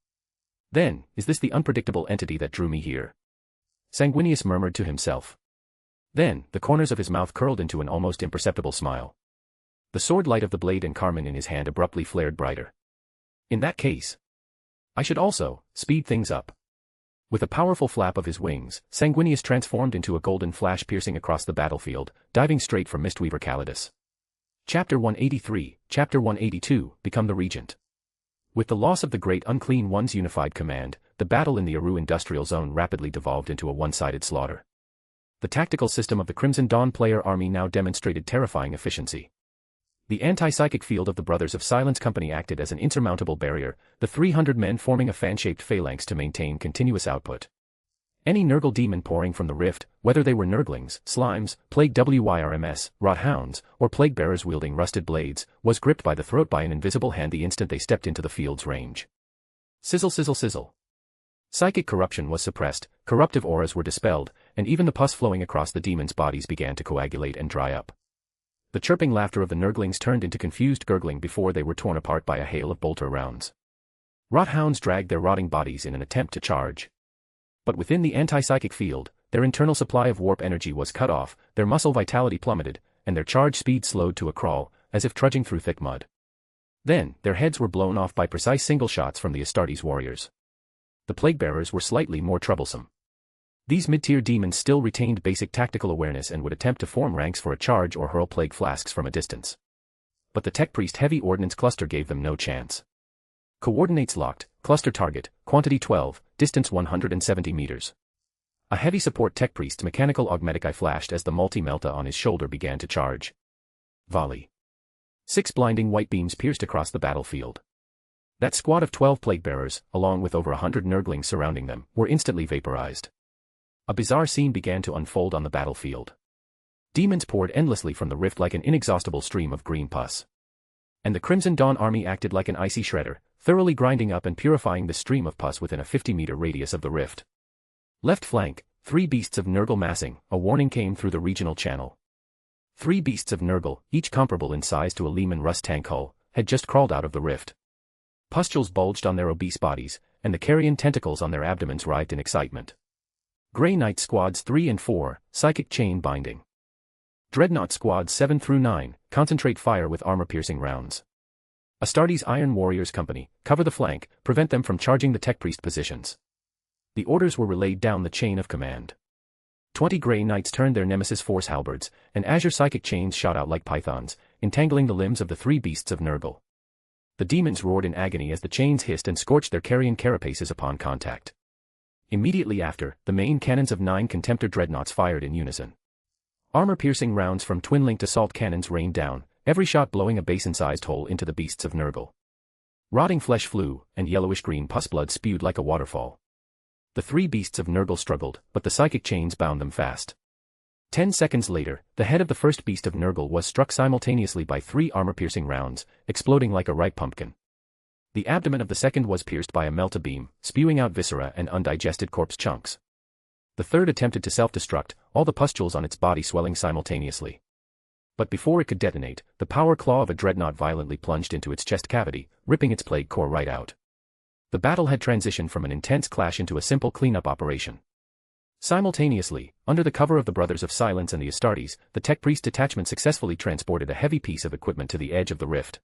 Then, is this the unpredictable entity that drew me here? Sanguinius murmured to himself. Then, the corners of his mouth curled into an almost imperceptible smile. The sword light of the blade and Carmen in his hand abruptly flared brighter. In that case, I should also speed things up. With a powerful flap of his wings, Sanguinius transformed into a golden flash piercing across the battlefield, diving straight for Mistweaver Calidus. Chapter 183, Chapter 182, Become the Regent. With the loss of the Great Unclean One's unified command, the battle in the Aru Industrial Zone rapidly devolved into a one-sided slaughter. The tactical system of the Crimson Dawn player army now demonstrated terrifying efficiency. The anti-psychic field of the Brothers of Silence Company acted as an insurmountable barrier, the 300 men forming a fan-shaped phalanx to maintain continuous output. Any Nurgle demon pouring from the rift, whether they were Nurglings, slimes, plague WYRMS, rot hounds, or plague bearers wielding rusted blades, was gripped by the throat by an invisible hand the instant they stepped into the field's range. Sizzle sizzle sizzle. Psychic corruption was suppressed, corruptive auras were dispelled, and even the pus flowing across the demons' bodies began to coagulate and dry up. The chirping laughter of the Nurglings turned into confused gurgling before they were torn apart by a hail of bolter rounds. Rot hounds dragged their rotting bodies in an attempt to charge. But within the anti-psychic field, their internal supply of warp energy was cut off, their muscle vitality plummeted, and their charge speed slowed to a crawl, as if trudging through thick mud. Then, their heads were blown off by precise single shots from the Astartes warriors. The plague bearers were slightly more troublesome. These mid-tier demons still retained basic tactical awareness and would attempt to form ranks for a charge or hurl plague flasks from a distance. But the Tech Priest heavy ordnance cluster gave them no chance. Coordinates locked, cluster target, quantity 12, distance 170 meters. A heavy support Tech Priest's mechanical augmetic eye flashed as the multi-melta on his shoulder began to charge. Volley. 6 blinding white beams pierced across the battlefield. That squad of 12 plague bearers, along with over 100 Nurglings surrounding them, were instantly vaporized. A bizarre scene began to unfold on the battlefield. Demons poured endlessly from the rift like an inexhaustible stream of green pus. And the Crimson Dawn army acted like an icy shredder, thoroughly grinding up and purifying the stream of pus within a 50-meter radius of the rift. Left flank, 3 beasts of Nurgle massing, a warning came through the regional channel. 3 beasts of Nurgle, each comparable in size to a Lehman Russ tank hull, had just crawled out of the rift. Pustules bulged on their obese bodies, and the carrion tentacles on their abdomens writhed in excitement. Grey Knight Squads 3 and 4, Psychic Chain Binding. Dreadnought Squads 7 through 9, Concentrate Fire with Armor-Piercing Rounds. Astartes Iron Warriors Company, cover the flank, prevent them from charging the Tech Priest positions. The orders were relayed down the chain of command. 20 Grey Knights turned their Nemesis Force halberds, and azure psychic chains shot out like pythons, entangling the limbs of the 3 beasts of Nurgle. The demons roared in agony as the chains hissed and scorched their carrion carapaces upon contact. Immediately after, the main cannons of 9 Contemptor dreadnoughts fired in unison. Armor-piercing rounds from twin-linked assault cannons rained down, every shot blowing a basin-sized hole into the beasts of Nurgle. Rotting flesh flew, and yellowish-green pus blood spewed like a waterfall. The 3 beasts of Nurgle struggled, but the psychic chains bound them fast. 10 seconds later, the head of the first beast of Nurgle was struck simultaneously by 3 armor-piercing rounds, exploding like a ripe pumpkin. The abdomen of the second was pierced by a melta beam, spewing out viscera and undigested corpse chunks. The third attempted to self-destruct, all the pustules on its body swelling simultaneously. But before it could detonate, the power claw of a dreadnought violently plunged into its chest cavity, ripping its plague core right out. The battle had transitioned from an intense clash into a simple cleanup operation. Simultaneously, under the cover of the Brothers of Silence and the Astartes, the Tech Priest detachment successfully transported a heavy piece of equipment to the edge of the rift.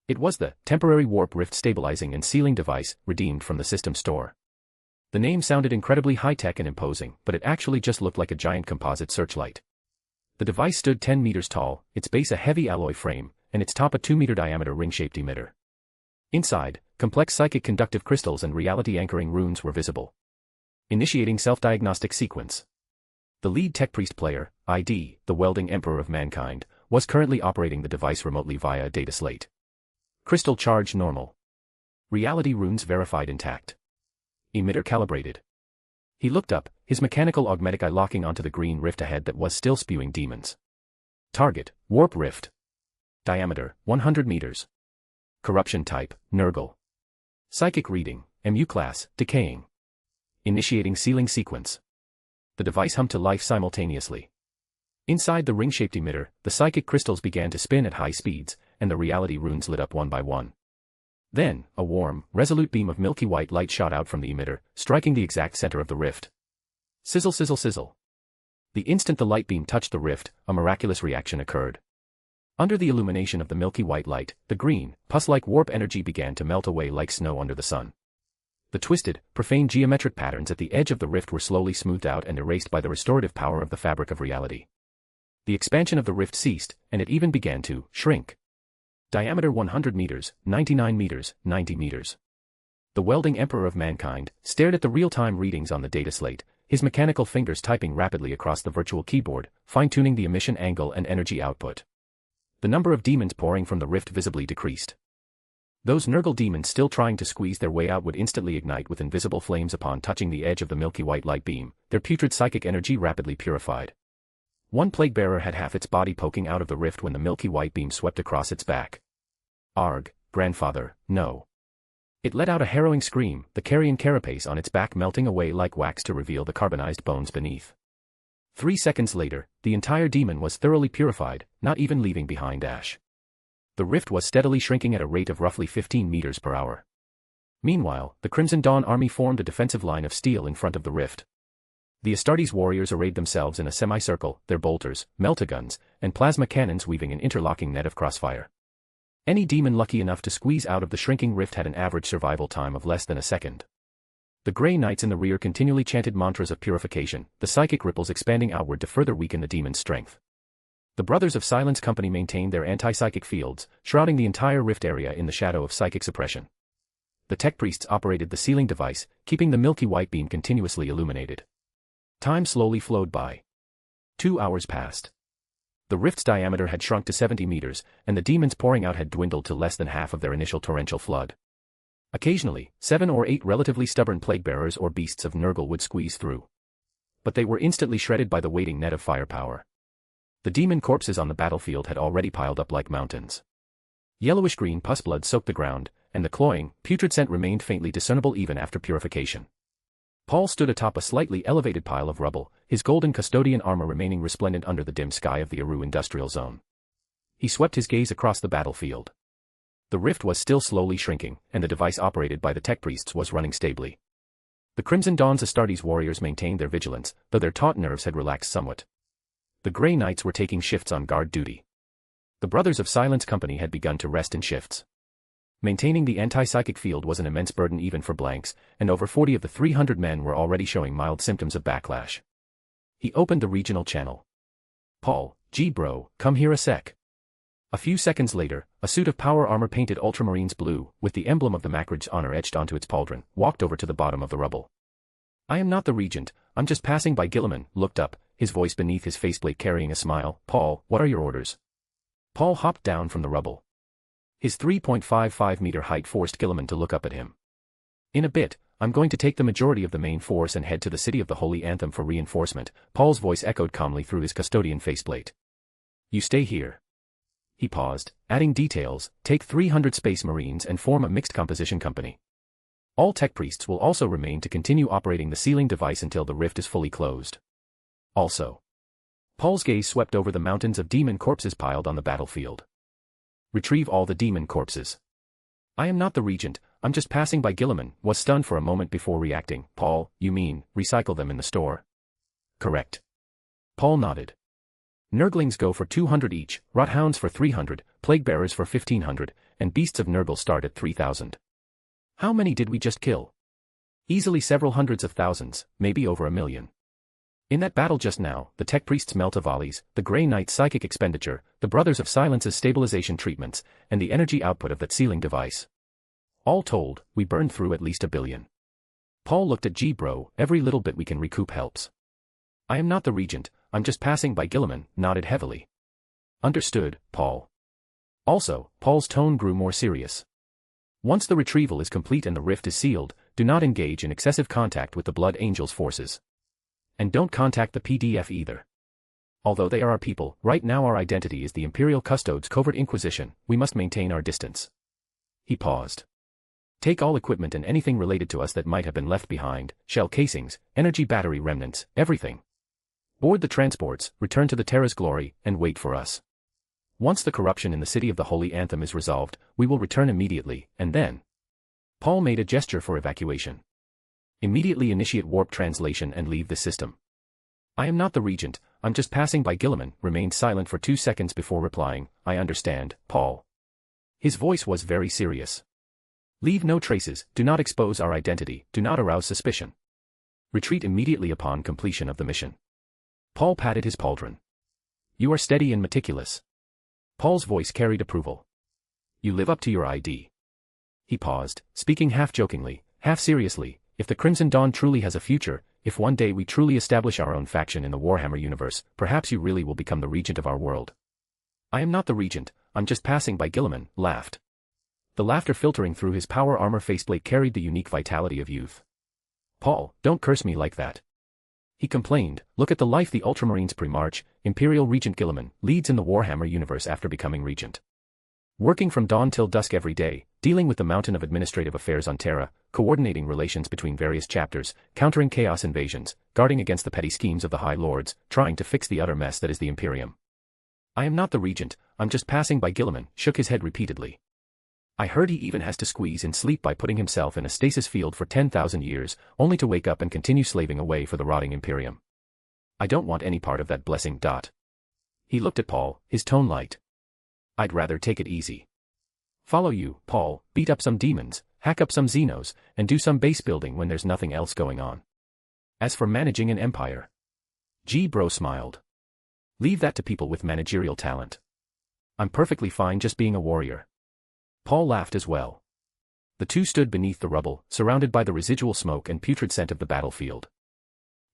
It was the temporary warp rift stabilizing and sealing device, redeemed from the system store. The name sounded incredibly high-tech and imposing, but it actually just looked like a giant composite searchlight. The device stood 10 meters tall, its base a heavy alloy frame, and its top a 2-meter diameter ring-shaped emitter. Inside, complex psychic conductive crystals and reality-anchoring runes were visible. Initiating self-diagnostic sequence. The lead Tech Priest player, ID, the Welding Emperor of Mankind, was currently operating the device remotely via a data slate. Crystal charge normal. Reality runes verified intact. Emitter calibrated. He looked up, his mechanical augmetic eye locking onto the green rift ahead that was still spewing demons. Target, warp rift. Diameter, 100 meters. Corruption type, Nurgle. Psychic reading, MU class, decaying. Initiating sealing sequence. The device hummed to life simultaneously. Inside the ring-shaped emitter, the psychic crystals began to spin at high speeds, and the reality runes lit up one by one. Then, a warm, resolute beam of milky white light shot out from the emitter, striking the exact center of the rift. Sizzle sizzle sizzle. The instant the light beam touched the rift, a miraculous reaction occurred. Under the illumination of the milky white light, the green, pus-like warp energy began to melt away like snow under the sun. The twisted, profane geometric patterns at the edge of the rift were slowly smoothed out and erased by the restorative power of the fabric of reality. The expansion of the rift ceased, and it even began to shrink. Diameter 100 meters, 99 meters, 90 meters. The Welding Emperor of Mankind stared at the real-time readings on the data slate, his mechanical fingers typing rapidly across the virtual keyboard, fine-tuning the emission angle and energy output. The number of demons pouring from the rift visibly decreased. Those Nurgle demons still trying to squeeze their way out would instantly ignite with invisible flames upon touching the edge of the milky white light beam, their putrid psychic energy rapidly purified. One plague-bearer had half its body poking out of the rift when the milky white beam swept across its back. Arg, grandfather, no. It let out a harrowing scream, the carrion carapace on its back melting away like wax to reveal the carbonized bones beneath. 3 seconds later, the entire demon was thoroughly purified, not even leaving behind ash. The rift was steadily shrinking at a rate of roughly 15 meters per hour. Meanwhile, the Crimson Dawn army formed a defensive line of steel in front of the rift. The Astartes warriors arrayed themselves in a semicircle, their bolters, meltaguns, and plasma cannons weaving an interlocking net of crossfire. Any demon lucky enough to squeeze out of the shrinking rift had an average survival time of less than a second. The Grey Knights in the rear continually chanted mantras of purification, the psychic ripples expanding outward to further weaken the demon's strength. The Brothers of Silence Company maintained their anti-psychic fields, shrouding the entire rift area in the shadow of psychic suppression. The tech priests operated the sealing device, keeping the milky white beam continuously illuminated. Time slowly flowed by. 2 hours passed. The rift's diameter had shrunk to 70 meters, and the demons pouring out had dwindled to less than half of their initial torrential flood. Occasionally, 7 or 8 relatively stubborn plague-bearers or beasts of Nurgle would squeeze through. But they were instantly shredded by the waiting net of firepower. The demon corpses on the battlefield had already piled up like mountains. Yellowish-green pus blood soaked the ground, and the cloying, putrid scent remained faintly discernible even after purification. Paul stood atop a slightly elevated pile of rubble, his golden custodian armor remaining resplendent under the dim sky of the Aru industrial zone. He swept his gaze across the battlefield. The rift was still slowly shrinking, and the device operated by the tech priests was running stably. The Crimson Dawn's Astartes warriors maintained their vigilance, though their taut nerves had relaxed somewhat. The Grey Knights were taking shifts on guard duty. The Brothers of Silence Company had begun to rest in shifts. Maintaining the anti-psychic field was an immense burden even for blanks, and over 40 of the 300 men were already showing mild symptoms of backlash. He opened the regional channel. Paul, bro, come here a sec. A few seconds later, a suit of power armor painted ultramarines blue, with the emblem of the Macridge's honor etched onto its pauldron, walked over to the bottom of the rubble. I am not the regent, I'm just passing by. Gilliman looked up, his voice beneath his faceplate carrying a smile. Paul, what are your orders? Paul hopped down from the rubble. His 3.55-meter height forced Gilliman to look up at him. In a bit, I'm going to take the majority of the main force and head to the city of the Holy Anthem for reinforcement. Paul's voice echoed calmly through his custodian faceplate. You stay here. He paused, adding details, take 300 space marines and form a mixed composition company. All tech priests will also remain to continue operating the sealing device until the rift is fully closed. Also. Paul's gaze swept over the mountains of demon corpses piled on the battlefield. Retrieve all the demon corpses. I am not the regent, I'm just passing by. Gilliman was stunned for a moment before reacting. Paul, you mean, recycle them in the store? Correct. Paul nodded. Nurglings go for 200 each, rothounds for 300, plague-bearers for 1500, and beasts of Nurgle start at 3000. How many did we just kill? Easily several hundreds of thousands, maybe over 1 million. In that battle just now, the tech priests' melta volleys, the Grey Knight's psychic expenditure, the Brothers of Silence's stabilization treatments, and the energy output of that sealing device. All told, we burned through at least 1 billion. Paul looked at bro, every little bit we can recoup helps. I am not the regent, I'm just passing by. Gilliman nodded heavily. Understood, Paul. Also, Paul's tone grew more serious. Once the retrieval is complete and the rift is sealed, do not engage in excessive contact with the Blood Angels' forces. And don't contact the PDF either. Although they are our people, right now our identity is the Imperial Custodes' covert inquisition, we must maintain our distance. He paused. Take all equipment and anything related to us that might have been left behind, shell casings, energy battery remnants, everything. Board the transports, return to the Terra's glory, and wait for us. Once the corruption in the city of the Holy Anthem is resolved, we will return immediately, and then. Paul made a gesture for evacuation. Immediately initiate warp translation and leave the system. I am not the regent, I'm just passing by. Gilliman remained silent for 2 seconds before replying, I understand, Paul. His voice was very serious. Leave no traces, do not expose our identity, do not arouse suspicion. Retreat immediately upon completion of the mission. Paul patted his pauldron. You are steady and meticulous. Paul's voice carried approval. You live up to your ID. He paused, speaking half jokingly, half seriously. If the Crimson Dawn truly has a future, if one day we truly establish our own faction in the Warhammer universe, perhaps you really will become the regent of our world. I am not the regent, I'm just passing by. Gilliman laughed. The laughter filtering through his power armor faceplate carried the unique vitality of youth. Paul, don't curse me like that. He complained, look at the life the Ultramarines pre-march. Imperial Regent Gilliman leads in the Warhammer universe after becoming regent. Working from dawn till dusk every day, dealing with the mountain of administrative affairs on Terra, coordinating relations between various chapters, countering chaos invasions, guarding against the petty schemes of the High Lords, trying to fix the utter mess that is the Imperium. I am not the regent, I'm just passing by. Gilliman shook his head repeatedly. I heard he even has to squeeze in sleep by putting himself in a stasis field for 10,000 years, only to wake up and continue slaving away for the rotting Imperium. I don't want any part of that blessing. He looked at Paul, his tone light. I'd rather take it easy. Follow you, Paul, beat up some demons, hack up some Xenos, and do some base building when there's nothing else going on. As for managing an empire, Bro smiled. Leave that to people with managerial talent. I'm perfectly fine just being a warrior. Paul laughed as well. The two stood beneath the rubble, surrounded by the residual smoke and putrid scent of the battlefield.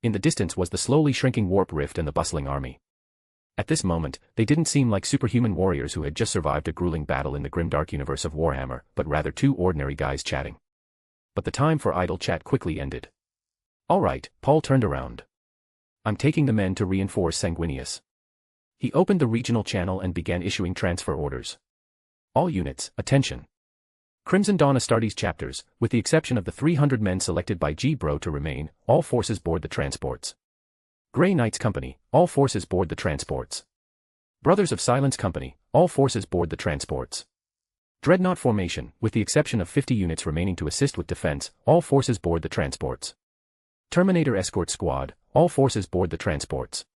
In the distance was the slowly shrinking warp rift and the bustling army. At this moment, they didn't seem like superhuman warriors who had just survived a grueling battle in the grimdark universe of Warhammer, but rather two ordinary guys chatting. But the time for idle chat quickly ended. All right, Paul turned around. I'm taking the men to reinforce Sanguinius. He opened the regional channel and began issuing transfer orders. All units, attention. Crimson Dawn Astartes chapters, with the exception of the 300 men selected by Bro to remain, all forces board the transports. Grey Knights Company, all forces board the transports. Brothers of Silence Company, all forces board the transports. Dreadnought Formation, with the exception of 50 units remaining to assist with defense, all forces board the transports. Terminator Escort Squad, all forces board the transports.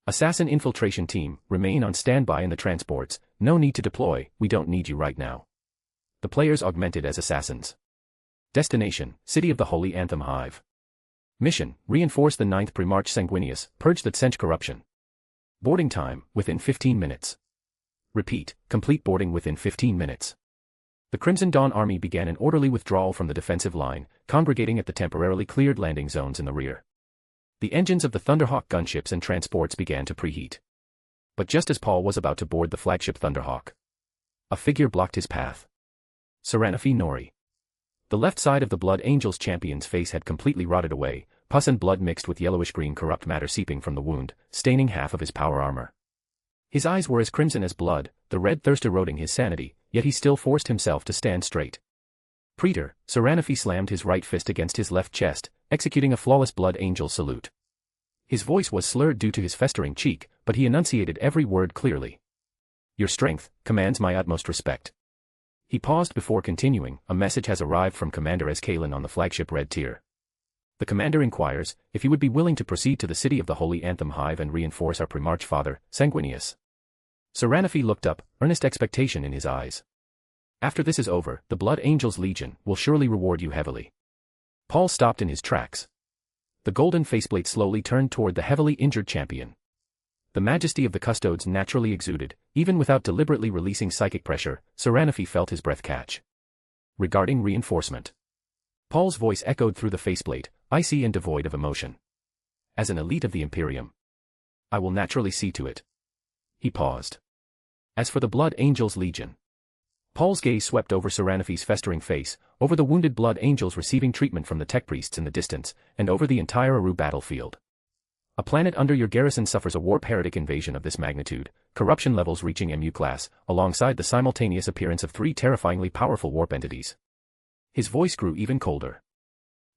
Assassin Infiltration Team, remain on standby in the transports, no need to deploy, we don't need you right now. The players augmented as assassins. Destination, City of the Holy Anthem Hive. Mission, reinforce the 9th Pre-March Sanguinius, purge the Tsench corruption. Boarding time, within 15 minutes. Repeat, complete boarding within 15 minutes. The Crimson Dawn army began an orderly withdrawal from the defensive line, congregating at the temporarily cleared landing zones in the rear. The engines of the Thunderhawk gunships and transports began to preheat. But just as Paul was about to board the flagship Thunderhawk, a figure blocked his path. Seranafi Nori. The left side of the Blood Angel's champion's face had completely rotted away, pus and blood mixed with yellowish-green corrupt matter seeping from the wound, staining half of his power armor. His eyes were as crimson as blood, the red thirst eroding his sanity, yet he still forced himself to stand straight. Praetor, Seranafi slammed his right fist against his left chest, executing a flawless Blood Angel salute. His voice was slurred due to his festering cheek, but he enunciated every word clearly. Your strength commands my utmost respect. He paused before continuing, a message has arrived from Commander Escalin on the flagship Red Tier. The commander inquires if you would be willing to proceed to the City of the Holy Anthem Hive and reinforce our Pre-March father, Sanguinius. Seranafi looked up, earnest expectation in his eyes. After this is over, the Blood Angels Legion will surely reward you heavily. Paul stopped in his tracks. The golden faceplate slowly turned toward the heavily injured champion. The majesty of the custodes naturally exuded, even without deliberately releasing psychic pressure. Seranafi felt his breath catch. Regarding reinforcement. Paul's voice echoed through the faceplate, icy and devoid of emotion. As an elite of the Imperium, I will naturally see to it. He paused. As for the Blood Angels Legion. Paul's gaze swept over Seranafi's festering face, over the wounded Blood Angels receiving treatment from the tech priests in the distance, and over the entire Aru battlefield. A planet under your garrison suffers a warp heretic invasion of this magnitude, corruption levels reaching MU class, alongside the simultaneous appearance of 3 terrifyingly powerful warp entities. His voice grew even colder.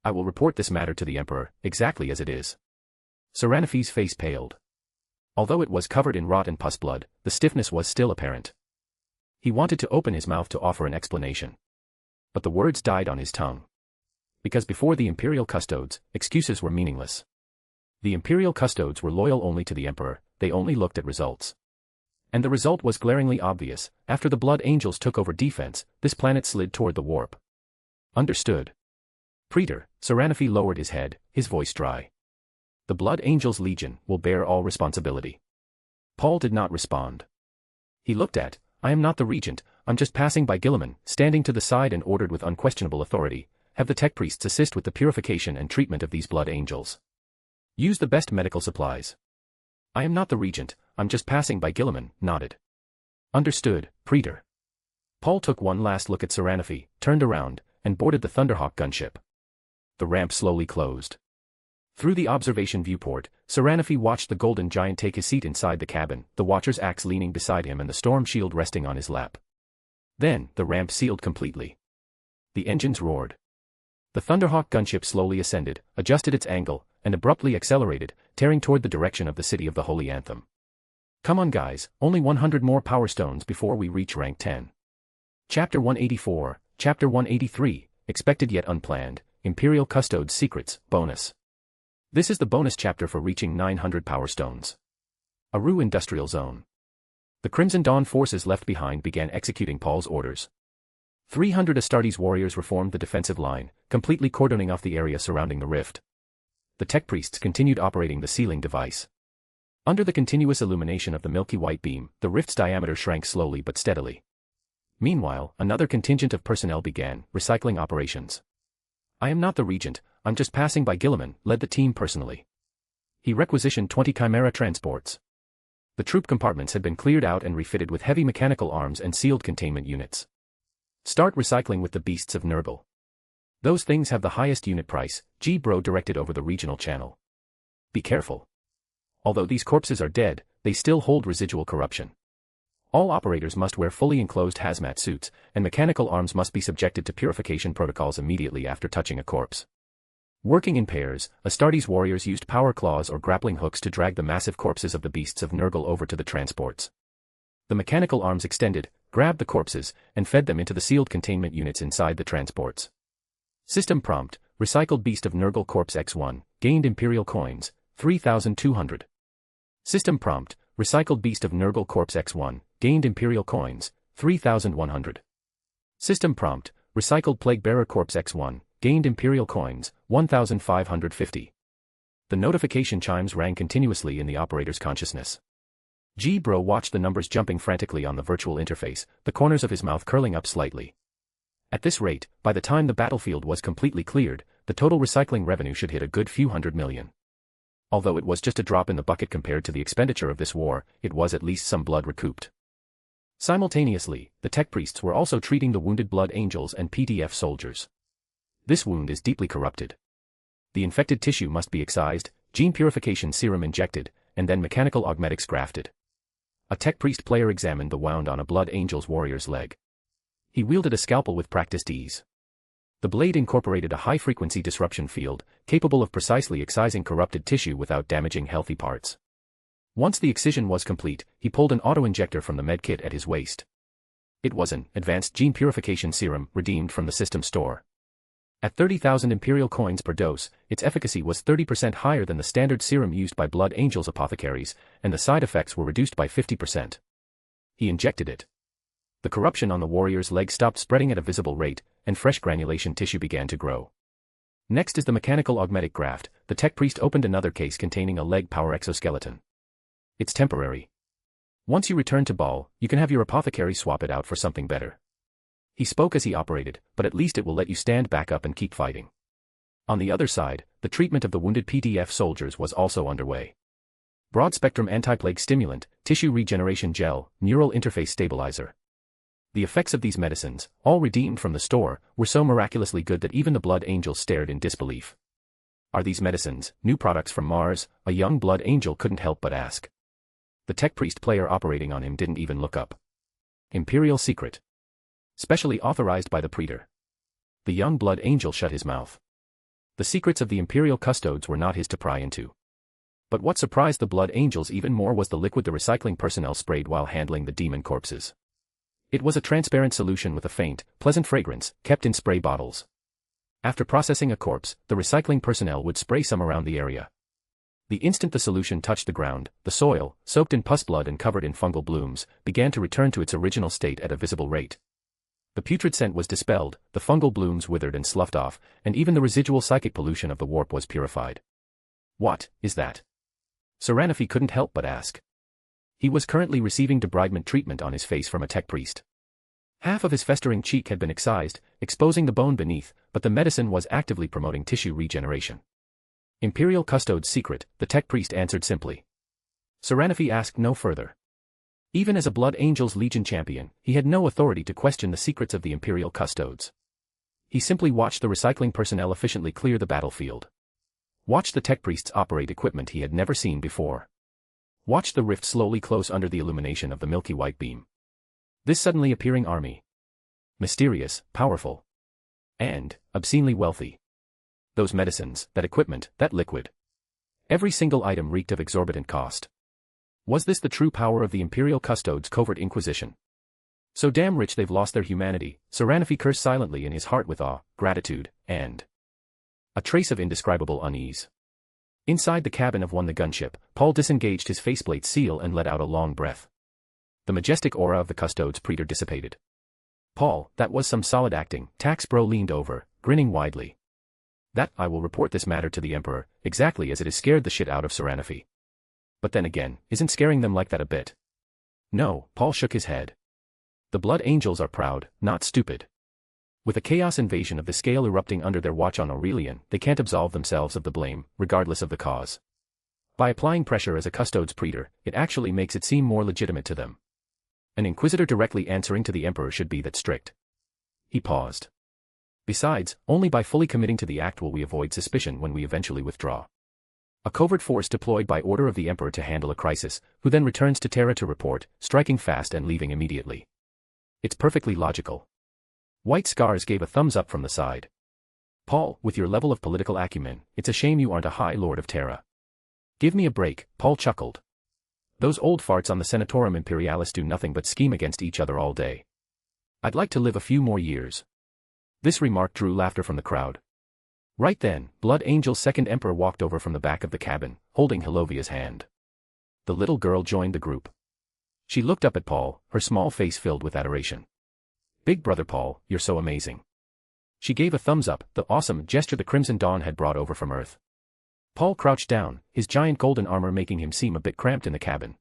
I will report this matter to the Emperor, exactly as it is. Seranafi's face paled. Although it was covered in rot and pus blood, the stiffness was still apparent. He wanted to open his mouth to offer an explanation. But the words died on his tongue. Because before the Imperial Custodes, excuses were meaningless. The Imperial Custodes were loyal only to the Emperor, they only looked at results. And the result was glaringly obvious. After the Blood Angels took over defense, this planet slid toward the warp. Understood. Praetor, Seranafi lowered his head, his voice dry. The Blood Angels Legion will bear all responsibility. Paul did not respond. He looked at, I am not the regent, I'm just passing by. Gilliman, standing to the side and ordered with unquestionable authority, have the tech priests assist with the purification and treatment of these Blood Angels. Use the best medical supplies. I am not the regent, I'm just passing by. Gilliman nodded. Understood, Praetor. Paul took one last look at Seraphi, turned around, and boarded the Thunderhawk gunship. The ramp slowly closed. Through the observation viewport, Seraphi watched the golden giant take his seat inside the cabin, the watcher's axe leaning beside him and the storm shield resting on his lap. Then, the ramp sealed completely. The engines roared. The Thunderhawk gunship slowly ascended, adjusted its angle, and abruptly accelerated, tearing toward the direction of the city of the Holy Anthem. Come on guys, only 100 more power stones before we reach rank 10. Chapter 184, Chapter 183, Expected Yet Unplanned, Imperial Custodes Secrets, Bonus. This is the bonus chapter for reaching 900 power stones. Aru Industrial Zone. The Crimson Dawn forces left behind began executing Paul's orders. 300 Astartes warriors reformed the defensive line, completely cordoning off the area surrounding the rift. The tech priests continued operating the sealing device. Under the continuous illumination of the milky white beam, the rift's diameter shrank slowly but steadily. Meanwhile, another contingent of personnel began recycling operations. I am not the regent, I'm just passing by. Gilliman led the team personally. He requisitioned 20 Chimera transports. The troop compartments had been cleared out and refitted with heavy mechanical arms and sealed containment units. Start recycling with the beasts of Nurgle. Those things have the highest unit price, G-Bro directed over the regional channel. Be careful. Although these corpses are dead, they still hold residual corruption. All operators must wear fully enclosed hazmat suits, and mechanical arms must be subjected to purification protocols immediately after touching a corpse. Working in pairs, Astartes warriors used power claws or grappling hooks to drag the massive corpses of the beasts of Nurgle over to the transports. The mechanical arms extended, grabbed the corpses, and fed them into the sealed containment units inside the transports. System prompt, recycled beast of Nurgle corpse X1, gained Imperial coins, 3,200. System prompt, recycled beast of Nurgle corpse X1, gained Imperial coins, 3,100. System prompt, recycled plague bearer corpse X1, gained Imperial coins, 1,550. The notification chimes rang continuously in the operator's consciousness. G-Bro watched the numbers jumping frantically on the virtual interface, the corners of his mouth curling up slightly. At this rate, by the time the battlefield was completely cleared, the total recycling revenue should hit a good few hundred million. Although it was just a drop in the bucket compared to the expenditure of this war, it was at least some blood recouped. Simultaneously, the tech priests were also treating the wounded blood angels and PDF soldiers. This wound is deeply corrupted. The infected tissue must be excised, gene purification serum injected, and then mechanical augmetics grafted. A tech priest player examined the wound on a blood angel's warrior's leg. He wielded a scalpel with practiced ease. The blade incorporated a high-frequency disruption field, capable of precisely excising corrupted tissue without damaging healthy parts. Once the excision was complete, he pulled an auto-injector from the medkit at his waist. It was an advanced gene purification serum redeemed from the system store. At 30,000 Imperial coins per dose, its efficacy was 30% higher than the standard serum used by Blood Angels apothecaries, and the side effects were reduced by 50%. He injected it. The corruption on the warrior's leg stopped spreading at a visible rate, and fresh granulation tissue began to grow. Next is the mechanical augmetic graft. The tech priest opened another case containing a leg power exoskeleton. It's temporary. Once you return to Baal, you can have your apothecary swap it out for something better. He spoke as he operated, but at least it will let you stand back up and keep fighting. On the other side, the treatment of the wounded PDF soldiers was also underway. Broad-spectrum anti-plague stimulant, tissue regeneration gel, neural interface stabilizer. The effects of these medicines, all redeemed from the store, were so miraculously good that even the Blood Angels stared in disbelief. Are these medicines, new products from Mars? A young Blood Angel couldn't help but ask. The tech priest player operating on him didn't even look up. Imperial secret. Specially authorized by the Praetor. The young Blood Angel shut his mouth. The secrets of the Imperial custodes were not his to pry into. But what surprised the Blood Angels even more was the liquid the recycling personnel sprayed while handling the demon corpses. It was a transparent solution with a faint, pleasant fragrance, kept in spray bottles. After processing a corpse, the recycling personnel would spray some around the area. The instant the solution touched the ground, the soil, soaked in pus blood and covered in fungal blooms, began to return to its original state at a visible rate. The putrid scent was dispelled, the fungal blooms withered and sloughed off, and even the residual psychic pollution of the warp was purified. What is that? Seraphi couldn't help but ask. He was currently receiving debridement treatment on his face from a tech priest. Half of his festering cheek had been excised, exposing the bone beneath, but the medicine was actively promoting tissue regeneration. Imperial custode's secret, the tech priest answered simply. Seraphi asked no further. Even as a Blood Angels Legion champion, he had no authority to question the secrets of the Imperial Custodes. He simply watched the recycling personnel efficiently clear the battlefield. Watched the tech priests operate equipment he had never seen before. Watched the rift slowly close under the illumination of the milky white beam. This suddenly appearing army. Mysterious, powerful, and obscenely wealthy. Those medicines, that equipment, that liquid. Every single item reeked of exorbitant cost. Was this the true power of the Imperial Custodes' covert inquisition? So damn rich they've lost their humanity, Saranafi cursed silently in his heart with awe, gratitude, and a trace of indescribable unease. Inside the cabin of the gunship, Paul disengaged his faceplate seal and let out a long breath. The majestic aura of the Custodes Praetor dissipated. Paul, that was some solid acting, Tax Bro leaned over, grinning widely. That, I will report this matter to the Emperor, exactly as it has scared the shit out of Saranafi. But then again, isn't scaring them like that a bit? No, Paul shook his head. The Blood Angels are proud, not stupid. With a chaos invasion of the scale erupting under their watch on Aurelian, they can't absolve themselves of the blame, regardless of the cause. By applying pressure as a Custodes Praetor, it actually makes it seem more legitimate to them. An Inquisitor directly answering to the Emperor should be that strict. He paused. Besides, only by fully committing to the act will we avoid suspicion when we eventually withdraw. A covert force deployed by order of the Emperor to handle a crisis, who then returns to Terra to report, striking fast and leaving immediately. It's perfectly logical. White Scars gave a thumbs up from the side. Paul, with your level of political acumen, it's a shame you aren't a High Lord of Terra. Give me a break, Paul chuckled. Those old farts on the Senatorum Imperialis do nothing but scheme against each other all day. I'd like to live a few more years. This remark drew laughter from the crowd. Right then, Blood Angel's second Emperor walked over from the back of the cabin, holding Hilovia's hand. The little girl joined the group. She looked up at Paul, her small face filled with adoration. Big brother Paul, you're so amazing. She gave a thumbs up, the awesome gesture the Crimson Dawn had brought over from Earth. Paul crouched down, his giant golden armor making him seem a bit cramped in the cabin.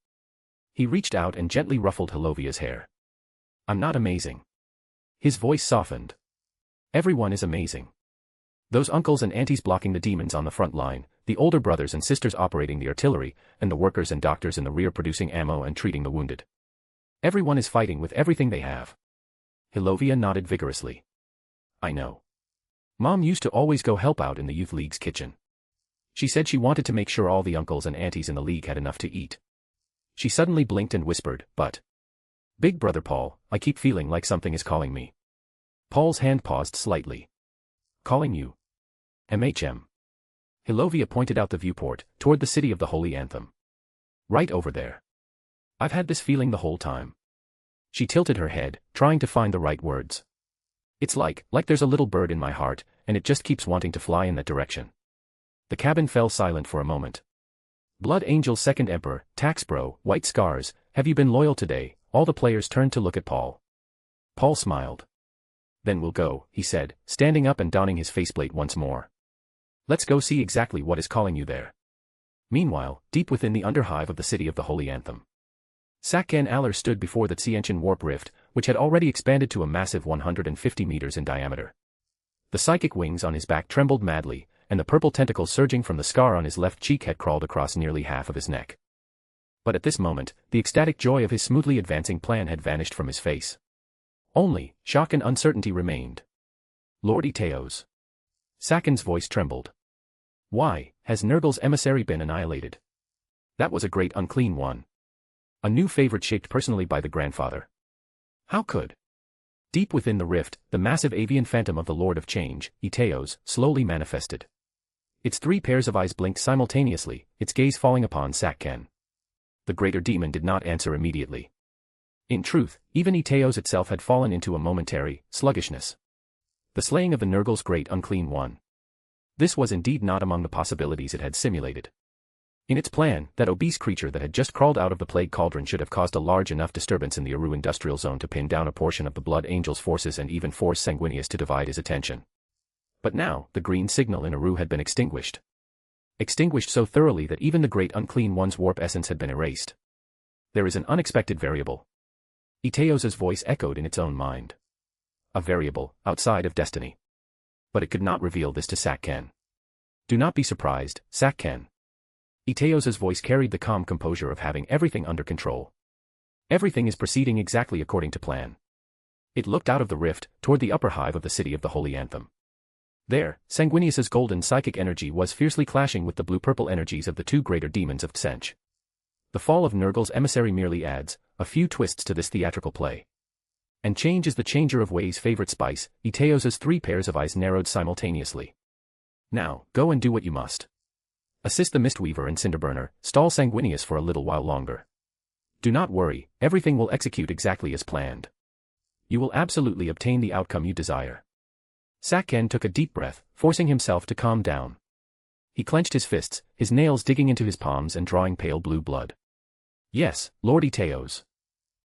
He reached out and gently ruffled Hilovia's hair. I'm not amazing. His voice softened. Everyone is amazing. Those uncles and aunties blocking the demons on the front line, the older brothers and sisters operating the artillery, and the workers and doctors in the rear producing ammo and treating the wounded. Everyone is fighting with everything they have. Hilovia nodded vigorously. I know. Mom used to always go help out in the youth league's kitchen. She said she wanted to make sure all the uncles and aunties in the league had enough to eat. She suddenly blinked and whispered, but Big brother Paul, I keep feeling like something is calling me. Paul's hand paused slightly. Calling you? MHM. Hilovia pointed out the viewport, toward the city of the Holy Anthem. Right over there. I've had this feeling the whole time. She tilted her head, trying to find the right words. It's like there's a little bird in my heart, and it just keeps wanting to fly in that direction. The cabin fell silent for a moment. Blood Angel's second Emperor, Taxbro, White Scars, have you been loyal today? All the players turned to look at Paul. Paul smiled. Then we'll go, he said, standing up and donning his faceplate once more. Let's go see exactly what is calling you there. Meanwhile, deep within the underhive of the city of the Holy Anthem, Sakkan Aller stood before the Tsienchen warp rift, which had already expanded to a massive 150 meters in diameter. The psychic wings on his back trembled madly, and the purple tentacles surging from the scar on his left cheek had crawled across nearly half of his neck. But at this moment, the ecstatic joy of his smoothly advancing plan had vanished from his face. Only shock and uncertainty remained. Lord Iteos. Sakkan's voice trembled. Why, has Nurgle's emissary been annihilated? That was a great unclean one. A new favorite shaped personally by the grandfather. How could? Deep within the rift, the massive avian phantom of the Lord of Change, Iteos, slowly manifested. Its 3 pairs of eyes blinked simultaneously, its gaze falling upon Sakkan. The greater demon did not answer immediately. In truth, even Iteos itself had fallen into a momentary sluggishness. The slaying of the Nurgle's great unclean one. This was indeed not among the possibilities it had simulated. In its plan, that obese creature that had just crawled out of the plague cauldron should have caused a large enough disturbance in the Aru industrial zone to pin down a portion of the Blood Angel's forces and even force Sanguinius to divide his attention. But now, the green signal in Aru had been extinguished. Extinguished so thoroughly that even the great unclean one's warp essence had been erased. There is an unexpected variable. Iteos's voice echoed in its own mind. A variable, outside of destiny. But it could not reveal this to Sakkan. Do not be surprised, Sakkan. Iteos's voice carried the calm composure of having everything under control. Everything is proceeding exactly according to plan. It looked out of the rift, toward the upper hive of the city of the Holy Anthem. There, Sanguinius's golden psychic energy was fiercely clashing with the blue-purple energies of the two greater demons of Tsench. The fall of Nurgle's emissary merely adds a few twists to this theatrical play. And change is the changer of Wei's favorite spice. Iteos's 3 pairs of eyes narrowed simultaneously. Now, go and do what you must. Assist the Mistweaver and Cinderburner, stall Sanguinius for a little while longer. Do not worry, everything will execute exactly as planned. You will absolutely obtain the outcome you desire. Sakken took a deep breath, forcing himself to calm down. He clenched his fists, his nails digging into his palms and drawing pale blue blood. Yes, Lord Iteos.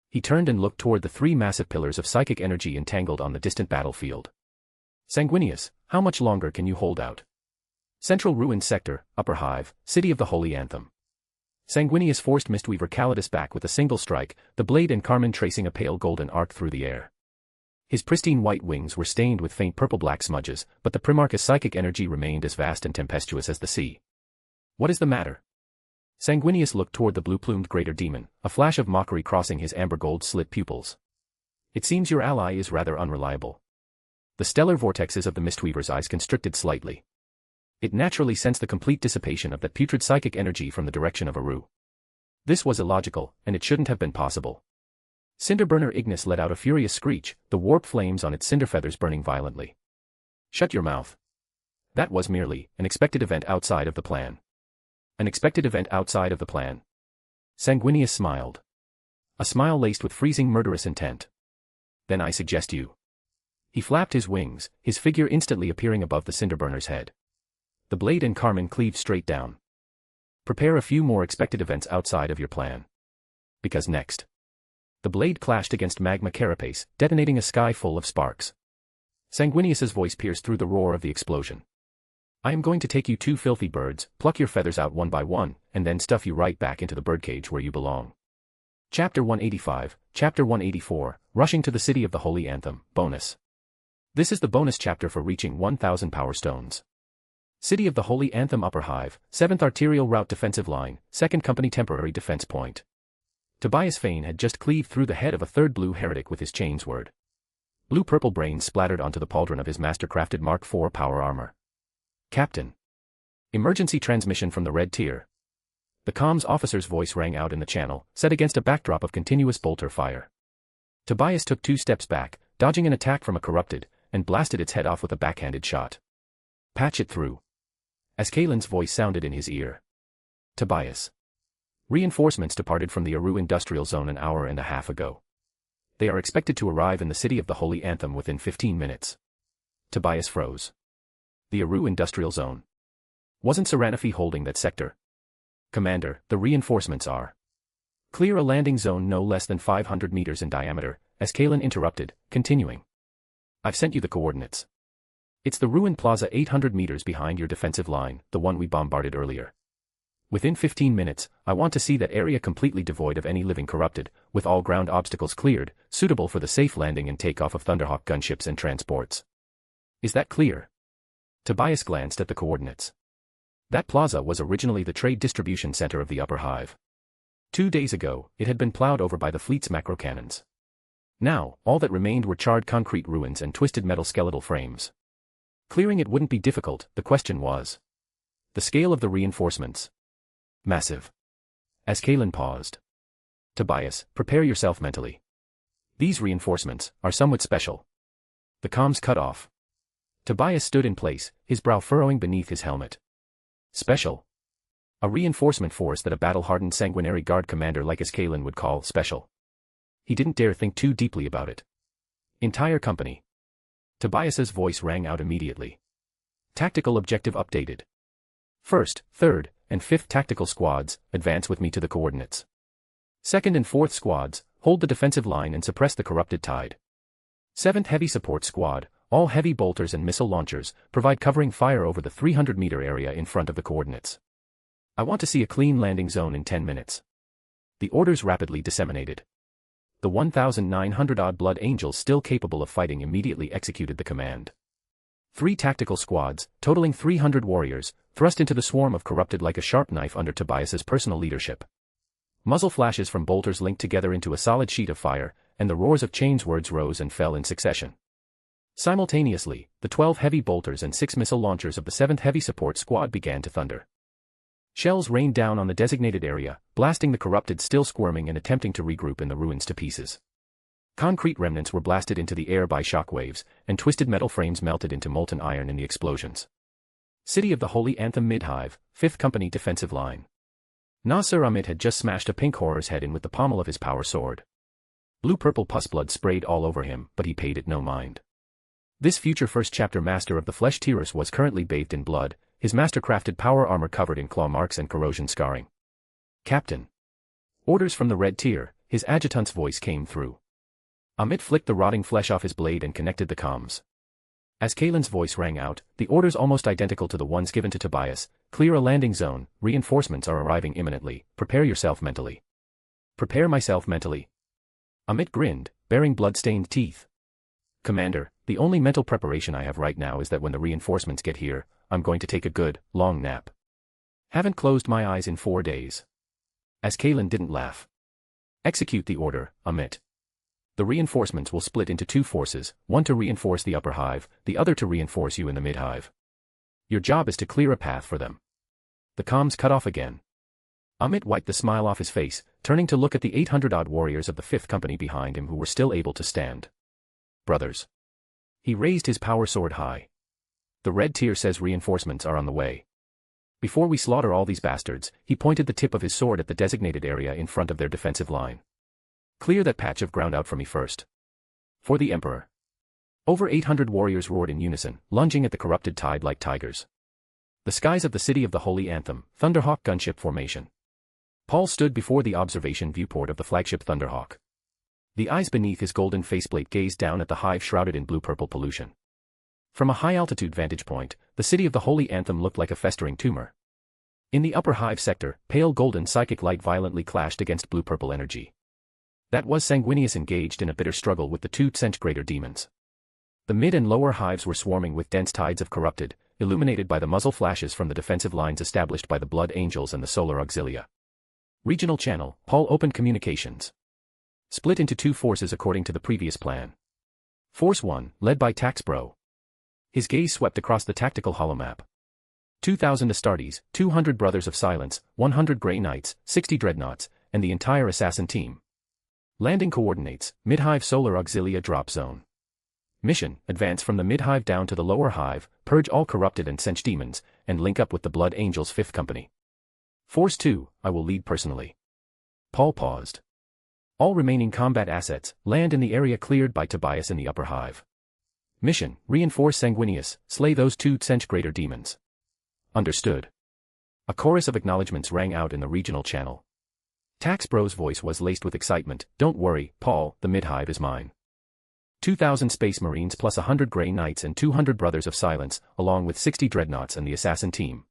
He turned and looked toward the 3 massive pillars of psychic energy entangled on the distant battlefield. Sanguinius, how much longer can you hold out? Central Ruined Sector, Upper Hive, City of the Holy Anthem. Sanguinius forced Mistweaver Calidus back with a single strike, the blade and Carmen tracing a pale golden arc through the air. His pristine white wings were stained with faint purple-black smudges, but the Primarch's psychic energy remained as vast and tempestuous as the sea. What is the matter? Sanguinius looked toward the blue-plumed greater demon, a flash of mockery crossing his amber-gold-slit pupils. It seems your ally is rather unreliable. The stellar vortexes of the Mistweaver's eyes constricted slightly. It naturally sensed the complete dissipation of that putrid psychic energy from the direction of Aru. This was illogical, and it shouldn't have been possible. Cinderburner Ignis let out a furious screech, the warped flames on its cinder feathers burning violently. Shut your mouth. That was merely an expected event outside of the plan. An expected event outside of the plan. Sanguinius smiled. A smile laced with freezing murderous intent. Then I suggest you. He flapped his wings, his figure instantly appearing above the Cinderburner's head. The blade and Carmen cleaved straight down. Prepare a few more expected events outside of your plan. Because next. The blade clashed against magma carapace, detonating a sky full of sparks. Sanguinius's voice pierced through the roar of the explosion. I am going to take you 2 filthy birds, pluck your feathers out one by one, and then stuff you right back into the birdcage where you belong. Chapter 185, Chapter 184, Rushing to the City of the Holy Anthem, Bonus. This is the bonus chapter for reaching 1,000 Power Stones. City of the Holy Anthem Upper Hive, 7th Arterial Route Defensive Line, 2nd Company Temporary Defense Point. Tobias Fane had just cleaved through the head of a 3rd blue heretic with his chainsword. Blue-purple brains splattered onto the pauldron of his master-crafted Mark IV power armor. Captain. Emergency transmission from the red tier. The comms officer's voice rang out in the channel, set against a backdrop of continuous bolter fire. Tobias took 2 steps back, dodging an attack from a corrupted, and blasted its head off with a backhanded shot. Patch it through. Ascalen's voice sounded in his ear. Tobias. Reinforcements departed from the Aru Industrial Zone an hour and a half ago. They are expected to arrive in the City of the Holy Anthem within 15 minutes. Tobias froze. The Aru Industrial Zone. Wasn't Seranafi holding that sector? Commander, the reinforcements are. Clear a landing zone no less than 500 meters in diameter, Ascalen interrupted, continuing. I've sent you the coordinates. It's the ruined plaza 800 meters behind your defensive line, the one we bombarded earlier. Within 15 minutes, I want to see that area completely devoid of any living corrupted, with all ground obstacles cleared, suitable for the safe landing and takeoff of Thunderhawk gunships and transports. Is that clear? Tobias glanced at the coordinates. That plaza was originally the trade distribution center of the Upper Hive. 2 days ago, it had been plowed over by the fleet's macro cannons. Now, all that remained were charred concrete ruins and twisted metal skeletal frames. Clearing it wouldn't be difficult, the question was. The scale of the reinforcements. Massive. Ascalen paused. Tobias, prepare yourself mentally. These reinforcements are somewhat special. The comms cut off. Tobias stood in place, his brow furrowing beneath his helmet. Special. A reinforcement force that a battle-hardened sanguinary guard commander like Ascalen would call special. He didn't dare think too deeply about it. Entire company. Tobias's voice rang out immediately. Tactical objective updated. 1st, 3rd, and 5th Tactical Squads, advance with me to the coordinates. 2nd and 4th Squads, hold the defensive line and suppress the corrupted tide. 7th Heavy Support Squad, all heavy bolters and missile launchers, provide covering fire over the 300-meter area in front of the coordinates. I want to see a clean landing zone in 10 minutes. The orders rapidly disseminated. The 1,900-odd Blood Angels still capable of fighting immediately executed the command. 3 tactical squads, totaling 300 warriors, thrust into the swarm of corrupted like a sharp knife under Tobias's personal leadership. Muzzle flashes from bolters linked together into a solid sheet of fire, and the roars of chains words rose and fell in succession. Simultaneously, the 12 heavy bolters and 6 missile launchers of the 7th Heavy Support Squad began to thunder. Shells rained down on the designated area, blasting the corrupted still squirming and attempting to regroup in the ruins to pieces. Concrete remnants were blasted into the air by shockwaves, and twisted metal frames melted into molten iron in the explosions. City of the Holy Anthem Midhive, 5th Company Defensive Line. Nasser Amit had just smashed a pink horror's head in with the pommel of his power sword. Blue-purple pus blood sprayed all over him, but he paid it no mind. This future first chapter master of the flesh tearers was currently bathed in blood, his master-crafted power armor covered in claw marks and corrosion scarring. Captain. Orders from the red tier, his adjutant's voice came through. Amit flicked the rotting flesh off his blade and connected the comms. As Kalen's voice rang out, the orders almost identical to the ones given to Tobias: clear a landing zone, reinforcements are arriving imminently, prepare yourself mentally. Prepare myself mentally. Amit grinned, baring blood-stained teeth. Commander, the only mental preparation I have right now is that when the reinforcements get here, I'm going to take a good, long nap. Haven't closed my eyes in 4 days. As Kalen didn't laugh. Execute the order, Amit. The reinforcements will split into 2 forces, one to reinforce the upper hive, the other to reinforce you in the mid-hive. Your job is to clear a path for them. The comms cut off again. Amit wiped the smile off his face, turning to look at the 800-odd warriors of the 5th Company behind him who were still able to stand. Brothers. He raised his power sword high. The red tier says reinforcements are on the way. Before we slaughter all these bastards, he pointed the tip of his sword at the designated area in front of their defensive line. Clear that patch of ground out for me first. For the Emperor. Over 800 warriors roared in unison, lunging at the corrupted tide like tigers. The skies of the City of the Holy Anthem, Thunderhawk gunship formation. Paul stood before the observation viewport of the flagship Thunderhawk. The eyes beneath his golden faceplate gazed down at the hive shrouded in blue-purple pollution. From a high-altitude vantage point, the City of the Holy Anthem looked like a festering tumor. In the upper hive sector, pale golden psychic light violently clashed against blue-purple energy. That was Sanguinius engaged in a bitter struggle with the 2 centigrader demons. The mid and lower hives were swarming with dense tides of corrupted, illuminated by the muzzle flashes from the defensive lines established by the Blood Angels and the Solar Auxilia. Regional Channel, Paul opened communications. Split into 2 forces according to the previous plan. Force 1, led by Taxbro. His gaze swept across the tactical holomap. 2,000 Astartes, 200 Brothers of Silence, 100 Grey Knights, 60 Dreadnoughts, and the entire assassin team. Landing coordinates, Midhive Solar Auxilia Drop Zone. Mission, advance from the Midhive down to the lower hive, purge all corrupted and sentient demons, and link up with the Blood Angels 5th Company. Force 2, I will lead personally. Paul paused. All remaining combat assets, land in the area cleared by Tobias in the upper hive. Mission, reinforce Sanguinius, slay those 2 centigrader demons. Understood. A chorus of acknowledgements rang out in the regional channel. Taxbro's voice was laced with excitement. Don't worry, Paul, the Midhive is mine. 2,000 Space Marines plus 100 Grey Knights and 200 Brothers of Silence, along with 60 Dreadnoughts and the assassin team.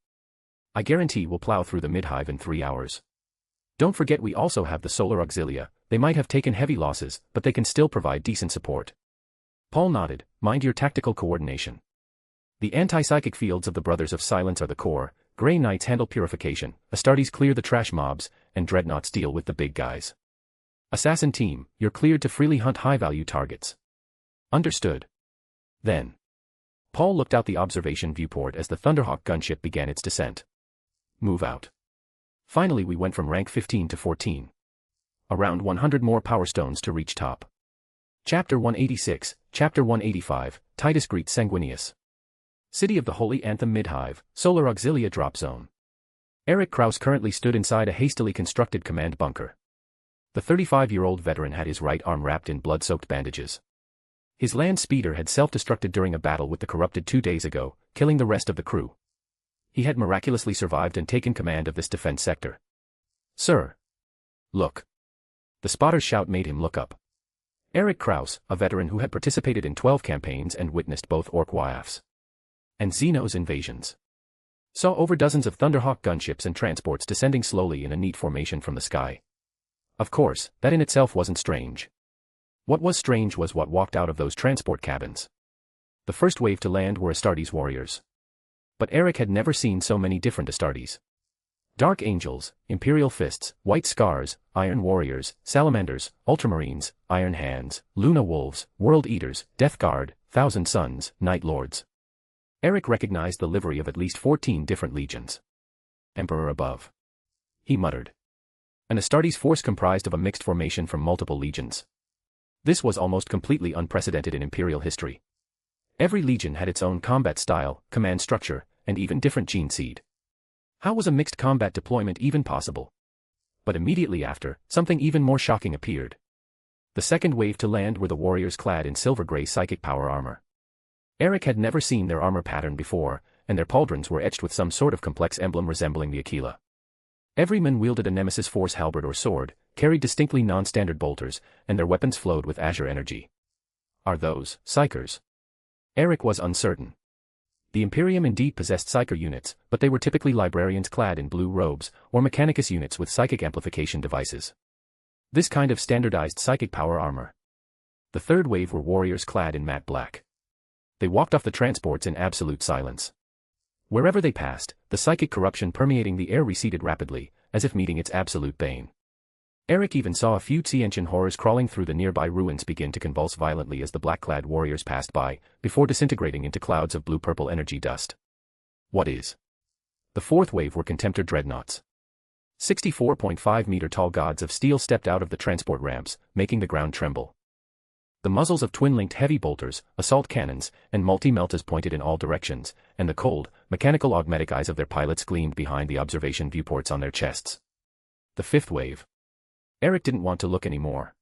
I guarantee we'll plow through the Midhive in 3 hours. Don't forget we also have the Solar Auxilia. They might have taken heavy losses, but they can still provide decent support. Paul nodded. Mind your tactical coordination. The anti-psychic fields of the Brothers of Silence are the core, Grey Knights handle purification, Astartes clear the trash mobs, and Dreadnoughts deal with the big guys. Assassin team, you're cleared to freely hunt high-value targets. Understood. Then. Paul looked out the observation viewport as the Thunderhawk gunship began its descent. Move out. Finally we went from rank 15 to 14. Around 100 more power stones to reach top. Chapter 186, Chapter 185, Titus greets Sanguinius. City of the Holy Anthem Midhive, Solar Auxilia Drop Zone. Eric Kraus currently stood inside a hastily constructed command bunker. The 35-year-old veteran had his right arm wrapped in blood-soaked bandages. His land speeder had self-destructed during a battle with the corrupted 2 days ago, killing the rest of the crew. He had miraculously survived and taken command of this defense sector. Sir. Look. The spotter's shout made him look up. Eric Kraus, a veteran who had participated in 12 campaigns and witnessed both Orc Wyafs and Xenos invasions, saw over dozens of Thunderhawk gunships and transports descending slowly in a neat formation from the sky. Of course, that in itself wasn't strange. What was strange was what walked out of those transport cabins. The first wave to land were Astartes warriors. But Eric had never seen so many different Astartes. Dark angels, imperial fists, white scars, iron warriors, salamanders, ultramarines, iron hands, Luna wolves, world eaters, death guard, thousand suns, night lords. Eric recognized the livery of at least 14 different legions. Emperor above. He muttered. An Astartes force comprised of a mixed formation from multiple legions. This was almost completely unprecedented in imperial history. Every legion had its own combat style, command structure, and even different gene seed. How was a mixed combat deployment even possible? But immediately after, something even more shocking appeared. The second wave to land were the warriors clad in silver-gray psychic power armor. Eric had never seen their armor pattern before, and their pauldrons were etched with some sort of complex emblem resembling the Aquila. Every man wielded a nemesis force halberd or sword, carried distinctly non-standard bolters, and their weapons flowed with azure energy. Are those psychers? Eric was uncertain. The Imperium indeed possessed psyker units, but they were typically librarians clad in blue robes, or mechanicus units with psychic amplification devices. This kind of standardized psychic power armor. The third wave were warriors clad in matte black. They walked off the transports in absolute silence. Wherever they passed, the psychic corruption permeating the air receded rapidly, as if meeting its absolute bane. Eric even saw a few Tsienchen horrors crawling through the nearby ruins begin to convulse violently as the black-clad warriors passed by, before disintegrating into clouds of blue-purple energy dust. What is? The fourth wave were Contemptor dreadnoughts. 64.5-meter-tall gods of steel stepped out of the transport ramps, making the ground tremble. The muzzles of twin-linked heavy bolters, assault cannons, and multi-meltas pointed in all directions, and the cold, mechanical augmetic eyes of their pilots gleamed behind the observation viewports on their chests. The fifth wave. Eric didn't want to look anymore.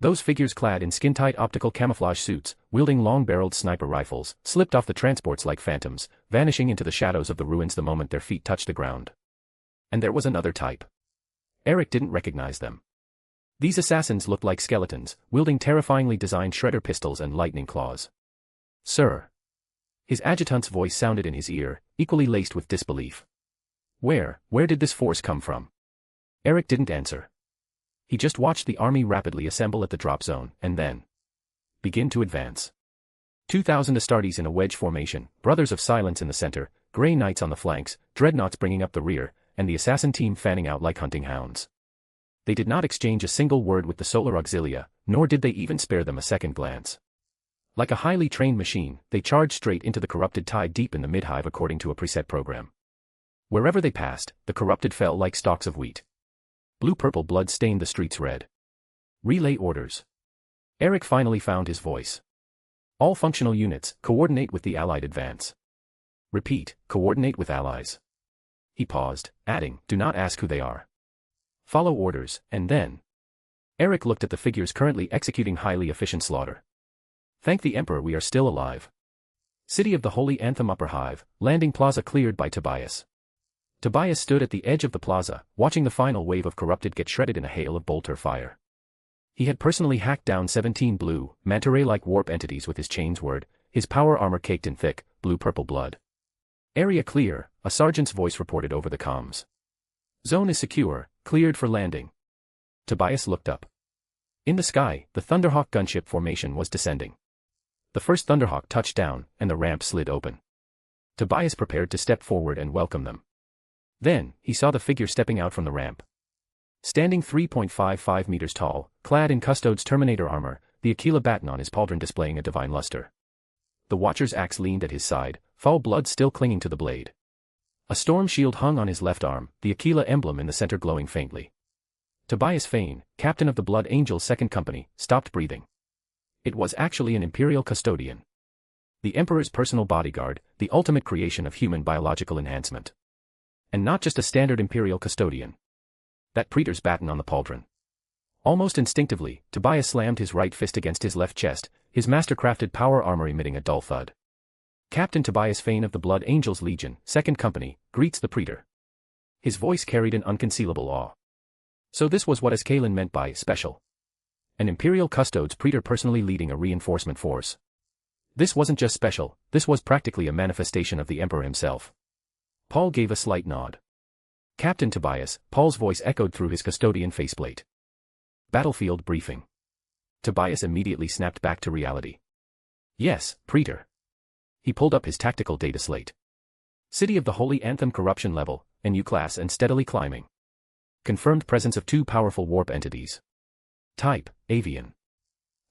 Those figures clad in skin-tight optical camouflage suits, wielding long-barreled sniper rifles, slipped off the transports like phantoms, vanishing into the shadows of the ruins the moment their feet touched the ground. And there was another type. Eric didn't recognize them. These assassins looked like skeletons, wielding terrifyingly designed shredder pistols and lightning claws. Sir. His adjutant's voice sounded in his ear, equally laced with disbelief. Where did this force come from? Eric didn't answer. He just watched the army rapidly assemble at the drop zone, and then begin to advance. 2,000 Astartes in a wedge formation, Brothers of Silence in the center, Grey Knights on the flanks, Dreadnoughts bringing up the rear, and the assassin team fanning out like hunting hounds. They did not exchange a single word with the Solar Auxilia, nor did they even spare them a second glance. Like a highly trained machine, they charged straight into the corrupted tide deep in the mid-hive according to a preset program. Wherever they passed, the corrupted fell like stalks of wheat. Blue-purple blood stained the streets red. Relay orders. Eric finally found his voice. All functional units, coordinate with the Allied advance. Repeat, coordinate with allies. He paused, adding, do not ask who they are. Follow orders, and then. Eric looked at the figures currently executing highly efficient slaughter. Thank the Emperor we are still alive. City of the Holy Anthem Upper Hive, landing plaza cleared by Tobias. Tobias stood at the edge of the plaza, watching the final wave of corrupted get shredded in a hail of bolter fire. He had personally hacked down 17 blue, manta ray-like warp entities with his chains word, his power armor caked in thick, blue-purple blood. Area clear, a sergeant's voice reported over the comms. Zone is secure, cleared for landing. Tobias looked up. In the sky, the Thunderhawk gunship formation was descending. The first Thunderhawk touched down, and the ramp slid open. Tobias prepared to step forward and welcome them. Then, he saw the figure stepping out from the ramp. Standing 3.55 meters tall, clad in Custode's Terminator armor, the Aquila baton on his pauldron displaying a divine luster. The Watcher's axe leaned at his side, foul blood still clinging to the blade. A storm shield hung on his left arm, the Aquila emblem in the center glowing faintly. Tobias Fane, captain of the Blood Angels' Second Company, stopped breathing. It was actually an Imperial custodian. The Emperor's personal bodyguard, the ultimate creation of human biological enhancement. And not just a standard Imperial custodian. That Praetor's baton on the pauldron. Almost instinctively, Tobias slammed his right fist against his left chest, his master-crafted power armor emitting a dull thud. Captain Tobias Fane of the Blood Angels Legion, Second Company, greets the Praetor. His voice carried an unconcealable awe. So this was what Ascalon meant by special. An Imperial Custodes Praetor personally leading a reinforcement force. This wasn't just special, this was practically a manifestation of the Emperor himself. Paul gave a slight nod. Captain Tobias, Paul's voice echoed through his custodian faceplate. Battlefield briefing. Tobias immediately snapped back to reality. Yes, Praetor. He pulled up his tactical data slate. City of the Holy Anthem corruption level, NU class and steadily climbing. Confirmed presence of 2 powerful warp entities. Type, avian.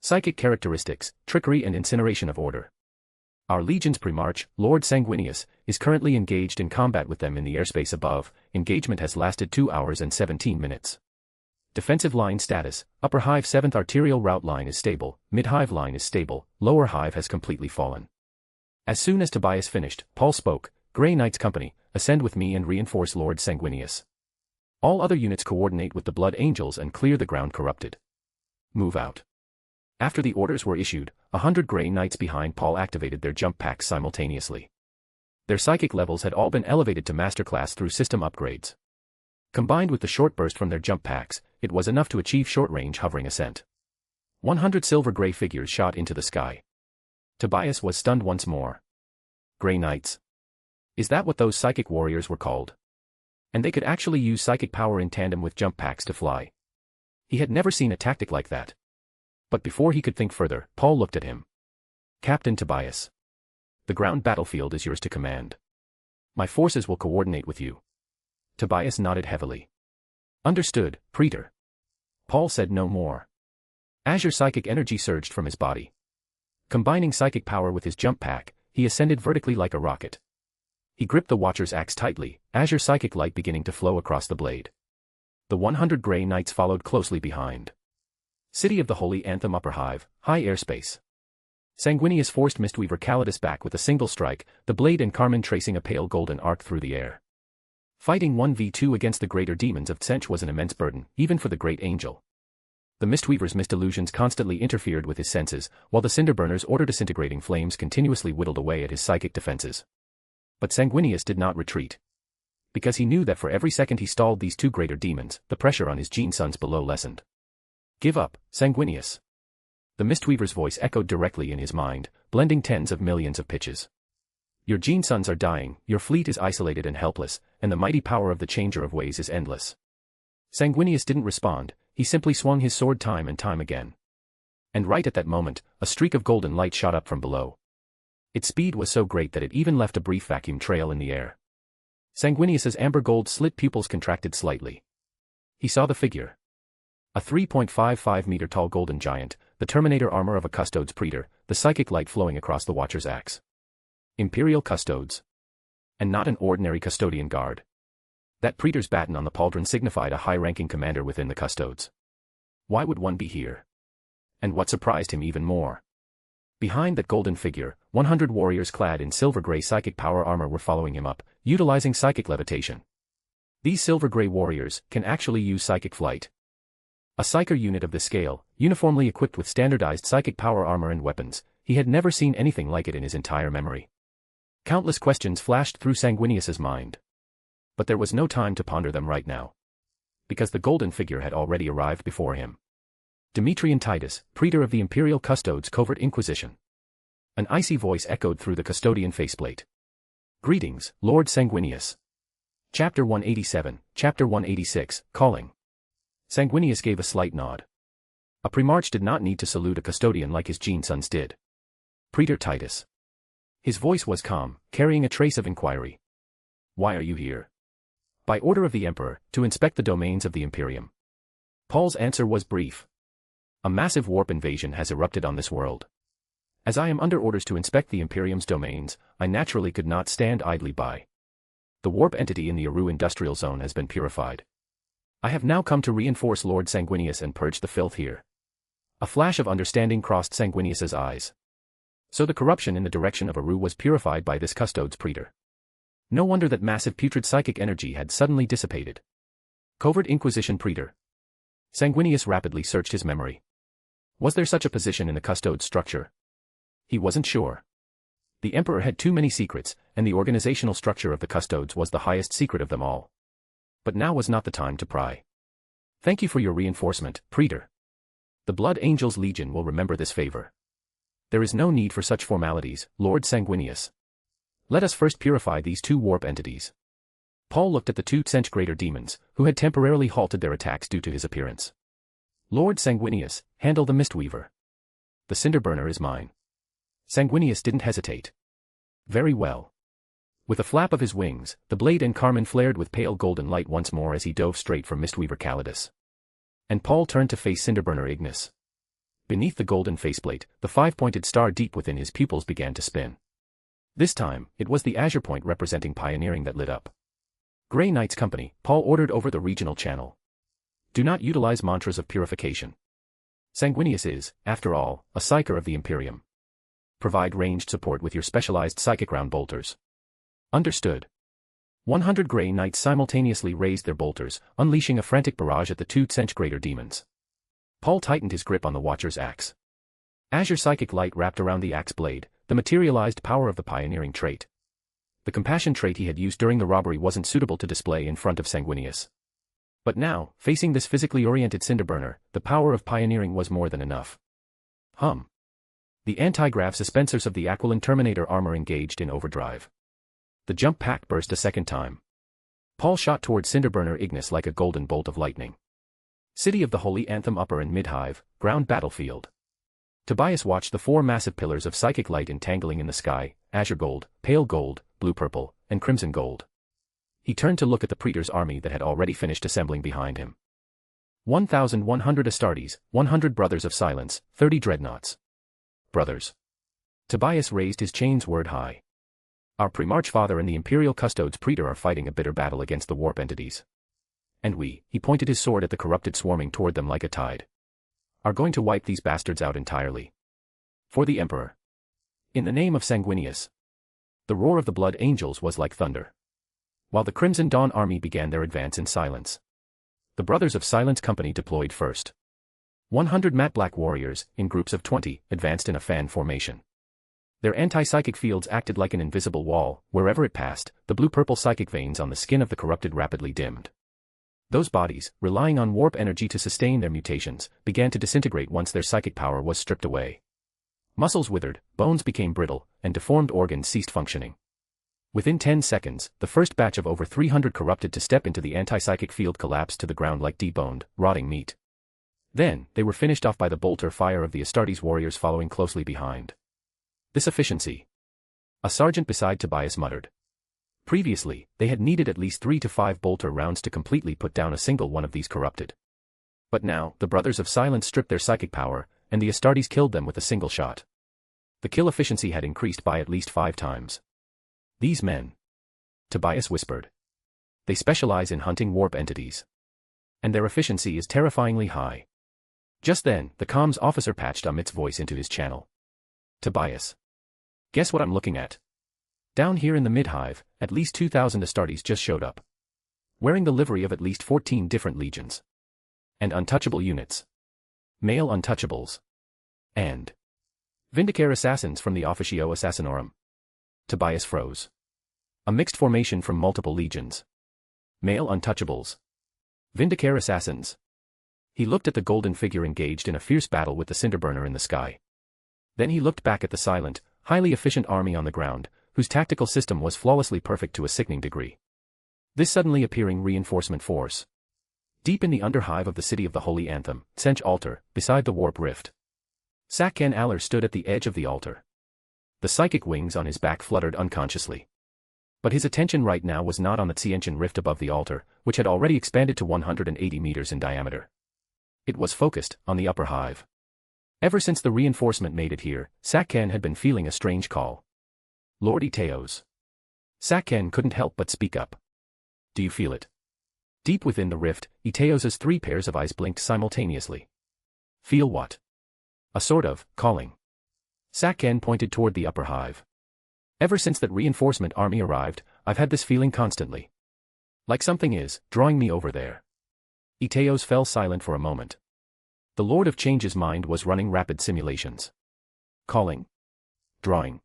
Psychic characteristics, trickery and incineration of order. Our legion's Primarch, Lord Sanguinius, is currently engaged in combat with them in the airspace above. Engagement has lasted 2 hours and 17 minutes. Defensive line status, upper hive 7th arterial route line is stable, mid-hive line is stable, lower hive has completely fallen. As soon as Tobias finished, Paul spoke, Grey Knight's company, ascend with me and reinforce Lord Sanguinius. All other units coordinate with the Blood Angels and clear the ground corrupted. Move out. After the orders were issued, 100 Grey Knights behind Paul activated their jump packs simultaneously. Their psychic levels had all been elevated to masterclass through system upgrades. Combined with the short burst from their jump packs, it was enough to achieve short-range hovering ascent. 100 silver-gray figures shot into the sky. Tobias was stunned once more. Grey Knights? Is that what those psychic warriors were called? And they could actually use psychic power in tandem with jump packs to fly. He had never seen a tactic like that. But before he could think further, Paul looked at him. Captain Tobias. The ground battlefield is yours to command. My forces will coordinate with you. Tobias nodded heavily. Understood, Praetor. Paul said no more. Azure psychic energy surged from his body. Combining psychic power with his jump pack, he ascended vertically like a rocket. He gripped the Watcher's axe tightly, azure psychic light beginning to flow across the blade. The 100 Grey Knights followed closely behind. City of the Holy Anthem upper hive, high airspace. Sanguinius forced Mistweaver Calidus back with a single strike, the blade and Carmen tracing a pale golden arc through the air. Fighting 1v2 against the greater demons of Tsench was an immense burden, even for the great angel. The Mistweaver's mist illusions constantly interfered with his senses, while the Cinderburner's order-disintegrating flames continuously whittled away at his psychic defenses. But Sanguinius did not retreat. Because he knew that for every second he stalled these 2 greater demons, the pressure on his gene sons below lessened. Give up, Sanguinius. The Mistweaver's voice echoed directly in his mind, blending tens of millions of pitches. Your gene sons are dying, your fleet is isolated and helpless, and the mighty power of the Changer of Ways is endless. Sanguinius didn't respond, he simply swung his sword time and time again. And right at that moment, a streak of golden light shot up from below. Its speed was so great that it even left a brief vacuum trail in the air. Sanguinius's amber gold slit pupils contracted slightly. He saw the figure. A 3.55-meter tall golden giant, the Terminator armor of a Custodes Praetor, the psychic light flowing across the Watcher's axe. Imperial Custodes. And not an ordinary custodian guard. That Praetor's baton on the pauldron signified a high-ranking commander within the Custodes. Why would one be here? And what surprised him even more? Behind that golden figure, 100 warriors clad in silver-gray psychic power armor were following him up, utilizing psychic levitation. These silver-gray warriors can actually use psychic flight. A psyker unit of this scale, uniformly equipped with standardized psychic power armor and weapons, he had never seen anything like it in his entire memory. Countless questions flashed through Sanguinius's mind. But there was no time to ponder them right now. Because the golden figure had already arrived before him. Demetrian Titus, Praetor of the Imperial Custodes Covert Inquisition. An icy voice echoed through the custodian faceplate. Greetings, Lord Sanguinius. Chapter 187, Chapter 186, Calling. Sanguinius gave a slight nod. A Primarch did not need to salute a custodian like his gene sons did. Praetor Titus. His voice was calm, carrying a trace of inquiry. Why are you here? By order of the Emperor, to inspect the domains of the Imperium. Paul's answer was brief. A massive warp invasion has erupted on this world. As I am under orders to inspect the Imperium's domains, I naturally could not stand idly by. The warp entity in the Aru industrial zone has been purified. I have now come to reinforce Lord Sanguinius and purge the filth here. A flash of understanding crossed Sanguinius's eyes. So the corruption in the direction of Aru was purified by this Custodes Praetor. No wonder that massive putrid psychic energy had suddenly dissipated. Covert Inquisition Praetor. Sanguinius rapidly searched his memory. Was there such a position in the Custodes structure? He wasn't sure. The Emperor had too many secrets, and the organizational structure of the Custodes was the highest secret of them all. But now was not the time to pry. Thank you for your reinforcement, Praetor. The Blood Angels Legion will remember this favor. There is no need for such formalities, Lord Sanguinius. Let us first purify these 2 warp entities. Paul looked at the 2 Tsench greater demons, who had temporarily halted their attacks due to his appearance. Lord Sanguinius, handle the Mistweaver. The Cinderburner is mine. Sanguinius didn't hesitate. Very well. With a flap of his wings, the blade and carmine flared with pale golden light once more as he dove straight for Mistweaver Calidus. And Paul turned to face Cinderburner Ignis. Beneath the golden faceplate, the five-pointed star deep within his pupils began to spin. This time, it was the azure point representing pioneering that lit up. Grey Knight's company, Paul ordered over the regional channel. Do not utilize mantras of purification. Sanguinius is, after all, a psyker of the Imperium. Provide ranged support with your specialized psychic round bolters. Understood. 100 Grey Knights simultaneously raised their bolters, unleashing a frantic barrage at the two Centaur demons. Paul tightened his grip on the Watcher's axe. Azure psychic light wrapped around the axe blade, the materialized power of the pioneering trait. The compassion trait he had used during the robbery wasn't suitable to display in front of Sanguinius. But now, facing this physically oriented Cinderburner, the power of pioneering was more than enough. The anti-grav suspensors of the Aquiline Terminator armor engaged in overdrive. The jump pack burst a second time. Paul shot toward Cinderburner Ignis like a golden bolt of lightning. City of the Holy Anthem upper and mid-hive, ground battlefield. Tobias watched the four massive pillars of psychic light entangling in the sky, azure gold, pale gold, blue-purple, and crimson gold. He turned to look at the Praetor's army that had already finished assembling behind him. 1,100 Astartes, 100 Brothers of Silence, 30 Dreadnoughts. Brothers. Tobias raised his chains word high. Our Primarch Father and the Imperial Custodes Praetor are fighting a bitter battle against the warp entities. And he pointed his sword at the corrupted swarming toward them like a tide. Are going to wipe these bastards out entirely. For the Emperor. In the name of Sanguinius. The roar of the Blood Angels was like thunder. While the Crimson Dawn army began their advance in silence. The Brothers of Silence company deployed first. 100 matte black warriors, in groups of 20, advanced in a fan formation. Their anti-psychic fields acted like an invisible wall, wherever it passed, the blue-purple psychic veins on the skin of the corrupted rapidly dimmed. Those bodies, relying on warp energy to sustain their mutations, began to disintegrate once their psychic power was stripped away. Muscles withered, bones became brittle, and deformed organs ceased functioning. Within 10 seconds, the first batch of over 300 corrupted to step into the anti-psychic field collapsed to the ground like deboned, rotting meat. Then, they were finished off by the bolter fire of the Astartes warriors following closely behind. This efficiency. A sergeant beside Tobias muttered. Previously, they had needed at least 3 to 5 bolter rounds to completely put down a single one of these corrupted. But now, the Brothers of Silence stripped their psychic power, and the Astartes killed them with a single shot. The kill efficiency had increased by at least 5 times. These men. Tobias whispered. They specialize in hunting warp entities. And their efficiency is terrifyingly high. Just then, the comms officer patched Amit's voice into his channel. Tobias. Guess what I'm looking at? Down here in the mid-hive, at least 2,000 Astartes just showed up. Wearing the livery of at least 14 different legions. And untouchable units. Male untouchables. And Vindicare assassins from the Officio Assassinorum. Tobias froze. A mixed formation from multiple legions. Male untouchables. Vindicare assassins. He looked at the golden figure engaged in a fierce battle with the Cinderburner in the sky. Then he looked back at the silent, highly efficient army on the ground, whose tactical system was flawlessly perfect to a sickening degree. This suddenly appearing reinforcement force. Deep in the underhive of the City of the Holy Anthem, Sench altar, beside the warp rift. Sakkan Aller stood at the edge of the altar. The psychic wings on his back fluttered unconsciously. But his attention right now was not on the Tsienchen rift above the altar, which had already expanded to 180 meters in diameter. It was focused on the upper hive. Ever since the reinforcement made it here, Sakkan had been feeling a strange call. Lord Iteos. Sakkan couldn't help but speak up. Do you feel it? Deep within the rift, Iteos's 3 pairs of eyes blinked simultaneously. Feel what? A sort of calling. Sakkan pointed toward the upper hive. Ever since that reinforcement army arrived, I've had this feeling constantly. Like something is drawing me over there. Iteos fell silent for a moment. The Lord of Change's mind was running rapid simulations. Calling. Drawing.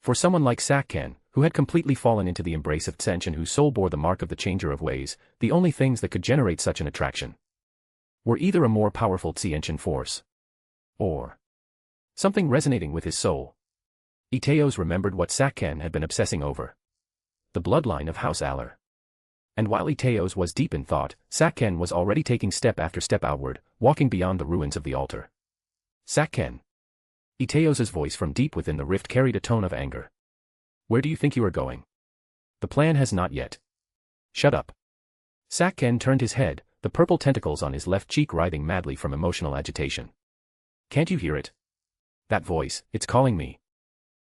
For someone like Sakkan, who had completely fallen into the embrace of Tsench and whose soul bore the mark of the Changer of Ways, the only things that could generate such an attraction were either a more powerful Tsienchen force, or something resonating with his soul. Iteos remembered what Sakkan had been obsessing over. The bloodline of House Aller. And while Iteos was deep in thought, Sakkan was already taking step after step outward, walking beyond the ruins of the altar. Sakkan. Iteos's voice from deep within the rift carried a tone of anger. Where do you think you are going? The plan has not yet. Shut up. Sakken turned his head, the purple tentacles on his left cheek writhing madly from emotional agitation. Can't you hear it? That voice, it's calling me.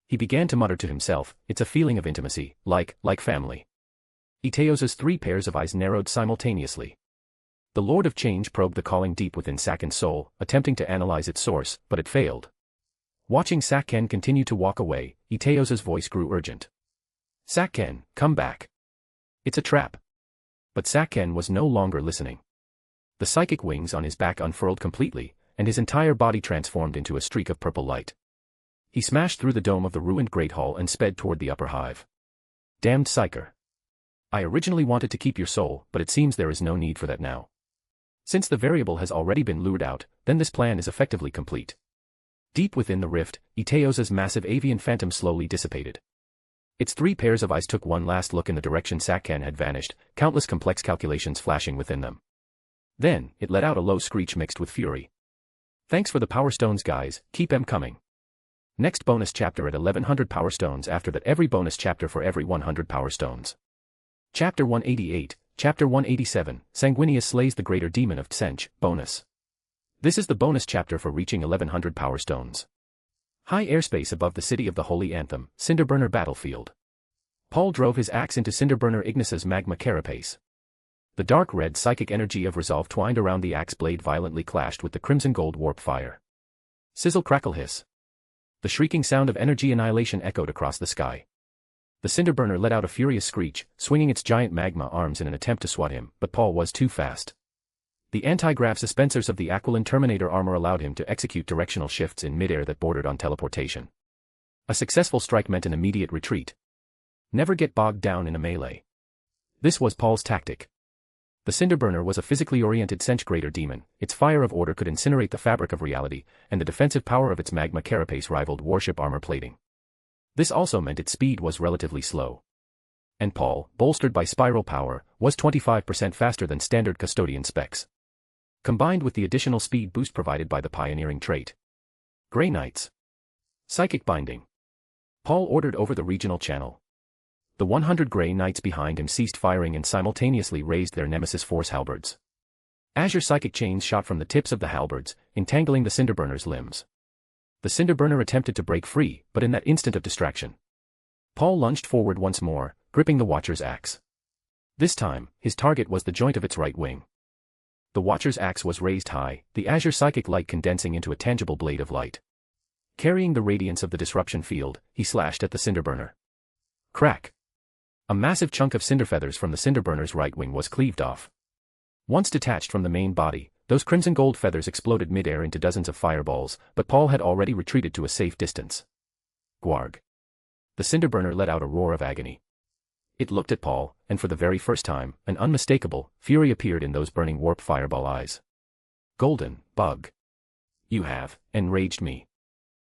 He began to mutter to himself, it's a feeling of intimacy, like family. Iteos's 3 pairs of eyes narrowed simultaneously. The Lord of Change probed the calling deep within Sakken's soul, attempting to analyze its source, but it failed. Watching Sakken continue to walk away, Iteos's voice grew urgent. Sakken, come back. It's a trap. But Sakken was no longer listening. The psychic wings on his back unfurled completely, and his entire body transformed into a streak of purple light. He smashed through the dome of the ruined Great Hall and sped toward the upper hive. Damned psyker. I originally wanted to keep your soul, but it seems there is no need for that now. Since the variable has already been lured out, then this plan is effectively complete. Deep within the rift, Iteos's massive avian phantom slowly dissipated. Its 3 pairs of eyes took one last look in the direction Sakken had vanished, countless complex calculations flashing within them. Then, it let out a low screech mixed with fury. Thanks for the power stones, guys, keep 'em coming. Next bonus chapter at 1100 power stones, after that every bonus chapter for every 100 power stones. Chapter 188, Chapter 187, Sanguinius slays the greater demon of Tsench, bonus. This is the bonus chapter for reaching 1100 power stones. High airspace above the city of the Holy Anthem, Cinderburner battlefield. Paul drove his axe into Cinderburner Ignis's magma carapace. The dark red psychic energy of resolve twined around the axe blade violently clashed with the crimson gold warp fire. Sizzle crackle hiss. The shrieking sound of energy annihilation echoed across the sky. The Cinderburner let out a furious screech, swinging its giant magma arms in an attempt to swat him, but Paul was too fast. The anti-grav suspensors of the Aquilin Terminator armor allowed him to execute directional shifts in midair that bordered on teleportation. A successful strike meant an immediate retreat. Never get bogged down in a melee. This was Paul's tactic. The Cinderburner was a physically oriented Tsench greater demon, its fire of order could incinerate the fabric of reality, and the defensive power of its magma carapace rivaled warship armor plating. This also meant its speed was relatively slow. And Paul, bolstered by spiral power, was 25% faster than standard custodian specs. Combined with the additional speed boost provided by the pioneering trait. Grey Knights. Psychic binding. Paul ordered over the regional channel. The 100 Grey Knights behind him ceased firing and simultaneously raised their Nemesis Force halberds. Azure psychic chains shot from the tips of the halberds, entangling the Cinderburner's limbs. The Cinderburner attempted to break free, but in that instant of distraction, Paul lunged forward once more, gripping the Watcher's axe. This time, his target was the joint of its right wing. The Watcher's axe was raised high, the azure psychic light condensing into a tangible blade of light. Carrying the radiance of the disruption field, he slashed at the Cinderburner. Crack! A massive chunk of cinder feathers from the Cinderburner's right wing was cleaved off. Once detached from the main body, those crimson gold feathers exploded mid-air into dozens of fireballs, but Paul had already retreated to a safe distance. Gwarg! The Cinderburner let out a roar of agony. It looked at Paul, and for the very first time, an unmistakable fury appeared in those burning warp fireball eyes. Golden bug. You have enraged me.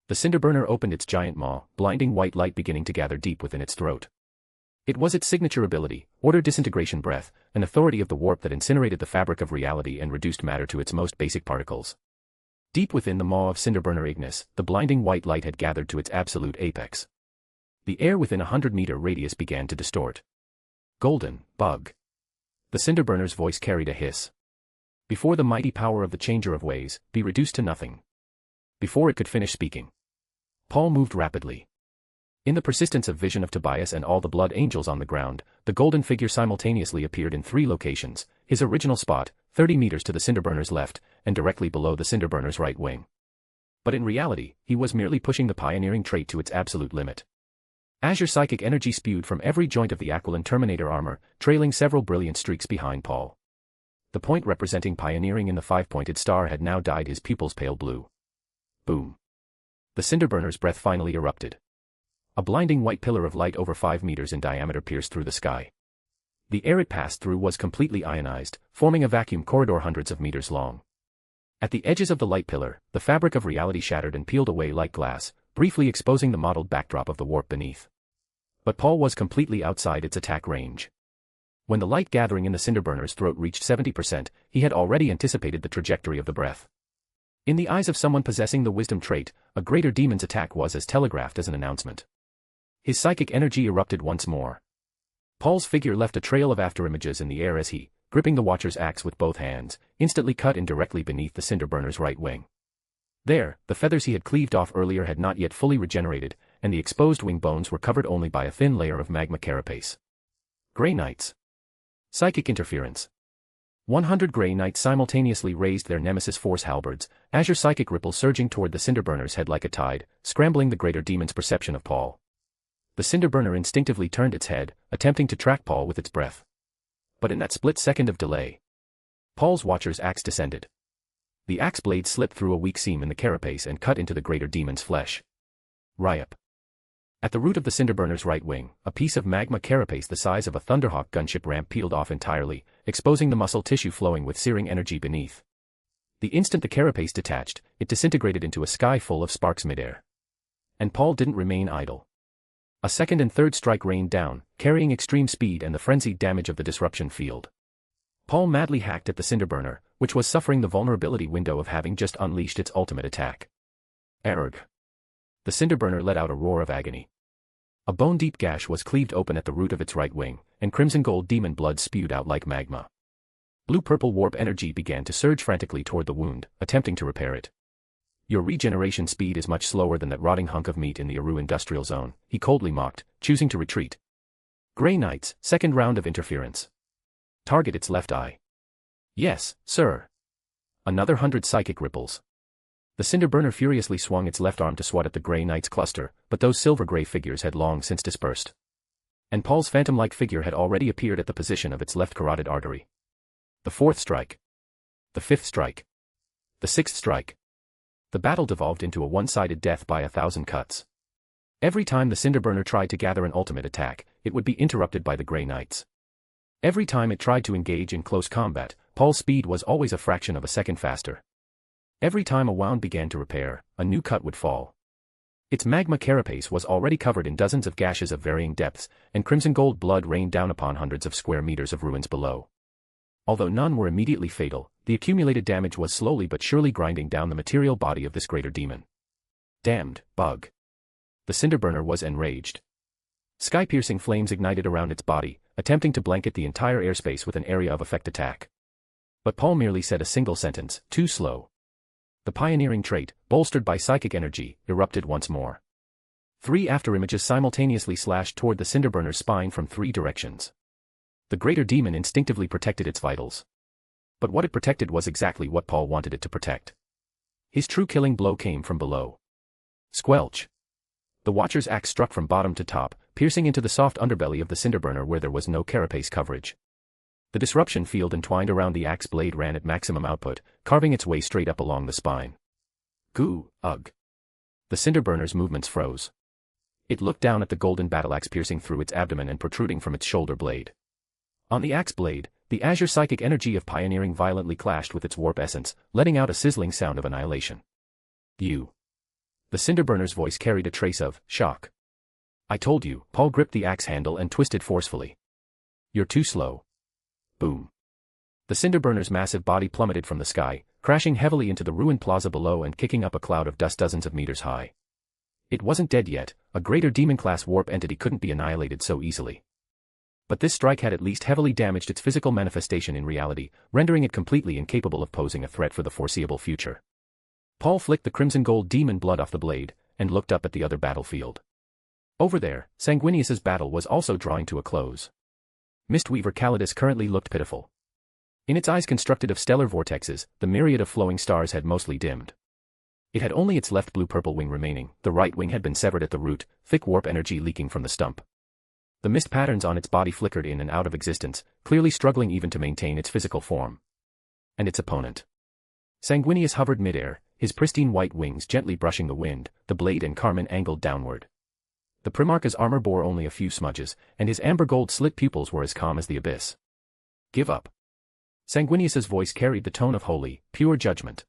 The Cinderburner opened its giant maw, blinding white light beginning to gather deep within its throat. It was its signature ability, Order Disintegration Breath, an authority of the warp that incinerated the fabric of reality and reduced matter to its most basic particles. Deep within the maw of Cinderburner Ignis, the blinding white light had gathered to its absolute apex. The air within a 100-meter radius began to distort. Golden bug. The Cinderburner's voice carried a hiss. Before the mighty power of the Changer of Ways, be reduced to nothing. Before it could finish speaking, Paul moved rapidly. In the persistence of vision of Tobias and all the blood angels on the ground, the golden figure simultaneously appeared in 3 locations, his original spot, 30 meters to the Cinderburner's left, and directly below the Cinderburner's right wing. But in reality, he was merely pushing the pioneering trait to its absolute limit. Azure psychic energy spewed from every joint of the Aquilin Terminator armor, trailing several brilliant streaks behind Paul. The point representing pioneering in the 5-pointed star had now dyed his pupils pale blue. Boom. The Cinderburner's breath finally erupted. A blinding white pillar of light over 5 meters in diameter pierced through the sky. The air it passed through was completely ionized, forming a vacuum corridor hundreds of meters long. At the edges of the light pillar, the fabric of reality shattered and peeled away like glass, briefly exposing the mottled backdrop of the warp beneath. But Paul was completely outside its attack range. When the light gathering in the Cinderburner's throat reached 70%, he had already anticipated the trajectory of the breath. In the eyes of someone possessing the wisdom trait, a greater demon's attack was as telegraphed as an announcement. His psychic energy erupted once more. Paul's figure left a trail of afterimages in the air as he, gripping the Watcher's axe with both hands, instantly cut in directly beneath the Cinderburner's right wing. There, the feathers he had cleaved off earlier had not yet fully regenerated, and the exposed wing bones were covered only by a thin layer of magma carapace. Grey Knights. Psychic interference. 100 Grey Knights simultaneously raised their nemesis force halberds, azure psychic ripple surging toward the Cinderburner's head like a tide, scrambling the greater demon's perception of Paul. The Cinderburner instinctively turned its head, attempting to track Paul with its breath. But in that split second of delay, Paul's Watcher's axe descended. The axe blade slipped through a weak seam in the carapace and cut into the greater demon's flesh. Ryup. At the root of the Cinderburner's right wing, a piece of magma carapace the size of a Thunderhawk gunship ramp peeled off entirely, exposing the muscle tissue flowing with searing energy beneath. The instant the carapace detached, it disintegrated into a sky full of sparks midair. And Paul didn't remain idle. A second and third strike rained down, carrying extreme speed and the frenzied damage of the disruption field. Paul madly hacked at the Cinderburner, which was suffering the vulnerability window of having just unleashed its ultimate attack. Erg. The Cinderburner let out a roar of agony. A bone-deep gash was cleaved open at the root of its right wing, and crimson-gold demon blood spewed out like magma. Blue-purple warp energy began to surge frantically toward the wound, attempting to repair it. Your regeneration speed is much slower than that rotting hunk of meat in the Aru industrial zone, he coldly mocked, choosing to retreat. Grey Knights, second round of interference. Target its left eye. Yes, sir. Another 100 psychic ripples. The Cinderburner furiously swung its left arm to swat at the Grey Knights cluster, but those silver-grey figures had long since dispersed. And Paul's phantom-like figure had already appeared at the position of its left carotid artery. The fourth strike. The fifth strike. The sixth strike. The battle devolved into a one-sided death by 1,000 cuts. Every time the Cinderburner tried to gather an ultimate attack, it would be interrupted by the Grey Knights. Every time it tried to engage in close combat, Paul's speed was always a fraction of a second faster. Every time a wound began to repair, a new cut would fall. Its magma carapace was already covered in dozens of gashes of varying depths, and crimson-gold blood rained down upon hundreds of square meters of ruins below. Although none were immediately fatal, the accumulated damage was slowly but surely grinding down the material body of this greater demon. Damned bug. The Cinderburner was enraged. Sky-piercing flames ignited around its body, attempting to blanket the entire airspace with an area of effect attack. But Paul merely said a single sentence, too slow. The pioneering trait, bolstered by psychic energy, erupted once more. 3 afterimages simultaneously slashed toward the Cinderburner's spine from 3 directions. The greater demon instinctively protected its vitals. But what it protected was exactly what Paul wanted it to protect. His true killing blow came from below. Squelch. The Watcher's axe struck from bottom to top, piercing into the soft underbelly of the Cinderburner where there was no carapace coverage. The disruption field entwined around the axe blade ran at maximum output, carving its way straight up along the spine. Goo, ugh. The Cinderburner's movements froze. It looked down at the golden battleaxe piercing through its abdomen and protruding from its shoulder blade. On the axe blade, the azure psychic energy of pioneering violently clashed with its warp essence, letting out a sizzling sound of annihilation. You. The Cinderburner's voice carried a trace of shock. I told you. Paul gripped the axe handle and twisted forcefully. You're too slow. Boom. The Cinderburner's massive body plummeted from the sky, crashing heavily into the ruined plaza below and kicking up a cloud of dust dozens of meters high. It wasn't dead yet, a greater demon-class warp entity couldn't be annihilated so easily. But this strike had at least heavily damaged its physical manifestation in reality, rendering it completely incapable of posing a threat for the foreseeable future. Paul flicked the crimson-gold demon blood off the blade, and looked up at the other battlefield. Over there, Sanguinius's battle was also drawing to a close. Mistweaver Calidus currently looked pitiful. In its eyes constructed of stellar vortexes, the myriad of flowing stars had mostly dimmed. It had only its left blue-purple wing remaining, the right wing had been severed at the root, thick warp energy leaking from the stump. The mist patterns on its body flickered in and out of existence, clearly struggling even to maintain its physical form. And its opponent. Sanguinius hovered midair, his pristine white wings gently brushing the wind, the blade and carmine angled downward. The Primarch's armor bore only a few smudges, and his amber-gold slit pupils were as calm as the abyss. Give up. Sanguinius's voice carried the tone of holy, pure judgment.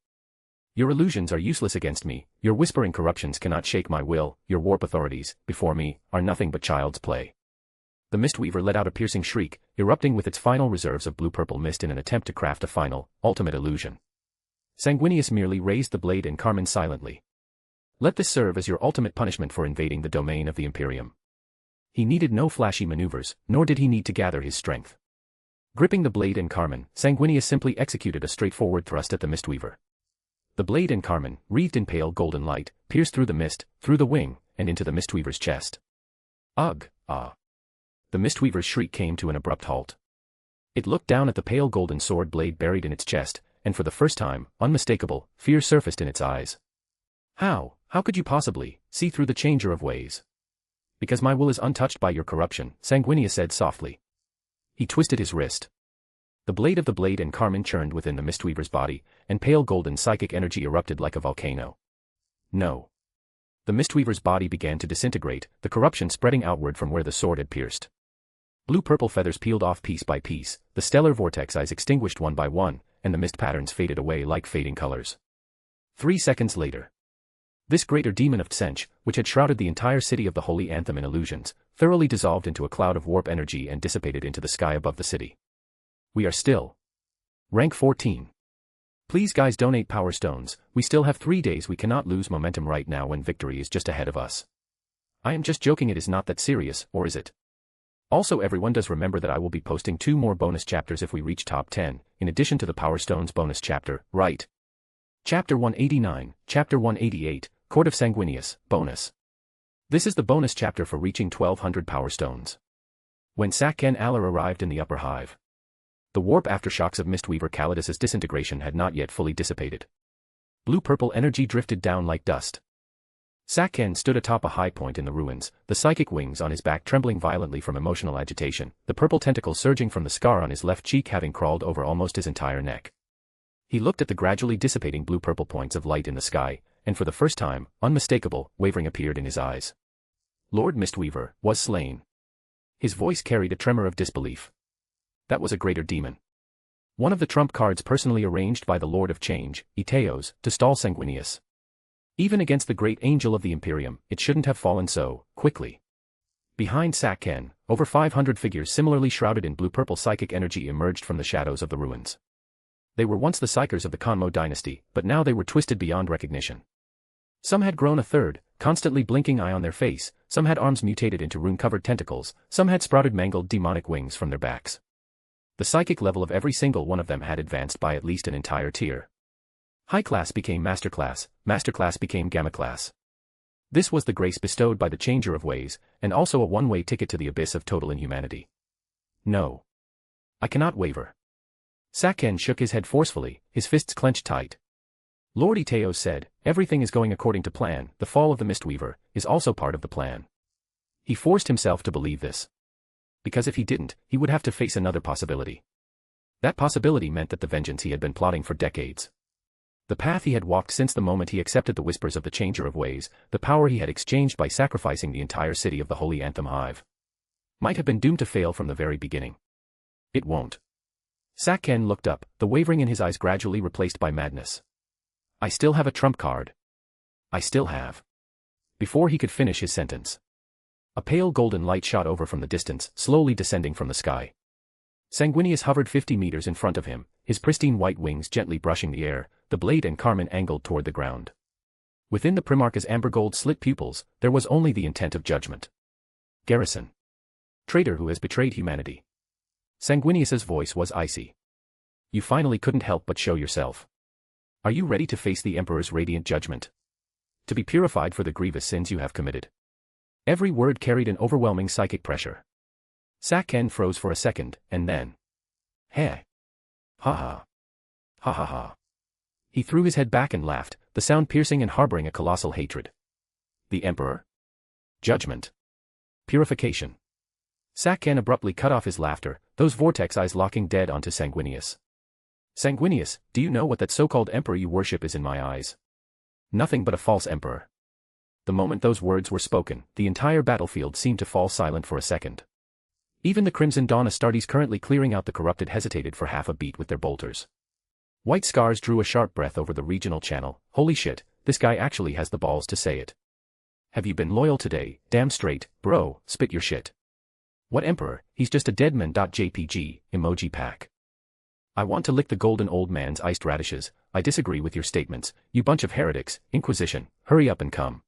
Your illusions are useless against me, your whispering corruptions cannot shake my will, your warp authorities, before me, are nothing but child's play. The Mistweaver let out a piercing shriek, erupting with its final reserves of blue-purple mist in an attempt to craft a final, ultimate illusion. Sanguinius merely raised the blade and carmine silently. Let this serve as your ultimate punishment for invading the domain of the Imperium. He needed no flashy maneuvers, nor did he need to gather his strength. Gripping the blade and Carmen, Sanguinius simply executed a straightforward thrust at the Mistweaver. The blade and Carmen, wreathed in pale golden light, pierced through the mist, through the wing, and into the Mistweaver's chest. Ugh, ah. The Mistweaver's shriek came to an abrupt halt. It looked down at the pale golden sword blade buried in its chest, and for the first time, unmistakable, fear surfaced in its eyes. How could you possibly see through the changer of ways? Because my will is untouched by your corruption, Sanguinius said softly. He twisted his wrist. The blade of the blade and Carmen churned within the Mistweaver's body, and pale golden psychic energy erupted like a volcano. No. The Mistweaver's body began to disintegrate, the corruption spreading outward from where the sword had pierced. Blue-purple feathers peeled off piece by piece, the stellar vortex eyes extinguished one by one, and the mist patterns faded away like fading colors. 3 seconds later. This greater demon of Tsench, which had shrouded the entire city of the Holy Anthem in illusions, thoroughly dissolved into a cloud of warp energy and dissipated into the sky above the city. We are still. Rank 14. Please guys donate power stones, we still have 3 days, we cannot lose momentum right now when victory is just ahead of us. I am just joking, it is not that serious, or is it? Also everyone does remember that I will be posting 2 more bonus chapters if we reach top 10, in addition to the Power Stones bonus chapter, right? Chapter 189, Chapter 188, Court of Sanguinius, bonus. This is the bonus chapter for reaching 1200 Power Stones. When Sakken Alar arrived in the upper hive. The warp aftershocks of Mistweaver Calidus's disintegration had not yet fully dissipated. Blue-purple energy drifted down like dust. Sakken stood atop a high point in the ruins, the psychic wings on his back trembling violently from emotional agitation, the purple tentacle surging from the scar on his left cheek having crawled over almost his entire neck. He looked at the gradually dissipating blue-purple points of light in the sky, and for the first time, unmistakable, wavering appeared in his eyes. Lord Mistweaver was slain. His voice carried a tremor of disbelief. That was a greater demon. One of the trump cards personally arranged by the Lord of Change, Iteos, to stall Sanguinius. Even against the great angel of the Imperium, it shouldn't have fallen so quickly. Behind Sakken, over 500 figures similarly shrouded in blue-purple psychic energy emerged from the shadows of the ruins. They were once the Psykers of the Kanmo dynasty, but now they were twisted beyond recognition. Some had grown a third, constantly blinking eye on their face, some had arms mutated into rune-covered tentacles, some had sprouted mangled demonic wings from their backs. The psychic level of every single one of them had advanced by at least an entire tier. High class became master class became gamma class. This was the grace bestowed by the Changer of Ways, and also a one-way ticket to the abyss of total inhumanity. No. I cannot waver. Sakken shook his head forcefully, his fists clenched tight. Lord Iteos said, everything is going according to plan, the fall of the Mistweaver is also part of the plan. He forced himself to believe this. Because if he didn't, he would have to face another possibility. That possibility meant that the vengeance he had been plotting for decades. The path he had walked since the moment he accepted the whispers of the Changer of Ways, the power he had exchanged by sacrificing the entire city of the Holy Anthem Hive, might have been doomed to fail from the very beginning. It won't. Sakken looked up, the wavering in his eyes gradually replaced by madness. I still have a trump card. I still have. Before he could finish his sentence, a pale golden light shot over from the distance, slowly descending from the sky. Sanguinius hovered 50 meters in front of him, his pristine white wings gently brushing the air, the blade and Carmen angled toward the ground. Within the Primarch's amber-gold slit pupils, there was only the intent of judgment. Garrison. Traitor who has betrayed humanity. Sanguinius's voice was icy. You finally couldn't help but show yourself. Are you ready to face the Emperor's radiant judgment? To be purified for the grievous sins you have committed? Every word carried an overwhelming psychic pressure. Sakken froze for a second, and then. Heh. Ha ha. Ha ha ha. He threw his head back and laughed, the sound piercing and harboring a colossal hatred. The Emperor. Judgment. Purification. Sakken abruptly cut off his laughter, those vortex eyes locking dead onto Sanguinius. Sanguinius, do you know what that so-called emperor you worship is in my eyes? Nothing but a false emperor. The moment those words were spoken, the entire battlefield seemed to fall silent for a second. Even the Crimson Dawn Astartes currently clearing out the corrupted hesitated for half a beat with their bolters. White Scars drew a sharp breath over the regional channel. Holy shit, this guy actually has the balls to say it. Have you been loyal today? Damn straight, bro, spit your shit. What emperor? He's just a deadman.jpg, emoji pack. I want to lick the golden old man's iced radishes. I disagree with your statements, you bunch of heretics. Inquisition, hurry up and come.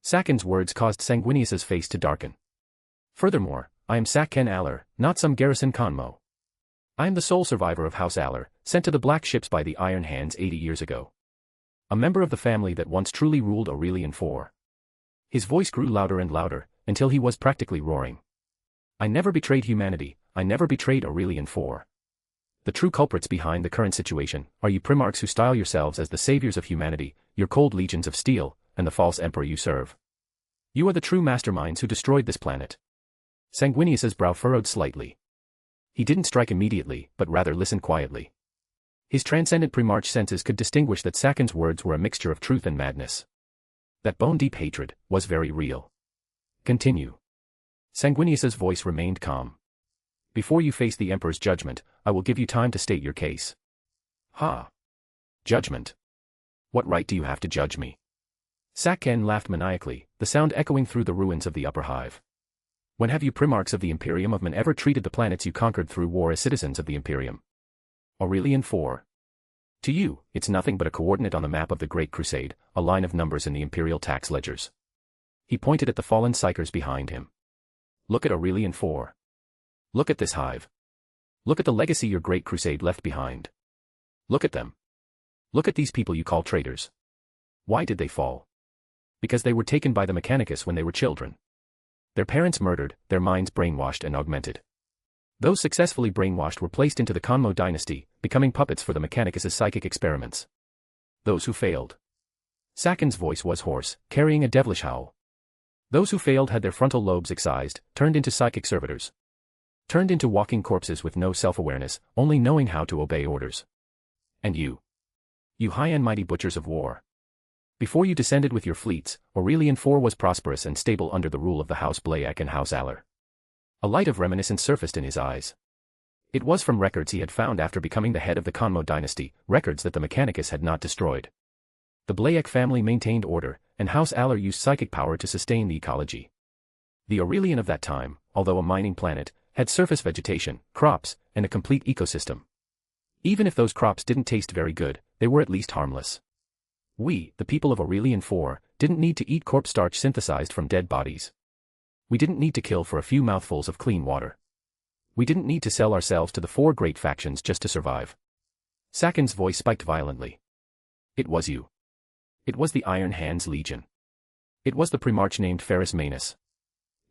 Sakken's words caused Sanguinius's face to darken. Furthermore, I am Sak-Ken Aller, not some garrison Conmo. I am the sole survivor of House Aller, sent to the Black Ships by the Iron Hands 80 years ago. A member of the family that once truly ruled Aurelian IV. His voice grew louder and louder, until he was practically roaring. I never betrayed humanity, I never betrayed Aurelian IV. The true culprits behind the current situation are you primarchs who style yourselves as the saviors of humanity, your cold legions of steel, and the false emperor you serve. You are the true masterminds who destroyed this planet. Sanguinius's brow furrowed slightly. He didn't strike immediately, but rather listened quietly. His transcendent primarch senses could distinguish that Sakin's words were a mixture of truth and madness. That bone-deep hatred was very real. Continue. Sanguinius's voice remained calm. Before you face the Emperor's judgment, I will give you time to state your case. Ha! Judgment. What right do you have to judge me? Sak-Ken laughed maniacally, the sound echoing through the ruins of the upper hive. When have you primarchs of the Imperium of Men ever treated the planets you conquered through war as citizens of the Imperium? Aurelian IV. To you, it's nothing but a coordinate on the map of the Great Crusade, a line of numbers in the Imperial tax ledgers. He pointed at the fallen psychers behind him. Look at Aurelian IV. Look at this hive. Look at the legacy your Great Crusade left behind. Look at them. Look at these people you call traitors. Why did they fall? Because they were taken by the Mechanicus when they were children. Their parents murdered, their minds brainwashed and augmented. Those successfully brainwashed were placed into the Conmo dynasty, becoming puppets for the Mechanicus's psychic experiments. Those who failed. Sakin's voice was hoarse, carrying a devilish howl. Those who failed had their frontal lobes excised, turned into psychic servitors. Turned into walking corpses with no self-awareness, only knowing how to obey orders. And you. You high and mighty butchers of war. Before you descended with your fleets, Aurelian IV was prosperous and stable under the rule of the House Blayak and House Aller. A light of reminiscence surfaced in his eyes. It was from records he had found after becoming the head of the Conmo dynasty, records that the Mechanicus had not destroyed. The Blayak family maintained order, and House Aller used psychic power to sustain the ecology. The Aurelian of that time, although a mining planet, had surface vegetation, crops, and a complete ecosystem. Even if those crops didn't taste very good, they were at least harmless. We, the people of Aurelian IV, didn't need to eat corpse starch synthesized from dead bodies. We didn't need to kill for a few mouthfuls of clean water. We didn't need to sell ourselves to the four great factions just to survive. Sakin's voice spiked violently. It was you. It was the Iron Hands Legion. It was the primarch named Ferrus Manus.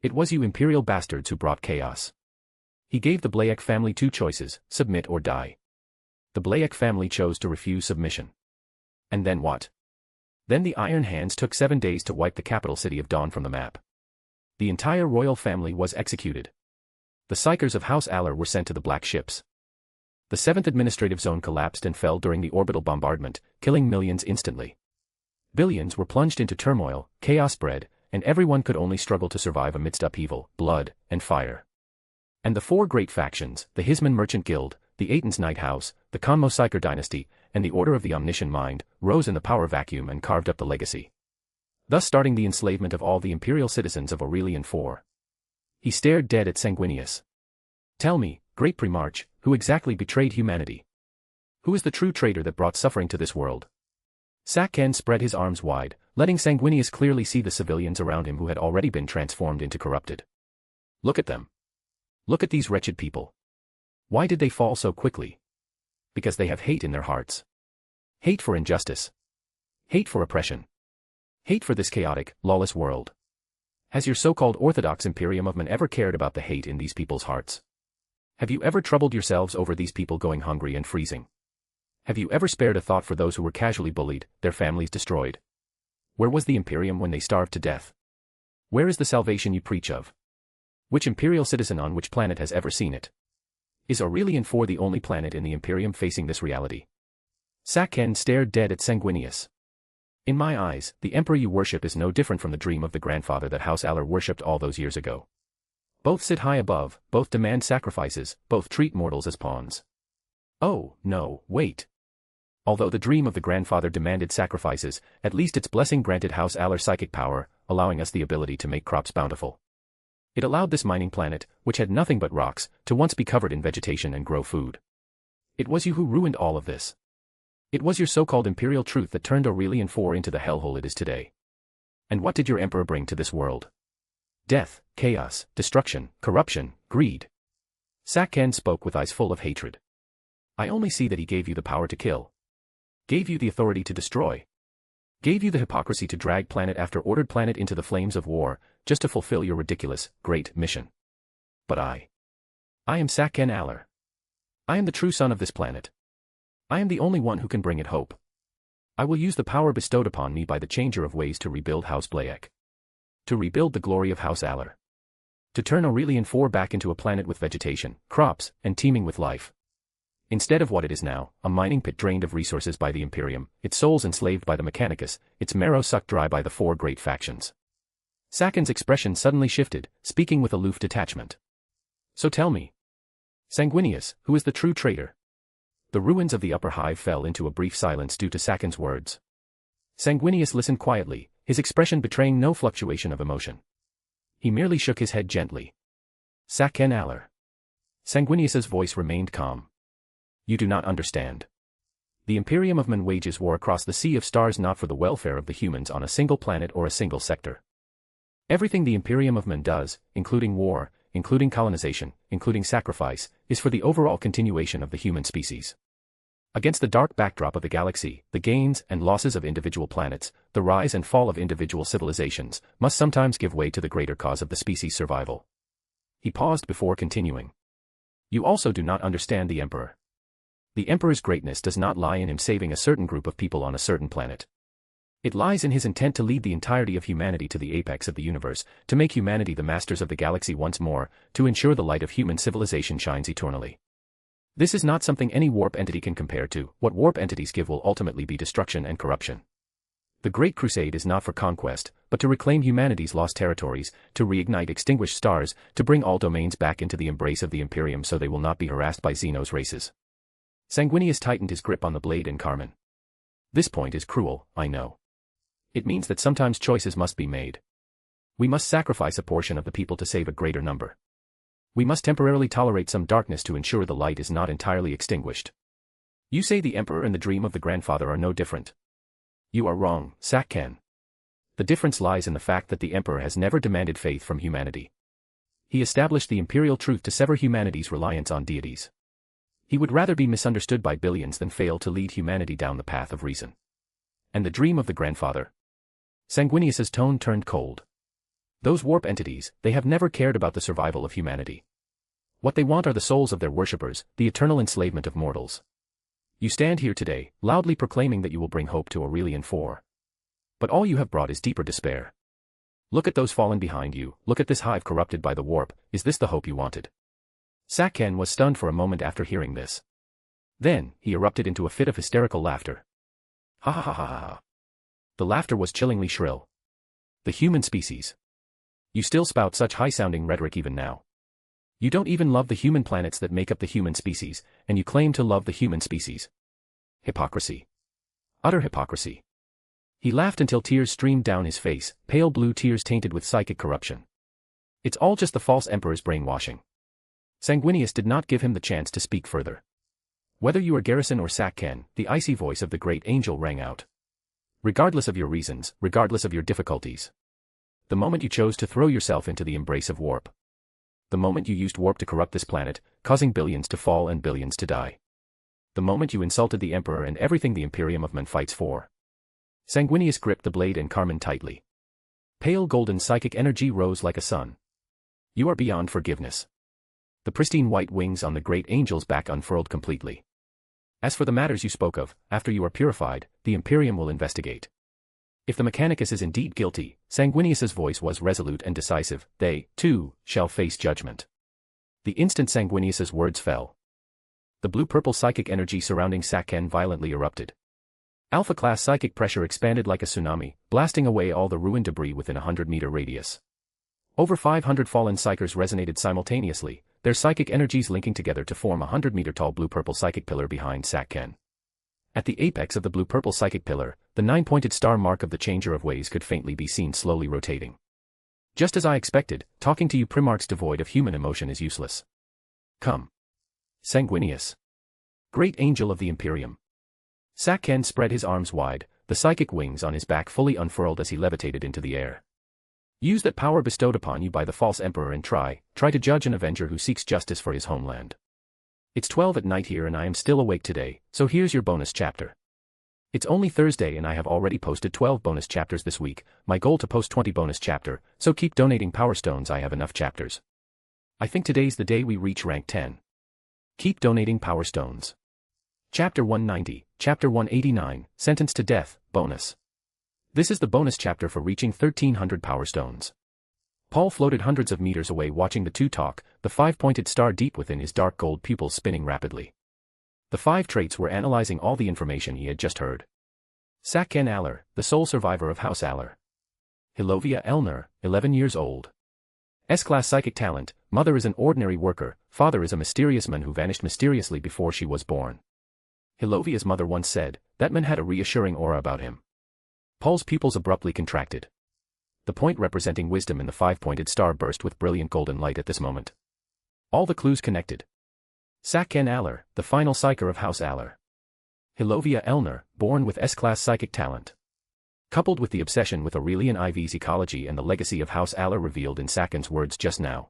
It was you imperial bastards who brought chaos. He gave the Blayak family two choices, submit or die. The Blayak family chose to refuse submission. And then what? Then the Iron Hands took 7 days to wipe the capital city of Dawn from the map. The entire royal family was executed. The psychers of House Aller were sent to the Black Ships. The 7th administrative zone collapsed and fell during the orbital bombardment, killing millions instantly. Billions were plunged into turmoil, chaos spread, and everyone could only struggle to survive amidst upheaval, blood, and fire. And the four great factions, the Hisman Merchant Guild, the Aiten's Night House, the Conmo Psyker Dynasty, and the Order of the Omniscient Mind, rose in the power vacuum and carved up the legacy. Thus starting the enslavement of all the imperial citizens of Aurelian IV. He stared dead at Sanguinius. Tell me, great primarch, who exactly betrayed humanity? Who is the true traitor that brought suffering to this world? Sak-Ken spread his arms wide, letting Sanguinius clearly see the civilians around him who had already been transformed into corrupted. Look at them. Look at these wretched people. Why did they fall so quickly? Because they have hate in their hearts. Hate for injustice. Hate for oppression. Hate for this chaotic, lawless world. Has your so-called Orthodox Imperium of Men ever cared about the hate in these people's hearts? Have you ever troubled yourselves over these people going hungry and freezing? Have you ever spared a thought for those who were casually bullied, their families destroyed? Where was the Imperium when they starved to death? Where is the salvation you preach of? Which imperial citizen on which planet has ever seen it? Is Aurelian IV the only planet in the Imperium facing this reality? Sak-Ken stared dead at Sanguinius. In my eyes, the emperor you worship is no different from the dream of the grandfather that House Aller worshipped all those years ago. Both sit high above, both demand sacrifices, both treat mortals as pawns. Oh, no, wait. Although the dream of the grandfather demanded sacrifices, at least its blessing granted House Aller psychic power, allowing us the ability to make crops bountiful. It allowed this mining planet, which had nothing but rocks, to once be covered in vegetation and grow food. It was you who ruined all of this. It was your so-called imperial truth that turned Aurelian IV into the hellhole it is today. And what did your emperor bring to this world? Death, chaos, destruction, corruption, greed. Sakken spoke with eyes full of hatred. I only see that he gave you the power to kill. Gave you the authority to destroy. Gave you the hypocrisy to drag planet after ordered planet into the flames of war, just to fulfill your ridiculous, great mission. But I am Sakken Aller. I am the true son of this planet. I am the only one who can bring it hope. I will use the power bestowed upon me by the Changer of Ways to rebuild House Blaek. To rebuild the glory of House Aller. To turn Aurelian 4 back into a planet with vegetation, crops, and teeming with life. Instead of what it is now, a mining pit drained of resources by the Imperium, its souls enslaved by the Mechanicus, its marrow sucked dry by the 4 great factions. Sakken's expression suddenly shifted, speaking with aloof detachment. So tell me. Sanguinius, who is the true traitor? The ruins of the upper hive fell into a brief silence due to Sakken's words. Sanguinius listened quietly, his expression betraying no fluctuation of emotion. He merely shook his head gently. Sakken Aller. Sanguinius's voice remained calm. You do not understand. The Imperium of Men wages war across the Sea of Stars not for the welfare of the humans on a single planet or a single sector. Everything the Imperium of Men does, including war, including colonization, including sacrifice, is for the overall continuation of the human species. Against the dark backdrop of the galaxy, the gains and losses of individual planets, the rise and fall of individual civilizations, must sometimes give way to the greater cause of the species' survival. He paused before continuing. You also do not understand the Emperor. The Emperor's greatness does not lie in him saving a certain group of people on a certain planet. It lies in his intent to lead the entirety of humanity to the apex of the universe, to make humanity the masters of the galaxy once more, to ensure the light of human civilization shines eternally. This is not something any warp entity can compare to. What warp entities give will ultimately be destruction and corruption. The Great Crusade is not for conquest, but to reclaim humanity's lost territories, to reignite extinguished stars, to bring all domains back into the embrace of the Imperium so they will not be harassed by Xenos races. Sanguinius tightened his grip on the blade and Carmen. This point is cruel, I know. It means that sometimes choices must be made. We must sacrifice a portion of the people to save a greater number. We must temporarily tolerate some darkness to ensure the light is not entirely extinguished. You say the Emperor and the dream of the grandfather are no different. You are wrong, Sakken. The difference lies in the fact that the Emperor has never demanded faith from humanity. He established the imperial truth to sever humanity's reliance on deities. He would rather be misunderstood by billions than fail to lead humanity down the path of reason. And the dream of the grandfather? Sanguinius's tone turned cold. Those warp entities, they have never cared about the survival of humanity. What they want are the souls of their worshippers, the eternal enslavement of mortals. You stand here today, loudly proclaiming that you will bring hope to Aurelian 4. But all you have brought is deeper despair. Look at those fallen behind you, look at this hive corrupted by the warp, is this the hope you wanted? Sakken was stunned for a moment after hearing this. Then, he erupted into a fit of hysterical laughter. Ha ha ha ha ha. The laughter was chillingly shrill. The human species. You still spout such high-sounding rhetoric even now. You don't even love the human planets that make up the human species, and you claim to love the human species. Hypocrisy. Utter hypocrisy. He laughed until tears streamed down his face, pale blue tears tainted with psychic corruption. It's all just the false Emperor's brainwashing. Sanguinius did not give him the chance to speak further. Whether you are Garrison or Sakken, the icy voice of the great angel rang out. Regardless of your reasons, regardless of your difficulties. The moment you chose to throw yourself into the embrace of warp. The moment you used warp to corrupt this planet, causing billions to fall and billions to die. The moment you insulted the Emperor and everything the Imperium of Men fights for. Sanguinius gripped the blade and Carmen tightly. Pale golden psychic energy rose like a sun. You are beyond forgiveness. The pristine white wings on the great angel's back unfurled completely. As for the matters you spoke of, after you are purified, the Imperium will investigate. If the Mechanicus is indeed guilty, Sanguinius's voice was resolute and decisive, they, too, shall face judgment. The instant Sanguinius's words fell, the blue-purple psychic energy surrounding Sakken violently erupted. Alpha-class psychic pressure expanded like a tsunami, blasting away all the ruined debris within a 100-meter radius. Over 500 fallen psychers resonated simultaneously, their psychic energies linking together to form a 100-meter-tall blue-purple psychic pillar behind Sakken. At the apex of the blue-purple psychic pillar, the 9-pointed star mark of the Changer of Ways could faintly be seen slowly rotating. Just as I expected, talking to you primarchs devoid of human emotion is useless. Come. Sanguinius. Great angel of the Imperium. Sakken spread his arms wide, the psychic wings on his back fully unfurled as he levitated into the air. Use that power bestowed upon you by the false emperor and try to judge an avenger who seeks justice for his homeland. It's 12 at night here and I am still awake today, so here's your bonus chapter. It's only Thursday and I have already posted 12 bonus chapters this week, my goal to post 20 bonus chapter, so keep donating power stones, I have enough chapters. I think today's the day we reach rank 10. Keep donating power stones. Chapter 190, Chapter 189, Sentenced to Death, Bonus. This is the bonus chapter for reaching 1300 power stones. Paul floated hundreds of meters away watching the two talk, the five-pointed star deep within his dark gold pupils spinning rapidly. The five traits were analyzing all the information he had just heard. Sak'ken Aller, the sole survivor of House Aller. Hilovia Elner, 11 years old. S-class psychic talent, mother is an ordinary worker, father is a mysterious man who vanished mysteriously before she was born. Hilovia's mother once said, that man had a reassuring aura about him. Paul's pupils abruptly contracted. The point representing wisdom in the five-pointed star burst with brilliant golden light at this moment. All the clues connected. Sak'ken Aller, the final psyker of House Aller. Hilovia Elner, born with S-class psychic talent. Coupled with the obsession with Aurelian IV's ecology and the legacy of House Aller revealed in Sak'ken's words just now.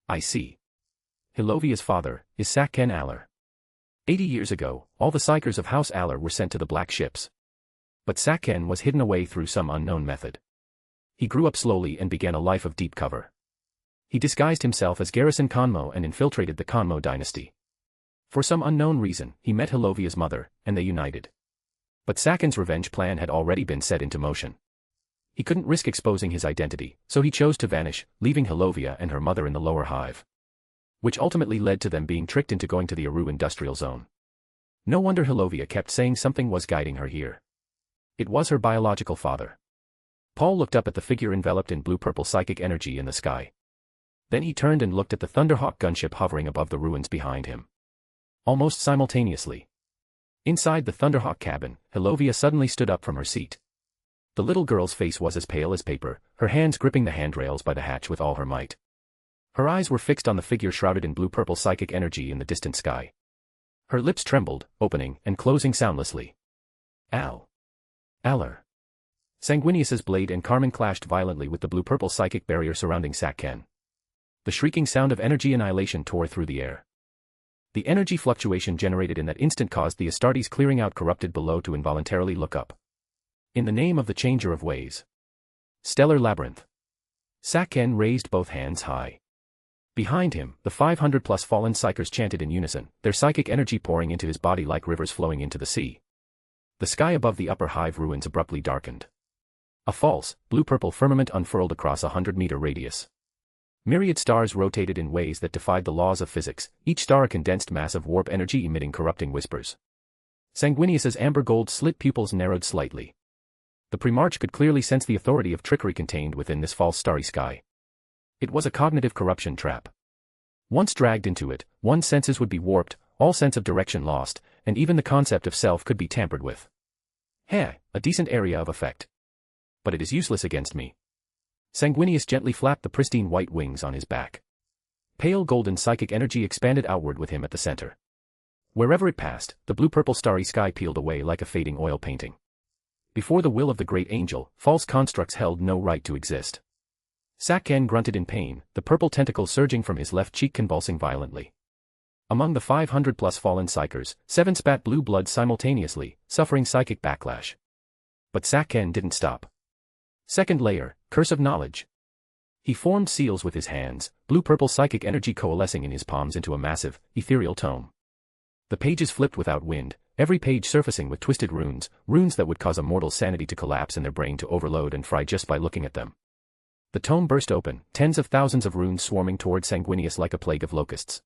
I see. Hilovia's father is Sak'ken Aller. 80 years ago, all the psykers of House Aller were sent to the Black Ships. But Sak'ken was hidden away through some unknown method. He grew up slowly and began a life of deep cover. He disguised himself as Garrison Kanmo and infiltrated the Kanmo dynasty. For some unknown reason, he met Hilovia's mother, and they united. But Sak'ken's revenge plan had already been set into motion. He couldn't risk exposing his identity, so he chose to vanish, leaving Hilovia and her mother in the lower hive. Which ultimately led to them being tricked into going to the Aru industrial zone. No wonder Hilovia kept saying something was guiding her here. It was her biological father. Paul looked up at the figure enveloped in blue-purple psychic energy in the sky. Then he turned and looked at the Thunderhawk gunship hovering above the ruins behind him. Almost simultaneously. Inside the Thunderhawk cabin, Hilovia suddenly stood up from her seat. The little girl's face was as pale as paper, her hands gripping the handrails by the hatch with all her might. Her eyes were fixed on the figure shrouded in blue-purple psychic energy in the distant sky. Her lips trembled, opening and closing soundlessly. Aller. Sanguinius's blade and Carmen clashed violently with the blue-purple psychic barrier surrounding Sak'ken. The shrieking sound of energy annihilation tore through the air. The energy fluctuation generated in that instant caused the Astartes clearing out corrupted below to involuntarily look up. In the name of the Changer of Ways. Stellar Labyrinth. Sak'ken raised both hands high. Behind him, the 500-plus fallen psykers chanted in unison, their psychic energy pouring into his body like rivers flowing into the sea. The sky above the upper hive ruins abruptly darkened. A false, blue-purple firmament unfurled across a 100-meter radius. Myriad stars rotated in ways that defied the laws of physics, each star a condensed mass of warp energy emitting corrupting whispers. Sanguinius's amber gold slit pupils narrowed slightly. The Primarch could clearly sense the authority of trickery contained within this false starry sky. It was a cognitive corruption trap. Once dragged into it, one's senses would be warped, all sense of direction lost, and even the concept of self could be tampered with. A decent area of effect. But it is useless against me. Sanguinius gently flapped the pristine white wings on his back. Pale golden psychic energy expanded outward with him at the center. Wherever it passed, the blue-purple starry sky peeled away like a fading oil painting. Before the will of the great angel, false constructs held no right to exist. Sak'ken grunted in pain, the purple tentacle surging from his left cheek convulsing violently. Among the 500-plus fallen psykers, 7 spat blue blood simultaneously, suffering psychic backlash. But Sak'ken didn't stop. Second layer, Curse of Knowledge. He formed seals with his hands, blue-purple psychic energy coalescing in his palms into a massive, ethereal tome. The pages flipped without wind, every page surfacing with twisted runes that would cause a mortal's sanity to collapse and their brain to overload and fry just by looking at them. The tome burst open, tens of thousands of runes swarming toward Sanguinius like a plague of locusts.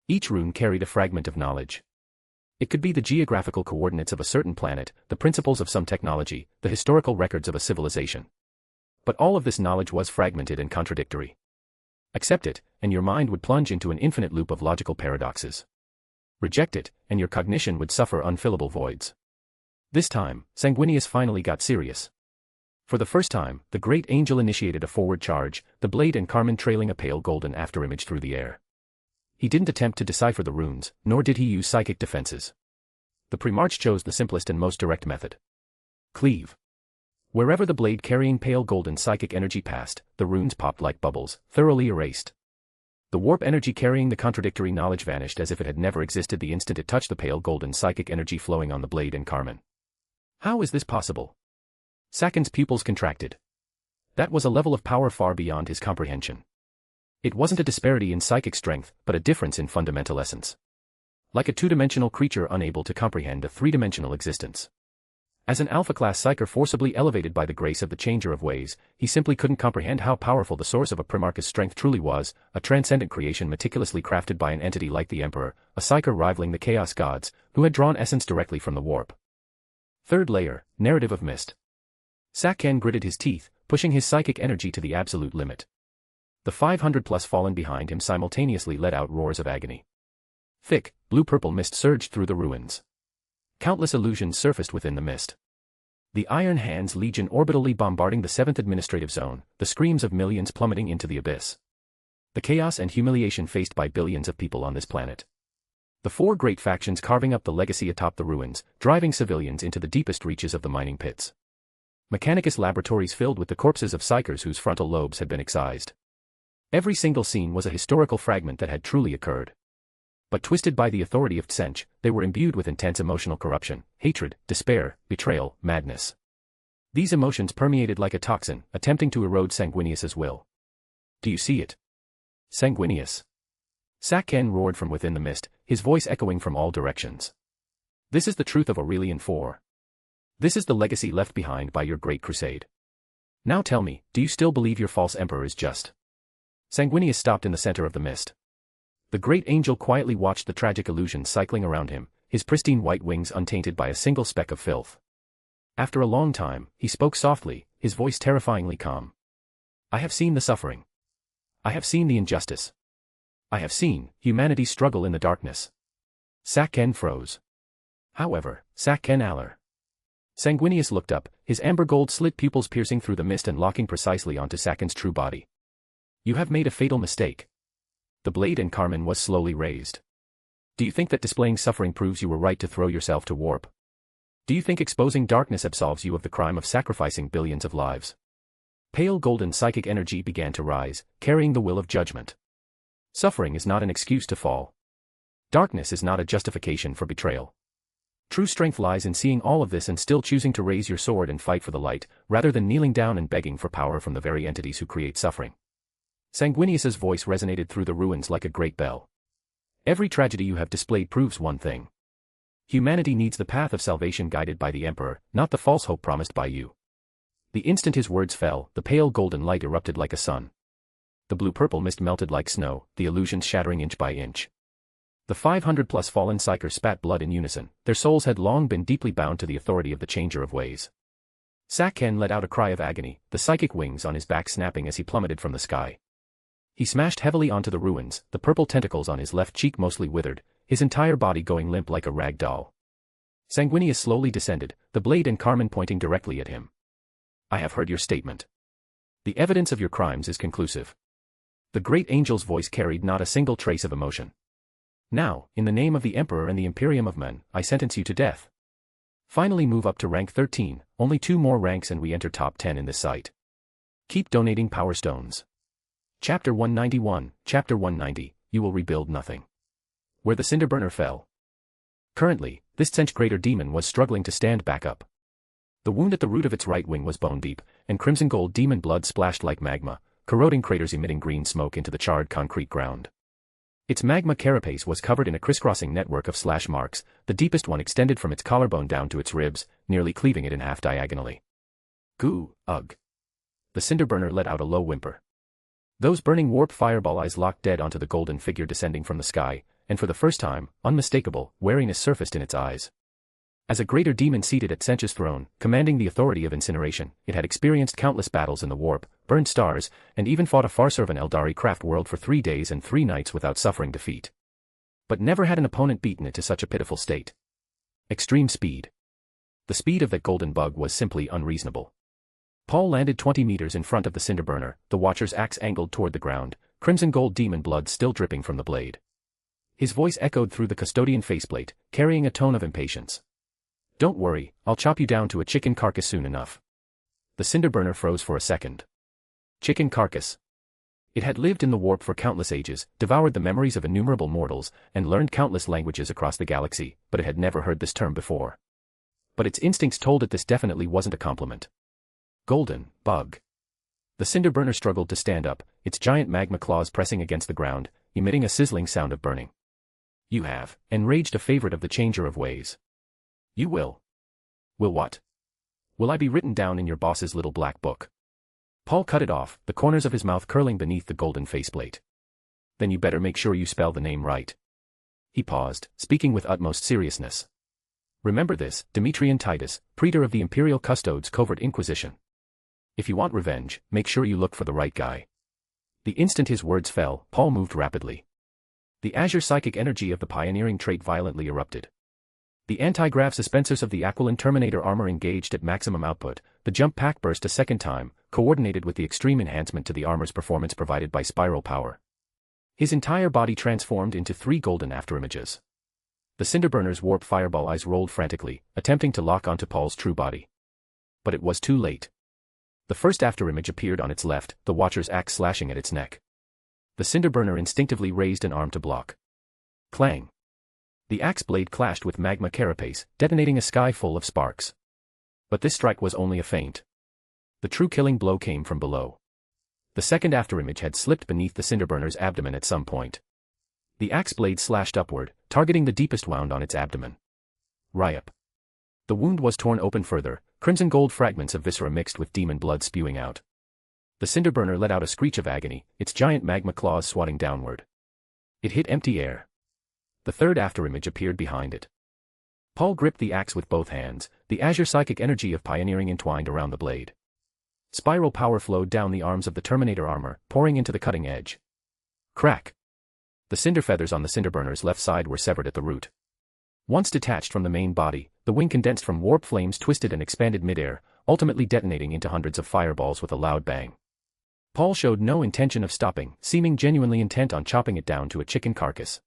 Each rune carried a fragment of knowledge. It could be the geographical coordinates of a certain planet, the principles of some technology, the historical records of a civilization. But all of this knowledge was fragmented and contradictory. Accept it, and your mind would plunge into an infinite loop of logical paradoxes. Reject it, and your cognition would suffer unfillable voids. This time, Sanguinius finally got serious. For the first time, the great angel initiated a forward charge, the blade and Carmen trailing a pale golden afterimage through the air. He didn't attempt to decipher the runes, nor did he use psychic defenses. The Primarch chose the simplest and most direct method. Cleave. Wherever the blade carrying pale golden psychic energy passed, the runes popped like bubbles, thoroughly erased. The warp energy carrying the contradictory knowledge vanished as if it had never existed the instant it touched the pale golden psychic energy flowing on the blade and Carmen. How is this possible? Sakin's pupils contracted. That was a level of power far beyond his comprehension. It wasn't a disparity in psychic strength, but a difference in fundamental essence. Like a two-dimensional creature unable to comprehend a three-dimensional existence. As an alpha-class psyker forcibly elevated by the grace of the changer of ways, he simply couldn't comprehend how powerful the source of a Primarch's strength truly was, a transcendent creation meticulously crafted by an entity like the Emperor, a psyker rivaling the Chaos Gods, who had drawn essence directly from the warp. Third layer, narrative of mist. Saken gritted his teeth, pushing his psychic energy to the absolute limit. The 500+ fallen behind him simultaneously let out roars of agony. Thick, blue-purple mist surged through the ruins. Countless illusions surfaced within the mist. The Iron Hands Legion orbitally bombarding the 7th Administrative Zone, the screams of millions plummeting into the abyss. The chaos and humiliation faced by billions of people on this planet. The four great factions carving up the legacy atop the ruins, driving civilians into the deepest reaches of the mining pits. Mechanicus laboratories filled with the corpses of psychers whose frontal lobes had been excised. Every single scene was a historical fragment that had truly occurred. But twisted by the authority of Tsench, they were imbued with intense emotional corruption, hatred, despair, betrayal, madness. These emotions permeated like a toxin, attempting to erode Sanguinius's will. Do you see it? Sanguinius. Saken roared from within the mist, his voice echoing from all directions. This is the truth of Aurelian IV. This is the legacy left behind by your great crusade. Now tell me, do you still believe your false emperor is just? Sanguinius stopped in the center of the mist. The great angel quietly watched the tragic illusions cycling around him, his pristine white wings untainted by a single speck of filth. After a long time, he spoke softly, his voice terrifyingly calm. I have seen the suffering. I have seen the injustice. I have seen humanity's struggle in the darkness. Saken froze. However, Saken Aller. Sanguinius looked up, his amber gold slit pupils piercing through the mist and locking precisely onto Saken's true body. You have made a fatal mistake. The blade and Carmen was slowly raised. Do you think that displaying suffering proves you were right to throw yourself to warp? Do you think exposing darkness absolves you of the crime of sacrificing billions of lives? Pale golden psychic energy began to rise, carrying the will of judgment. Suffering is not an excuse to fall. Darkness is not a justification for betrayal. True strength lies in seeing all of this and still choosing to raise your sword and fight for the light, rather than kneeling down and begging for power from the very entities who create suffering. Sanguinius's voice resonated through the ruins like a great bell. Every tragedy you have displayed proves one thing. Humanity needs the path of salvation guided by the Emperor, not the false hope promised by you. The instant his words fell, the pale golden light erupted like a sun. The blue-purple mist melted like snow, the illusions shattering inch by inch. The 500+ fallen psychers spat blood in unison, their souls had long been deeply bound to the authority of the changer of ways. Saken let out a cry of agony, the psychic wings on his back snapping as he plummeted from the sky. He smashed heavily onto the ruins, the purple tentacles on his left cheek mostly withered, his entire body going limp like a rag doll. Sanguinius slowly descended, the blade and Carmen pointing directly at him. I have heard your statement. The evidence of your crimes is conclusive. The great angel's voice carried not a single trace of emotion. Now, in the name of the Emperor and the Imperium of Men, I sentence you to death. Finally move up to rank 13, only 2 more ranks and we enter top 10 in this site. Keep donating power stones. Chapter 191, Chapter 190, You will rebuild nothing. Where the Cinderburner fell. Currently, this Tsench Greater Demon was struggling to stand back up. The wound at the root of its right wing was bone deep, and crimson gold demon blood splashed like magma, corroding craters emitting green smoke into the charred concrete ground. Its magma carapace was covered in a crisscrossing network of slash marks, the deepest one extended from its collarbone down to its ribs, nearly cleaving it in half diagonally. Goo, ugh. The Cinderburner let out a low whimper. Those burning warp fireball eyes locked dead onto the golden figure descending from the sky, and for the first time, unmistakable, wariness surfaced in its eyes. As a greater demon seated at Tsench's throne, commanding the authority of incineration, it had experienced countless battles in the warp, burned stars, and even fought a Farservan Eldari craft world for 3 days and 3 nights without suffering defeat. But never had an opponent beaten it to such a pitiful state. Extreme speed. The speed of that golden bug was simply unreasonable. Paul landed 20 meters in front of the Cinderburner, the Watcher's axe angled toward the ground, crimson gold demon blood still dripping from the blade. His voice echoed through the custodian faceplate, carrying a tone of impatience. Don't worry, I'll chop you down to a chicken carcass soon enough. The Cinderburner froze for a second. Chicken carcass. It had lived in the warp for countless ages, devoured the memories of innumerable mortals, and learned countless languages across the galaxy, but it had never heard this term before. But its instincts told it this definitely wasn't a compliment. Golden bug. The Cinderburner struggled to stand up, its giant magma claws pressing against the ground, emitting a sizzling sound of burning. You have enraged a favorite of the Changer of Ways. You will. Will what? Will I be written down in your boss's little black book? Paul cut it off, the corners of his mouth curling beneath the golden faceplate. Then you better make sure you spell the name right. He paused, speaking with utmost seriousness. Remember this, Demetrian Titus, praetor of the Imperial Custodes Covert Inquisition. If you want revenge, make sure you look for the right guy. The instant his words fell, Paul moved rapidly. The azure psychic energy of the pioneering trait violently erupted. The anti-grav suspensors of the Aquilin Terminator armor engaged at maximum output, the jump pack burst a second time, coordinated with the extreme enhancement to the armor's performance provided by spiral power. His entire body transformed into 3 golden afterimages. The Cinderburner's warp fireball eyes rolled frantically, attempting to lock onto Paul's true body. But it was too late. The first afterimage appeared on its left, the Watcher's axe slashing at its neck. The Cinderburner instinctively raised an arm to block. Clang. The axe blade clashed with magma carapace, detonating a sky full of sparks. But this strike was only a feint. The true killing blow came from below. The second afterimage had slipped beneath the Cinderburner's abdomen at some point. The axe blade slashed upward, targeting the deepest wound on its abdomen. Ryup. The wound was torn open further, crimson gold fragments of viscera mixed with demon blood spewing out. The Cinderburner let out a screech of agony, its giant magma claws swatting downward. It hit empty air. The third afterimage appeared behind it. Paul gripped the axe with both hands, the azure psychic energy of pioneering entwined around the blade. Spiral power flowed down the arms of the Terminator armor, pouring into the cutting edge. Crack! The cinder feathers on the Cinderburner's left side were severed at the root. Once detached from the main body, the wing condensed from warp flames twisted and expanded midair, ultimately detonating into hundreds of fireballs with a loud bang. Paul showed no intention of stopping, seeming genuinely intent on chopping it down to a chicken carcass.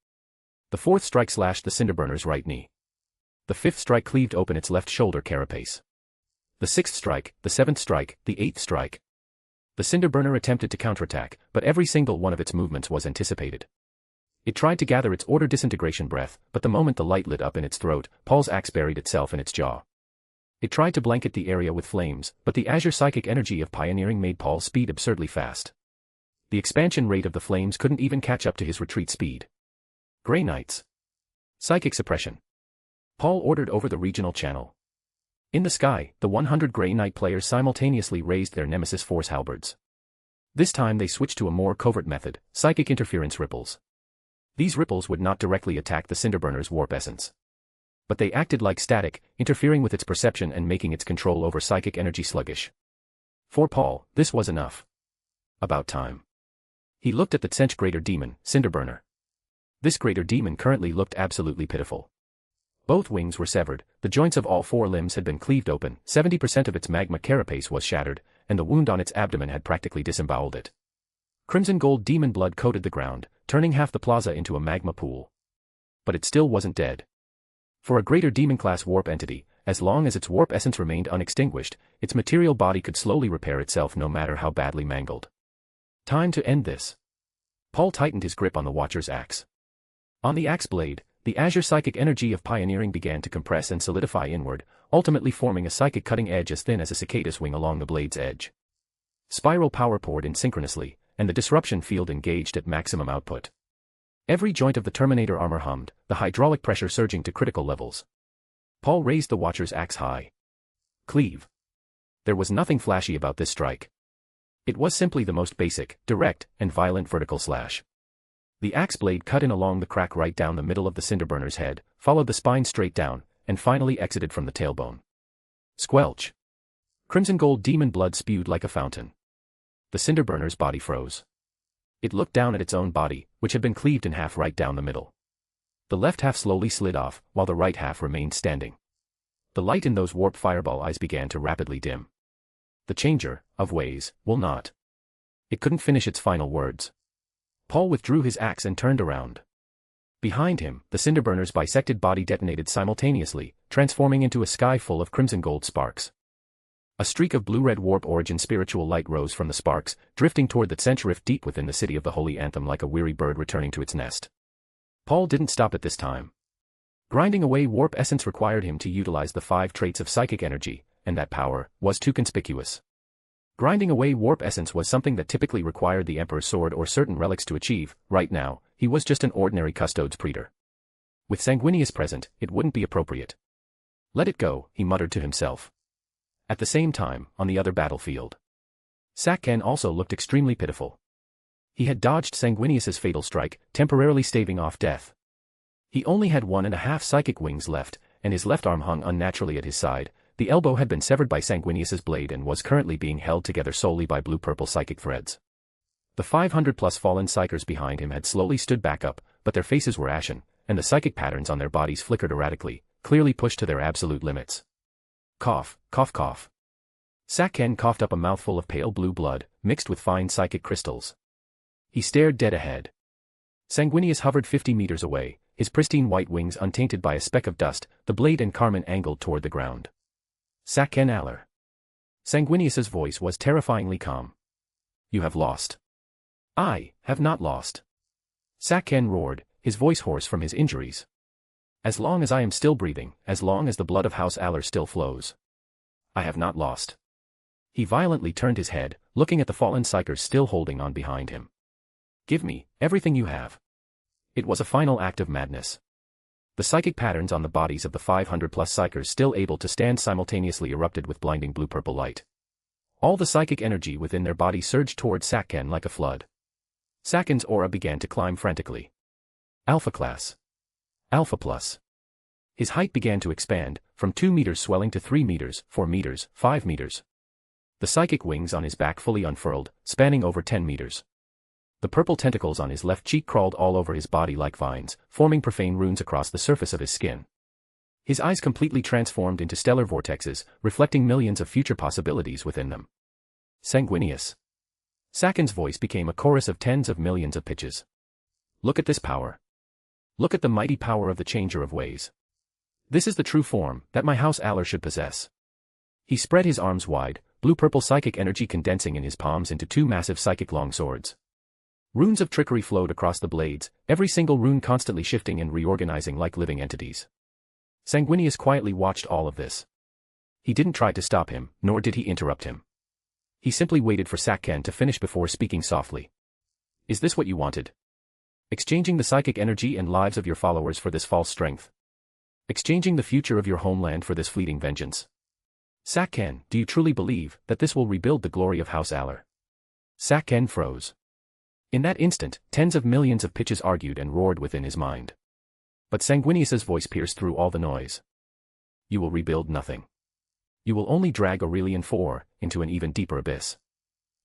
The fourth strike slashed the Cinderburner's right knee. The fifth strike cleaved open its left shoulder carapace. The sixth strike, the seventh strike, the eighth strike. The Cinderburner attempted to counterattack, but every single one of its movements was anticipated. It tried to gather its order disintegration breath, but the moment the light lit up in its throat, Paul's axe buried itself in its jaw. It tried to blanket the area with flames, but the azure psychic energy of pioneering made Paul speed absurdly fast. The expansion rate of the flames couldn't even catch up to his retreat speed. Grey Knights. Psychic suppression. Paul ordered over the regional channel. In the sky, the 100 Grey Knight players simultaneously raised their Nemesis Force halberds. This time they switched to a more covert method, psychic interference ripples. These ripples would not directly attack the Cinderburner's warp essence. But they acted like static, interfering with its perception and making its control over psychic energy sluggish. For Paul, this was enough. About time. He looked at the Tsench Greater Demon, Cinderburner. This Greater Demon currently looked absolutely pitiful. Both wings were severed, the joints of all 4 limbs had been cleaved open, 70% of its magma carapace was shattered, and the wound on its abdomen had practically disemboweled it. Crimson gold demon blood coated the ground, turning half the plaza into a magma pool. But it still wasn't dead. For a Greater Demon-class warp entity, as long as its warp essence remained unextinguished, its material body could slowly repair itself no matter how badly mangled. Time to end this. Paul tightened his grip on the Watcher's axe. On the axe blade, the azure psychic energy of pioneering began to compress and solidify inward, ultimately forming a psychic cutting edge as thin as a cicada's wing along the blade's edge. Spiral power poured in synchronously, and the disruption field engaged at maximum output. Every joint of the Terminator armor hummed, the hydraulic pressure surging to critical levels. Paul raised the Watcher's axe high. Cleave. There was nothing flashy about this strike. It was simply the most basic, direct, and violent vertical slash. The axe blade cut in along the crack right down the middle of the Cinderburner's head, followed the spine straight down, and finally exited from the tailbone. Squelch. Crimson gold demon blood spewed like a fountain. The Cinderburner's body froze. It looked down at its own body, which had been cleaved in half right down the middle. The left half slowly slid off, while the right half remained standing. The light in those warp fireball eyes began to rapidly dim. The Changer of Ways will not. It couldn't finish its final words. Paul withdrew his axe and turned around. Behind him, the Cinderburner's bisected body detonated simultaneously, transforming into a sky full of crimson gold sparks. A streak of blue-red warp origin spiritual light rose from the sparks, drifting toward the centurift deep within the city of the holy anthem like a weary bird returning to its nest. Paul didn't stop at this time. Grinding away warp essence required him to utilize the 5 traits of psychic energy, and that power was too conspicuous. Grinding away warp essence was something that typically required the Emperor's sword or certain relics to achieve. Right now, he was just an ordinary custodes praetor. With Sanguinius present, it wouldn't be appropriate. Let it go, he muttered to himself. At the same time, on the other battlefield, Sakhen also looked extremely pitiful. He had dodged Sanguinius's fatal strike, temporarily staving off death. He only had 1.5 psychic wings left, and his left arm hung unnaturally at his side. The elbow had been severed by Sanguinius's blade and was currently being held together solely by blue-purple psychic threads. The 500+ fallen psychers behind him had slowly stood back up, but their faces were ashen, and the psychic patterns on their bodies flickered erratically, clearly pushed to their absolute limits. Cough, cough, cough. Sakhen coughed up a mouthful of pale blue blood, mixed with fine psychic crystals. He stared dead ahead. Sanguinius hovered 50 meters away, his pristine white wings untainted by a speck of dust, the blade and carmen angled toward the ground. Sakhen Aller. Sanguinius's voice was terrifyingly calm. You have lost. I have not lost. Sakhen roared, his voice hoarse from his injuries. As long as I am still breathing, as long as the blood of House Aller still flows, I have not lost. He violently turned his head, looking at the fallen psychers still holding on behind him. Give me everything you have. It was a final act of madness. The psychic patterns on the bodies of the 500+ psychers still able to stand simultaneously erupted with blinding blue-purple light. All the psychic energy within their body surged toward Sakhen like a flood. Sakhen's aura began to climb frantically. Alpha class. Alpha plus. His height began to expand, from 2 meters swelling to 3 meters, 4 meters, 5 meters. The psychic wings on his back fully unfurled, spanning over 10 meters. The purple tentacles on his left cheek crawled all over his body like vines, forming profane runes across the surface of his skin. His eyes completely transformed into stellar vortexes, reflecting millions of future possibilities within them. Sanguinius. Sakhen's voice became a chorus of tens of millions of pitches. Look at this power. Look at the mighty power of the Changer of Ways. This is the true form that my House Aller should possess. He spread his arms wide, blue-purple psychic energy condensing in his palms into 2 massive psychic long swords. Runes of trickery flowed across the blades, every single rune constantly shifting and reorganizing like living entities. Sanguinius quietly watched all of this. He didn't try to stop him, nor did he interrupt him. He simply waited for Sakhen to finish before speaking softly. Is this what you wanted? Exchanging the psychic energy and lives of your followers for this false strength? Exchanging the future of your homeland for this fleeting vengeance? Sakhen, do you truly believe that this will rebuild the glory of House Aller? Sakhen froze. In that instant, tens of millions of pitches argued and roared within his mind. But Sanguinius's voice pierced through all the noise. You will rebuild nothing. You will only drag Aurelian IV into an even deeper abyss.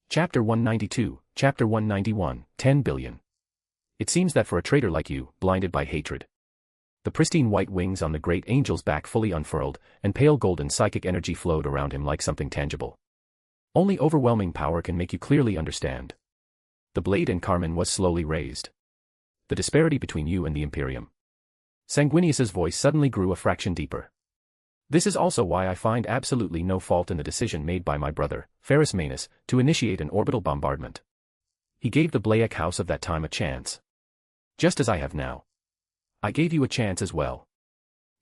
Chapter 192, Chapter 191, 10 billion. It seems that for a traitor like you, blinded by hatred. The pristine white wings on the great angel's back fully unfurled, and pale golden psychic energy flowed around him like something tangible. Only overwhelming power can make you clearly understand. The blade and carmen was slowly raised. The disparity between you and the Imperium. Sanguinius's voice suddenly grew a fraction deeper. This is also why I find absolutely no fault in the decision made by my brother, Ferrus Manus, to initiate an orbital bombardment. He gave the Blaic house of that time a chance. Just as I have now. I gave you a chance as well.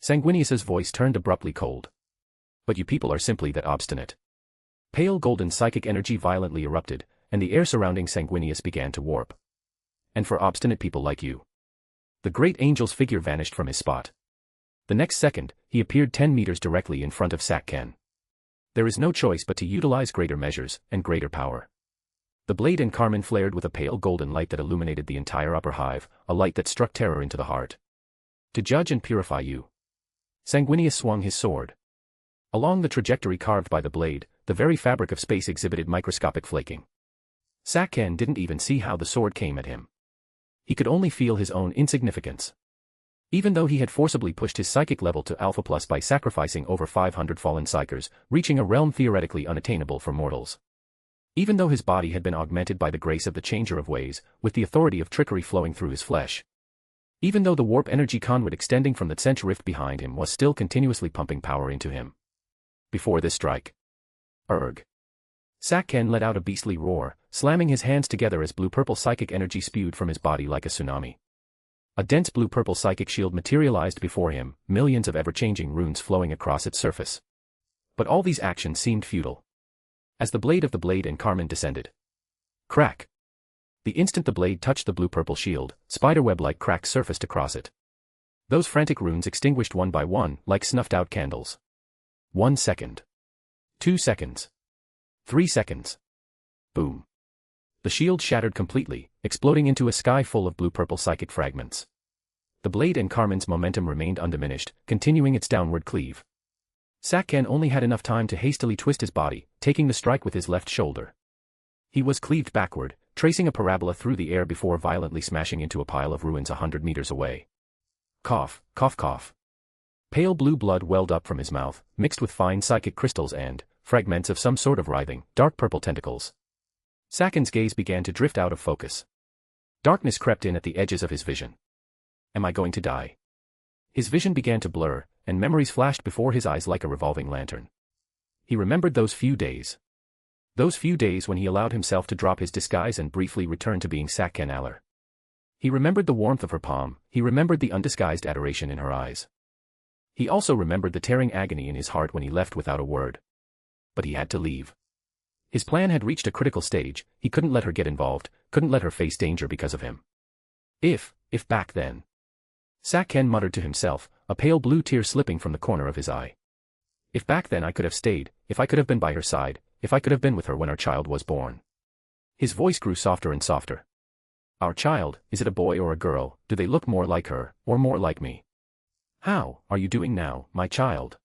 Sanguinius's voice turned abruptly cold. But you people are simply that obstinate. Pale golden psychic energy violently erupted, and the air surrounding Sanguinius began to warp. And for obstinate people like you. The great angel's figure vanished from his spot. The next second, he appeared 10 meters directly in front of Sakhen. There is no choice but to utilize greater measures and greater power. The blade and carmen flared with a pale golden light that illuminated the entire upper hive, a light that struck terror into the heart. To judge and purify you. Sanguinius swung his sword. Along the trajectory carved by the blade, the very fabric of space exhibited microscopic flaking. Sakhen didn't even see how the sword came at him. He could only feel his own insignificance. Even though he had forcibly pushed his psychic level to Alpha Plus by sacrificing over 500 fallen psychers, reaching a realm theoretically unattainable for mortals. Even though his body had been augmented by the grace of the Changer of Ways, with the authority of trickery flowing through his flesh. Even though the warp energy conduit extending from the center rift behind him was still continuously pumping power into him. Before this strike. Erg. Sakken let out a beastly roar, slamming his hands together as blue-purple psychic energy spewed from his body like a tsunami. A dense blue-purple psychic shield materialized before him, millions of ever-changing runes flowing across its surface. But all these actions seemed futile. As the blade of the blade and Carmen descended. Crack! The instant the blade touched the blue-purple shield, spiderweb-like cracks surfaced across it. Those frantic runes extinguished one by one, like snuffed-out candles. 1 second. 2 seconds. 3 seconds. Boom. The shield shattered completely, exploding into a sky full of blue-purple psychic fragments. The blade and Carmen's momentum remained undiminished, continuing its downward cleave. Sakken only had enough time to hastily twist his body, taking the strike with his left shoulder. He was cleaved backward, tracing a parabola through the air before violently smashing into a pile of ruins 100 meters away. Cough, cough, cough. Pale blue blood welled up from his mouth, mixed with fine psychic crystals and fragments of some sort of writhing, dark purple tentacles. Sakken's gaze began to drift out of focus. Darkness crept in at the edges of his vision. Am I going to die? His vision began to blur, and memories flashed before his eyes like a revolving lantern. He remembered those few days. Those few days when he allowed himself to drop his disguise and briefly return to being Sakken Aller. He remembered the warmth of her palm, he remembered the undisguised adoration in her eyes. He also remembered the tearing agony in his heart when he left without a word. But he had to leave. His plan had reached a critical stage, he couldn't let her get involved, couldn't let her face danger because of him. If back then. Sakken muttered to himself, a pale blue tear slipping from the corner of his eye. If back then I could have stayed, if I could have been by her side, if I could have been with her when our child was born. His voice grew softer and softer. Our child, is it a boy or a girl, do they look more like her, or more like me? How are you doing now, my child?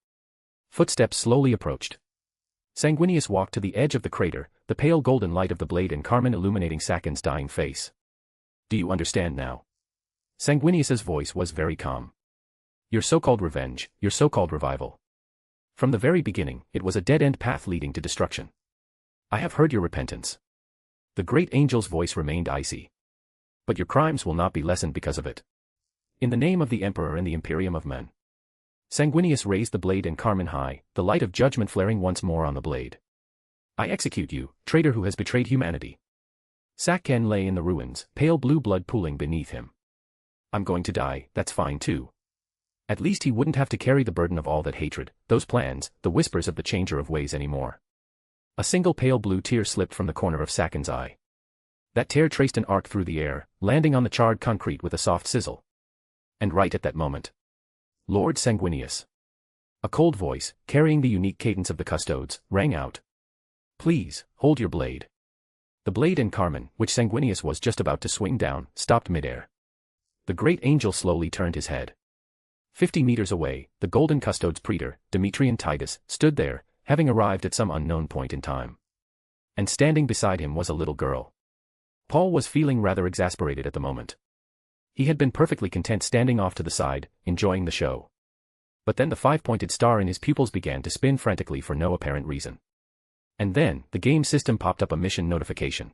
Footsteps slowly approached. Sanguinius walked to the edge of the crater, the pale golden light of the blade and Carmen illuminating Sakken's dying face. Do you understand now? Sanguinius's voice was very calm. Your so-called revenge, your so-called revival. From the very beginning, it was a dead-end path leading to destruction. I have heard your repentance. The great angel's voice remained icy. But your crimes will not be lessened because of it. In the name of the Emperor and the Imperium of Men. Sanguinius raised the blade and Carmen high, the light of judgment flaring once more on the blade. I execute you, traitor who has betrayed humanity. Sakken lay in the ruins, pale blue blood pooling beneath him. I'm going to die, that's fine too. At least he wouldn't have to carry the burden of all that hatred, those plans, the whispers of the changer of ways anymore. A single pale blue tear slipped from the corner of Sakken's eye. That tear traced an arc through the air, landing on the charred concrete with a soft sizzle. And right at that moment, Lord Sanguinius. A cold voice, carrying the unique cadence of the custodes, rang out. Please, hold your blade. The blade and Carmen, which Sanguinius was just about to swing down, stopped midair. The great angel slowly turned his head. 50 meters away, the golden custodes praetor, Demetrian Titus, stood there, having arrived at some unknown point in time. And standing beside him was a little girl. Paul was feeling rather exasperated at the moment. He had been perfectly content standing off to the side, enjoying the show. But then the five-pointed star in his pupils began to spin frantically for no apparent reason. And then, the game system popped up a mission notification.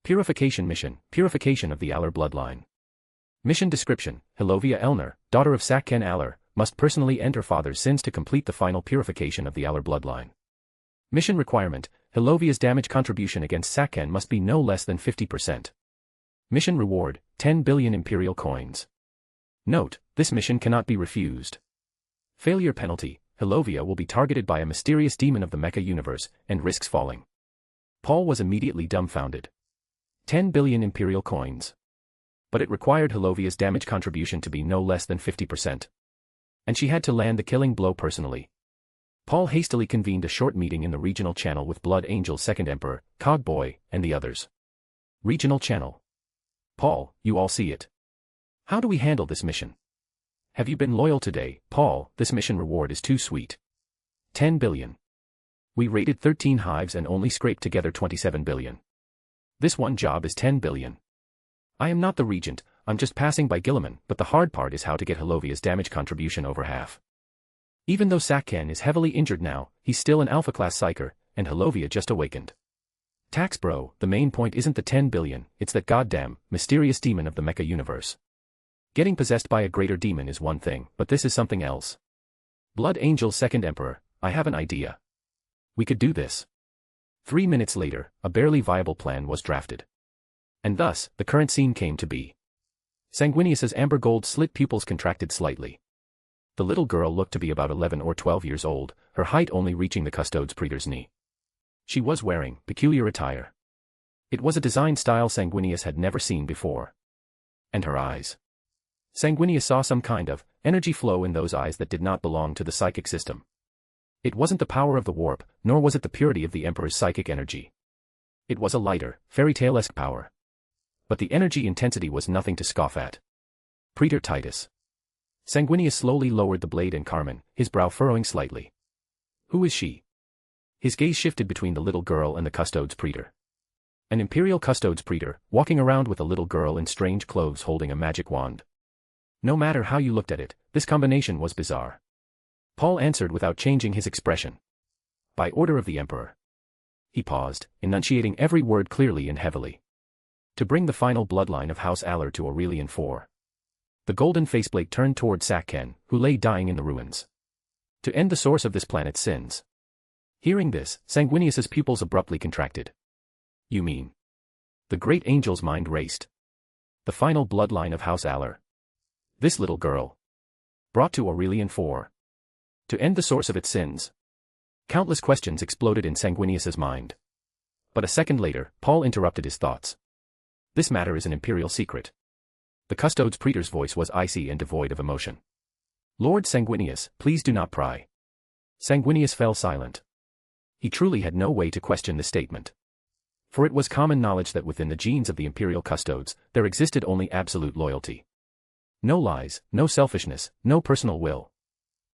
Purification mission, purification of the Aller bloodline. Mission description, Hilovia Elner, daughter of Sakken Aller, must personally end her father's sins to complete the final purification of the Aller bloodline. Mission requirement, Hilovia's damage contribution against Sakken must be no less than 50%. Mission reward, 10 billion imperial coins. Note, this mission cannot be refused. Failure penalty, Hilovia will be targeted by a mysterious demon of the Mecha universe, and risks falling. Paul was immediately dumbfounded. 10 billion imperial coins. But it required Hilovia's damage contribution to be no less than 50%. And she had to land the killing blow personally. Paul hastily convened a short meeting in the regional channel with Blood Angel's second emperor, Cogboy, and the others. Regional channel. Paul, you all see it. How do we handle this mission? Have you been loyal today, Paul? This mission reward is too sweet. 10 billion. We raided 13 hives and only scraped together 27 billion. This one job is 10 billion. I am not the regent, I'm just passing by Gilliman, but the hard part is how to get Hilovia's damage contribution over half. Even though Sakken is heavily injured now, he's still an alpha-class psyker, and Hilovia just awakened. Tax bro, the main point isn't the 10 billion, it's that goddamn, mysterious demon of the Mecha universe. Getting possessed by a greater demon is one thing, but this is something else. Blood Angel's second emperor, I have an idea. We could do this. 3 minutes later, a barely viable plan was drafted. And thus, the current scene came to be. Sanguinius's amber gold slit pupils contracted slightly. The little girl looked to be about 11 or 12 years old, her height only reaching the custode's praetor's knee. She was wearing peculiar attire. It was a design style Sanguinius had never seen before. And her eyes. Sanguinius saw some kind of energy flow in those eyes that did not belong to the psychic system. It wasn't the power of the warp, nor was it the purity of the Emperor's psychic energy. It was a lighter, fairy tale-esque power. But the energy intensity was nothing to scoff at. Praetor Titus. Sanguinius slowly lowered the blade in Carmen, his brow furrowing slightly. Who is she? His gaze shifted between the little girl and the custode's praetor. An imperial custode's praetor, walking around with a little girl in strange clothes holding a magic wand. No matter how you looked at it, this combination was bizarre. Paul answered without changing his expression. By order of the Emperor. He paused, enunciating every word clearly and heavily. To bring the final bloodline of House Aller to Aurelian IV. The golden faceplate turned toward Sakhen, who lay dying in the ruins. To end the source of this planet's sins. Hearing this, Sanguinius's pupils abruptly contracted. You mean? The great angel's mind raced. The final bloodline of House Aller. This little girl. Brought to Aurelian IV. To end the source of its sins. Countless questions exploded in Sanguinius's mind. But a second later, Paul interrupted his thoughts. This matter is an imperial secret. The custode's praetor's voice was icy and devoid of emotion. Lord Sanguinius, please do not pry. Sanguinius fell silent. He truly had no way to question this statement. For it was common knowledge that within the genes of the imperial custodes, there existed only absolute loyalty. No lies, no selfishness, no personal will.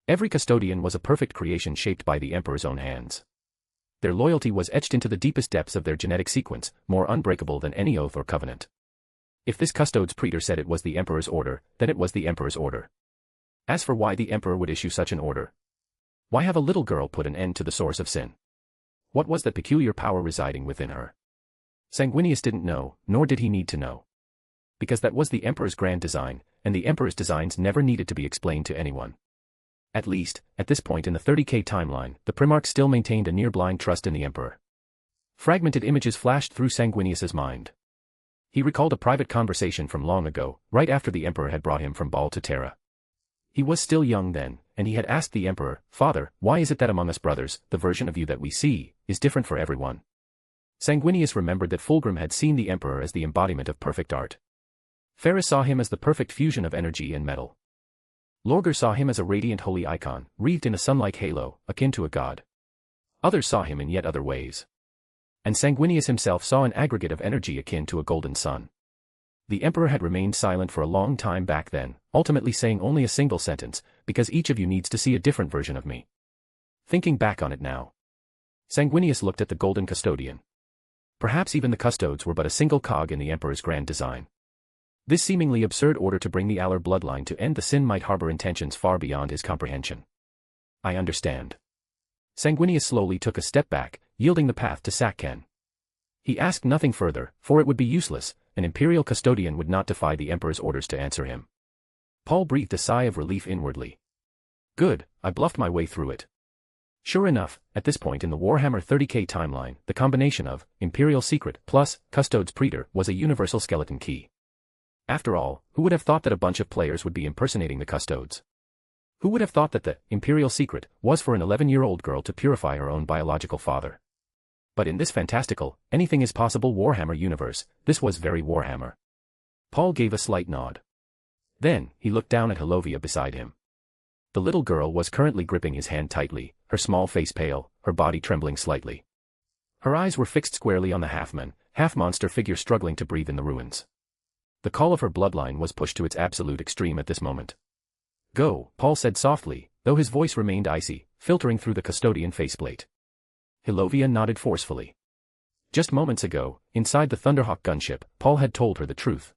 Every custodian was a perfect creation shaped by the Emperor's own hands. Their loyalty was etched into the deepest depths of their genetic sequence, more unbreakable than any oath or covenant. If this custode's praetor said it was the Emperor's order, then it was the Emperor's order. As for why the Emperor would issue such an order. Why have a little girl put an end to the source of sin? What was that peculiar power residing within her? Sanguinius didn't know, nor did he need to know. Because that was the Emperor's grand design, and the Emperor's designs never needed to be explained to anyone. At least, at this point in the 30K timeline, the Primarch still maintained a near-blind trust in the Emperor. Fragmented images flashed through Sanguinius's mind. He recalled a private conversation from long ago, right after the Emperor had brought him from Baal to Terra. He was still young then, and he had asked the Emperor, "Father, why is it that among us brothers, the version of you that we see, is different for everyone?" Sanguinius remembered that Fulgrim had seen the Emperor as the embodiment of perfect art. Ferris saw him as the perfect fusion of energy and metal. Lorgar saw him as a radiant holy icon, wreathed in a sun-like halo, akin to a god. Others saw him in yet other ways. And Sanguinius himself saw an aggregate of energy akin to a golden sun. The Emperor had remained silent for a long time back then, ultimately saying only a single sentence, "Because each of you needs to see a different version of me." Thinking back on it now. Sanguinius looked at the golden custodian. Perhaps even the custodes were but a single cog in the Emperor's grand design. This seemingly absurd order to bring the Aller bloodline to end the sin might harbor intentions far beyond his comprehension. I understand. Sanguinius slowly took a step back, yielding the path to Sakhen. He asked nothing further, for it would be useless, an imperial custodian would not defy the Emperor's orders to answer him. Paul breathed a sigh of relief inwardly. Good, I bluffed my way through it. Sure enough, at this point in the Warhammer 30K timeline, the combination of Imperial Secret plus Custodes Praetor was a universal skeleton key. After all, who would have thought that a bunch of players would be impersonating the Custodes? Who would have thought that the Imperial Secret was for an 11-year-old girl to purify her own biological father? But in this fantastical, anything is possible Warhammer universe, this was very Warhammer. Paul gave a slight nod. Then, he looked down at Hilovia beside him. The little girl was currently gripping his hand tightly, her small face pale, her body trembling slightly. Her eyes were fixed squarely on the half-man, half-monster figure struggling to breathe in the ruins. The call of her bloodline was pushed to its absolute extreme at this moment. Go, Paul said softly, though his voice remained icy, filtering through the custodian faceplate. Hilovia nodded forcefully. Just moments ago, inside the Thunderhawk gunship, Paul had told her the truth.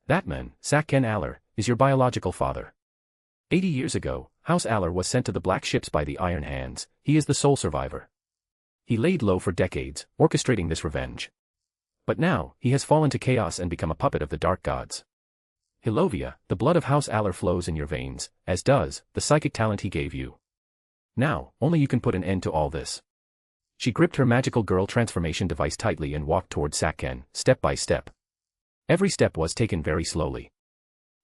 That man, Sakhen Aller, is your biological father. 80 years ago, House Aller was sent to the Black Ships by the Iron Hands, he is the sole survivor. He laid low for decades, orchestrating this revenge. But now, he has fallen to chaos and become a puppet of the Dark Gods. Hilovia, the blood of House Aller flows in your veins, as does the psychic talent he gave you. Now, only you can put an end to all this. She gripped her magical girl transformation device tightly and walked toward Sakken, step by step. Every step was taken very slowly.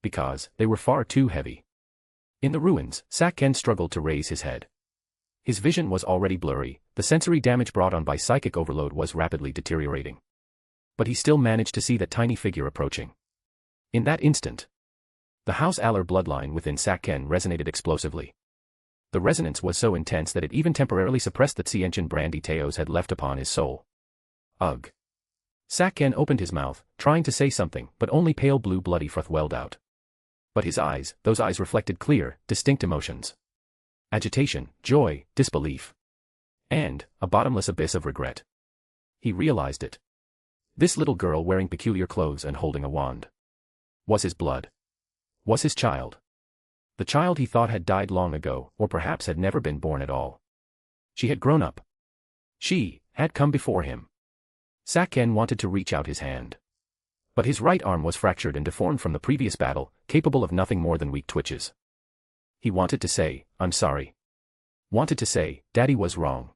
Because they were far too heavy. In the ruins, Sakken struggled to raise his head. His vision was already blurry, the sensory damage brought on by psychic overload was rapidly deteriorating. But he still managed to see that tiny figure approaching. In that instant, the House Aller bloodline within Sakken resonated explosively. The resonance was so intense that it even temporarily suppressed the Tsienchen brand Iteos had left upon his soul. Ugh. Sakken opened his mouth, trying to say something, but only pale blue bloody froth welled out. But his eyes, those eyes reflected clear, distinct emotions. Agitation, joy, disbelief. And a bottomless abyss of regret. He realized it. This little girl wearing peculiar clothes and holding a wand was his blood. Was his child. The child he thought had died long ago, or perhaps had never been born at all. She had grown up. She had come before him. Sakken wanted to reach out his hand. But his right arm was fractured and deformed from the previous battle, capable of nothing more than weak twitches. He wanted to say, "I'm sorry." Wanted to say, "Daddy was wrong."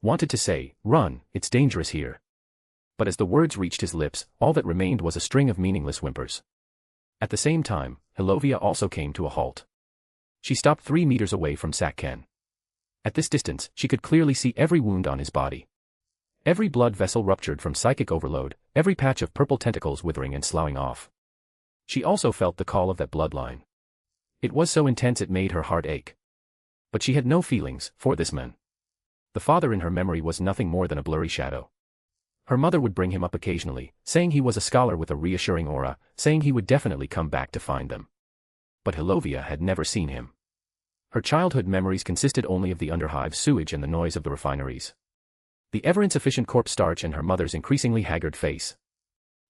Wanted to say, "Run, it's dangerous here." But as the words reached his lips, all that remained was a string of meaningless whimpers. At the same time, Helovia also came to a halt. She stopped 3 meters away from Sakken. At this distance, she could clearly see every wound on his body. Every blood vessel ruptured from psychic overload, every patch of purple tentacles withering and sloughing off. She also felt the call of that bloodline. It was so intense it made her heart ache. But she had no feelings for this man. The father in her memory was nothing more than a blurry shadow. Her mother would bring him up occasionally, saying he was a scholar with a reassuring aura, saying he would definitely come back to find them. But Helovia had never seen him. Her childhood memories consisted only of the underhive sewage and the noise of the refineries. The ever-insufficient corpse starch and her mother's increasingly haggard face.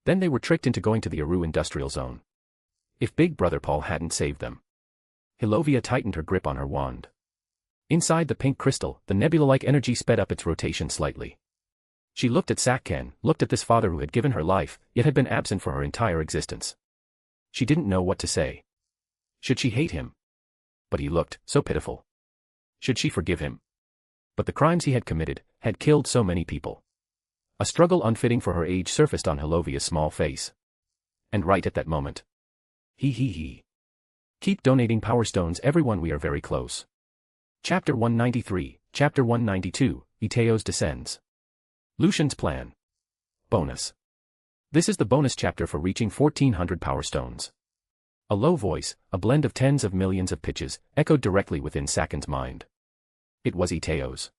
Then they were tricked into going to the Aru industrial zone. If Big Brother Paul hadn't saved them. Helovia tightened her grip on her wand. Inside the pink crystal, the nebula-like energy sped up its rotation slightly. She looked at Sakken, looked at this father who had given her life, yet had been absent for her entire existence. She didn't know what to say. Should she hate him? But he looked so pitiful. Should she forgive him? But the crimes he had committed had killed so many people. A struggle unfitting for her age surfaced on Helovia's small face. And right at that moment. He. Keep donating power stones everyone, we are very close. Chapter 193, Chapter 192, Iteos descends. Lucian's plan. Bonus. This is the bonus chapter for reaching 1400 power stones. A low voice, a blend of tens of millions of pitches, echoed directly within Sakken's mind. It was Iteos.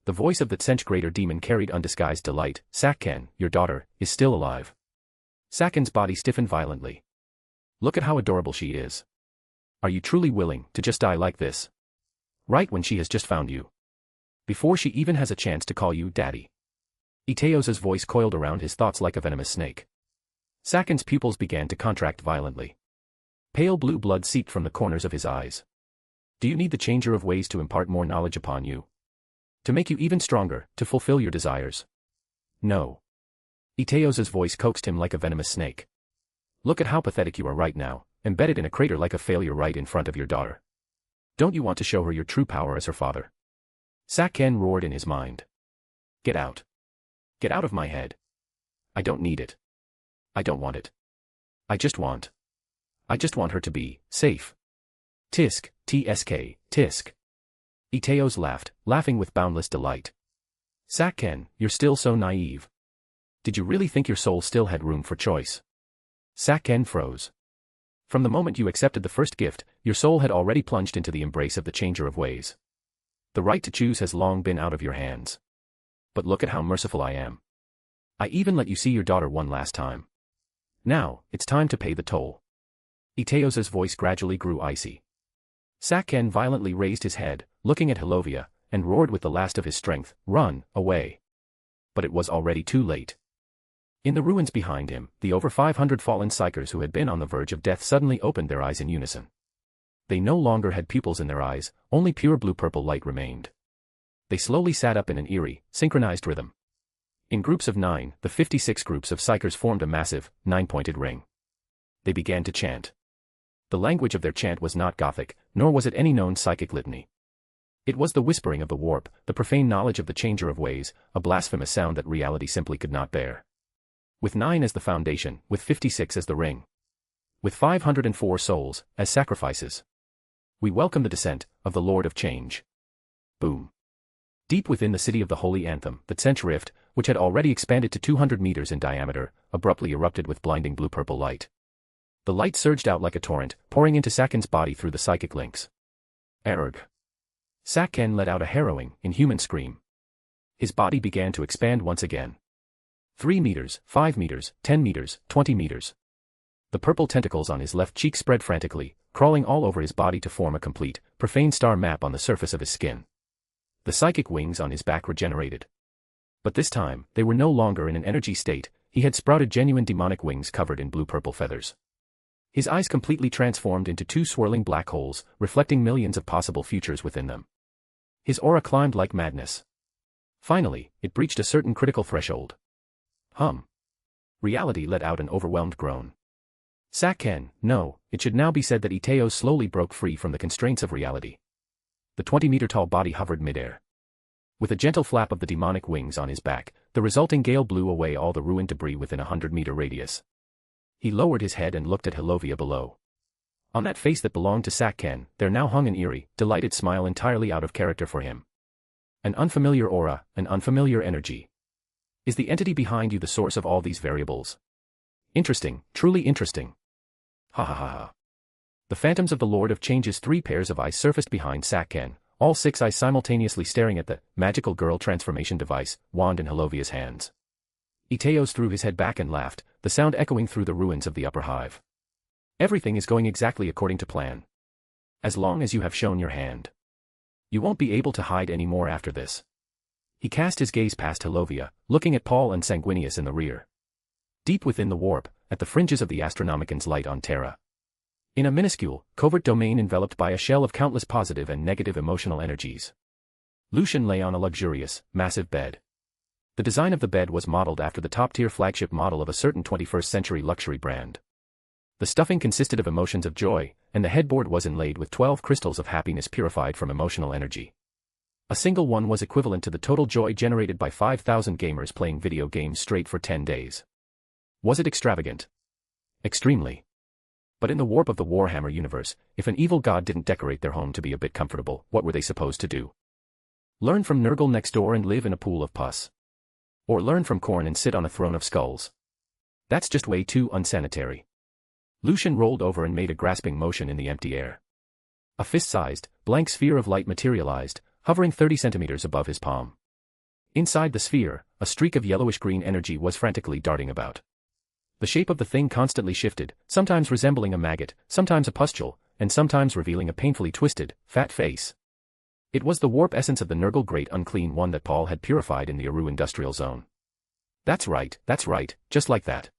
The voice of the Tsench greater demon carried undisguised delight. Sakken, your daughter, is still alive. Sakken's body stiffened violently. Look at how adorable she is. Are you truly willing to just die like this? Right when she has just found you. Before she even has a chance to call you daddy. Iteos' voice coiled around his thoughts like a venomous snake. Sakken's pupils began to contract violently. Pale blue blood seeped from the corners of his eyes. Do you need the changer of ways to impart more knowledge upon you? To make you even stronger, to fulfill your desires? No. Iteos' voice coaxed him like a venomous snake. Look at how pathetic you are right now, embedded in a crater like a failure right in front of your daughter. Don't you want to show her your true power as her father? Sakken roared in his mind. Get out. Get out of my head. I don't need it. I don't want it. I just want her to be safe. Tisk, tsk, tisk. Iteos laughed, laughing with boundless delight. Sakken, you're still so naive. Did you really think your soul still had room for choice? Sakken froze. From the moment you accepted the first gift, your soul had already plunged into the embrace of the changer of ways. The right to choose has long been out of your hands. But look at how merciful I am. I even let you see your daughter one last time. Now, it's time to pay the toll. Iteos' voice gradually grew icy. Sakken violently raised his head, looking at Helovia, and roared with the last of his strength, run, away. But it was already too late. In the ruins behind him, the over 500 fallen psychers who had been on the verge of death suddenly opened their eyes in unison. They no longer had pupils in their eyes, only pure blue-purple light remained. They slowly sat up in an eerie, synchronized rhythm. In groups of 9, the 56 groups of psychers formed a massive, 9-pointed ring. They began to chant. The language of their chant was not Gothic, nor was it any known psychic litany. It was the whispering of the warp, the profane knowledge of the changer of ways, a blasphemous sound that reality simply could not bear. With 9 as the foundation, with 56 as the ring. With 504 souls, as sacrifices. We welcome the descent of the Lord of Change. Boom. Deep within the city of the Holy Anthem, the Tsench Rift, which had already expanded to 200 meters in diameter, abruptly erupted with blinding blue-purple light. The light surged out like a torrent, pouring into Saken's body through the psychic links. Erg. Saken let out a harrowing, inhuman scream. His body began to expand once again. 3 meters, 5 meters, 10 meters, 20 meters. The purple tentacles on his left cheek spread frantically, crawling all over his body to form a complete, profane star map on the surface of his skin. The psychic wings on his back regenerated. But this time, they were no longer in an energy state, he had sprouted genuine demonic wings covered in blue-purple feathers. His eyes completely transformed into 2 swirling black holes, reflecting millions of possible futures within them. His aura climbed like madness. Finally, it breached a certain critical threshold. Reality let out an overwhelmed groan. Saken, no, it should now be said that Iteos slowly broke free from the constraints of reality. The 20-meter-tall body hovered midair. With a gentle flap of the demonic wings on his back, the resulting gale blew away all the ruined debris within a 100-meter radius. He lowered his head and looked at Hilovia below. On that face that belonged to Saken, there now hung an eerie, delighted smile entirely out of character for him. An unfamiliar aura, an unfamiliar energy. Is the entity behind you the source of all these variables? Interesting, truly interesting. Ha ha ha ha. The phantoms of the Lord of Change's 3 pairs of eyes surfaced behind Saken, all 6 eyes simultaneously staring at the magical girl transformation device, wand in Hilovia's hands. Iteos threw his head back and laughed, the sound echoing through the ruins of the upper hive. Everything is going exactly according to plan. As long as you have shown your hand. You won't be able to hide any more after this. He cast his gaze past Hilovia, looking at Paul and Sanguinius in the rear. Deep within the warp, at the fringes of the Astronomican's light on Terra. In a minuscule, covert domain enveloped by a shell of countless positive and negative emotional energies. Lucian lay on a luxurious, massive bed. The design of the bed was modeled after the top-tier flagship model of a certain 21st-century luxury brand. The stuffing consisted of emotions of joy, and the headboard was inlaid with 12 crystals of happiness purified from emotional energy. A single one was equivalent to the total joy generated by 5,000 gamers playing video games straight for 10 days. Was it extravagant? Extremely. But in the warp of the Warhammer universe, if an evil god didn't decorate their home to be a bit comfortable, what were they supposed to do? Learn from Nurgle next door and live in a pool of pus? Or learn from Khorne and sit on a throne of skulls? That's just way too unsanitary. Lucian rolled over and made a grasping motion in the empty air. A fist-sized, blank sphere of light materialized, hovering 30 centimeters above his palm. Inside the sphere, a streak of yellowish-green energy was frantically darting about. The shape of the thing constantly shifted, sometimes resembling a maggot, sometimes a pustule, and sometimes revealing a painfully twisted, fat face. It was the warp essence of the Nurgle Great Unclean One that Paul had purified in the Aru Industrial Zone. That's right, just like that.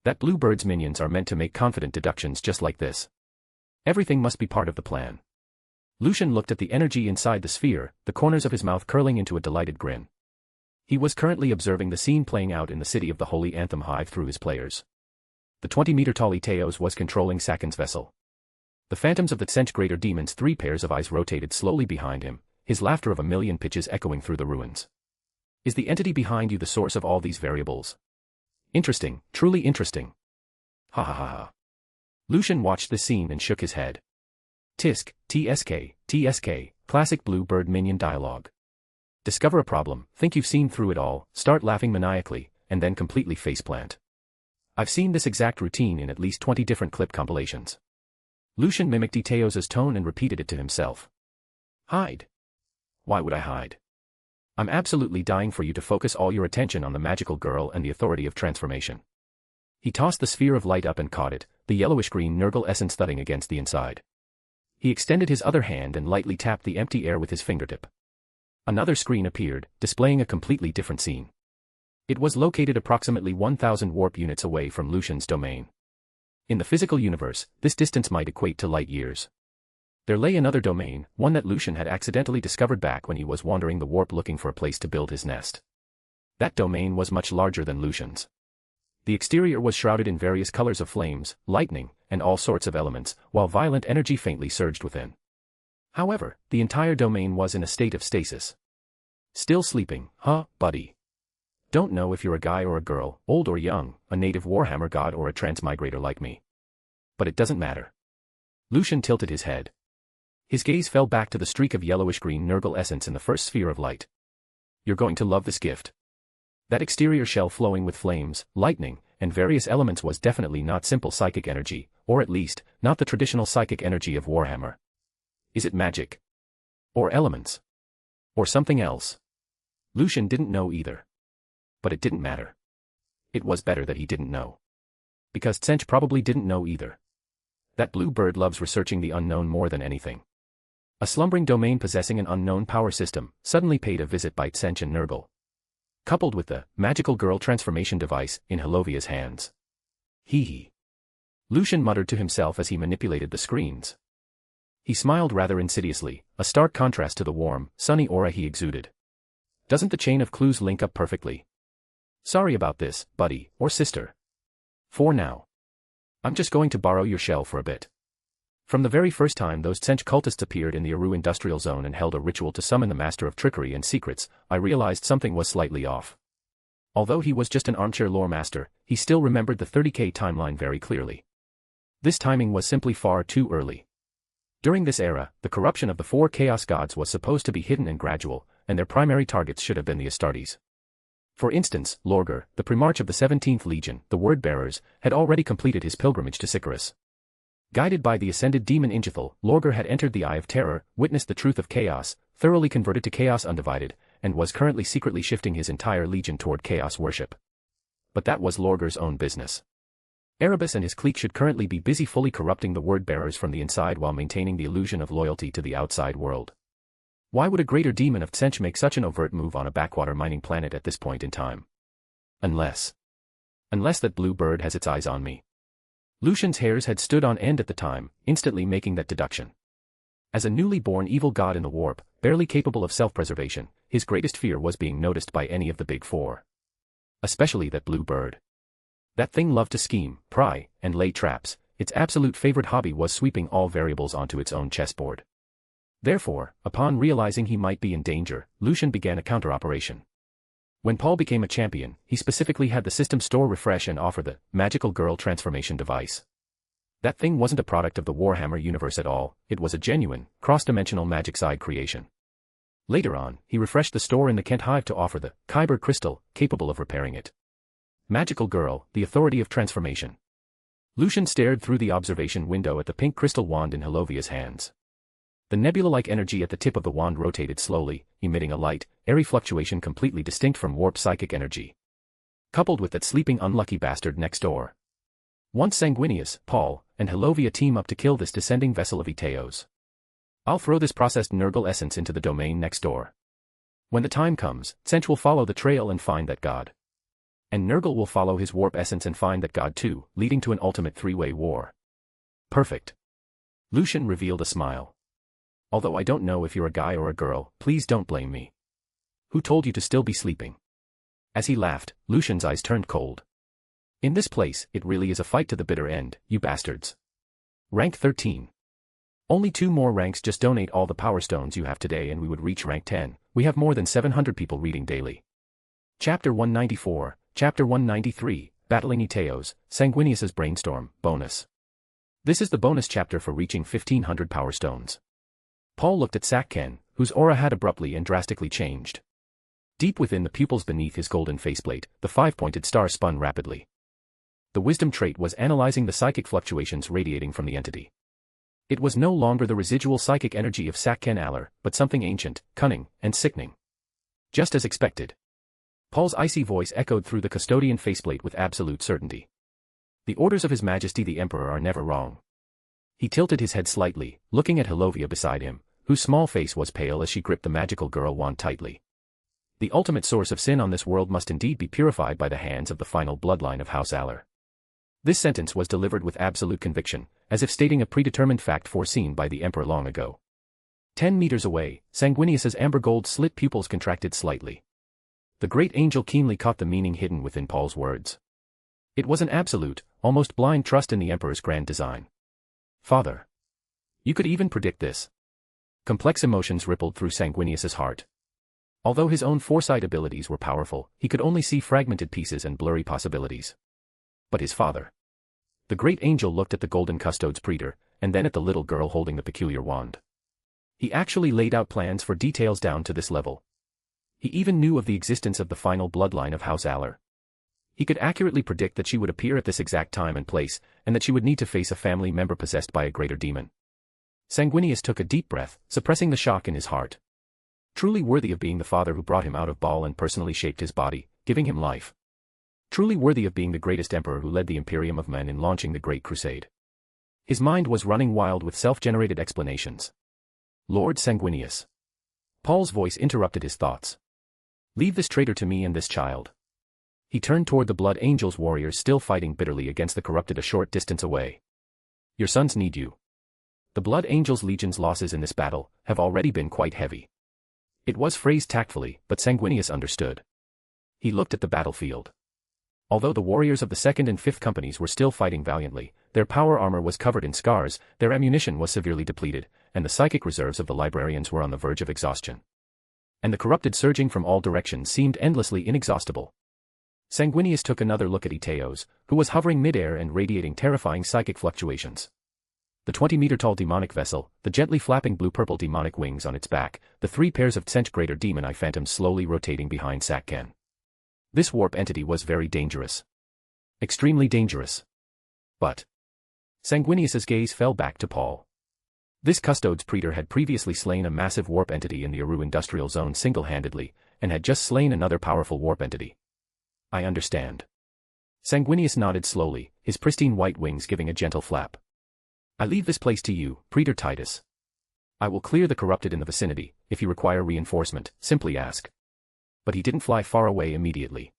That Bluebird's minions are meant to make confident deductions just like this. Everything must be part of the plan. Lucian looked at the energy inside the sphere, the corners of his mouth curling into a delighted grin. He was currently observing the scene playing out in the city of the Holy Anthem hive through his players. The 20-meter-tall Iteos was controlling Saken's vessel. The phantoms of the Tsench Greater Demon's 3 pairs of eyes rotated slowly behind him, his laughter of a million pitches echoing through the ruins. Is the entity behind you the source of all these variables? Interesting, truly interesting. Ha ha ha ha. Lucian watched the scene and shook his head. Tisk, TSK, classic Bluebird minion dialogue. Discover a problem, think you've seen through it all, start laughing maniacally, and then completely faceplant. I've seen this exact routine in at least 20 different clip compilations. Lucian mimicked Iteos' tone and repeated it to himself. Hide. Why would I hide? I'm absolutely dying for you to focus all your attention on the magical girl and the authority of transformation. He tossed the sphere of light up and caught it, the yellowish-green Nurgle essence thudding against the inside. He extended his other hand and lightly tapped the empty air with his fingertip. Another screen appeared, displaying a completely different scene. It was located approximately 1,000 warp units away from Lucian's domain. In the physical universe, this distance might equate to light years. There lay another domain, one that Lucian had accidentally discovered back when he was wandering the warp looking for a place to build his nest. That domain was much larger than Lucian's. The exterior was shrouded in various colors of flames, lightning, and all sorts of elements, while violent energy faintly surged within. However, the entire domain was in a state of stasis. Still sleeping, huh, buddy? Don't know if you're a guy or a girl, old or young, a native Warhammer god or a transmigrator like me. But it doesn't matter. Lucian tilted his head. His gaze fell back to the streak of yellowish-green Nurgle essence in the first sphere of light. You're going to love this gift. That exterior shell flowing with flames, lightning, and various elements was definitely not simple psychic energy, or at least, not the traditional psychic energy of Warhammer. Is it magic? Or elements? Or something else? Lucian didn't know either. But it didn't matter. It was better that he didn't know. Because Tsench probably didn't know either. That blue bird loves researching the unknown more than anything. A slumbering domain possessing an unknown power system suddenly paid a visit by Tsench and Nurgle. Coupled with the magical girl transformation device in Halovia's hands. Hee. Lucian muttered to himself as he manipulated the screens. He smiled rather insidiously, a stark contrast to the warm, sunny aura he exuded. Doesn't the chain of clues link up perfectly? Sorry about this, buddy, or sister. For now. I'm just going to borrow your shell for a bit. From the very first time those Tsench cultists appeared in the Aru industrial zone and held a ritual to summon the master of trickery and secrets, I realized something was slightly off. Although he was just an armchair lore master, he still remembered the 30K timeline very clearly. This timing was simply far too early. During this era, the corruption of the 4 Chaos Gods was supposed to be hidden and gradual, and their primary targets should have been the Astartes. For instance, Lorgar, the Primarch of the 17th Legion, the Word-Bearers, had already completed his pilgrimage to Sycharis. Guided by the ascended demon Ingithel, Lorgar had entered the Eye of Terror, witnessed the truth of chaos, thoroughly converted to Chaos Undivided, and was currently secretly shifting his entire legion toward chaos worship. But that was Lorgar's own business. Erebus and his clique should currently be busy fully corrupting the Word-Bearers from the inside while maintaining the illusion of loyalty to the outside world. Why would a greater demon of Tsench make such an overt move on a backwater mining planet at this point in time? Unless that blue bird has its eyes on me. Lucian's hairs had stood on end at the time, instantly making that deduction. As a newly born evil god in the warp, barely capable of self-preservation, his greatest fear was being noticed by any of the big 4. Especially that blue bird. That thing loved to scheme, pry, and lay traps. Its absolute favorite hobby was sweeping all variables onto its own chessboard. Therefore, upon realizing he might be in danger, Lucian began a counter-operation. When Paul became a champion, he specifically had the system store refresh and offer the magical girl transformation device. That thing wasn't a product of the Warhammer universe at all, it was a genuine, cross-dimensional magic side creation. Later on, he refreshed the store in the Kent Hive to offer the Kyber crystal, capable of repairing it. Magical girl, the authority of transformation. Lucian stared through the observation window at the pink crystal wand in Halovia's hands. The nebula-like energy at the tip of the wand rotated slowly, emitting a light, airy fluctuation completely distinct from warp psychic energy. Coupled with that sleeping unlucky bastard next door. Once Sanguinius, Paul, and Halovia team up to kill this descending vessel of Eteos. I'll throw this processed Nurgle essence into the domain next door. When the time comes, Tsench will follow the trail and find that god. And Nurgle will follow his warp essence and find that god too, leading to an ultimate 3-way war. Perfect. Lucian revealed a smile. Although I don't know if you're a guy or a girl, please don't blame me. Who told you to still be sleeping? As he laughed, Lucian's eyes turned cold. In this place, it really is a fight to the bitter end, you bastards. Rank 13. Only 2 more ranks. Just donate all the power stones you have today and we would reach rank 10. We have more than 700 people reading daily. Chapter 194, Chapter 193, Battling Eteos, Sanguinius's Brainstorm, bonus. This is the bonus chapter for reaching 1500 power stones. Paul looked at Sakken, whose aura had abruptly and drastically changed. Deep within the pupils beneath his golden faceplate, the 5-pointed star spun rapidly. The wisdom trait was analyzing the psychic fluctuations radiating from the entity. It was no longer the residual psychic energy of Sakken Aller, but something ancient, cunning, and sickening. Just as expected. Paul's icy voice echoed through the custodian faceplate with absolute certainty. The orders of His Majesty the Emperor are never wrong. He tilted his head slightly, looking at Halovia beside him, whose small face was pale as she gripped the magical girl wand tightly. The ultimate source of sin on this world must indeed be purified by the hands of the final bloodline of House Aller. This sentence was delivered with absolute conviction, as if stating a predetermined fact foreseen by the Emperor long ago. 10 meters away, Sanguinius's amber-gold slit pupils contracted slightly. The great angel keenly caught the meaning hidden within Paul's words. It was an absolute, almost blind trust in the Emperor's grand design. Father. You could even predict this. Complex emotions rippled through Sanguinius's heart. Although his own foresight abilities were powerful, he could only see fragmented pieces and blurry possibilities. But his father. The great angel looked at the golden custodes praetor, and then at the little girl holding the peculiar wand. He actually laid out plans for details down to this level. He even knew of the existence of the final bloodline of House Aller. He could accurately predict that she would appear at this exact time and place, and that she would need to face a family member possessed by a greater demon. Sanguinius took a deep breath, suppressing the shock in his heart. Truly worthy of being the father who brought him out of Baal and personally shaped his body, giving him life. Truly worthy of being the greatest emperor who led the Imperium of Men in launching the Great Crusade. His mind was running wild with self-generated explanations. Lord Sanguinius. Paul's voice interrupted his thoughts. Leave this traitor to me and this child. He turned toward the Blood Angels warriors still fighting bitterly against the corrupted a short distance away. Your sons need you. The Blood Angels Legion's losses in this battle have already been quite heavy. It was phrased tactfully, but Sanguinius understood. He looked at the battlefield. Although the warriors of the 2nd and 5th companies were still fighting valiantly, their power armor was covered in scars, their ammunition was severely depleted, and the psychic reserves of the librarians were on the verge of exhaustion. And the corrupted surging from all directions seemed endlessly inexhaustible. Sanguinius took another look at Eteos, who was hovering mid-air and radiating terrifying psychic fluctuations. The 20-meter-tall demonic vessel, the gently flapping blue-purple demonic wings on its back, the 3 pairs of cent-greater demon eye phantoms slowly rotating behind Sakken. This warp entity was very dangerous. Extremely dangerous. But Sanguinius's gaze fell back to Paul. This custodes praetor had previously slain a massive warp entity in the Aru industrial zone single-handedly, and had just slain another powerful warp entity. I understand. Sanguinius nodded slowly, his pristine white wings giving a gentle flap. I leave this place to you, Praetor Titus. I will clear the corrupted in the vicinity. If you require reinforcement, simply ask. But he didn't fly far away immediately.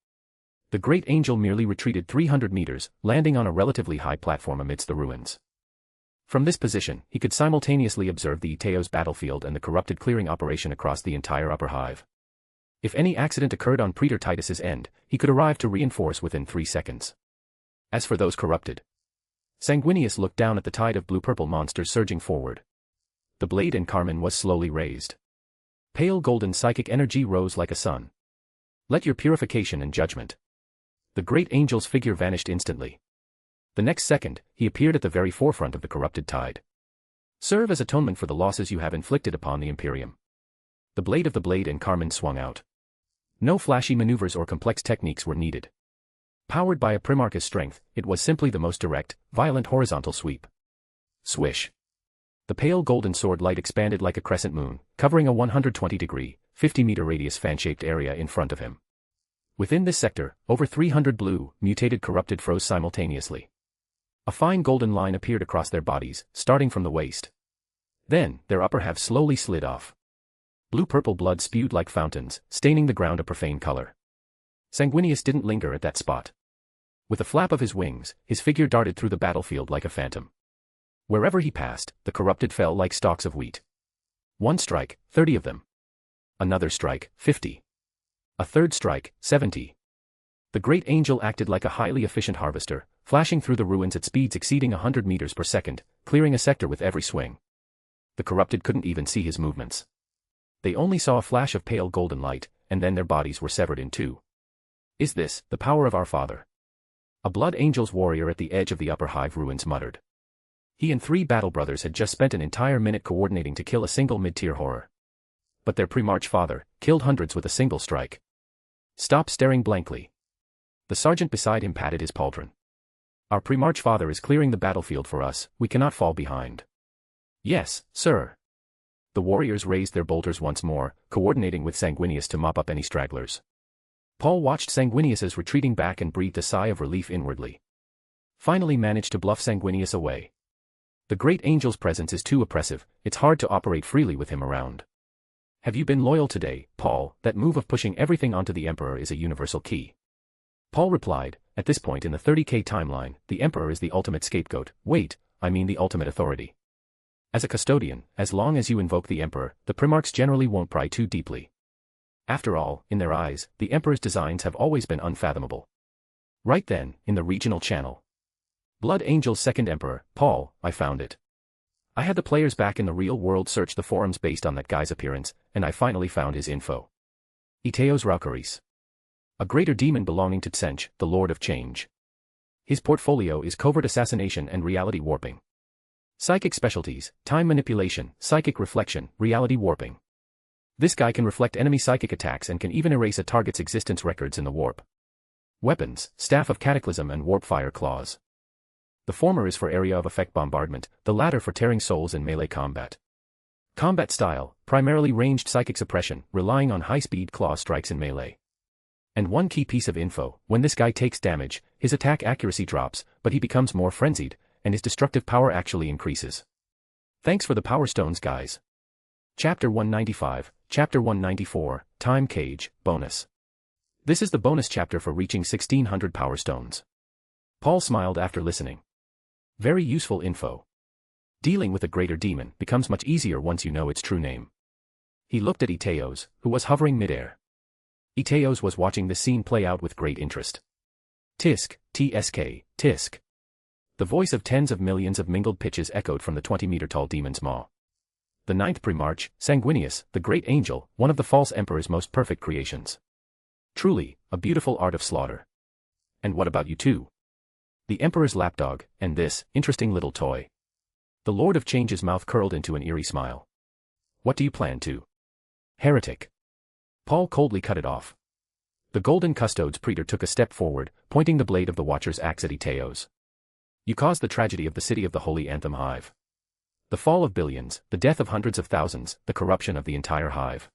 The great angel merely retreated 300 meters, landing on a relatively high platform amidst the ruins. From this position, he could simultaneously observe the Eteos battlefield and the corrupted clearing operation across the entire upper hive. If any accident occurred on Praetor Titus's end, he could arrive to reinforce within 3 seconds. As for those corrupted, Sanguinius looked down at the tide of blue-purple monsters surging forward. The blade and carmine was slowly raised. Pale golden psychic energy rose like a sun. Let your purification and judgment. The great angel's figure vanished instantly. The next second, he appeared at the very forefront of the corrupted tide. Serve as atonement for the losses you have inflicted upon the Imperium. The blade of the blade and carmine swung out. No flashy maneuvers or complex techniques were needed. Powered by a Primarch's strength, it was simply the most direct, violent horizontal sweep. Swish. The pale golden sword light expanded like a crescent moon, covering a 120-degree, 50-meter radius fan-shaped area in front of him. Within this sector, over 300 blue, mutated corrupted froze simultaneously. A fine golden line appeared across their bodies, starting from the waist. Then, their upper halves slowly slid off. Blue-purple blood spewed like fountains, staining the ground a profane color. Sanguinius didn't linger at that spot. With a flap of his wings, his figure darted through the battlefield like a phantom. Wherever he passed, the corrupted fell like stalks of wheat. One strike, 30 of them. Another strike, 50. A third strike, 70. The great angel acted like a highly efficient harvester, flashing through the ruins at speeds exceeding 100 meters per second, clearing a sector with every swing. The corrupted couldn't even see his movements. They only saw a flash of pale golden light, and then their bodies were severed in two. Is this the power of our father? A Blood Angel's warrior at the edge of the upper hive ruins muttered. He and 3 battle brothers had just spent an entire minute coordinating to kill a single mid-tier horror. But their pre-march father killed hundreds with a single strike. Stop staring blankly. The sergeant beside him patted his pauldron. Our pre-march father is clearing the battlefield for us, we cannot fall behind. Yes, sir. The warriors raised their bolters once more, coordinating with Sanguinius to mop up any stragglers. Paul watched Sanguinius's retreating back and breathed a sigh of relief inwardly. Finally managed to bluff Sanguinius away. The great angel's presence is too oppressive, it's hard to operate freely with him around. Have you been loyal today, Paul? That move of pushing everything onto the Emperor is a universal key. Paul replied, at this point in the 30K timeline, the Emperor is the ultimate scapegoat, I mean the ultimate authority. As a custodian, as long as you invoke the Emperor, the Primarchs generally won't pry too deeply. After all, in their eyes, the Emperor's designs have always been unfathomable. Right then, in the regional channel. Blood Angel's second Emperor, Paul, I found it. I had the players back in the real world search the forums based on that guy's appearance, and I finally found his info. Iteos Raucaris. A greater demon belonging to Tsench, the Lord of Change. His portfolio is covert assassination and reality warping. Psychic specialties, time manipulation, psychic reflection, reality warping. This guy can reflect enemy psychic attacks and can even erase a target's existence records in the warp. Weapons, Staff of Cataclysm and Warp Fire Claws. The former is for area of effect bombardment, the latter for tearing souls in melee combat. Combat style, primarily ranged psychic suppression, relying on high-speed claw strikes in melee. And one key piece of info, when this guy takes damage, his attack accuracy drops, but he becomes more frenzied, and his destructive power actually increases. Thanks for the Power Stones, guys. Chapter 195, Chapter 194, Time Cage, Bonus. This is the bonus chapter for reaching 1600 Power Stones. Paul smiled after listening. Very useful info. Dealing with a greater demon becomes much easier once you know its true name. He looked at Iteos, who was hovering midair. Iteos was watching this scene play out with great interest. Tisk, TSK, Tisk. The voice of tens of millions of mingled pitches echoed from the 20-meter-tall demon's maw. The ninth Primarch, Sanguinius, the great angel, one of the false emperor's most perfect creations. Truly, a beautiful art of slaughter. And what about you two? The emperor's lapdog, and this, interesting little toy. The Lord of Change's mouth curled into an eerie smile. What do you plan to? Heretic. Paul coldly cut it off. The Golden Custodes Praetor took a step forward, pointing the blade of the Watcher's axe at Iteos. You caused the tragedy of the city of the Holy Anthem Hive. The fall of billions, the death of hundreds of thousands, the corruption of the entire hive.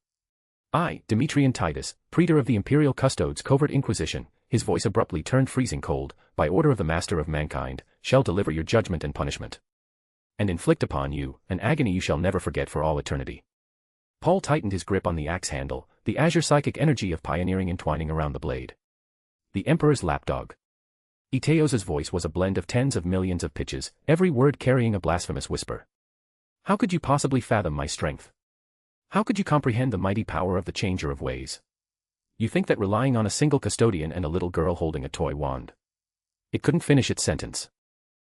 I, Demetrian Titus, Praetor of the Imperial Custodes Covert Inquisition, his voice abruptly turned freezing cold, by order of the Master of Mankind, shall deliver your judgment and punishment. And inflict upon you an agony you shall never forget for all eternity. Paul tightened his grip on the axe handle, the azure psychic energy of pioneering entwining around the blade. The Emperor's lapdog. Iteos' voice was a blend of tens of millions of pitches, every word carrying a blasphemous whisper. How could you possibly fathom my strength? How could you comprehend the mighty power of the Changer of Ways? You think that relying on a single custodian and a little girl holding a toy wand. It couldn't finish its sentence.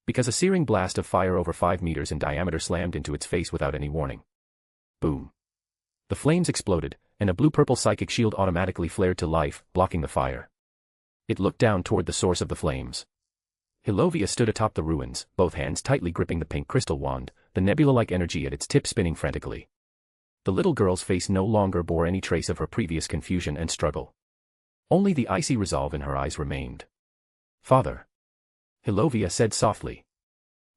Because a searing blast of fire over 5 meters in diameter slammed into its face without any warning. Boom. The flames exploded, and a blue-purple psychic shield automatically flared to life, blocking the fire. It looked down toward the source of the flames. Hilovia stood atop the ruins, both hands tightly gripping the pink crystal wand, the nebula-like energy at its tip spinning frantically. The little girl's face no longer bore any trace of her previous confusion and struggle. Only the icy resolve in her eyes remained. Father. Hilovia said softly.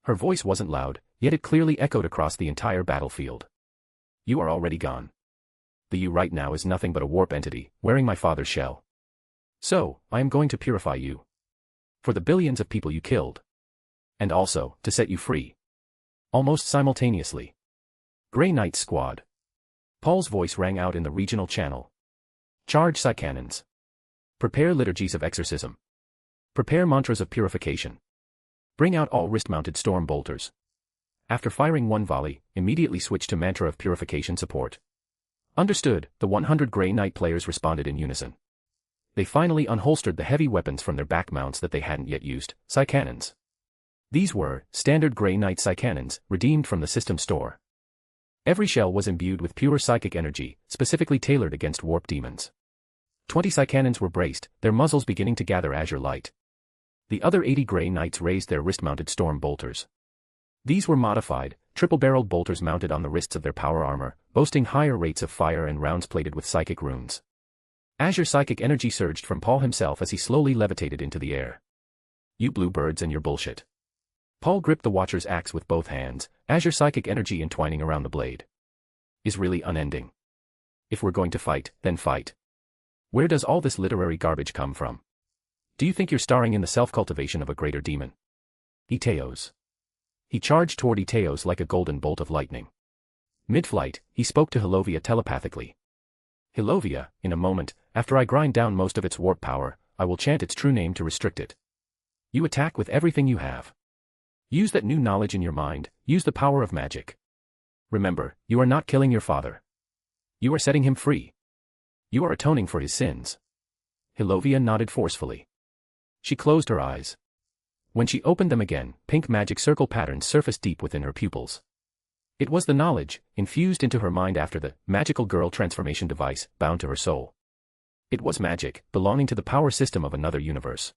Her voice wasn't loud, yet it clearly echoed across the entire battlefield. You are already gone. The you right now is nothing but a warp entity, wearing my father's shell. So, I am going to purify you. For the billions of people you killed. And also, to set you free. Almost simultaneously. Grey Knight Squad. Paul's voice rang out in the regional channel. Charge Psycannons. Prepare liturgies of exorcism. Prepare mantras of purification. Bring out all wrist-mounted storm bolters. After firing one volley, immediately switch to mantra of purification support. Understood, the 100 Grey Knight players responded in unison. They finally unholstered the heavy weapons from their back mounts that they hadn't yet used, Psycannons. These were standard Grey Knight Psycannons, redeemed from the system store. Every shell was imbued with pure psychic energy, specifically tailored against warp demons. 20 Psycannons were braced, their muzzles beginning to gather azure light. The other 80 Grey Knights raised their wrist-mounted storm bolters. These were modified, triple-barreled bolters mounted on the wrists of their power armor, boasting higher rates of fire and rounds plated with psychic runes. Azure psychic energy surged from Paul himself as he slowly levitated into the air. You bluebirds and your bullshit. Paul gripped the Watcher's axe with both hands, azure psychic energy entwining around the blade. Is really unending. If we're going to fight, then fight. Where does all this literary garbage come from? Do you think you're starring in the self-cultivation of a greater demon? Iteos. He charged toward Iteos like a golden bolt of lightning. Mid-flight, he spoke to Hilovia telepathically. Hilovia, in a moment, after I grind down most of its warp power, I will chant its true name to restrict it. You attack with everything you have. Use that new knowledge in your mind, use the power of magic. Remember, you are not killing your father. You are setting him free. You are atoning for his sins. Hilovia nodded forcefully. She closed her eyes. When she opened them again, pink magic circle patterns surfaced deep within her pupils. It was the knowledge, infused into her mind after the magical girl transformation device, bound to her soul. It was magic, belonging to the power system of another universe.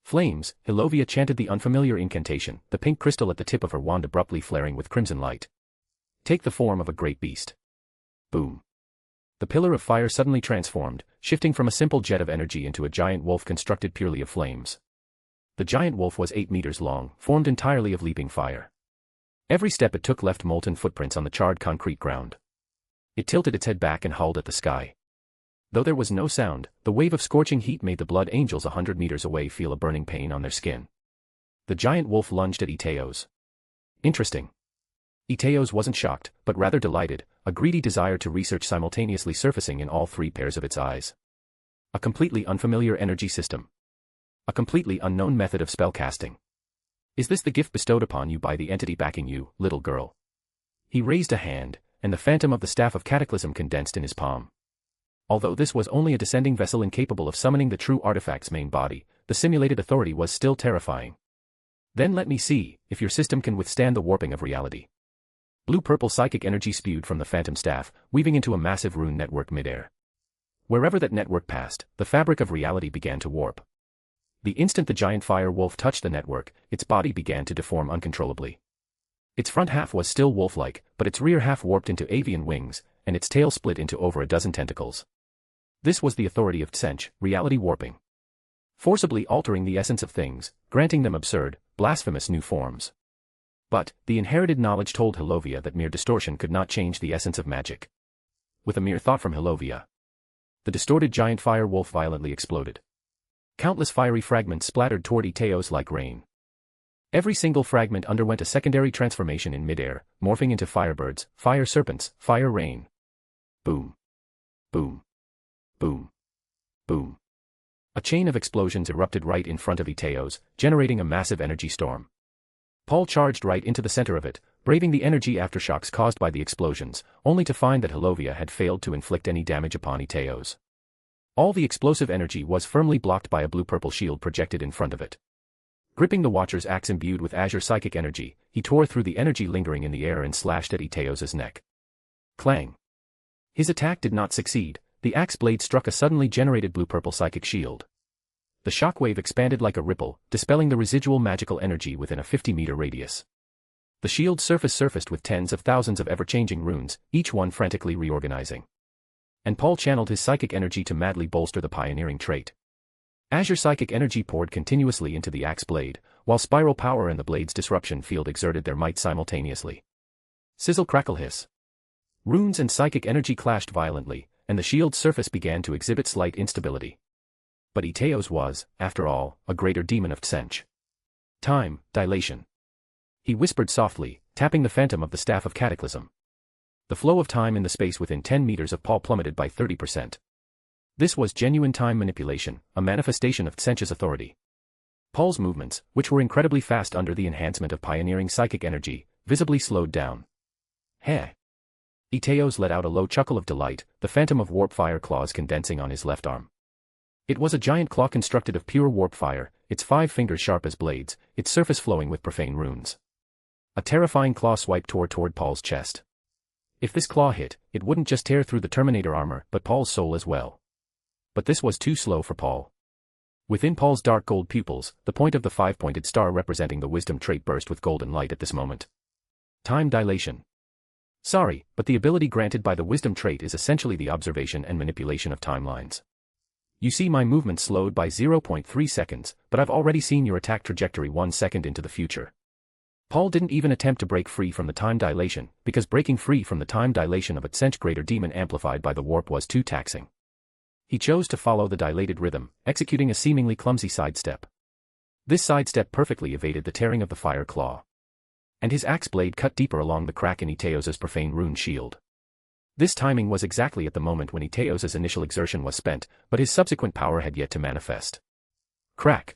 Flames, Hilovia chanted the unfamiliar incantation, the pink crystal at the tip of her wand abruptly flaring with crimson light. Take the form of a great beast. Boom. The pillar of fire suddenly transformed, shifting from a simple jet of energy into a giant wolf constructed purely of flames. The giant wolf was 8 meters long, formed entirely of leaping fire. Every step it took left molten footprints on the charred concrete ground. It tilted its head back and howled at the sky. Though there was no sound, the wave of scorching heat made the blood angels 100 meters away feel a burning pain on their skin. The giant wolf lunged at Iteos. Interesting. Iteos wasn't shocked, but rather delighted, a greedy desire to research simultaneously surfacing in all 3 pairs of its eyes. A completely unfamiliar energy system. A completely unknown method of spellcasting. Is this the gift bestowed upon you by the entity backing you, little girl? He raised a hand, and the phantom of the staff of cataclysm condensed in his palm. Although this was only a descending vessel incapable of summoning the true artifact's main body, the simulated authority was still terrifying. Then let me see if your system can withstand the warping of reality. Blue-purple psychic energy spewed from the phantom staff, weaving into a massive rune network midair. Wherever that network passed, the fabric of reality began to warp. The instant the giant fire wolf touched the network, its body began to deform uncontrollably. Its front half was still wolf-like, but its rear half warped into avian wings, and its tail split into over a dozen tentacles. This was the authority of Tsench, reality warping. Forcibly altering the essence of things, granting them absurd, blasphemous new forms. But, the inherited knowledge told Hilovia that mere distortion could not change the essence of magic. With a mere thought from Hilovia, the distorted giant fire wolf violently exploded. Countless fiery fragments splattered toward Iteos like rain. Every single fragment underwent a secondary transformation in midair, morphing into firebirds, fire serpents, fire rain. Boom. Boom. Boom. Boom. A chain of explosions erupted right in front of Iteos, generating a massive energy storm. Paul charged right into the center of it, braving the energy aftershocks caused by the explosions, only to find that Hilovia had failed to inflict any damage upon Iteos. All the explosive energy was firmly blocked by a blue-purple shield projected in front of it. Gripping the Watcher's axe imbued with azure psychic energy, he tore through the energy lingering in the air and slashed at Iteos' neck. Clang. His attack did not succeed, the axe blade struck a suddenly generated blue-purple psychic shield. The shockwave expanded like a ripple, dispelling the residual magical energy within a 50-meter radius. The shield's surface surfaced with tens of thousands of ever-changing runes, each one frantically reorganizing. And Paul channeled his psychic energy to madly bolster the pioneering trait. Azure psychic energy poured continuously into the axe blade, while spiral power and the blade's disruption field exerted their might simultaneously. Sizzle crackle hiss. Runes and psychic energy clashed violently, and the shield's surface began to exhibit slight instability. But Iteos was, after all, a greater demon of Tsench. Time, dilation. He whispered softly, tapping the phantom of the staff of cataclysm. The flow of time in the space within 10 meters of Paul plummeted by 30%. This was genuine time manipulation, a manifestation of Tsench's authority. Paul's movements, which were incredibly fast under the enhancement of pioneering psychic energy, visibly slowed down. Heh. Iteos let out a low chuckle of delight, the phantom of warp fire claws condensing on his left arm. It was a giant claw constructed of pure warp fire, its 5 fingers sharp as blades, its surface flowing with profane runes. A terrifying claw swipe tore toward Paul's chest. If this claw hit, it wouldn't just tear through the Terminator armor, but Paul's soul as well. But this was too slow for Paul. Within Paul's dark gold pupils, the point of the 5-pointed star representing the wisdom trait burst with golden light at this moment. Time dilation. Sorry, but the ability granted by the wisdom trait is essentially the observation and manipulation of timelines. You see my movement slowed by 0.3 seconds, but I've already seen your attack trajectory 1 second into the future. Paul didn't even attempt to break free from the time dilation, because breaking free from the time dilation of a Tsench greater demon amplified by the warp was too taxing. He chose to follow the dilated rhythm, executing a seemingly clumsy sidestep. This sidestep perfectly evaded the tearing of the fire claw. And his axe blade cut deeper along the crack in Iteos' profane rune shield. This timing was exactly at the moment when Iteos' initial exertion was spent, but his subsequent power had yet to manifest. Crack.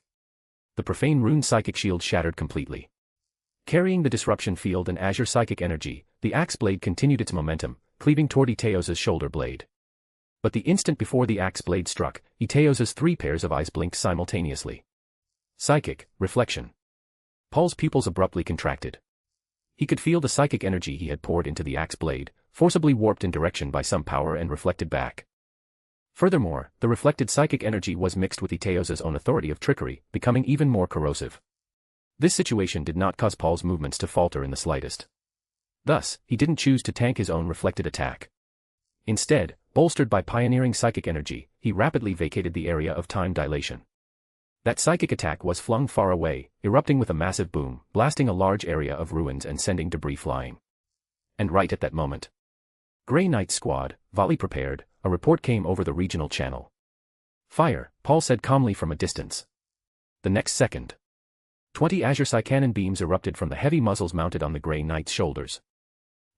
The profane rune psychic shield shattered completely. Carrying the disruption field and azure psychic energy, the axe blade continued its momentum, cleaving toward Iteos' shoulder blade. But the instant before the axe blade struck, Iteos' 3 pairs of eyes blinked simultaneously. Psychic, reflection. Paul's pupils abruptly contracted. He could feel the psychic energy he had poured into the axe blade, forcibly warped in direction by some power and reflected back. Furthermore, the reflected psychic energy was mixed with Iteos' own authority of trickery, becoming even more corrosive. This situation did not cause Paul's movements to falter in the slightest. Thus, he didn't choose to tank his own reflected attack. Instead, bolstered by pioneering psychic energy, he rapidly vacated the area of time dilation. That psychic attack was flung far away, erupting with a massive boom, blasting a large area of ruins and sending debris flying. And right at that moment, Grey Knight's squad, volley prepared, a report came over the regional channel. "Fire," Paul said calmly from a distance. The next second, 20 Azure Psi cannon beams erupted from the heavy muzzles mounted on the Grey Knight's shoulders.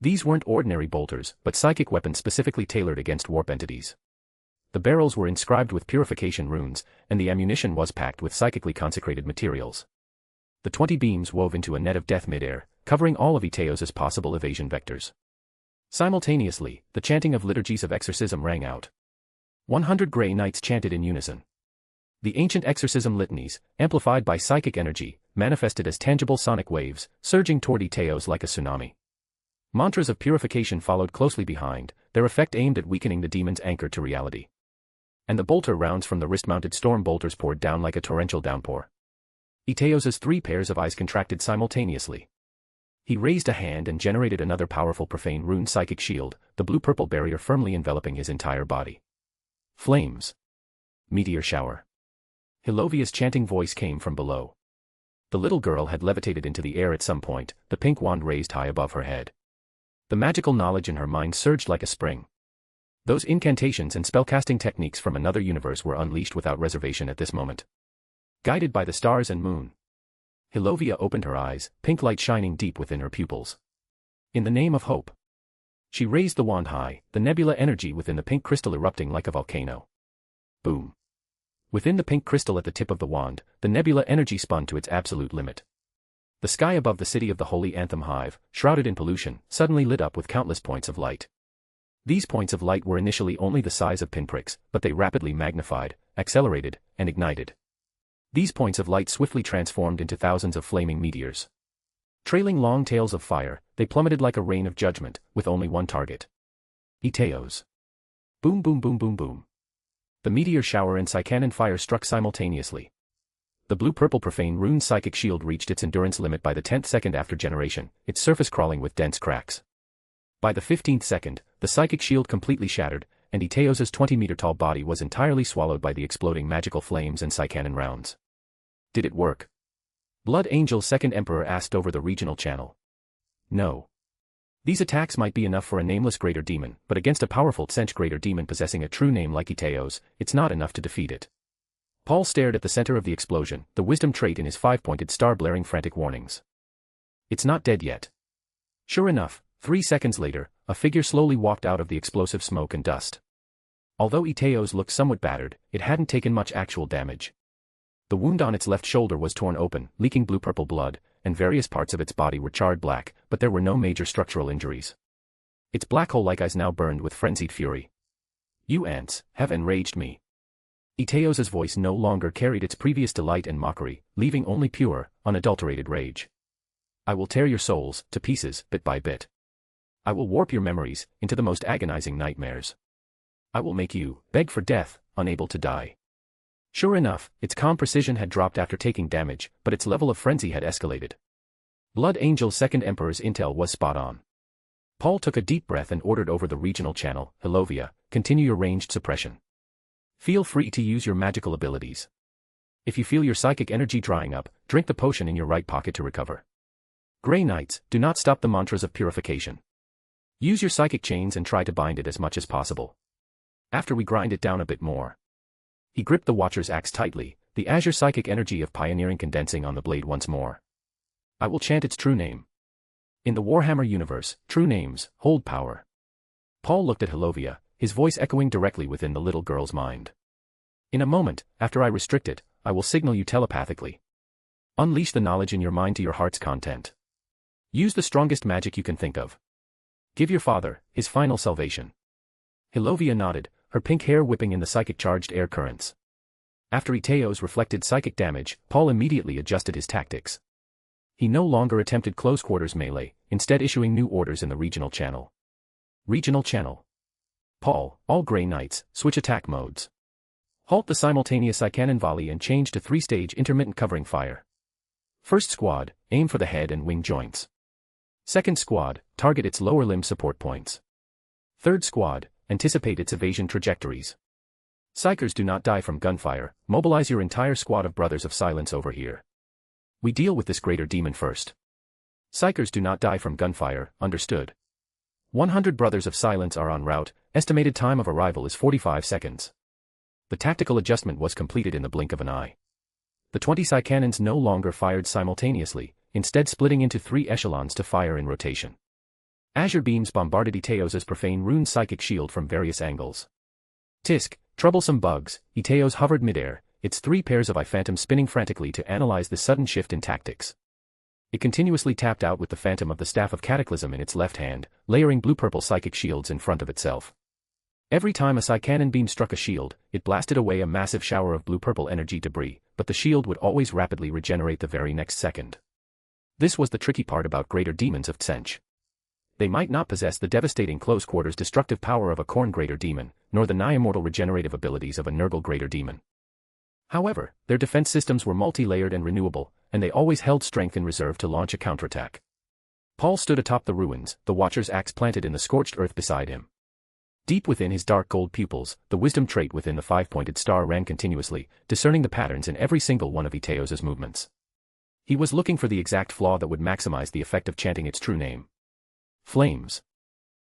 These weren't ordinary bolters, but psychic weapons specifically tailored against warp entities. The barrels were inscribed with purification runes, and the ammunition was packed with psychically consecrated materials. The 20 beams wove into a net of death midair, covering all of Iteos' possible evasion vectors. Simultaneously, the chanting of liturgies of exorcism rang out. 100 Grey Knights chanted in unison. The ancient exorcism litanies, amplified by psychic energy, manifested as tangible sonic waves, surging toward Iteos like a tsunami. Mantras of purification followed closely behind, their effect aimed at weakening the demon's anchor to reality. And the bolter rounds from the wrist-mounted storm bolters poured down like a torrential downpour. Iteos' 3 pairs of eyes contracted simultaneously. He raised a hand and generated another powerful profane rune psychic shield, the blue-purple barrier firmly enveloping his entire body. Flames. Meteor shower. Hilovia's chanting voice came from below. The little girl had levitated into the air at some point, the pink wand raised high above her head. The magical knowledge in her mind surged like a spring. Those incantations and spellcasting techniques from another universe were unleashed without reservation at this moment. Guided by the stars and moon, Hilovia opened her eyes, pink light shining deep within her pupils. In the name of hope. She raised the wand high, the nebula energy within the pink crystal erupting like a volcano. Boom. Within the pink crystal at the tip of the wand, the nebula energy spun to its absolute limit. The sky above the city of the Holy Anthem Hive, shrouded in pollution, suddenly lit up with countless points of light. These points of light were initially only the size of pinpricks, but they rapidly magnified, accelerated, and ignited. These points of light swiftly transformed into thousands of flaming meteors. Trailing long tails of fire, they plummeted like a rain of judgment, with only one target. Iteos. Boom boom boom boom boom. The meteor shower and Psycannon fire struck simultaneously. The blue-purple profane rune psychic shield reached its endurance limit by the 10th second after generation, its surface crawling with dense cracks. By the 15th second, the psychic shield completely shattered, and Iteos' 20-meter-tall body was entirely swallowed by the exploding magical flames and Psycannon rounds. Did it work? Blood Angel's second emperor asked over the regional channel. No. These attacks might be enough for a nameless greater demon, but against a powerful Tsench greater demon possessing a true name like Iteos, it's not enough to defeat it. Paul stared at the center of the explosion, the wisdom trait in his 5-pointed star blaring frantic warnings. It's not dead yet. Sure enough, 3 seconds later, a figure slowly walked out of the explosive smoke and dust. Although Iteos looked somewhat battered, it hadn't taken much actual damage. The wound on its left shoulder was torn open, leaking blue-purple blood, and various parts of its body were charred black, but there were no major structural injuries. Its black hole-like eyes now burned with frenzied fury. You ants have enraged me. Iteos' voice no longer carried its previous delight and mockery, leaving only pure, unadulterated rage. I will tear your souls to pieces, bit by bit. I will warp your memories into the most agonizing nightmares. I will make you beg for death, unable to die. Sure enough, its calm precision had dropped after taking damage, but its level of frenzy had escalated. Blood Angel's second emperor's intel was spot on. Paul took a deep breath and ordered over the regional channel, Hilovia, continue your ranged suppression. Feel free to use your magical abilities. If you feel your psychic energy drying up, drink the potion in your right pocket to recover. Grey Knights, do not stop the mantras of purification. Use your psychic chains and try to bind it as much as possible. After we grind it down a bit more. He gripped the Watcher's axe tightly, the azure psychic energy of pioneering condensing on the blade once more. I will chant its true name. In the Warhammer universe, true names hold power. Paul looked at Hilovia, his voice echoing directly within the little girl's mind. In a moment, after I restrict it, I will signal you telepathically. Unleash the knowledge in your mind to your heart's content. Use the strongest magic you can think of. Give your father his final salvation. Hilovia nodded, her pink hair whipping in the psychic-charged air currents. After Iteos reflected psychic damage, Paul immediately adjusted his tactics. He no longer attempted close-quarters melee, instead issuing new orders in the regional channel. Regional channel. Paul, all Grey Knights, switch attack modes. Halt the simultaneous cannon volley and change to 3-stage intermittent covering fire. First squad, aim for the head and wing joints. Second squad, target its lower limb support points. Third squad, anticipate its evasion trajectories. Psychers do not die from gunfire, mobilize your entire squad of Brothers of Silence over here. We deal with this greater demon first. Psychers do not die from gunfire, understood. 100 Brothers of Silence are en route, estimated time of arrival is 45 seconds. The tactical adjustment was completed in the blink of an eye. The 20 Psy cannons no longer fired simultaneously, instead splitting into 3 echelons to fire in rotation. Azure beams bombarded Iteos' profane rune psychic shield from various angles. Tisk, troublesome bugs, Iteos hovered midair, its 3 pairs of eye phantoms spinning frantically to analyze the sudden shift in tactics. It continuously tapped out with the phantom of the Staff of Cataclysm in its left hand, layering blue-purple psychic shields in front of itself. Every time a Psy cannon beam struck a shield, it blasted away a massive shower of blue-purple energy debris, but the shield would always rapidly regenerate the very next second. This was the tricky part about greater demons of Tsench. They might not possess the devastating close-quarters destructive power of a Khorne greater demon, nor the nigh-immortal regenerative abilities of a Nurgle greater demon. However, their defense systems were multi-layered and renewable, and they always held strength in reserve to launch a counterattack. Paul stood atop the ruins, the Watcher's axe planted in the scorched earth beside him. Deep within his dark gold pupils, the wisdom trait within the 5-pointed star ran continuously, discerning the patterns in every single one of Iteos' movements. He was looking for the exact flaw that would maximize the effect of chanting its true name. Flames.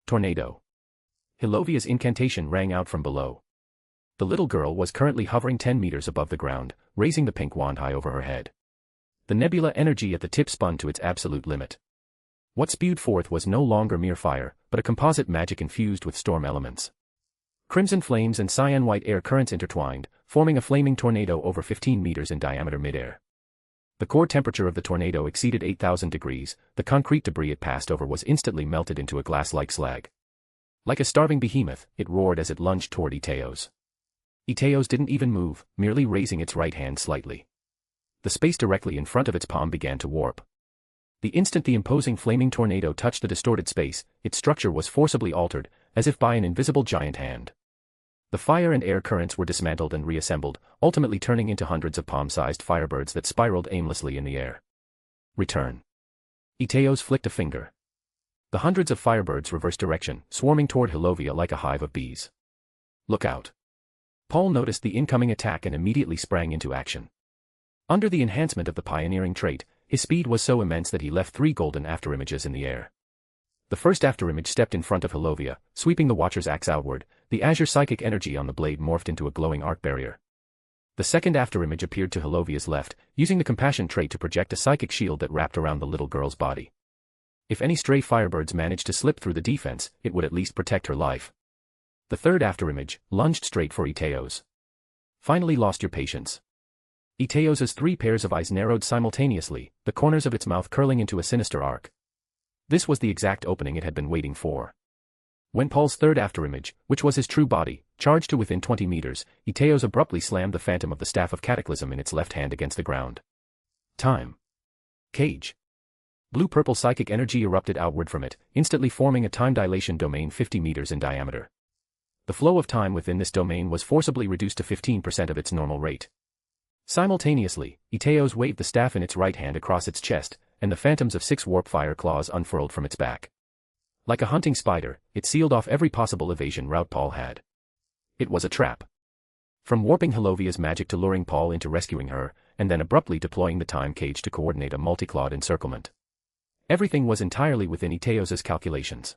Tornado. Hilovia's incantation rang out from below. The little girl was currently hovering 10 meters above the ground, raising the pink wand high over her head. The nebula energy at the tip spun to its absolute limit. What spewed forth was no longer mere fire, but a composite magic infused with storm elements. Crimson flames and cyan-white air currents intertwined, forming a flaming tornado over 15 meters in diameter midair. The core temperature of the tornado exceeded 8,000 degrees, the concrete debris it passed over was instantly melted into a glass-like slag. Like a starving behemoth, it roared as it lunged toward Iteos. Iteos didn't even move, merely raising its right hand slightly. The space directly in front of its palm began to warp. The instant the imposing flaming tornado touched the distorted space, its structure was forcibly altered, as if by an invisible giant hand. The fire and air currents were dismantled and reassembled, ultimately turning into hundreds of palm-sized firebirds that spiraled aimlessly in the air. Return. Iteos flicked a finger. The hundreds of firebirds reversed direction, swarming toward Hilovia like a hive of bees. Look out. Paul noticed the incoming attack and immediately sprang into action. Under the enhancement of the pioneering trait, his speed was so immense that he left 3 golden afterimages in the air. The first afterimage stepped in front of Hilovia, sweeping the Watcher's axe outward, the azure psychic energy on the blade morphed into a glowing arc barrier. The second afterimage appeared to Hilovia's left, using the compassion trait to project a psychic shield that wrapped around the little girl's body. If any stray firebirds managed to slip through the defense, it would at least protect her life. The third afterimage lunged straight for Iteos. Finally lost your patience. Iteos' 3 pairs of eyes narrowed simultaneously, the corners of its mouth curling into a sinister arc. This was the exact opening it had been waiting for. When Paul's third afterimage, which was his true body, charged to within 20 meters, Iteos abruptly slammed the phantom of the Staff of Cataclysm in its left hand against the ground. Time. Cage. Blue-purple psychic energy erupted outward from it, instantly forming a time dilation domain 50 meters in diameter. The flow of time within this domain was forcibly reduced to 15% of its normal rate. Simultaneously, Iteos waved the staff in its right hand across its chest, and the phantoms of 6 warp fire claws unfurled from its back. Like a hunting spider, it sealed off every possible evasion route Paul had. It was a trap. From warping Hilovia's magic to luring Paul into rescuing her, and then abruptly deploying the time cage to coordinate a multi-clawed encirclement. Everything was entirely within Iteos' calculations.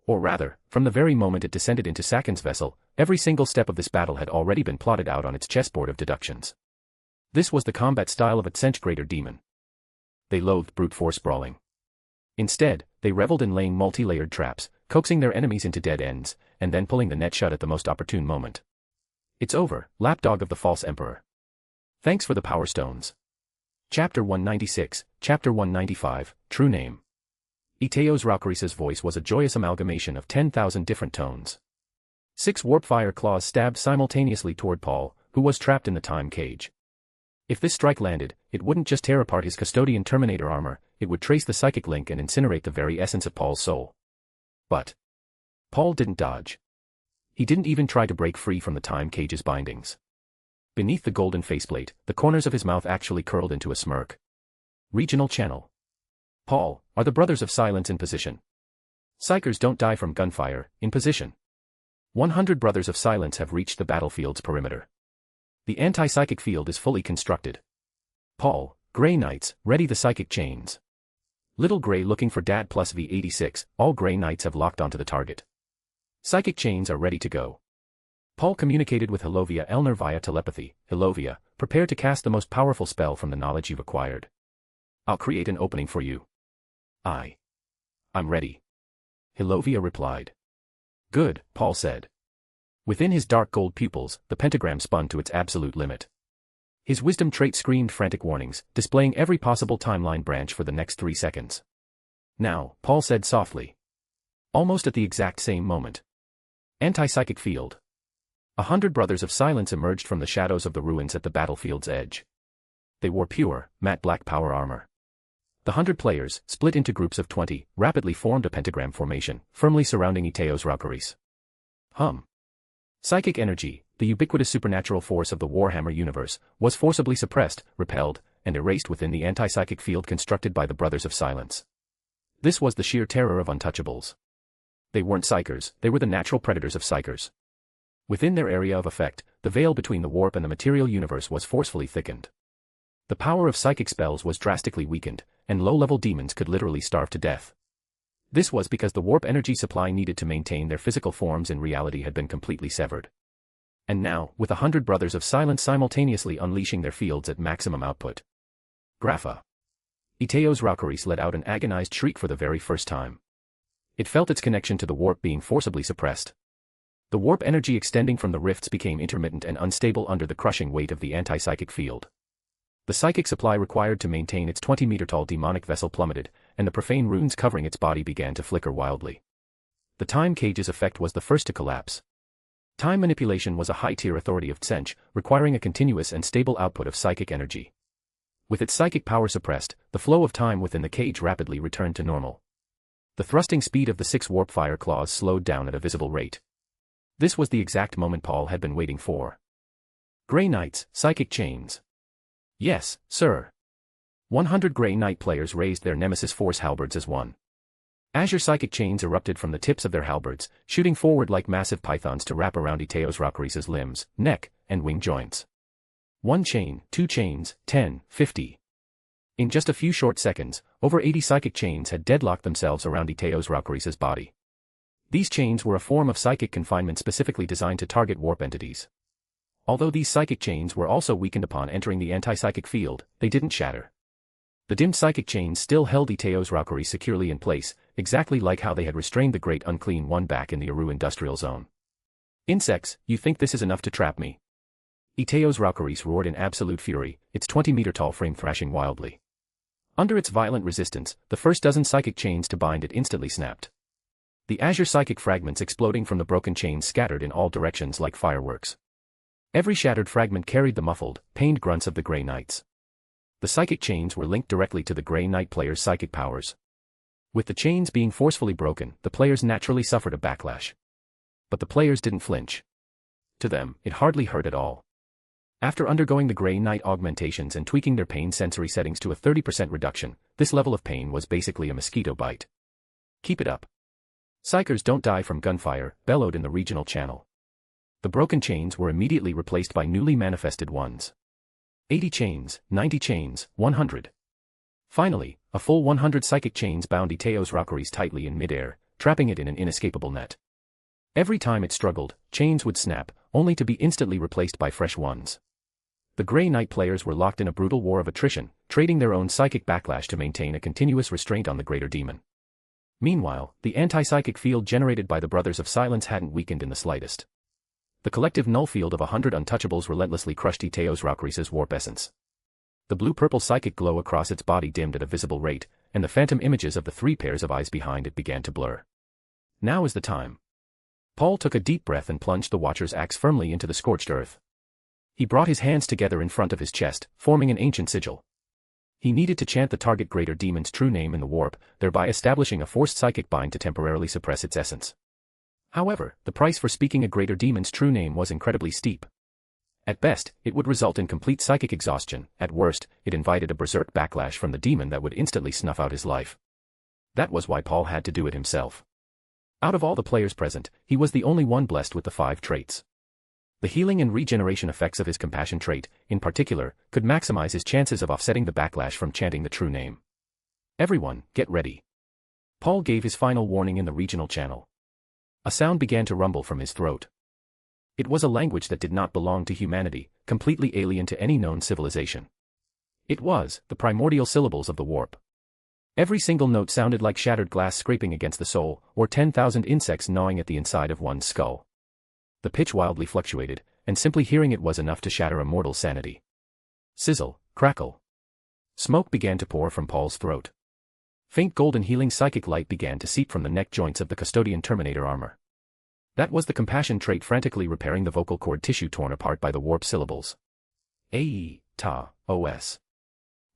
Or rather, from the very moment it descended into Sakin's vessel, every single step of this battle had already been plotted out on its chessboard of deductions. This was the combat style of a Tsench greater demon. They loathed brute force brawling. Instead, they reveled in laying multi-layered traps, coaxing their enemies into dead ends, and then pulling the net shut at the most opportune moment. It's over, lapdog of the false emperor. Thanks for the power stones. Chapter 196, Chapter 195, True Name. Iteos Raucarisa's voice was a joyous amalgamation of 10,000 different tones. 6 warp fire claws stabbed simultaneously toward Paul, who was trapped in the time cage. If this strike landed, it wouldn't just tear apart his custodian Terminator armor, it would trace the psychic link and incinerate the very essence of Paul's soul. But Paul didn't dodge. He didn't even try to break free from the time cage's bindings. Beneath the golden faceplate, the corners of his mouth actually curled into a smirk. Regional channel. Paul, are the Brothers of Silence in position? Psychers don't die from gunfire, in position. 100 Brothers of Silence have reached the battlefield's perimeter. The anti-psychic field is fully constructed. Paul, Grey Knights, ready the psychic chains. Little Grey looking for Dad plus V86, all Grey Knights have locked onto the target. Psychic chains are ready to go. Paul communicated with Hilovia Elner via telepathy. Hilovia, prepare to cast the most powerful spell from the knowledge you've acquired. I'll create an opening for you. I'm ready. Hilovia replied. Good, Paul said. Within his dark gold pupils, the pentagram spun to its absolute limit. His wisdom trait screamed frantic warnings, displaying every possible timeline branch for the next 3 seconds. Now, Paul said softly. Almost at the exact same moment. Anti-psychic field. 100 Brothers of Silence emerged from the shadows of the ruins at the battlefield's edge. They wore pure, matte black power armor. The 100 players, split into groups of 20, rapidly formed a pentagram formation, firmly surrounding Iteos Raucaris. Psychic energy, the ubiquitous supernatural force of the Warhammer universe, was forcibly suppressed, repelled, and erased within the anti-psychic field constructed by the Brothers of Silence. This was the sheer terror of untouchables. They weren't psychers, they were the natural predators of psychers. Within their area of effect, the veil between the warp and the material universe was forcefully thickened. The power of psychic spells was drastically weakened, and low-level demons could literally starve to death. This was because the warp energy supply needed to maintain their physical forms in reality had been completely severed. And now, with 100 Brothers of Silence simultaneously unleashing their fields at maximum output. Grapha. Iteos Raucaris let out an agonized shriek for the very first time. It felt its connection to the warp being forcibly suppressed. The warp energy extending from the rifts became intermittent and unstable under the crushing weight of the anti-psychic field. The psychic supply required to maintain its 20-meter-tall demonic vessel plummeted, and the profane runes covering its body began to flicker wildly. The time cage's effect was the first to collapse. Time manipulation was a high-tier authority of Tsench, requiring a continuous and stable output of psychic energy. With its psychic power suppressed, the flow of time within the cage rapidly returned to normal. The thrusting speed of the 6 warp fire claws slowed down at a visible rate. This was the exact moment Paul had been waiting for. Grey Knights, psychic chains. Yes, sir. 100 Grey Knight players raised their Nemesis Force halberds as one. Azure psychic chains erupted from the tips of their halberds, shooting forward like massive pythons to wrap around Iteos Raucaris' limbs, neck, and wing joints. 1 chain, 2 chains, 10, 50. In just a few short seconds, over 80 psychic chains had deadlocked themselves around Iteos Raucaris' body. These chains were a form of psychic confinement specifically designed to target warp entities. Although these psychic chains were also weakened upon entering the anti-psychic field, they didn't shatter. The dimmed psychic chains still held Iteos Raucaris securely in place, exactly like how they had restrained the Great Unclean One back in the Aru Industrial Zone. Insects, you think this is enough to trap me? Iteos Raucaris roared in absolute fury, its 20-meter-tall frame thrashing wildly. Under its violent resistance, the first dozen psychic chains to bind it instantly snapped. The azure psychic fragments exploding from the broken chains scattered in all directions like fireworks. Every shattered fragment carried the muffled, pained grunts of the Grey Knights. The psychic chains were linked directly to the Grey Knight players' psychic powers. With the chains being forcefully broken, the players naturally suffered a backlash. But the players didn't flinch. To them, it hardly hurt at all. After undergoing the Grey Knight augmentations and tweaking their pain sensory settings to a 30% reduction, this level of pain was basically a mosquito bite. Keep it up. Psychers don't die from gunfire, bellowed in the regional channel. The broken chains were immediately replaced by newly manifested ones. 80 chains, 90 chains, 100. Finally, a full 100 psychic chains bound Iteos Raucaris tightly in midair, trapping it in an inescapable net. Every time it struggled, chains would snap, only to be instantly replaced by fresh ones. The Grey Knight players were locked in a brutal war of attrition, trading their own psychic backlash to maintain a continuous restraint on the greater demon. Meanwhile, the anti-psychic field generated by the Brothers of Silence hadn't weakened in the slightest. The collective null field of 100 untouchables relentlessly crushed Iteos Raucaris' warp essence. The blue-purple psychic glow across its body dimmed at a visible rate, and the phantom images of the 3 pairs of eyes behind it began to blur. Now is the time. Paul took a deep breath and plunged the Watcher's axe firmly into the scorched earth. He brought his hands together in front of his chest, forming an ancient sigil. He needed to chant the target greater demon's true name in the warp, thereby establishing a forced psychic bind to temporarily suppress its essence. However, the price for speaking a greater demon's true name was incredibly steep. At best, it would result in complete psychic exhaustion. At worst, it invited a berserk backlash from the demon that would instantly snuff out his life. That was why Paul had to do it himself. Out of all the players present, he was the only one blessed with the 5 traits. The healing and regeneration effects of his compassion trait, in particular, could maximize his chances of offsetting the backlash from chanting the true name. Everyone, get ready. Paul gave his final warning in the regional channel. A sound began to rumble from his throat. It was a language that did not belong to humanity, completely alien to any known civilization. It was the primordial syllables of the warp. Every single note sounded like shattered glass scraping against the soul, or 10,000 insects gnawing at the inside of one's skull. The pitch wildly fluctuated, and simply hearing it was enough to shatter a mortal's sanity. Sizzle, crackle. Smoke began to pour from Paul's throat. Faint golden healing psychic light began to seep from the neck joints of the custodian Terminator armor. That was the compassion trait frantically repairing the vocal cord tissue torn apart by the warp syllables. Ae, ta, os.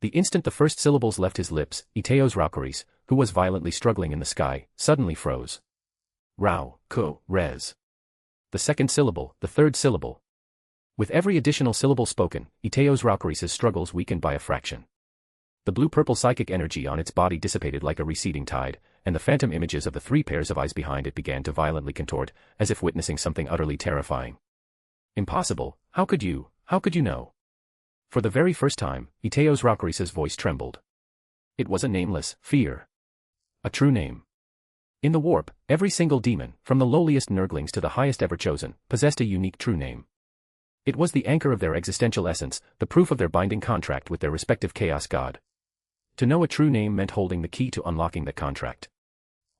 The instant the first syllables left his lips, Iteos Raukaris, who was violently struggling in the sky, suddenly froze. Rau, ko, res. The second syllable, the third syllable. With every additional syllable spoken, Iteos Raukaris' struggles weakened by a fraction. The blue-purple psychic energy on its body dissipated like a receding tide, and the phantom images of the 3 pairs of eyes behind it began to violently contort, as if witnessing something utterly terrifying. Impossible, how could you know? For the very first time, Iteos Raukaris' voice trembled. It was a nameless fear. A true name. In the warp, every single demon, from the lowliest nurglings to the highest ever chosen, possessed a unique true name. It was the anchor of their existential essence, the proof of their binding contract with their respective chaos god. To know a true name meant holding the key to unlocking that contract.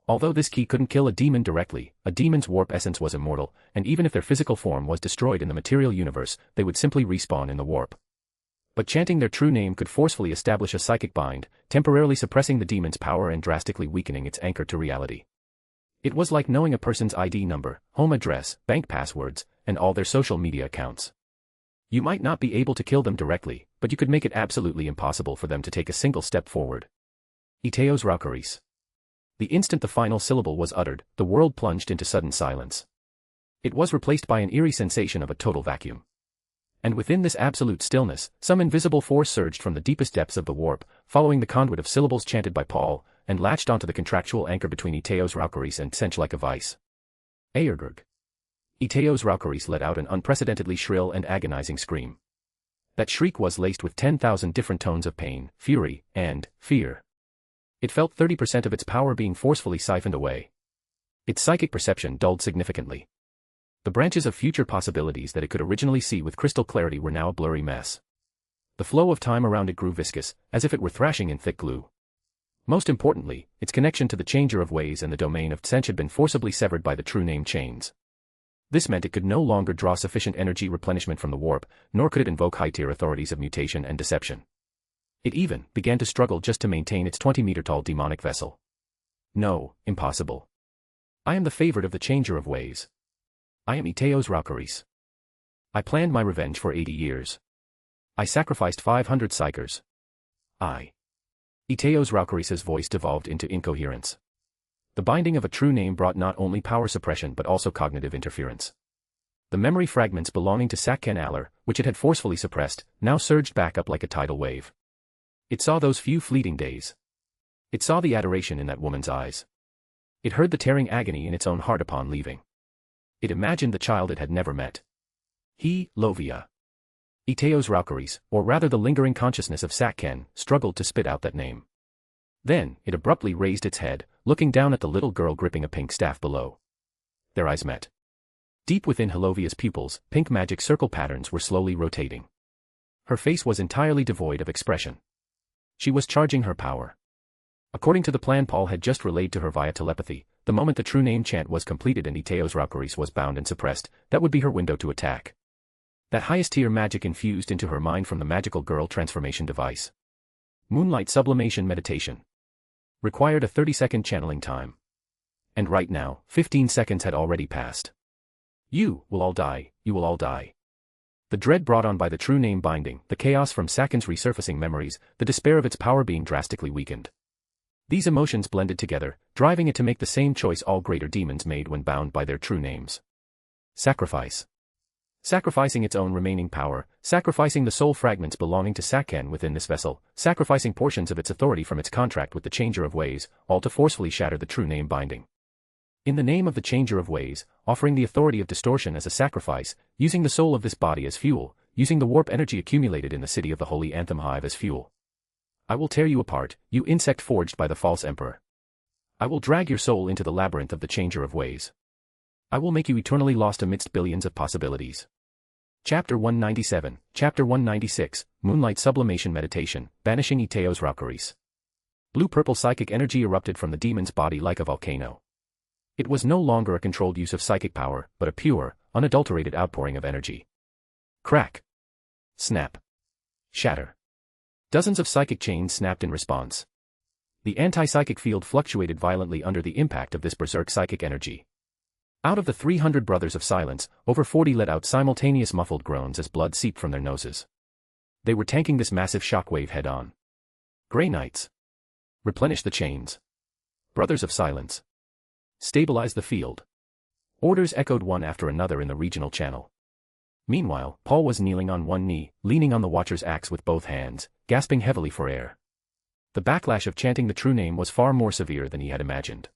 Although this key couldn't kill a demon directly, a demon's warp essence was immortal, and even if their physical form was destroyed in the material universe, they would simply respawn in the warp. But chanting their true name could forcefully establish a psychic bind, temporarily suppressing the demon's power and drastically weakening its anchor to reality. It was like knowing a person's ID number, home address, bank passwords, and all their social media accounts. You might not be able to kill them directly, but you could make it absolutely impossible for them to take a single step forward. Iteos Raukaris. The instant the final syllable was uttered, the world plunged into sudden silence. It was replaced by an eerie sensation of a total vacuum. And within this absolute stillness, some invisible force surged from the deepest depths of the warp, following the conduit of syllables chanted by Paul, and latched onto the contractual anchor between Iteos Raukaris and Sench like a vice. Aergrg. Iteos Raukaris let out an unprecedentedly shrill and agonizing scream. That shriek was laced with 10,000 different tones of pain, fury, and fear. It felt 30% of its power being forcefully siphoned away. Its psychic perception dulled significantly. The branches of future possibilities that it could originally see with crystal clarity were now a blurry mess. The flow of time around it grew viscous, as if it were thrashing in thick glue. Most importantly, its connection to the changer of ways and the domain of Tsench had been forcibly severed by the true name chains. This meant it could no longer draw sufficient energy replenishment from the warp, nor could it invoke high-tier authorities of mutation and deception. It even began to struggle just to maintain its 20-meter-tall demonic vessel. No, impossible. I am the favorite of the changer of ways. I am Iteos Raukaris. I planned my revenge for 80 years. I sacrificed 500 psychers. Iteos Raukaris' voice devolved into incoherence. The binding of a true name brought not only power suppression but also cognitive interference. The memory fragments belonging to Sakken Aller, which it had forcefully suppressed, now surged back up like a tidal wave. It saw those few fleeting days. It saw the adoration in that woman's eyes. It heard the tearing agony in its own heart upon leaving. It imagined the child it had never met. Lovia. Iteos Raukaris, or rather the lingering consciousness of Sakken, struggled to spit out that name. Then, it abruptly raised its head, looking down at the little girl gripping a pink staff below. Their eyes met. Deep within Halovia's pupils, pink magic circle patterns were slowly rotating. Her face was entirely devoid of expression. She was charging her power. According to the plan Paul had just relayed to her via telepathy, the moment the true name chant was completed and Iteos Raukaris was bound and suppressed, that would be her window to attack. That highest tier magic infused into her mind from the magical girl transformation device. Moonlight sublimation meditation. Required a 30-second channeling time. And right now, 15 seconds had already passed. You will all die, you will all die. The dread brought on by the true name binding, the chaos from Sakin's resurfacing memories, the despair of its power being drastically weakened. These emotions blended together, driving it to make the same choice all greater demons made when bound by their true names. Sacrifice. Sacrificing its own remaining power, sacrificing the soul fragments belonging to Saken within this vessel, sacrificing portions of its authority from its contract with the Changer of Ways, all to forcefully shatter the true name binding. In the name of the Changer of Ways, offering the authority of distortion as a sacrifice, using the soul of this body as fuel, using the warp energy accumulated in the city of the Holy Anthem Hive as fuel. I will tear you apart, you insect forged by the false emperor. I will drag your soul into the labyrinth of the Changer of Ways. I will make you eternally lost amidst billions of possibilities. Chapter 197, Chapter 196, Moonlight Sublimation Meditation, Banishing Iteos Raucaris. Blue-purple psychic energy erupted from the demon's body like a volcano. It was no longer a controlled use of psychic power, but a pure, unadulterated outpouring of energy. Crack. Snap. Shatter. Dozens of psychic chains snapped in response. The anti-psychic field fluctuated violently under the impact of this berserk psychic energy. Out of the 300 Brothers of Silence, over 40 let out simultaneous muffled groans as blood seeped from their noses. They were tanking this massive shockwave head-on. Grey Knights. Replenish the chains. Brothers of Silence. Stabilize the field. Orders echoed one after another in the regional channel. Meanwhile, Paul was kneeling on one knee, leaning on the Watcher's axe with both hands, gasping heavily for air. The backlash of chanting the true name was far more severe than he had imagined.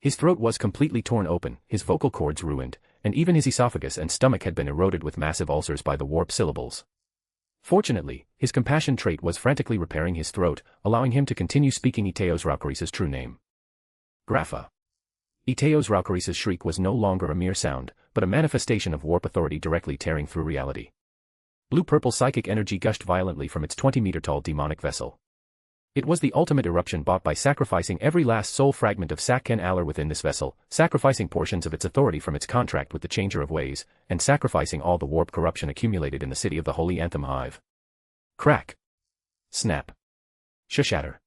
His throat was completely torn open, his vocal cords ruined, and even his esophagus and stomach had been eroded with massive ulcers by the warp syllables. Fortunately, his compassion trait was frantically repairing his throat, allowing him to continue speaking Iteos Raucaris' true name. Grapha. Iteos Raucaris' shriek was no longer a mere sound, but a manifestation of warp authority directly tearing through reality. Blue-purple psychic energy gushed violently from its 20-meter-tall demonic vessel. It was the ultimate eruption bought by sacrificing every last soul fragment of Saken Alor within this vessel, sacrificing portions of its authority from its contract with the Changer of Ways, and sacrificing all the warp corruption accumulated in the city of the Holy Anthem Hive. Crack. Snap. Shatter.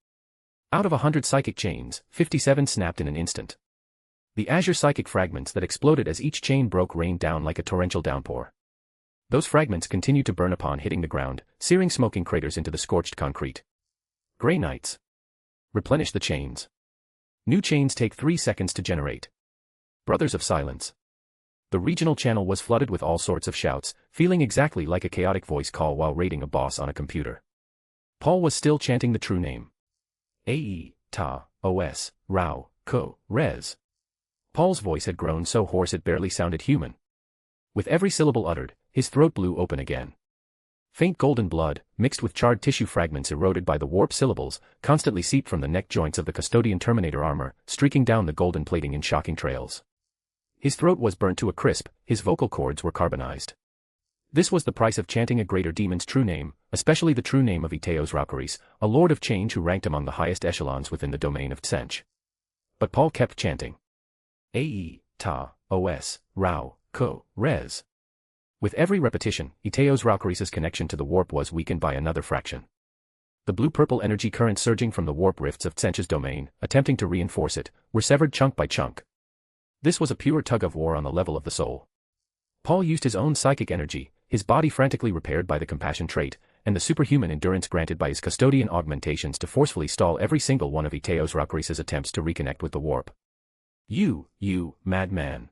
Out of 100 psychic chains, 57 snapped in an instant. The azure psychic fragments that exploded as each chain broke rained down like a torrential downpour. Those fragments continued to burn upon hitting the ground, searing smoking craters into the scorched concrete. Grey Knights. Replenish the chains. New chains take 3 seconds to generate. Brothers of Silence. The regional channel was flooded with all sorts of shouts, feeling exactly like a chaotic voice call while raiding a boss on a computer. Paul was still chanting the true name. A-E, Ta, O-S, Rao, Ko, Rez. Paul's voice had grown so hoarse it barely sounded human. With every syllable uttered, his throat blew open again. Faint golden blood, mixed with charred tissue fragments eroded by the warp syllables, constantly seeped from the neck joints of the custodian Terminator armor, streaking down the golden plating in shocking trails. His throat was burnt to a crisp, his vocal cords were carbonized. This was the price of chanting a greater demon's true name, especially the true name of Iteos Raucaris, a lord of change who ranked among the highest echelons within the domain of Tsench. But Paul kept chanting. A-E, Ta, O-S, Rao, Ko, Rez. With every repetition, Iteos Raucaris' connection to the warp was weakened by another fraction. The blue-purple energy currents surging from the warp rifts of Tsench's domain, attempting to reinforce it, were severed chunk by chunk. This was a pure tug-of-war on the level of the soul. Paul used his own psychic energy, his body frantically repaired by the compassion trait, and the superhuman endurance granted by his custodian augmentations to forcefully stall every single one of Iteos Raucaris' attempts to reconnect with the warp. You, madman.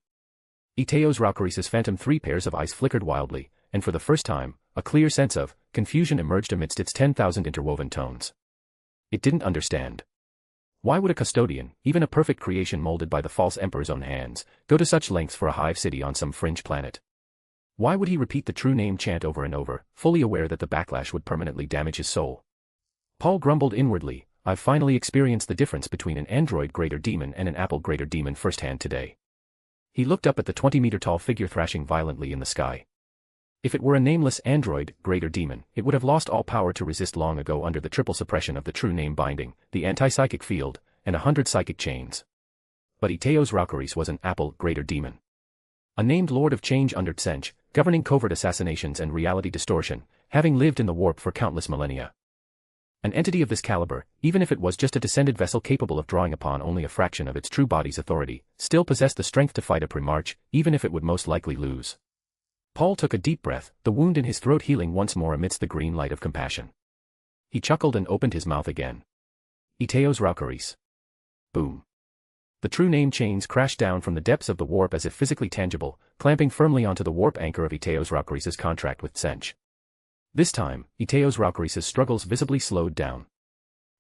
Iteos Raucaris' phantom 3 pairs of eyes flickered wildly, and for the first time, a clear sense of confusion emerged amidst its 10,000 interwoven tones. It didn't understand. Why would a custodian, even a perfect creation molded by the false emperor's own hands, go to such lengths for a hive city on some fringe planet? Why would he repeat the true name chant over and over, fully aware that the backlash would permanently damage his soul? Paul grumbled inwardly, I've finally experienced the difference between an android greater demon and an apple greater demon firsthand today. He looked up at the 20-meter-tall figure thrashing violently in the sky. If it were a nameless android, greater demon, it would have lost all power to resist long ago under the triple suppression of the true name binding, the anti-psychic field, and 100 psychic chains. But Iteos Raucaris was an apple, greater demon. A named lord of change under Tsench, governing covert assassinations and reality distortion, having lived in the warp for countless millennia. An entity of this caliber, even if it was just a descended vessel capable of drawing upon only a fraction of its true body's authority, still possessed the strength to fight a Primarch, even if it would most likely lose. Paul took a deep breath, the wound in his throat healing once more amidst the green light of compassion. He chuckled and opened his mouth again. Iteos Raucaris. Boom. The true name chains crashed down from the depths of the warp as if physically tangible, clamping firmly onto the warp anchor of Iteos Raucaris' contract with Sench. This time, Iteos Raucaris' struggles visibly slowed down.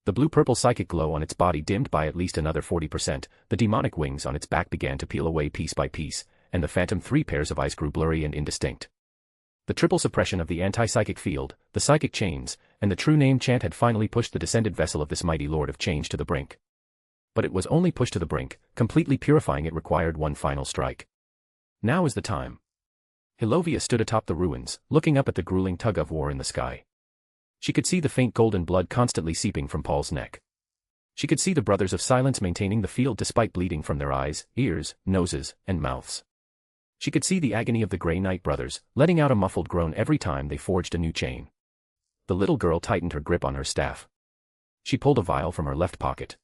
The blue-purple psychic glow on its body dimmed by at least another 40%, the demonic wings on its back began to peel away piece by piece, and the phantom 3 pairs of eyes grew blurry and indistinct. The triple suppression of the anti-psychic field, the psychic chains, and the true name chant had finally pushed the descended vessel of this mighty lord of change to the brink. But it was only pushed to the brink, completely purifying it required one final strike. Now is the time. Hilovia stood atop the ruins, looking up at the grueling tug-of-war in the sky. She could see the faint golden blood constantly seeping from Paul's neck. She could see the Brothers of Silence maintaining the field despite bleeding from their eyes, ears, noses, and mouths. She could see the agony of the Grey Knight brothers, letting out a muffled groan every time they forged a new chain. The little girl tightened her grip on her staff. She pulled a vial from her left pocket.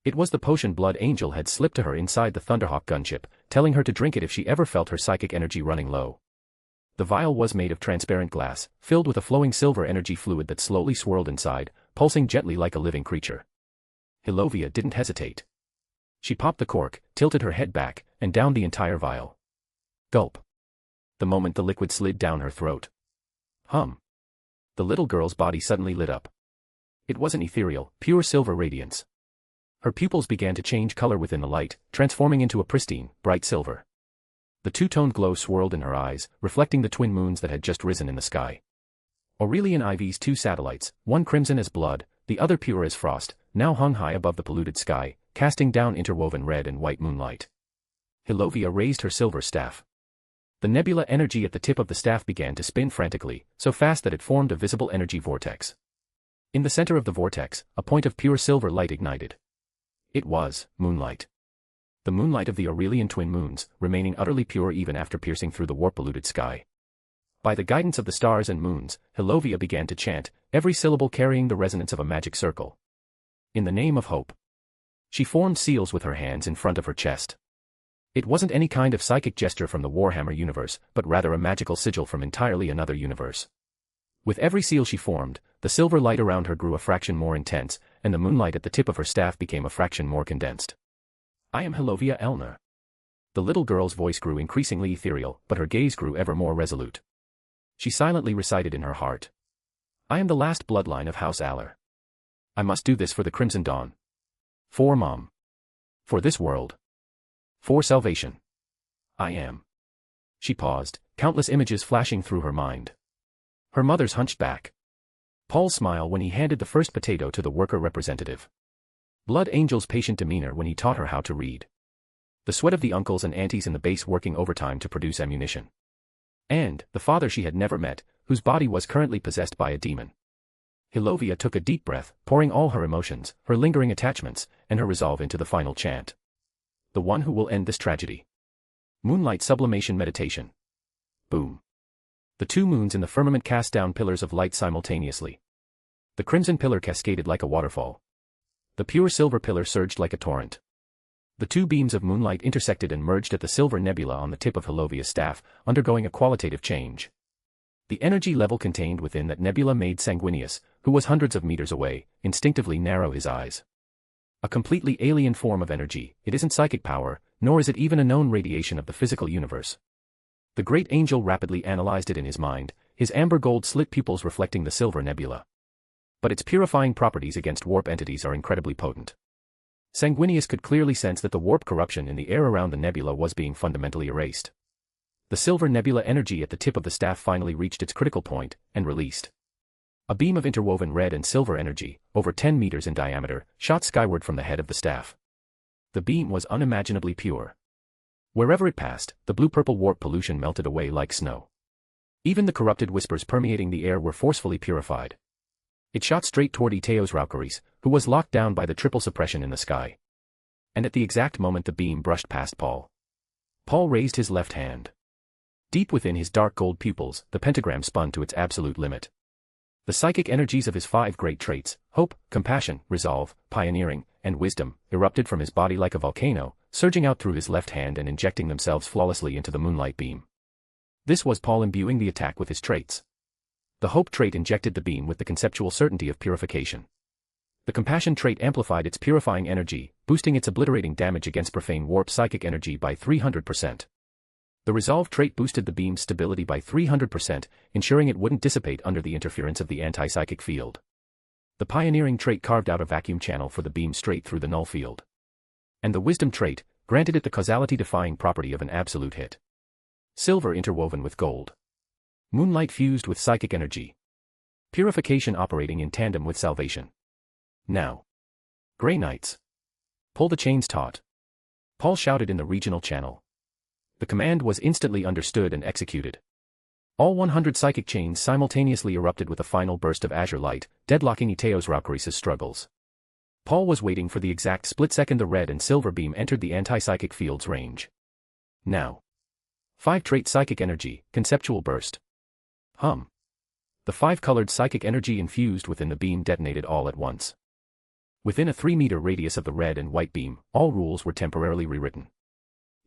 It was the potion Blood Angel had slipped to her inside the Thunderhawk gunship, telling her to drink it if she ever felt her psychic energy running low. The vial was made of transparent glass, filled with a flowing silver energy fluid that slowly swirled inside, pulsing gently like a living creature. Hilovia didn't hesitate. She popped the cork, tilted her head back, and downed the entire vial. Gulp. The moment the liquid slid down her throat. Hum. The little girl's body suddenly lit up. It was an ethereal, pure silver radiance. Her pupils began to change color within the light, transforming into a pristine, bright silver. The two-toned glow swirled in her eyes, reflecting the twin moons that had just risen in the sky. Aurelian Ivy's 2 satellites, one crimson as blood, the other pure as frost, now hung high above the polluted sky, casting down interwoven red and white moonlight. Hilovia raised her silver staff. The nebula energy at the tip of the staff began to spin frantically, so fast that it formed a visible energy vortex. In the center of the vortex, a point of pure silver light ignited. It was moonlight. The moonlight of the Aurelian twin moons, remaining utterly pure even after piercing through the warp-polluted sky. By the guidance of the stars and moons, Hilovia began to chant, every syllable carrying the resonance of a magic circle. In the name of hope. She formed seals with her hands in front of her chest. It wasn't any kind of psychic gesture from the Warhammer universe, but rather a magical sigil from entirely another universe. With every seal she formed, the silver light around her grew a fraction more intense, and the moonlight at the tip of her staff became a fraction more condensed. I am Hilovia Elner. The little girl's voice grew increasingly ethereal, but her gaze grew ever more resolute. She silently recited in her heart. I am the last bloodline of House Aller. I must do this for the Crimson Dawn. For Mom. For this world. For salvation. I am. She paused, countless images flashing through her mind. Her mother's hunched back. Paul's smile when he handed the first potato to the worker representative. Blood Angel's patient demeanor when he taught her how to read. The sweat of the uncles and aunties in the base working overtime to produce ammunition. And, the father she had never met, whose body was currently possessed by a demon. Hilovia took a deep breath, pouring all her emotions, her lingering attachments, and her resolve into the final chant. The one who will end this tragedy. Moonlight sublimation meditation. Boom. The 2 moons in the firmament cast down pillars of light simultaneously. The crimson pillar cascaded like a waterfall. The pure silver pillar surged like a torrent. The 2 beams of moonlight intersected and merged at the silver nebula on the tip of Hilovia's staff, undergoing a qualitative change. The energy level contained within that nebula made Sanguinius, who was hundreds of meters away, instinctively narrow his eyes. A completely alien form of energy, it isn't psychic power, nor is it even a known radiation of the physical universe. The great angel rapidly analyzed it in his mind, his amber gold slit pupils reflecting the silver nebula. But its purifying properties against warp entities are incredibly potent. Sanguinius could clearly sense that the warp corruption in the air around the nebula was being fundamentally erased. The silver nebula energy at the tip of the staff finally reached its critical point, and released. A beam of interwoven red and silver energy, over 10 meters in diameter, shot skyward from the head of the staff. The beam was unimaginably pure. Wherever it passed, the blue-purple warp pollution melted away like snow. Even the corrupted whispers permeating the air were forcefully purified. It shot straight toward Iteos Raucaris, who was locked down by the triple suppression in the sky. And at the exact moment the beam brushed past Paul. Paul raised his left hand. Deep within his dark gold pupils, the pentagram spun to its absolute limit. The psychic energies of his 5 great traits, hope, compassion, resolve, pioneering, and wisdom, erupted from his body like a volcano, surging out through his left hand and injecting themselves flawlessly into the moonlight beam. This was Paul imbuing the attack with his traits. The hope trait injected the beam with the conceptual certainty of purification. The compassion trait amplified its purifying energy, boosting its obliterating damage against profane warp psychic energy by 300%. The resolve trait boosted the beam's stability by 300%, ensuring it wouldn't dissipate under the interference of the anti-psychic field. The pioneering trait carved out a vacuum channel for the beam straight through the null field. And the wisdom trait granted it the causality-defying property of an absolute hit. Silver interwoven with gold. Moonlight fused with psychic energy. Purification operating in tandem with salvation. Now. Grey Knights. Pull the chains taut. Paul shouted in the regional channel. The command was instantly understood and executed. All 100 psychic chains simultaneously erupted with a final burst of azure light, deadlocking Iteos Raucaris's struggles. Paul was waiting for the exact split second the red and silver beam entered the anti-psychic field's range. Now. 5-trait psychic energy, conceptual burst. Hum. The 5-colored psychic energy infused within the beam detonated all at once. Within a 3-meter radius of the red and white beam, all rules were temporarily rewritten.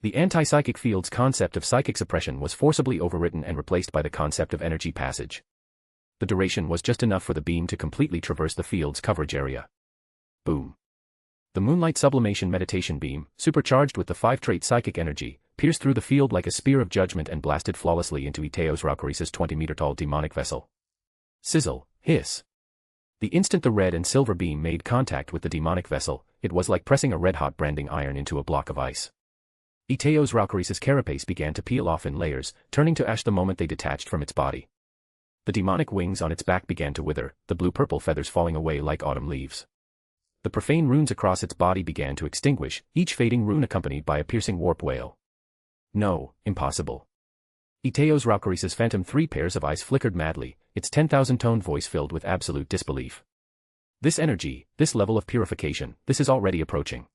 The anti-psychic field's concept of psychic suppression was forcibly overwritten and replaced by the concept of energy passage. The duration was just enough for the beam to completely traverse the field's coverage area. Boom. The Moonlight Sublimation Meditation Beam, supercharged with the 5-trait psychic energy, pierced through the field like a spear of judgment and blasted flawlessly into Iteos Raucaris's 20-meter-tall demonic vessel. Sizzle, hiss. The instant the red and silver beam made contact with the demonic vessel, it was like pressing a red-hot branding iron into a block of ice. Iteos Raucaris's carapace began to peel off in layers, turning to ash the moment they detached from its body. The demonic wings on its back began to wither, the blue-purple feathers falling away like autumn leaves. The profane runes across its body began to extinguish, each fading rune accompanied by a piercing warp wail. No, impossible. Iteos Raucaris's phantom 3 pairs of eyes flickered madly, its 10,000-tone voice filled with absolute disbelief. This energy, this level of purification, this is already approaching.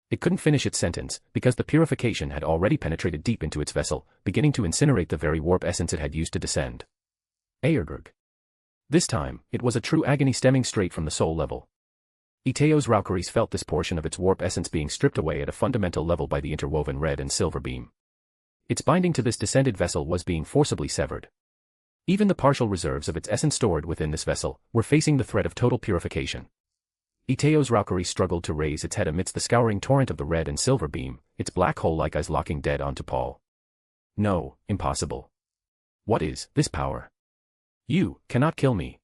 It couldn't finish its sentence, because the purification had already penetrated deep into its vessel, beginning to incinerate the very warp essence it had used to descend. Aergrg. This time, it was a true agony stemming straight from the soul level. Iteos Raucaris felt this portion of its warp essence being stripped away at a fundamental level by the interwoven red and silver beam. Its binding to this descended vessel was being forcibly severed. Even the partial reserves of its essence stored within this vessel were facing the threat of total purification. Iteos Raucaris struggled to raise its head amidst the scouring torrent of the red and silver beam, its black hole-like eyes locking dead onto Paul. No, impossible. What is this power? You cannot kill me.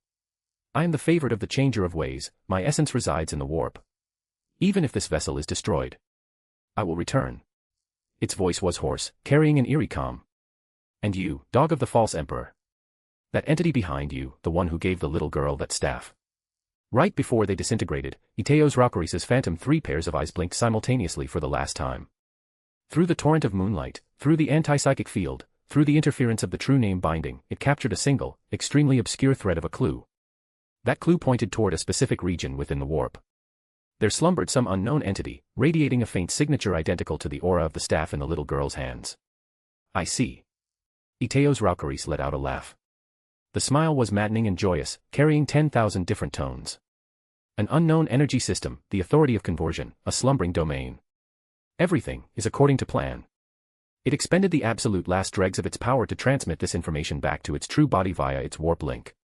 I am the favorite of the Changer of Ways, my essence resides in the warp. Even if this vessel is destroyed, I will return. Its voice was hoarse, carrying an eerie calm. And you, dog of the false emperor. That entity behind you, the one who gave the little girl that staff. Right before they disintegrated, Iteos Raucaris's phantom 3 pairs of eyes blinked simultaneously for the last time. Through the torrent of moonlight, through the anti-psychic field, through the interference of the true name binding, it captured a single, extremely obscure thread of a clue. That clue pointed toward a specific region within the warp. There slumbered some unknown entity, radiating a faint signature identical to the aura of the staff in the little girl's hands. I see. Iteos Raucaris let out a laugh. The smile was maddening and joyous, carrying 10,000 different tones. An unknown energy system, the authority of conversion, a slumbering domain. Everything is according to plan. It expended the absolute last dregs of its power to transmit this information back to its true body via its warp link.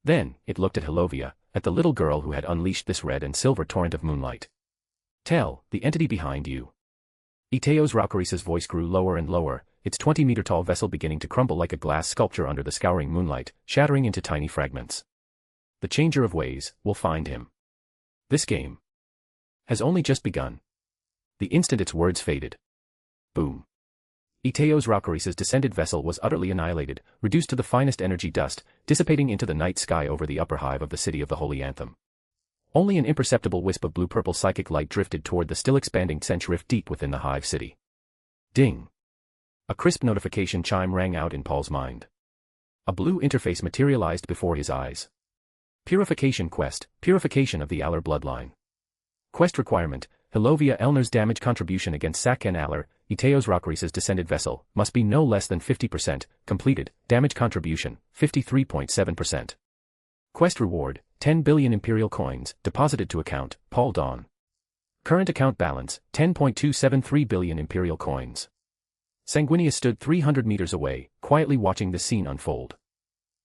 Then, it looked at Hilovia, at the little girl who had unleashed this red and silver torrent of moonlight. Tell, the entity behind you. Iteos Raucaris's voice grew lower and lower, its 20-meter-tall vessel beginning to crumble like a glass sculpture under the scouring moonlight, shattering into tiny fragments. The Changer of Ways will find him. This game has only just begun. The instant its words faded. Boom. Iteos Raucaris's descended vessel was utterly annihilated, reduced to the finest energy dust, dissipating into the night sky over the upper hive of the city of the Holy Anthem. Only an imperceptible wisp of blue-purple psychic light drifted toward the still-expanding Sench rift deep within the hive city. Ding. A crisp notification chime rang out in Paul's mind. A blue interface materialized before his eyes. Purification quest, purification of the Aller bloodline. Quest requirement, Hilovia Elner's damage contribution against Sakhen Aller, Iteos Raucaris's descended vessel, must be no less than 50%, completed, damage contribution, 53.7%. Quest reward, 10 billion Imperial coins, deposited to account, Paul Dawn. Current account balance, 10.273 billion Imperial coins. Sanguinius stood 300 meters away, quietly watching the scene unfold.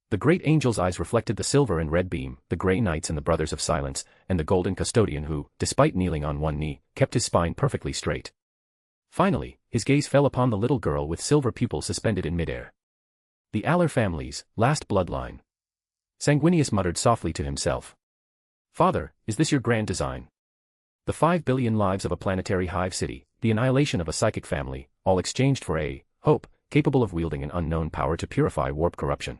The great angel's eyes reflected the silver and red beam, the grey knights and the brothers of silence, and the golden custodian who, despite kneeling on one knee, kept his spine perfectly straight. Finally, his gaze fell upon the little girl with silver pupils suspended in midair. The Aller family's last bloodline. Sanguinius muttered softly to himself. Father, is this your grand design? The 5 billion lives of a planetary hive city, the annihilation of a psychic family, all exchanged for a hope, capable of wielding an unknown power to purify warp corruption.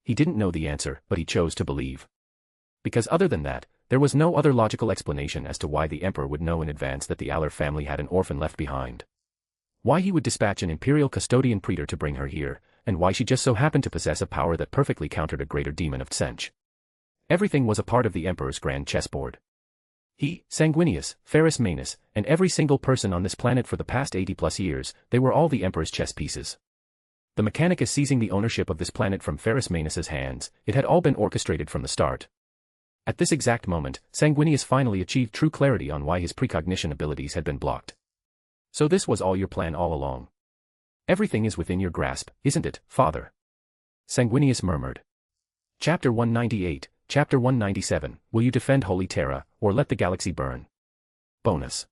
He didn't know the answer, but he chose to believe. Because other than that, there was no other logical explanation as to why the Emperor would know in advance that the Aller family had an orphan left behind. Why he would dispatch an Imperial custodian praetor to bring her here, and why she just so happened to possess a power that perfectly countered a greater demon of Tsench. Everything was a part of the Emperor's grand chessboard. He, Sanguinius, Ferrus Manus, and every single person on this planet for the past 80+ years, they were all the Emperor's chess pieces. The Mechanicus seizing the ownership of this planet from Ferrus Manus's hands, it had all been orchestrated from the start. At this exact moment, Sanguinius finally achieved true clarity on why his precognition abilities had been blocked. So this was all your plan all along. Everything is within your grasp, isn't it, Father? Sanguinius murmured. Chapter 198, Chapter 197, Will you defend Holy Terra, or let the galaxy burn? Bonus.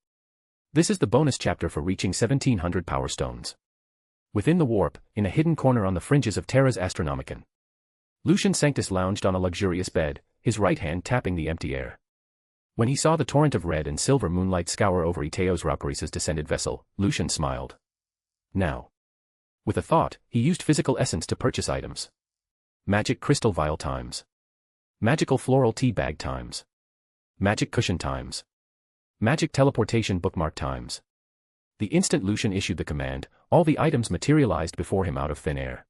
This is the bonus chapter for reaching 1700 power stones. Within the warp, in a hidden corner on the fringes of Terra's Astronomicon, Lucian Sanctus lounged on a luxurious bed, his right hand tapping the empty air. When he saw the torrent of red and silver moonlight scour over Iteos Raucaris's descended vessel, Lucian smiled. Now. With a thought, he used physical essence to purchase items. Magic crystal vial times. Magical floral tea bag times. Magic cushion times. Magic teleportation bookmark times. The instant Lucian issued the command, all the items materialized before him out of thin air.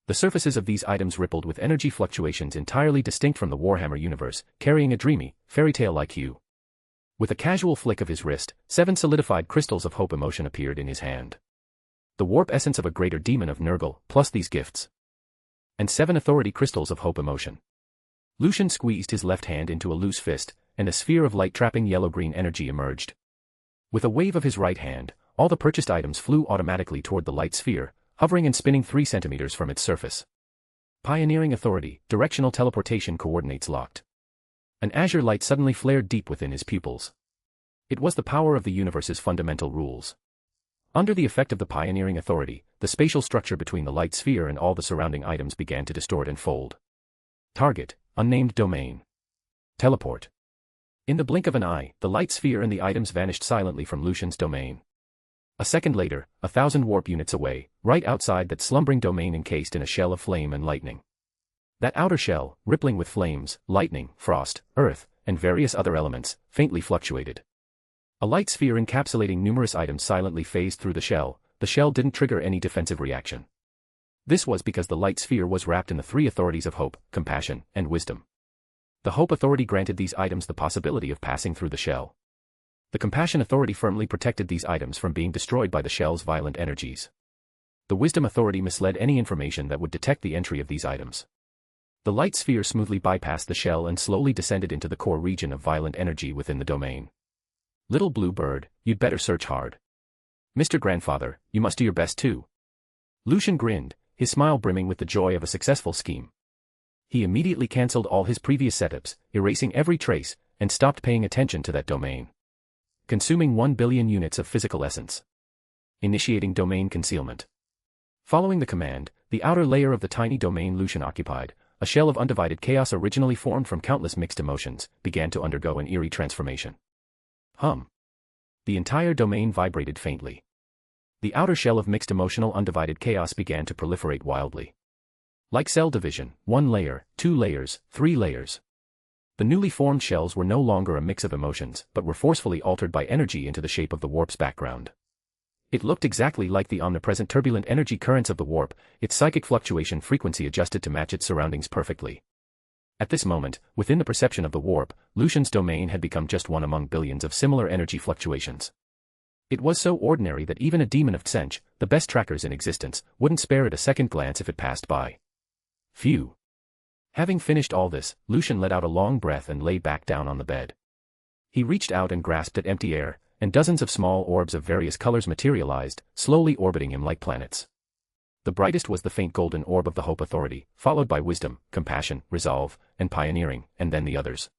The surfaces of these items rippled with energy fluctuations entirely distinct from the Warhammer universe, carrying a dreamy, fairy tale-like hue. With a casual flick of his wrist, 7 solidified crystals of hope emotion appeared in his hand. The warp essence of a greater demon of Nurgle, plus these gifts. And 7 authority crystals of hope emotion. Lucian squeezed his left hand into a loose fist, and a sphere of light-trapping yellow-green energy emerged. With a wave of his right hand, all the purchased items flew automatically toward the light sphere, hovering and spinning 3 centimeters from its surface. Pioneering authority, directional teleportation coordinates locked. An azure light suddenly flared deep within his pupils. It was the power of the universe's fundamental rules. Under the effect of the pioneering authority, the spatial structure between the light sphere and all the surrounding items began to distort and fold. Target, unnamed domain. Teleport. In the blink of an eye, the light sphere and the items vanished silently from Lucian's domain. A second later, 1,000 warp units away, right outside that slumbering domain encased in a shell of flame and lightning. That outer shell, rippling with flames, lightning, frost, earth, and various other elements, faintly fluctuated. A light sphere encapsulating numerous items silently phased through the shell didn't trigger any defensive reaction. This was because the light sphere was wrapped in the 3 authorities of hope, compassion, and wisdom. The hope authority granted these items the possibility of passing through the shell. The compassion authority firmly protected these items from being destroyed by the shell's violent energies. The wisdom authority misled any information that would detect the entry of these items. The light sphere smoothly bypassed the shell and slowly descended into the core region of violent energy within the domain. Little blue bird, you'd better search hard. Mr. Grandfather, you must do your best too. Lucian grinned, his smile brimming with the joy of a successful scheme. He immediately cancelled all his previous setups, erasing every trace, and stopped paying attention to that domain. Consuming 1 billion units of physical essence. Initiating domain concealment. Following the command, the outer layer of the tiny domain Lucian occupied, a shell of undivided chaos originally formed from countless mixed emotions, began to undergo an eerie transformation. Hum. The entire domain vibrated faintly. The outer shell of mixed emotional undivided chaos began to proliferate wildly. Like cell division, 1 layer, 2 layers, 3 layers. The newly formed shells were no longer a mix of emotions, but were forcefully altered by energy into the shape of the warp's background. It looked exactly like the omnipresent turbulent energy currents of the warp, its psychic fluctuation frequency adjusted to match its surroundings perfectly. At this moment, within the perception of the warp, Lucian's domain had become just one among billions of similar energy fluctuations. It was so ordinary that even a demon of Tsench, the best trackers in existence, wouldn't spare it a second glance if it passed by. Phew. Having finished all this, Lucian let out a long breath and lay back down on the bed. He reached out and grasped at empty air, and dozens of small orbs of various colors materialized, slowly orbiting him like planets. The brightest was the faint golden orb of the Hope Authority, followed by wisdom, compassion, resolve, and pioneering, and then the others.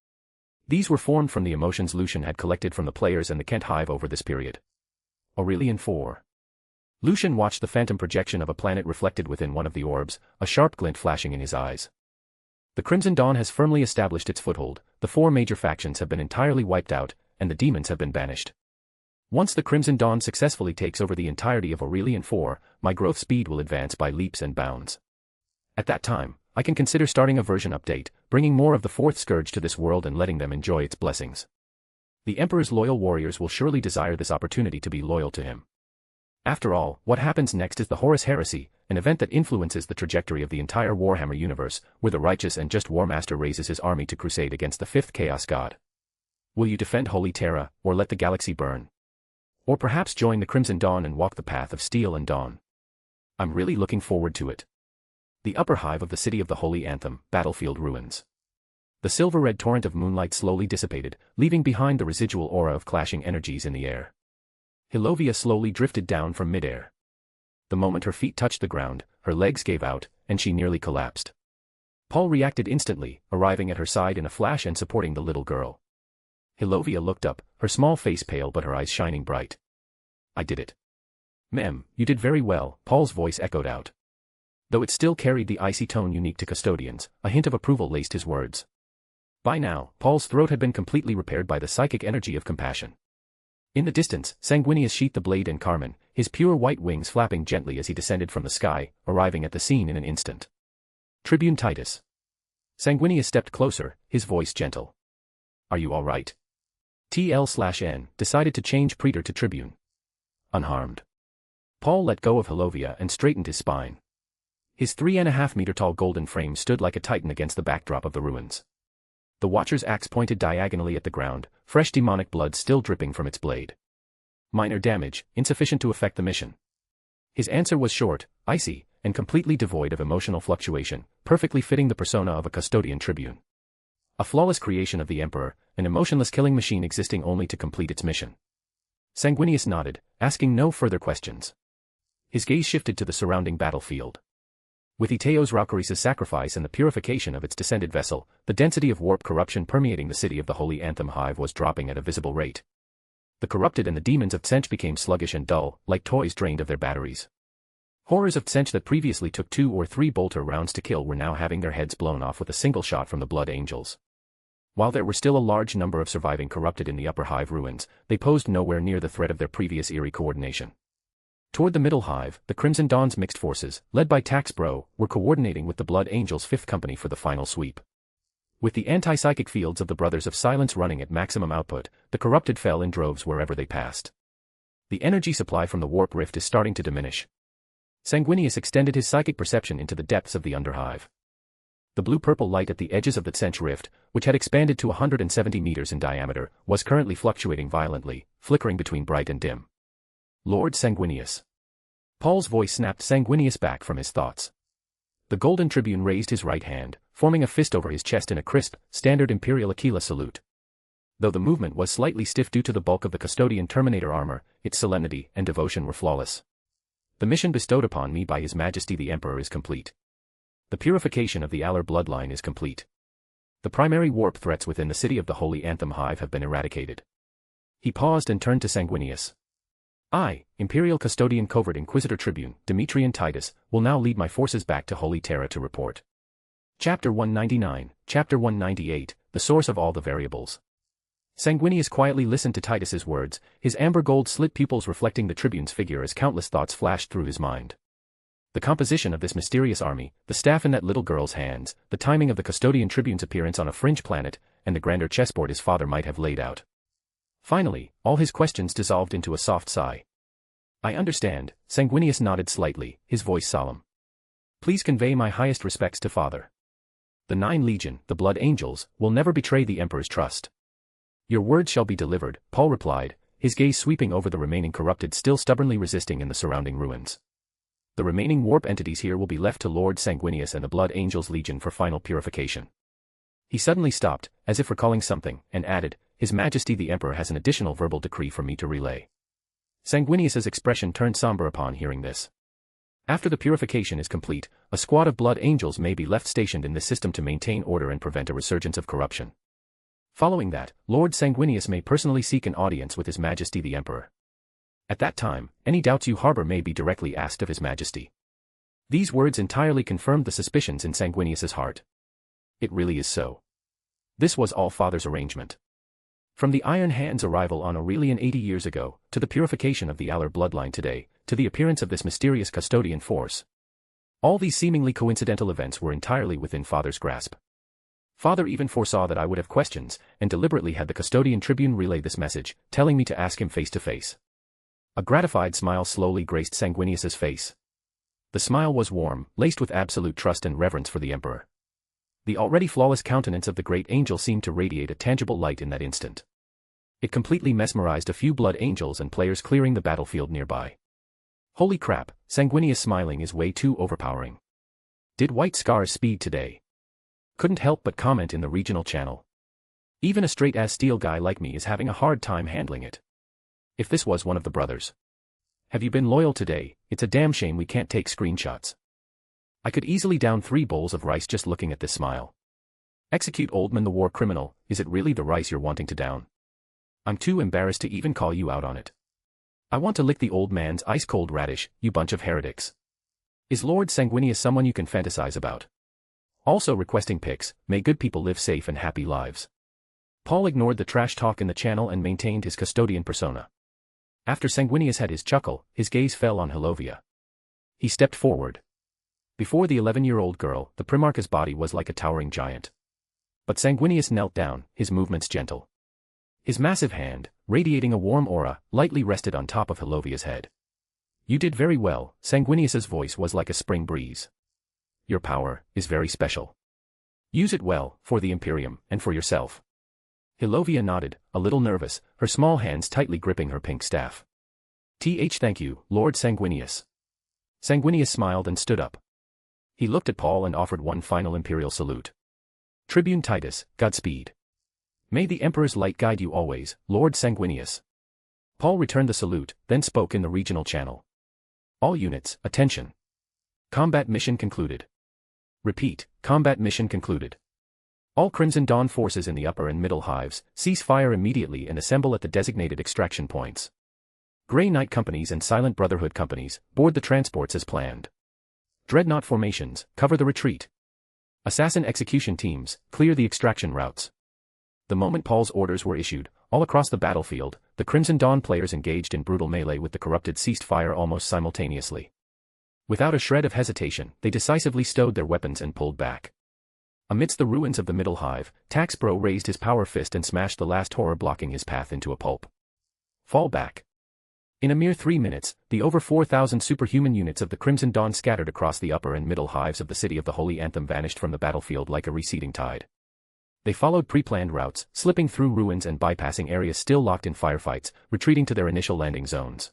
These were formed from the emotions Lucian had collected from the players and the Kent Hive over this period. Aurelian 4. Lucian watched the phantom projection of a planet reflected within one of the orbs, a sharp glint flashing in his eyes. The Crimson Dawn has firmly established its foothold, the 4 major factions have been entirely wiped out, and the demons have been banished. Once the Crimson Dawn successfully takes over the entirety of Aurelian 4, my growth speed will advance by leaps and bounds. At that time, I can consider starting a version update, bringing more of the 4th Scourge to this world and letting them enjoy its blessings. The Emperor's loyal warriors will surely desire this opportunity to be loyal to him. After all, what happens next is the Horus Heresy, an event that influences the trajectory of the entire Warhammer universe, where the righteous and just Warmaster raises his army to crusade against the 5th Chaos God. Will you defend Holy Terra, or let the galaxy burn? Or perhaps join the Crimson Dawn and walk the path of steel and dawn? I'm really looking forward to it. The upper hive of the City of the Holy Anthem, battlefield ruins. The silver-red torrent of moonlight slowly dissipated, leaving behind the residual aura of clashing energies in the air. Hilovia slowly drifted down from midair. The moment her feet touched the ground, her legs gave out, and she nearly collapsed. Paul reacted instantly, arriving at her side in a flash and supporting the little girl. Hilovia looked up, her small face pale but her eyes shining bright. I did it. Mem, you did very well, Paul's voice echoed out. Though it still carried the icy tone unique to custodians, a hint of approval laced his words. By now, Paul's throat had been completely repaired by the psychic energy of compassion. In the distance, Sanguinius sheathed the blade and Carmen, his pure white wings flapping gently as he descended from the sky, arriving at the scene in an instant. Tribune Titus. Sanguinius stepped closer, his voice gentle. Are you all right? TL/N decided to change praetor to tribune. Unharmed. Paul let go of Hilovia and straightened his spine. His 3.5-meter-tall golden frame stood like a titan against the backdrop of the ruins. The Watcher's axe pointed diagonally at the ground, fresh demonic blood still dripping from its blade. Minor damage, insufficient to affect the mission. His answer was short, icy, and completely devoid of emotional fluctuation, perfectly fitting the persona of a custodian tribune. A flawless creation of the Emperor, an emotionless killing machine existing only to complete its mission. Sanguinius nodded, asking no further questions. His gaze shifted to the surrounding battlefield. With Iteos Raucaris's sacrifice and the purification of its descended vessel, the density of warp corruption permeating the City of the Holy Anthem hive was dropping at a visible rate. The corrupted and the demons of Tsench became sluggish and dull, like toys drained of their batteries. Horrors of Tsench that previously took 2 or 3 bolter rounds to kill were now having their heads blown off with a single shot from the Blood Angels. While there were still a large number of surviving corrupted in the upper hive ruins, they posed nowhere near the threat of their previous eerie coordination. Toward the middle hive, the Crimson Dawn's mixed forces, led by Tax Bro, were coordinating with the Blood Angels' 5th Company for the final sweep. With the anti-psychic fields of the Brothers of Silence running at maximum output, the corrupted fell in droves wherever they passed. The energy supply from the warp rift is starting to diminish. Sanguinius extended his psychic perception into the depths of the underhive. The blue-purple light at the edges of the Tsench rift, which had expanded to 170 meters in diameter, was currently fluctuating violently, flickering between bright and dim. Lord Sanguinius. Paul's voice snapped Sanguinius back from his thoughts. The Golden Tribune raised his right hand, forming a fist over his chest in a crisp, standard Imperial Aquila salute. Though the movement was slightly stiff due to the bulk of the Custodian Terminator armor, its solemnity and devotion were flawless. The mission bestowed upon me by His Majesty the Emperor is complete. The purification of the Aller bloodline is complete. The primary warp threats within the City of the Holy Anthem hive have been eradicated. He paused and turned to Sanguinius. I, Imperial Custodian Covert Inquisitor Tribune, Demetrian Titus, will now lead my forces back to Holy Terra to report. Chapter 199, Chapter 198, The Source of All the Variables. Sanguinius quietly listened to Titus's words, his amber gold slit pupils reflecting the Tribune's figure as countless thoughts flashed through his mind. The composition of this mysterious army, the staff in that little girl's hands, the timing of the Custodian Tribune's appearance on a fringe planet, and the grander chessboard his father might have laid out. Finally, all his questions dissolved into a soft sigh. I understand, Sanguinius nodded slightly, his voice solemn. Please convey my highest respects to Father. The 9 Legion, the Blood Angels, will never betray the Emperor's trust. Your words shall be delivered, Paul replied, his gaze sweeping over the remaining corrupted still stubbornly resisting in the surrounding ruins. The remaining warp entities here will be left to Lord Sanguinius and the Blood Angels Legion for final purification. He suddenly stopped, as if recalling something, and added, His Majesty the Emperor has an additional verbal decree for me to relay. Sanguinius's expression turned somber upon hearing this. After the purification is complete, a squad of blood angels may be left stationed in this system to maintain order and prevent a resurgence of corruption. Following that, Lord Sanguinius may personally seek an audience with His Majesty the Emperor. At that time, any doubts you harbor may be directly asked of His Majesty. These words entirely confirmed the suspicions in Sanguinius's heart. It really is so. This was all Father's arrangement. From the Iron Hand's arrival on Aurelian 80 years ago, to the purification of the Aller bloodline today, to the appearance of this mysterious custodian force. All these seemingly coincidental events were entirely within Father's grasp. Father even foresaw that I would have questions, and deliberately had the custodian tribune relay this message, telling me to ask him face to face. A gratified smile slowly graced Sanguinius's face. The smile was warm, laced with absolute trust and reverence for the Emperor. The already flawless countenance of the great angel seemed to radiate a tangible light in that instant. It completely mesmerized a few blood angels and players clearing the battlefield nearby. Holy crap, Sanguinius smiling is way too overpowering. Did White Scar's speed today? Couldn't help but comment in the regional channel. Even a straight-as-steel guy like me is having a hard time handling it. If this was one of the brothers. Have you been loyal today? It's a damn shame we can't take screenshots. I could easily down 3 bowls of rice just looking at this smile. Execute Oldman the war criminal, is it really the rice you're wanting to down? I'm too embarrassed to even call you out on it. I want to lick the old man's ice-cold radish, you bunch of heretics. Is Lord Sanguinius someone you can fantasize about? Also requesting pics, may good people live safe and happy lives. Paul ignored the trash talk in the channel and maintained his custodian persona. After Sanguinius had his chuckle, his gaze fell on Hilovia. He stepped forward. Before the 11-year-old girl, the Primarch's body was like a towering giant. But Sanguinius knelt down, his movements gentle. His massive hand, radiating a warm aura, lightly rested on top of Hilovia's head. You did very well, Sanguinius's voice was like a spring breeze. Your power is very special. Use it well, for the Imperium, and for yourself. Hilovia nodded, a little nervous, her small hands tightly gripping her pink staff. Thank you, Lord Sanguinius. Sanguinius smiled and stood up. He looked at Paul and offered one final imperial salute. Tribune Titus, Godspeed. May the Emperor's light guide you always, Lord Sanguinius. Paul returned the salute, then spoke in the regional channel. All units, attention. Combat mission concluded. Repeat, combat mission concluded. All Crimson Dawn forces in the upper and middle hives, cease fire immediately and assemble at the designated extraction points. Grey Knight companies and Silent Brotherhood companies, board the transports as planned. Dreadnought formations, cover the retreat. Assassin execution teams, clear the extraction routes. The moment Paul's orders were issued, all across the battlefield, the Crimson Dawn players engaged in brutal melee with the corrupted ceased fire almost simultaneously. Without a shred of hesitation, they decisively stowed their weapons and pulled back. Amidst the ruins of the middle hive, Taxbro raised his power fist and smashed the last horror blocking his path into a pulp. Fall back. In a mere 3 minutes, the over 4,000 superhuman units of the Crimson Dawn scattered across the upper and middle hives of the city of the Holy Anthem vanished from the battlefield like a receding tide. They followed pre-planned routes, slipping through ruins and bypassing areas still locked in firefights, retreating to their initial landing zones.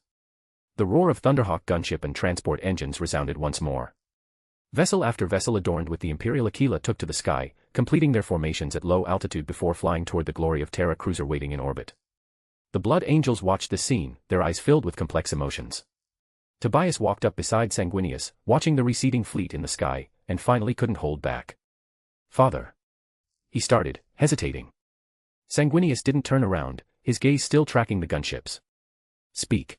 The roar of Thunderhawk gunship and transport engines resounded once more. Vessel after vessel adorned with the Imperial Aquila took to the sky, completing their formations at low altitude before flying toward the glory of Terra cruiser waiting in orbit. The Blood Angels watched this scene, their eyes filled with complex emotions. Tobias walked up beside Sanguinius, watching the receding fleet in the sky, and finally couldn't hold back. Father. He started, hesitating. Sanguinius didn't turn around, his gaze still tracking the gunships. Speak.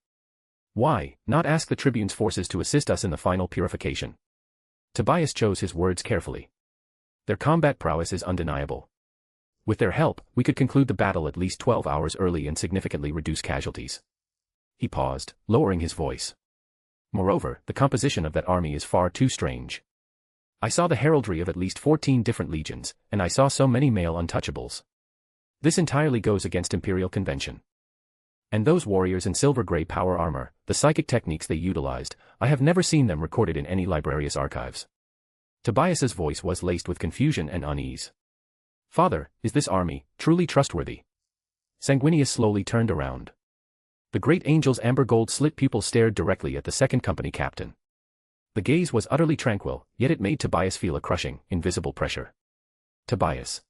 Why not ask the Tribune's forces to assist us in the final purification? Tobias chose his words carefully. Their combat prowess is undeniable. With their help, we could conclude the battle at least 12 hours early and significantly reduce casualties. He paused, lowering his voice. Moreover, the composition of that army is far too strange. I saw the heraldry of at least 14 different legions, and I saw so many male untouchables. This entirely goes against Imperial convention. And those warriors in silver-gray power armor, the psychic techniques they utilized, I have never seen them recorded in any librarious archives. Tobias's voice was laced with confusion and unease. Father, is this army truly trustworthy? Sanguinius slowly turned around. The great angel's amber gold slit pupils stared directly at the second company captain. The gaze was utterly tranquil, yet it made Tobias feel a crushing, invisible pressure. Tobias.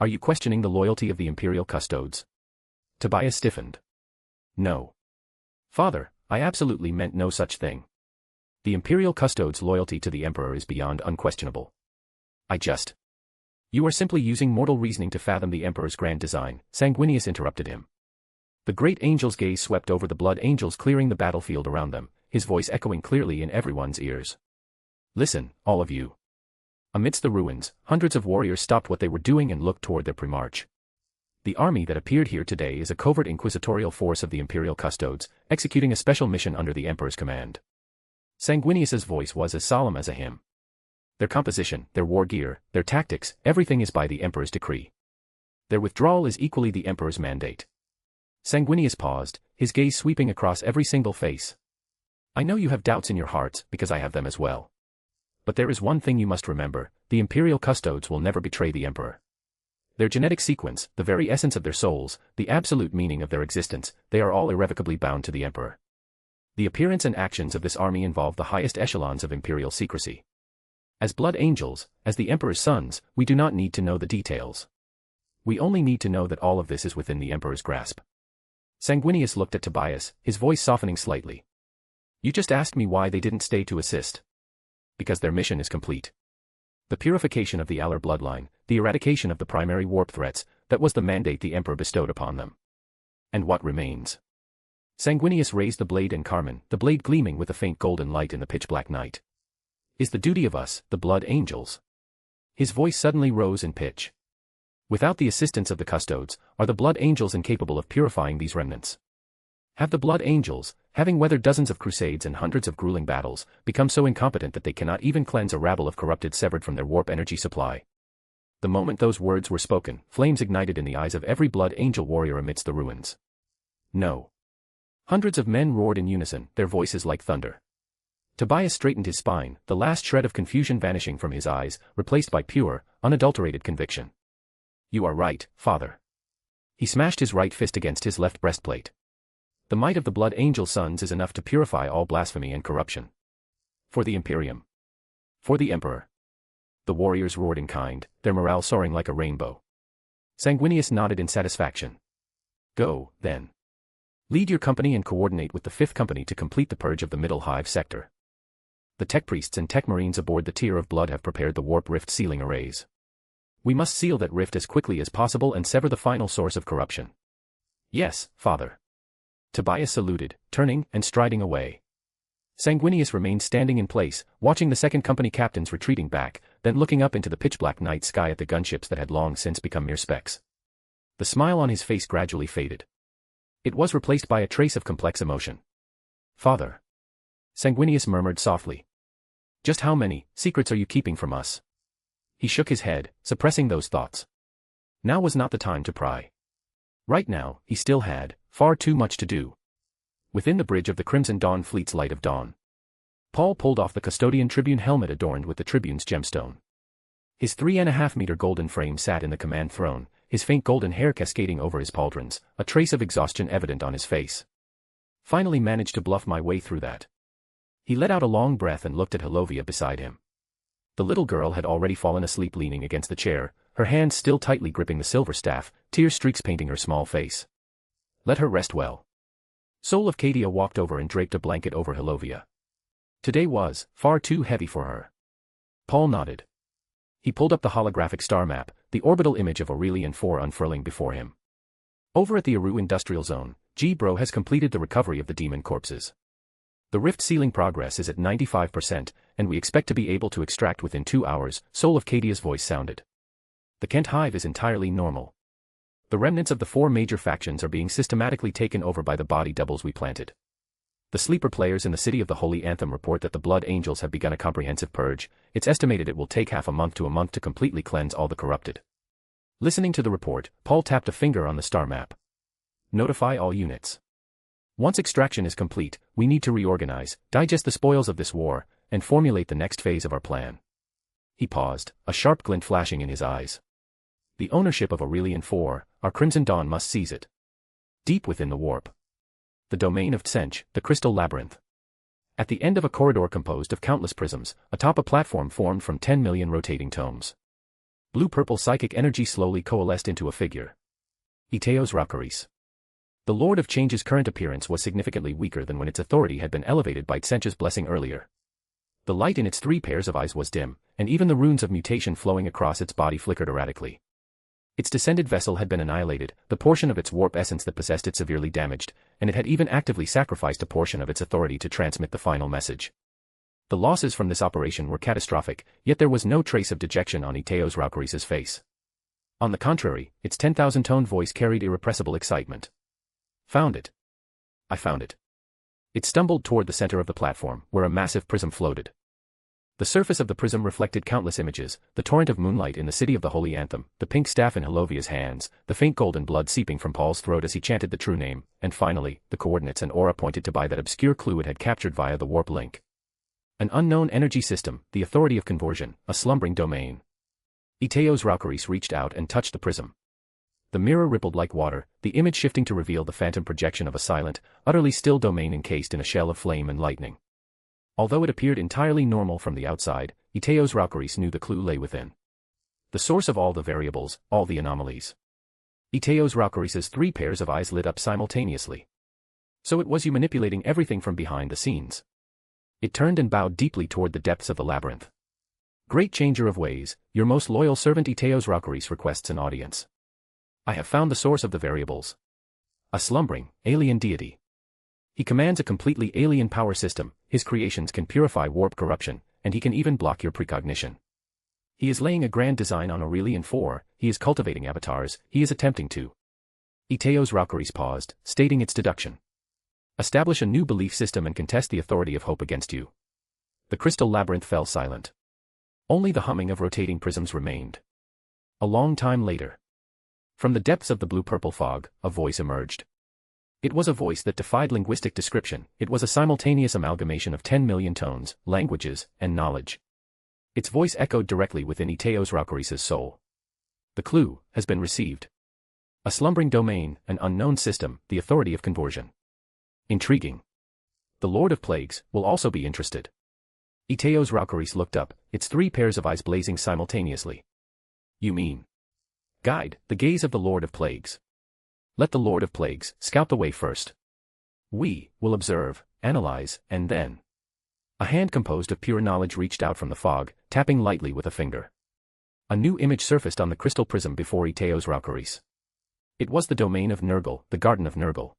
Are you questioning the loyalty of the Imperial Custodes? Tobias stiffened. No. Father, I absolutely meant no such thing. The Imperial Custodes' loyalty to the Emperor is beyond unquestionable. You are simply using mortal reasoning to fathom the Emperor's grand design, Sanguinius interrupted him. The great angel's gaze swept over the blood angels clearing the battlefield around them, his voice echoing clearly in everyone's ears. Listen, all of you. Amidst the ruins, hundreds of warriors stopped what they were doing and looked toward their premarch. The army that appeared here today is a covert inquisitorial force of the Imperial Custodes, executing a special mission under the Emperor's command. Sanguinius's voice was as solemn as a hymn. Their composition, their war gear, their tactics, everything is by the Emperor's decree. Their withdrawal is equally the Emperor's mandate. Sanguinius paused, his gaze sweeping across every single face. I know you have doubts in your hearts, because I have them as well. But there is one thing you must remember, the Imperial Custodes will never betray the Emperor. Their genetic sequence, the very essence of their souls, the absolute meaning of their existence, they are all irrevocably bound to the Emperor. The appearance and actions of this army involve the highest echelons of Imperial secrecy. As blood angels, as the Emperor's sons, we do not need to know the details. We only need to know that all of this is within the Emperor's grasp. Sanguinius looked at Tobias, his voice softening slightly. You just asked me why they didn't stay to assist. Because their mission is complete. The purification of the Aller bloodline, the eradication of the primary warp threats, that was the mandate the Emperor bestowed upon them. And what remains? Sanguinius raised the blade in Carmine, the blade gleaming with a faint golden light in the pitch-black night. Is the duty of us, the blood angels. His voice suddenly rose in pitch. Without the assistance of the Custodes, are the blood angels incapable of purifying these remnants? Have the blood angels, having weathered dozens of crusades and hundreds of grueling battles, become so incompetent that they cannot even cleanse a rabble of corrupted severed from their warp energy supply? The moment those words were spoken, flames ignited in the eyes of every blood angel warrior amidst the ruins. No. Hundreds of men roared in unison, their voices like thunder. Tobias straightened his spine, the last shred of confusion vanishing from his eyes, replaced by pure, unadulterated conviction. You are right, father. He smashed his right fist against his left breastplate. The might of the blood angel sons is enough to purify all blasphemy and corruption. For the Imperium. For the Emperor. The warriors roared in kind, their morale soaring like a rainbow. Sanguinius nodded in satisfaction. Go, then. Lead your company and coordinate with the 5th Company to complete the purge of the Middle Hive sector. The tech priests and tech marines aboard the Tear of Blood have prepared the warp rift sealing arrays. We must seal that rift as quickly as possible and sever the final source of corruption. Yes, father. Tobias saluted, turning and striding away. Sanguinius remained standing in place, watching the 2nd Company captains retreating back, then looking up into the pitch-black night sky at the gunships that had long since become mere specks. The smile on his face gradually faded. It was replaced by a trace of complex emotion. Father. Sanguinius murmured softly. Just how many secrets are you keeping from us? He shook his head, suppressing those thoughts. Now was not the time to pry. Right now, he still had far too much to do. Within the bridge of the Crimson Dawn Fleet's Light of Dawn, Paul pulled off the custodian tribune helmet adorned with the tribune's gemstone. His 3.5-meter golden frame sat in the command throne, his faint golden hair cascading over his pauldrons, a trace of exhaustion evident on his face. Finally managed to bluff my way through that. He let out a long breath and looked at Helovia beside him. The little girl had already fallen asleep leaning against the chair, her hands still tightly gripping the silver staff, tear streaks painting her small face. Let her rest well. Soul of Cadia walked over and draped a blanket over Helovia. Today was far too heavy for her. Paul nodded. He pulled up the holographic star map, the orbital image of Aurelian 4 unfurling before him. Over at the Aru Industrial Zone, G-Bro has completed the recovery of the demon corpses. The rift sealing progress is at 95%, and we expect to be able to extract within 2 hours, Soul of Cadia's voice sounded. The Kent Hive is entirely normal. The remnants of the 4 major factions are being systematically taken over by the body doubles we planted. The sleeper players in the City of the Holy Anthem report that the Blood Angels have begun a comprehensive purge. It's estimated it will take half a month to completely cleanse all the corrupted. Listening to the report, Paul tapped a finger on the star map. Notify all units. Once extraction is complete, we need to reorganize, digest the spoils of this war, and formulate the next phase of our plan. He paused, a sharp glint flashing in his eyes. The ownership of Aurelian 4, our Crimson Dawn must seize it. Deep within the warp. The domain of Tsench, the crystal labyrinth. At the end of a corridor composed of countless prisms, atop a platform formed from 10 million rotating tomes. Blue-purple psychic energy slowly coalesced into a figure. Iteos Raucaris. The Lord of Change's current appearance was significantly weaker than when its authority had been elevated by Tsench's blessing earlier. The light in its 3 pairs of eyes was dim, and even the runes of mutation flowing across its body flickered erratically. Its descended vessel had been annihilated, the portion of its warp essence that possessed it severely damaged, and it had even actively sacrificed a portion of its authority to transmit the final message. The losses from this operation were catastrophic, yet there was no trace of dejection on Iteos Raucaris' face. On the contrary, its 10,000-tone voice carried irrepressible excitement. Found it. I found it. It stumbled toward the center of the platform, where a massive prism floated. The surface of the prism reflected countless images, the torrent of moonlight in the city of the Holy Anthem, the pink staff in Helovia's hands, the faint golden blood seeping from Paul's throat as he chanted the true name, and finally, the coordinates and aura pointed to by that obscure clue it had captured via the warp link. An unknown energy system, the authority of conversion, a slumbering domain. Iteos Raucaris reached out and touched the prism. The mirror rippled like water, the image shifting to reveal the phantom projection of a silent, utterly still domain encased in a shell of flame and lightning. Although it appeared entirely normal from the outside, Iteos Raucaris knew the clue lay within. The source of all the variables, all the anomalies. Iteos Raucaris' 3 pairs of eyes lit up simultaneously. So it was you manipulating everything from behind the scenes. It turned and bowed deeply toward the depths of the labyrinth. Great changer of ways, your most loyal servant Iteos Raucaris requests an audience. I have found the source of the variables. A slumbering, alien deity. He commands a completely alien power system, his creations can purify warp corruption, and he can even block your precognition. He is laying a grand design on Aurelian 4, he is cultivating avatars, he is attempting to. Iteos Raucaris paused, stating its deduction. Establish a new belief system and contest the authority of hope against you. The crystal labyrinth fell silent. Only the humming of rotating prisms remained. A long time later. From the depths of the blue-purple fog, a voice emerged. It was a voice that defied linguistic description, it was a simultaneous amalgamation of 10 million tones, languages, and knowledge. Its voice echoed directly within Iteos Raucaris' soul. The clue has been received. A slumbering domain, an unknown system, the authority of conversion. Intriguing. The Lord of Plagues will also be interested. Iteos Raucaris looked up, its 3 pairs of eyes blazing simultaneously. You mean? Guide, the gaze of the Lord of Plagues. Let the Lord of Plagues scout the way first. We will observe, analyze, and then. A hand composed of pure knowledge reached out from the fog, tapping lightly with a finger. A new image surfaced on the crystal prism before Iteos Raucaris. It was the domain of Nurgle, the Garden of Nurgle.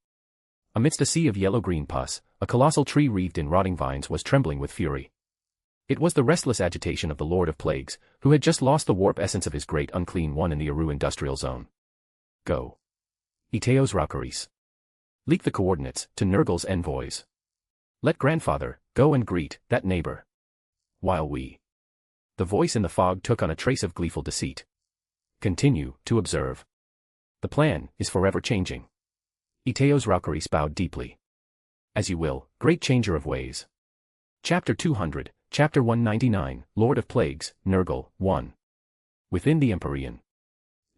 Amidst a sea of yellow-green pus, a colossal tree wreathed in rotting vines was trembling with fury. It was the restless agitation of the Lord of Plagues, who had just lost the warp essence of his great unclean one in the Aru industrial zone. Go. Iteos Raucaris. Leak the coordinates to Nurgle's envoys. Let grandfather go and greet that neighbor. While we. The voice in the fog took on a trace of gleeful deceit. Continue to observe. The plan is forever changing. Iteos Raucaris bowed deeply. As you will, great changer of ways. Chapter 200, Chapter 199, Lord of Plagues, Nurgle, 1. Within the Empyrean.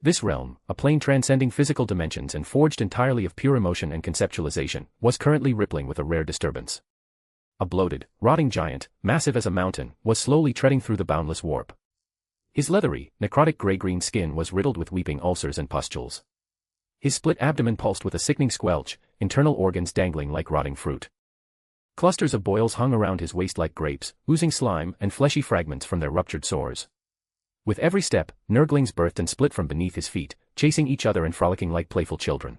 This realm, a plane transcending physical dimensions and forged entirely of pure emotion and conceptualization, was currently rippling with a rare disturbance. A bloated, rotting giant, massive as a mountain, was slowly treading through the boundless warp. His leathery, necrotic gray-green skin was riddled with weeping ulcers and pustules. His split abdomen pulsed with a sickening squelch, internal organs dangling like rotting fruit. Clusters of boils hung around his waist like grapes, oozing slime and fleshy fragments from their ruptured sores. With every step, Nurglings birthed and split from beneath his feet, chasing each other and frolicking like playful children.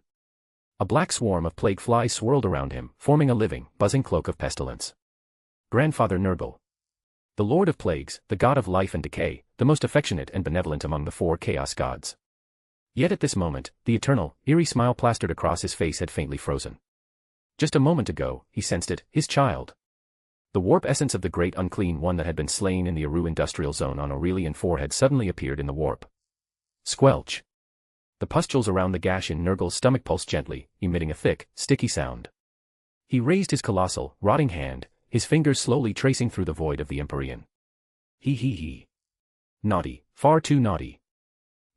A black swarm of plague flies swirled around him, forming a living, buzzing cloak of pestilence. Grandfather Nurgle. The Lord of Plagues, the god of life and decay, the most affectionate and benevolent among the 4 chaos gods. Yet at this moment, the eternal, eerie smile plastered across his face had faintly frozen. Just a moment ago, he sensed it, his child. The warp essence of the great unclean one that had been slain in the Aru industrial zone on Aurelian 4 had suddenly appeared in the warp. Squelch. The pustules around the gash in Nurgle's stomach pulsed gently, emitting a thick, sticky sound. He raised his colossal, rotting hand, his fingers slowly tracing through the void of the Empyrean. He. Naughty, far too naughty.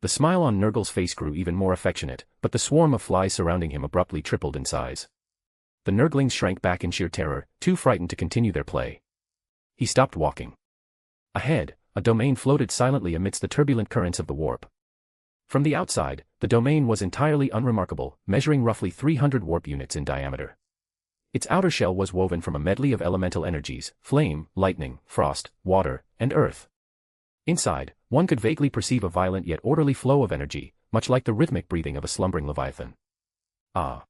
The smile on Nurgle's face grew even more affectionate, but the swarm of flies surrounding him abruptly tripled in size. The Nurglings shrank back in sheer terror, too frightened to continue their play. He stopped walking. Ahead, a domain floated silently amidst the turbulent currents of the warp. From the outside, the domain was entirely unremarkable, measuring roughly 300 warp units in diameter. Its outer shell was woven from a medley of elemental energies: flame, lightning, frost, water, and earth. Inside, one could vaguely perceive a violent yet orderly flow of energy, much like the rhythmic breathing of a slumbering leviathan. Ah!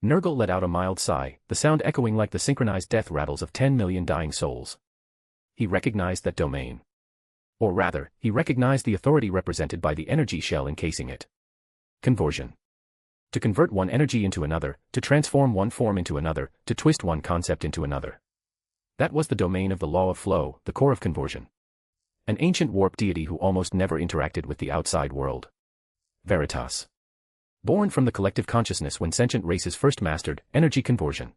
Nurgle let out a mild sigh, the sound echoing like the synchronized death rattles of 10 million dying souls. He recognized that domain. Or rather, he recognized the authority represented by the energy shell encasing it. Conversion. To convert one energy into another, to transform one form into another, to twist one concept into another. That was the domain of the law of flow, the core of conversion. An ancient warp deity who almost never interacted with the outside world. Veritas. Born from the collective consciousness when sentient races first mastered energy conversion.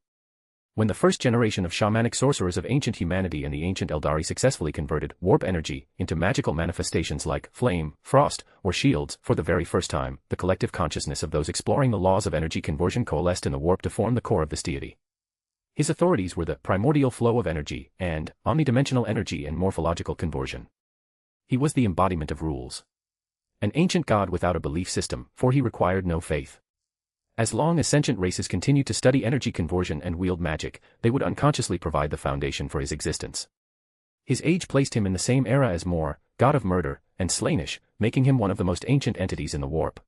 When the first generation of shamanic sorcerers of ancient humanity and the ancient Eldari successfully converted warp energy into magical manifestations like flame, frost, or shields, for the very first time, the collective consciousness of those exploring the laws of energy conversion coalesced in the warp to form the core of this deity. His authorities were the primordial flow of energy and omnidimensional energy and morphological conversion. He was the embodiment of rules. An ancient god without a belief system, for he required no faith. As long as sentient races continued to study energy conversion and wield magic, they would unconsciously provide the foundation for his existence. His age placed him in the same era as Mor, god of murder, and Slaanesh, making him one of the most ancient entities in the warp.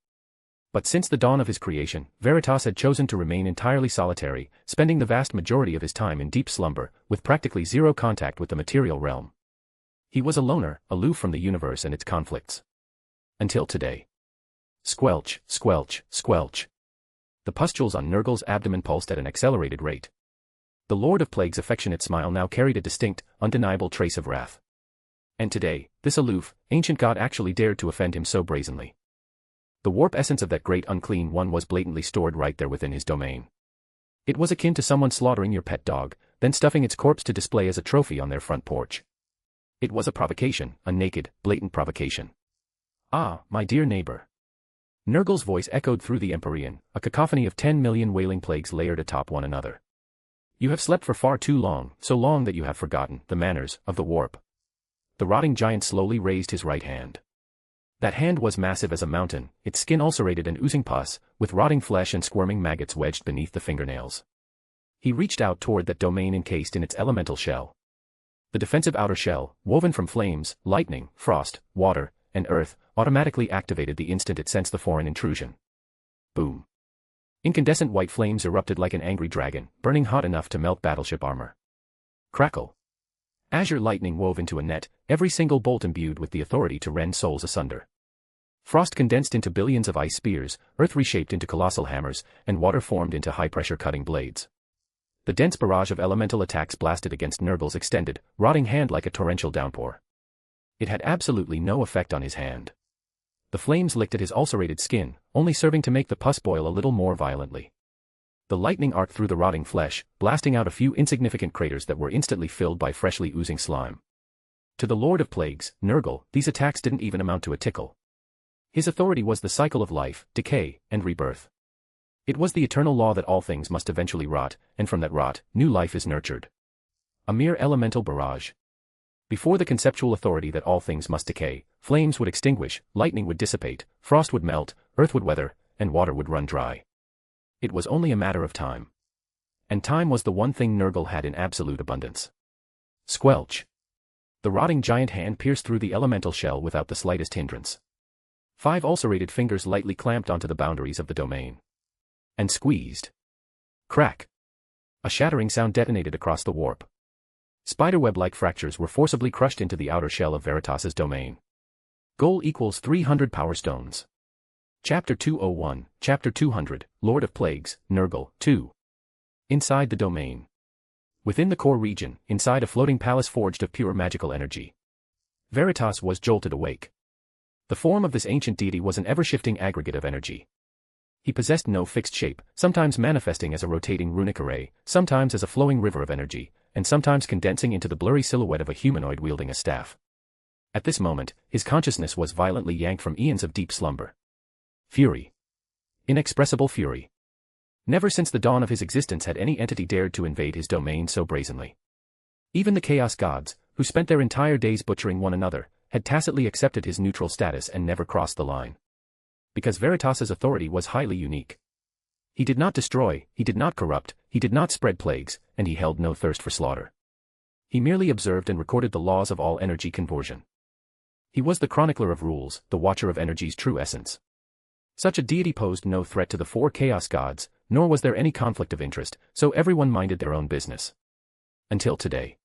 But since the dawn of his creation, Veritas had chosen to remain entirely solitary, spending the vast majority of his time in deep slumber, with practically zero contact with the material realm. He was a loner, aloof from the universe and its conflicts. Until today. Squelch, squelch, squelch. The pustules on Nurgle's abdomen pulsed at an accelerated rate. The Lord of Plague's affectionate smile now carried a distinct, undeniable trace of wrath. And today, this aloof, ancient god actually dared to offend him so brazenly. The warp essence of that great unclean one was blatantly stored right there within his domain. It was akin to someone slaughtering your pet dog, then stuffing its corpse to display as a trophy on their front porch. It was a provocation, a naked, blatant provocation. Ah, my dear neighbor. Nurgle's voice echoed through the Empyrean, a cacophony of 10 million wailing plagues layered atop one another. You have slept for far too long, so long that you have forgotten the manners of the warp. The rotting giant slowly raised his right hand. That hand was massive as a mountain, its skin ulcerated and oozing pus, with rotting flesh and squirming maggots wedged beneath the fingernails. He reached out toward that domain encased in its elemental shell. The defensive outer shell, woven from flames, lightning, frost, water, and earth, automatically activated the instant it sensed the foreign intrusion. Boom. Incandescent white flames erupted like an angry dragon, burning hot enough to melt battleship armor. Crackle. Azure lightning wove into a net, every single bolt imbued with the authority to rend souls asunder. Frost condensed into billions of ice spears, earth reshaped into colossal hammers, and water formed into high-pressure cutting blades. The dense barrage of elemental attacks blasted against Nurgle's extended, rotting hand like a torrential downpour. It had absolutely no effect on his hand. The flames licked at his ulcerated skin, only serving to make the pus boil a little more violently. The lightning arced through the rotting flesh, blasting out a few insignificant craters that were instantly filled by freshly oozing slime. To the Lord of Plagues, Nurgle, these attacks didn't even amount to a tickle. His authority was the cycle of life, decay, and rebirth. It was the eternal law that all things must eventually rot, and from that rot, new life is nurtured. A mere elemental barrage. Before the conceptual authority that all things must decay, flames would extinguish, lightning would dissipate, frost would melt, earth would weather, and water would run dry. It was only a matter of time. And time was the one thing Nurgle had in absolute abundance. Squelch. The rotting giant hand pierced through the elemental shell without the slightest hindrance. 5 ulcerated fingers lightly clamped onto the boundaries of the domain. And squeezed. Crack. A shattering sound detonated across the warp. Spiderweb-like fractures were forcibly crushed into the outer shell of Veritas's domain. Goal equals 300 power stones. Chapter 201, Chapter 200, Lord of Plagues, Nurgle, 2. Inside the domain. Within the core region, inside a floating palace forged of pure magical energy. Veritas was jolted awake. The form of this ancient deity was an ever-shifting aggregate of energy. He possessed no fixed shape, sometimes manifesting as a rotating runic array, sometimes as a flowing river of energy, and sometimes condensing into the blurry silhouette of a humanoid wielding a staff. At this moment, his consciousness was violently yanked from eons of deep slumber. Fury. Inexpressible fury. Never since the dawn of his existence had any entity dared to invade his domain so brazenly. Even the Chaos Gods, who spent their entire days butchering one another, had tacitly accepted his neutral status and never crossed the line. Because Veritas's authority was highly unique. He did not destroy, he did not corrupt, he did not spread plagues, and he held no thirst for slaughter. He merely observed and recorded the laws of all energy conversion. He was the chronicler of rules, the watcher of energy's true essence. Such a deity posed no threat to the four chaos gods, nor was there any conflict of interest, so everyone minded their own business. Until today.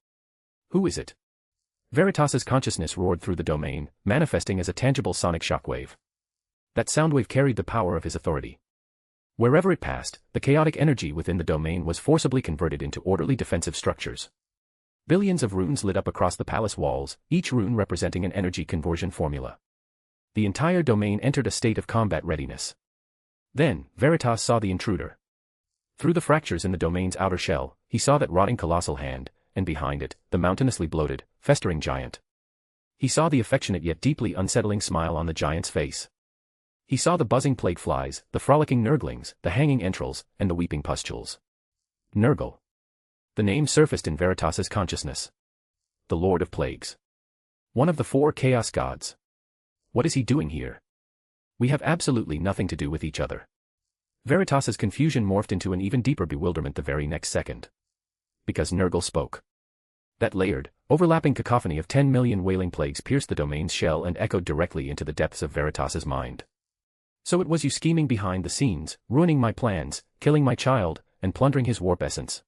Who is it? Veritas's consciousness roared through the domain, manifesting as a tangible sonic shockwave. That soundwave carried the power of his authority. Wherever it passed, the chaotic energy within the domain was forcibly converted into orderly defensive structures. Billions of runes lit up across the palace walls, each rune representing an energy conversion formula. The entire domain entered a state of combat readiness. Then, Veritas saw the intruder. Through the fractures in the domain's outer shell, he saw that rotting colossal hand, and behind it, the mountainously bloated, festering giant. He saw the affectionate yet deeply unsettling smile on the giant's face. He saw the buzzing plague flies, the frolicking nurglings, the hanging entrails, and the weeping pustules. Nurgle. The name surfaced in Veritas's consciousness. The Lord of Plagues. One of the four chaos gods. What is he doing here? We have absolutely nothing to do with each other. Veritas's confusion morphed into an even deeper bewilderment the very next second. Because Nurgle spoke. That layered, overlapping cacophony of 10 million wailing plagues pierced the domain's shell and echoed directly into the depths of Veritas's mind. So it was you scheming behind the scenes, ruining my plans, killing my child, and plundering his warp essence.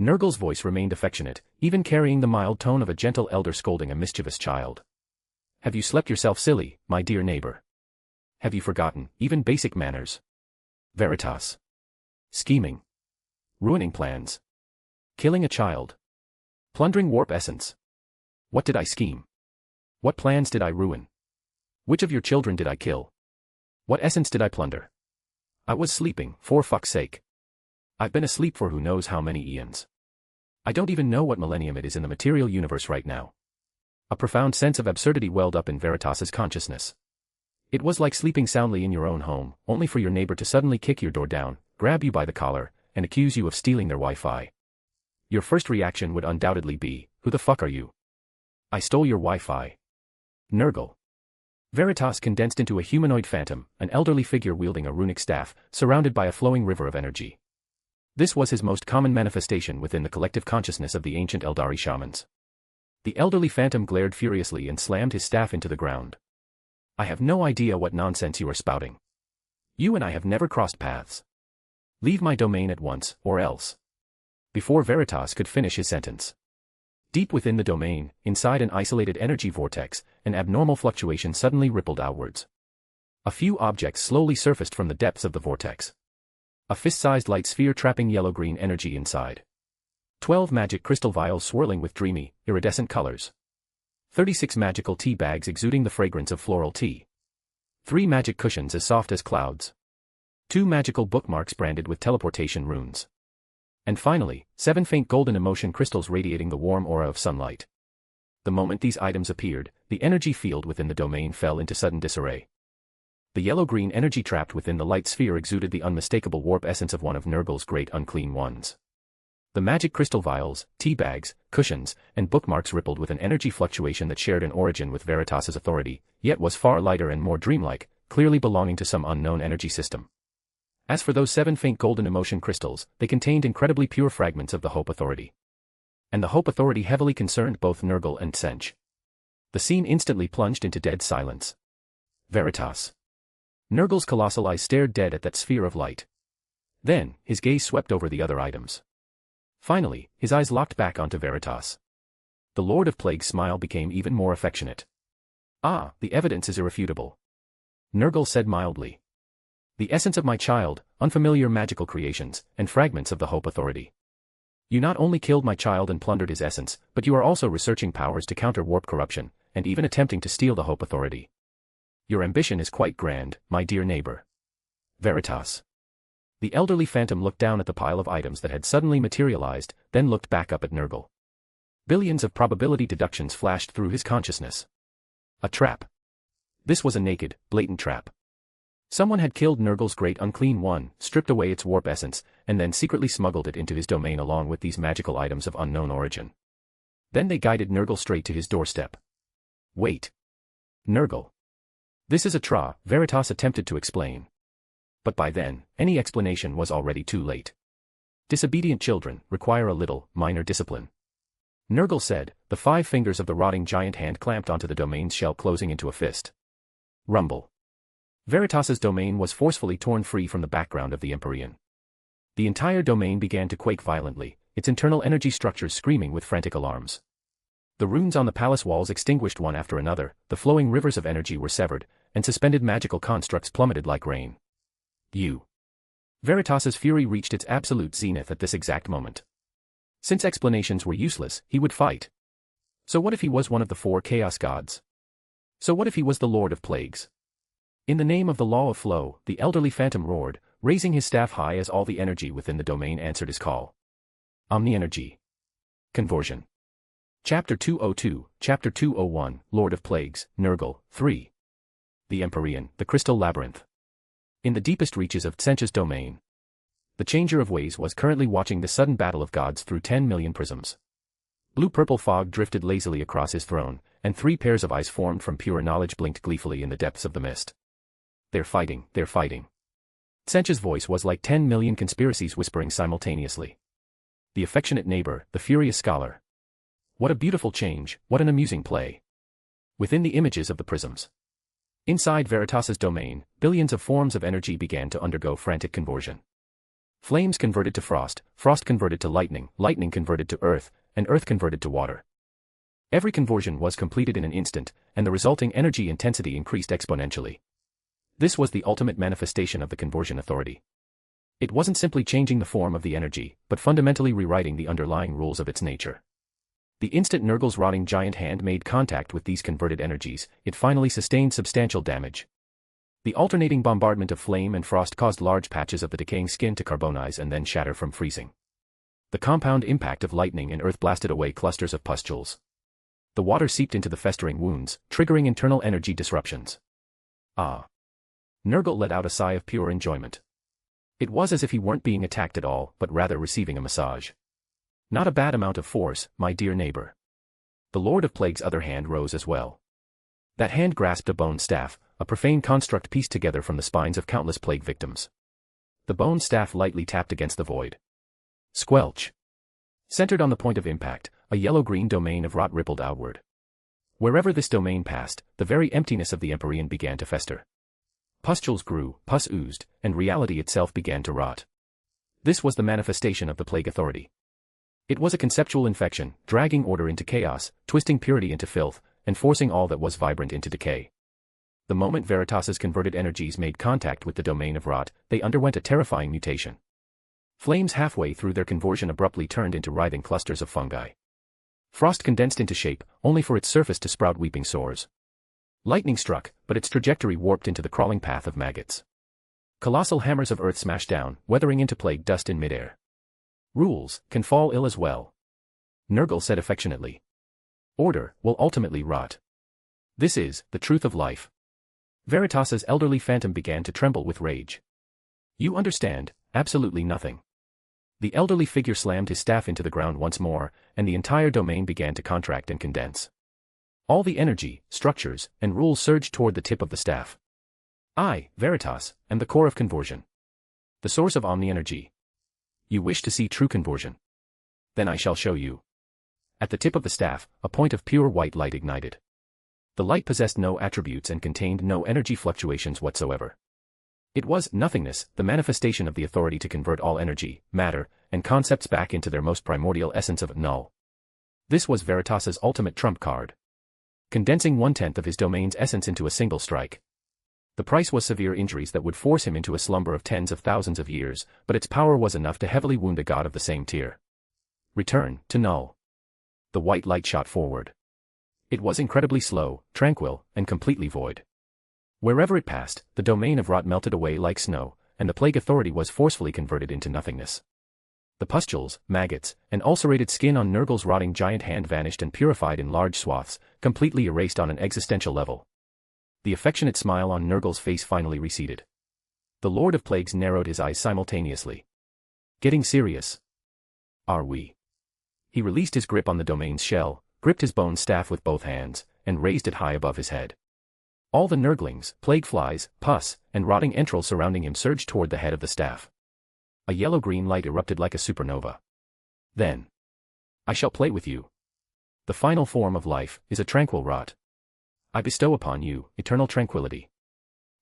Nurgle's voice remained affectionate, even carrying the mild tone of a gentle elder scolding a mischievous child. Have you slept yourself silly, my dear neighbor? Have you forgotten, even basic manners? Veritas. Scheming. Ruining plans. Killing a child. Plundering warp essence. What did I scheme? What plans did I ruin? Which of your children did I kill? What essence did I plunder? I was sleeping, for fuck's sake. I've been asleep for who knows how many eons. I don't even know what millennium it is in the material universe right now. A profound sense of absurdity welled up in Veritas's consciousness. It was like sleeping soundly in your own home, only for your neighbor to suddenly kick your door down, grab you by the collar, and accuse you of stealing their Wi-Fi. Your first reaction would undoubtedly be, who the fuck are you? I stole your Wi-Fi. Nurgle. Veritas condensed into a humanoid phantom, an elderly figure wielding a runic staff, surrounded by a flowing river of energy. This was his most common manifestation within the collective consciousness of the ancient Eldari shamans. The elderly phantom glared furiously and slammed his staff into the ground. I have no idea what nonsense you are spouting. You and I have never crossed paths. Leave my domain at once, or else. Before Veritas could finish his sentence. Deep within the domain, inside an isolated energy vortex, an abnormal fluctuation suddenly rippled outwards. A few objects slowly surfaced from the depths of the vortex. A fist-sized light sphere trapping yellow-green energy inside. 12 magic crystal vials swirling with dreamy, iridescent colors. 36 magical tea bags exuding the fragrance of floral tea. 3 magic cushions as soft as clouds. 2 magical bookmarks branded with teleportation runes. And finally, 7 faint golden emotion crystals radiating the warm aura of sunlight. The moment these items appeared, the energy field within the domain fell into sudden disarray. The yellow-green energy trapped within the light sphere exuded the unmistakable warp essence of one of Nurgle's great unclean ones. The magic crystal vials, tea bags, cushions, and bookmarks rippled with an energy fluctuation that shared an origin with Veritas's authority, yet was far lighter and more dreamlike, clearly belonging to some unknown energy system. As for those 7 faint golden emotion crystals, they contained incredibly pure fragments of the Hope Authority. And the Hope Authority heavily concerned both Nurgle and Sench. The scene instantly plunged into dead silence. Veritas. Nurgle's colossal eyes stared dead at that sphere of light. Then, his gaze swept over the other items. Finally, his eyes locked back onto Veritas. The Lord of Plague's smile became even more affectionate. Ah, the evidence is irrefutable. Nurgle said mildly. The essence of my child, unfamiliar magical creations, and fragments of the Hope Authority. You not only killed my child and plundered his essence, but you are also researching powers to counter warp corruption, and even attempting to steal the Hope Authority. Your ambition is quite grand, my dear neighbor. Veritas. The elderly phantom looked down at the pile of items that had suddenly materialized, then looked back up at Nurgle. Billions of probability deductions flashed through his consciousness. A trap. This was a naked, blatant trap. Someone had killed Nurgle's great unclean one, stripped away its warp essence, and then secretly smuggled it into his domain along with these magical items of unknown origin. Then they guided Nurgle straight to his doorstep. Wait. Nurgle. This is a Tra, Veritas attempted to explain. But by then, any explanation was already too late. Disobedient children require a little, minor discipline. Nurgle said, the 5 fingers of the rotting giant hand clamped onto the domain's shell, closing into a fist. Rumble. Veritas's domain was forcefully torn free from the background of the Empyrean. The entire domain began to quake violently, its internal energy structures screaming with frantic alarms. The runes on the palace walls extinguished one after another, the flowing rivers of energy were severed, and suspended magical constructs plummeted like rain. Veritas's fury reached its absolute zenith at this exact moment. Since explanations were useless, he would fight. So what if he was one of the 4 chaos gods? So what if he was the Lord of Plagues? In the name of the law of flow, the elderly phantom roared, raising his staff high as all the energy within the domain answered his call. Omni-energy. Conversion. Chapter 202, Chapter 201, Lord of Plagues, Nurgle, 3. The Empyrean, the Crystal Labyrinth. In the deepest reaches of Tsench's domain, the Changer of Ways was currently watching the sudden battle of gods through 10 million prisms. Blue-purple fog drifted lazily across his throne, and 3 pairs of eyes formed from pure knowledge blinked gleefully in the depths of the mist. They're fighting, they're fighting. Tsench's voice was like 10 million conspiracies whispering simultaneously. The affectionate neighbor, the furious scholar. What a beautiful change, what an amusing play. Within the images of the prisms. Inside Veritas's domain, billions of forms of energy began to undergo frantic conversion. Flames converted to frost, frost converted to lightning, lightning converted to earth, and earth converted to water. Every conversion was completed in an instant, and the resulting energy intensity increased exponentially. This was the ultimate manifestation of the conversion authority. It wasn't simply changing the form of the energy, but fundamentally rewriting the underlying rules of its nature. The instant Nurgle's rotting giant hand made contact with these converted energies, it finally sustained substantial damage. The alternating bombardment of flame and frost caused large patches of the decaying skin to carbonize and then shatter from freezing. The compound impact of lightning and earth blasted away clusters of pustules. The water seeped into the festering wounds, triggering internal energy disruptions. Ah! Nurgle let out a sigh of pure enjoyment. It was as if he weren't being attacked at all, but rather receiving a massage. Not a bad amount of force, my dear neighbor. The Lord of Plague's other hand rose as well. That hand grasped a bone staff, a profane construct pieced together from the spines of countless plague victims. The bone staff lightly tapped against the void. Squelch. Centered on the point of impact, a yellow-green domain of rot rippled outward. Wherever this domain passed, the very emptiness of the Empyrean began to fester. Pustules grew, pus oozed, and reality itself began to rot. This was the manifestation of the plague authority. It was a conceptual infection, dragging order into chaos, twisting purity into filth, and forcing all that was vibrant into decay. The moment Veritas's converted energies made contact with the domain of rot, they underwent a terrifying mutation. Flames halfway through their conversion abruptly turned into writhing clusters of fungi. Frost condensed into shape, only for its surface to sprout weeping sores. Lightning struck, but its trajectory warped into the crawling path of maggots. Colossal hammers of earth smashed down, weathering into plague dust in midair. Rules can fall ill as well. Nurgle said affectionately. Order will ultimately rot. This is the truth of life. Veritas's elderly phantom began to tremble with rage. You understand absolutely nothing. The elderly figure slammed his staff into the ground once more, and the entire domain began to contract and condense. All the energy, structures, and rules surged toward the tip of the staff. I, Veritas, am the core of conversion. The source of omni-energy. You wish to see true conversion? Then I shall show you. At the tip of the staff, a point of pure white light ignited. The light possessed no attributes and contained no energy fluctuations whatsoever. It was nothingness, the manifestation of the authority to convert all energy, matter, and concepts back into their most primordial essence of null. This was Veritas's ultimate trump card. Condensing 1/10 of his domain's essence into a single strike. The price was severe injuries that would force him into a slumber of tens of thousands of years, but its power was enough to heavily wound a god of the same tier. Return to null. The white light shot forward. It was incredibly slow, tranquil, and completely void. Wherever it passed, the domain of rot melted away like snow, and the plague authority was forcefully converted into nothingness. The pustules, maggots, and ulcerated skin on Nurgle's rotting giant hand vanished and purified in large swaths, completely erased on an existential level. The affectionate smile on Nurgle's face finally receded. The Lord of Plagues narrowed his eyes simultaneously. Getting serious? Are we? He released his grip on the domain's shell, gripped his bone staff with both hands, and raised it high above his head. All the nurglings, plague flies, pus, and rotting entrails surrounding him surged toward the head of the staff. A yellow-green light erupted like a supernova. Then, I shall play with you. The final form of life is a tranquil rot. I bestow upon you eternal tranquility.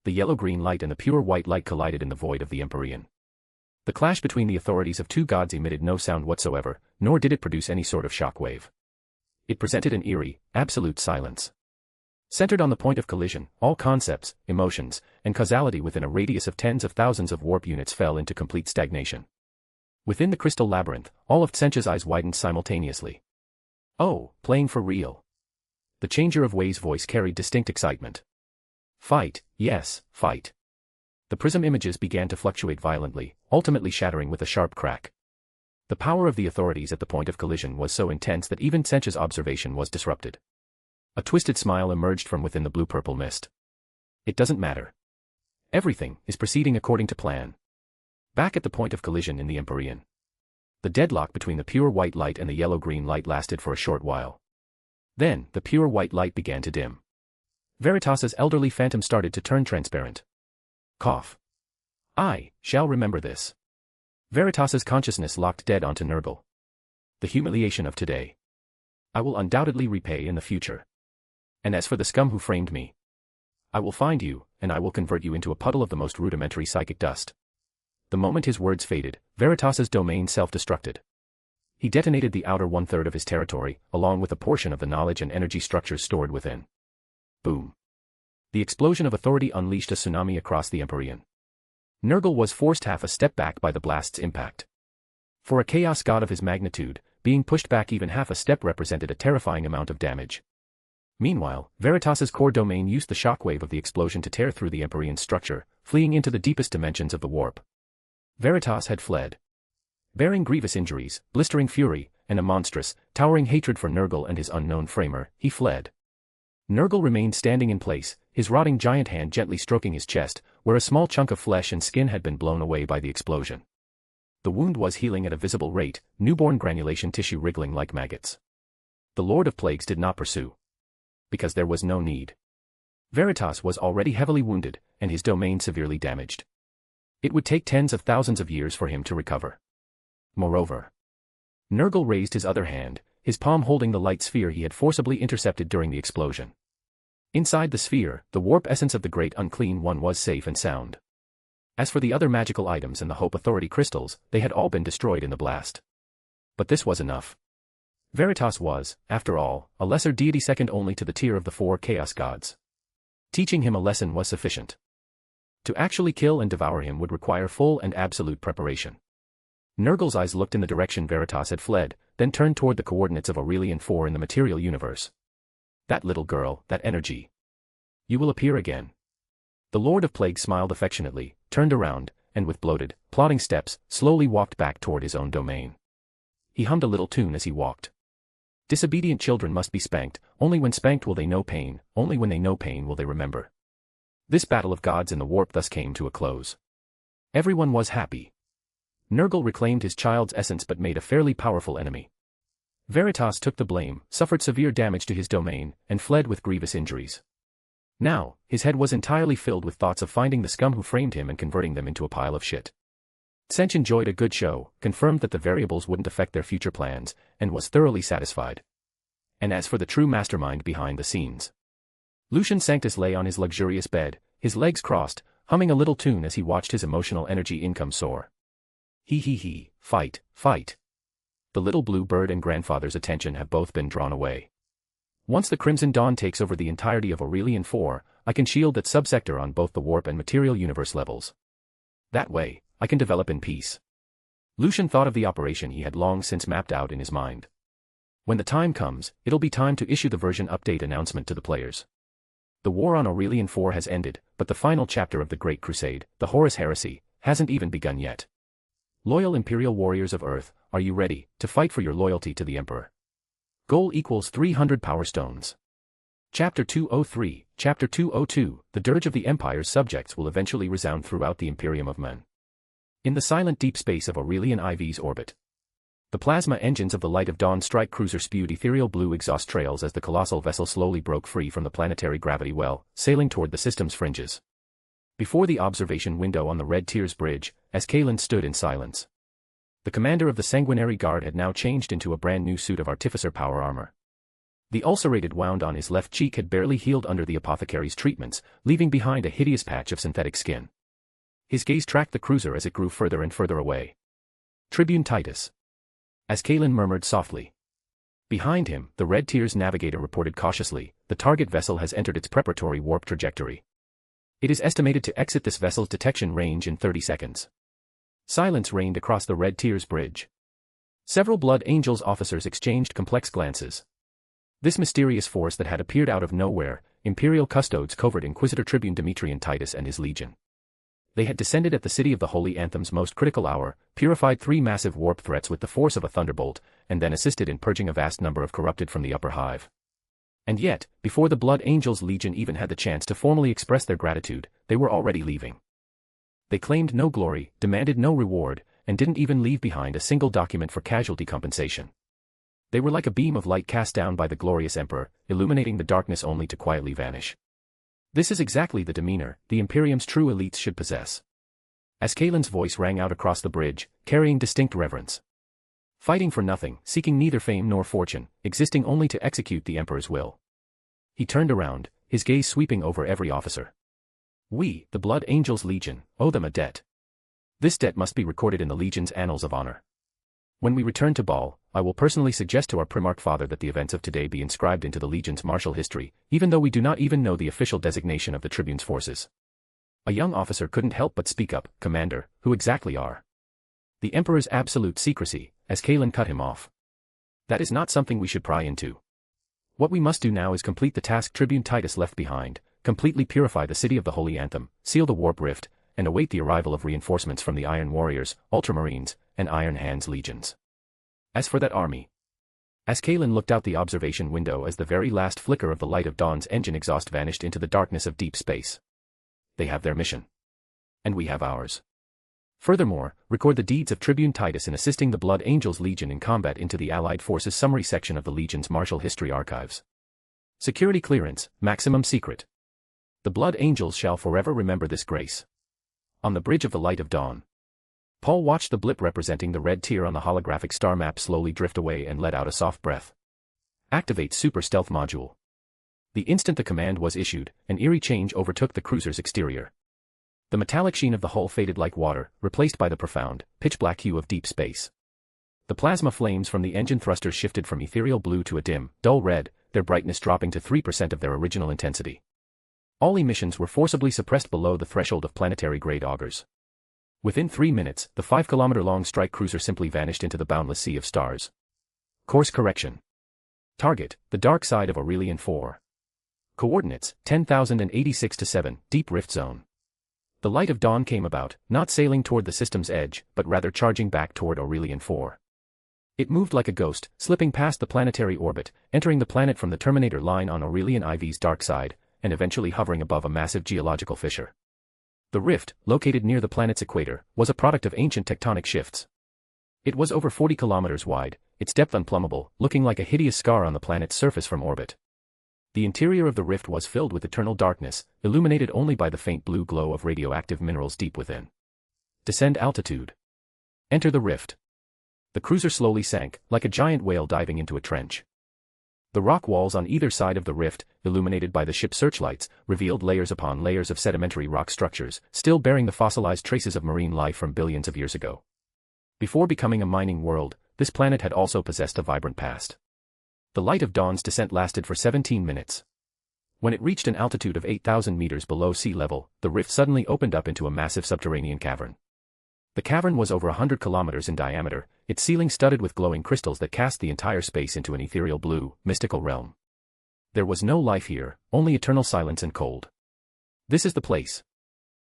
The yellow-green light and the pure white light collided in the void of the Empyrean. The clash between the authorities of two gods emitted no sound whatsoever, nor did it produce any sort of shock wave. It presented an eerie, absolute silence. Centered on the point of collision, all concepts, emotions, and causality within a radius of tens of thousands of warp units fell into complete stagnation. Within the crystal labyrinth, all of Tsench's eyes widened simultaneously. Oh, playing for real. The changer of Wei's voice carried distinct excitement. Fight, yes, fight. The prism images began to fluctuate violently, ultimately shattering with a sharp crack. The power of the authorities at the point of collision was so intense that even Tsench's observation was disrupted. A twisted smile emerged from within the blue-purple mist. It doesn't matter. Everything is proceeding according to plan. Back at the point of collision in the Empyrean. The deadlock between the pure white light and the yellow-green light lasted for a short while. Then, the pure white light began to dim. Veritas's elderly phantom started to turn transparent. Cough. I shall remember this. Veritas's consciousness locked dead onto Nurgle. The humiliation of today. I will undoubtedly repay in the future. And as for the scum who framed me, I will find you, and I will convert you into a puddle of the most rudimentary psychic dust. The moment his words faded, Veritas's domain self-destructed. He detonated the outer one-third of his territory, along with a portion of the knowledge and energy structures stored within. Boom. The explosion of authority unleashed a tsunami across the Empyrean. Nurgle was forced half a step back by the blast's impact. For a chaos god of his magnitude, being pushed back even half a step represented a terrifying amount of damage. Meanwhile, Veritas's core domain used the shockwave of the explosion to tear through the Empyrean structure, fleeing into the deepest dimensions of the warp. Veritas had fled. Bearing grievous injuries, blistering fury, and a monstrous, towering hatred for Nurgle and his unknown framer, he fled. Nurgle remained standing in place, his rotting giant hand gently stroking his chest, where a small chunk of flesh and skin had been blown away by the explosion. The wound was healing at a visible rate, newborn granulation tissue wriggling like maggots. The Lord of Plagues did not pursue. Because there was no need. Veritas was already heavily wounded, and his domain severely damaged. It would take tens of thousands of years for him to recover. Moreover, Nurgle raised his other hand, his palm holding the light sphere he had forcibly intercepted during the explosion. Inside the sphere, the warp essence of the Great Unclean One was safe and sound. As for the other magical items and the Hope Authority crystals, they had all been destroyed in the blast. But this was enough. Veritas was, after all, a lesser deity second only to the tier of the four chaos gods. Teaching him a lesson was sufficient. To actually kill and devour him would require full and absolute preparation. Nurgle's eyes looked in the direction Veritas had fled, then turned toward the coordinates of Aurelian 4 in the material universe. That little girl, that energy. You will appear again. The Lord of Plague smiled affectionately, turned around, and with bloated, plodding steps, slowly walked back toward his own domain. He hummed a little tune as he walked. Disobedient children must be spanked, only when spanked will they know pain, only when they know pain will they remember. This battle of gods in the warp thus came to a close. Everyone was happy. Nurgle reclaimed his child's essence but made a fairly powerful enemy. Veritas took the blame, suffered severe damage to his domain, and fled with grievous injuries. Now, his head was entirely filled with thoughts of finding the scum who framed him and converting them into a pile of shit. Tsench enjoyed a good show, confirmed that the variables wouldn't affect their future plans, and was thoroughly satisfied. And as for the true mastermind behind the scenes, Lucian Sanctus lay on his luxurious bed, his legs crossed, humming a little tune as he watched his emotional energy income soar. He, fight, fight. The little blue bird and grandfather's attention have both been drawn away. Once the Crimson Dawn takes over the entirety of Aurelian 4, I can shield that subsector on both the warp and material universe levels. That way, I can develop in peace. Lucian thought of the operation he had long since mapped out in his mind. When the time comes, it'll be time to issue the version update announcement to the players. The war on Aurelian 4 has ended, but the final chapter of the Great Crusade, the Horus Heresy, hasn't even begun yet. Loyal Imperial Warriors of Earth, are you ready to fight for your loyalty to the Emperor? Goal equals 300 Power Stones. Chapter 203, Chapter 202, the dirge of the Empire's subjects will eventually resound throughout the Imperium of Men. In the silent deep space of Aurelian IV's orbit, The plasma engines of the Light of Dawn strike cruiser spewed ethereal blue exhaust trails as the colossal vessel slowly broke free from the planetary gravity well, sailing toward the system's fringes. Before the observation window on the Red Tears Bridge, as Kalen stood in silence. The commander of the Sanguinary Guard had now changed into a brand new suit of Artificer power armor. The ulcerated wound on his left cheek had barely healed under the apothecary's treatments, leaving behind a hideous patch of synthetic skin. His gaze tracked the cruiser as it grew further and further away. Tribune Titus. As Kalen murmured softly. Behind him, the Red Tears navigator reported cautiously, the target vessel has entered its preparatory warp trajectory. It is estimated to exit this vessel's detection range in 30 seconds. Silence reigned across the Red Tears Bridge. Several Blood Angels officers exchanged complex glances. This mysterious force that had appeared out of nowhere, Imperial Custodes covered Inquisitor Tribune Demetrian Titus and his legion. They had descended at the City of the Holy Anthem's most critical hour, purified 3 massive warp threats with the force of a thunderbolt, and then assisted in purging a vast number of corrupted from the upper hive. And yet, before the Blood Angels Legion even had the chance to formally express their gratitude, they were already leaving. They claimed no glory, demanded no reward, and didn't even leave behind a single document for casualty compensation. They were like a beam of light cast down by the glorious Emperor, illuminating the darkness only to quietly vanish. This is exactly the demeanor the Imperium's true elites should possess. As Kalen's voice rang out across the bridge, carrying distinct reverence. Fighting for nothing, seeking neither fame nor fortune, existing only to execute the Emperor's will. He turned around, his gaze sweeping over every officer. We, the Blood Angels Legion, owe them a debt. This debt must be recorded in the Legion's annals of honor. When we return to Baal, I will personally suggest to our Primarch Father that the events of today be inscribed into the Legion's martial history, even though we do not even know the official designation of the Tribune's forces. A young officer couldn't help but speak up, Commander, who exactly are? The Emperor's absolute secrecy, as Kalen cut him off. That is not something we should pry into. What we must do now is complete the task Tribune Titus left behind, completely purify the City of the Holy Anthem, seal the Warp Rift, and await the arrival of reinforcements from the Iron Warriors, Ultramarines, and Iron Hands legions. As for that army. As Kalen looked out the observation window as the very last flicker of the Light of Dawn's engine exhaust vanished into the darkness of deep space. They have their mission. And we have ours. Furthermore, record the deeds of Tribune Titus in assisting the Blood Angels Legion in combat into the Allied Forces Summary section of the Legion's Martial History Archives. Security clearance, maximum secret. The Blood Angels shall forever remember this grace. On the bridge of the Light of Dawn. Paul watched the blip representing the red tier on the holographic star map slowly drift away and let out a soft breath. Activate Super Stealth Module. The instant the command was issued, an eerie change overtook the cruiser's exterior. The metallic sheen of the hull faded like water, replaced by the profound, pitch-black hue of deep space. The plasma flames from the engine thrusters shifted from ethereal blue to a dim, dull red, their brightness dropping to 3% of their original intensity. All emissions were forcibly suppressed below the threshold of planetary-grade augers. Within 3 minutes, the 5-kilometer-long strike cruiser simply vanished into the boundless sea of stars. Course correction. Target, the dark side of Aurelian 4. Coordinates, 10,086 to 7, Deep Rift Zone. The Light of Dawn came about, not sailing toward the system's edge, but rather charging back toward Aurelian 4. It moved like a ghost, slipping past the planetary orbit, entering the planet from the Terminator line on Aurelian IV's dark side, and eventually hovering above a massive geological fissure. The rift, located near the planet's equator, was a product of ancient tectonic shifts. It was over 40 kilometers wide, its depth unplumbable, looking like a hideous scar on the planet's surface from orbit. The interior of the rift was filled with eternal darkness, illuminated only by the faint blue glow of radioactive minerals deep within. Descend altitude. Enter the rift. The cruiser slowly sank, like a giant whale diving into a trench. The rock walls on either side of the rift, illuminated by the ship's searchlights, revealed layers upon layers of sedimentary rock structures, still bearing the fossilized traces of marine life from billions of years ago. Before becoming a mining world, this planet had also possessed a vibrant past. The Light of Dawn's descent lasted for 17 minutes. When it reached an altitude of 8,000 meters below sea level, the rift suddenly opened up into a massive subterranean cavern. The cavern was over 100 kilometers in diameter, its ceiling studded with glowing crystals that cast the entire space into an ethereal blue, mystical realm. There was no life here, only eternal silence and cold. This is the place.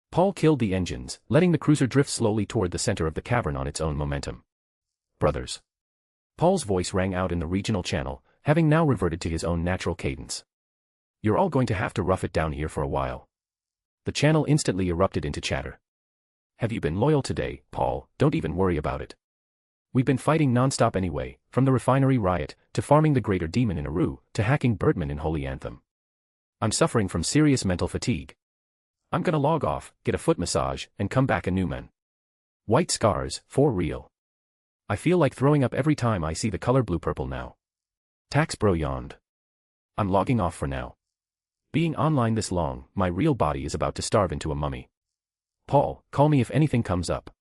Paul killed the engines, letting the cruiser drift slowly toward the center of the cavern on its own momentum. Brothers. Paul's voice rang out in the regional channel, having now reverted to his own natural cadence. You're all going to have to rough it down here for a while. The channel instantly erupted into chatter. Have you been loyal today, Paul? Don't even worry about it. We've been fighting non-stop anyway, from the refinery riot, to farming the greater demon in Aru, to hacking Birdman in Holy Anthem. I'm suffering from serious mental fatigue. I'm gonna log off, get a foot massage, and come back a new man. White scars, for real. I feel like throwing up every time I see the color blue-purple now. Tax bro yawned. I'm logging off for now. Being online this long, my real body is about to starve into a mummy. Paul, call me if anything comes up.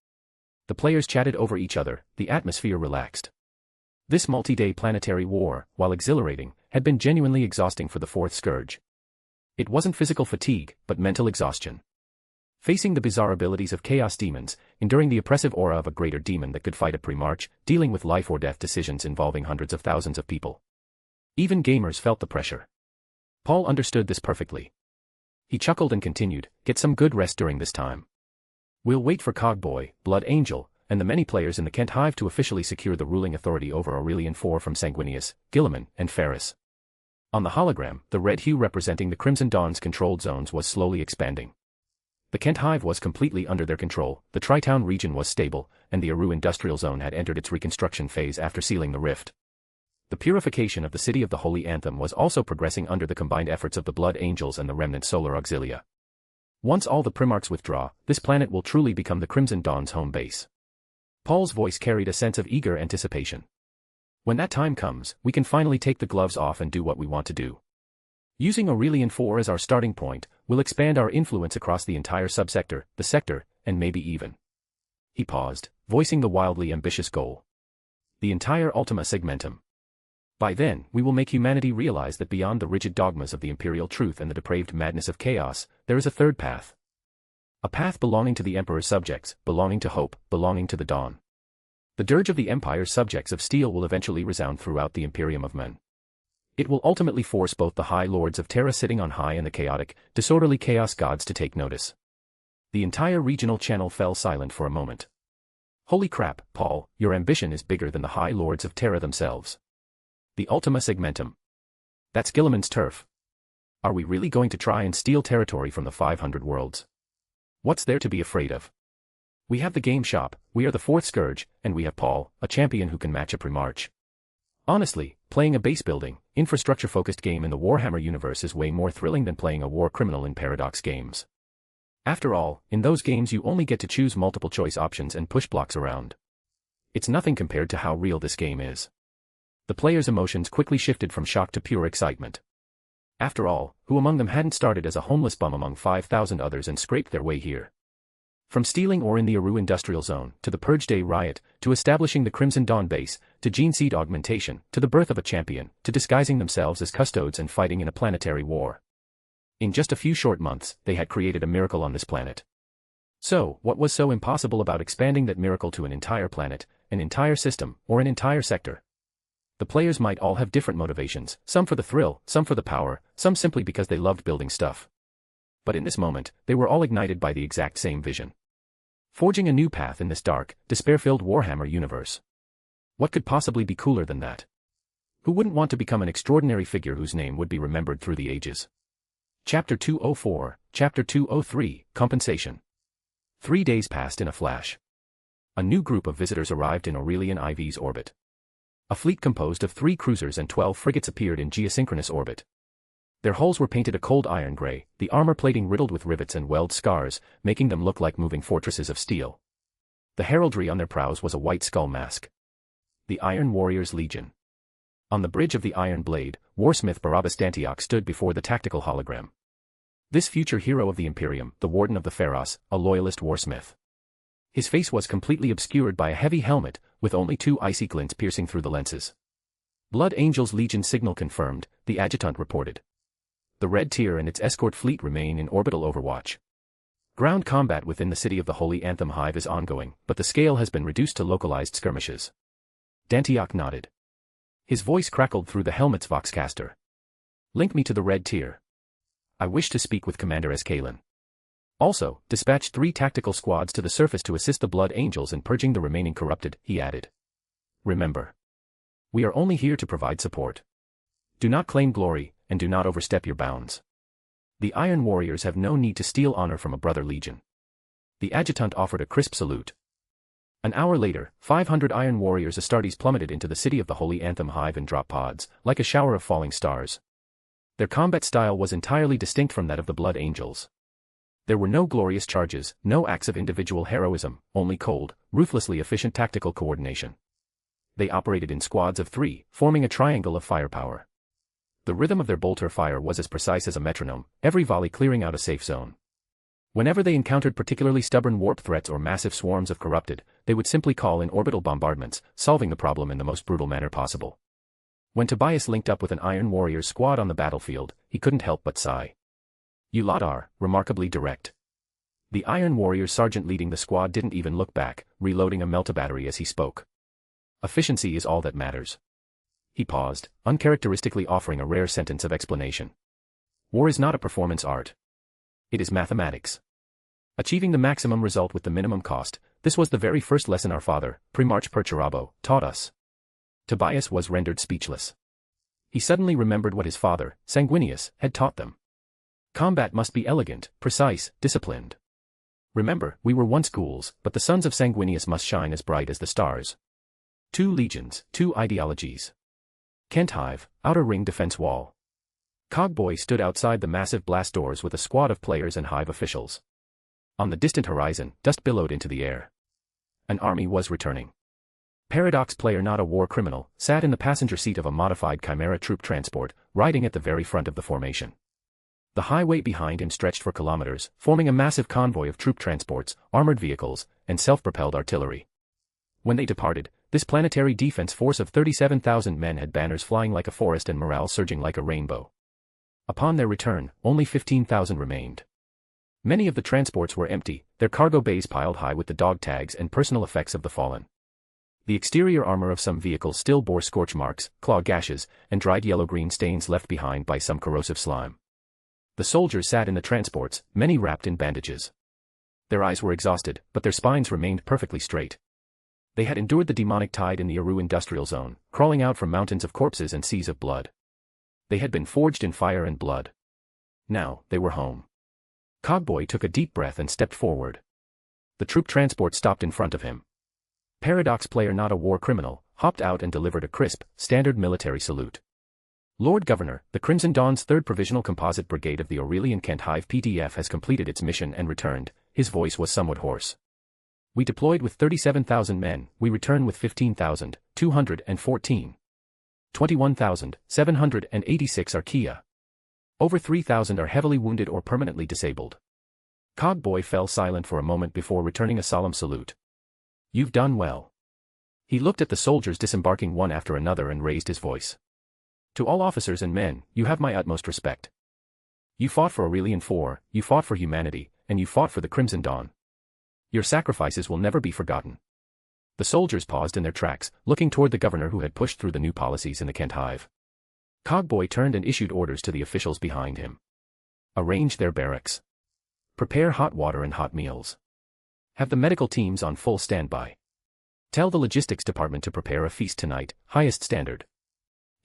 The players chatted over each other, the atmosphere relaxed. This multi-day planetary war, while exhilarating, had been genuinely exhausting for the Fourth Scourge. It wasn't physical fatigue, but mental exhaustion. Facing the bizarre abilities of chaos demons, enduring the oppressive aura of a greater demon that could fight a pre-march, dealing with life or death decisions involving hundreds of thousands of people. Even gamers felt the pressure. Paul understood this perfectly. He chuckled and continued, get some good rest during this time. We'll wait for Cogboy, Blood Angel, and the many players in the Kent Hive to officially secure the ruling authority over Aurelian IV from Sanguinius, Guilliman, and Ferris. On the hologram, the red hue representing the Crimson Dawn's controlled zones was slowly expanding. The Kent Hive was completely under their control, the Tri-Town region was stable, and the Aru Industrial Zone had entered its reconstruction phase after sealing the rift. The purification of the City of the Holy Anthem was also progressing under the combined efforts of the Blood Angels and the remnant Solar Auxilia. Once all the Primarchs withdraw, this planet will truly become the Crimson Dawn's home base. Paul's voice carried a sense of eager anticipation. When that time comes, we can finally take the gloves off and do what we want to do. Using Aurelian IV as our starting point, we'll expand our influence across the entire subsector, the sector, and maybe even. He paused, voicing the wildly ambitious goal. The entire Ultima Segmentum. By then, we will make humanity realize that beyond the rigid dogmas of the imperial truth and the depraved madness of chaos, there is a third path. A path belonging to the Emperor's subjects, belonging to hope, belonging to the dawn. The dirge of the Empire's subjects of steel will eventually resound throughout the Imperium of Men. It will ultimately force both the High Lords of Terra sitting on high and the chaotic, disorderly chaos gods to take notice. The entire regional channel fell silent for a moment. Holy crap, Paul, your ambition is bigger than the High Lords of Terra themselves. The Ultima Segmentum. That's Guilliman's turf. Are we really going to try and steal territory from the 500 worlds? What's there to be afraid of? We have the game shop, we are the Fourth Scourge, and we have Paul, a champion who can match a pre-march. Honestly, playing a base-building, infrastructure-focused game in the Warhammer universe is way more thrilling than playing a war criminal in Paradox games. After all, in those games you only get to choose multiple choice options and push blocks around. It's nothing compared to how real this game is. The players' emotions quickly shifted from shock to pure excitement. After all, who among them hadn't started as a homeless bum among 5,000 others and scraped their way here? From stealing ore in the Aru Industrial Zone, to the Purge Day riot, to establishing the Crimson Dawn base, to gene seed augmentation, to the birth of a champion, to disguising themselves as custodes and fighting in a planetary war. In just a few short months, they had created a miracle on this planet. So, what was so impossible about expanding that miracle to an entire planet, an entire system, or an entire sector? The players might all have different motivations, some for the thrill, some for the power, some simply because they loved building stuff. But in this moment, they were all ignited by the exact same vision. Forging a new path in this dark, despair-filled Warhammer universe. What could possibly be cooler than that? Who wouldn't want to become an extraordinary figure whose name would be remembered through the ages? Chapter 204, Chapter 203, Compensation. 3 days passed in a flash. A new group of visitors arrived in Aurelian IV's orbit. A fleet composed of 3 cruisers and 12 frigates appeared in geosynchronous orbit. Their hulls were painted a cold iron gray, the armor plating riddled with rivets and weld scars, making them look like moving fortresses of steel. The heraldry on their prows was a white skull mask. The Iron Warriors Legion. On the bridge of the Iron Blade, Warsmith Barabbas Dantioch stood before the tactical hologram. This future hero of the Imperium, the Warden of the Pharos, a loyalist warsmith. His face was completely obscured by a heavy helmet, with only 2 icy glints piercing through the lenses. Blood Angels Legion signal confirmed, the adjutant reported. The Red Tier and its escort fleet remain in orbital overwatch. Ground combat within the City of the Holy Anthem Hive is ongoing, but the scale has been reduced to localized skirmishes. Dantioch nodded. His voice crackled through the helmet's voxcaster. Link me to the Red Tier. I wish to speak with Commander Escalin. Also, dispatch 3 tactical squads to the surface to assist the Blood Angels in purging the remaining corrupted, he added. Remember. We are only here to provide support. Do not claim glory, and do not overstep your bounds. The Iron Warriors have no need to steal honor from a brother legion. The adjutant offered a crisp salute. An hour later, 500 Iron Warriors Astartes plummeted into the city of the Holy Anthem Hive in drop pods, like a shower of falling stars. Their combat style was entirely distinct from that of the Blood Angels. There were no glorious charges, no acts of individual heroism, only cold, ruthlessly efficient tactical coordination. They operated in squads of 3, forming a triangle of firepower. The rhythm of their bolter fire was as precise as a metronome, every volley clearing out a safe zone. Whenever they encountered particularly stubborn warp threats or massive swarms of corrupted, they would simply call in orbital bombardments, solving the problem in the most brutal manner possible. When Tobias linked up with an Iron Warriors squad on the battlefield, he couldn't help but sigh. You lot are remarkably direct. The Iron Warriors sergeant leading the squad didn't even look back, reloading a melta-battery as he spoke. Efficiency is all that matters. He paused, uncharacteristically offering a rare sentence of explanation. War is not a performance art. It is mathematics. Achieving the maximum result with the minimum cost, this was the very first lesson our father, Primarch Perturabo, taught us. Tobias was rendered speechless. He suddenly remembered what his father, Sanguinius, had taught them. Combat must be elegant, precise, disciplined. Remember, we were once ghouls, but the sons of Sanguinius must shine as bright as the stars. 2 legions, 2 ideologies. Kent Hive, outer ring defense wall. Cogboy stood outside the massive blast doors with a squad of players and Hive officials. On the distant horizon, dust billowed into the air. An army was returning. Paradox player, not a war criminal, sat in the passenger seat of a modified Chimera troop transport, riding at the very front of the formation. The highway behind him stretched for kilometers, forming a massive convoy of troop transports, armored vehicles, and self-propelled artillery. When they departed, this planetary defense force of 37,000 men had banners flying like a forest and morale surging like a rainbow. Upon their return, only 15,000 remained. Many of the transports were empty, their cargo bays piled high with the dog tags and personal effects of the fallen. The exterior armor of some vehicles still bore scorch marks, claw gashes, and dried yellow-green stains left behind by some corrosive slime. The soldiers sat in the transports, many wrapped in bandages. Their eyes were exhausted, but their spines remained perfectly straight. They had endured the demonic tide in the Aru industrial zone, crawling out from mountains of corpses and seas of blood. They had been forged in fire and blood. Now, they were home. Cogboy took a deep breath and stepped forward. The troop transport stopped in front of him. Paradox player, not a war criminal, hopped out and delivered a crisp, standard military salute. Lord Governor, the Crimson Dawn's 3rd Provisional Composite Brigade of the Aurelian Kent Hive PDF has completed its mission and returned. His voice was somewhat hoarse. We deployed with 37,000 men, we return with 15,214. 21,786 are Kia. Over 3,000 are heavily wounded or permanently disabled. Cogboy fell silent for a moment before returning a solemn salute. You've done well. He looked at the soldiers disembarking one after another and raised his voice. To all officers and men, you have my utmost respect. You fought for Aurelian 4, you fought for humanity, and you fought for the Crimson Dawn. Your sacrifices will never be forgotten. The soldiers paused in their tracks, looking toward the governor who had pushed through the new policies in the Kent Hive. Cogboy turned and issued orders to the officials behind him. Arrange their barracks. Prepare hot water and hot meals. Have the medical teams on full standby. Tell the logistics department to prepare a feast tonight, highest standard.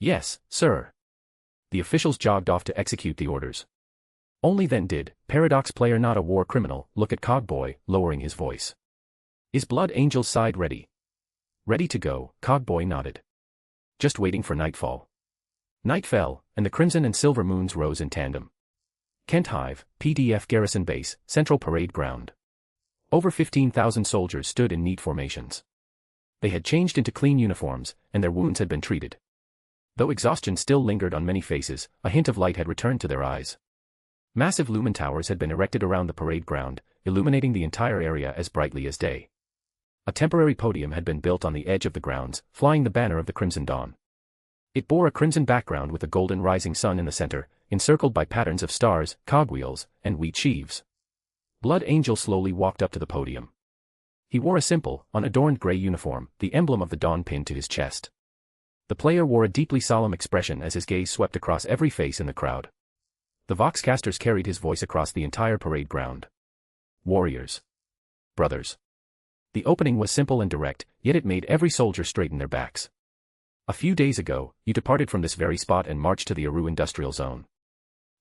Yes, sir. The officials jogged off to execute the orders. Only then did Paradox player, not a war criminal, look at Cogboy, lowering his voice. Is Blood Angel's side ready? Ready to go, Cogboy nodded. Just waiting for nightfall. Night fell, and the crimson and silver moons rose in tandem. Kent Hive, PDF Garrison Base, Central Parade Ground. Over 15,000 soldiers stood in neat formations. They had changed into clean uniforms, and their wounds had been treated. Though exhaustion still lingered on many faces, a hint of light had returned to their eyes. Massive lumen towers had been erected around the parade ground, illuminating the entire area as brightly as day. A temporary podium had been built on the edge of the grounds, flying the banner of the Crimson Dawn. It bore a crimson background with a golden rising sun in the center, encircled by patterns of stars, cogwheels, and wheat sheaves. Blood Angel slowly walked up to the podium. He wore a simple, unadorned gray uniform, the emblem of the dawn pinned to his chest. The player wore a deeply solemn expression as his gaze swept across every face in the crowd. The Voxcasters carried his voice across the entire parade ground. Warriors. Brothers. The opening was simple and direct, yet it made every soldier straighten their backs. A few days ago, you departed from this very spot and marched to the Aru industrial zone.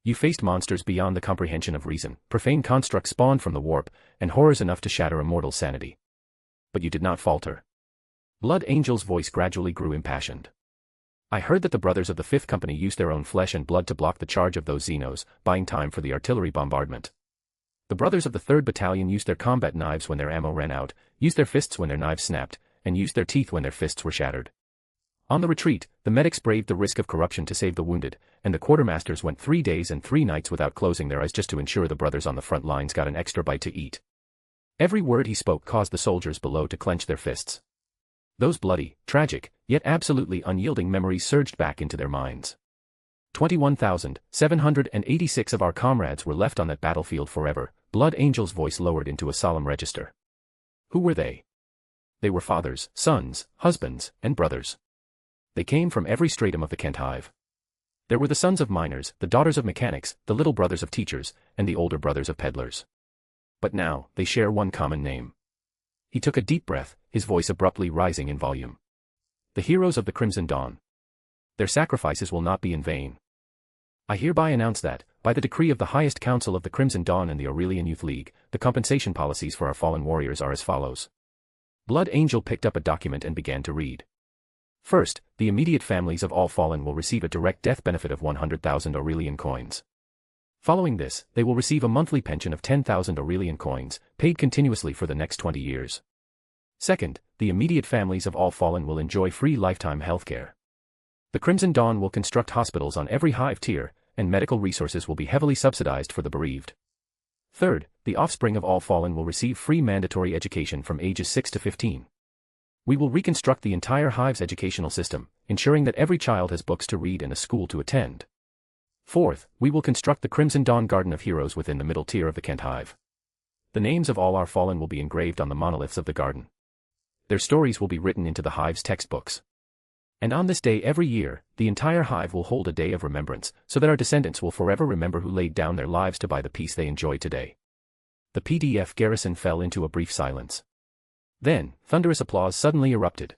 You faced monsters beyond the comprehension of reason, profane constructs spawned from the warp, and horrors enough to shatter a mortal's sanity. But you did not falter. Blood Angel's voice gradually grew impassioned. I heard that the brothers of the 5th Company used their own flesh and blood to block the charge of those Xenos, buying time for the artillery bombardment. The brothers of the 3rd Battalion used their combat knives when their ammo ran out, used their fists when their knives snapped, and used their teeth when their fists were shattered. On the retreat, the medics braved the risk of corruption to save the wounded, and the quartermasters went 3 days and 3 nights without closing their eyes just to ensure the brothers on the front lines got an extra bite to eat. Every word he spoke caused the soldiers below to clench their fists. Those bloody, tragic, yet absolutely unyielding memories surged back into their minds. 21,786 of our comrades were left on that battlefield forever. Blood Angel's voice lowered into a solemn register. Who were they? They were fathers, sons, husbands, and brothers. They came from every stratum of the Kent hive. There were the sons of miners, the daughters of mechanics, the little brothers of teachers, and the older brothers of peddlers. But now, they share one common name. He took a deep breath, his voice abruptly rising in volume. The heroes of the Crimson Dawn. Their sacrifices will not be in vain. I hereby announce that, by the decree of the highest council of the Crimson Dawn and the Aurelian Youth League, the compensation policies for our fallen warriors are as follows. Blood Angel picked up a document and began to read. First, the immediate families of all fallen will receive a direct death benefit of 100,000 Aurelian coins. Following this, they will receive a monthly pension of 10,000 Aurelian coins, paid continuously for the next 20 years. Second, the immediate families of all fallen will enjoy free lifetime healthcare. The Crimson Dawn will construct hospitals on every hive tier, and medical resources will be heavily subsidized for the bereaved. Third, the offspring of all fallen will receive free mandatory education from ages 6 to 15. We will reconstruct the entire hive's educational system, ensuring that every child has books to read and a school to attend. Fourth, we will construct the Crimson Dawn Garden of Heroes within the middle tier of the Kent hive. The names of all our fallen will be engraved on the monoliths of the garden. Their stories will be written into the hive's textbooks. And on this day every year, the entire hive will hold a day of remembrance, so that our descendants will forever remember who laid down their lives to buy the peace they enjoy today. The PDF garrison fell into a brief silence. Then, thunderous applause suddenly erupted.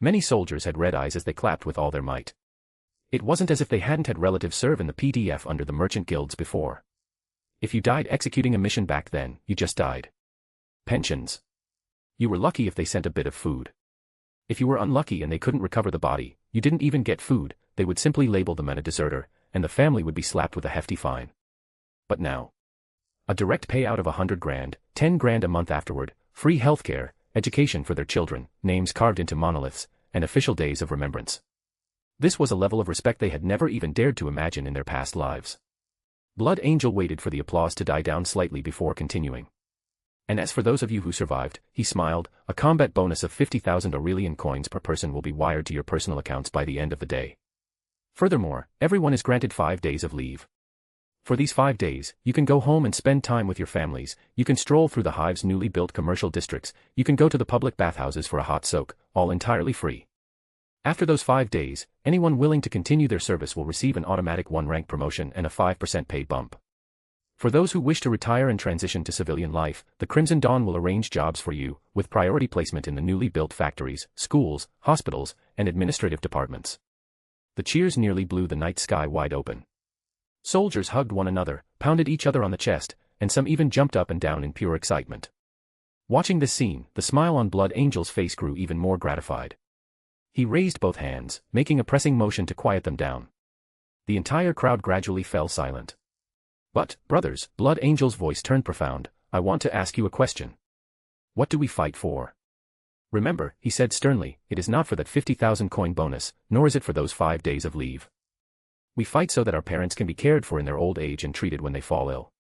Many soldiers had red eyes as they clapped with all their might. It wasn't as if they hadn't had relatives serve in the PDF under the merchant guilds before. If you died executing a mission back then, you just died. Pensions. You were lucky if they sent a bit of food. If you were unlucky and they couldn't recover the body, you didn't even get food, they would simply label the man a deserter, and the family would be slapped with a hefty fine. But now. A direct payout of 100 grand, 10 grand a month afterward, free healthcare, education for their children, names carved into monoliths, and official days of remembrance. This was a level of respect they had never even dared to imagine in their past lives. Blood Angel waited for the applause to die down slightly before continuing. And as for those of you who survived, he smiled, a combat bonus of 50,000 Aurelian coins per person will be wired to your personal accounts by the end of the day. Furthermore, everyone is granted 5 days of leave. For these 5 days, you can go home and spend time with your families, you can stroll through the hive's newly built commercial districts, you can go to the public bathhouses for a hot soak, all entirely free. After those 5 days, anyone willing to continue their service will receive an automatic 1-rank promotion and a 5% pay bump. For those who wish to retire and transition to civilian life, the Crimson Dawn will arrange jobs for you, with priority placement in the newly built factories, schools, hospitals, and administrative departments. The cheers nearly blew the night sky wide open. Soldiers hugged one another, pounded each other on the chest, and some even jumped up and down in pure excitement. Watching this scene, the smile on Blood Angel's face grew even more gratified. He raised both hands, making a pressing motion to quiet them down. The entire crowd gradually fell silent. But, brothers, Blood Angel's voice turned profound, I want to ask you a question. What do we fight for? Remember, he said sternly, it is not for that 50,000 coin bonus, nor is it for those 5 days of leave. We fight so that our parents can be cared for in their old age and treated when they fall ill.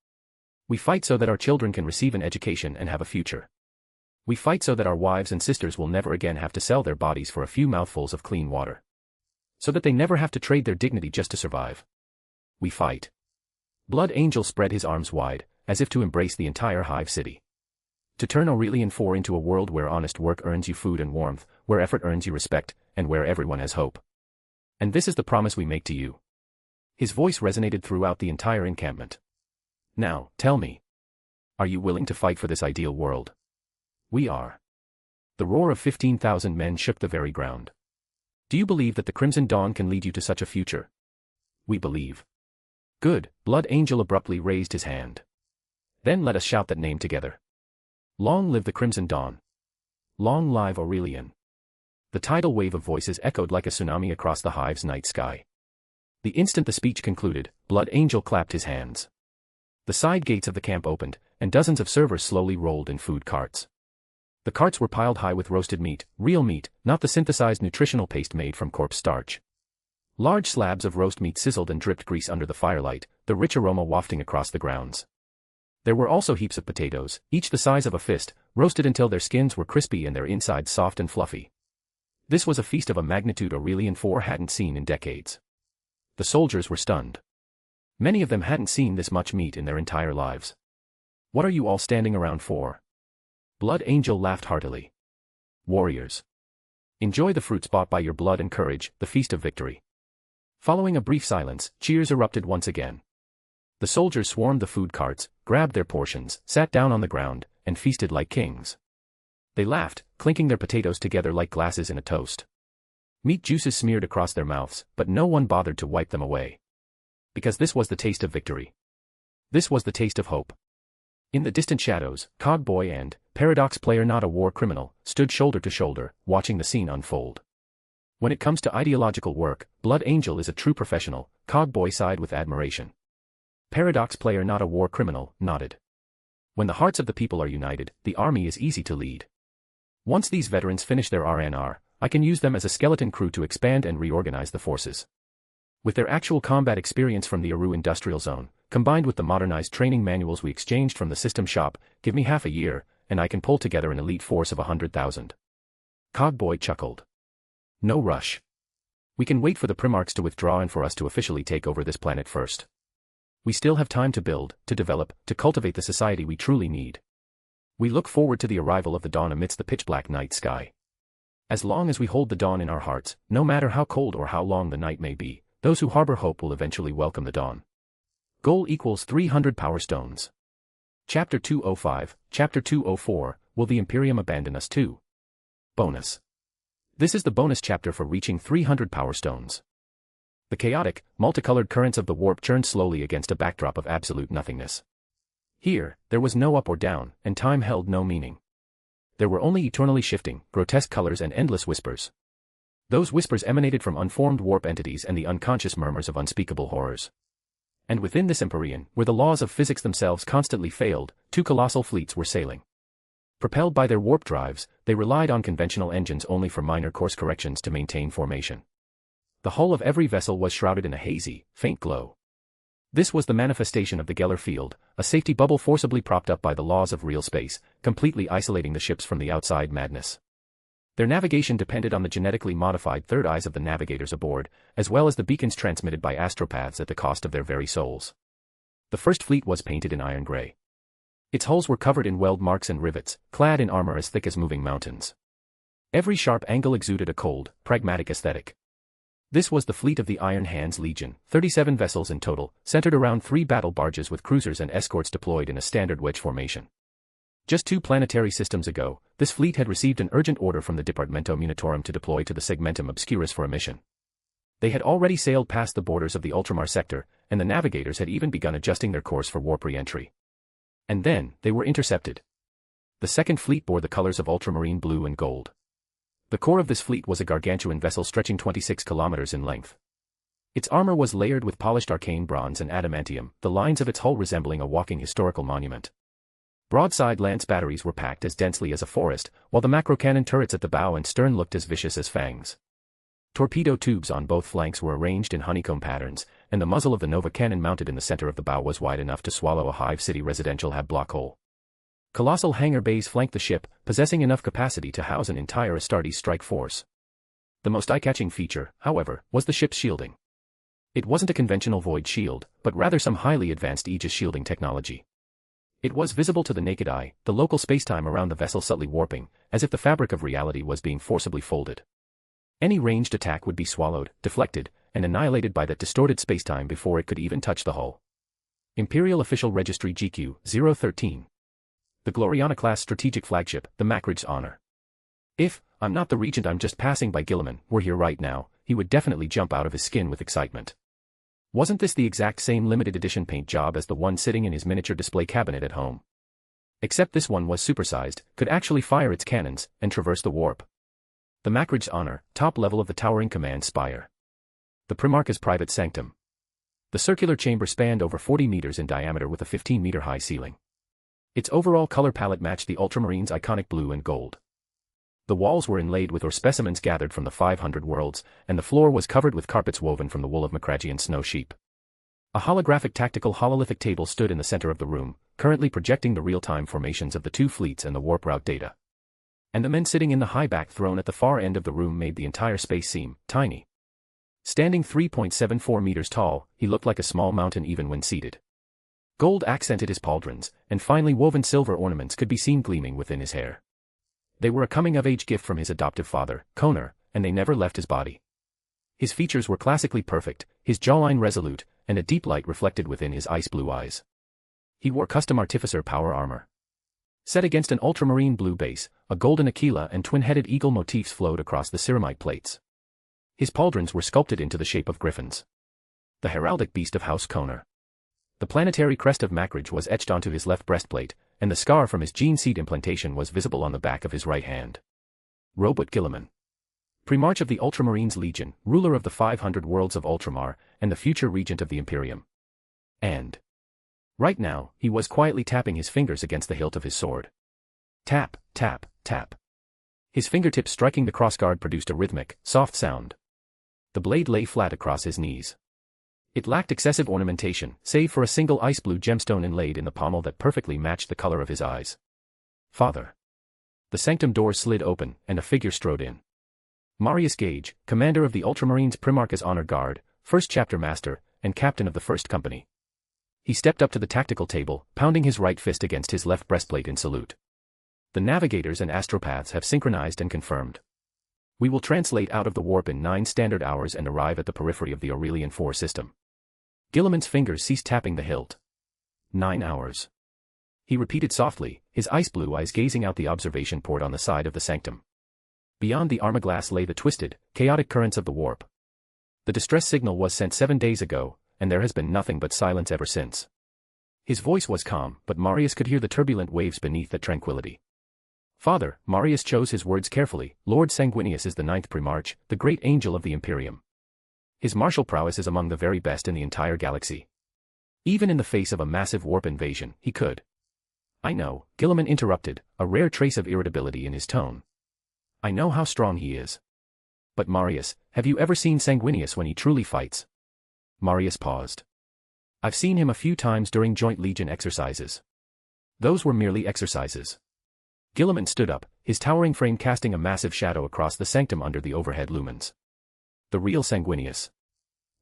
We fight so that our children can receive an education and have a future. We fight so that our wives and sisters will never again have to sell their bodies for a few mouthfuls of clean water. So that they never have to trade their dignity just to survive. We fight. Blood Angel spread his arms wide, as if to embrace the entire hive city. To turn Aurelian 4 into a world where honest work earns you food and warmth, where effort earns you respect, and where everyone has hope. And this is the promise we make to you. His voice resonated throughout the entire encampment. Now, tell me. Are you willing to fight for this ideal world? We are. The roar of 15,000 men shook the very ground. Do you believe that the Crimson Dawn can lead you to such a future? We believe. Good, Blood Angel abruptly raised his hand. Then let us shout that name together. Long live the Crimson Dawn. Long live Aurelian. The tidal wave of voices echoed like a tsunami across the hive's night sky. The instant the speech concluded, Blood Angel clapped his hands. The side gates of the camp opened, and dozens of servers slowly rolled in food carts. The carts were piled high with roasted meat, real meat, not the synthesized nutritional paste made from corpse starch. Large slabs of roast meat sizzled and dripped grease under the firelight, the rich aroma wafting across the grounds. There were also heaps of potatoes, each the size of a fist, roasted until their skins were crispy and their insides soft and fluffy. This was a feast of a magnitude Aurelian IV hadn't seen in decades. The soldiers were stunned. Many of them hadn't seen this much meat in their entire lives. What are you all standing around for? Blood Angel laughed heartily. Warriors. Enjoy the fruits bought by your blood and courage, the feast of victory. Following a brief silence, cheers erupted once again. The soldiers swarmed the food carts, grabbed their portions, sat down on the ground, and feasted like kings. They laughed, clinking their potatoes together like glasses in a toast. Meat juices smeared across their mouths, but no one bothered to wipe them away. Because this was the taste of victory. This was the taste of hope. In the distant shadows, Cogboy and, Paradox Player Not a War Criminal, stood shoulder to shoulder, watching the scene unfold. When it comes to ideological work, Blood Angel is a true professional, Cogboy sighed with admiration. Paradox Player Not a War Criminal nodded. When the hearts of the people are united, the army is easy to lead. Once these veterans finish their RNR, I can use them as a skeleton crew to expand and reorganize the forces. With their actual combat experience from the Aru Industrial Zone, combined with the modernized training manuals we exchanged from the system shop, give me half a year, and I can pull together an elite force of 100,000. Cogboy chuckled. No rush. We can wait for the Primarchs to withdraw and for us to officially take over this planet first. We still have time to build, to develop, to cultivate the society we truly need. We look forward to the arrival of the dawn amidst the pitch-black night sky. As long as we hold the dawn in our hearts, no matter how cold or how long the night may be, those who harbor hope will eventually welcome the dawn. Goal equals 300 power stones. Chapter 205, Chapter 204, Will the Imperium Abandon Us Too? Bonus. This is the bonus chapter for reaching 300 power stones. The chaotic, multicolored currents of the warp churned slowly against a backdrop of absolute nothingness. Here, there was no up or down, and time held no meaning. There were only eternally shifting, grotesque colors and endless whispers. Those whispers emanated from unformed warp entities and the unconscious murmurs of unspeakable horrors. And within this Empyrean, where the laws of physics themselves constantly failed, two colossal fleets were sailing. Propelled by their warp drives, they relied on conventional engines only for minor course corrections to maintain formation. The hull of every vessel was shrouded in a hazy, faint glow. This was the manifestation of the Geller field, a safety bubble forcibly propped up by the laws of real space, completely isolating the ships from the outside madness. Their navigation depended on the genetically modified third eyes of the navigators aboard, as well as the beacons transmitted by astropaths at the cost of their very souls. The first fleet was painted in iron gray. Its hulls were covered in weld marks and rivets, clad in armor as thick as moving mountains. Every sharp angle exuded a cold, pragmatic aesthetic. This was the fleet of the Iron Hands Legion, 37 vessels in total, centered around 3 battle barges with cruisers and escorts deployed in a standard wedge formation. Just 2 planetary systems ago, this fleet had received an urgent order from the Departamento Munitorum to deploy to the Segmentum Obscurus for a mission. They had already sailed past the borders of the Ultramar sector, and the navigators had even begun adjusting their course for warp re-entry. And then, they were intercepted. The second fleet bore the colors of ultramarine blue and gold. The core of this fleet was a gargantuan vessel stretching 26 kilometers in length. Its armor was layered with polished arcane bronze and adamantium, the lines of its hull resembling a walking historical monument. Broadside lance batteries were packed as densely as a forest, while the macro-cannon turrets at the bow and stern looked as vicious as fangs. Torpedo tubes on both flanks were arranged in honeycomb patterns, and the muzzle of the Nova cannon mounted in the center of the bow was wide enough to swallow a Hive City residential hab-block hole. Colossal hangar bays flanked the ship, possessing enough capacity to house an entire Astartes strike force. The most eye-catching feature, however, was the ship's shielding. It wasn't a conventional void shield, but rather some highly advanced Aegis shielding technology. It was visible to the naked eye, the local spacetime around the vessel subtly warping, as if the fabric of reality was being forcibly folded. Any ranged attack would be swallowed, deflected, and annihilated by that distorted spacetime before it could even touch the hull. Imperial Official Registry GQ-013. The Gloriana-class strategic flagship, the Macridge's Honor. If, I'm not the Regent, I'm just passing by Gilliman, were here right now, he would definitely jump out of his skin with excitement. Wasn't this the exact same limited edition paint job as the one sitting in his miniature display cabinet at home? Except this one was supersized, could actually fire its cannons, and traverse the warp. The Macrag's honor, top level of the towering command spire. The Primarch's private sanctum. The circular chamber spanned over 40 meters in diameter with a 15-meter-high ceiling. Its overall color palette matched the Ultramarine's iconic blue and gold. The walls were inlaid with ore specimens gathered from the 500 worlds, and the floor was covered with carpets woven from the wool of Macragian snow sheep. A holographic tactical hololithic table stood in the center of the room, currently projecting the real-time formations of the two fleets and the warp route data. And the men sitting in the high-back throne at the far end of the room made the entire space seem tiny. Standing 3.74 meters tall, he looked like a small mountain even when seated. Gold accented his pauldrons, and finely woven silver ornaments could be seen gleaming within his hair. They were a coming-of-age gift from his adoptive father, Connor, and they never left his body. His features were classically perfect, his jawline resolute, and a deep light reflected within his ice-blue eyes. He wore custom artificer power armor. Set against an ultramarine blue base, a golden aquila and twin-headed eagle motifs flowed across the ceramite plates. His pauldrons were sculpted into the shape of griffins. The heraldic beast of House Connor. The planetary crest of Macrage was etched onto his left breastplate, and the scar from his gene seed implantation was visible on the back of his right hand. Robert Guilliman. Primarch of the Ultramarines Legion, ruler of the 500 worlds of Ultramar, and the future regent of the Imperium. And right now, he was quietly tapping his fingers against the hilt of his sword. Tap, tap, tap. His fingertips striking the crossguard produced a rhythmic, soft sound. The blade lay flat across his knees. It lacked excessive ornamentation, save for a single ice-blue gemstone inlaid in the pommel that perfectly matched the color of his eyes. Father. The sanctum doors slid open, and a figure strode in. Marius Gage, commander of the Ultramarines Primarch's Honor Guard, first chapter master, and captain of the first company. He stepped up to the tactical table, pounding his right fist against his left breastplate in salute. The navigators and astropaths have synchronized and confirmed. We will translate out of the warp in 9 standard hours and arrive at the periphery of the Aurelian 4 system. Guilliman's fingers ceased tapping the hilt. 9 hours. He repeated softly, his ice-blue eyes gazing out the observation port on the side of the sanctum. Beyond the armaglass lay the twisted, chaotic currents of the warp. The distress signal was sent 7 days ago, and there has been nothing but silence ever since. His voice was calm, but Marius could hear the turbulent waves beneath that tranquility. Father, Marius chose his words carefully, Lord Sanguinius is the 9th Primarch, the great angel of the Imperium. His martial prowess is among the very best in the entire galaxy. Even in the face of a massive warp invasion, he could. I know, Guilliman interrupted, a rare trace of irritability in his tone. I know how strong he is. But Marius, have you ever seen Sanguinius when he truly fights? Marius paused. I've seen him a few times during joint legion exercises. Those were merely exercises. Guilliman stood up, his towering frame casting a massive shadow across the sanctum under the overhead lumens. The real Sanguinius.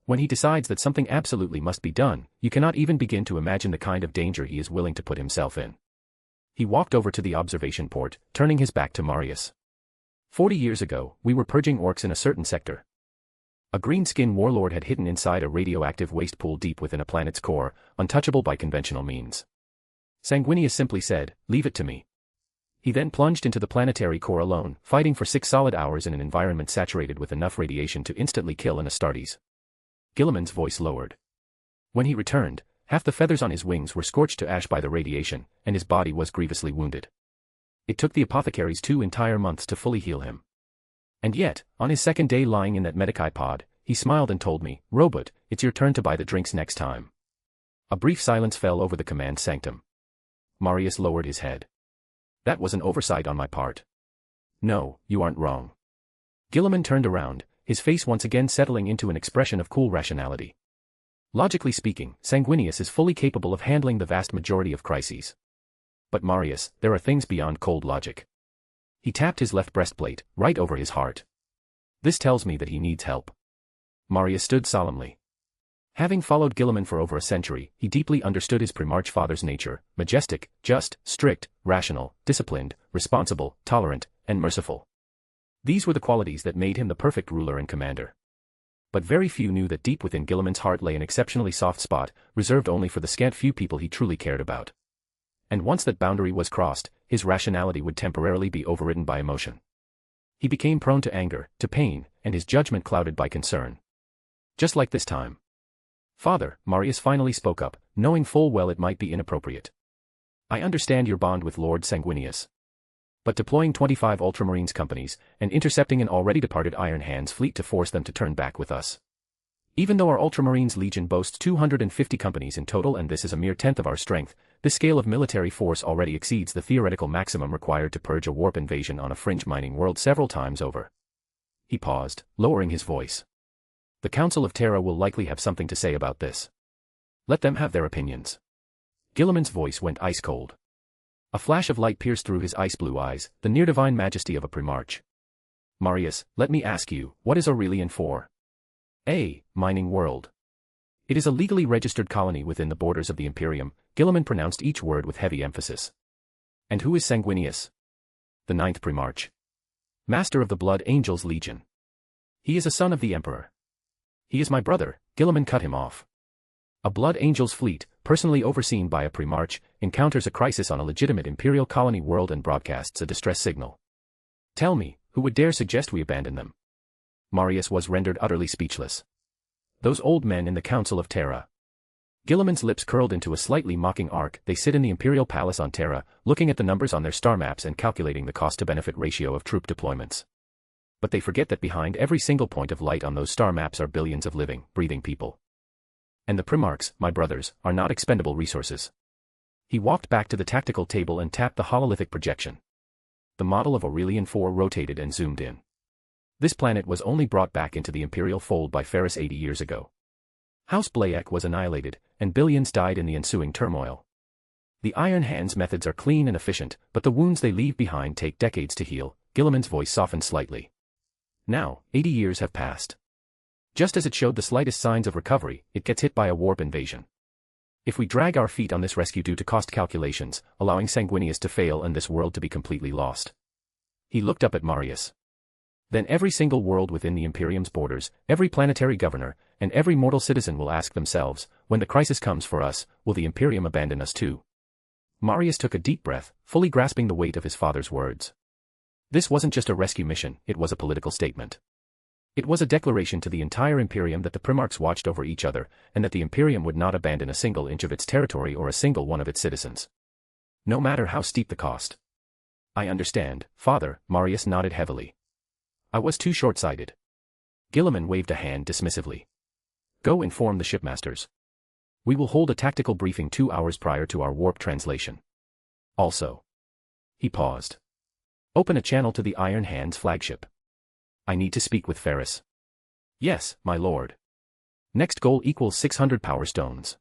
When he decides that something absolutely must be done, you cannot even begin to imagine the kind of danger he is willing to put himself in. He walked over to the observation port, turning his back to Marius. 40 years ago, we were purging orcs in a certain sector. A green-skin warlord had hidden inside a radioactive waste pool deep within a planet's core, untouchable by conventional means. Sanguinius simply said, "Leave it to me." He then plunged into the planetary core alone, fighting for 6 solid hours in an environment saturated with enough radiation to instantly kill an Astartes. Guilliman's voice lowered. When he returned, half the feathers on his wings were scorched to ash by the radiation, and his body was grievously wounded. It took the apothecaries 2 entire months to fully heal him. And yet, on his second day lying in that Medici pod, he smiled and told me, "Robot, it's your turn to buy the drinks next time." A brief silence fell over the command sanctum. Marius lowered his head. That was an oversight on my part. No, you aren't wrong. Guilliman turned around, his face once again settling into an expression of cool rationality. Logically speaking, Sanguinius is fully capable of handling the vast majority of crises. But Marius, there are things beyond cold logic. He tapped his left breastplate, right over his heart. This tells me that he needs help. Marius stood solemnly. Having followed Guilliman for over a century, he deeply understood his Primarch father's nature, majestic, just, strict, rational, disciplined, responsible, tolerant, and merciful. These were the qualities that made him the perfect ruler and commander. But very few knew that deep within Guilliman's heart lay an exceptionally soft spot, reserved only for the scant few people he truly cared about. And once that boundary was crossed, his rationality would temporarily be overridden by emotion. He became prone to anger, to pain, and his judgment clouded by concern. Just like this time. Father, Marius finally spoke up, knowing full well it might be inappropriate. I understand your bond with Lord Sanguinius. But deploying 25 Ultramarines companies, and intercepting an already departed Iron Hands fleet to force them to turn back with us. Even though our Ultramarines Legion boasts 250 companies in total and this is a mere tenth of our strength, this scale of military force already exceeds the theoretical maximum required to purge a warp invasion on a fringe mining world several times over. He paused, lowering his voice. The Council of Terra will likely have something to say about this. Let them have their opinions. Guilliman's voice went ice cold. A flash of light pierced through his ice-blue eyes, the near-divine majesty of a Primarch. Marius, let me ask you, what is Aurelian for? A mining world. It is a legally registered colony within the borders of the Imperium. Guilliman pronounced each word with heavy emphasis. And who is Sanguinius? The 9th Primarch. Master of the Blood Angels Legion. He is a son of the Emperor. He is my brother. Guilliman cut him off. A Blood Angels fleet, personally overseen by a Primarch, encounters a crisis on a legitimate Imperial colony world and broadcasts a distress signal. Tell me, who would dare suggest we abandon them? Marius was rendered utterly speechless. Those old men in the Council of Terra. Guilliman's lips curled into a slightly mocking arc. They sit in the Imperial Palace on Terra, looking at the numbers on their star maps and calculating the cost-to-benefit ratio of troop deployments. But they forget that behind every single point of light on those star maps are billions of living, breathing people. And the Primarchs, my brothers, are not expendable resources. He walked back to the tactical table and tapped the hololithic projection. The model of Aurelian IV rotated and zoomed in. This planet was only brought back into the Imperial fold by Ferris 80 years ago. House Blayak was annihilated, and billions died in the ensuing turmoil. The Iron Hands methods are clean and efficient, but the wounds they leave behind take decades to heal. Guilliman's voice softened slightly. Now, 80 years have passed. Just as it showed the slightest signs of recovery, it gets hit by a warp invasion. If we drag our feet on this rescue due to cost calculations, allowing Sanguinius to fail and this world to be completely lost. He looked up at Marius. Then every single world within the Imperium's borders, every planetary governor, and every mortal citizen will ask themselves, when the crisis comes for us, will the Imperium abandon us too? Marius took a deep breath, fully grasping the weight of his father's words. This wasn't just a rescue mission, it was a political statement. It was a declaration to the entire Imperium that the Primarchs watched over each other, and that the Imperium would not abandon a single inch of its territory or a single one of its citizens. No matter how steep the cost. I understand, Father. Marius nodded heavily. I was too short-sighted. Guilliman waved a hand dismissively. Go inform the shipmasters. We will hold a tactical briefing 2 hours prior to our warp translation. Also. He paused. Open a channel to the Iron Hands flagship. I need to speak with Ferris. Yes, my lord. Next goal equals 600 power stones.